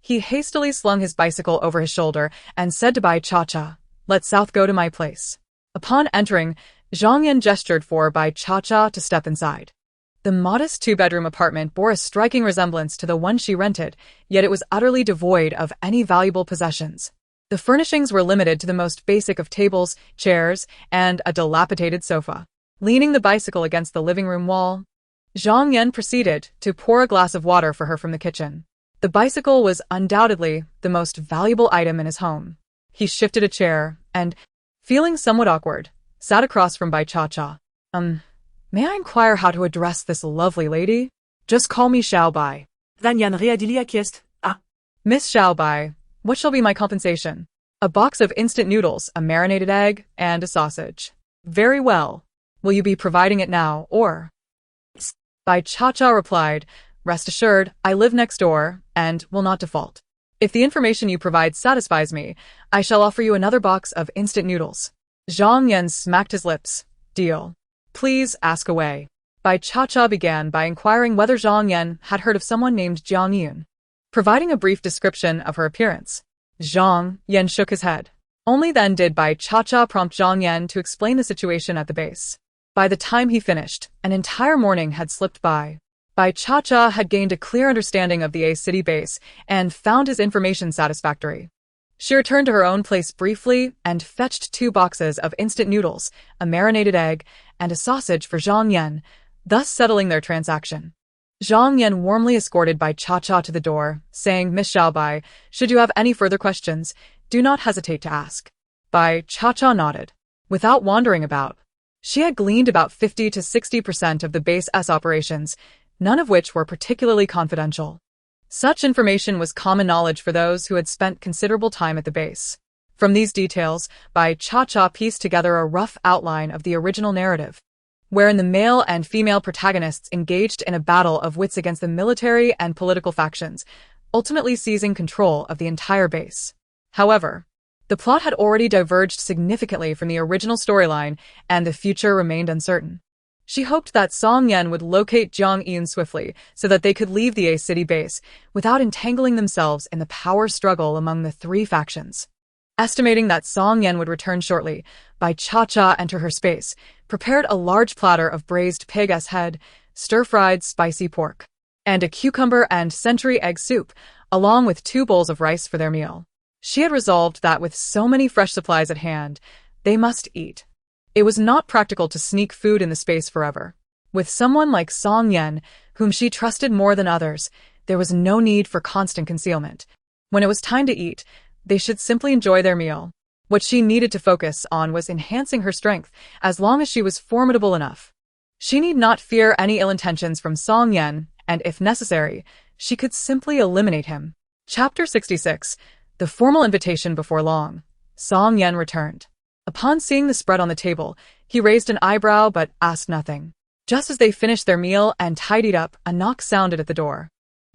S1: He hastily slung his bicycle over his shoulder and said to Bai Cha-Cha, "Let's south go to my place." Upon entering, Zhang Yan gestured for Bai Cha-Cha to step inside. The modest 2-bedroom apartment bore a striking resemblance to the one she rented, yet it was utterly devoid of any valuable possessions. The furnishings were limited to the most basic of tables, chairs, and a dilapidated sofa. Leaning the bicycle against the living room wall, Zhang Yan proceeded to pour a glass of water for her from the kitchen. The bicycle was undoubtedly the most valuable item in his home. He shifted a chair and, feeling somewhat awkward, sat across from Bai Cha-Cha. May I inquire how to address this lovely lady?"
S2: Just call me Xiao Bai.
S1: Miss Xiao Bai, What shall be my compensation? A box of instant noodles, a marinated egg, and a sausage. Very well. Will you be providing it now, or? Bai Cha-Cha replied, rest assured, I live next door, and will not default. If the information you provide satisfies me, I shall offer you another box of instant noodles. Zhang Yan smacked his lips. Deal. Please ask away. Bai Cha-Cha began by inquiring whether Zhang Yan had heard of someone named Jiang Yun. Providing a brief description of her appearance, Zhang Yan shook his head. Only then did Bai Cha-Cha prompt Zhang Yan to explain the situation at the base. By the time he finished, an entire morning had slipped by. Bai Cha-Cha had gained a clear understanding of the A City base and found his information satisfactory. She returned to her own place briefly and fetched 2 boxes of instant noodles, a marinated egg, and a sausage for Zhang Yan, thus settling their transaction. Zhang Yan warmly escorted Bai Cha-Cha to the door, saying, Miss Xiaobai, should you have any further questions, do not hesitate to ask. Bai Cha-Cha nodded. Without wandering about, she had gleaned about 50 to 60% of the base's operations, none of which were particularly confidential. Such information was common knowledge for those who had spent considerable time at the base. From these details, Bai Cha-Cha pieced together a rough outline of the original narrative, wherein the male and female protagonists engaged in a battle of wits against the military and political factions, ultimately seizing control of the entire base. However, the plot had already diverged significantly from the original storyline, and the future remained uncertain. She hoped that Song Yan would locate Jiang Yun swiftly so that they could leave the A City base without entangling themselves in the power struggle among the 3 factions. Estimating that Song Yan would return shortly, Bai Cha-Cha entered her space, prepared a large platter of braised pig's head, stir-fried spicy pork, and a cucumber and century egg soup, along with 2 bowls of rice for their meal. She had resolved that with so many fresh supplies at hand, they must eat. It was not practical to sneak food in the space forever. With someone like Song Yan, whom she trusted more than others, there was no need for constant concealment. When it was time to eat, they should simply enjoy their meal. What she needed to focus on was enhancing her strength, as long as she was formidable enough. She need not fear any ill intentions from Song Yan, and if necessary, she could simply eliminate him. Chapter 66. The formal invitation before long. Song Yan returned. Upon seeing the spread on the table, he raised an eyebrow but asked nothing. Just as they finished their meal and tidied up, a knock sounded at the door.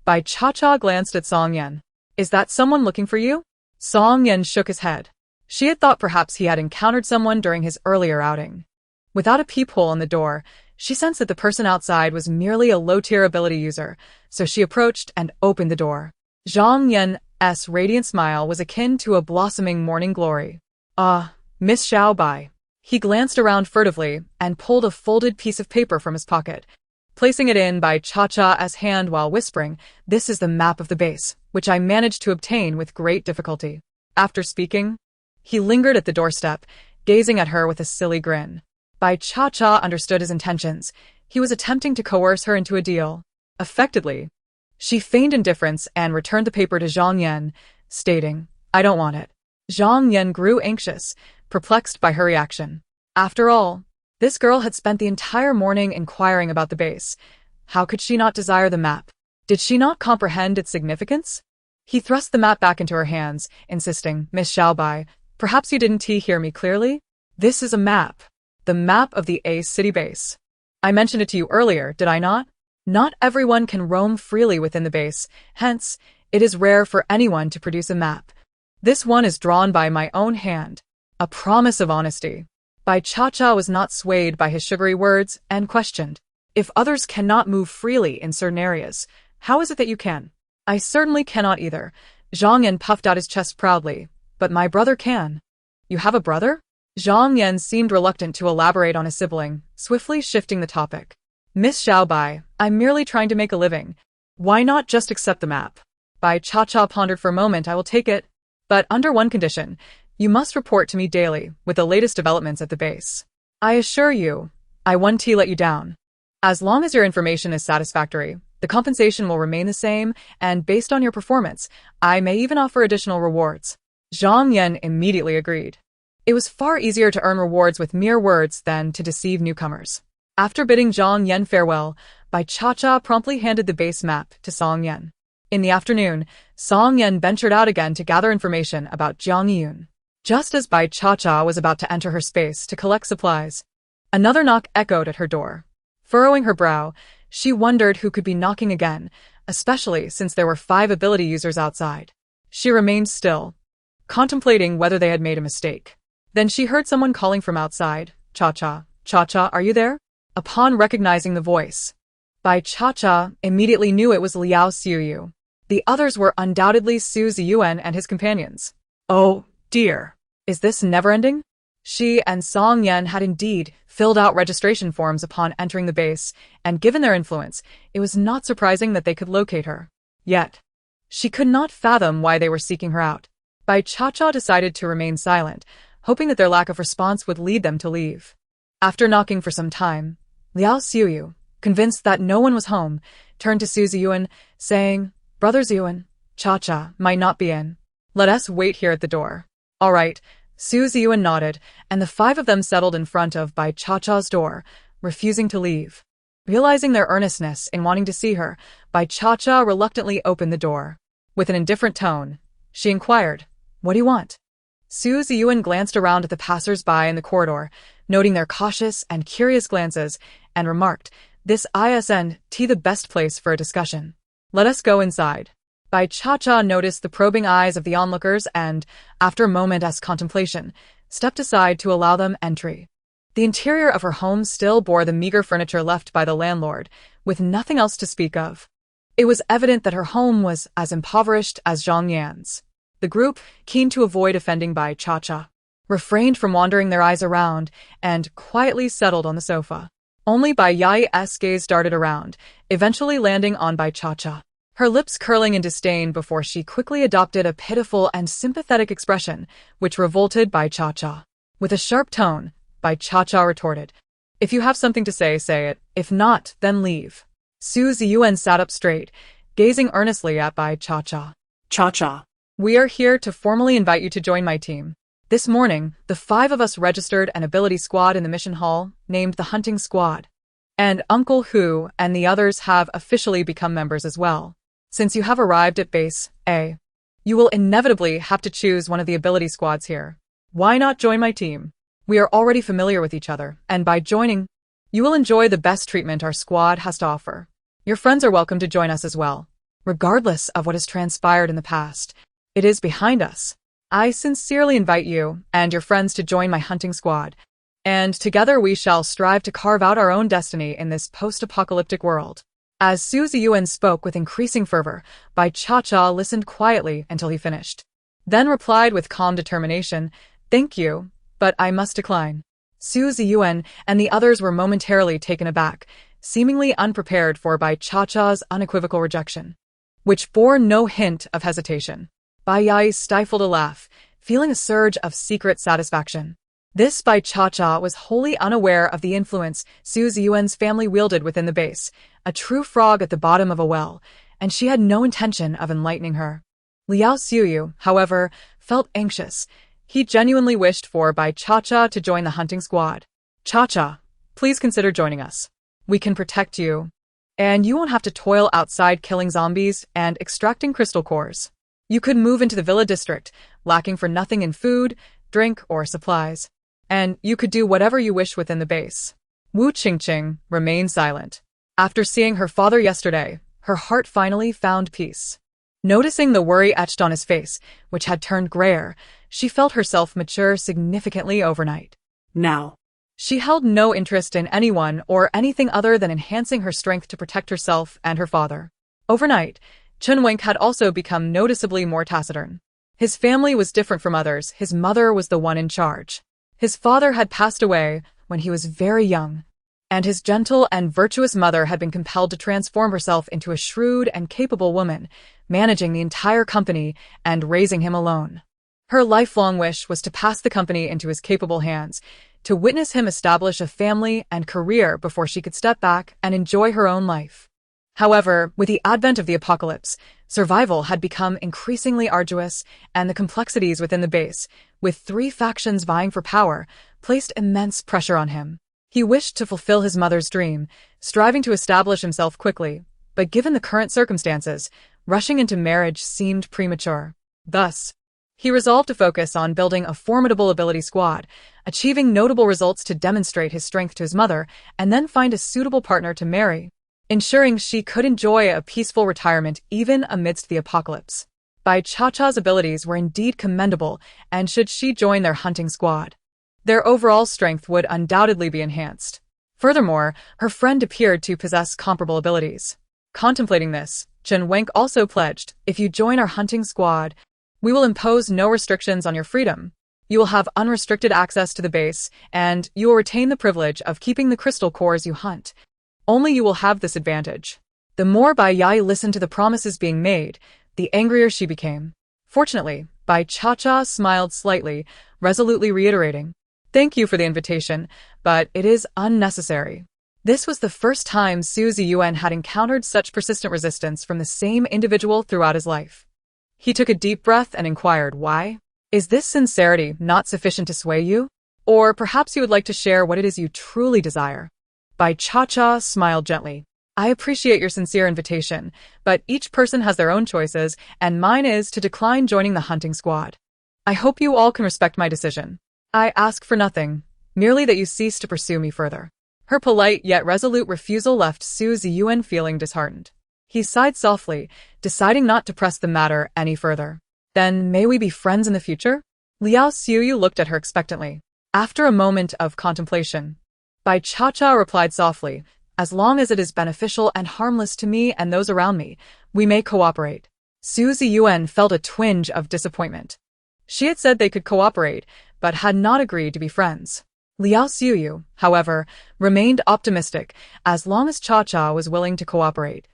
S1: Bai Cha-Cha glanced at Song Yan. Is that someone looking for you? Song Yan shook his head. She had thought perhaps he had encountered someone during his earlier outing. Without a peephole on the door, she sensed that the person outside was merely a low-tier ability user, so she approached and opened the door. Zhang Yan's radiant smile was akin to a blossoming morning glory. Ah, Miss Xiaobai. He glanced around furtively and pulled a folded piece of paper from his pocket, placing it in Bai Cha-Cha's hand while whispering, this is the map of the base, which I managed to obtain with great difficulty. After speaking, he lingered at the doorstep, gazing at her with a silly grin. Bai Cha-Cha understood his intentions. He was attempting to coerce her into a deal. Effectively, she feigned indifference and returned the paper to Zhang Yan, stating, I don't want it. Zhang Yan grew anxious, perplexed by her reaction. After all, this girl had spent the entire morning inquiring about the base. How could she not desire the map? Did she not comprehend its significance? He thrust the map back into her hands, insisting, Miss Xiaobai, perhaps you didn't hear me clearly? This is a map. The map of the A City base. I mentioned it to you earlier, did I not? Not everyone can roam freely within the base, hence, it is rare for anyone to produce a map. This one is drawn by my own hand. A promise of honesty. Bai Cha-Cha was not swayed by his sugary words and questioned, if others cannot move freely in certain areas, how is it that you can? I certainly cannot either. Zhang Yan puffed out his chest proudly, but my brother can. You have a brother? Zhang Yan seemed reluctant to elaborate on his sibling, swiftly shifting the topic. Miss Xiaobai, I'm merely trying to make a living. Why not just accept the map? Bai Cha-Cha pondered for a moment. I will take it, but under one condition. You must report to me daily with the latest developments at the base. I assure you, I won't let you down. As long as your information is satisfactory, the compensation will remain the same, and based on your performance, I may even offer additional rewards. Zhang Yan immediately agreed. It was far easier to earn rewards with mere words than to deceive newcomers. After bidding Zhang Yan farewell, Bai Cha-Cha promptly handed the base map to Song Yan. In the afternoon, Song Yen ventured out again to gather information about Jiang Yun. Just as Bai Cha-Cha was about to enter her space to collect supplies, another knock echoed at her door. Furrowing her brow, she wondered who could be knocking again, especially since there were 5 ability users outside. She remained still, contemplating whether they had made a mistake. Then she heard someone calling from outside. Cha-Cha, Cha-Cha, are you there? Upon recognizing the voice, Bai Cha-Cha immediately knew it was Liao Xiuyu. The others were undoubtedly Su Ziyuan and his companions.
S2: Oh, dear.
S1: Is this never-ending? She and Song Yen had indeed filled out registration forms upon entering the base, and given their influence, it was not surprising that they could locate her. Yet, she could not fathom why they were seeking her out. Bai Cha-Cha decided to remain silent, hoping that their lack of response would lead them to leave. After knocking for some time, Liao Xiuyu, convinced that no one was home, turned to Su Ziyuan, saying, "Brother Ziyuan, Cha-Cha might not be in. Let us wait here at the door." "All right." Su Ziyuan nodded, and the 5 of them settled in front of Bai Cha-Cha's door, refusing to leave. Realizing their earnestness in wanting to see her, Bai Cha-Cha reluctantly opened the door. With an indifferent tone, she inquired, "What do you want?" Su Ziyuan glanced around at the passers-by in the corridor, noting their cautious and curious glances, and remarked, "This isn't the best place for a discussion. Let us go inside." Bai Cha-Cha noticed the probing eyes of the onlookers and, after a moment's contemplation, stepped aside to allow them entry. The interior of her home still bore the meager furniture left by the landlord, with nothing else to speak of. It was evident that her home was as impoverished as Zhang Yan's. The group, keen to avoid offending Bai Cha-Cha, refrained from wandering their eyes around and quietly settled on the sofa. Only Bai Yai's gaze darted around, eventually landing on Bai Cha-Cha, her lips curling in disdain before she quickly adopted a pitiful and sympathetic expression, which revolted Bai Cha-Cha. With a sharp tone, Bai Cha-Cha retorted, "If you have something to say, say it. If not, then leave." Su Ziyuan sat up straight, gazing earnestly at Bai Cha-Cha.
S2: Cha-Cha.
S1: "We are here to formally invite you to join my team. This morning, the 5 of us registered an ability squad in the mission hall, named the Hunting Squad. And Uncle Hu and the others have officially become members as well. Since you have arrived at Base A, you will inevitably have to choose one of the ability squads here. Why not join my team? We are already familiar with each other, and by joining, you will enjoy the best treatment our squad has to offer. Your friends are welcome to join us as well. Regardless of what has transpired in the past, it is behind us. I sincerely invite you and your friends to join my hunting squad, and together we shall strive to carve out our own destiny in this post-apocalyptic world." As Su Ziyuan spoke with increasing fervor, Bai Cha-Cha listened quietly until he finished, then replied with calm determination, "Thank you, but I must decline." Su Ziyuan and the others were momentarily taken aback, seemingly unprepared for Bai Cha-Cha's unequivocal rejection, which bore no hint of hesitation. Bai Yai stifled a laugh, feeling a surge of secret satisfaction. This Bai Cha-Cha was wholly unaware of the influence Su Ziyuan's family wielded within the base, a true frog at the bottom of a well, and she had no intention of enlightening her. Liao Xiuyu, however, felt anxious. He genuinely wished for Bai Cha-Cha to join the hunting squad. "Cha-Cha, please consider joining us. We can protect you, and you won't have to toil outside killing zombies and extracting crystal cores. You could move into the villa district, lacking for nothing in food, drink, or supplies. And you could do whatever you wish within the base." Wu Qingqing remained silent. After seeing her father yesterday, her heart finally found peace. Noticing the worry etched on his face, which had turned grayer, she felt herself mature significantly overnight.
S2: Now,
S1: she held no interest in anyone or anything other than enhancing her strength to protect herself and her father. Overnight, Chen Wenk had also become noticeably more taciturn. His family was different from others. His mother was the one in charge. His father had passed away when he was very young, and his gentle and virtuous mother had been compelled to transform herself into a shrewd and capable woman, managing the entire company and raising him alone. Her lifelong wish was to pass the company into his capable hands, to witness him establish a family and career before she could step back and enjoy her own life. However, with the advent of the apocalypse, survival had become increasingly arduous, and the complexities within the base, with 3 factions vying for power, placed immense pressure on him. He wished to fulfill his mother's dream, striving to establish himself quickly, but given the current circumstances, Rushing into marriage seemed premature. Thus, he resolved to focus on building a formidable ability squad, achieving notable results to demonstrate his strength to his mother, and then find a suitable partner to marry, ensuring she could enjoy a peaceful retirement even amidst the apocalypse. Bai Cha-Cha's abilities were indeed commendable, and should she join their hunting squad, their overall strength would undoubtedly be enhanced. Furthermore, her friend appeared to possess comparable abilities. Contemplating this, Chen Wenk also pledged, "If you join our hunting squad, we will impose no restrictions on your freedom. You will have unrestricted access to the base, and you will retain the privilege of keeping the crystal cores you hunt. Only you will have this advantage." The more Bai Yai listened to the promises being made, the angrier she became. Fortunately, Bai Cha-Cha smiled slightly, resolutely reiterating, "Thank you for the invitation, but it is unnecessary." This was the first time Su Ziyuan had encountered such persistent resistance from the same individual throughout his life. He took a deep breath and inquired, "Why? Is this sincerity not sufficient to sway you? Or perhaps you would like to share what it is you truly desire?" Bai Cha-Cha smiled gently. "I appreciate your sincere invitation, but each person has their own choices, and mine is to decline joining the hunting squad. I hope you all can respect my decision. I ask for nothing, merely that you cease to pursue me further." Her polite yet resolute refusal left Su Ziyuan feeling disheartened. He sighed softly, deciding not to press the matter any further. "Then may we be friends in the future?" Liao Xiuyu looked at her expectantly. After a moment of contemplation, Bai Cha-Cha replied softly, "As long as it is beneficial and harmless to me and those around me, we may cooperate." Su Ziyuan felt a twinge of disappointment. She had said they could cooperate, but had not agreed to be friends. Liao Xiuyu, however, remained optimistic. As long as Cha-Cha was willing to cooperate,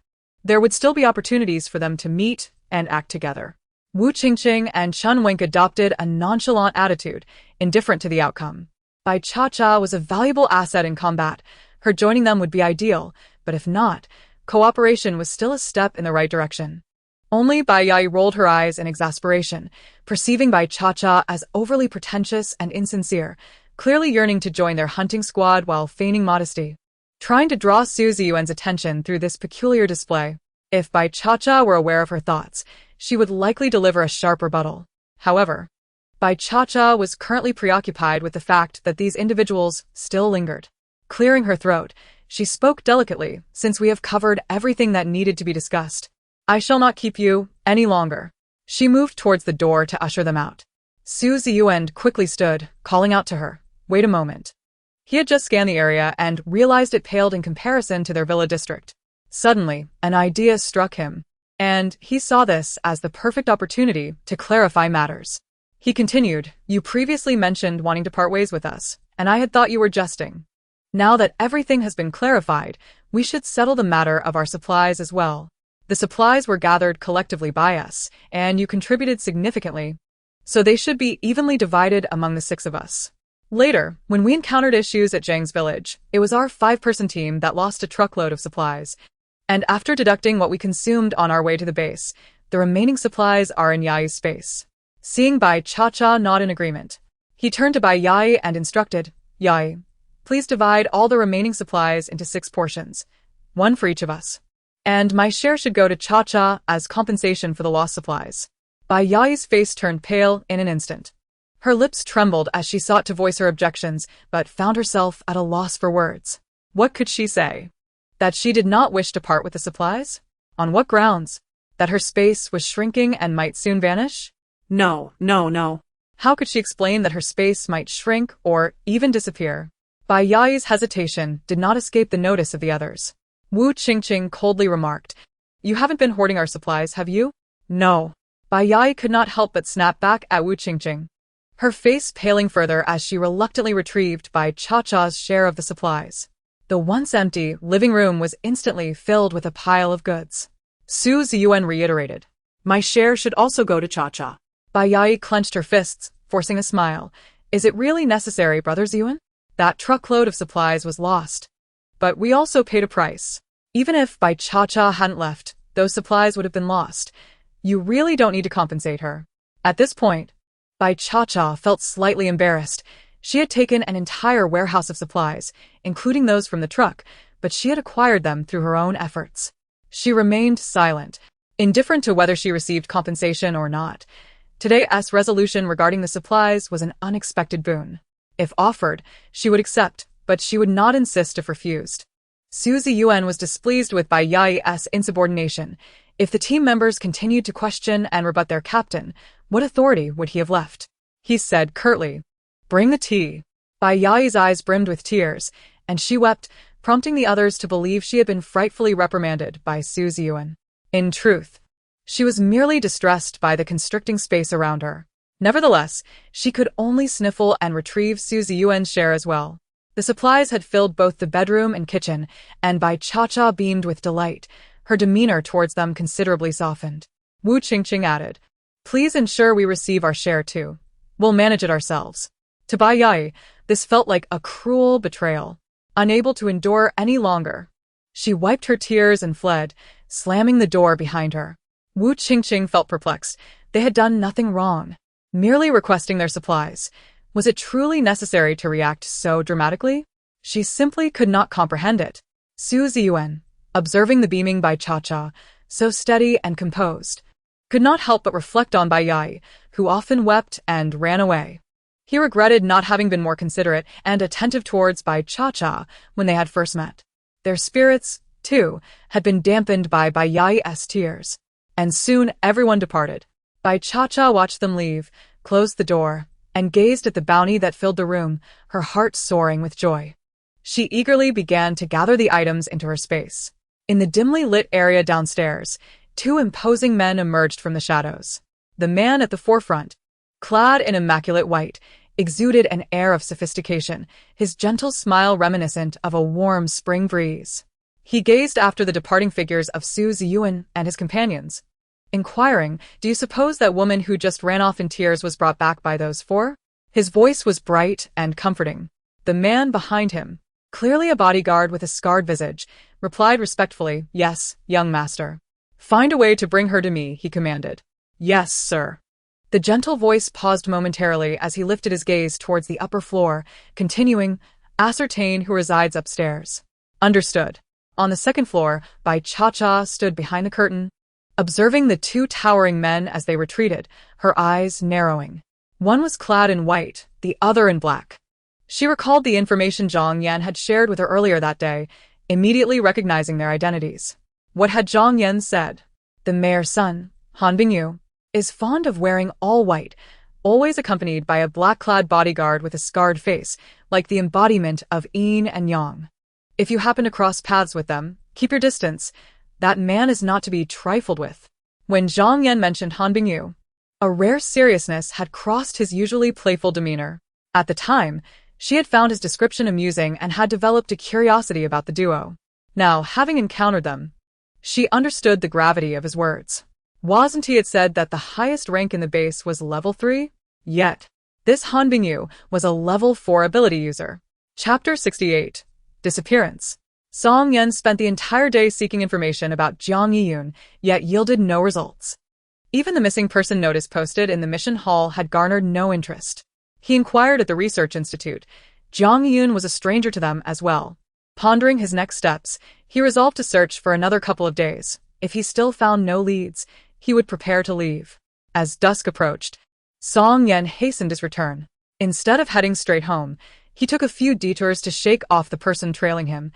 S1: there would still be opportunities for them to meet and act together. Wu Qingqing and Chen Wenk adopted a nonchalant attitude, indifferent to the outcome. Bai Cha-Cha was a valuable asset in combat. Her joining them would be ideal, but if not, cooperation was still a step in the right direction. Only Bai Yai rolled her eyes in exasperation, perceiving Bai Cha-Cha as overly pretentious and insincere, clearly yearning to join their hunting squad while feigning modesty, trying to draw Su Ziyuan's attention through this peculiar display. If Bai Cha-Cha were aware of her thoughts, she would likely deliver a sharp rebuttal. However, Bai Cha-Cha was currently preoccupied with the fact that these individuals still lingered. Clearing her throat, she spoke delicately, "Since we have covered everything that needed to be discussed, I shall not keep you any longer." She moved towards the door to usher them out. Su Ziyuan quickly stood, calling out to her, "Wait a moment." He had just scanned the area and realized it paled in comparison to their villa district. Suddenly, an idea struck him, and he saw this as the perfect opportunity to clarify matters. He continued, "You previously mentioned wanting to part ways with us, and I had thought you were jesting. Now that everything has been clarified, we should settle the matter of our supplies as well. The supplies were gathered collectively by us, and you contributed significantly, so they should be evenly divided among the 6 of us." Later, when we encountered issues at Zhang's village, it was our 5-person team that lost a truckload of supplies, and after deducting what we consumed on our way to the base, the remaining supplies are in Yai's space. Seeing Bai Cha-Cha nod in agreement, he turned to Bai Yai and instructed, "Yai, please divide all the remaining supplies into 6 portions, 1 for each of us. And my share should go to Cha-Cha as compensation for the lost supplies." Bai Yai's face turned pale in an instant. Her lips trembled as she sought to voice her objections, but found herself at a loss for words. What could she say? That she did not wish to part with the supplies? On what grounds? That her space was shrinking and might soon vanish?
S2: No.
S1: How could she explain that her space might shrink or even disappear? Bai Yai's hesitation did not escape the notice of the others. Wu Qingqing coldly remarked, "You haven't been hoarding our supplies, have you?" "No." Bai Yai could not help but snap back at Wu Qingqing, her face paling further as she reluctantly retrieved Bai Cha-Cha's share of the supplies. The once empty living room was instantly filled with a pile of goods. Su Ziyuan reiterated, "My share should also go to Cha-Cha." Bai Yai clenched her fists, forcing a smile. "Is it really necessary, Brother Ziyuan? That truckload of supplies was lost. But we also paid a price. Even if Bai Cha-Cha hadn't left, those supplies would have been lost. You really don't need to compensate her." At this point, Bai Cha-Cha felt slightly embarrassed. She had taken an entire warehouse of supplies, including those from the truck, but she had acquired them through her own efforts. She remained silent, Indifferent to whether she received compensation or not, today's resolution regarding the supplies was an unexpected boon. If offered, she would accept, but she would not insist if refused. Su Ziyuan was displeased with Bai Yai's insubordination. If the team members continued to question and rebut their captain, what authority would he have left? He said curtly, "Bring the tea." Bai Yai's eyes brimmed with tears, and she wept, prompting the others to believe she had been frightfully reprimanded by Su Ziyuan. In truth, she was merely distressed by the constricting space around her. Nevertheless, she could only sniffle and retrieve Su Ziyuan's share as well. The supplies had filled both the bedroom and kitchen, and Bai Cha beamed with delight. Her demeanor towards them considerably softened. Wu Qingqing added, "Please ensure we receive our share too. We'll manage it ourselves." To Bai Yai, this felt like a cruel betrayal. Unable to endure any longer, she wiped her tears and fled, slamming the door behind her. Wu Qingqing felt perplexed. They had done nothing wrong, merely requesting their supplies. Was it truly necessary to react so dramatically? She simply could not comprehend it. Su Ziyuan, observing the beaming Bai Cha, so steady and composed, could not help but reflect on Bai Yai, who often wept and ran away. He regretted not having been more considerate and attentive towards Bai Cha when they had first met. Their spirits, too, had been dampened by Bai Yai's tears, and soon everyone departed. Bai Cha watched them leave, closed the door, and gazed at the bounty that filled the room, her heart soaring with joy. She eagerly began to gather the items into her space. In the dimly lit area downstairs, two imposing men emerged from the shadows. The man at the forefront, clad in immaculate white, exuded an air of sophistication, his gentle smile reminiscent of a warm spring breeze. He gazed after the departing figures of Su Ziyuan and his companions, inquiring, "Do you suppose that woman who just ran off in tears was brought back by those four?" His voice was bright and comforting. The man behind him, clearly a bodyguard with a scarred visage, replied respectfully, "Yes, young master." "Find a way to bring her to me," he commanded. "Yes, sir." The gentle voice paused momentarily as he lifted his gaze towards the upper floor, continuing, "Ascertain who resides upstairs." "Understood." On the second floor, Bai Cha stood behind the curtain, observing the two towering men as they retreated, her eyes narrowing. One was clad in white, the other in black. She recalled the information Zhang Yan had shared with her earlier that day, immediately recognizing their identities. What had Zhang Yan said? The mayor's son, Han Bingyu, is fond of wearing all white, always accompanied by a black-clad bodyguard with a scarred face, like the embodiment of yin and yang. If you happen to cross paths with them, keep your distance. That man is not to be trifled with. When Zhang Yan mentioned Han Bingyu, a rare seriousness had crossed his usually playful demeanor. At the time, she had found his description amusing and had developed a curiosity about the duo. Now, having encountered them, she understood the gravity of his words. Wasn't he had said that the highest rank in the base was level 3? Yet, this Han Bingyu was a level 4 ability user. Chapter 68. Disappearance. Song Yan spent the entire day seeking information about Jiang Yiyun, yet yielded no results. Even the missing person notice posted in the mission hall had garnered no interest. He inquired at the research institute. Jiang Yiyun was a stranger to them as well. Pondering his next steps, he resolved to search for another couple of days. If he still found no leads, he would prepare to leave. As dusk approached, Song Yan hastened his return. Instead of heading straight home, he took a few detours to shake off the person trailing him,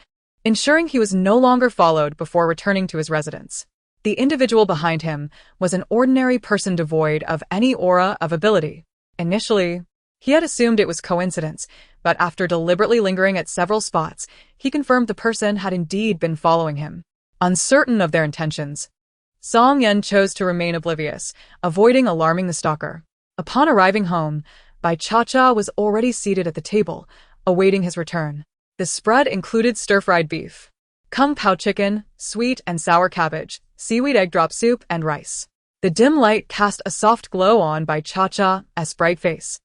S1: ensuring he was no longer followed before returning to his residence. The individual behind him was an ordinary person devoid of any aura of ability. Initially, he had assumed it was coincidence, but after deliberately lingering at several spots, he confirmed the person had indeed been following him. Uncertain of their intentions, Song Yan chose to remain oblivious, avoiding alarming the stalker. Upon arriving home, Bai Cha was already seated at the table, awaiting his return. The spread included stir-fried beef, kung pao chicken, sweet and sour cabbage, seaweed egg drop soup, and rice. The dim light cast a soft glow on Bai Cha's bright face,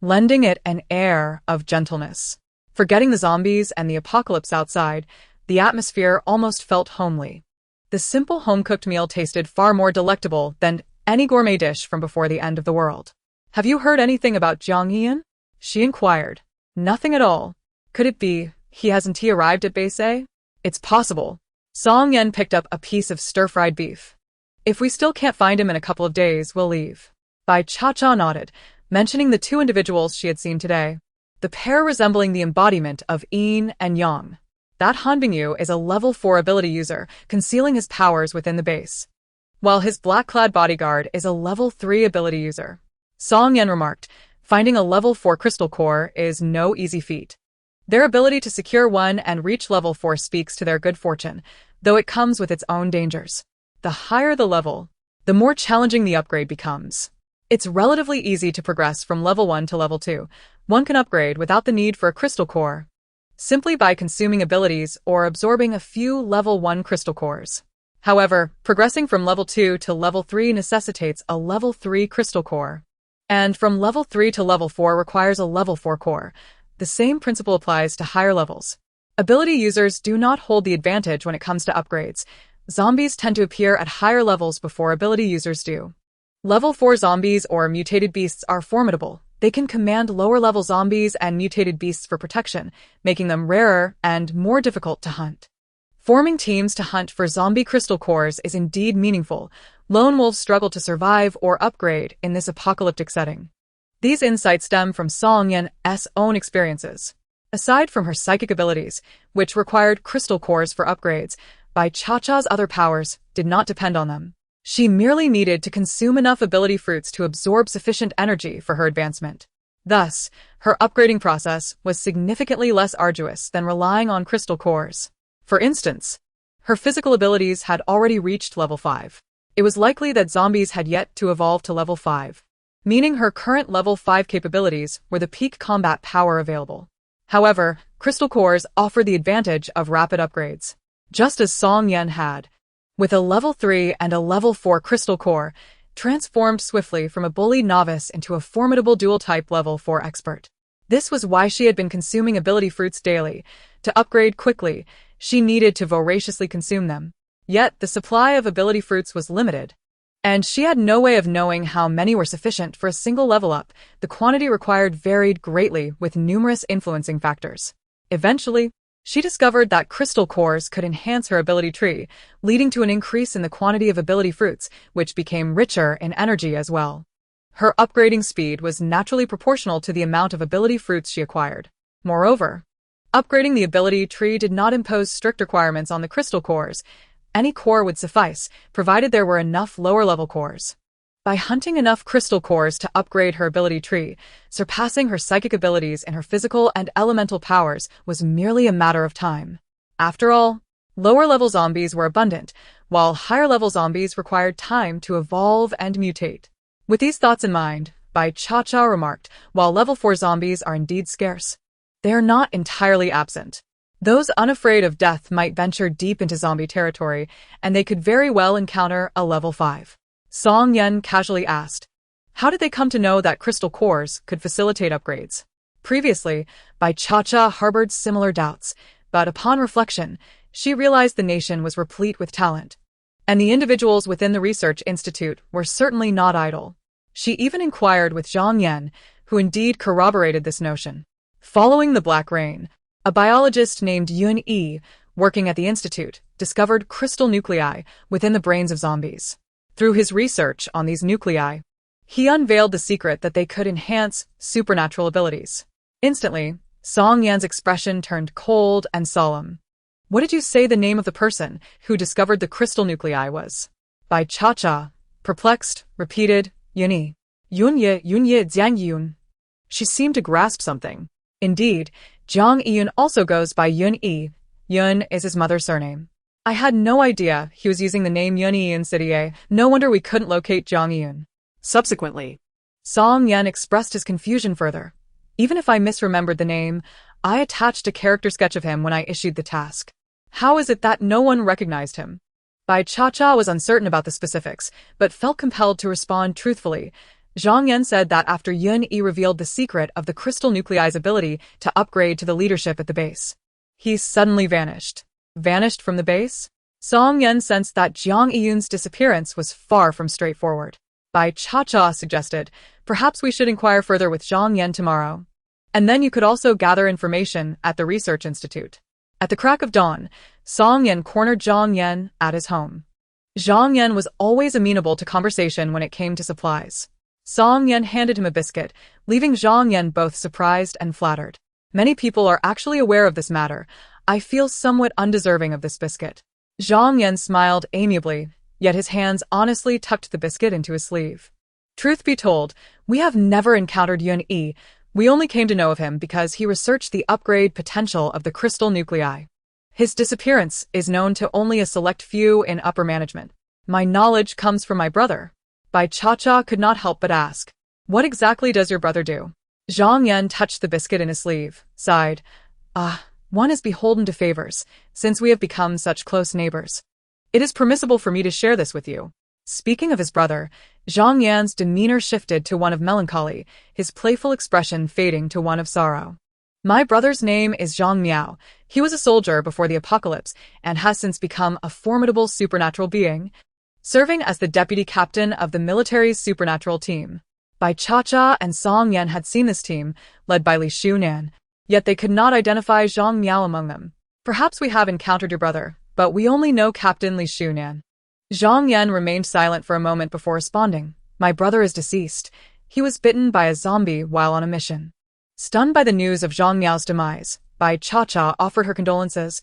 S1: lending it an air of gentleness. Forgetting the zombies and the apocalypse outside, the atmosphere almost felt homely. The simple home-cooked meal tasted far more delectable than any gourmet dish from before the end of the world. "Have you heard anything about Jiang Yiyun?" she inquired. "Nothing at all. Could it be hasn't he arrived at Base A?" "It's possible." Song Yan picked up a piece of stir-fried beef. If we still can't find him in a couple of days, we'll leave. Bai Cha-Cha nodded, mentioning the two individuals she had seen today. The pair resembling the embodiment of yin and yang. That Han Bingyu is a level 4 ability user, concealing his powers within the base, while his black-clad bodyguard is a level 3 ability user. Song Yan remarked, finding a level 4 crystal core is no easy feat. Their ability to secure one and reach level 4 speaks to their good fortune, though it comes with its own dangers. The higher the level, the more challenging the upgrade becomes. It's relatively easy to progress from level 1 to level 2. One can upgrade without the need for a crystal core, simply by consuming abilities or absorbing a few level 1 crystal cores. However, progressing from level 2 to level 3 necessitates a level 3 crystal core, and from level 3 to level 4 requires a level 4 core. The same principle applies to higher levels. Ability users do not hold the advantage when it comes to upgrades. Zombies tend to appear at higher levels before ability users do. Level 4 zombies or mutated beasts are formidable. They can command lower-level zombies and mutated beasts for protection, making them rarer and more difficult to hunt. Forming teams to hunt for zombie crystal cores is indeed meaningful. Lone wolves struggle to survive or upgrade in this apocalyptic setting. These insights stem from Song Yan's own experiences. Aside from her psychic abilities, which required crystal cores for upgrades, Bai Cha-Cha's other powers did not depend on them. She merely needed to consume enough ability fruits to absorb sufficient energy for her advancement. Thus, her upgrading process was significantly less arduous than relying on crystal cores. For instance, her physical abilities had already reached level 5. It was likely that zombies had yet to evolve to level 5, meaning her current level 5 capabilities were the peak combat power available. However, crystal cores offer the advantage of rapid upgrades, just as Song Yan had, with a level 3 and a level 4 crystal core, transformed swiftly from a bully novice into a formidable dual-type level 4 expert. This was why she had been consuming ability fruits daily. To upgrade quickly, she needed to voraciously consume them. Yet, the supply of ability fruits was limited, and she had no way of knowing how many were sufficient for a single level up. The quantity required varied greatly with numerous influencing factors. Eventually, she discovered that crystal cores could enhance her ability tree, leading to an increase in the quantity of ability fruits, which became richer in energy as well. Her upgrading speed was naturally proportional to the amount of ability fruits she acquired. Moreover, upgrading the ability tree did not impose strict requirements on the crystal cores. Any core would suffice, provided there were enough lower-level cores. By hunting enough crystal cores to upgrade her ability tree, surpassing her psychic abilities and her physical and elemental powers was merely a matter of time. After all, lower-level zombies were abundant, while higher-level zombies required time to evolve and mutate. With these thoughts in mind, Bai Cha-Cha remarked, while level 4 zombies are indeed scarce, they are not entirely absent. Those unafraid of death might venture deep into zombie territory, and they could very well encounter a level 5. Song Yan casually asked, how did they come to know that crystal cores could facilitate upgrades? Previously, Bai Cha-Cha harbored similar doubts, but upon reflection, she realized the nation was replete with talent, and the individuals within the research institute were certainly not idle. She even inquired with Zhang Yan, who indeed corroborated this notion. Following the Black Rain, a biologist named Yun Yi, working at the institute, discovered crystal nuclei within the brains of zombies. Through his research on these nuclei, he unveiled the secret that they could enhance supernatural abilities. Instantly, Song Yan's expression turned cold and solemn. What did you say the name of the person who discovered the crystal nuclei was? Bai Cha-Cha, perplexed, repeated, Yunyi. Yunye, Jiang Yun. She seemed to grasp something. Indeed, Jiang Yun also goes by Yun Yi. Yun is his mother's surname. I had no idea he was using the name Yun Yi in City. No wonder we couldn't locate Jiang Yun.
S2: Subsequently,
S1: Song Yan expressed his confusion further. Even if I misremembered the name, I attached a character sketch of him when I issued the task. How is it that no one recognized him? Bai Cha-Cha was uncertain about the specifics, but felt compelled to respond truthfully. Zhang Yan said that after Yun Yi revealed the secret of the crystal nuclei's ability to upgrade to the leadership at the base, he suddenly vanished. Vanished from the base? Song Yan sensed that Jiang Yun's disappearance was far from straightforward. Bai Cha-Cha suggested, perhaps we should inquire further with Zhang Yan tomorrow. And then you could also gather information at the research institute. At the crack of dawn, Song Yan cornered Zhang Yan at his home. Zhang Yan was always amenable to conversation when it came to supplies. Song Yan handed him a biscuit, leaving Zhang Yan both surprised and flattered. Many people are actually aware of this matter. I feel somewhat undeserving of this biscuit. Zhang Yan smiled amiably, yet his hands honestly tucked the biscuit into his sleeve. Truth be told, we have never encountered Yun Yi. We only came to know of him because he researched the upgrade potential of the crystal nuclei. His disappearance is known to only a select few in upper management. My knowledge comes from my brother. Bai Cha-Cha could not help but ask, "What exactly does your brother do?" Zhang Yan touched the biscuit in his sleeve, sighed. One is beholden to favors, since we have become such close neighbors. It is permissible for me to share this with you. Speaking of his brother, Zhang Yan's demeanor shifted to one of melancholy, his playful expression fading to one of sorrow. My brother's name is Zhang Miao. He was a soldier before the apocalypse and has since become a formidable supernatural being, serving as the deputy captain of the military's supernatural team. Bai Cha-Cha and Song Yan had seen this team, led by Li Shunan, yet they could not identify Zhang Miao among them. Perhaps we have encountered your brother, but we only know Captain Li Shunan. Zhang Yan remained silent for a moment before responding. My brother is deceased. He was bitten by a zombie while on a mission. Stunned by the news of Zhang Miao's demise, Bai Cha-Cha offered her condolences.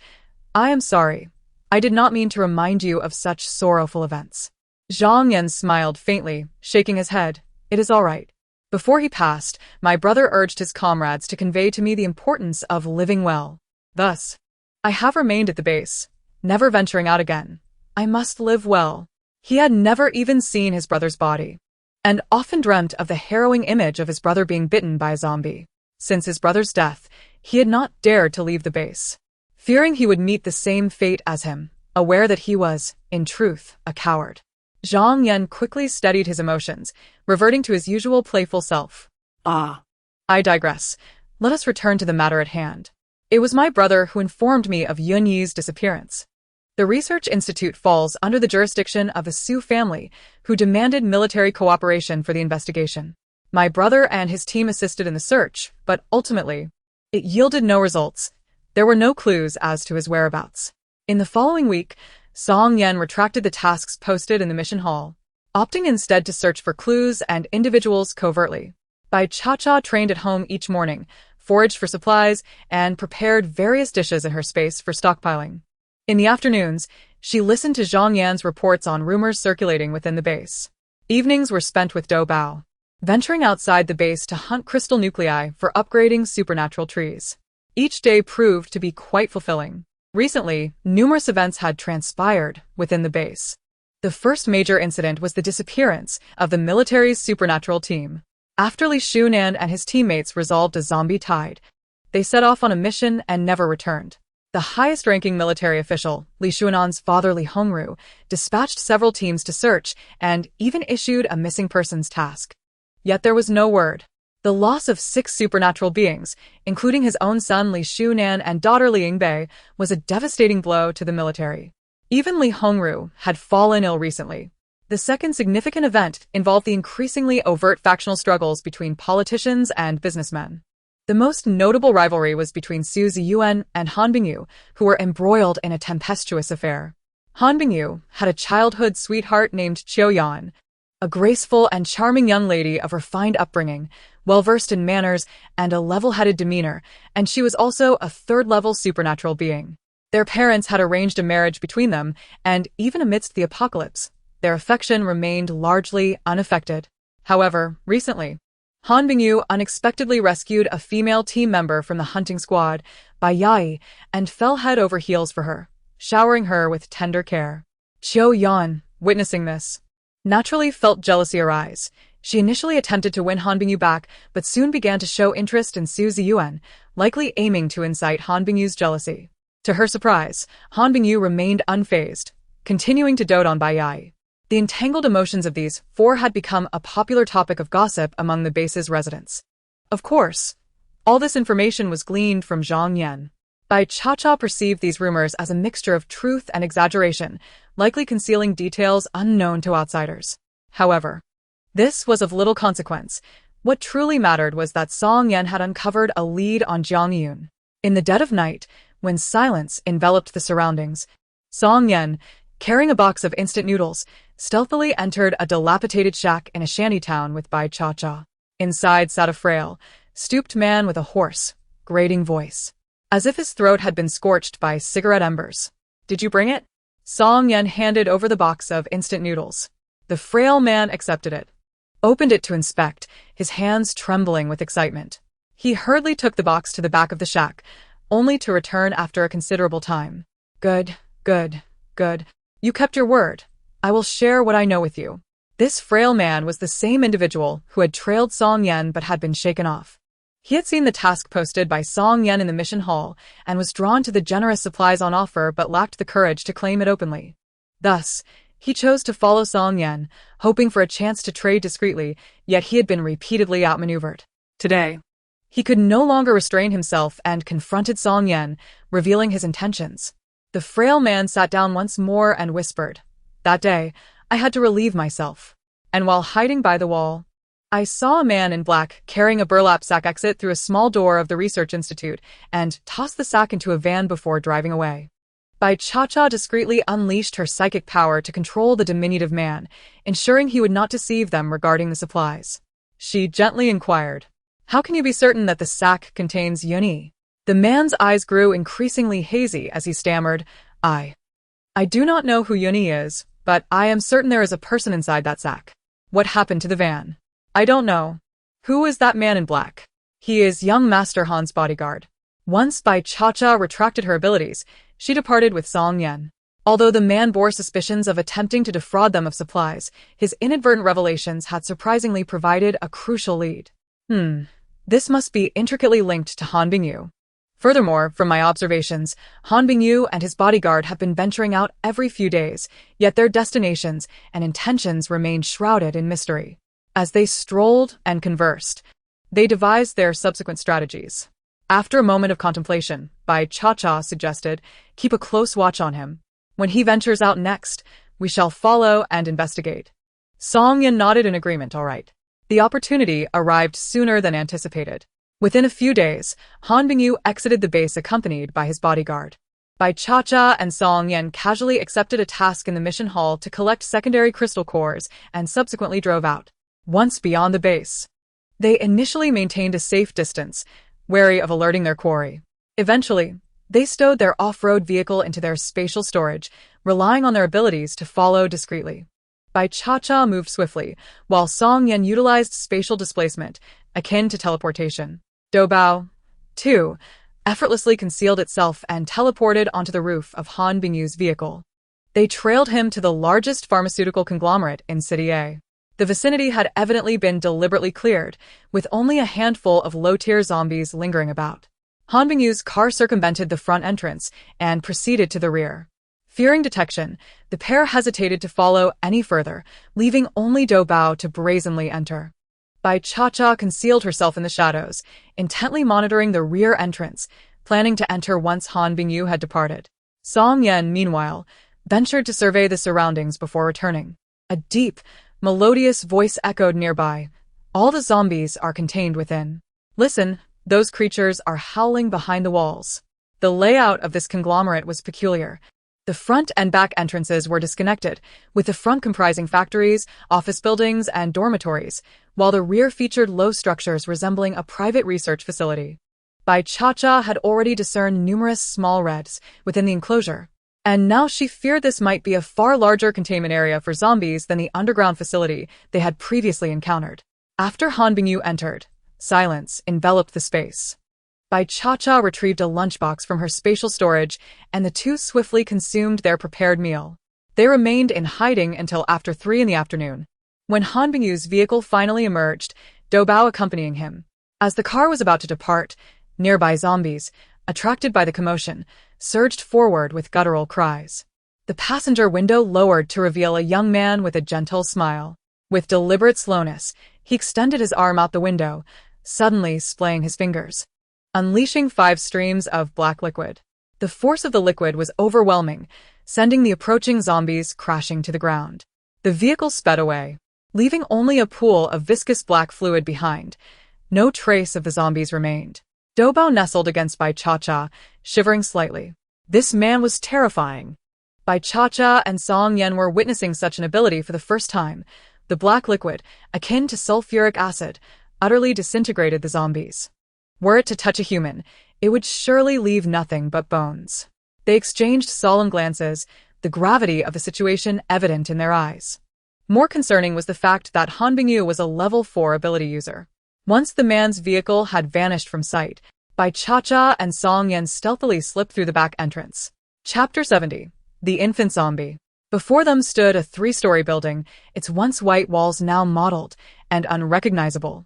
S1: I am sorry. I did not mean to remind you of such sorrowful events. Zhang Yan smiled faintly, shaking his head. It is all right. Before he passed, my brother urged his comrades to convey to me the importance of living well. Thus, I have remained at the base, never venturing out again. I must live well. He had never even seen his brother's body, and often dreamt of the harrowing image of his brother being bitten by a zombie. Since his brother's death, he had not dared to leave the base, fearing he would meet the same fate as him, aware that he was, in truth, a coward. Zhang Yan quickly steadied his emotions, reverting to his usual playful self. I digress. Let us return to the matter at hand. It was my brother who informed me of Yun Yi's disappearance. The research institute falls under the jurisdiction of the Su family, who demanded military cooperation for the investigation. My brother and his team assisted in the search, but ultimately, it yielded no results. There were no clues as to his whereabouts. In the following week, Song Yan retracted the tasks posted in the mission hall, opting instead to search for clues and individuals covertly. Bai Cha-Cha trained at home each morning, foraged for supplies, and prepared various dishes in her space for stockpiling. In the afternoons, she listened to Zhang Yan's reports on rumors circulating within the base. Evenings were spent with Do Bao, venturing outside the base to hunt crystal nuclei for upgrading supernatural trees. Each day proved to be quite fulfilling. Recently, numerous events had transpired within the base. The first major incident was the disappearance of the military's supernatural team. After Li Shunan and his teammates resolved a zombie tide, they set off on a mission and never returned. The highest-ranking military official, Li Shunan's father Li Hongru, dispatched several teams to search and even issued a missing persons task. Yet there was no word. The loss of 6 supernatural beings, including his own son Li Shunan and daughter Li Yingbei, was a devastating blow to the military. Even Li Hongru had fallen ill recently. The second significant event involved the increasingly overt factional struggles between politicians and businessmen. The most notable rivalry was between Su Ziyuan and Han Bingyu, who were embroiled in a tempestuous affair. Han Bingyu had a childhood sweetheart named Qiu Yan, a graceful and charming young lady of refined upbringing, well-versed in manners and a level-headed demeanor, and she was also a third-level supernatural being. Their parents had arranged a marriage between them, and even amidst the apocalypse, their affection remained largely unaffected. However, recently, Han Bingyu unexpectedly rescued a female team member from the hunting squad, Bai Yai, and fell head over heels for her, showering her with tender care. Qiu Yan, witnessing this, naturally felt jealousy arise. She initially attempted to win Han Bingyu back, but soon began to show interest in Su Ziyuan, likely aiming to incite Han Bingyu's jealousy. To her surprise, Han Bingyu remained unfazed, continuing to dote on Bai Yai. The entangled emotions of these 4 had become a popular topic of gossip among the base's residents. Of course, all this information was gleaned from Zhang Yan. Bai Cha-Cha perceived these rumors as a mixture of truth and exaggeration, likely concealing details unknown to outsiders. However, this was of little consequence. What truly mattered was that Song Yan had uncovered a lead on Jiang Yun. In the dead of night, when silence enveloped the surroundings, Song Yan, carrying a box of instant noodles, stealthily entered a dilapidated shack in a shantytown with Bai Cha-Cha. Inside sat a frail, stooped man with a hoarse, grating voice, as if his throat had been scorched by cigarette embers. "Did you bring it?" Song Yen handed over the box of instant noodles. The frail man accepted it, opened it to inspect, his hands trembling with excitement. He hurriedly took the box to the back of the shack, only to return after a considerable time. Good, good, good. You kept your word. I will share what I know with you." This frail man was the same individual who had trailed Song Yen but had been shaken off. He had seen the task posted by Song Yen in the mission hall and was drawn to the generous supplies on offer but lacked the courage to claim it openly. Thus, he chose to follow Song Yen, hoping for a chance to trade discreetly, yet he had been repeatedly outmaneuvered. Today, he could no longer restrain himself and confronted Song Yen, revealing his intentions. The frail man sat down once more and whispered, "That day, I had to relieve myself. And while hiding by the wall, I saw a man in black carrying a burlap sack exit through a small door of the research institute and toss the sack into a van before driving away." Bai Cha-Cha discreetly unleashed her psychic power to control the diminutive man, ensuring he would not deceive them regarding the supplies. She gently inquired, "How can you be certain that the sack contains yoni?" The man's eyes grew increasingly hazy as he stammered, I do not know who Yuni is, but I am certain there is a person inside that sack. What happened to the van? I don't know. Who is that man in black? He is young Master Han's bodyguard." Once Bai Cha-Cha retracted her abilities, she departed with Song Yen. Although the man bore suspicions of attempting to defraud them of supplies, his inadvertent revelations had surprisingly provided a crucial lead. This must be intricately linked to Han Bingyu. Furthermore, from my observations, Han Bingyu and his bodyguard have been venturing out every few days, yet their destinations and intentions remained shrouded in mystery. As they strolled and conversed, they devised their subsequent strategies. After a moment of contemplation, Bai Cha-Cha suggested, "Keep a close watch on him. When he ventures out next, we shall follow and investigate." Song Yen nodded in agreement. All right. The opportunity arrived sooner than anticipated. Within a few days, Han Bingyu exited the base accompanied by his bodyguard. Bai Cha-Cha and Song Yen casually accepted a task in the mission hall to collect secondary crystal cores and subsequently drove out. Once beyond the base, they initially maintained a safe distance, wary of alerting their quarry. Eventually, they stowed their off-road vehicle into their spatial storage, relying on their abilities to follow discreetly. Bai Cha-Cha moved swiftly, while Song Yen utilized spatial displacement, akin to teleportation. Doubao, too, effortlessly concealed itself and teleported onto the roof of Han Bingyu's vehicle. They trailed him to the largest pharmaceutical conglomerate in City A. The vicinity had evidently been deliberately cleared, with only a handful of low-tier zombies lingering about. Han Bingyu's car circumvented the front entrance and proceeded to the rear. Fearing detection, the pair hesitated to follow any further, leaving only Doubao to brazenly enter. Bai Cha-Cha concealed herself in the shadows, intently monitoring the rear entrance, planning to enter once Han Bingyu had departed. Song Yen, meanwhile, ventured to survey the surroundings before returning. A deep, melodious voice echoed nearby. "All the zombies are contained within. Listen, those creatures are howling behind the walls." The layout of this conglomerate was peculiar. The front and back entrances were disconnected, with the front comprising factories, office buildings, and dormitories, while the rear featured low structures resembling a private research facility. Bai Cha-Cha had already discerned numerous small reds within the enclosure, and now she feared this might be a far larger containment area for zombies than the underground facility they had previously encountered. After Han Bingyu entered, silence enveloped the space. Bai Cha-Cha retrieved a lunchbox from her spatial storage, and the two swiftly consumed their prepared meal. They remained in hiding until after 3 in the afternoon, when Han Bingyu's vehicle finally emerged, Doubao accompanying him. As the car was about to depart, nearby zombies, attracted by the commotion, surged forward with guttural cries. The passenger window lowered to reveal a young man with a gentle smile. With deliberate slowness, he extended his arm out the window, suddenly splaying his fingers, unleashing 5 streams of black liquid. The force of the liquid was overwhelming, sending the approaching zombies crashing to the ground. The vehicle sped away, leaving only a pool of viscous black fluid behind. No trace of the zombies remained. Doubao nestled against Bai Cha-Cha, shivering slightly. This man was terrifying. Bai Cha-Cha and Song Yen were witnessing such an ability for the first time. The black liquid, akin to sulfuric acid, utterly disintegrated the zombies. Were it to touch a human, it would surely leave nothing but bones. They exchanged solemn glances, the gravity of the situation evident in their eyes. More concerning was the fact that Han Bingyu was a level 4 ability user. Once the man's vehicle had vanished from sight, Bai Cha-Cha and Song Yen stealthily slipped through the back entrance. Chapter 70. The Infant Zombie. Before them stood a 3-story building, its once white walls now mottled and unrecognizable.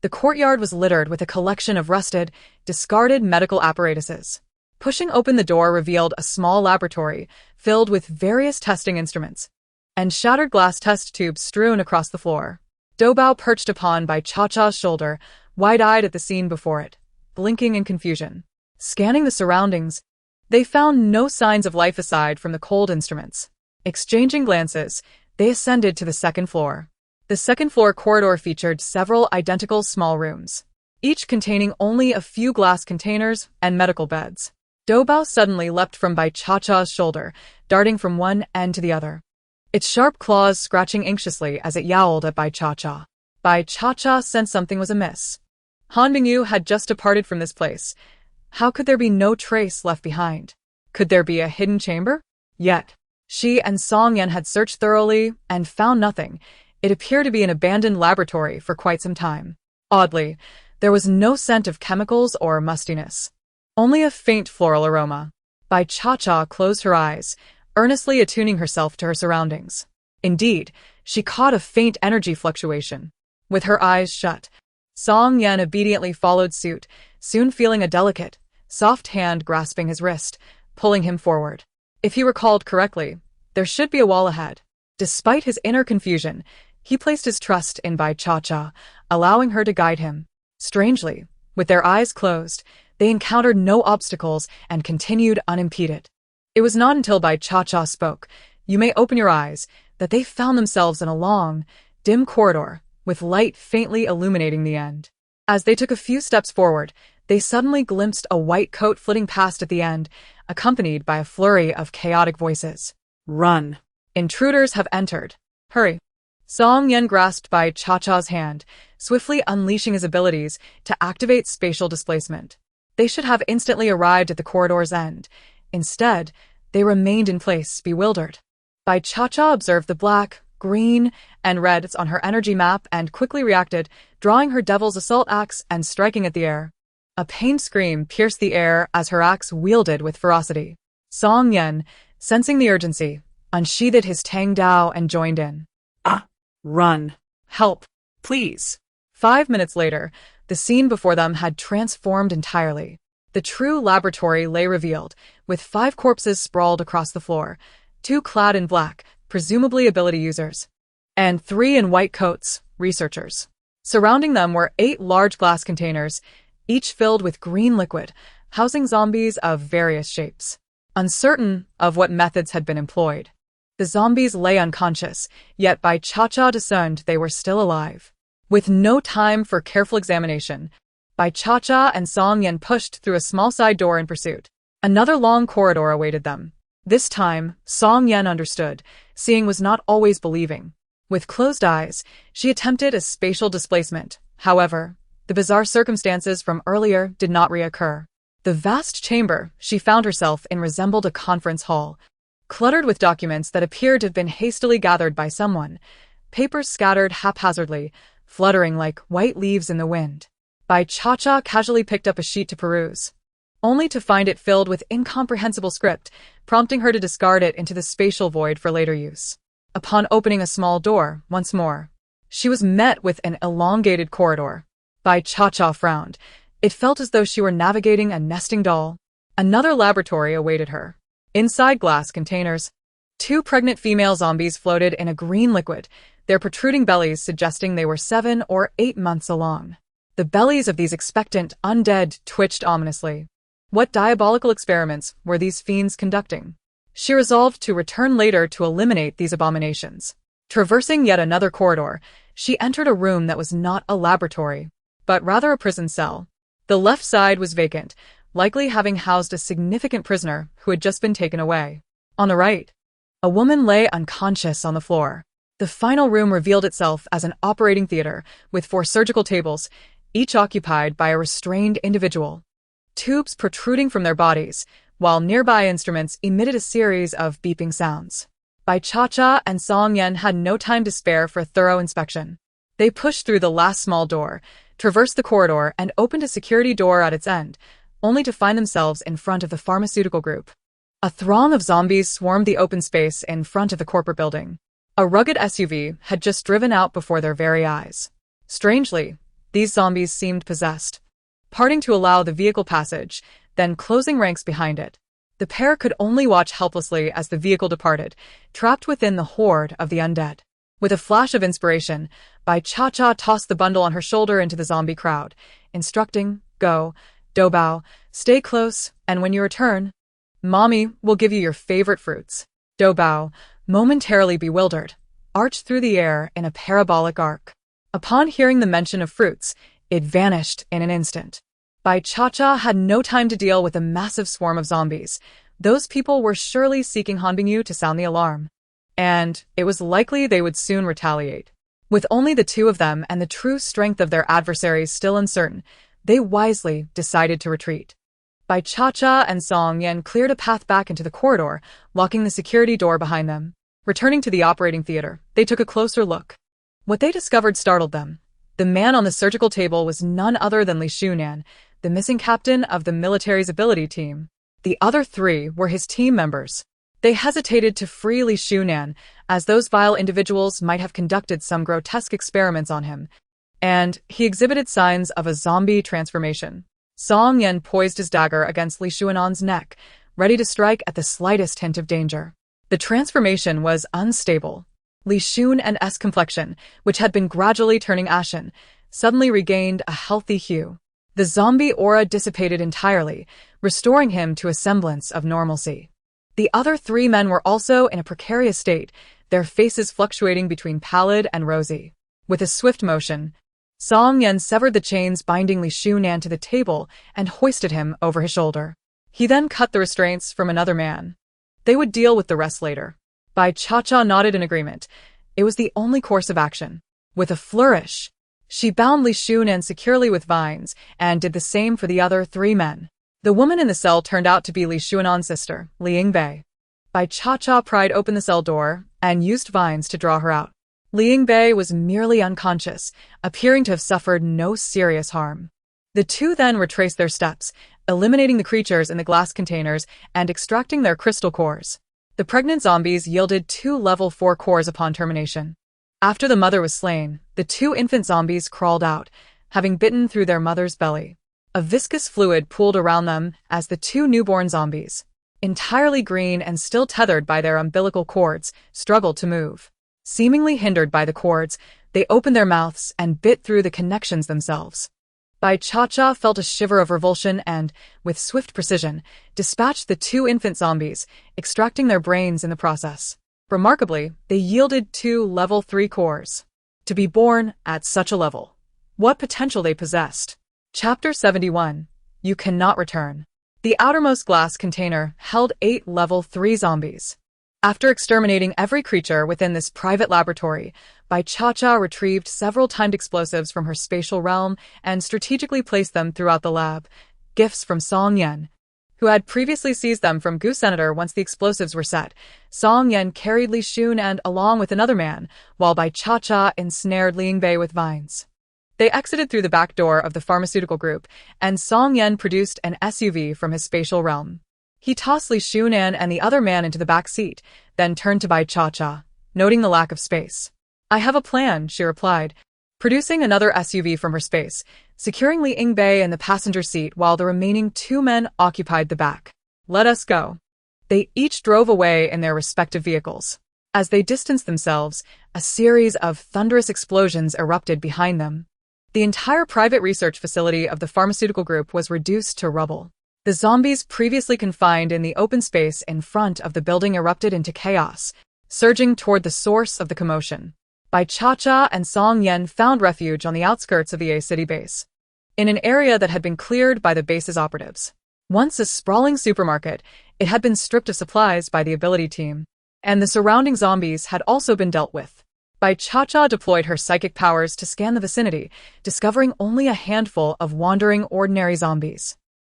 S1: The courtyard was littered with a collection of rusted, discarded medical apparatuses. Pushing open the door revealed a small laboratory filled with various testing instruments and shattered glass test tubes strewn across the floor. Doubao perched upon Bai Cha-Cha's shoulder, wide-eyed at the scene before it, blinking in confusion. Scanning the surroundings, they found no signs of life aside from the cold instruments. Exchanging glances, they ascended to the second floor. The second-floor corridor featured several identical small rooms, each containing only a few glass containers and medical beds. Doubao suddenly leapt from Bai Cha-Cha's shoulder, darting from one end to the other, its sharp claws scratching anxiously as it yowled at Bai Cha-Cha. Bai Cha-Cha sensed something was amiss. Han Bingyu had just departed from this place. How could there be no trace left behind? Could there be a hidden chamber? Yet, she and Song Yen had searched thoroughly and found nothing. It appeared to be an abandoned laboratory for quite some time. Oddly, there was no scent of chemicals or mustiness. Only a faint floral aroma. Bai Cha-Cha closed her eyes, earnestly attuning herself to her surroundings. Indeed, she caught a faint energy fluctuation. With her eyes shut, Song Yen obediently followed suit, soon feeling a delicate, soft hand grasping his wrist, pulling him forward. If he recalled correctly, there should be a wall ahead. Despite his inner confusion, he placed his trust in Bai Cha-Cha, allowing her to guide him. Strangely, with their eyes closed, they encountered no obstacles and continued unimpeded. It was not until Bai Cha-Cha spoke, "You may open your eyes," that they found themselves in a long, dim corridor, with light faintly illuminating the end. As they took a few steps forward, they suddenly glimpsed a white coat flitting past at the end, accompanied by a flurry of chaotic voices.
S2: Run.
S1: Intruders have entered. Hurry. Song Yen grasped Bai Cha-Cha's hand, swiftly unleashing his abilities to activate spatial displacement. They should have instantly arrived at the corridor's end. Instead, they remained in place, bewildered. Bai Cha-Cha observed the black, green, and reds on her energy map and quickly reacted, drawing her devil's assault axe and striking at the air. A pained scream pierced the air as her axe wielded with ferocity. Song Yen, sensing the urgency, unsheathed his Tang Dao and joined in.
S2: Run.
S1: Help.
S2: Please.
S1: 5 minutes later, the scene before them had transformed entirely. The true laboratory lay revealed, with 5 corpses sprawled across the floor, 2 clad in black, presumably ability users, and 3 in white coats, researchers. Surrounding them were 8 large glass containers, each filled with green liquid, housing zombies of various shapes. Uncertain of what methods had been employed, the zombies lay unconscious, yet Bai Cha-Cha discerned they were still alive. With no time for careful examination, Bai Cha-Cha and Song Yen pushed through a small side door in pursuit. Another long corridor awaited them. This time, Song Yen understood. Seeing was not always believing. With closed eyes, she attempted a spatial displacement. However, the bizarre circumstances from earlier did not reoccur. The vast chamber she found herself in resembled a conference hall, cluttered with documents that appeared to have been hastily gathered by someone, papers scattered haphazardly, fluttering like white leaves in the wind. Bai Cha-Cha casually picked up a sheet to peruse, only to find it filled with incomprehensible script, prompting her to discard it into the spatial void for later use. Upon opening a small door, once more, she was met with an elongated corridor. Bai Cha-Cha frowned. It felt as though she were navigating a nesting doll. Another laboratory awaited her. Inside glass containers, 2 pregnant female zombies floated in a green liquid, their protruding bellies suggesting they were 7 or 8 months along. The bellies of these expectant undead twitched ominously. What diabolical experiments were these fiends conducting? She resolved to return later to eliminate these abominations. Traversing yet another corridor, she entered a room that was not a laboratory, but rather a prison cell. The left side was vacant, likely having housed a significant prisoner who had just been taken away. On the right, A woman lay unconscious on the floor. The final room revealed itself as an operating theater with 4 surgical tables, each occupied by a restrained individual. Tubes protruding from their bodies, while nearby instruments emitted a series of beeping sounds. Bai Cha-Cha and Song Yen had no time to spare for a thorough inspection. They pushed through the last small door, traversed the corridor, and opened a security door at its end, only to find themselves in front of the pharmaceutical group. A throng of zombies swarmed the open space in front of the corporate building. A rugged SUV had just driven out before their very eyes. Strangely, these zombies seemed possessed, parting to allow the vehicle passage, then closing ranks behind it. The pair could only watch helplessly as the vehicle departed, trapped within the horde of the undead. With a flash of inspiration, Bai Cha-Cha tossed the bundle on her shoulder into the zombie crowd, instructing, "Go, Doubao, stay close, and when you return, Mommy will give you your favorite fruits." Doubao, momentarily bewildered, arched through the air in a parabolic arc. Upon hearing the mention of fruits, it vanished in an instant. Bai Cha-Cha had no time to deal with a massive swarm of zombies. Those people were surely seeking Hanbingyu to sound the alarm. And it was likely they would soon retaliate. With only the 2 of them and the true strength of their adversaries still uncertain, they wisely decided to retreat. Bai Cha-Cha and Song Yen cleared a path back into the corridor, locking the security door behind them. Returning to the operating theater, they took a closer look. What they discovered startled them. The man on the surgical table was none other than Li Shunan, the missing captain of the military's ability team. The other 3 were his team members. They hesitated to free Li Shunan, as those vile individuals might have conducted some grotesque experiments on him, and he exhibited signs of a zombie transformation. Song Yen poised his dagger against Li Shunan's neck, ready to strike at the slightest hint of danger. The transformation was unstable. Li Shunan's complexion, which had been gradually turning ashen, suddenly regained a healthy hue. The zombie aura dissipated entirely, restoring him to a semblance of normalcy. The other 3 men were also in a precarious state, their faces fluctuating between pallid and rosy. With a swift motion, Song Yen severed the chains binding Li Shunan to the table and hoisted him over his shoulder. He then cut the restraints from another man. They would deal with the rest later. Bai Cha-Cha nodded in agreement. It was the only course of action. With a flourish, she bound Li Shunan securely with vines and did the same for the other 3 men. The woman in the cell turned out to be Li Shunan's sister, Li Yingbei. Bai Cha-Cha pried open the cell door and used vines to draw her out. Li Yingbei was merely unconscious, appearing to have suffered no serious harm. The 2 then retraced their steps, eliminating the creatures in the glass containers and extracting their crystal cores. The pregnant zombies yielded 2 level 4 cores upon termination. After the mother was slain, the 2 infant zombies crawled out, having bitten through their mother's belly. A viscous fluid pooled around them as the 2 newborn zombies, entirely green and still tethered by their umbilical cords, struggled to move. Seemingly hindered by the cords, they opened their mouths and bit through the connections themselves. Bai Cha-Cha felt a shiver of revulsion and, with swift precision, dispatched the 2 infant zombies, extracting their brains in the process. Remarkably, they yielded 2 level 3 cores. To be born at such a level, what potential they possessed. Chapter 71. You Cannot Return. The outermost glass container held 8 level 3 zombies. After exterminating every creature within this private laboratory, Bai Cha-Cha retrieved several timed explosives from her spatial realm and strategically placed them throughout the lab, gifts from Song Yen, who had previously seized them from Gu Senator once the explosives were set. Song Yen carried Li Shunan along with another man, while Bai Cha-Cha ensnared Li Yingbei with vines. They exited through the back door of the pharmaceutical group, and Song Yen produced an SUV from his spatial realm. He tossed Li Shunan and the other man into the back seat, then turned to Bai Cha-Cha, noting the lack of space. "I have a plan," she replied, producing another SUV from her space, securing Li Yingbei in the passenger seat while the remaining 2 men occupied the back. "Let us go." They each drove away in their respective vehicles. As they distanced themselves, a series of thunderous explosions erupted behind them. The entire private research facility of the pharmaceutical group was reduced to rubble. The zombies previously confined in the open space in front of the building erupted into chaos, surging toward the source of the commotion. Bai Cha-Cha and Song Yen found refuge on the outskirts of the A City base, in an area that had been cleared by the base's operatives. Once a sprawling supermarket, it had been stripped of supplies by the ability team. and the surrounding zombies had also been dealt with. Bai Cha-Cha deployed her psychic powers to scan the vicinity, discovering only a handful of wandering ordinary zombies.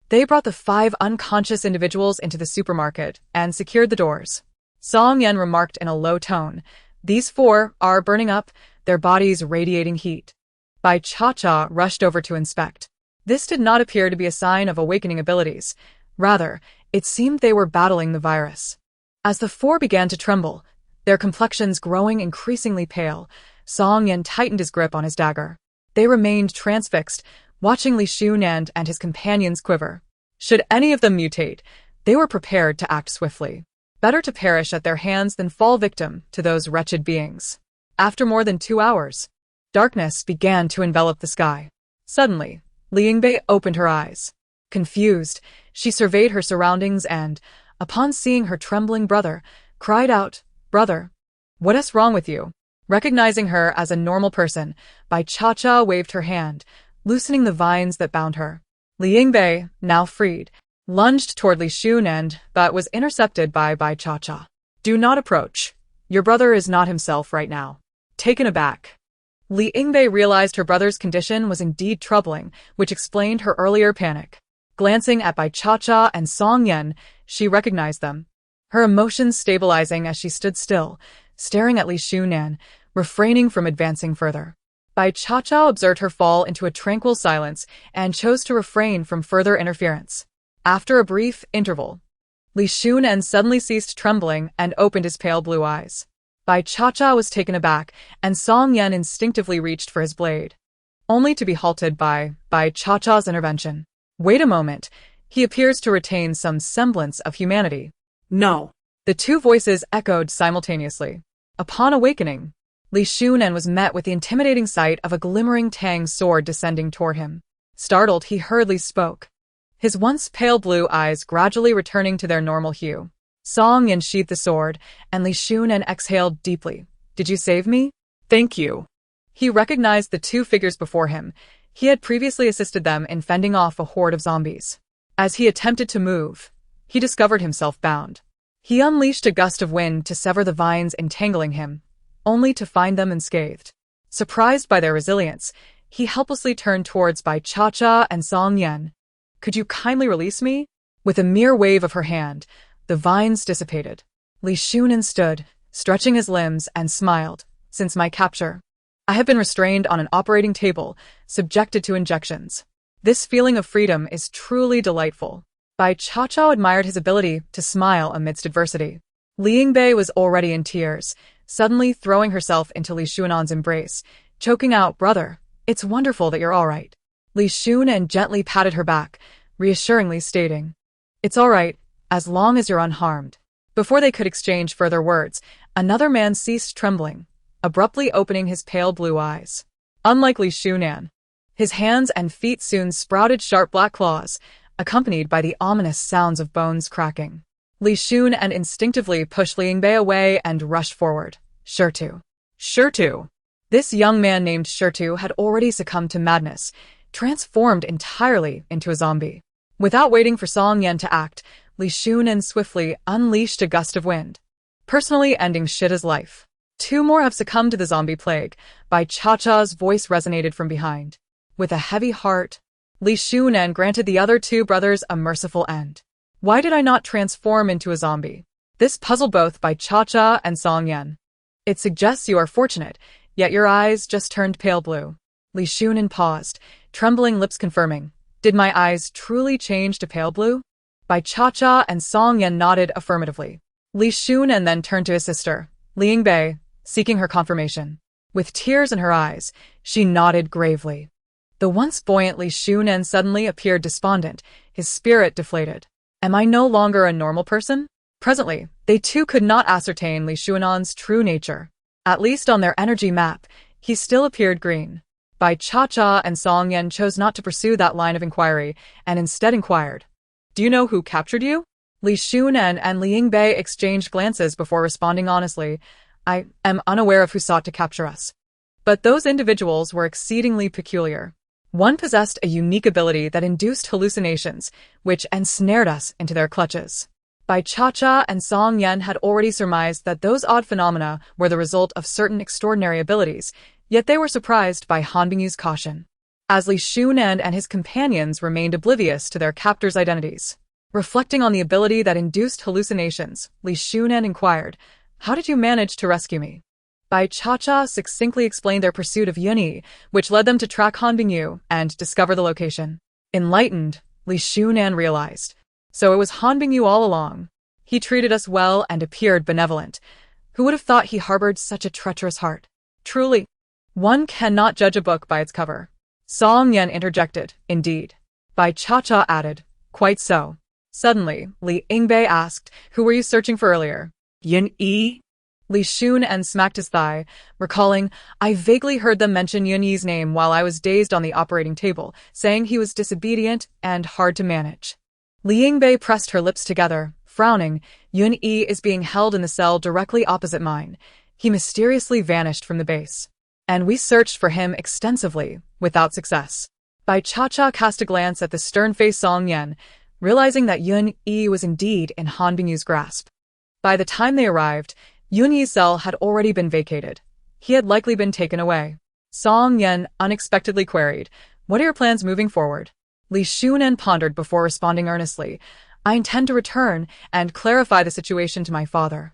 S1: They brought the 5 unconscious individuals into the supermarket and secured the doors. Song Yan remarked in a low tone, "These 4 are burning up, their bodies radiating heat." Bai Cha-Cha rushed over to inspect. This did not appear to be a sign of awakening abilities. Rather, it seemed they were battling the virus. As the 4 began to tremble, their complexions growing increasingly pale, Song Yan tightened his grip on his dagger. They remained transfixed, watching Li Xunan and his companions quiver. Should any of them mutate, they were prepared to act swiftly. Better to perish at their hands than fall victim to those wretched beings. After more than 2 hours, darkness began to envelop the sky. Suddenly, Li Yingbei opened her eyes. Confused, she surveyed her surroundings and, upon seeing her trembling brother, cried out, "Brother, what is wrong with you?" Recognizing her as a normal person, Bai Cha-Cha waved her hand, loosening the vines that bound her. Li Yingbei, now freed, lunged toward Li Xunan but was intercepted by Bai Cha-Cha. "Do not approach. Your brother is not himself right now." Taken aback, Li Yingbei realized her brother's condition was indeed troubling, which explained her earlier panic. Glancing at Bai Cha-Cha and Song Yan, she recognized them. Her emotions stabilizing as she stood still, staring at Li Xunan, refraining from advancing further. Bai Cha-Cha observed her fall into a tranquil silence and chose to refrain from further interference. After a brief interval, Li Xunan suddenly ceased trembling and opened his pale blue eyes. Bai Cha-Cha was taken aback, and Song Yan instinctively reached for his blade, only to be halted by Bai Cha-Cha's intervention. "Wait a moment, he appears to retain some semblance of humanity."
S2: No.
S1: The 2 voices echoed simultaneously. Upon awakening, Li Xunan was met with the intimidating sight of a glimmering tang sword descending toward him. Startled, he hurriedly spoke, his once pale blue eyes gradually returning to their normal hue. Song Yan sheathed the sword, and Li Xunan exhaled deeply. "Did you save me?"
S2: Thank you.
S1: He recognized the 2 figures before him. He had previously assisted them in fending off a horde of zombies. As he attempted to move, he discovered himself bound. He unleashed a gust of wind to sever the vines entangling him, only to find them unscathed. Surprised by their resilience, he helplessly turned towards Bai Cha-Cha and Song Yan. "Could you kindly release me?" With a mere wave of her hand, the vines dissipated. Li Xunan stood, stretching his limbs, and smiled. "Since my capture, I have been restrained on an operating table, subjected to injections. This feeling of freedom is truly delightful." Bai Cha-Cha admired his ability to smile amidst adversity. Li Yingbei was already in tears, suddenly throwing herself into Li Xunan's embrace, choking out, "Brother, it's wonderful that you're all right." Li Xunan gently patted her back, reassuringly stating, "It's all right, as long as you're unharmed." Before they could exchange further words, another man ceased trembling, abruptly opening his pale blue eyes. Unlike Li Xunan, his hands and feet soon sprouted sharp black claws, accompanied by the ominous sounds of bones cracking. Li Xunan instinctively pushed Li Yingbei away and rushed forward. Shirtu. Shirtu. This young man named Shirtu had already succumbed to madness, transformed entirely into a zombie. Without waiting for Song Yan to act, Li Xunan swiftly unleashed a gust of wind, personally ending Shida's life. 2 more have succumbed to the zombie plague. Bai Cha-Cha's voice resonated from behind. With a heavy heart, Li Xunan granted the other 2 brothers a merciful end. "Why did I not transform into a zombie?" This puzzled both Bai Cha-Cha and Song Yan. "It suggests you are fortunate, yet your eyes just turned pale blue." Li Xunan paused, trembling lips confirming, "Did my eyes truly change to pale blue?" Bai Cha-Cha and Song Yan nodded affirmatively. Li Xunan then turned to his sister, Li Yingbei, seeking her confirmation. With tears in her eyes, she nodded gravely. The once buoyant Li Xunan suddenly appeared despondent, his spirit deflated. "Am I no longer a normal person?" Presently, they too could not ascertain Li Xunan's true nature. At least on their energy map, he still appeared green. Bai Cha-Cha and Song Yan chose not to pursue that line of inquiry, and instead inquired, "Do you know who captured you?" Li Xunan and Li Yingbei exchanged glances before responding honestly, "I am unaware of who sought to capture us." But those individuals were exceedingly peculiar. One possessed a unique ability that induced hallucinations, which ensnared us into their clutches. Bai Cha-Cha and Song Yen had already surmised that those odd phenomena were the result of certain extraordinary abilities, yet they were surprised by Han Bingyu's caution. As Li Xunan and his companions remained oblivious to their captors' identities. Reflecting on the ability that induced hallucinations, Li Xunan inquired, "How did you manage to rescue me?" Bai Cha-Cha succinctly explained their pursuit of Yunyi, which led them to track Han Bingyu and discover the location. Enlightened, Li Xunan realized. So it was Han Bingyu all along. He treated us well and appeared benevolent. Who would have thought he harbored such a treacherous heart? Truly, one cannot judge a book by its cover. Song Yen interjected, indeed. Bai Cha-Cha added, quite so. Suddenly, Li Yingbei asked, who were you searching for earlier?
S2: Yun-Yi?
S1: Li Xunan smacked his thigh, recalling, I vaguely heard them mention Yunyi's name while I was dazed on the operating table, saying he was disobedient and hard to manage. Li Yingbei pressed her lips together, frowning. Yun-Yi is being held in the cell directly opposite mine. He mysteriously vanished from the base. And we searched for him extensively, without success. Bai Cha-Cha cast a glance at the stern-faced Song Yen, realizing that Yun-Yi was indeed in Han Bingyu's grasp. By the time they arrived, Yun-Yi's cell had already been vacated. He had likely been taken away. Song Yen unexpectedly queried, what are your plans moving forward? Li Xunan pondered before responding earnestly, I intend to return and clarify the situation to my father,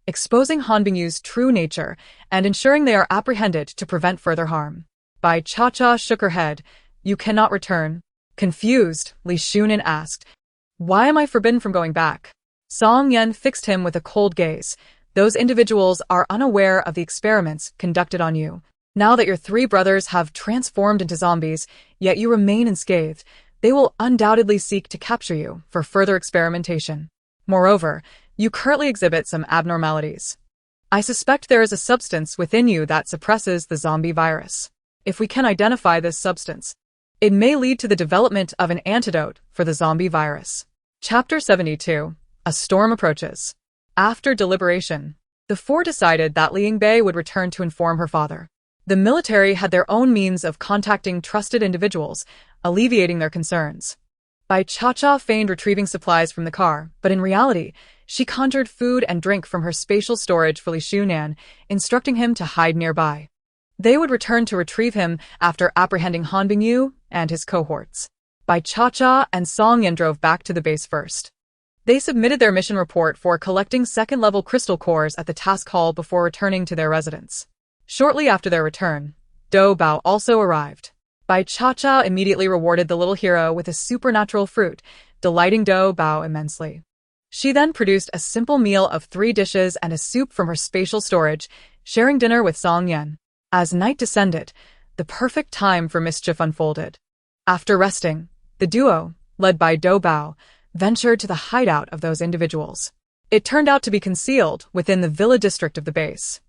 S1: exposing Han Bingyu's true nature and ensuring they are apprehended to prevent further harm. Bai Cha-Cha shook her head. You cannot return. Confused, Li Xunan asked, why am I forbidden from going back? Song Yen fixed him with a cold gaze. Those individuals are unaware of the experiments conducted on you. Now that your three brothers have transformed into zombies, yet you remain unscathed, they will undoubtedly seek to capture you for further experimentation. Moreover, you currently exhibit some abnormalities. I suspect there is a substance within you that suppresses the zombie virus. If we can identify this substance, it may lead to the development of an antidote for the zombie virus. Chapter 72. A storm approaches. After deliberation, the four decided that Li Yingbei would return to inform her father. The military had their own means of contacting trusted individuals, alleviating their concerns. Bai Cha-Cha feigned retrieving supplies from the car, but in reality, she conjured food and drink from her spatial storage for Li Xunan, instructing him to hide nearby. They would return to retrieve him after apprehending Han Bingyu and his cohorts. Bai Cha-Cha and Song Yen drove back to the base first. They submitted their mission report for collecting second-level crystal cores at the task hall before returning to their residence. Shortly after their return, Do Bao also arrived. Bai Cha-Cha immediately rewarded the little hero with a supernatural fruit, delighting Do Bao immensely. She then produced a simple meal of 3 dishes and a soup from her spatial storage, sharing dinner with Song Yen. As night descended, the perfect time for mischief unfolded. After resting, the duo, led by Do Bao, ventured to the hideout of those individuals. It turned out to be concealed within the villa district of the base.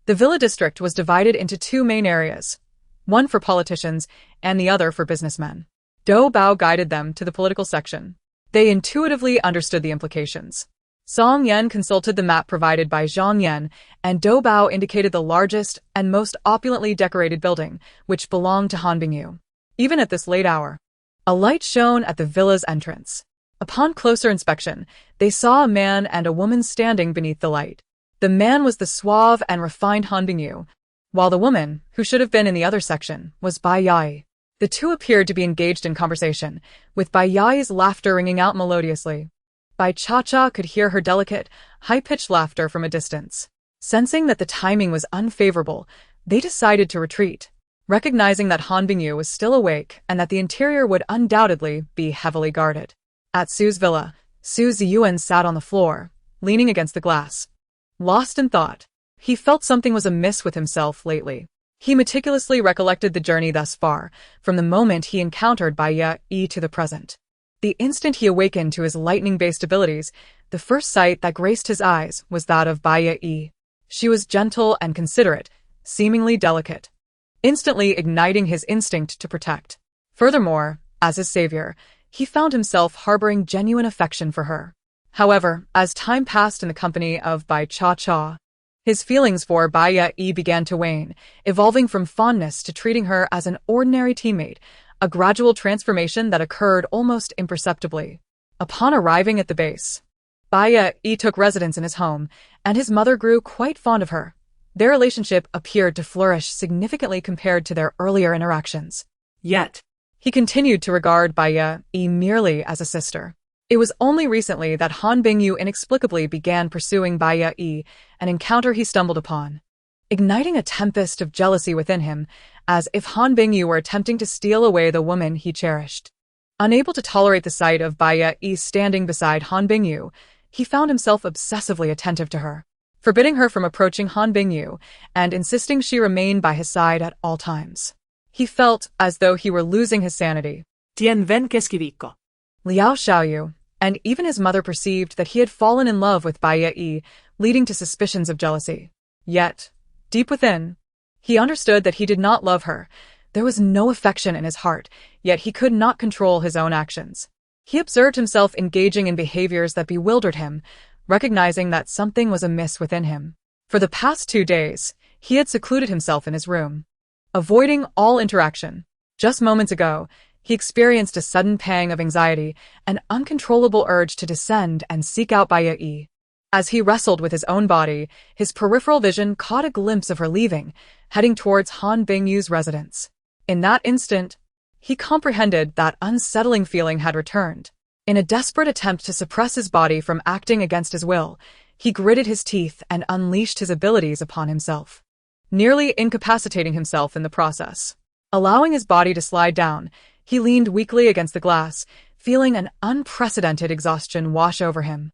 S1: The villa district was divided into 2 main areas, one for politicians and the other for businessmen. Do Bao guided them to the political section. They intuitively understood the implications. Song Yen consulted the map provided by Zhang Yen, and Do Bao indicated the largest and most opulently decorated building, which belonged to Han Bingyu. Even at this late hour, a light shone at the villa's entrance. Upon closer inspection, they saw a man and a woman standing beneath the light. The man was the suave and refined Han Bingyu, while the woman, who should have been in the other section, was Bai Yai. The two appeared to be engaged in conversation, with Bai Yai's laughter ringing out melodiously. Bai Cha-Cha could hear her delicate, high-pitched laughter from a distance. Sensing that the timing was unfavorable, they decided to retreat, recognizing that Han Bingyu was still awake and that the interior would undoubtedly be heavily guarded. At Su's villa, Su Ziyuan sat on the floor, leaning against the glass. Lost in thought, he felt something was amiss with himself lately. He meticulously recollected the journey thus far, from the moment he encountered Bai Yi to the present. The instant he awakened to his lightning-based abilities, the first sight that graced his eyes was that of Bai Yi. She was gentle and considerate, seemingly delicate, instantly igniting his instinct to protect. Furthermore, as his savior, he found himself harboring genuine affection for her. However, as time passed in the company of Bai Cha-Cha, his feelings for Bai Yi began to wane, evolving from fondness to treating her as an ordinary teammate, a gradual transformation that occurred almost imperceptibly. Upon arriving at the base, Baya E took residence in his home, and his mother grew quite fond of her. Their relationship appeared to flourish significantly compared to their earlier interactions.
S2: Yet,
S1: He continued to regard Baya E merely as a sister. It was only recently that Han Bingyu inexplicably began pursuing Baya E, an encounter he stumbled upon, igniting a tempest of jealousy within him, as if Han Bingyu were attempting to steal away the woman he cherished. Unable to tolerate the sight of Baya E standing beside Han Bingyu, he found himself obsessively attentive to her, forbidding her from approaching Han Bingyu and insisting she remain by his side at all times. He felt as though he were losing his sanity.
S2: Tien ven que escribico.
S1: Liao Xiaoyu, and even his mother perceived that he had fallen in love with Baya E, leading to suspicions of jealousy. Yet, deep within, he understood that he did not love her. There was no affection in his heart, yet he could not control his own actions. He observed himself engaging in behaviors that bewildered him, recognizing that something was amiss within him. For the past 2 days, he had secluded himself in his room, avoiding all interaction. Just moments ago, he experienced a sudden pang of anxiety, an uncontrollable urge to descend and seek out Baya E. As he wrestled with his own body, his peripheral vision caught a glimpse of her leaving, heading towards Han Bingyu's residence. In that instant, he comprehended that unsettling feeling had returned. In a desperate attempt to suppress his body from acting against his will, he gritted his teeth and unleashed his abilities upon himself, nearly incapacitating himself in the process. Allowing his body to slide down, he leaned weakly against the glass, feeling an unprecedented exhaustion wash over him.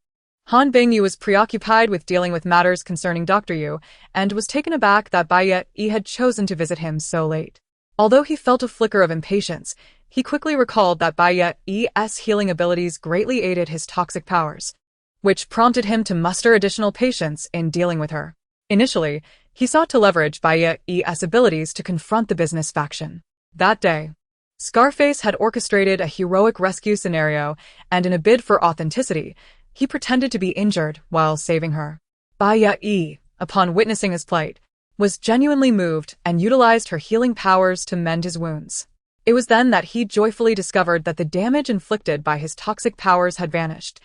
S1: Han Bingyu was preoccupied with dealing with matters concerning Dr. Yu, and was taken aback that Baya E had chosen to visit him so late. Although he felt a flicker of impatience, he quickly recalled that Baya E's healing abilities greatly aided his toxic powers, which prompted him to muster additional patience in dealing with her. Initially, he sought to leverage Baya E's abilities to confront the business faction. That day, Scarface had orchestrated a heroic rescue scenario, and in a bid for authenticity, he pretended to be injured while saving her. Baya E, upon witnessing his plight, was genuinely moved and utilized her healing powers to mend his wounds. It was then that he joyfully discovered that the damage inflicted by his toxic powers had vanished,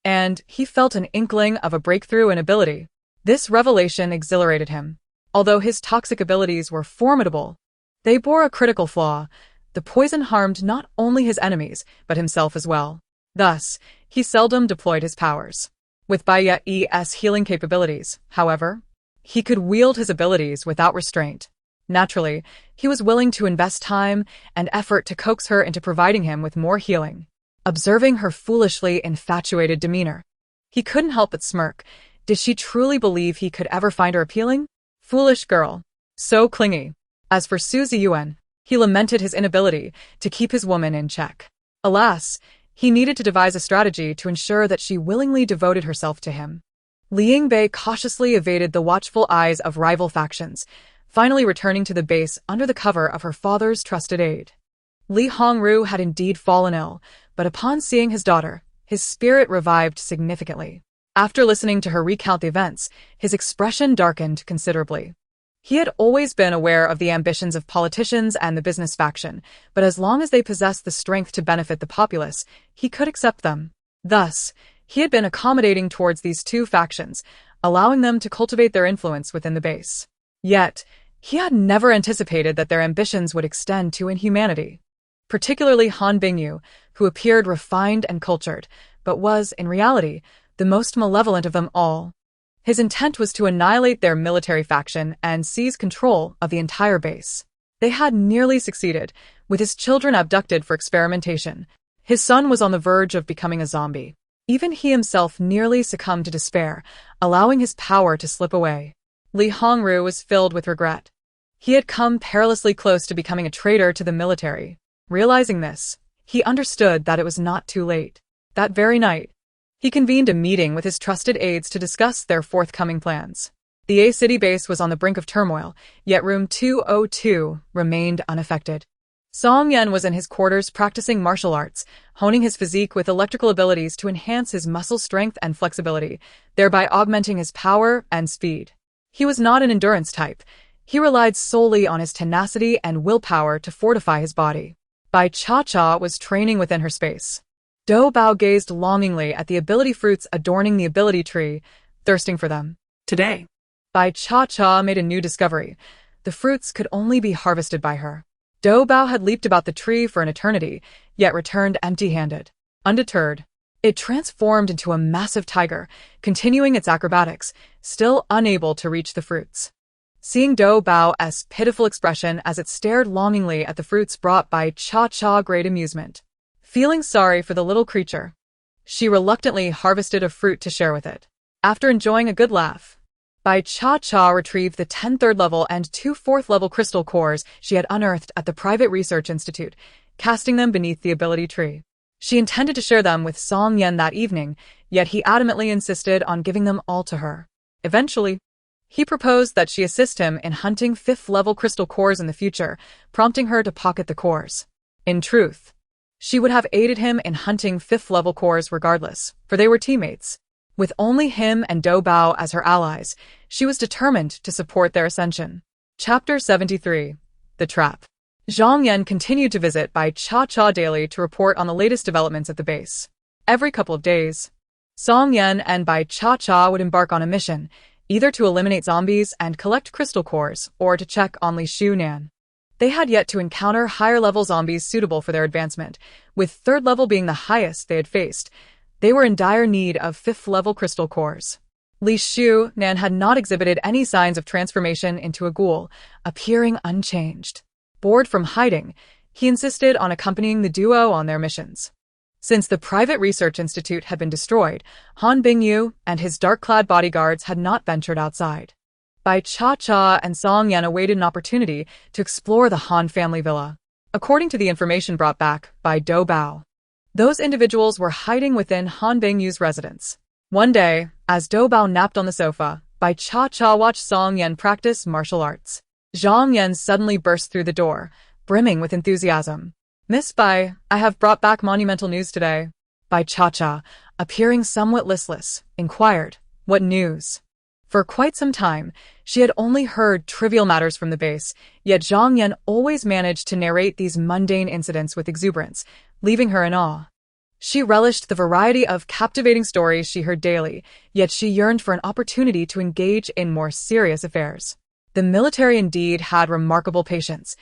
S1: and he felt an inkling of a breakthrough in ability. This revelation exhilarated him. Although his toxic abilities were formidable, they bore a critical flaw. The poison harmed not only his enemies, but himself as well. Thus, he seldom deployed his powers. With Baya E's healing capabilities, however, he could wield his abilities without restraint. Naturally, he was willing to invest time and effort to coax her into providing him with more healing. Observing her foolishly infatuated demeanor, he couldn't help but smirk. Did she truly believe he could ever find her appealing? Foolish girl. So clingy. As for Su Ziyuan, he lamented his inability to keep his woman in check. Alas, he needed to devise a strategy to ensure that she willingly devoted herself to him. Liang Bei cautiously evaded the watchful eyes of rival factions, finally returning to the base under the cover of her father's trusted aide. Li Hongru had indeed fallen ill, but upon seeing his daughter, his spirit revived significantly. After listening to her recount the events, his expression darkened considerably. He had always been aware of the ambitions of politicians and the business faction, but as long as they possessed the strength to benefit the populace, he could accept them. Thus, he had been accommodating towards these two factions, allowing them to cultivate their influence within the base. Yet, he had never anticipated that their ambitions would extend to inhumanity. Particularly Han Bingyu, who appeared refined and cultured, but was, in reality, the most malevolent of them all. His intent was to annihilate their military faction and seize control of the entire base. They had nearly succeeded, with his children abducted for experimentation. His son was on the verge of becoming a zombie. Even he himself nearly succumbed to despair, allowing his power to slip away. Li Hongru was filled with regret. He had come perilously close to becoming a traitor to the military. Realizing this, he understood that it was not too late. That very night, he convened a meeting with his trusted aides to discuss their forthcoming plans. The A-City base was on the brink of turmoil, yet room 202 remained unaffected. Song Yan was in his quarters practicing martial arts, honing his physique with electrical abilities to enhance his muscle strength and flexibility, thereby augmenting his power and speed. He was not an endurance type. He relied solely on his tenacity and willpower to fortify his body. Bai Cha-Cha was training within her space. Do Bao gazed longingly at the ability fruits adorning the ability tree, thirsting for them.
S2: Today.
S1: Bai Cha-Cha made a new discovery. The fruits could only be harvested by her. Do Bao had leaped about the tree for an eternity, yet returned empty-handed. Undeterred, it transformed into a massive tiger, continuing its acrobatics, still unable to reach the fruits. Seeing Do Bao's pitiful expression as it stared longingly at the fruits brought by Cha-Cha great amusement. Feeling sorry for the little creature, she reluctantly harvested a fruit to share with it. After enjoying a good laugh, Bai Cha-Cha retrieved the 10 third-level and 2 fourth-level crystal cores she had unearthed at the private research institute, casting them beneath the ability tree. She intended to share them with Song Yan that evening, yet he adamantly insisted on giving them all to her. Eventually, he proposed that she assist him in hunting 5th-level crystal cores in the future, prompting her to pocket the cores. In truth, she would have aided him in hunting 5th-level cores regardless, for they were teammates. With only him and Do Bao as her allies, she was determined to support their ascension. Chapter 73. The Trap. Zhang Yan continued to visit Bai Cha-Cha daily to report on the latest developments at the base. Every couple of days, Song Yan and Bai Cha-Cha would embark on a mission, either to eliminate zombies and collect crystal cores, or to check on Li Shunan. They had yet to encounter higher-level zombies suitable for their advancement, with 3rd level being the highest they had faced. They were in dire need of 5th-level crystal cores. Li Shunan had not exhibited any signs of transformation into a ghoul, appearing unchanged. Bored from hiding, he insisted on accompanying the duo on their missions. Since the private research institute had been destroyed, Han Bingyu and his dark-clad bodyguards had not ventured outside. Bai Cha-Cha and Song Yan awaited an opportunity to explore the Han family villa. According to the information brought back by Do Bao, those individuals were hiding within Han Bingyu's residence. One day, as Do Bao napped on the sofa, Bai Cha-Cha watched Song Yan practice martial arts. Zhang Yan suddenly burst through the door, brimming with enthusiasm. "Miss Bai, I have brought back monumental news today." Bai Cha-Cha, appearing somewhat listless, inquired, "What news?" For quite some time, she had only heard trivial matters from the base, yet Zhang Yan always managed to narrate these mundane incidents with exuberance, leaving her in awe. She relished the variety of captivating stories she heard daily, yet she yearned for an opportunity to engage in more serious affairs. The military indeed had remarkable patience.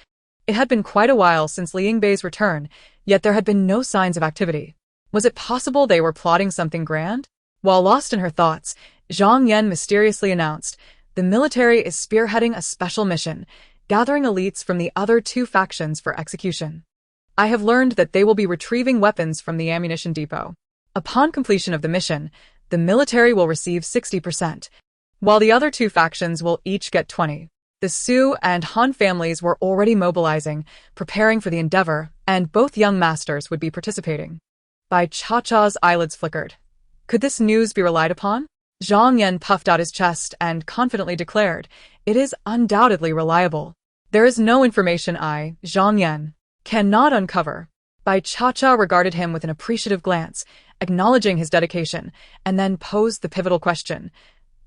S1: It had been quite a while since Li Yingbei's return, yet there had been no signs of activity. Was it possible they were plotting something grand? While lost in her thoughts, Zhang Yan mysteriously announced, "The military is spearheading a special mission, gathering elites from the other 2 factions for execution. I have learned that they will be retrieving weapons from the ammunition depot. Upon completion of the mission, the military will receive 60%, while the other 2 factions will each get 20%. The Su and Han families were already mobilizing, preparing for the endeavor, and both young masters would be participating. Bai Cha-Cha's eyelids flickered. Could this news be relied upon? Zhang Yan puffed out his chest and confidently declared, "It is undoubtedly reliable. There is no information I, Zhang Yan, cannot uncover." Bai Cha-Cha regarded him with an appreciative glance, acknowledging his dedication, and then posed the pivotal question,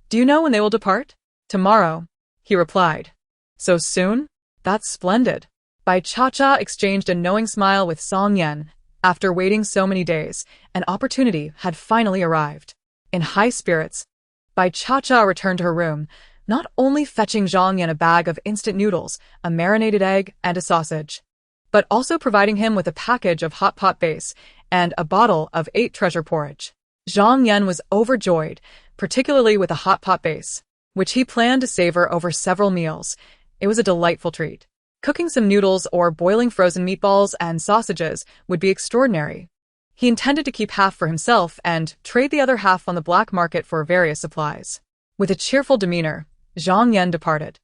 S1: "Do you know when they will depart?" "Tomorrow," he replied. "So soon? That's splendid." Bai Cha-Cha exchanged a knowing smile with Song Yan. After waiting so many days, an opportunity had finally arrived. In high spirits, Bai Cha-Cha returned to her room, not only fetching Zhang Yan a bag of instant noodles, a marinated egg, and a sausage, but also providing him with a package of hot pot base and a bottle of 8 treasure porridge. Zhang Yan was overjoyed, particularly with the hot pot base, which he planned to savor over several meals. It was a delightful treat. Cooking some noodles or boiling frozen meatballs and sausages would be extraordinary. He intended to keep half for himself and trade the other half on the black market for various supplies. With a cheerful demeanor, Zhang Yan departed.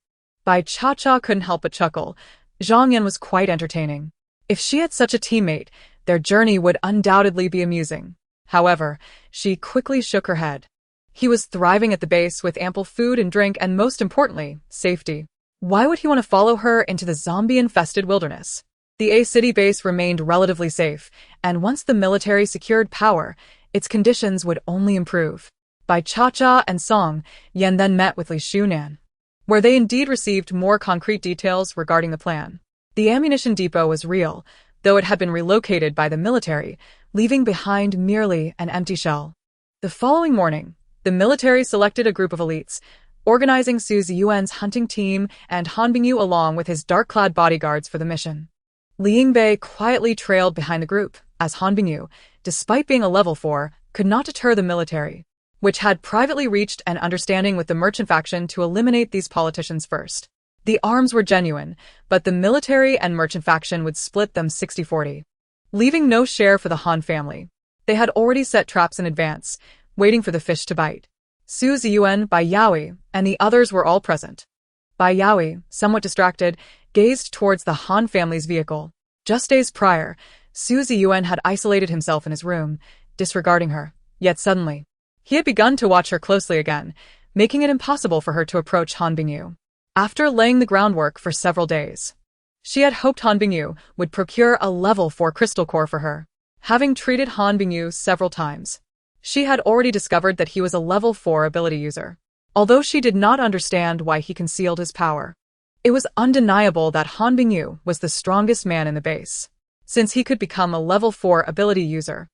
S1: Bai Cha-Cha couldn't help but chuckle. Zhang Yan was quite entertaining. If she had such a teammate, their journey would undoubtedly be amusing. However, she quickly shook her head. He was thriving at the base with ample food and drink and, most importantly, safety. Why would he want to follow her into the zombie-infested wilderness? The A-City base remained relatively safe, and once the military secured power, its conditions would only improve. Bai Cha-Cha and Song Yan then met with Li Shunan, where they indeed received more concrete details regarding the plan. The ammunition depot was real, though it had been relocated by the military, leaving behind merely an empty shell. The following morning, the military selected a group of elites, organizing Su Ziyuan's hunting team and Han Bingyu along with his dark-clad bodyguards for the mission. Li Yingbei quietly trailed behind the group, as Han Bingyu, despite being a level 4, could not deter the military, which had privately reached an understanding with the merchant faction to eliminate these politicians first. The arms were genuine, but the military and merchant faction would split them 60-40, leaving no share for the Han family. They had already set traps in advance, waiting for the fish to bite. Su Ziyuan, Bai Yaoi, and the others were all present. Bai Yaoi, somewhat distracted, gazed towards the Han family's vehicle. Just days prior, Su Ziyuan had isolated himself in his room, disregarding her. Yet suddenly, he had begun to watch her closely again, making it impossible for her to approach Han Bingyu. After laying the groundwork for several days, she had hoped Han Bingyu would procure a level 4 crystal core for her. Having treated Han Bingyu several times, she had already discovered that he was a level 4 ability user. Although she did not understand why he concealed his power, it was undeniable that Han Bingyu was the strongest man in the base, since he could become a level 4 ability user.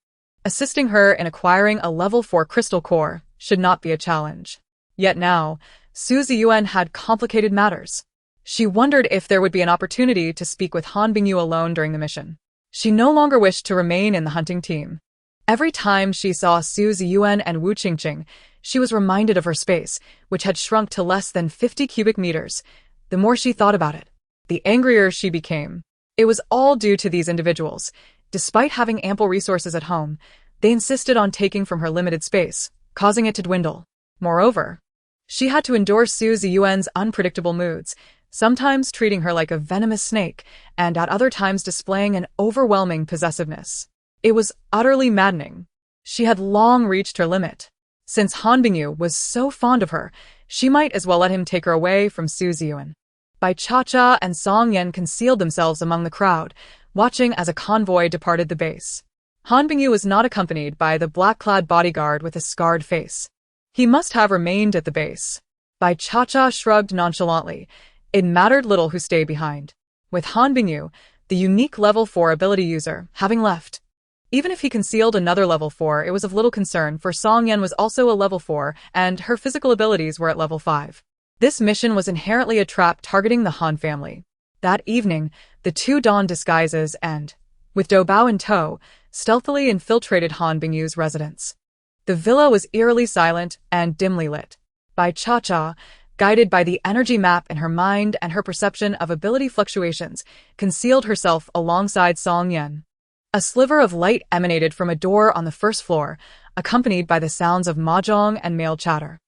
S1: Assisting her in acquiring a level 4 crystal core should not be a challenge. Yet now, Su Ziyuan had complicated matters. She wondered if there would be an opportunity to speak with Han Bingyu alone during the mission. She no longer wished to remain in the hunting team. Every time she saw Su Ziyuan and Wu Qingqing, she was reminded of her space, which had shrunk to less than 50 cubic meters. The more she thought about it, the angrier she became. It was all due to these individuals. Despite having ample resources at home, they insisted on taking from her limited space, causing it to dwindle. Moreover, she had to endure Su Ziyuan's unpredictable moods, sometimes treating her like a venomous snake, and at other times displaying an overwhelming possessiveness. It was utterly maddening. She had long reached her limit. Since Han Bingyu was so fond of her, she might as well let him take her away from Su Ziyuan. Bai Cha and Song Yan concealed themselves among the crowd, watching as a convoy departed the base. Han Bingyu was not accompanied by the black-clad bodyguard with a scarred face. He must have remained at the base. Bai Cha shrugged nonchalantly. It mattered little who stayed behind, with Han Bingyu, the unique level 4 ability user, having left. Even if he concealed another level 4, it was of little concern, for Song Yan was also a level 4, and her physical abilities were at level 5. This mission was inherently a trap targeting the Han family. That evening, the two donned disguises and, with Doubao in tow, stealthily infiltrated Han Bingyu's residence. The villa was eerily silent and dimly lit. Bai Cha, guided by the energy map in her mind and her perception of ability fluctuations, concealed herself alongside Song Yan. A sliver of light emanated from a door on the first floor, accompanied by the sounds of mahjong and male chatter.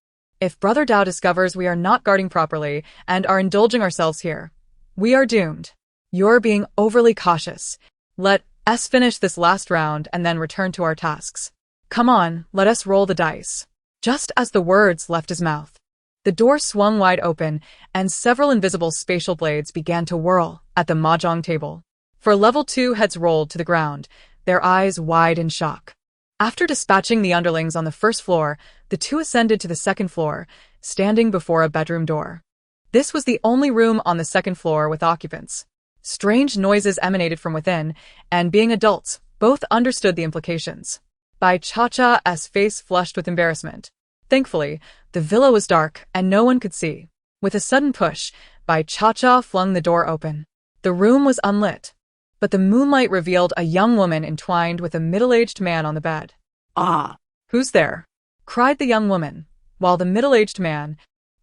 S1: If Brother Dao discovers we are not guarding properly and are indulging ourselves here, we are doomed. You're being overly cautious. Let us finish this last round and then return to our tasks. Come on, let us roll the dice. Just as the words left his mouth, the door swung wide open and several invisible spatial blades began to whirl at the mahjong table. For level 2 heads rolled to the ground, their eyes wide in shock. After dispatching the underlings on the first floor, the two ascended to the second floor, standing before a bedroom door. This was the only room on the second floor with occupants. Strange noises emanated from within, and being adults, both understood the implications. Bai Cha's face flushed with embarrassment. Thankfully, the villa was dark and no one could see. With a sudden push, Bai Cha flung the door open. The room was unlit, but the moonlight revealed a young woman entwined with a middle-aged man on the bed.
S2: Ah!
S1: Who's there? Cried the young woman, while the middle-aged man,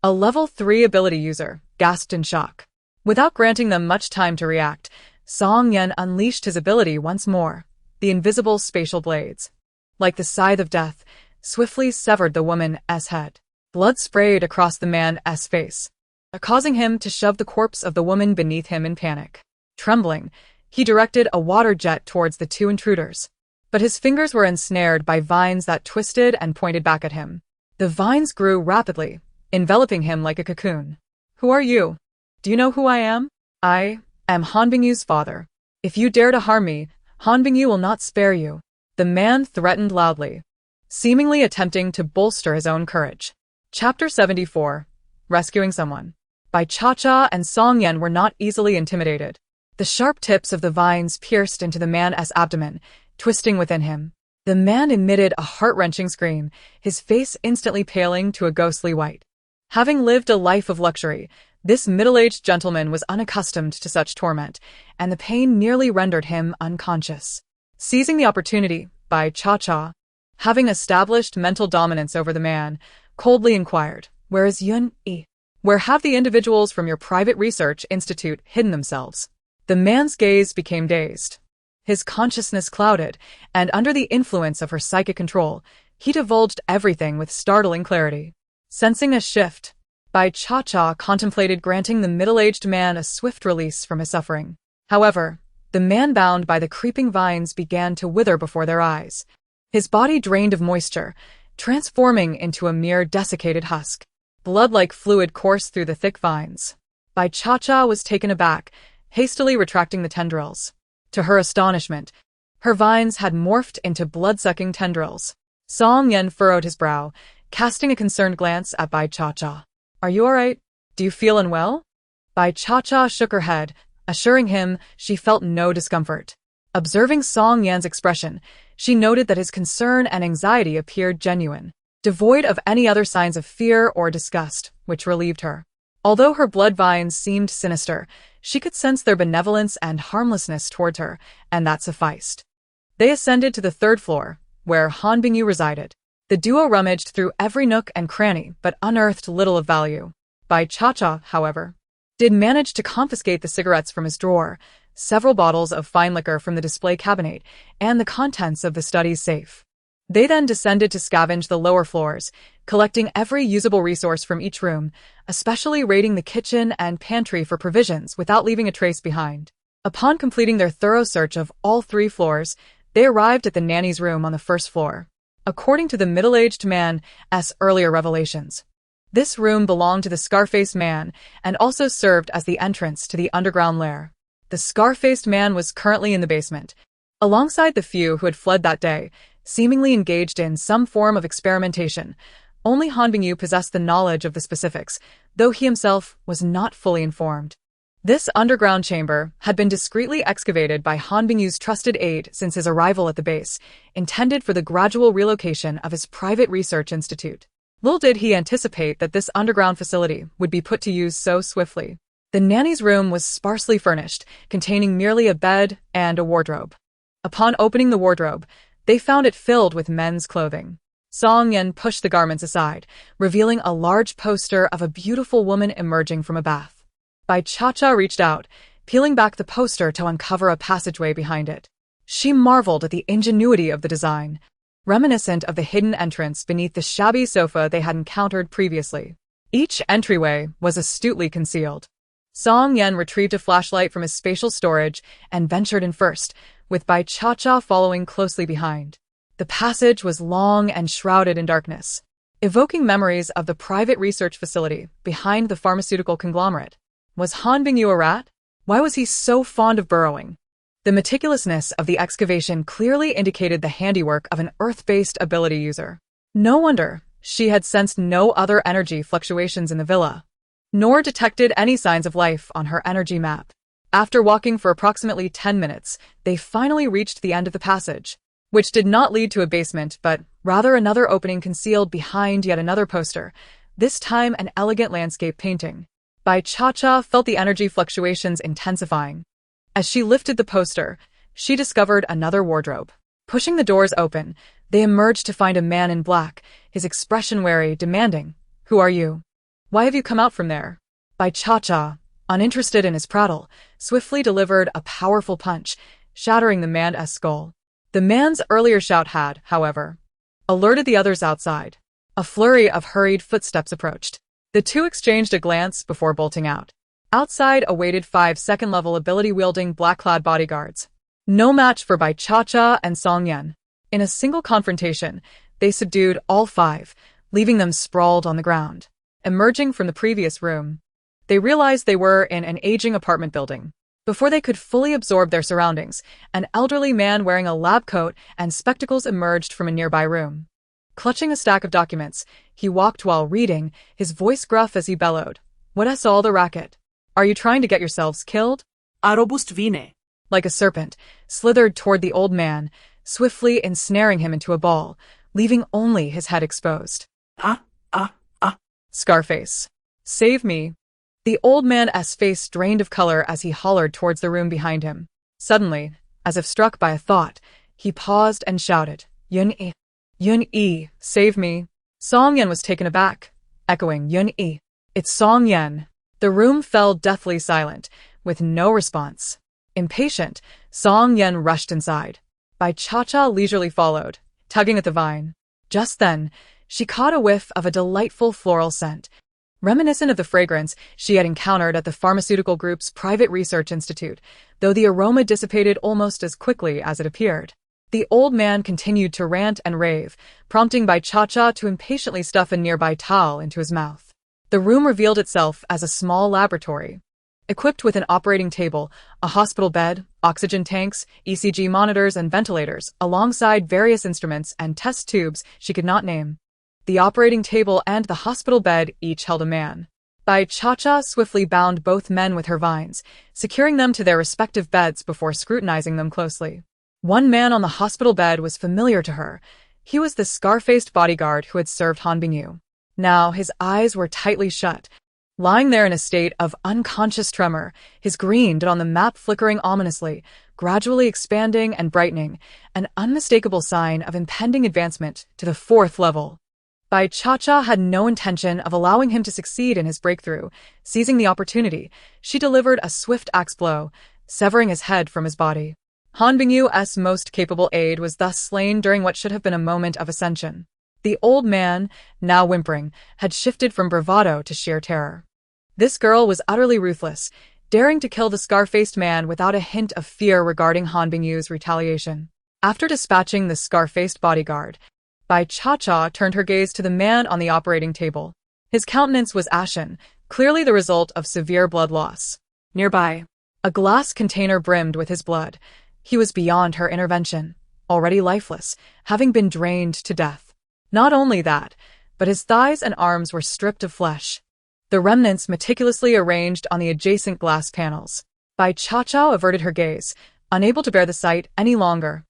S1: a level 3 ability user, gasped in shock. Without granting them much time to react, Song Yan unleashed his ability once more. The invisible spatial blades, like the scythe of death, swiftly severed the woman's head. Blood sprayed across the man's face, causing him to shove the corpse of the woman beneath him in panic. Trembling, he directed a water jet towards the two intruders, but his fingers were ensnared by vines that twisted and pointed back at him. The vines grew rapidly, enveloping him like a cocoon. Who are you? Do you know who I am? I am Han Bingyu's father. If you dare to harm me, Han Bingyu will not spare you. The man threatened loudly, seemingly attempting to bolster his own courage. Chapter 74. Rescuing Someone. Bai Cha and Song Yan were not easily intimidated. The sharp tips of the vines pierced into the man's abdomen, twisting within him. The man emitted a heart-wrenching scream, his face instantly paling to a ghostly white. Having lived a life of luxury, this middle-aged gentleman was unaccustomed to such torment, and the pain nearly rendered him unconscious. Seizing the opportunity, Bai Cha-Cha, having established mental dominance over the man, coldly inquired, "Where is Yun-Yi? Where have the individuals from your private research institute hidden themselves?" The man's gaze became dazed. His consciousness clouded, and under the influence of her psychic control, he divulged everything with startling clarity. Sensing a shift, Bai Cha-Cha contemplated granting the middle-aged man a swift release from his suffering. However, the man bound by the creeping vines began to wither before their eyes. His body drained of moisture, transforming into a mere desiccated husk. Blood-like fluid coursed through the thick vines. Bai Cha-Cha was taken aback, hastily retracting the tendrils. To her astonishment, her vines had morphed into blood-sucking tendrils. Song Yen furrowed his brow, casting a concerned glance at Bai Cha-Cha. "Are you all right? Do you feel unwell?" Bai Cha-Cha shook her head, assuring him she felt no discomfort. Observing Song Yan's expression, she noted that his concern and anxiety appeared genuine, devoid of any other signs of fear or disgust, which relieved her. Although her blood vines seemed sinister, she could sense their benevolence and harmlessness towards her, and that sufficed. They ascended to the third floor, where Han Bingyu resided. The duo rummaged through every nook and cranny, but unearthed little of value. Bai Cha-Cha, however, did manage to confiscate the cigarettes from his drawer, several bottles of fine liquor from the display cabinet, and the contents of the study's safe. They then descended to scavenge the lower floors, collecting every usable resource from each room, especially raiding the kitchen and pantry for provisions without leaving a trace behind. Upon completing their thorough search of all 3 floors, they arrived at the nanny's room on the first floor. According to the middle-aged man's earlier revelations, this room belonged to the scar-faced man and also served as the entrance to the underground lair. The scar-faced man was currently in the basement, alongside the few who had fled that day, seemingly engaged in some form of experimentation. Only Han Bingyu possessed the knowledge of the specifics, though he himself was not fully informed. This underground chamber had been discreetly excavated by Han Bingyu's trusted aide since his arrival at the base, intended for the gradual relocation of his private research institute. Little did he anticipate that this underground facility would be put to use so swiftly. The nanny's room was sparsely furnished, containing merely a bed and a wardrobe. Upon opening the wardrobe, they found it filled with men's clothing. Song Yen pushed the garments aside, revealing a large poster of a beautiful woman emerging from a bath. Bai Cha-Cha reached out, peeling back the poster to uncover a passageway behind it. She marveled at the ingenuity of the design, reminiscent of the hidden entrance beneath the shabby sofa they had encountered previously. Each entryway was astutely concealed. Song Yen retrieved a flashlight from his spatial storage and ventured in first, with Bai Cha-Cha following closely behind. The passage was long and shrouded in darkness, evoking memories of the private research facility behind the pharmaceutical conglomerate. Was Han Bingyu a rat? Why was he so fond of burrowing? The meticulousness of the excavation clearly indicated the handiwork of an Earth-based ability user. No wonder she had sensed no other energy fluctuations in the villa, nor detected any signs of life on her energy map. After walking for approximately 10 minutes, they finally reached the end of the passage, which did not lead to a basement but rather another opening concealed behind yet another poster, this time an elegant landscape painting. Bai Cha-Cha felt the energy fluctuations intensifying. As she lifted the poster, she discovered another wardrobe. Pushing the doors open, they emerged to find a man in black, his expression wary, demanding, "Who are you? Why have you come out from there?" Bai Cha-Cha, uninterested in his prattle, swiftly delivered a powerful punch, shattering the man's skull. The man's earlier shout had, however, alerted the others outside. A flurry of hurried footsteps approached. The two exchanged a glance before bolting out. Outside awaited 5 second-level ability-wielding black-clad bodyguards. No match for Bai Cha-Cha and Song Yen. In a single confrontation, they subdued all 5, leaving them sprawled on the ground. Emerging from the previous room, they realized they were in an aging apartment building. Before they could fully absorb their surroundings, an elderly man wearing a lab coat and spectacles emerged from a nearby room. Clutching a stack of documents, he walked while reading, his voice gruff as he bellowed, "What's all the racket? Are you trying to get yourselves killed?"
S2: A robust vine.
S1: Like a serpent, slithered toward the old man, swiftly ensnaring him into a ball, leaving only his head exposed.
S2: Ah.
S1: Scarface. Save me. The old man's face drained of color as he hollered towards the room behind him. Suddenly, as if struck by a thought, he paused and shouted, Yun-i. Yun-i, save me. Song Yen was taken aback, echoing Yun-i. It's Song Yen. The room fell deathly silent, with no response. Impatient, Song Yen rushed inside. Bai Cha-cha leisurely followed, tugging at the vine. Just then, she caught a whiff of a delightful floral scent, reminiscent of the fragrance she had encountered at the pharmaceutical group's private research institute, though the aroma dissipated almost as quickly as it appeared. The old man continued to rant and rave, prompting Bai Cha-cha to impatiently stuff a nearby towel into his mouth. The room revealed itself as a small laboratory, equipped with an operating table, a hospital bed, oxygen tanks, ECG monitors, and ventilators, alongside various instruments and test tubes she could not name. The operating table and the hospital bed each held a man. Bai Cha-cha swiftly bound both men with her vines, securing them to their respective beds before scrutinizing them closely. One man on the hospital bed was familiar to her. He was the scar-faced bodyguard who had served Han Bingyu. Now his eyes were tightly shut, lying there in a state of unconscious tremor, his green dot on the map flickering ominously, gradually expanding and brightening, an unmistakable sign of impending advancement to the 4th level. Bai Cha-cha had no intention of allowing him to succeed in his breakthrough. Seizing the opportunity, she delivered a swift axe blow, severing his head from his body. Han Bingyu's most capable aide was thus slain during what should have been a moment of ascension. The old man, now whimpering, had shifted from bravado to sheer terror. This girl was utterly ruthless, daring to kill the scar-faced man without a hint of fear regarding Han Bingyu's retaliation. After dispatching the scar-faced bodyguard, Bai Cha-cha turned her gaze to the man on the operating table. His countenance was ashen, clearly the result of severe blood loss. Nearby, a glass container brimmed with his blood. He was beyond her intervention, already lifeless, having been drained to death. Not only that, but his thighs and arms were stripped of flesh, the remnants meticulously arranged on the adjacent glass panels. Bai Cha-cha averted her gaze, unable to bear the sight any longer,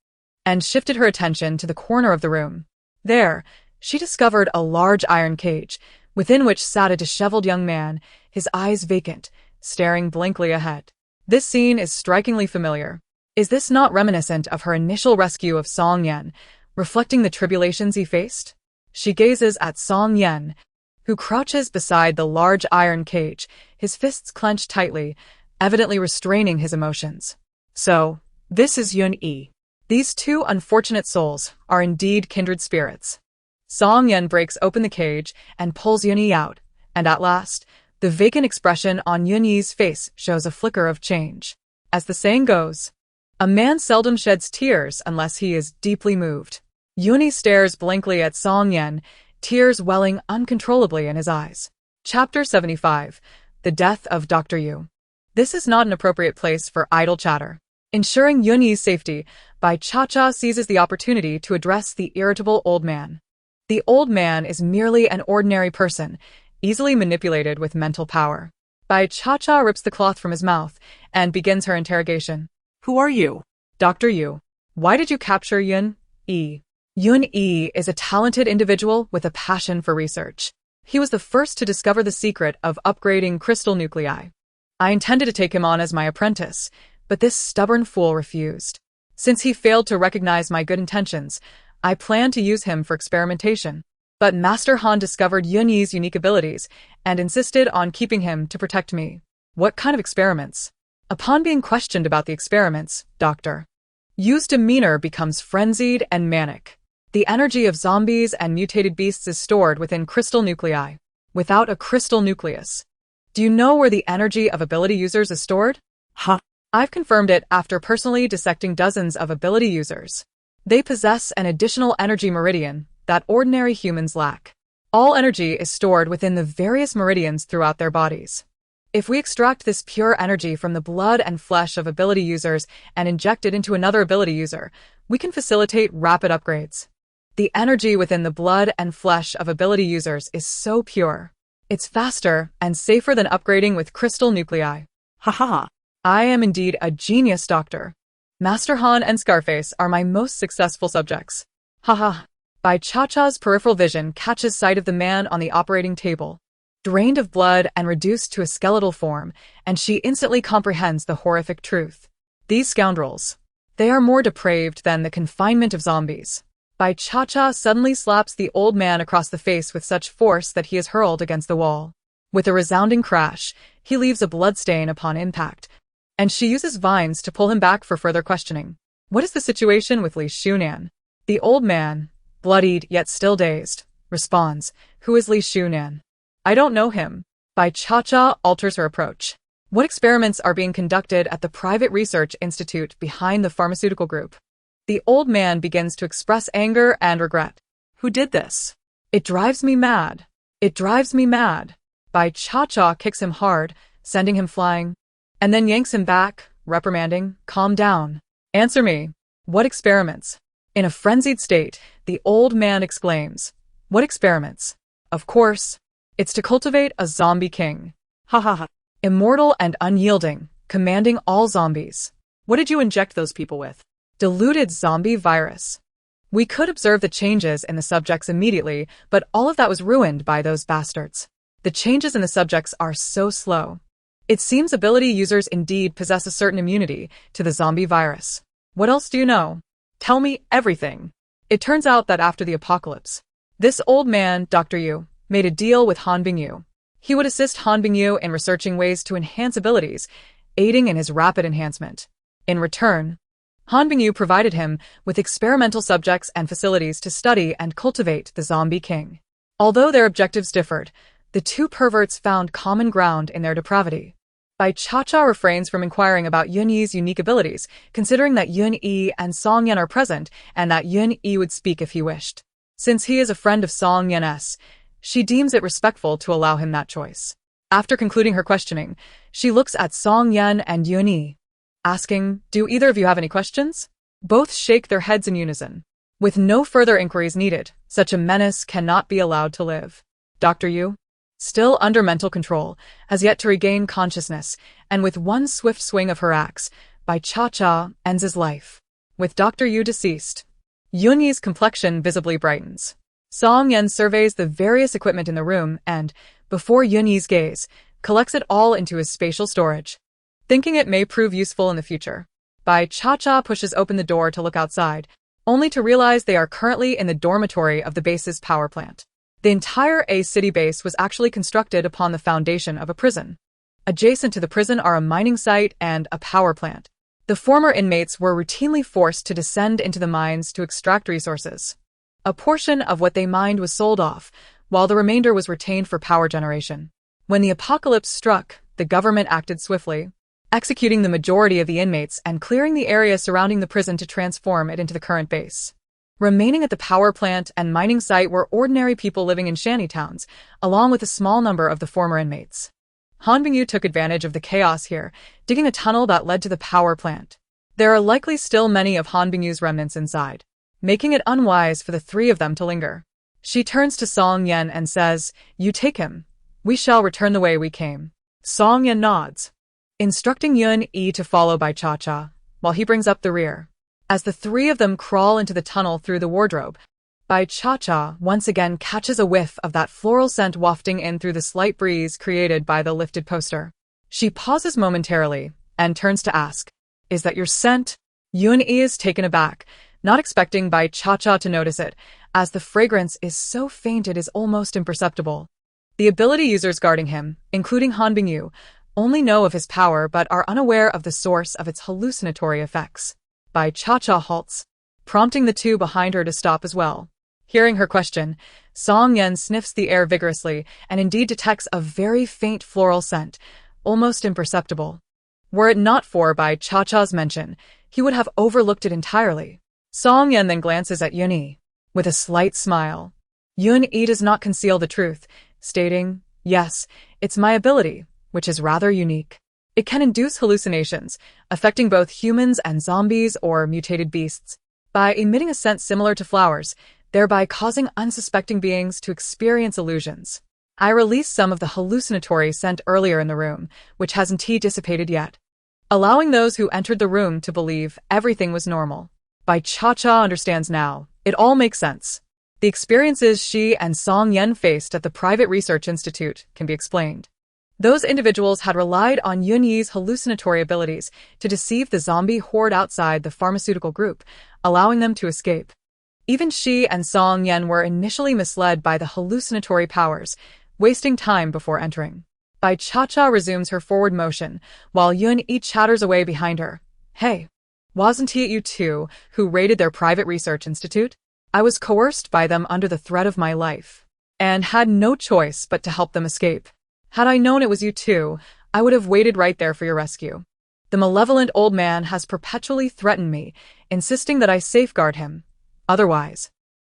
S1: and shifted her attention to the corner of the room. There, she discovered a large iron cage, within which sat a disheveled young man, his eyes vacant, staring blankly ahead. This scene is strikingly familiar. Is this not reminiscent of her initial rescue of Song Yen, reflecting the tribulations he faced? She gazes at Song Yen, who crouches beside the large iron cage, his fists clenched tightly, evidently restraining his emotions. So, this is Yun-i. These two unfortunate souls are indeed kindred spirits. Song Yen breaks open the cage and pulls Yun-i out, and at last, the vacant expression on Yun-i's face shows a flicker of change. As the saying goes, a man seldom sheds tears unless he is deeply moved. Yun-i stares blankly at Song Yen, tears welling uncontrollably in his eyes. Chapter 75. The Death of Dr. Yu. This is not an appropriate place for idle chatter. Ensuring Yun-i's safety, Bai Cha-cha seizes the opportunity to address the irritable old man. The old man is merely an ordinary person, easily manipulated with mental power. Bai Cha-cha rips the cloth from his mouth and begins her interrogation.
S2: Who are you?
S1: Dr. Yu. Why did you capture Yun-i? Yun-i is a talented individual with a passion for research. He was the first to discover the secret of upgrading crystal nuclei. I intended to take him on as my apprentice, but this stubborn fool refused. Since he failed to recognize my good intentions, I planned to use him for experimentation. But Master Han discovered Yun-i's unique abilities and insisted on keeping him to protect me. What kind of experiments? Upon being questioned about the experiments, Dr. Yu's demeanor becomes frenzied and manic. The energy of zombies and mutated beasts is stored within crystal nuclei. Without a crystal nucleus, do you know where the energy of ability users is stored?
S2: Huh?
S1: I've confirmed it after personally dissecting dozens of ability users. They possess an additional energy meridian that ordinary humans lack. All energy is stored within the various meridians throughout their bodies. If we extract this pure energy from the blood and flesh of ability users and inject it into another ability user, we can facilitate rapid upgrades. The energy within the blood and flesh of ability users is so pure. It's faster and safer than upgrading with crystal nuclei.
S2: Ha ha.
S1: I am indeed a genius, Doctor. Master Han and Scarface are my most successful subjects. Haha. Bai Cha-Cha's peripheral vision catches sight of the man on the operating table, drained of blood and reduced to a skeletal form, and she instantly comprehends the horrific truth. These scoundrels. They are more depraved than the confinement of zombies. Bai Cha-Cha suddenly slaps the old man across the face with such force that he is hurled against the wall. With a resounding crash, he leaves a bloodstain upon impact, and she uses vines to pull him back for further questioning. What is the situation with Li Shunan? The old man, bloodied yet still dazed, responds, "Who is Li Shunan? I don't know him." Bai Cha-Cha alters her approach. What experiments are being conducted at the private research institute behind the pharmaceutical group? The old man begins to express anger and regret.
S2: Who did this?
S1: It drives me mad. It drives me mad. Bai Cha-Cha kicks him hard, sending him flying, and then yanks him back, reprimanding, "Calm down. Answer me. What experiments?" In a frenzied state, the old man exclaims, "What experiments? Of course. It's to cultivate a zombie king.
S2: Ha ha ha.
S1: Immortal and unyielding, commanding all zombies."
S2: What did you inject those people with?
S1: Diluted zombie virus. We could observe the changes in the subjects immediately, but all of that was ruined by those bastards. The changes in the subjects are so slow. It seems ability users indeed possess a certain immunity to the zombie virus. What else do you know? Tell me everything. It turns out that after the apocalypse, this old man, Dr. Yu, made a deal with Han Bingyu. He would assist Han Bingyu in researching ways to enhance abilities, aiding in his rapid enhancement. In return, Han Bingyu provided him with experimental subjects and facilities to study and cultivate the zombie king. Although their objectives differed, the two perverts found common ground in their depravity. Bai Cha-Cha refrains from inquiring about Yun Yi's unique abilities, considering that Yun Yi and Song Yan are present and that Yun Yi would speak if he wished. Since he is a friend of Song Yan's, she deems it respectful to allow him that choice. After concluding her questioning, she looks at Song Yan and Yun Yi, asking, "Do either of you have any questions?" Both shake their heads in unison. With no further inquiries needed, such a menace cannot be allowed to live. Dr. Yu, still under mental control, has yet to regain consciousness, and with one swift swing of her axe, Bai Cha-Cha ends his life. With Dr. Yu deceased, Yun Yi's complexion visibly brightens. Song Yan surveys the various equipment in the room and, before Yun Yi's gaze, collects it all into his spatial storage, thinking it may prove useful in the future. Bai Cha-Cha pushes open the door to look outside, only to realize they are currently in the dormitory of the base's power plant. The entire A-City base was actually constructed upon the foundation of a prison. Adjacent to the prison are a mining site and a power plant. The former inmates were routinely forced to descend into the mines to extract resources. A portion of what they mined was sold off, while the remainder was retained for power generation. When the apocalypse struck, the government acted swiftly, executing the majority of the inmates and clearing the area surrounding the prison to transform it into the current base. Remaining at the power plant and mining site were ordinary people living in shanty towns, along with a small number of the former inmates. Han Bingyu took advantage of the chaos here, digging a tunnel that led to the power plant. There are likely still many of Han Bingyu's remnants inside, making it unwise for the three of them to linger. She turns to Song Yan and says, "You take him. We shall return the way we came." Song Yan nods, instructing Yun Yi to follow Bai Cha-Cha, while he brings up the rear. As the three of them crawl into the tunnel through the wardrobe, Bai Cha-Cha once again catches a whiff of that floral scent wafting in through the slight breeze created by the lifted poster. She pauses momentarily and turns to ask, "Is that your scent?" Yun Yi is taken aback, not expecting Bai Cha-Cha to notice it, as the fragrance is so faint it is almost imperceptible. The ability users guarding him, including Han Bingyu, only know of his power but are unaware of the source of its hallucinatory effects. Bai Cha-Cha halts, prompting the two behind her to stop as well. Hearing her question, Song Yan sniffs the air vigorously and indeed detects a very faint floral scent, almost imperceptible. Were it not for Bai Cha-Cha's mention, he would have overlooked it entirely. Song Yan then glances at Yun Yi, with a slight smile. Yun Yi does not conceal the truth, stating, "Yes, it's my ability, which is rather unique. It can induce hallucinations, affecting both humans and zombies or mutated beasts, by emitting a scent similar to flowers, thereby causing unsuspecting beings to experience illusions. I released some of the hallucinatory scent earlier in the room, which hasn't dissipated yet. allowing those who entered the room to believe everything was normal. Bai Cha-Cha understands now. It all makes sense. The experiences she and Song Yen faced at the private research institute can be explained. Those individuals had relied on Yun Yi's hallucinatory abilities to deceive the zombie horde outside the pharmaceutical group, allowing them to escape. Even she and Song Yen were initially misled by the hallucinatory powers, wasting time before entering. Bai Cha-Cha resumes her forward motion, while Yun Yi chatters away behind her. Hey, wasn't it you two who raided their private research institute? I was coerced by them under the threat of my life, and had no choice but to help them escape. Had I known it was you two, I would have waited right there for your rescue. The malevolent old man has perpetually threatened me, insisting that I safeguard him. Otherwise,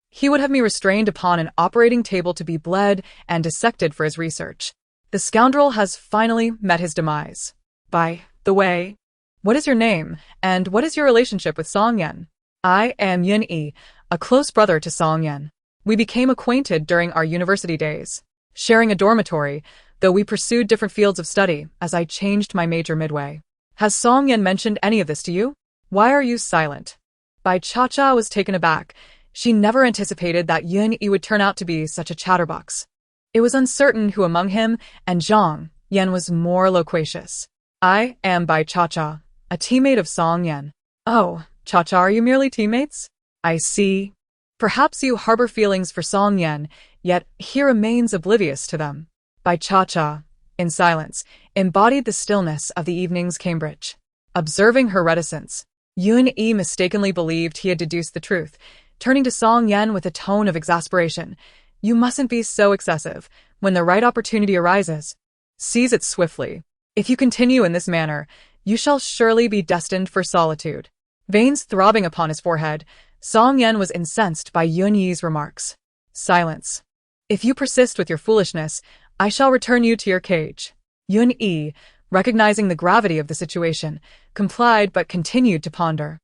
S1: he would have me restrained upon an operating table to be bled and dissected for his research. The scoundrel has finally met his demise. By the way, what is your name, and what is your relationship with Song Yen? I am Yun Yi, a close brother to Song Yen. We became acquainted during our university days, sharing a dormitory, though we pursued different fields of study as I changed my major midway. Has Song Yen mentioned any of this to you? Why are you silent? Bai Cha-Cha was taken aback. She never anticipated that Yun Yi would turn out to be such a chatterbox. It was uncertain who among him and Zhang Yen was more loquacious. I am Bai Cha-Cha, a teammate of Song Yen. Oh, Cha-Cha, are you merely teammates? I see. Perhaps you harbor feelings for Song Yen, yet he remains oblivious to them. Bai Cha-Cha, in silence, embodied the stillness of the evening's Cambridge. Observing her reticence, Yun Yi mistakenly believed he had deduced the truth, turning to Song Yen with a tone of exasperation. You mustn't be so excessive. When the right opportunity arises, seize it swiftly. If you continue in this manner, you shall surely be destined for solitude. Veins throbbing upon his forehead, Song Yen was incensed by Yun Yi's remarks. Silence. If you persist with your foolishness, I shall return you to your cage. Yun Yi, recognizing the gravity of the situation, complied but continued to ponder.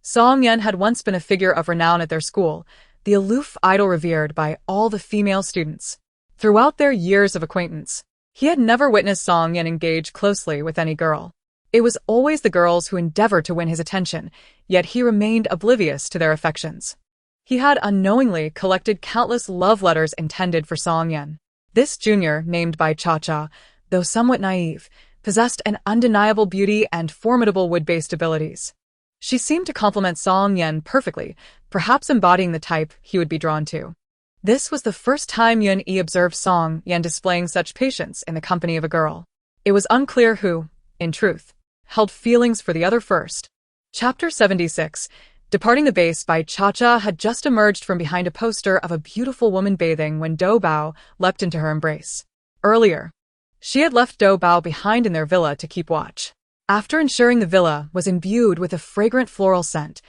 S1: Song Yen had once been a figure of renown at their school, the aloof idol revered by all the female students. Throughout their years of acquaintance, he had never witnessed Song Yen engage closely with any girl. It was always the girls who endeavored to win his attention, yet he remained oblivious to their affections. He had unknowingly collected countless love letters intended for Song Yen. This junior, named Bai Cha-Cha, though somewhat naive, possessed an undeniable beauty and formidable wood-based abilities. She seemed to complement Song Yen perfectly, perhaps embodying the type he would be drawn to. This was the first time Yun Yi observed Song Yen displaying such patience in the company of a girl. It was unclear who, in truth, held feelings for the other first. Chapter 76. Departing the base, Bai Cha-Cha had just emerged from behind a poster of a beautiful woman bathing when Do Bao leapt into her embrace. Earlier, she had left Do Bao behind in their villa to keep watch. After ensuring the villa was imbued with a fragrant floral scent,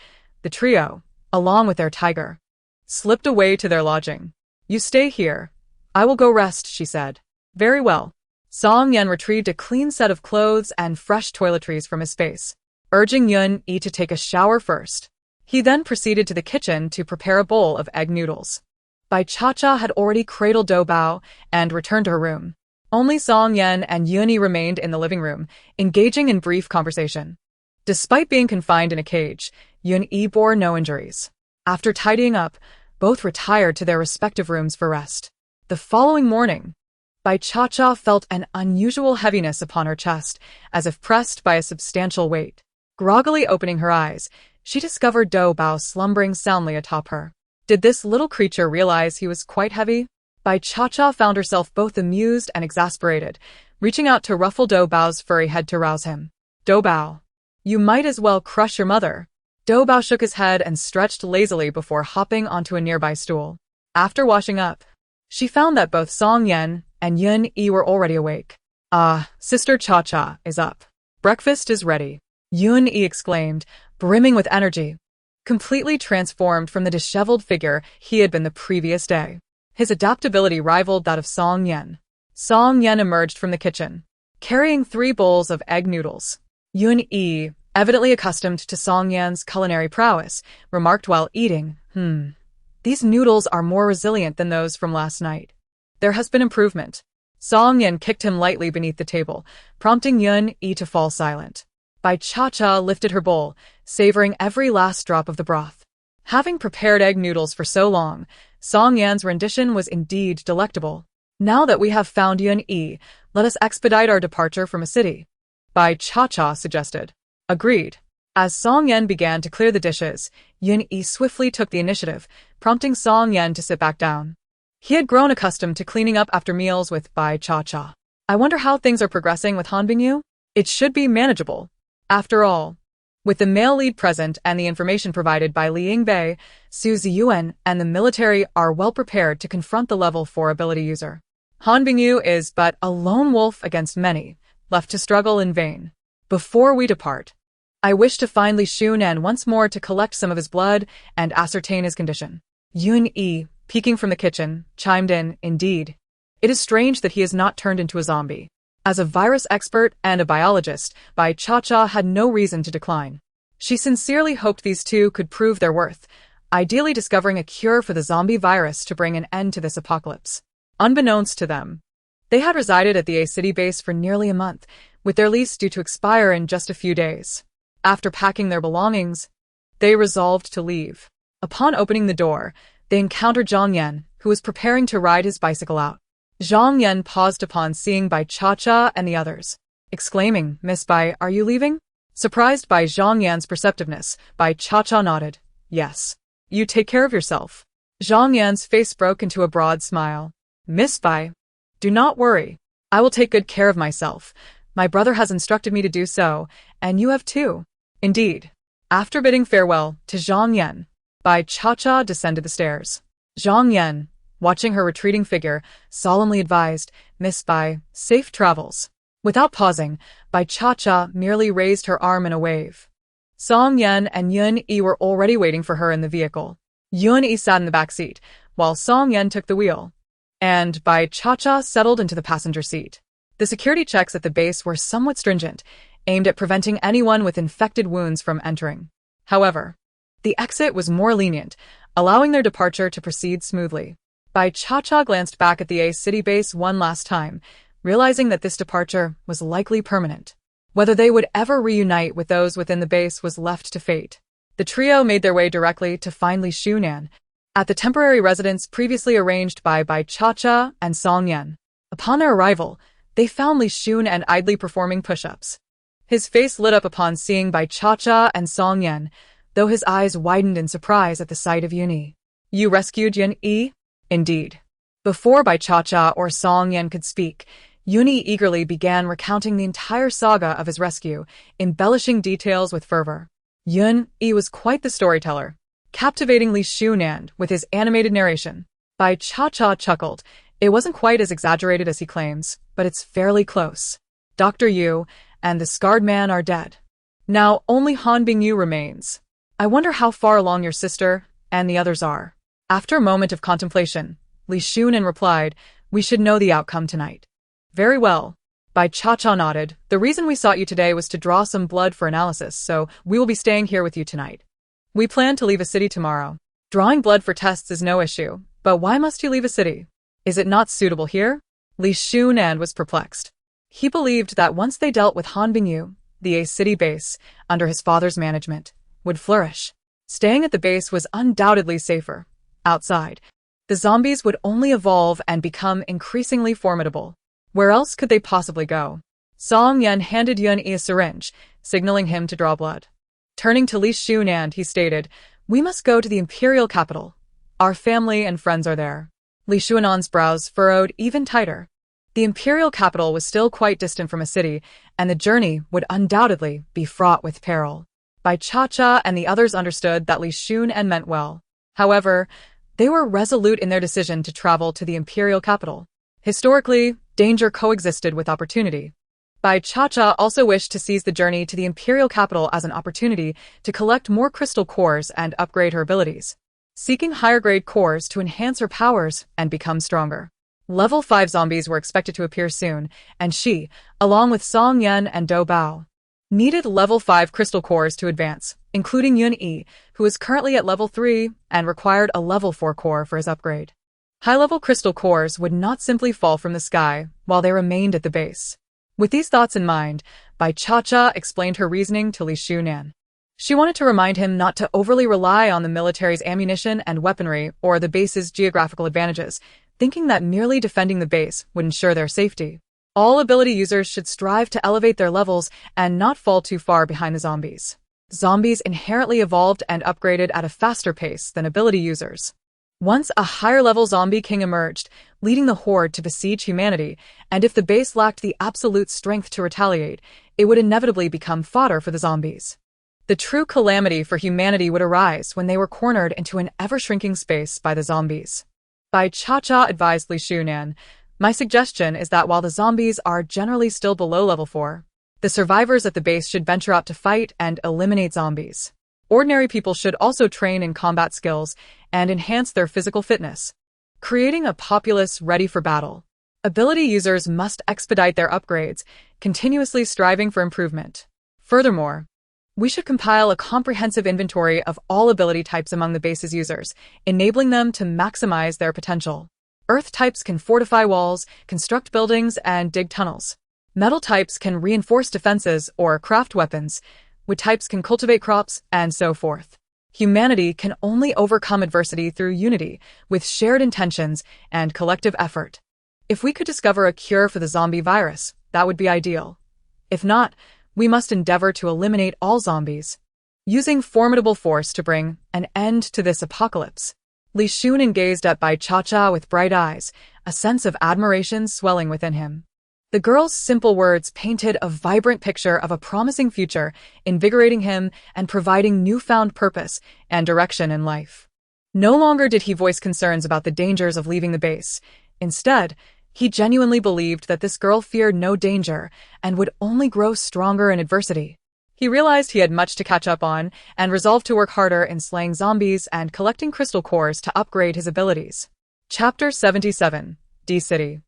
S1: the trio, along with their tiger, slipped away to their lodging. You stay here. I will go rest, she said. Very well. Song Yen retrieved a clean set of clothes and fresh toiletries from his space, urging Yun Yi to take a shower first. He then proceeded to the kitchen to prepare a bowl of egg noodles. Bai Cha-Cha had already cradled Do Bao and returned to her room. Only Song Yen and Yun Yi remained in the living room, engaging in brief conversation. Despite being confined in a cage, Yun Yi bore no injuries. After tidying up, both retired to their respective rooms for rest. The following morning, Bai Cha-Cha felt an unusual heaviness upon her chest, as if pressed by a substantial weight. Groggily opening her eyes, she discovered Do Bao slumbering soundly atop her. Did this little creature realize he was quite heavy? Bai Cha-Cha found herself both amused and exasperated, reaching out to ruffle Do Bao's furry head to rouse him. Do Bao, you might as well crush your mother. Do Bao shook his head and stretched lazily before hopping onto a nearby stool. After washing up, she found that both Song Yen and Yun Yi were already awake. Ah, Sister Cha-Cha is up. Breakfast is ready, Yun Yi exclaimed, brimming with energy. Completely transformed from the disheveled figure he had been the previous day, his adaptability rivaled that of Song Yen. Song Yen emerged from the kitchen, carrying 3 bowls of egg noodles. Yun Yi, evidently accustomed to Song Yan's culinary prowess, remarked while eating, these noodles are more resilient than those from last night. There has been improvement. Song Yen kicked him lightly beneath the table, prompting Yun Yi to fall silent. Bai Cha-Cha lifted her bowl, savoring every last drop of the broth. Having prepared egg noodles for so long, Song Yan's rendition was indeed delectable. Now that we have found Yun-Yi, let us expedite our departure from a city. Bai Cha-Cha suggested. Agreed. As Song Yan began to clear the dishes, Yun-Yi swiftly took the initiative, prompting Song Yan to sit back down. He had grown accustomed to cleaning up after meals with Bai Cha-Cha. I wonder how things are progressing with Han Bingyu? It should be manageable. After all, with the male lead present and the information provided by Li Yingbei, Su Ziyuan and the military are well prepared to confront the level 4 ability user. Han Bingyu is but a lone wolf against many, left to struggle in vain. Before we depart, I wish to find Li Shunan once more to collect some of his blood and ascertain his condition. Yun-Yi, peeking from the kitchen, chimed in, indeed. It is strange that he has not turned into a zombie. As a virus expert and a biologist, Bai Cha-Cha had no reason to decline. She sincerely hoped these two could prove their worth, ideally discovering a cure for the zombie virus to bring an end to this apocalypse. Unbeknownst to them, they had resided at the A City base for nearly a month, with their lease due to expire in just a few days. After packing their belongings, they resolved to leave. Upon opening the door, they encountered Zhang Yan, who was preparing to ride his bicycle out. Zhang Yan paused upon seeing Bai Cha-Cha and the others, exclaiming, Miss Bai, are you leaving? Surprised by Zhang Yan's perceptiveness, Bai Cha-Cha nodded. Yes. You take care of yourself. Zhang Yan's face broke into a broad smile. Miss Bai, do not worry. I will take good care of myself. My brother has instructed me to do so, and you have too. Indeed. After bidding farewell to Zhang Yan, Bai Cha-Cha descended the stairs. Zhang Yan, watching her retreating figure, solemnly advised, Miss Bai, safe travels. Without pausing, Bai Cha-Cha merely raised her arm in a wave. Song Yan and Yun-Yi were already waiting for her in the vehicle. Yun-Yi sat in the back seat, while Song Yan took the wheel, and Bai Cha-Cha settled into the passenger seat. The security checks at the base were somewhat stringent, aimed at preventing anyone with infected wounds from entering. However, the exit was more lenient, allowing their departure to proceed smoothly. Bai Cha-Cha glanced back at the A City base one last time, realizing that this departure was likely permanent. Whether they would ever reunite with those within the base was left to fate. The trio made their way directly to find Li Shunan at the temporary residence previously arranged by Bai Cha-Cha and Song Yan. Upon their arrival, they found Li Shunan idly performing push-ups. His face lit up upon seeing Bai Cha-Cha and Song Yan, though his eyes widened in surprise at the sight of Yun-Yi. You rescued Yun-Yi? Indeed. Before Bai Cha-Cha or Song Yan could speak, Yun-Yi eagerly began recounting the entire saga of his rescue, embellishing details with fervor. Yun-Yi was quite the storyteller, captivating Li Shunan with his animated narration. Bai Cha-Cha chuckled. It wasn't quite as exaggerated as he claims, but it's fairly close. Dr. Yu and the scarred man are dead. Now only Han Bingyu remains. I wonder how far along your sister and the others are. After a moment of contemplation, Li Shunan replied, we should know the outcome tonight. Very well. Bai Cha-Cha nodded. The reason we sought you today was to draw some blood for analysis, so we will be staying here with you tonight. We plan to leave a city tomorrow. Drawing blood for tests is no issue, but why must you leave a city? Is it not suitable here? Li Shunan was perplexed. He believed that once they dealt with Han Bingyu, the A City base, under his father's management, would flourish. Staying at the base was undoubtedly safer. Outside, the zombies would only evolve and become increasingly formidable. Where else could they possibly go? Song Yan handed Yun-Yi a syringe, signaling him to draw blood. Turning to Li Shunan, he stated, we must go to the imperial capital. Our family and friends are there. Li Shunan's brows furrowed even tighter. The imperial capital was still quite distant from a city, and the journey would undoubtedly be fraught with peril. Bai Cha-Cha and the others understood that Li Shunan meant well. However, they were resolute in their decision to travel to the imperial capital. Historically, danger coexisted with opportunity. Bai Cha-Cha also wished to seize the journey to the imperial capital as an opportunity to collect more crystal cores and upgrade her abilities, seeking higher-grade cores to enhance her powers and become stronger. Level 5 zombies were expected to appear soon, and she, along with Song Yan and Do Bao, needed level 5 crystal cores to advance, including Yun-Yi, who is currently at level 3 and required a level 4 core for his upgrade. High-level crystal cores would not simply fall from the sky while they remained at the base. With these thoughts in mind, Bai Cha-cha explained her reasoning to Li Shunan. She wanted to remind him not to overly rely on the military's ammunition and weaponry or the base's geographical advantages, thinking that merely defending the base would ensure their safety. All ability users should strive to elevate their levels and not fall too far behind the zombies. Zombies inherently evolved and upgraded at a faster pace than ability users. Once a higher-level zombie king emerged, leading the horde to besiege humanity, and if the base lacked the absolute strength to retaliate, it would inevitably become fodder for the zombies. The true calamity for humanity would arise when they were cornered into an ever-shrinking space by the zombies. Bai Cha-cha advised Li Shunan, "My suggestion is that while the zombies are generally still below level 4, the survivors at the base should venture out to fight and eliminate zombies. Ordinary people should also train in combat skills and enhance their physical fitness, creating a populace ready for battle. Ability users must expedite their upgrades, continuously striving for improvement. Furthermore, we should compile a comprehensive inventory of all ability types among the base's users, enabling them to maximize their potential. Earth types can fortify walls, construct buildings, and dig tunnels. Metal types can reinforce defenses or craft weapons. Wood types can cultivate crops, and so forth. Humanity can only overcome adversity through unity, with shared intentions and collective effort. If we could discover a cure for the zombie virus, that would be ideal. If not, we must endeavor to eliminate all zombies, using formidable force to bring an end to this apocalypse." Li Shunan gazed at Bai Cha-cha with bright eyes, a sense of admiration swelling within him. The girl's simple words painted a vibrant picture of a promising future, invigorating him and providing newfound purpose and direction in life. No longer did he voice concerns about the dangers of leaving the base. Instead, he genuinely believed that this girl feared no danger and would only grow stronger in adversity. He realized he had much to catch up on and resolved to work harder in slaying zombies and collecting crystal cores to upgrade his abilities. Chapter 77, D-City.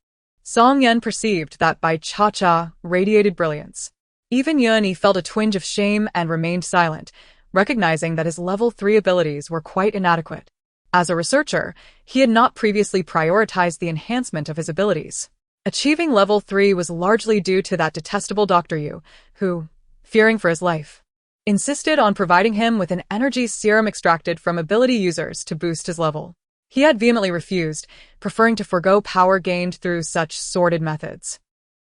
S1: Song Yen perceived that Bai Cha-cha radiated brilliance. Even Yun-yi felt a twinge of shame and remained silent, recognizing that his level 3 abilities were quite inadequate. As a researcher, he had not previously prioritized the enhancement of his abilities. Achieving level 3 was largely due to that detestable Dr. Yu, who, fearing for his life, insisted on providing him with an energy serum extracted from ability users to boost his level. He had vehemently refused, preferring to forgo power gained through such sordid methods.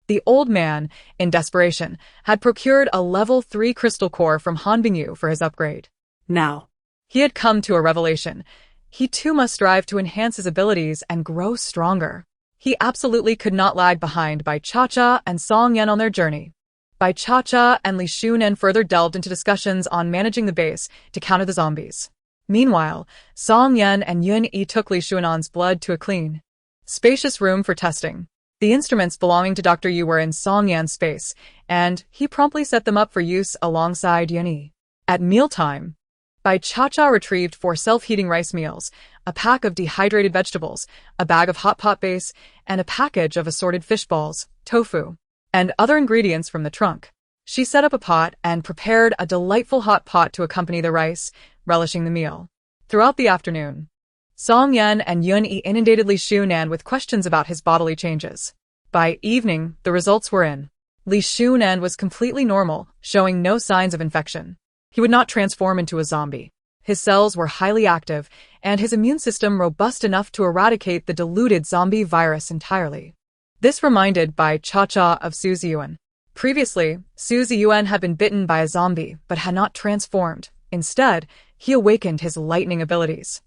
S1: The old man, in desperation, had procured a level 3 crystal core from Han Bingyu for his upgrade. Now, he had come to a revelation. He too must strive to enhance his abilities and grow stronger. He absolutely could not lag behind Bai Cha-cha and Song Yen on their journey. Bai Cha-cha and Li Shunan further delved into discussions on managing the base to counter the zombies. Meanwhile, Song Yen and Yun-yi took Li Shunan's blood to a clean, spacious room for testing. The instruments belonging to Dr. Yu were in Song Yan's space, and he promptly set them up for use alongside Yun-yi. At mealtime, Bai Cha-cha retrieved 4 self-heating rice meals, a pack of dehydrated vegetables, a bag of hot pot base, and a package of assorted fish balls, tofu, and other ingredients from the trunk. She set up a pot and prepared a delightful hot pot to accompany the rice, relishing the meal. Throughout the afternoon, Song Yen and Yun-yi inundated Li Shunan with questions about his bodily changes. By evening, the results were in. Li Shunan was completely normal, showing no signs of infection. He would not transform into a zombie. His cells were highly active, and his immune system robust enough to eradicate the diluted zombie virus entirely. This reminded Bai Cha-cha of Su Ziyuan. Previously, Su Ziyuan had been bitten by a zombie but had not transformed. Instead, he awakened his lightning abilities.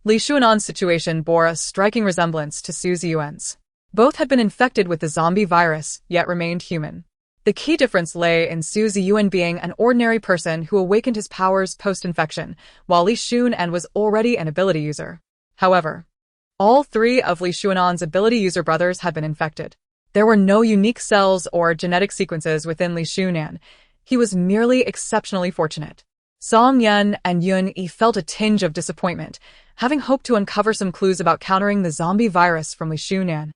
S1: Li Shunan's situation bore a striking resemblance to Su Ziyuan's. Both had been infected with the zombie virus, yet remained human. The key difference lay in Su Ziyuan being an ordinary person who awakened his powers post-infection, while Li Shunan was already an ability user. However, all 3 of Li Shunan's ability user brothers had been infected. There were no unique cells or genetic sequences within Li Shunan. He was merely exceptionally fortunate. Song Yen and Yun-yi felt a tinge of disappointment, having hoped to uncover some clues about countering the zombie virus from Li Shunan,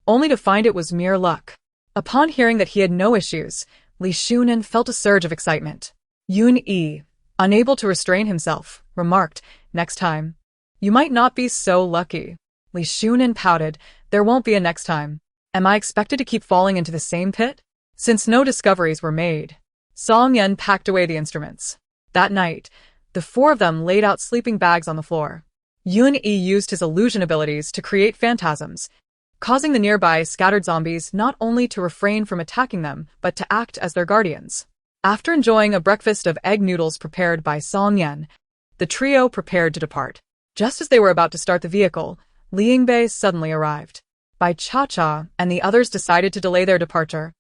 S1: only to find it was mere luck. Upon hearing that he had no issues, Li Shunan felt a surge of excitement. Yun-yi, unable to restrain himself, remarked, "Next time, you might not be so lucky." Li Shunan pouted, "There won't be a next time. Am I expected to keep falling into the same pit?" Since no discoveries were made, Song Yen packed away the instruments. That night, the four of them laid out sleeping bags on the floor. Yun-yi used his illusion abilities to create phantasms, causing the nearby scattered zombies not only to refrain from attacking them, but to act as their guardians. After enjoying a breakfast of egg noodles prepared by Song Yen, the trio prepared to depart. Just as they were about to start the vehicle, Li Yingbei suddenly arrived. Bai Cha-Cha and the others decided to delay their departure,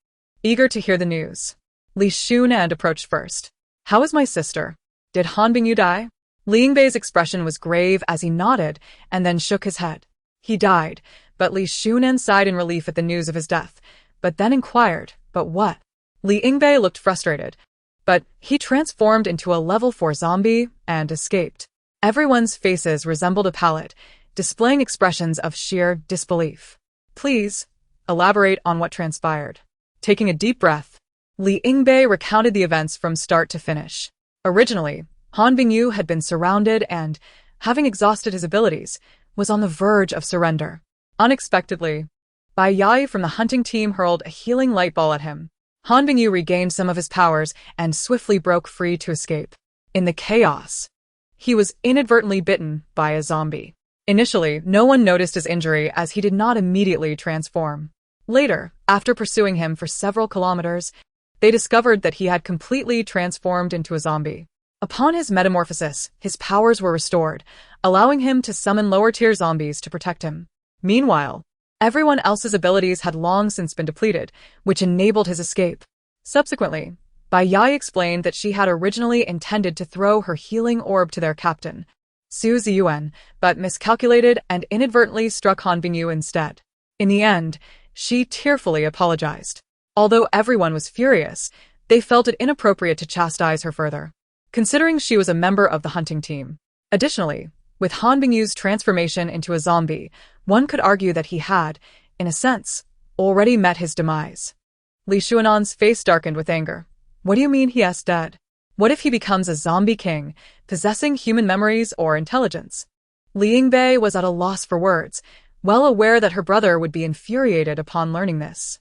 S1: eager to hear the news. Li Shunan approached first. "How is my sister? Did Han Bingyu die?" Li Yingbei's expression was grave as he nodded and then shook his head. "He died," but Li Shunan sighed in relief at the news of his death, but then inquired, "But what?" Li Yingbei looked frustrated, but he transformed into a level 4 zombie and escaped. Everyone's faces resembled a palette, displaying expressions of sheer disbelief. "Please, elaborate on what transpired." Taking a deep breath, Li Yingbei recounted the events from start to finish. Originally, Han Bingyu had been surrounded and, having exhausted his abilities, was on the verge of surrender. Unexpectedly, Bai Yai from the hunting team hurled a healing light ball at him. Han Bingyu regained some of his powers and swiftly broke free to escape. In the chaos, he was inadvertently bitten by a zombie. Initially, no one noticed his injury as he did not immediately transform. Later, after pursuing him for several kilometers, they discovered that he had completely transformed into a zombie. Upon his metamorphosis, his powers were restored, allowing him to summon lower-tier zombies to protect him. Meanwhile, everyone else's abilities had long since been depleted, which enabled his escape. Subsequently, Bai Yai explained that she had originally intended to throw her healing orb to their captain, Su Ziyuan, but miscalculated and inadvertently struck Han Bingyu instead. In the end, she tearfully apologized. Although everyone was furious, they felt it inappropriate to chastise her further, considering she was a member of the hunting team. Additionally, with Han Bingyu's transformation into a zombie, one could argue that he had, in a sense, already met his demise. Li Shuanan's face darkened with anger. "What do you mean he is dead? What if he becomes a zombie king, possessing human memories or intelligence?" Li Yingbei was at a loss for words, well aware that her brother would be infuriated upon learning this.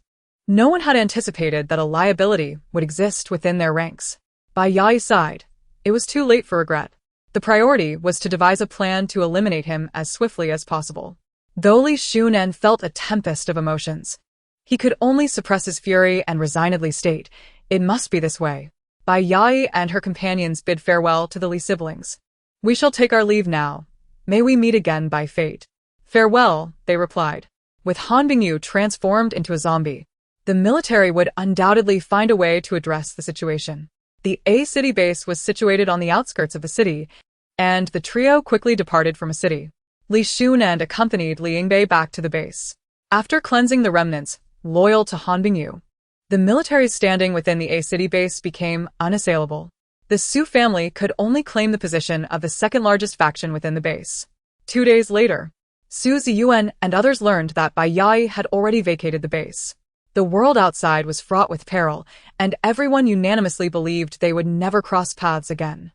S1: No one had anticipated that a liability would exist within their ranks. Bai Yai sighed. It was too late for regret. The priority was to devise a plan to eliminate him as swiftly as possible. Though Li Shunan felt a tempest of emotions, he could only suppress his fury and resignedly state, "It must be this way." Bai Yai and her companions bid farewell to the Li siblings. "We shall take our leave now. May we meet again by fate." "Farewell," they replied. With Han Bingyu transformed into a zombie, the military would undoubtedly find a way to address the situation. The A city base was situated on the outskirts of the city, and the trio quickly departed from a city. Li Shunan accompanied Li Yingbei back to the base. After cleansing the remnants, loyal to Han Bingyu, the military's standing within the A city base became unassailable. The Su family could only claim the position of the second-largest faction within the base. 2 days later, Su Ziyuan and others learned that Bai Yai had already vacated the base. The world outside was fraught with peril, and everyone unanimously believed they would never cross paths again.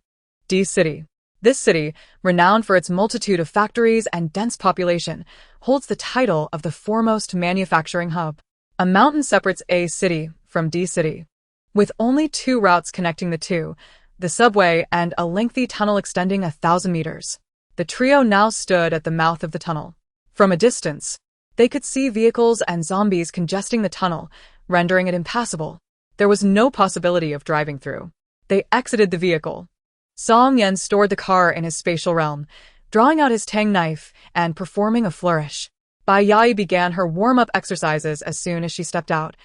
S1: D City. This city, renowned for its multitude of factories and dense population, holds the title of the foremost manufacturing hub. A mountain separates A City from D City. With only 2 routes connecting the two, the subway and a lengthy tunnel extending 1,000 meters. The trio now stood at the mouth of the tunnel. From a distance, they could see vehicles and zombies congesting the tunnel, rendering it impassable. There was no possibility of driving through. They exited the vehicle. Song Yen stored the car in his spatial realm, drawing out his tang knife and performing a flourish. Bai Yai began her warm-up exercises as soon as she stepped out,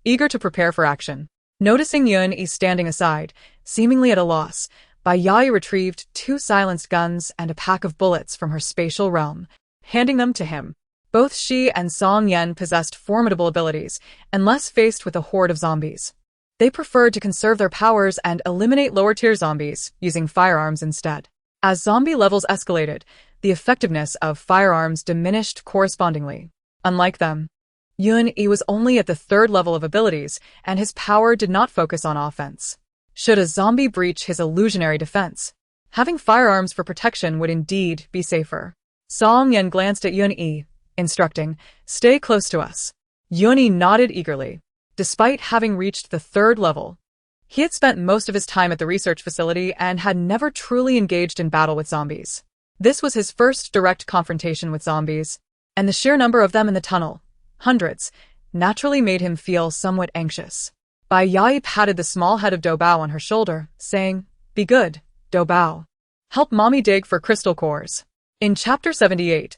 S1: eager to prepare for action. Noticing Yun-yi standing aside, seemingly at a loss, Bai Yai retrieved 2 silenced guns and a pack of bullets from her spatial realm, handing them to him. Both she and Song Yen possessed formidable abilities, unless faced with a horde of zombies. They preferred to conserve their powers and eliminate lower-tier zombies, using firearms instead. As zombie levels escalated, the effectiveness of firearms diminished correspondingly. Unlike them, Yun-yi was only at the 3rd level of abilities, and his power did not focus on offense. Should a zombie breach his illusionary defense, having firearms for protection would indeed be safer. Song Yen glanced at Yun-yi, instructing, "Stay close to us." Yun-yi nodded eagerly. Despite having reached the 3rd level, he had spent most of his time at the research facility and had never truly engaged in battle with zombies. This was his first direct confrontation with zombies, and the sheer number of them in the tunnel, hundreds, naturally made him feel somewhat anxious. Bai Yai patted the small head of Doubao on her shoulder, saying, "Be good, Doubao. Help mommy dig for crystal cores." In Chapter 78,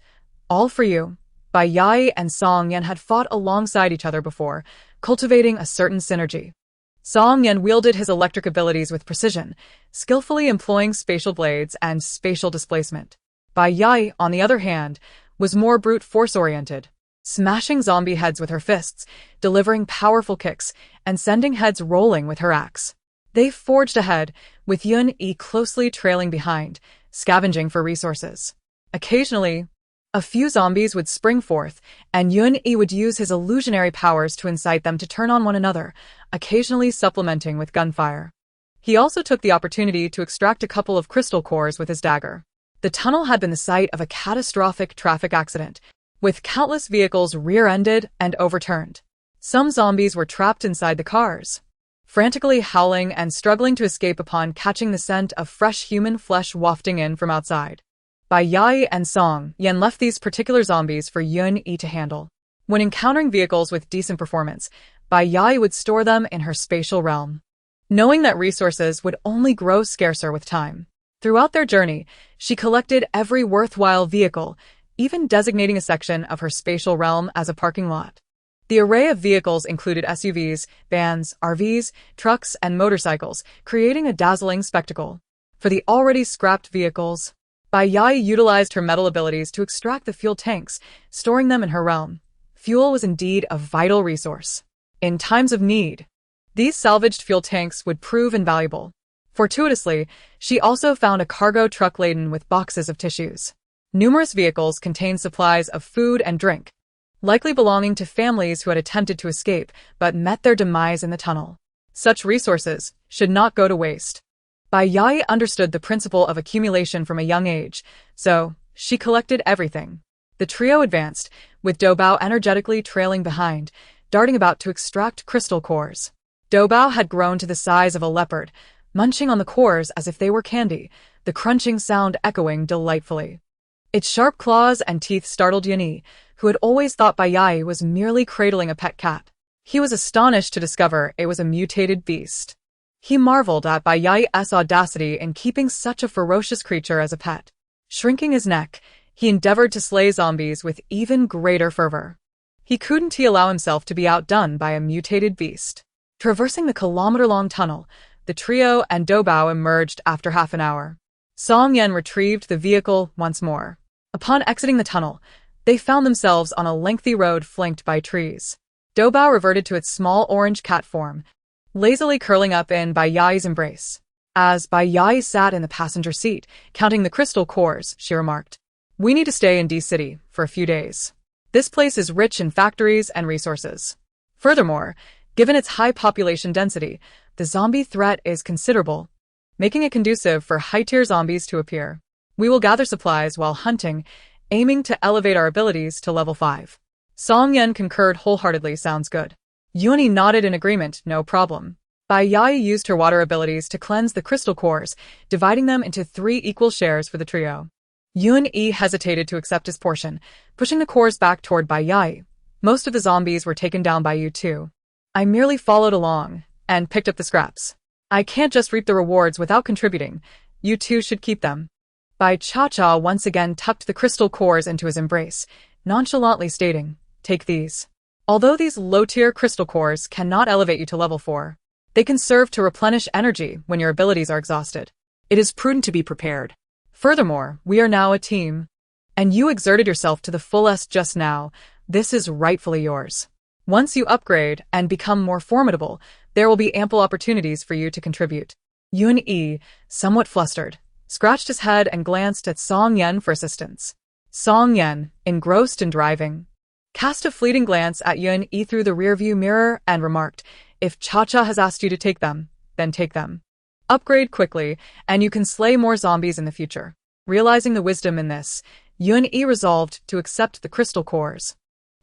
S1: All for You, Bai Yai and Song Yan had fought alongside each other before, cultivating a certain synergy. Song Yan wielded his electric abilities with precision, skillfully employing spatial blades and spatial displacement. Bai Yai, on the other hand, was more brute force-oriented, smashing zombie heads with her fists, delivering powerful kicks, and sending heads rolling with her axe. They forged ahead, with Yun-Yi closely trailing behind, scavenging for resources. Occasionally, a few zombies would spring forth, and Yun-Yi would use his illusionary powers to incite them to turn on one another, occasionally supplementing with gunfire. He also took the opportunity to extract a couple of crystal cores with his dagger. The tunnel had been the site of a catastrophic traffic accident, with countless vehicles rear-ended and overturned. Some zombies were trapped inside the cars, frantically howling and struggling to escape upon catching the scent of fresh human flesh wafting in from outside. Bai Yai and Song Yan left these particular zombies for Yun-Yi to handle. When encountering vehicles with decent performance, Bai Yai would store them in her spatial realm, knowing that resources would only grow scarcer with time. Throughout their journey, she collected every worthwhile vehicle, even designating a section of her spatial realm as a parking lot. The array of vehicles included SUVs, vans, RVs, trucks, and motorcycles, creating a dazzling spectacle. For the already scrapped vehicles, Bai Yai utilized her metal abilities to extract the fuel tanks, storing them in her realm. Fuel was indeed a vital resource. In times of need, these salvaged fuel tanks would prove invaluable. Fortuitously, she also found a cargo truck laden with boxes of tissues. Numerous vehicles contained supplies of food and drink, likely belonging to families who had attempted to escape but met their demise in the tunnel. Such resources should not go to waste. Bai Yai understood the principle of accumulation from a young age, so she collected everything. The trio advanced, with Doubao energetically trailing behind, darting about to extract crystal cores. Doubao had grown to the size of a leopard, munching on the cores as if they were candy, the crunching sound echoing delightfully. Its sharp claws and teeth startled Yun-Yi, who had always thought Bai Yai was merely cradling a pet cat. He was astonished to discover it was a mutated beast. He marveled at Bai Yai's audacity in keeping such a ferocious creature as a pet. Shrinking his neck, he endeavored to slay zombies with even greater fervor. He couldn't allow himself to be outdone by a mutated beast. Traversing the kilometer-long tunnel, the trio and Doubao emerged after half an hour. Song Yan retrieved the vehicle once more. Upon exiting the tunnel, they found themselves on a lengthy road flanked by trees. Doubao reverted to its small orange cat form, lazily curling up in Bai Yai's embrace. As Bai Yai sat in the passenger seat, counting the crystal cores, she remarked, "We need to stay in D City for a few days. This place is rich in factories and resources. Furthermore, given its high population density, the zombie threat is considerable, making it conducive for high-tier zombies to appear. We will gather supplies while hunting, aiming to elevate our abilities to level 5. Song Yan concurred wholeheartedly. Sounds good. Yun-Yi nodded in agreement. No problem. Bai Yai used her water abilities to cleanse the crystal cores, dividing them into 3 equal shares for the trio. Yun-Yi hesitated to accept his portion, pushing the cores back toward Bai Yai. Most of the zombies were taken down by you too. I merely followed along and picked up the scraps. I can't just reap the rewards without contributing. You two should keep them." Bai Cha-Cha once again tucked the crystal cores into his embrace, nonchalantly stating, "Take these. Although these low-tier crystal cores cannot elevate you to level 4, they can serve to replenish energy when your abilities are exhausted. It is prudent to be prepared. Furthermore, we are now a team, and you exerted yourself to the fullest just now. This is rightfully yours. Once you upgrade and become more formidable, there will be ample opportunities for you to contribute." Yun-Yi, somewhat flustered, scratched his head and glanced at Song Yan for assistance. Song Yan, engrossed in driving, cast a fleeting glance at Yun-Yi through the rearview mirror and remarked, "If Cha-Cha has asked you to take them, then take them. Upgrade quickly, and you can slay more zombies in the future." Realizing the wisdom in this, Yun-Yi resolved to accept the crystal cores,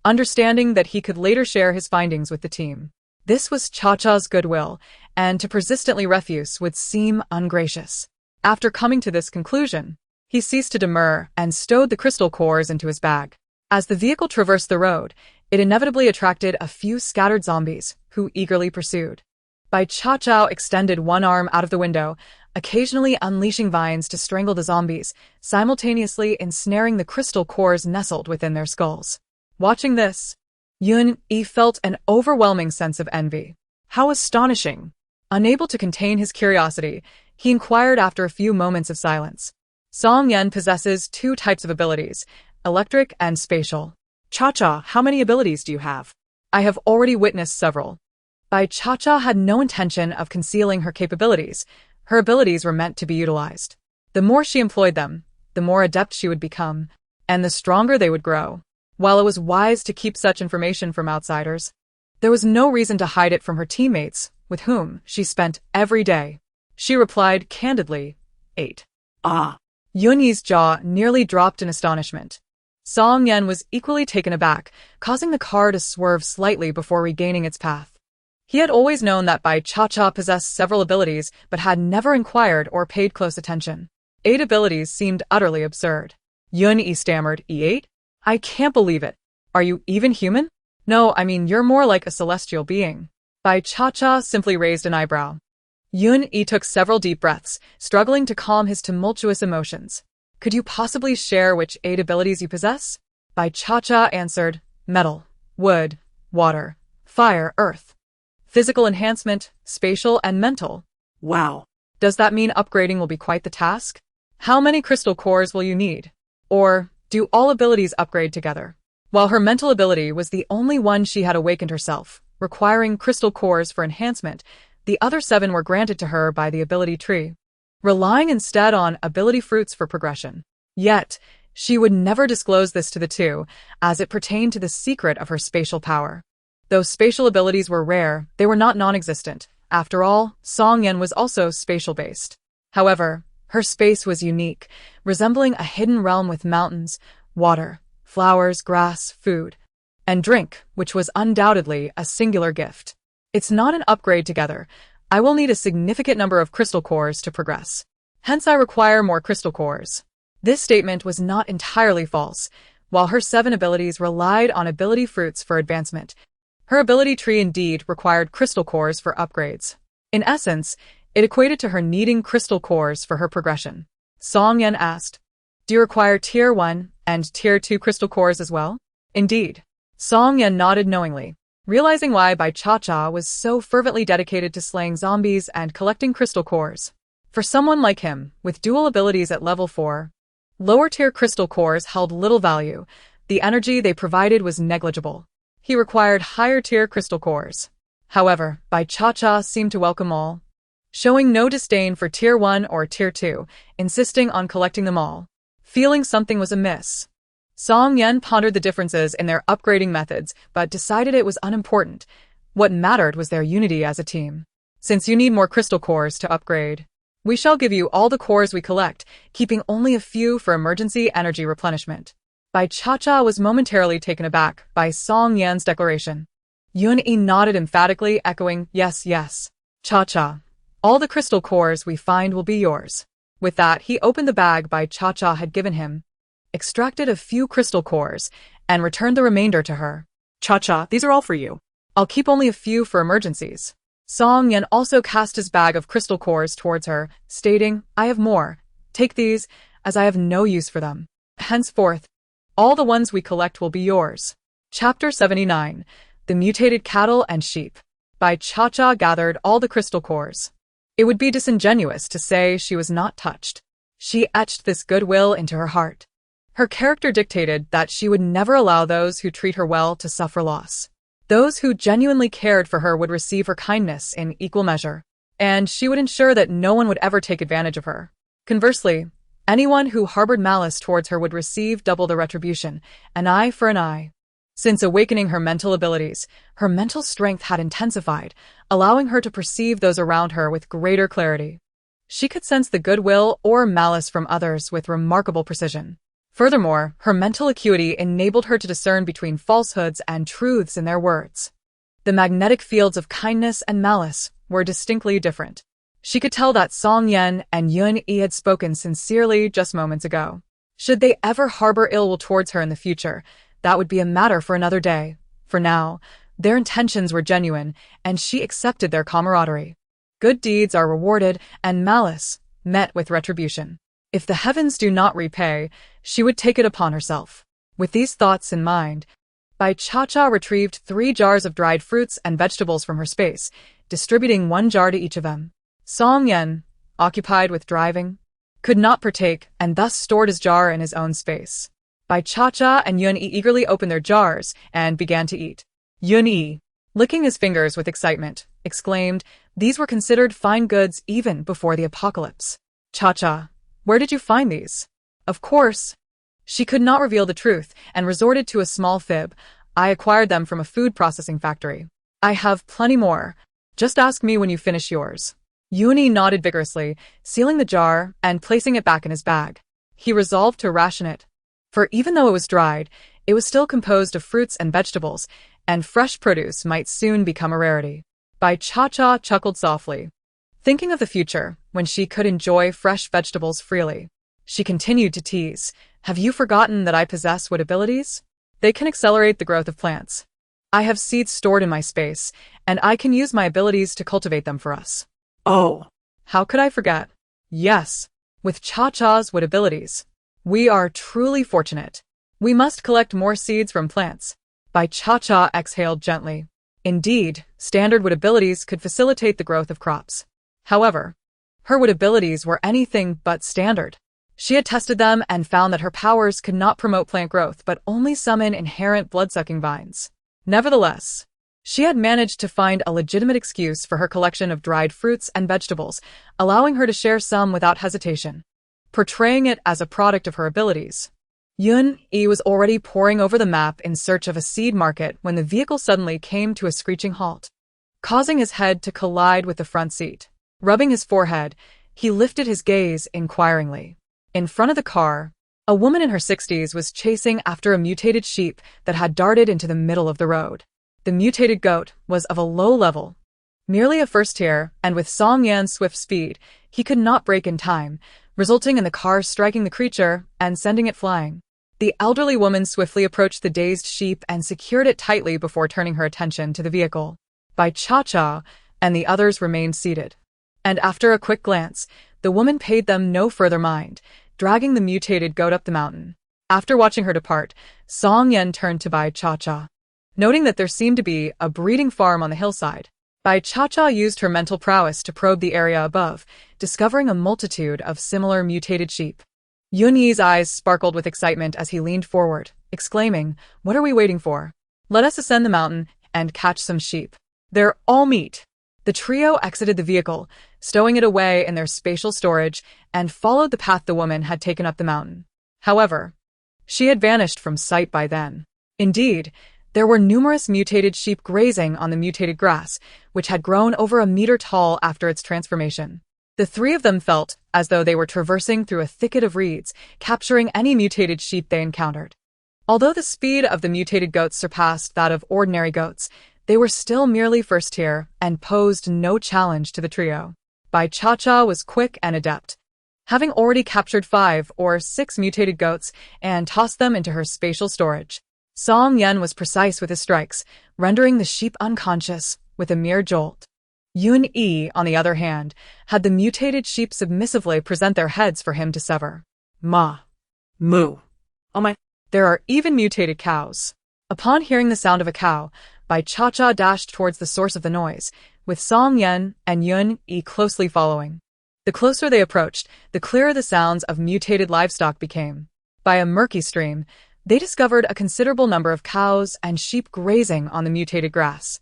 S1: understanding that he could later share his findings with the team. This was Cha-Cha's goodwill, and to persistently refuse would seem ungracious. After coming to this conclusion, he ceased to demur and stowed the crystal cores into his bag. As the vehicle traversed the road, it inevitably attracted a few scattered zombies, who eagerly pursued. Bai Cha-Cha extended one arm out of the window, occasionally unleashing vines to strangle the zombies, simultaneously ensnaring the crystal cores nestled within their skulls. Watching this, Yun-Yi felt an overwhelming sense of envy.
S2: How astonishing!
S1: Unable to contain his curiosity, he inquired after a few moments of silence. Song Yan possesses two types of abilities, electric and spatial.
S2: Cha-Cha, how many abilities do you have?
S1: I have already witnessed several. Bai Cha-Cha had no intention of concealing her capabilities. Her abilities were meant to be utilized. The more she employed them, the more adept she would become, and the stronger they would grow. While it was wise to keep such information from outsiders, there was no reason to hide it from her teammates, with whom she spent every day. She replied candidly, 8.
S2: Ah.
S1: Yun-Yi's jaw nearly dropped in astonishment. Song Yan was equally taken aback, causing the car to swerve slightly before regaining its path. He had always known that Bai Cha-Cha possessed several abilities, but had never inquired or paid close attention. 8 abilities seemed utterly absurd. Yun-Yi stammered, E8? I can't believe it. Are you even human? No, I mean you're more like a celestial being. Bai Cha-Cha simply raised an eyebrow. Yun-Yi took several deep breaths, struggling to calm his tumultuous emotions. Could you possibly share which 8 abilities you possess? Bai Cha-Cha answered, metal, wood, water, fire, earth. Physical enhancement, spatial, and mental.
S2: Wow.
S1: Does that mean upgrading will be quite the task? How many crystal cores will you need? Or, do all abilities upgrade together? While her mental ability was the only one she had awakened herself, requiring crystal cores for enhancement, the other 7 were granted to her by the ability tree, relying instead on ability fruits for progression. Yet, she would never disclose this to the two, as it pertained to the secret of her spatial power. Though spatial abilities were rare, they were not non-existent. After all, Song Yan was also spatial-based. However, her space was unique, resembling a hidden realm with mountains, water, flowers, grass, food, and drink, which was undoubtedly a singular gift. It's not an upgrade together. I will need a significant number of crystal cores to progress. Hence I require more crystal cores. This statement was not entirely false. While her 7 abilities relied on ability fruits for advancement, her ability tree indeed required crystal cores for upgrades. In essence, it equated to her needing crystal cores for her progression. Song Yan asked, do you require Tier 1 and Tier 2 crystal cores as well? Indeed. Song Yan nodded knowingly, realizing why Bai Cha-Cha was so fervently dedicated to slaying zombies and collecting crystal cores. For someone like him, with dual abilities at level 4, lower-tier crystal cores held little value. The energy they provided was negligible. He required higher-tier crystal cores. However, Bai Cha-Cha seemed to welcome all, showing no disdain for Tier 1 or Tier 2, insisting on collecting them all. Feeling something was amiss, Song Yan pondered the differences in their upgrading methods, but decided it was unimportant. What mattered was their unity as a team. Since you need more crystal cores to upgrade, we shall give you all the cores we collect, keeping only a few for emergency energy replenishment. Bai Cha-Cha was momentarily taken aback by Song Yan's declaration. Yun-Yi nodded emphatically, echoing, yes, yes. Cha-Cha, all the crystal cores we find will be yours. With that, he opened the bag Bai Cha-Cha had given him, extracted a few crystal cores, and returned the remainder to her.
S2: Cha-Cha, these are all for you.
S1: I'll keep only a few for emergencies. Song Yan also cast his bag of crystal cores towards her, stating, I have more. Take these, as I have no use for them. Henceforth, all the ones we collect will be yours. Chapter 79. The Mutated Cattle and Sheep. Bai Cha-Cha gathered all the crystal cores. It would be disingenuous to say she was not touched. She etched this goodwill into her heart. Her character dictated that she would never allow those who treat her well to suffer loss. Those who genuinely cared for her would receive her kindness in equal measure, and she would ensure that no one would ever take advantage of her. Conversely, anyone who harbored malice towards her would receive double the retribution, an eye for an eye. Since awakening her mental abilities, her mental strength had intensified, allowing her to perceive those around her with greater clarity. She could sense the goodwill or malice from others with remarkable precision. Furthermore, her mental acuity enabled her to discern between falsehoods and truths in their words. The magnetic fields of kindness and malice were distinctly different. She could tell that Song Yan and Yun Yi had spoken sincerely just moments ago. Should they ever harbor ill will towards her in the future, that would be a matter for another day. For now, their intentions were genuine, and she accepted their camaraderie. Good deeds are rewarded, and malice met with retribution. If the heavens do not repay, she would take it upon herself. With these thoughts in mind, Bai Cha-Cha retrieved 3 jars of dried fruits and vegetables from her space, distributing 1 jar to each of them. Song Yan, occupied with driving, could not partake and thus stored his jar in his own space. Bai Cha-Cha and Yun Yi eagerly opened their jars and began to eat. Yun Yi, licking his fingers with excitement, exclaimed, "These were considered fine goods even before the apocalypse." Cha-Cha, where did you find these? Of course. She could not reveal the truth and resorted to a small fib. I acquired them from a food processing factory. I have plenty more. Just ask me when you finish yours. Yun Yi nodded vigorously, sealing the jar and placing it back in his bag. He resolved to ration it. For even though it was dried, it was still composed of fruits and vegetables, and fresh produce might soon become a rarity. Bai Cha-Cha chuckled softly, thinking of the future, when she could enjoy fresh vegetables freely. She continued to tease, "Have you forgotten that I possess what abilities? They can accelerate the growth of plants. I have seeds stored in my space, and I can use my abilities to cultivate them for us."
S2: Oh,
S1: How could I forget? Yes, with Cha-Cha's wood abilities. We are truly fortunate. We must collect more seeds from plants. Bai Cha-Cha exhaled gently. Indeed, standard wood abilities could facilitate the growth of crops. However, her wood abilities were anything but standard. She had tested them and found that her powers could not promote plant growth but only summon inherent blood-sucking vines. Nevertheless, she had managed to find a legitimate excuse for her collection of dried fruits and vegetables, allowing her to share some without hesitation, portraying it as a product of her abilities. Yun Yi was already poring over the map in search of a seed market when the vehicle suddenly came to a screeching halt, causing his head to collide with the front seat. Rubbing his forehead, he lifted his gaze inquiringly. In front of the car, a woman in her 60s was chasing after a mutated sheep that had darted into the middle of the road. The mutated goat was of a low level, merely a first tier, and with Song Yan's swift speed, he could not brake in time, resulting in the car striking the creature and sending it flying. The elderly woman swiftly approached the dazed sheep and secured it tightly before turning her attention to the vehicle. Bai Cha-Cha and the others remained seated. And after a quick glance, the woman paid them no further mind, dragging the mutated goat up the mountain. After watching her depart, Song Yan turned to Bai Cha-Cha. Noting that there seemed to be a breeding farm on the hillside, Bai Cha-Cha used her mental prowess to probe the area above, discovering a multitude of similar mutated sheep. Yun Yi's eyes sparkled with excitement as he leaned forward, exclaiming, "What are we waiting for? Let us ascend the mountain and catch some sheep. They're all meat." The trio exited the vehicle, stowing it away in their spatial storage, and followed the path the woman had taken up the mountain. However, she had vanished from sight by then. Indeed, there were numerous mutated sheep grazing on the mutated grass, which had grown over a meter tall after its transformation. The 3 of them felt as though they were traversing through a thicket of reeds, capturing any mutated sheep they encountered. Although the speed of the mutated goats surpassed that of ordinary goats, they were still merely first tier and posed no challenge to the trio. Bai Cha-Cha was quick and adept, having already captured 5 or 6 mutated goats and tossed them into her spatial storage. Song Yan was precise with his strikes, rendering the sheep unconscious with a mere jolt. Yun Yi, on the other hand, had the mutated sheep submissively present their heads for him to sever. Ma.
S2: moo. Oh my.
S1: There are even mutated cows. Upon hearing the sound of a cow, Bai Cha-Cha dashed towards the source of the noise, with Song Yan and Yun Yi closely following. The closer they approached, the clearer the sounds of mutated livestock became. By a murky stream, they discovered a considerable number of cows and sheep grazing on the mutated grass.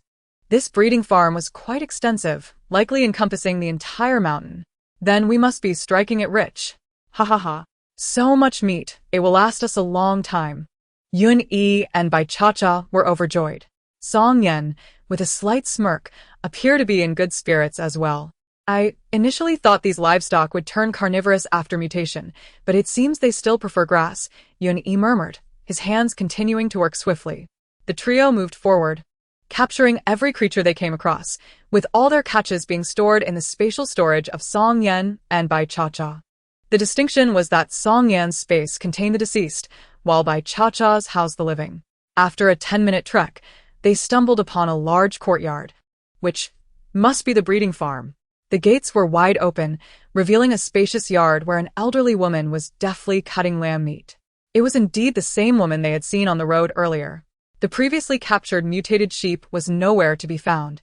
S1: This breeding farm was quite extensive, likely encompassing the entire mountain. Then we must be striking it rich. Ha ha ha. So much meat, it will last us a long time. Yun Yi and Bai Cha-Cha were overjoyed. Song Yan, with a slight smirk, appeared to be in good spirits as well. I initially thought these livestock would turn carnivorous after mutation, but it seems they still prefer grass, Yun Yi murmured, his hands continuing to work swiftly. The trio moved forward, capturing every creature they came across, with all their catches being stored in the spatial storage of Song Yan and Bai Cha-Cha. The distinction was that Song Yan's space contained the deceased, while Bai Cha-Cha's housed the living. After a 10-minute trek, they stumbled upon a large courtyard, which must be the breeding farm. The gates were wide open, revealing a spacious yard where an elderly woman was deftly cutting lamb meat. It was indeed the same woman they had seen on the road earlier. The previously captured mutated sheep was nowhere to be found,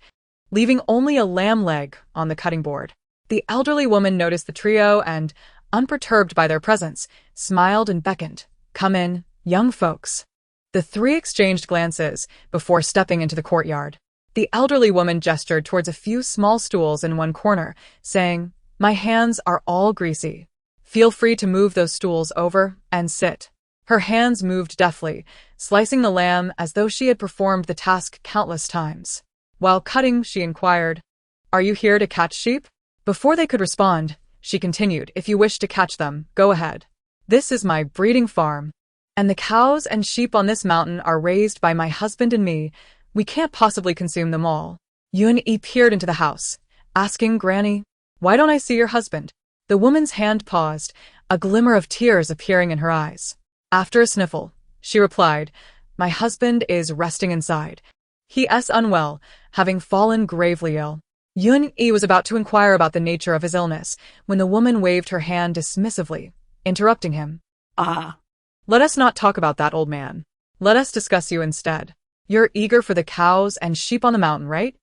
S1: leaving only a lamb leg on the cutting board. The elderly woman noticed the trio and, unperturbed by their presence, smiled and beckoned. "Come in, young folks." The three exchanged glances before stepping into the courtyard. The elderly woman gestured towards a few small stools in one corner, saying, "My hands are all greasy. Feel free to move those stools over and sit." Her hands moved deftly, slicing the lamb as though she had performed the task countless times. While cutting, she inquired, "Are you here to catch sheep?" Before they could respond, she continued, "If you wish to catch them, go ahead. This is my breeding farm, and the cows and sheep on this mountain are raised by my husband and me. We can't possibly consume them all." Yun-E peered into the house, asking Granny, "Why don't I see your husband?" The woman's hand paused, a glimmer of tears appearing in her eyes. After a sniffle, she replied, "My husband is resting inside. He is unwell, having fallen gravely ill." Yun-E was about to inquire about the nature of his illness when the woman waved her hand dismissively, interrupting him. Let us not talk about that, old man. Let us discuss you instead. You're eager for the cows and sheep on the mountain, right?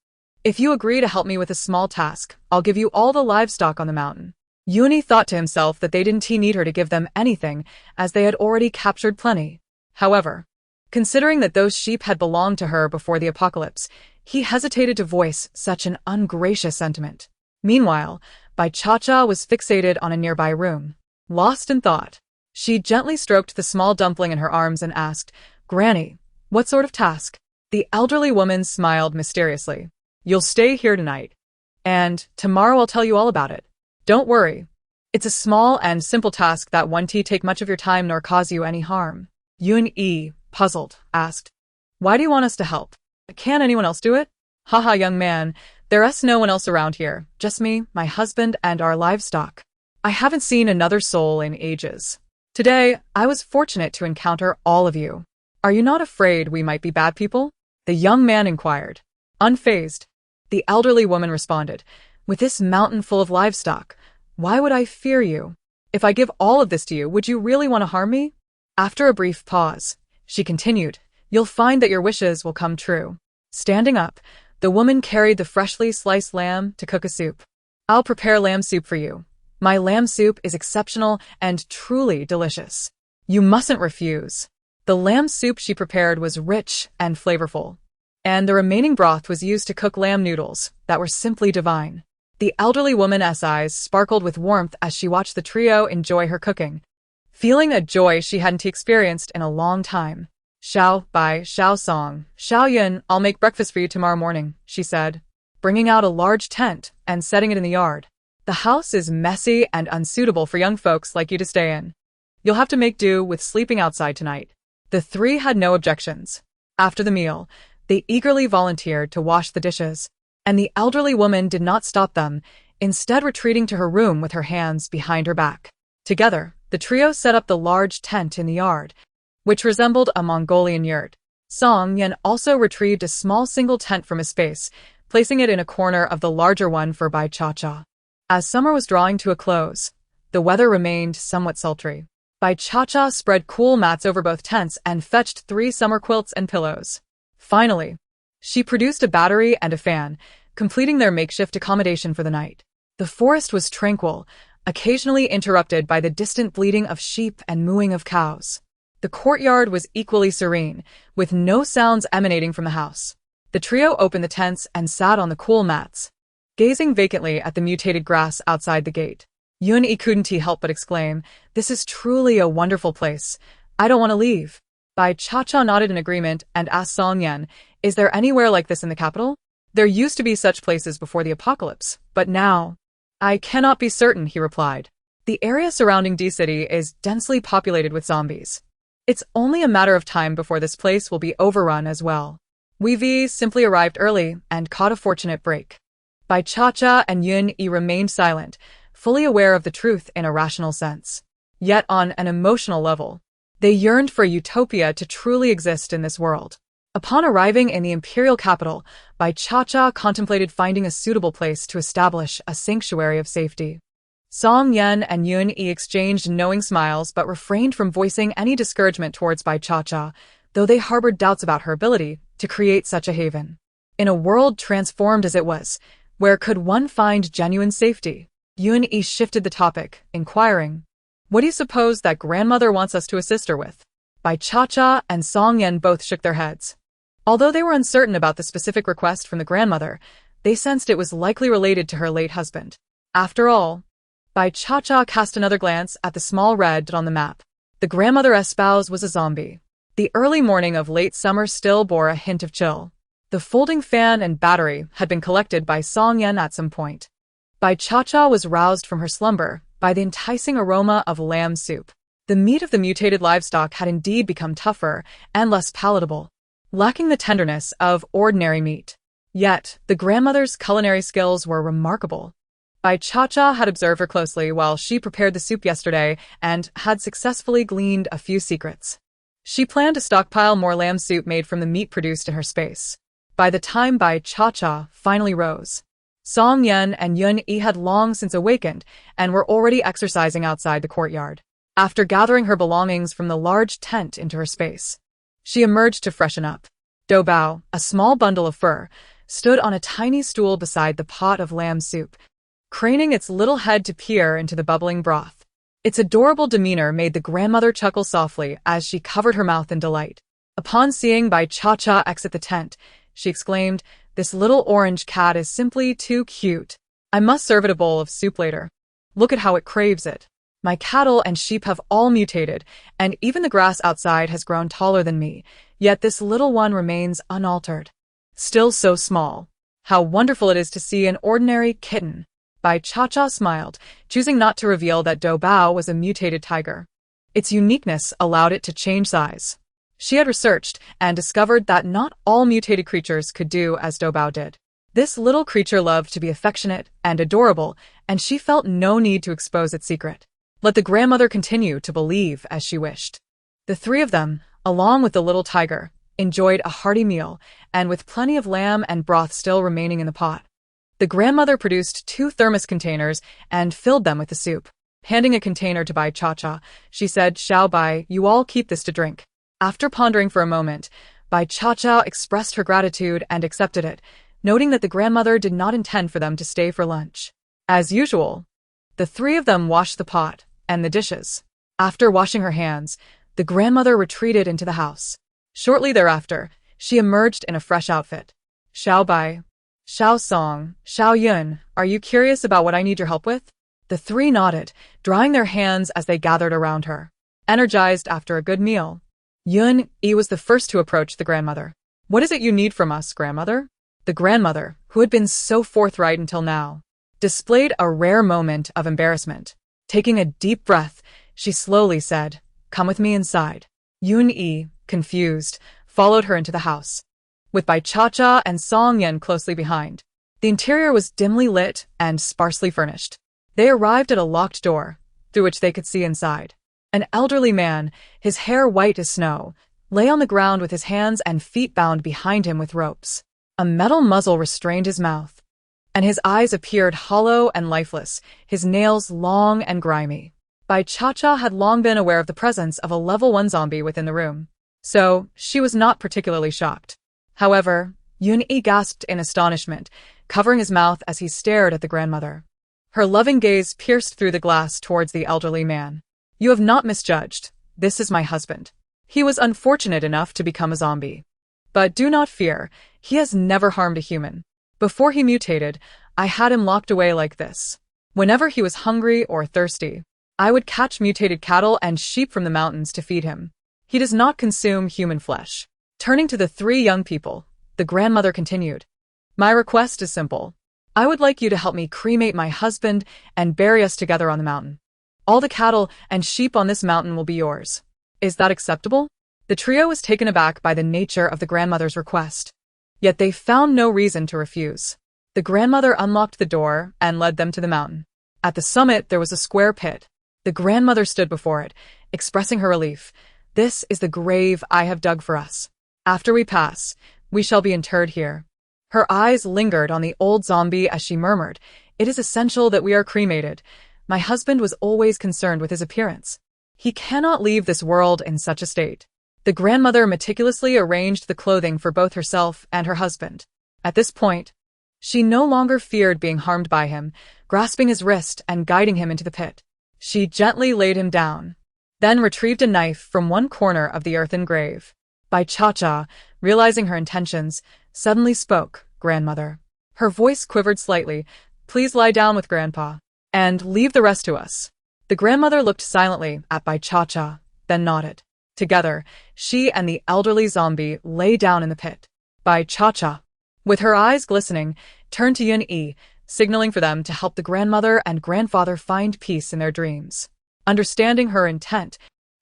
S1: If you agree to help me with a small task, I'll give you all the livestock on the mountain." Yun-E thought to himself that they didn't need her to give them anything, as they had already captured plenty. However, considering that those sheep had belonged to her before the apocalypse, he hesitated to voice such an ungracious sentiment. Meanwhile, Bai Cha-Cha was fixated on a nearby room. Lost in thought, she gently stroked the small dumpling in her arms and asked, "Granny, what sort of task?" The elderly woman smiled mysteriously. "You'll stay here tonight, and tomorrow I'll tell you all about it. Don't worry. It's a small and simple task that won't take much of your time nor cause you any harm." Yun-E, puzzled, asked, "Why do you want us to help? Can anyone else do it?" "Haha, young man, there's no one else around here, just me, my husband, and our livestock. I haven't seen another soul in ages. Today, I was fortunate to encounter all of you. Are you not afraid we might be bad people?" The young man inquired. Unfazed, the elderly woman responded, "With this mountain full of livestock, why would I fear you? If I give all of this to you, would you really want to harm me?" After a brief pause, she continued, "You'll find that your wishes will come true." Standing up, the woman carried the freshly sliced lamb to cook a soup. "I'll prepare lamb soup for you. My lamb soup is exceptional and truly delicious. You mustn't refuse." The lamb soup she prepared was rich and flavorful, and the remaining broth was used to cook lamb noodles that were simply divine. The elderly woman's eyes sparkled with warmth as she watched the trio enjoy her cooking, feeling a joy she hadn't experienced in a long time. "Xiao Bai, Xiao Song, Xiao Yun, I'll make breakfast for you tomorrow morning," she said, bringing out a large tent and setting it in the yard. "The house is messy and unsuitable for young folks like you to stay in. You'll have to make do with sleeping outside tonight." The three had no objections. After the meal, they eagerly volunteered to wash the dishes, and the elderly woman did not stop them, instead retreating to her room with her hands behind her back. Together, the trio set up the large tent in the yard, which resembled a Mongolian yurt. Song Yan also retrieved a small single tent from his space, placing it in a corner of the larger one for Bai Cha-Cha. As summer was drawing to a close, the weather remained somewhat sultry. Bai Cha-Cha spread cool mats over both tents and fetched 3 summer quilts and pillows. Finally, she produced a battery and a fan, completing their makeshift accommodation for the night. The forest was tranquil, occasionally interrupted by the distant bleating of sheep and mooing of cows. The courtyard was equally serene, with no sounds emanating from the house. The trio opened the tents and sat on the cool mats, gazing vacantly at the mutated grass outside the gate. Yun-E couldn't help but exclaim, "This is truly a wonderful place. I don't want to leave." Bai Cha-Cha nodded in agreement and asked Song Yan, "Is there anywhere like this in the capital?" "There used to be such places before the apocalypse, but now—" "I cannot be certain," he replied. "The area surrounding D-City is densely populated with zombies. It's only a matter of time before this place will be overrun as well." Wei simply arrived early and caught a fortunate break. Bai Cha and Yun-yi remained silent, fully aware of the truth in a rational sense. Yet on an emotional level, they yearned for a utopia to truly exist in this world. Upon arriving in the imperial capital, Bai Cha contemplated finding a suitable place to establish a sanctuary of safety. Song Yan and Yun-yi exchanged knowing smiles but refrained from voicing any discouragement towards Bai Cha, though they harbored doubts about her ability to create such a haven. In a world transformed as it was, where could one find genuine safety? Yun-yi shifted the topic, inquiring, "What do you suppose that grandmother wants us to assist her with?" Bai Cha and Song Yan both shook their heads. Although they were uncertain about the specific request from the grandmother, they sensed it was likely related to her late husband. After all, Bai Cha cast another glance at the small red dot on the map. The grandmother's spouse was a zombie. The early morning of late summer still bore a hint of chill. The folding fan and battery had been collected by Song Yan at some point. Bai Cha was roused from her slumber by the enticing aroma of lamb soup. The meat of the mutated livestock had indeed become tougher and less palatable, lacking the tenderness of ordinary meat. Yet, the grandmother's culinary skills were remarkable. Bai Cha had observed her closely while she prepared the soup yesterday and had successfully gleaned a few secrets. She planned to stockpile more lamb soup made from the meat produced in her space. By the time Bai Cha finally rose, Song Yan and Yun-yi had long since awakened and were already exercising outside the courtyard. After gathering her belongings from the large tent into her space, she emerged to freshen up. Do Bao, a small bundle of fur, stood on a tiny stool beside the pot of lamb soup, craning its little head to peer into the bubbling broth. Its adorable demeanor made the grandmother chuckle softly as she covered her mouth in delight. Upon seeing Bai Cha exit the tent, she exclaimed, "This little orange cat is simply too cute. I must serve it a bowl of soup later. Look at how it craves it. My cattle and sheep have all mutated, and even the grass outside has grown taller than me, yet this little one remains unaltered. Still so small. How wonderful it is to see an ordinary kitten." Bai Cha smiled, choosing not to reveal that Do Bao was a mutated tiger. Its uniqueness allowed it to change size. She had researched and discovered that not all mutated creatures could do as Do Bao did. This little creature loved to be affectionate and adorable, and she felt no need to expose its secret. Let the grandmother continue to believe as she wished. The three of them, along with the little tiger, enjoyed a hearty meal, and with plenty of lamb and broth still remaining in the pot. The grandmother produced 2 thermos containers and filled them with the soup. Handing a container to Bai Cha, she said, "Xiao Bai, you all keep this to drink." After pondering for a moment, Bai Cha expressed her gratitude and accepted it, noting that the grandmother did not intend for them to stay for lunch. As usual, the three of them washed the pot and the dishes. After washing her hands, the grandmother retreated into the house. Shortly thereafter, she emerged in a fresh outfit. "Xiao Bai, Xiao Song, Xiao Yun, are you curious about what I need your help with?" The three nodded, drying their hands as they gathered around her. Energized after a good meal, Yun-yi was the first to approach the grandmother. "What is it you need from us, grandmother?" The grandmother, who had been so forthright until now, displayed a rare moment of embarrassment. Taking a deep breath, she slowly said, "Come with me inside." Yun-yi, confused, followed her into the house, with Bai Cha and Song Yan closely behind. The interior was dimly lit and sparsely furnished. They arrived at a locked door, through which they could see inside. An elderly man, his hair white as snow, lay on the ground with his hands and feet bound behind him with ropes. A metal muzzle restrained his mouth, and his eyes appeared hollow and lifeless, his nails long and grimy. Bai Cha had long been aware of the presence of a level 1 zombie within the room, so she was not particularly shocked. However, Yun-yi gasped in astonishment, covering his mouth as he stared at the grandmother. Her loving gaze pierced through the glass towards the elderly man. "You have not misjudged. This is my husband. He was unfortunate enough to become a zombie. But do not fear, he has never harmed a human. Before he mutated, I had him locked away like this. Whenever he was hungry or thirsty, I would catch mutated cattle and sheep from the mountains to feed him. He does not consume human flesh." Turning to the three young people, the grandmother continued, "My request is simple. I would like you to help me cremate my husband and bury us together on the mountain. All the cattle and sheep on this mountain will be yours. Is that acceptable?" The trio was taken aback by the nature of the grandmother's request. Yet they found no reason to refuse. The grandmother unlocked the door and led them to the mountain. At the summit, there was a square pit. The grandmother stood before it, expressing her relief. "This is the grave I have dug for us. After we pass, we shall be interred here." Her eyes lingered on the old zombie as she murmured, "It is essential that we are cremated. My husband was always concerned with his appearance. He cannot leave this world in such a state." The grandmother meticulously arranged the clothing for both herself and her husband. At this point, she no longer feared being harmed by him, grasping his wrist and guiding him into the pit. She gently laid him down, then retrieved a knife from one corner of the earthen grave. Cha-cha, realizing her intentions, suddenly spoke, "Grandmother." Her voice quivered slightly. "Please lie down with Grandpa, and leave the rest to us." The grandmother looked silently at Cha-cha, then nodded. Together, she and the elderly zombie lay down in the pit. Cha-cha, with her eyes glistening, turned to Yun-yi, signaling for them to help the grandmother and grandfather find peace in their dreams. Understanding her intent,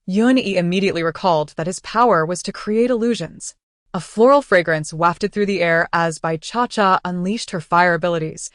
S1: Yun-yi immediately recalled that his power was to create illusions. A floral fragrance wafted through the air as Cha-cha unleashed her fire abilities,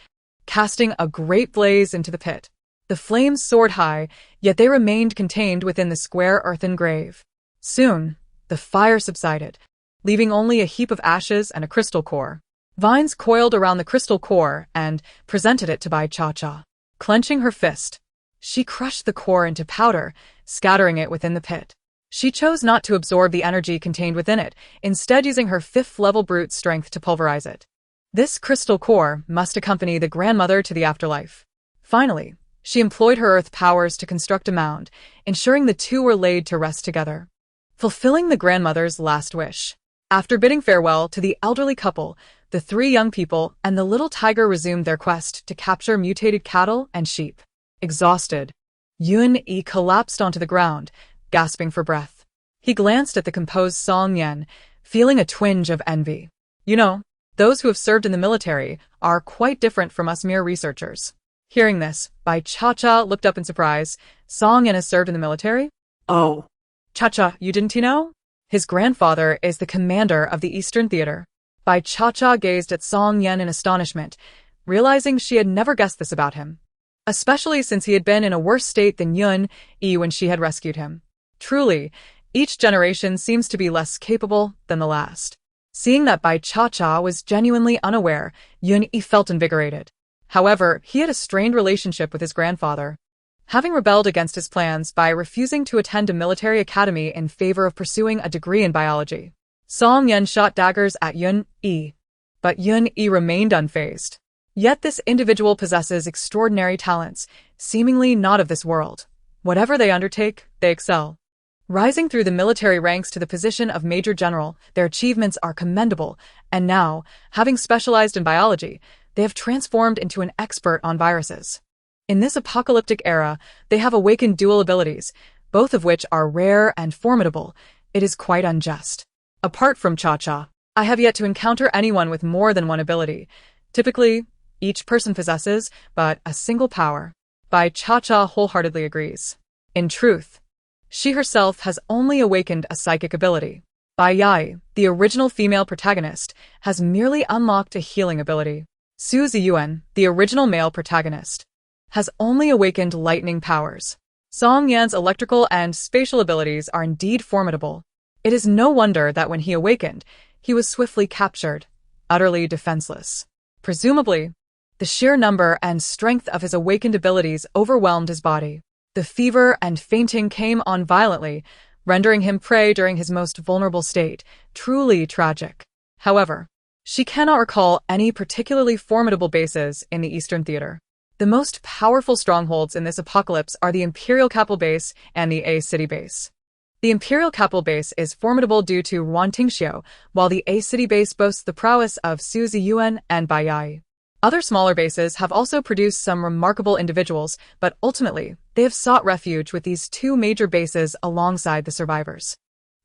S1: casting a great blaze into the pit. The flames soared high, yet they remained contained within the square earthen grave. Soon, the fire subsided, leaving only a heap of ashes and a crystal core. Vines coiled around the crystal core and presented it to Cha-cha. Clenching her fist, she crushed the core into powder, scattering it within the pit. She chose not to absorb the energy contained within it, instead using her 5th-level brute strength to pulverize it. This crystal core must accompany the grandmother to the afterlife. Finally, she employed her earth powers to construct a mound, ensuring the two were laid to rest together, fulfilling the grandmother's last wish. After bidding farewell to the elderly couple, the 3 young people and the little tiger resumed their quest to capture mutated cattle and sheep. Exhausted, Yun-yi collapsed onto the ground, gasping for breath. He glanced at the composed Song Yan, feeling a twinge of envy. "You know, those who have served in the military are quite different from us mere researchers." Hearing this, Cha-cha looked up in surprise. "Song Yan has served in the military?"
S2: Oh.
S1: "Cha-cha, you didn't know? His grandfather is the commander of the Eastern Theater." Cha-cha gazed at Song Yan in astonishment, realizing she had never guessed this about him, especially since he had been in a worse state than Yun-yi when she had rescued him. Truly, each generation seems to be less capable than the last. Seeing that Cha-cha was genuinely unaware, Yun-yi felt invigorated. However, he had a strained relationship with his grandfather, having rebelled against his plans by refusing to attend a military academy in favor of pursuing a degree in biology. Song Yan shot daggers at Yun-yi, but Yun-yi remained unfazed. Yet this individual possesses extraordinary talents, seemingly not of this world. Whatever they undertake, they excel. Rising through the military ranks to the position of Major General, their achievements are commendable, and now, having specialized in biology, they have transformed into an expert on viruses. In this apocalyptic era, they have awakened dual abilities, both of which are rare and formidable. It is quite unjust. Apart from Cha-cha, I have yet to encounter anyone with more than one ability. Typically, each person possesses but a single power. Cha-cha wholeheartedly agrees. In truth, she herself has only awakened a psychic ability. Yai, the original female protagonist, has merely unlocked a healing ability. Su Ziyuan, the original male protagonist, has only awakened lightning powers. Song Yan's electrical and spatial abilities are indeed formidable. It is no wonder that when he awakened, he was swiftly captured, utterly defenseless. Presumably, the sheer number and strength of his awakened abilities overwhelmed his body. The fever and fainting came on violently, rendering him prey during his most vulnerable state. Truly tragic. However, she cannot recall any particularly formidable bases in the Eastern Theater. The most powerful strongholds in this apocalypse are the Imperial Capital Base and the A City Base. The Imperial Capital Base is formidable due to Wan Tingxiu, while the A City Base boasts the prowess of Su Ziyuan and Bai Yai. Other smaller bases have also produced some remarkable individuals, but ultimately, they have sought refuge with these 2 major bases alongside the survivors.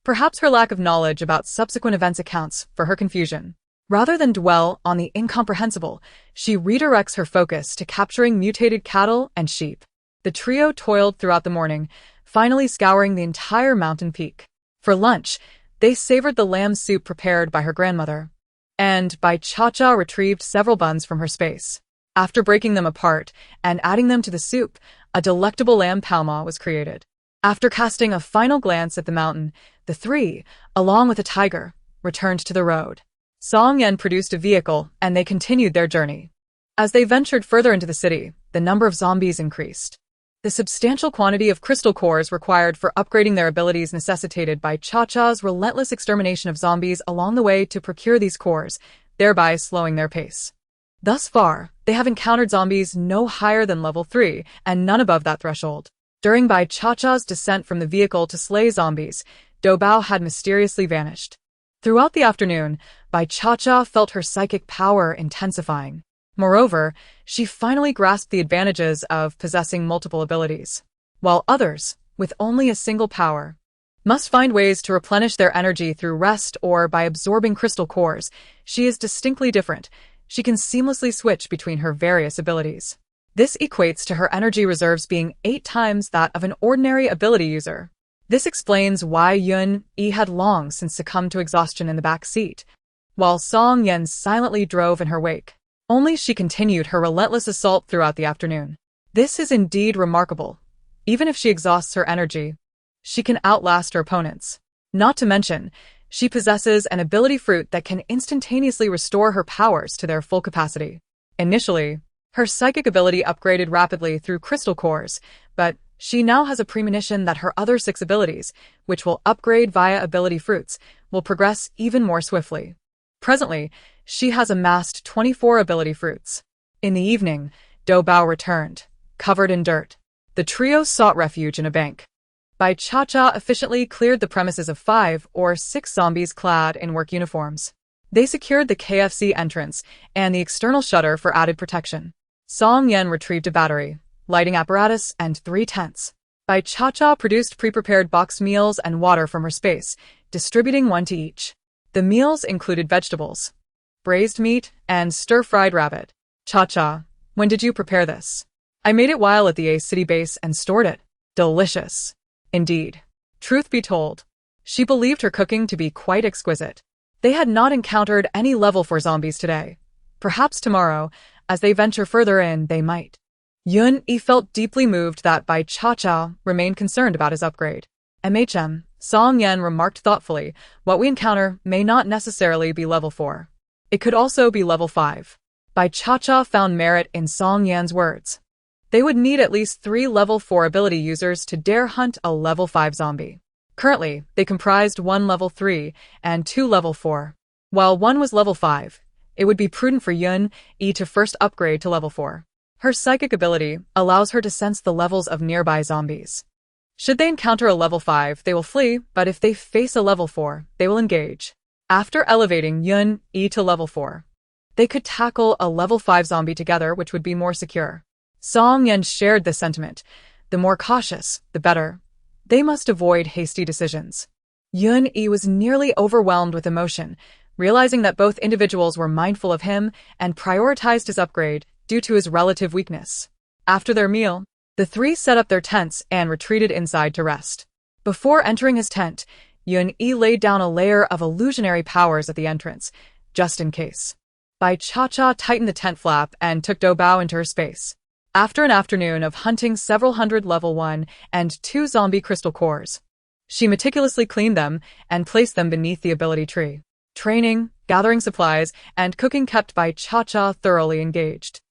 S1: Perhaps her lack of knowledge about subsequent events accounts for her confusion. Rather than dwell on the incomprehensible, she redirects her focus to capturing mutated cattle and sheep. The trio toiled throughout the morning, finally scouring the entire mountain peak. For lunch, they savored the lamb soup prepared by her grandmother. And Bai Cha-Cha retrieved several buns from her space. After breaking them apart and adding them to the soup, a delectable lamb palma was created. After casting a final glance at the mountain, the three, along with a tiger, returned to the road. Song Yen produced a vehicle, and they continued their journey. As they ventured further into the city, the number of zombies increased. The substantial quantity of crystal cores required for upgrading their abilities necessitated by Cha-Cha's relentless extermination of zombies along the way to procure these cores, thereby slowing their pace. Thus far, they have encountered zombies no higher than level 3 and none above that threshold. During Bai Cha-Cha's descent from the vehicle to slay zombies, Doubao had mysteriously vanished. Throughout the afternoon, Bai Cha-Cha felt her psychic power intensifying. Moreover, she finally grasped the advantages of possessing multiple abilities, while others, with only a single power, must find ways to replenish their energy through rest or by absorbing crystal cores. She is distinctly different. She can seamlessly switch between her various abilities. This equates to her energy reserves being 8 times that of an ordinary ability user. This explains why Yun-Yi had long since succumbed to exhaustion in the back seat, while Song Yen silently drove in her wake. Only she continued her relentless assault throughout the afternoon. This is indeed remarkable. Even if she exhausts her energy, she can outlast her opponents. Not to mention, she possesses an ability fruit that can instantaneously restore her powers to their full capacity. Initially, her psychic ability upgraded rapidly through crystal cores, but she now has a premonition that her other 6 abilities, which will upgrade via ability fruits, will progress even more swiftly. Presently, she has amassed 24 ability fruits. In the evening, Doubao returned, covered in dirt. The trio sought refuge in a bank. Bai Cha-Cha efficiently cleared the premises of 5 or 6 zombies clad in work uniforms. They secured the KFC entrance and the external shutter for added protection. Song Yen retrieved a battery, lighting apparatus, and 3 tents. Bai Cha-Cha produced pre-prepared boxed meals and water from her space, distributing 1 to each. The meals included vegetables, braised meat, and stir-fried rabbit. Cha-Cha, when did you prepare this? I made it while at the A City base and stored it. Delicious. Indeed. Truth be told, she believed her cooking to be quite exquisite. They had not encountered any level 4 zombies today. Perhaps tomorrow, as they venture further in, they might. Yun-Yi felt deeply moved that Bai Cha-Cha remained concerned about his upgrade. MHM, Song Yen remarked thoughtfully, what we encounter may not necessarily be level 4. It could also be level 5. Bai Cha-Cha found merit in Song Yan's words. They would need at least 3 level 4 ability users to dare hunt a level 5 zombie. Currently, they comprised 1 level 3 and 2 level 4. While 1 was level 5, it would be prudent for Yun-Yi to first upgrade to level 4. Her psychic ability allows her to sense the levels of nearby zombies. Should they encounter a level 5, they will flee, but if they face a level 4, they will engage. After elevating Yun-Yi to level 4, they could tackle a level 5 zombie together, which would be more secure. Song Yen shared this sentiment. The more cautious, the better. They must avoid hasty decisions. Yun-Yi was nearly overwhelmed with emotion, realizing that both individuals were mindful of him and prioritized his upgrade due to his relative weakness. After their meal, the 3 set up their tents and retreated inside to rest. Before entering his tent, Yun-Yi laid down a layer of illusionary powers at the entrance, just in case. Bai Cha-Cha tightened the tent flap and took Doubao into her space. After an afternoon of hunting several hundred level 1 and 2 zombie crystal cores, she meticulously cleaned them and placed them beneath the ability tree. Training, gathering supplies, and cooking kept Bai Cha-Cha thoroughly engaged.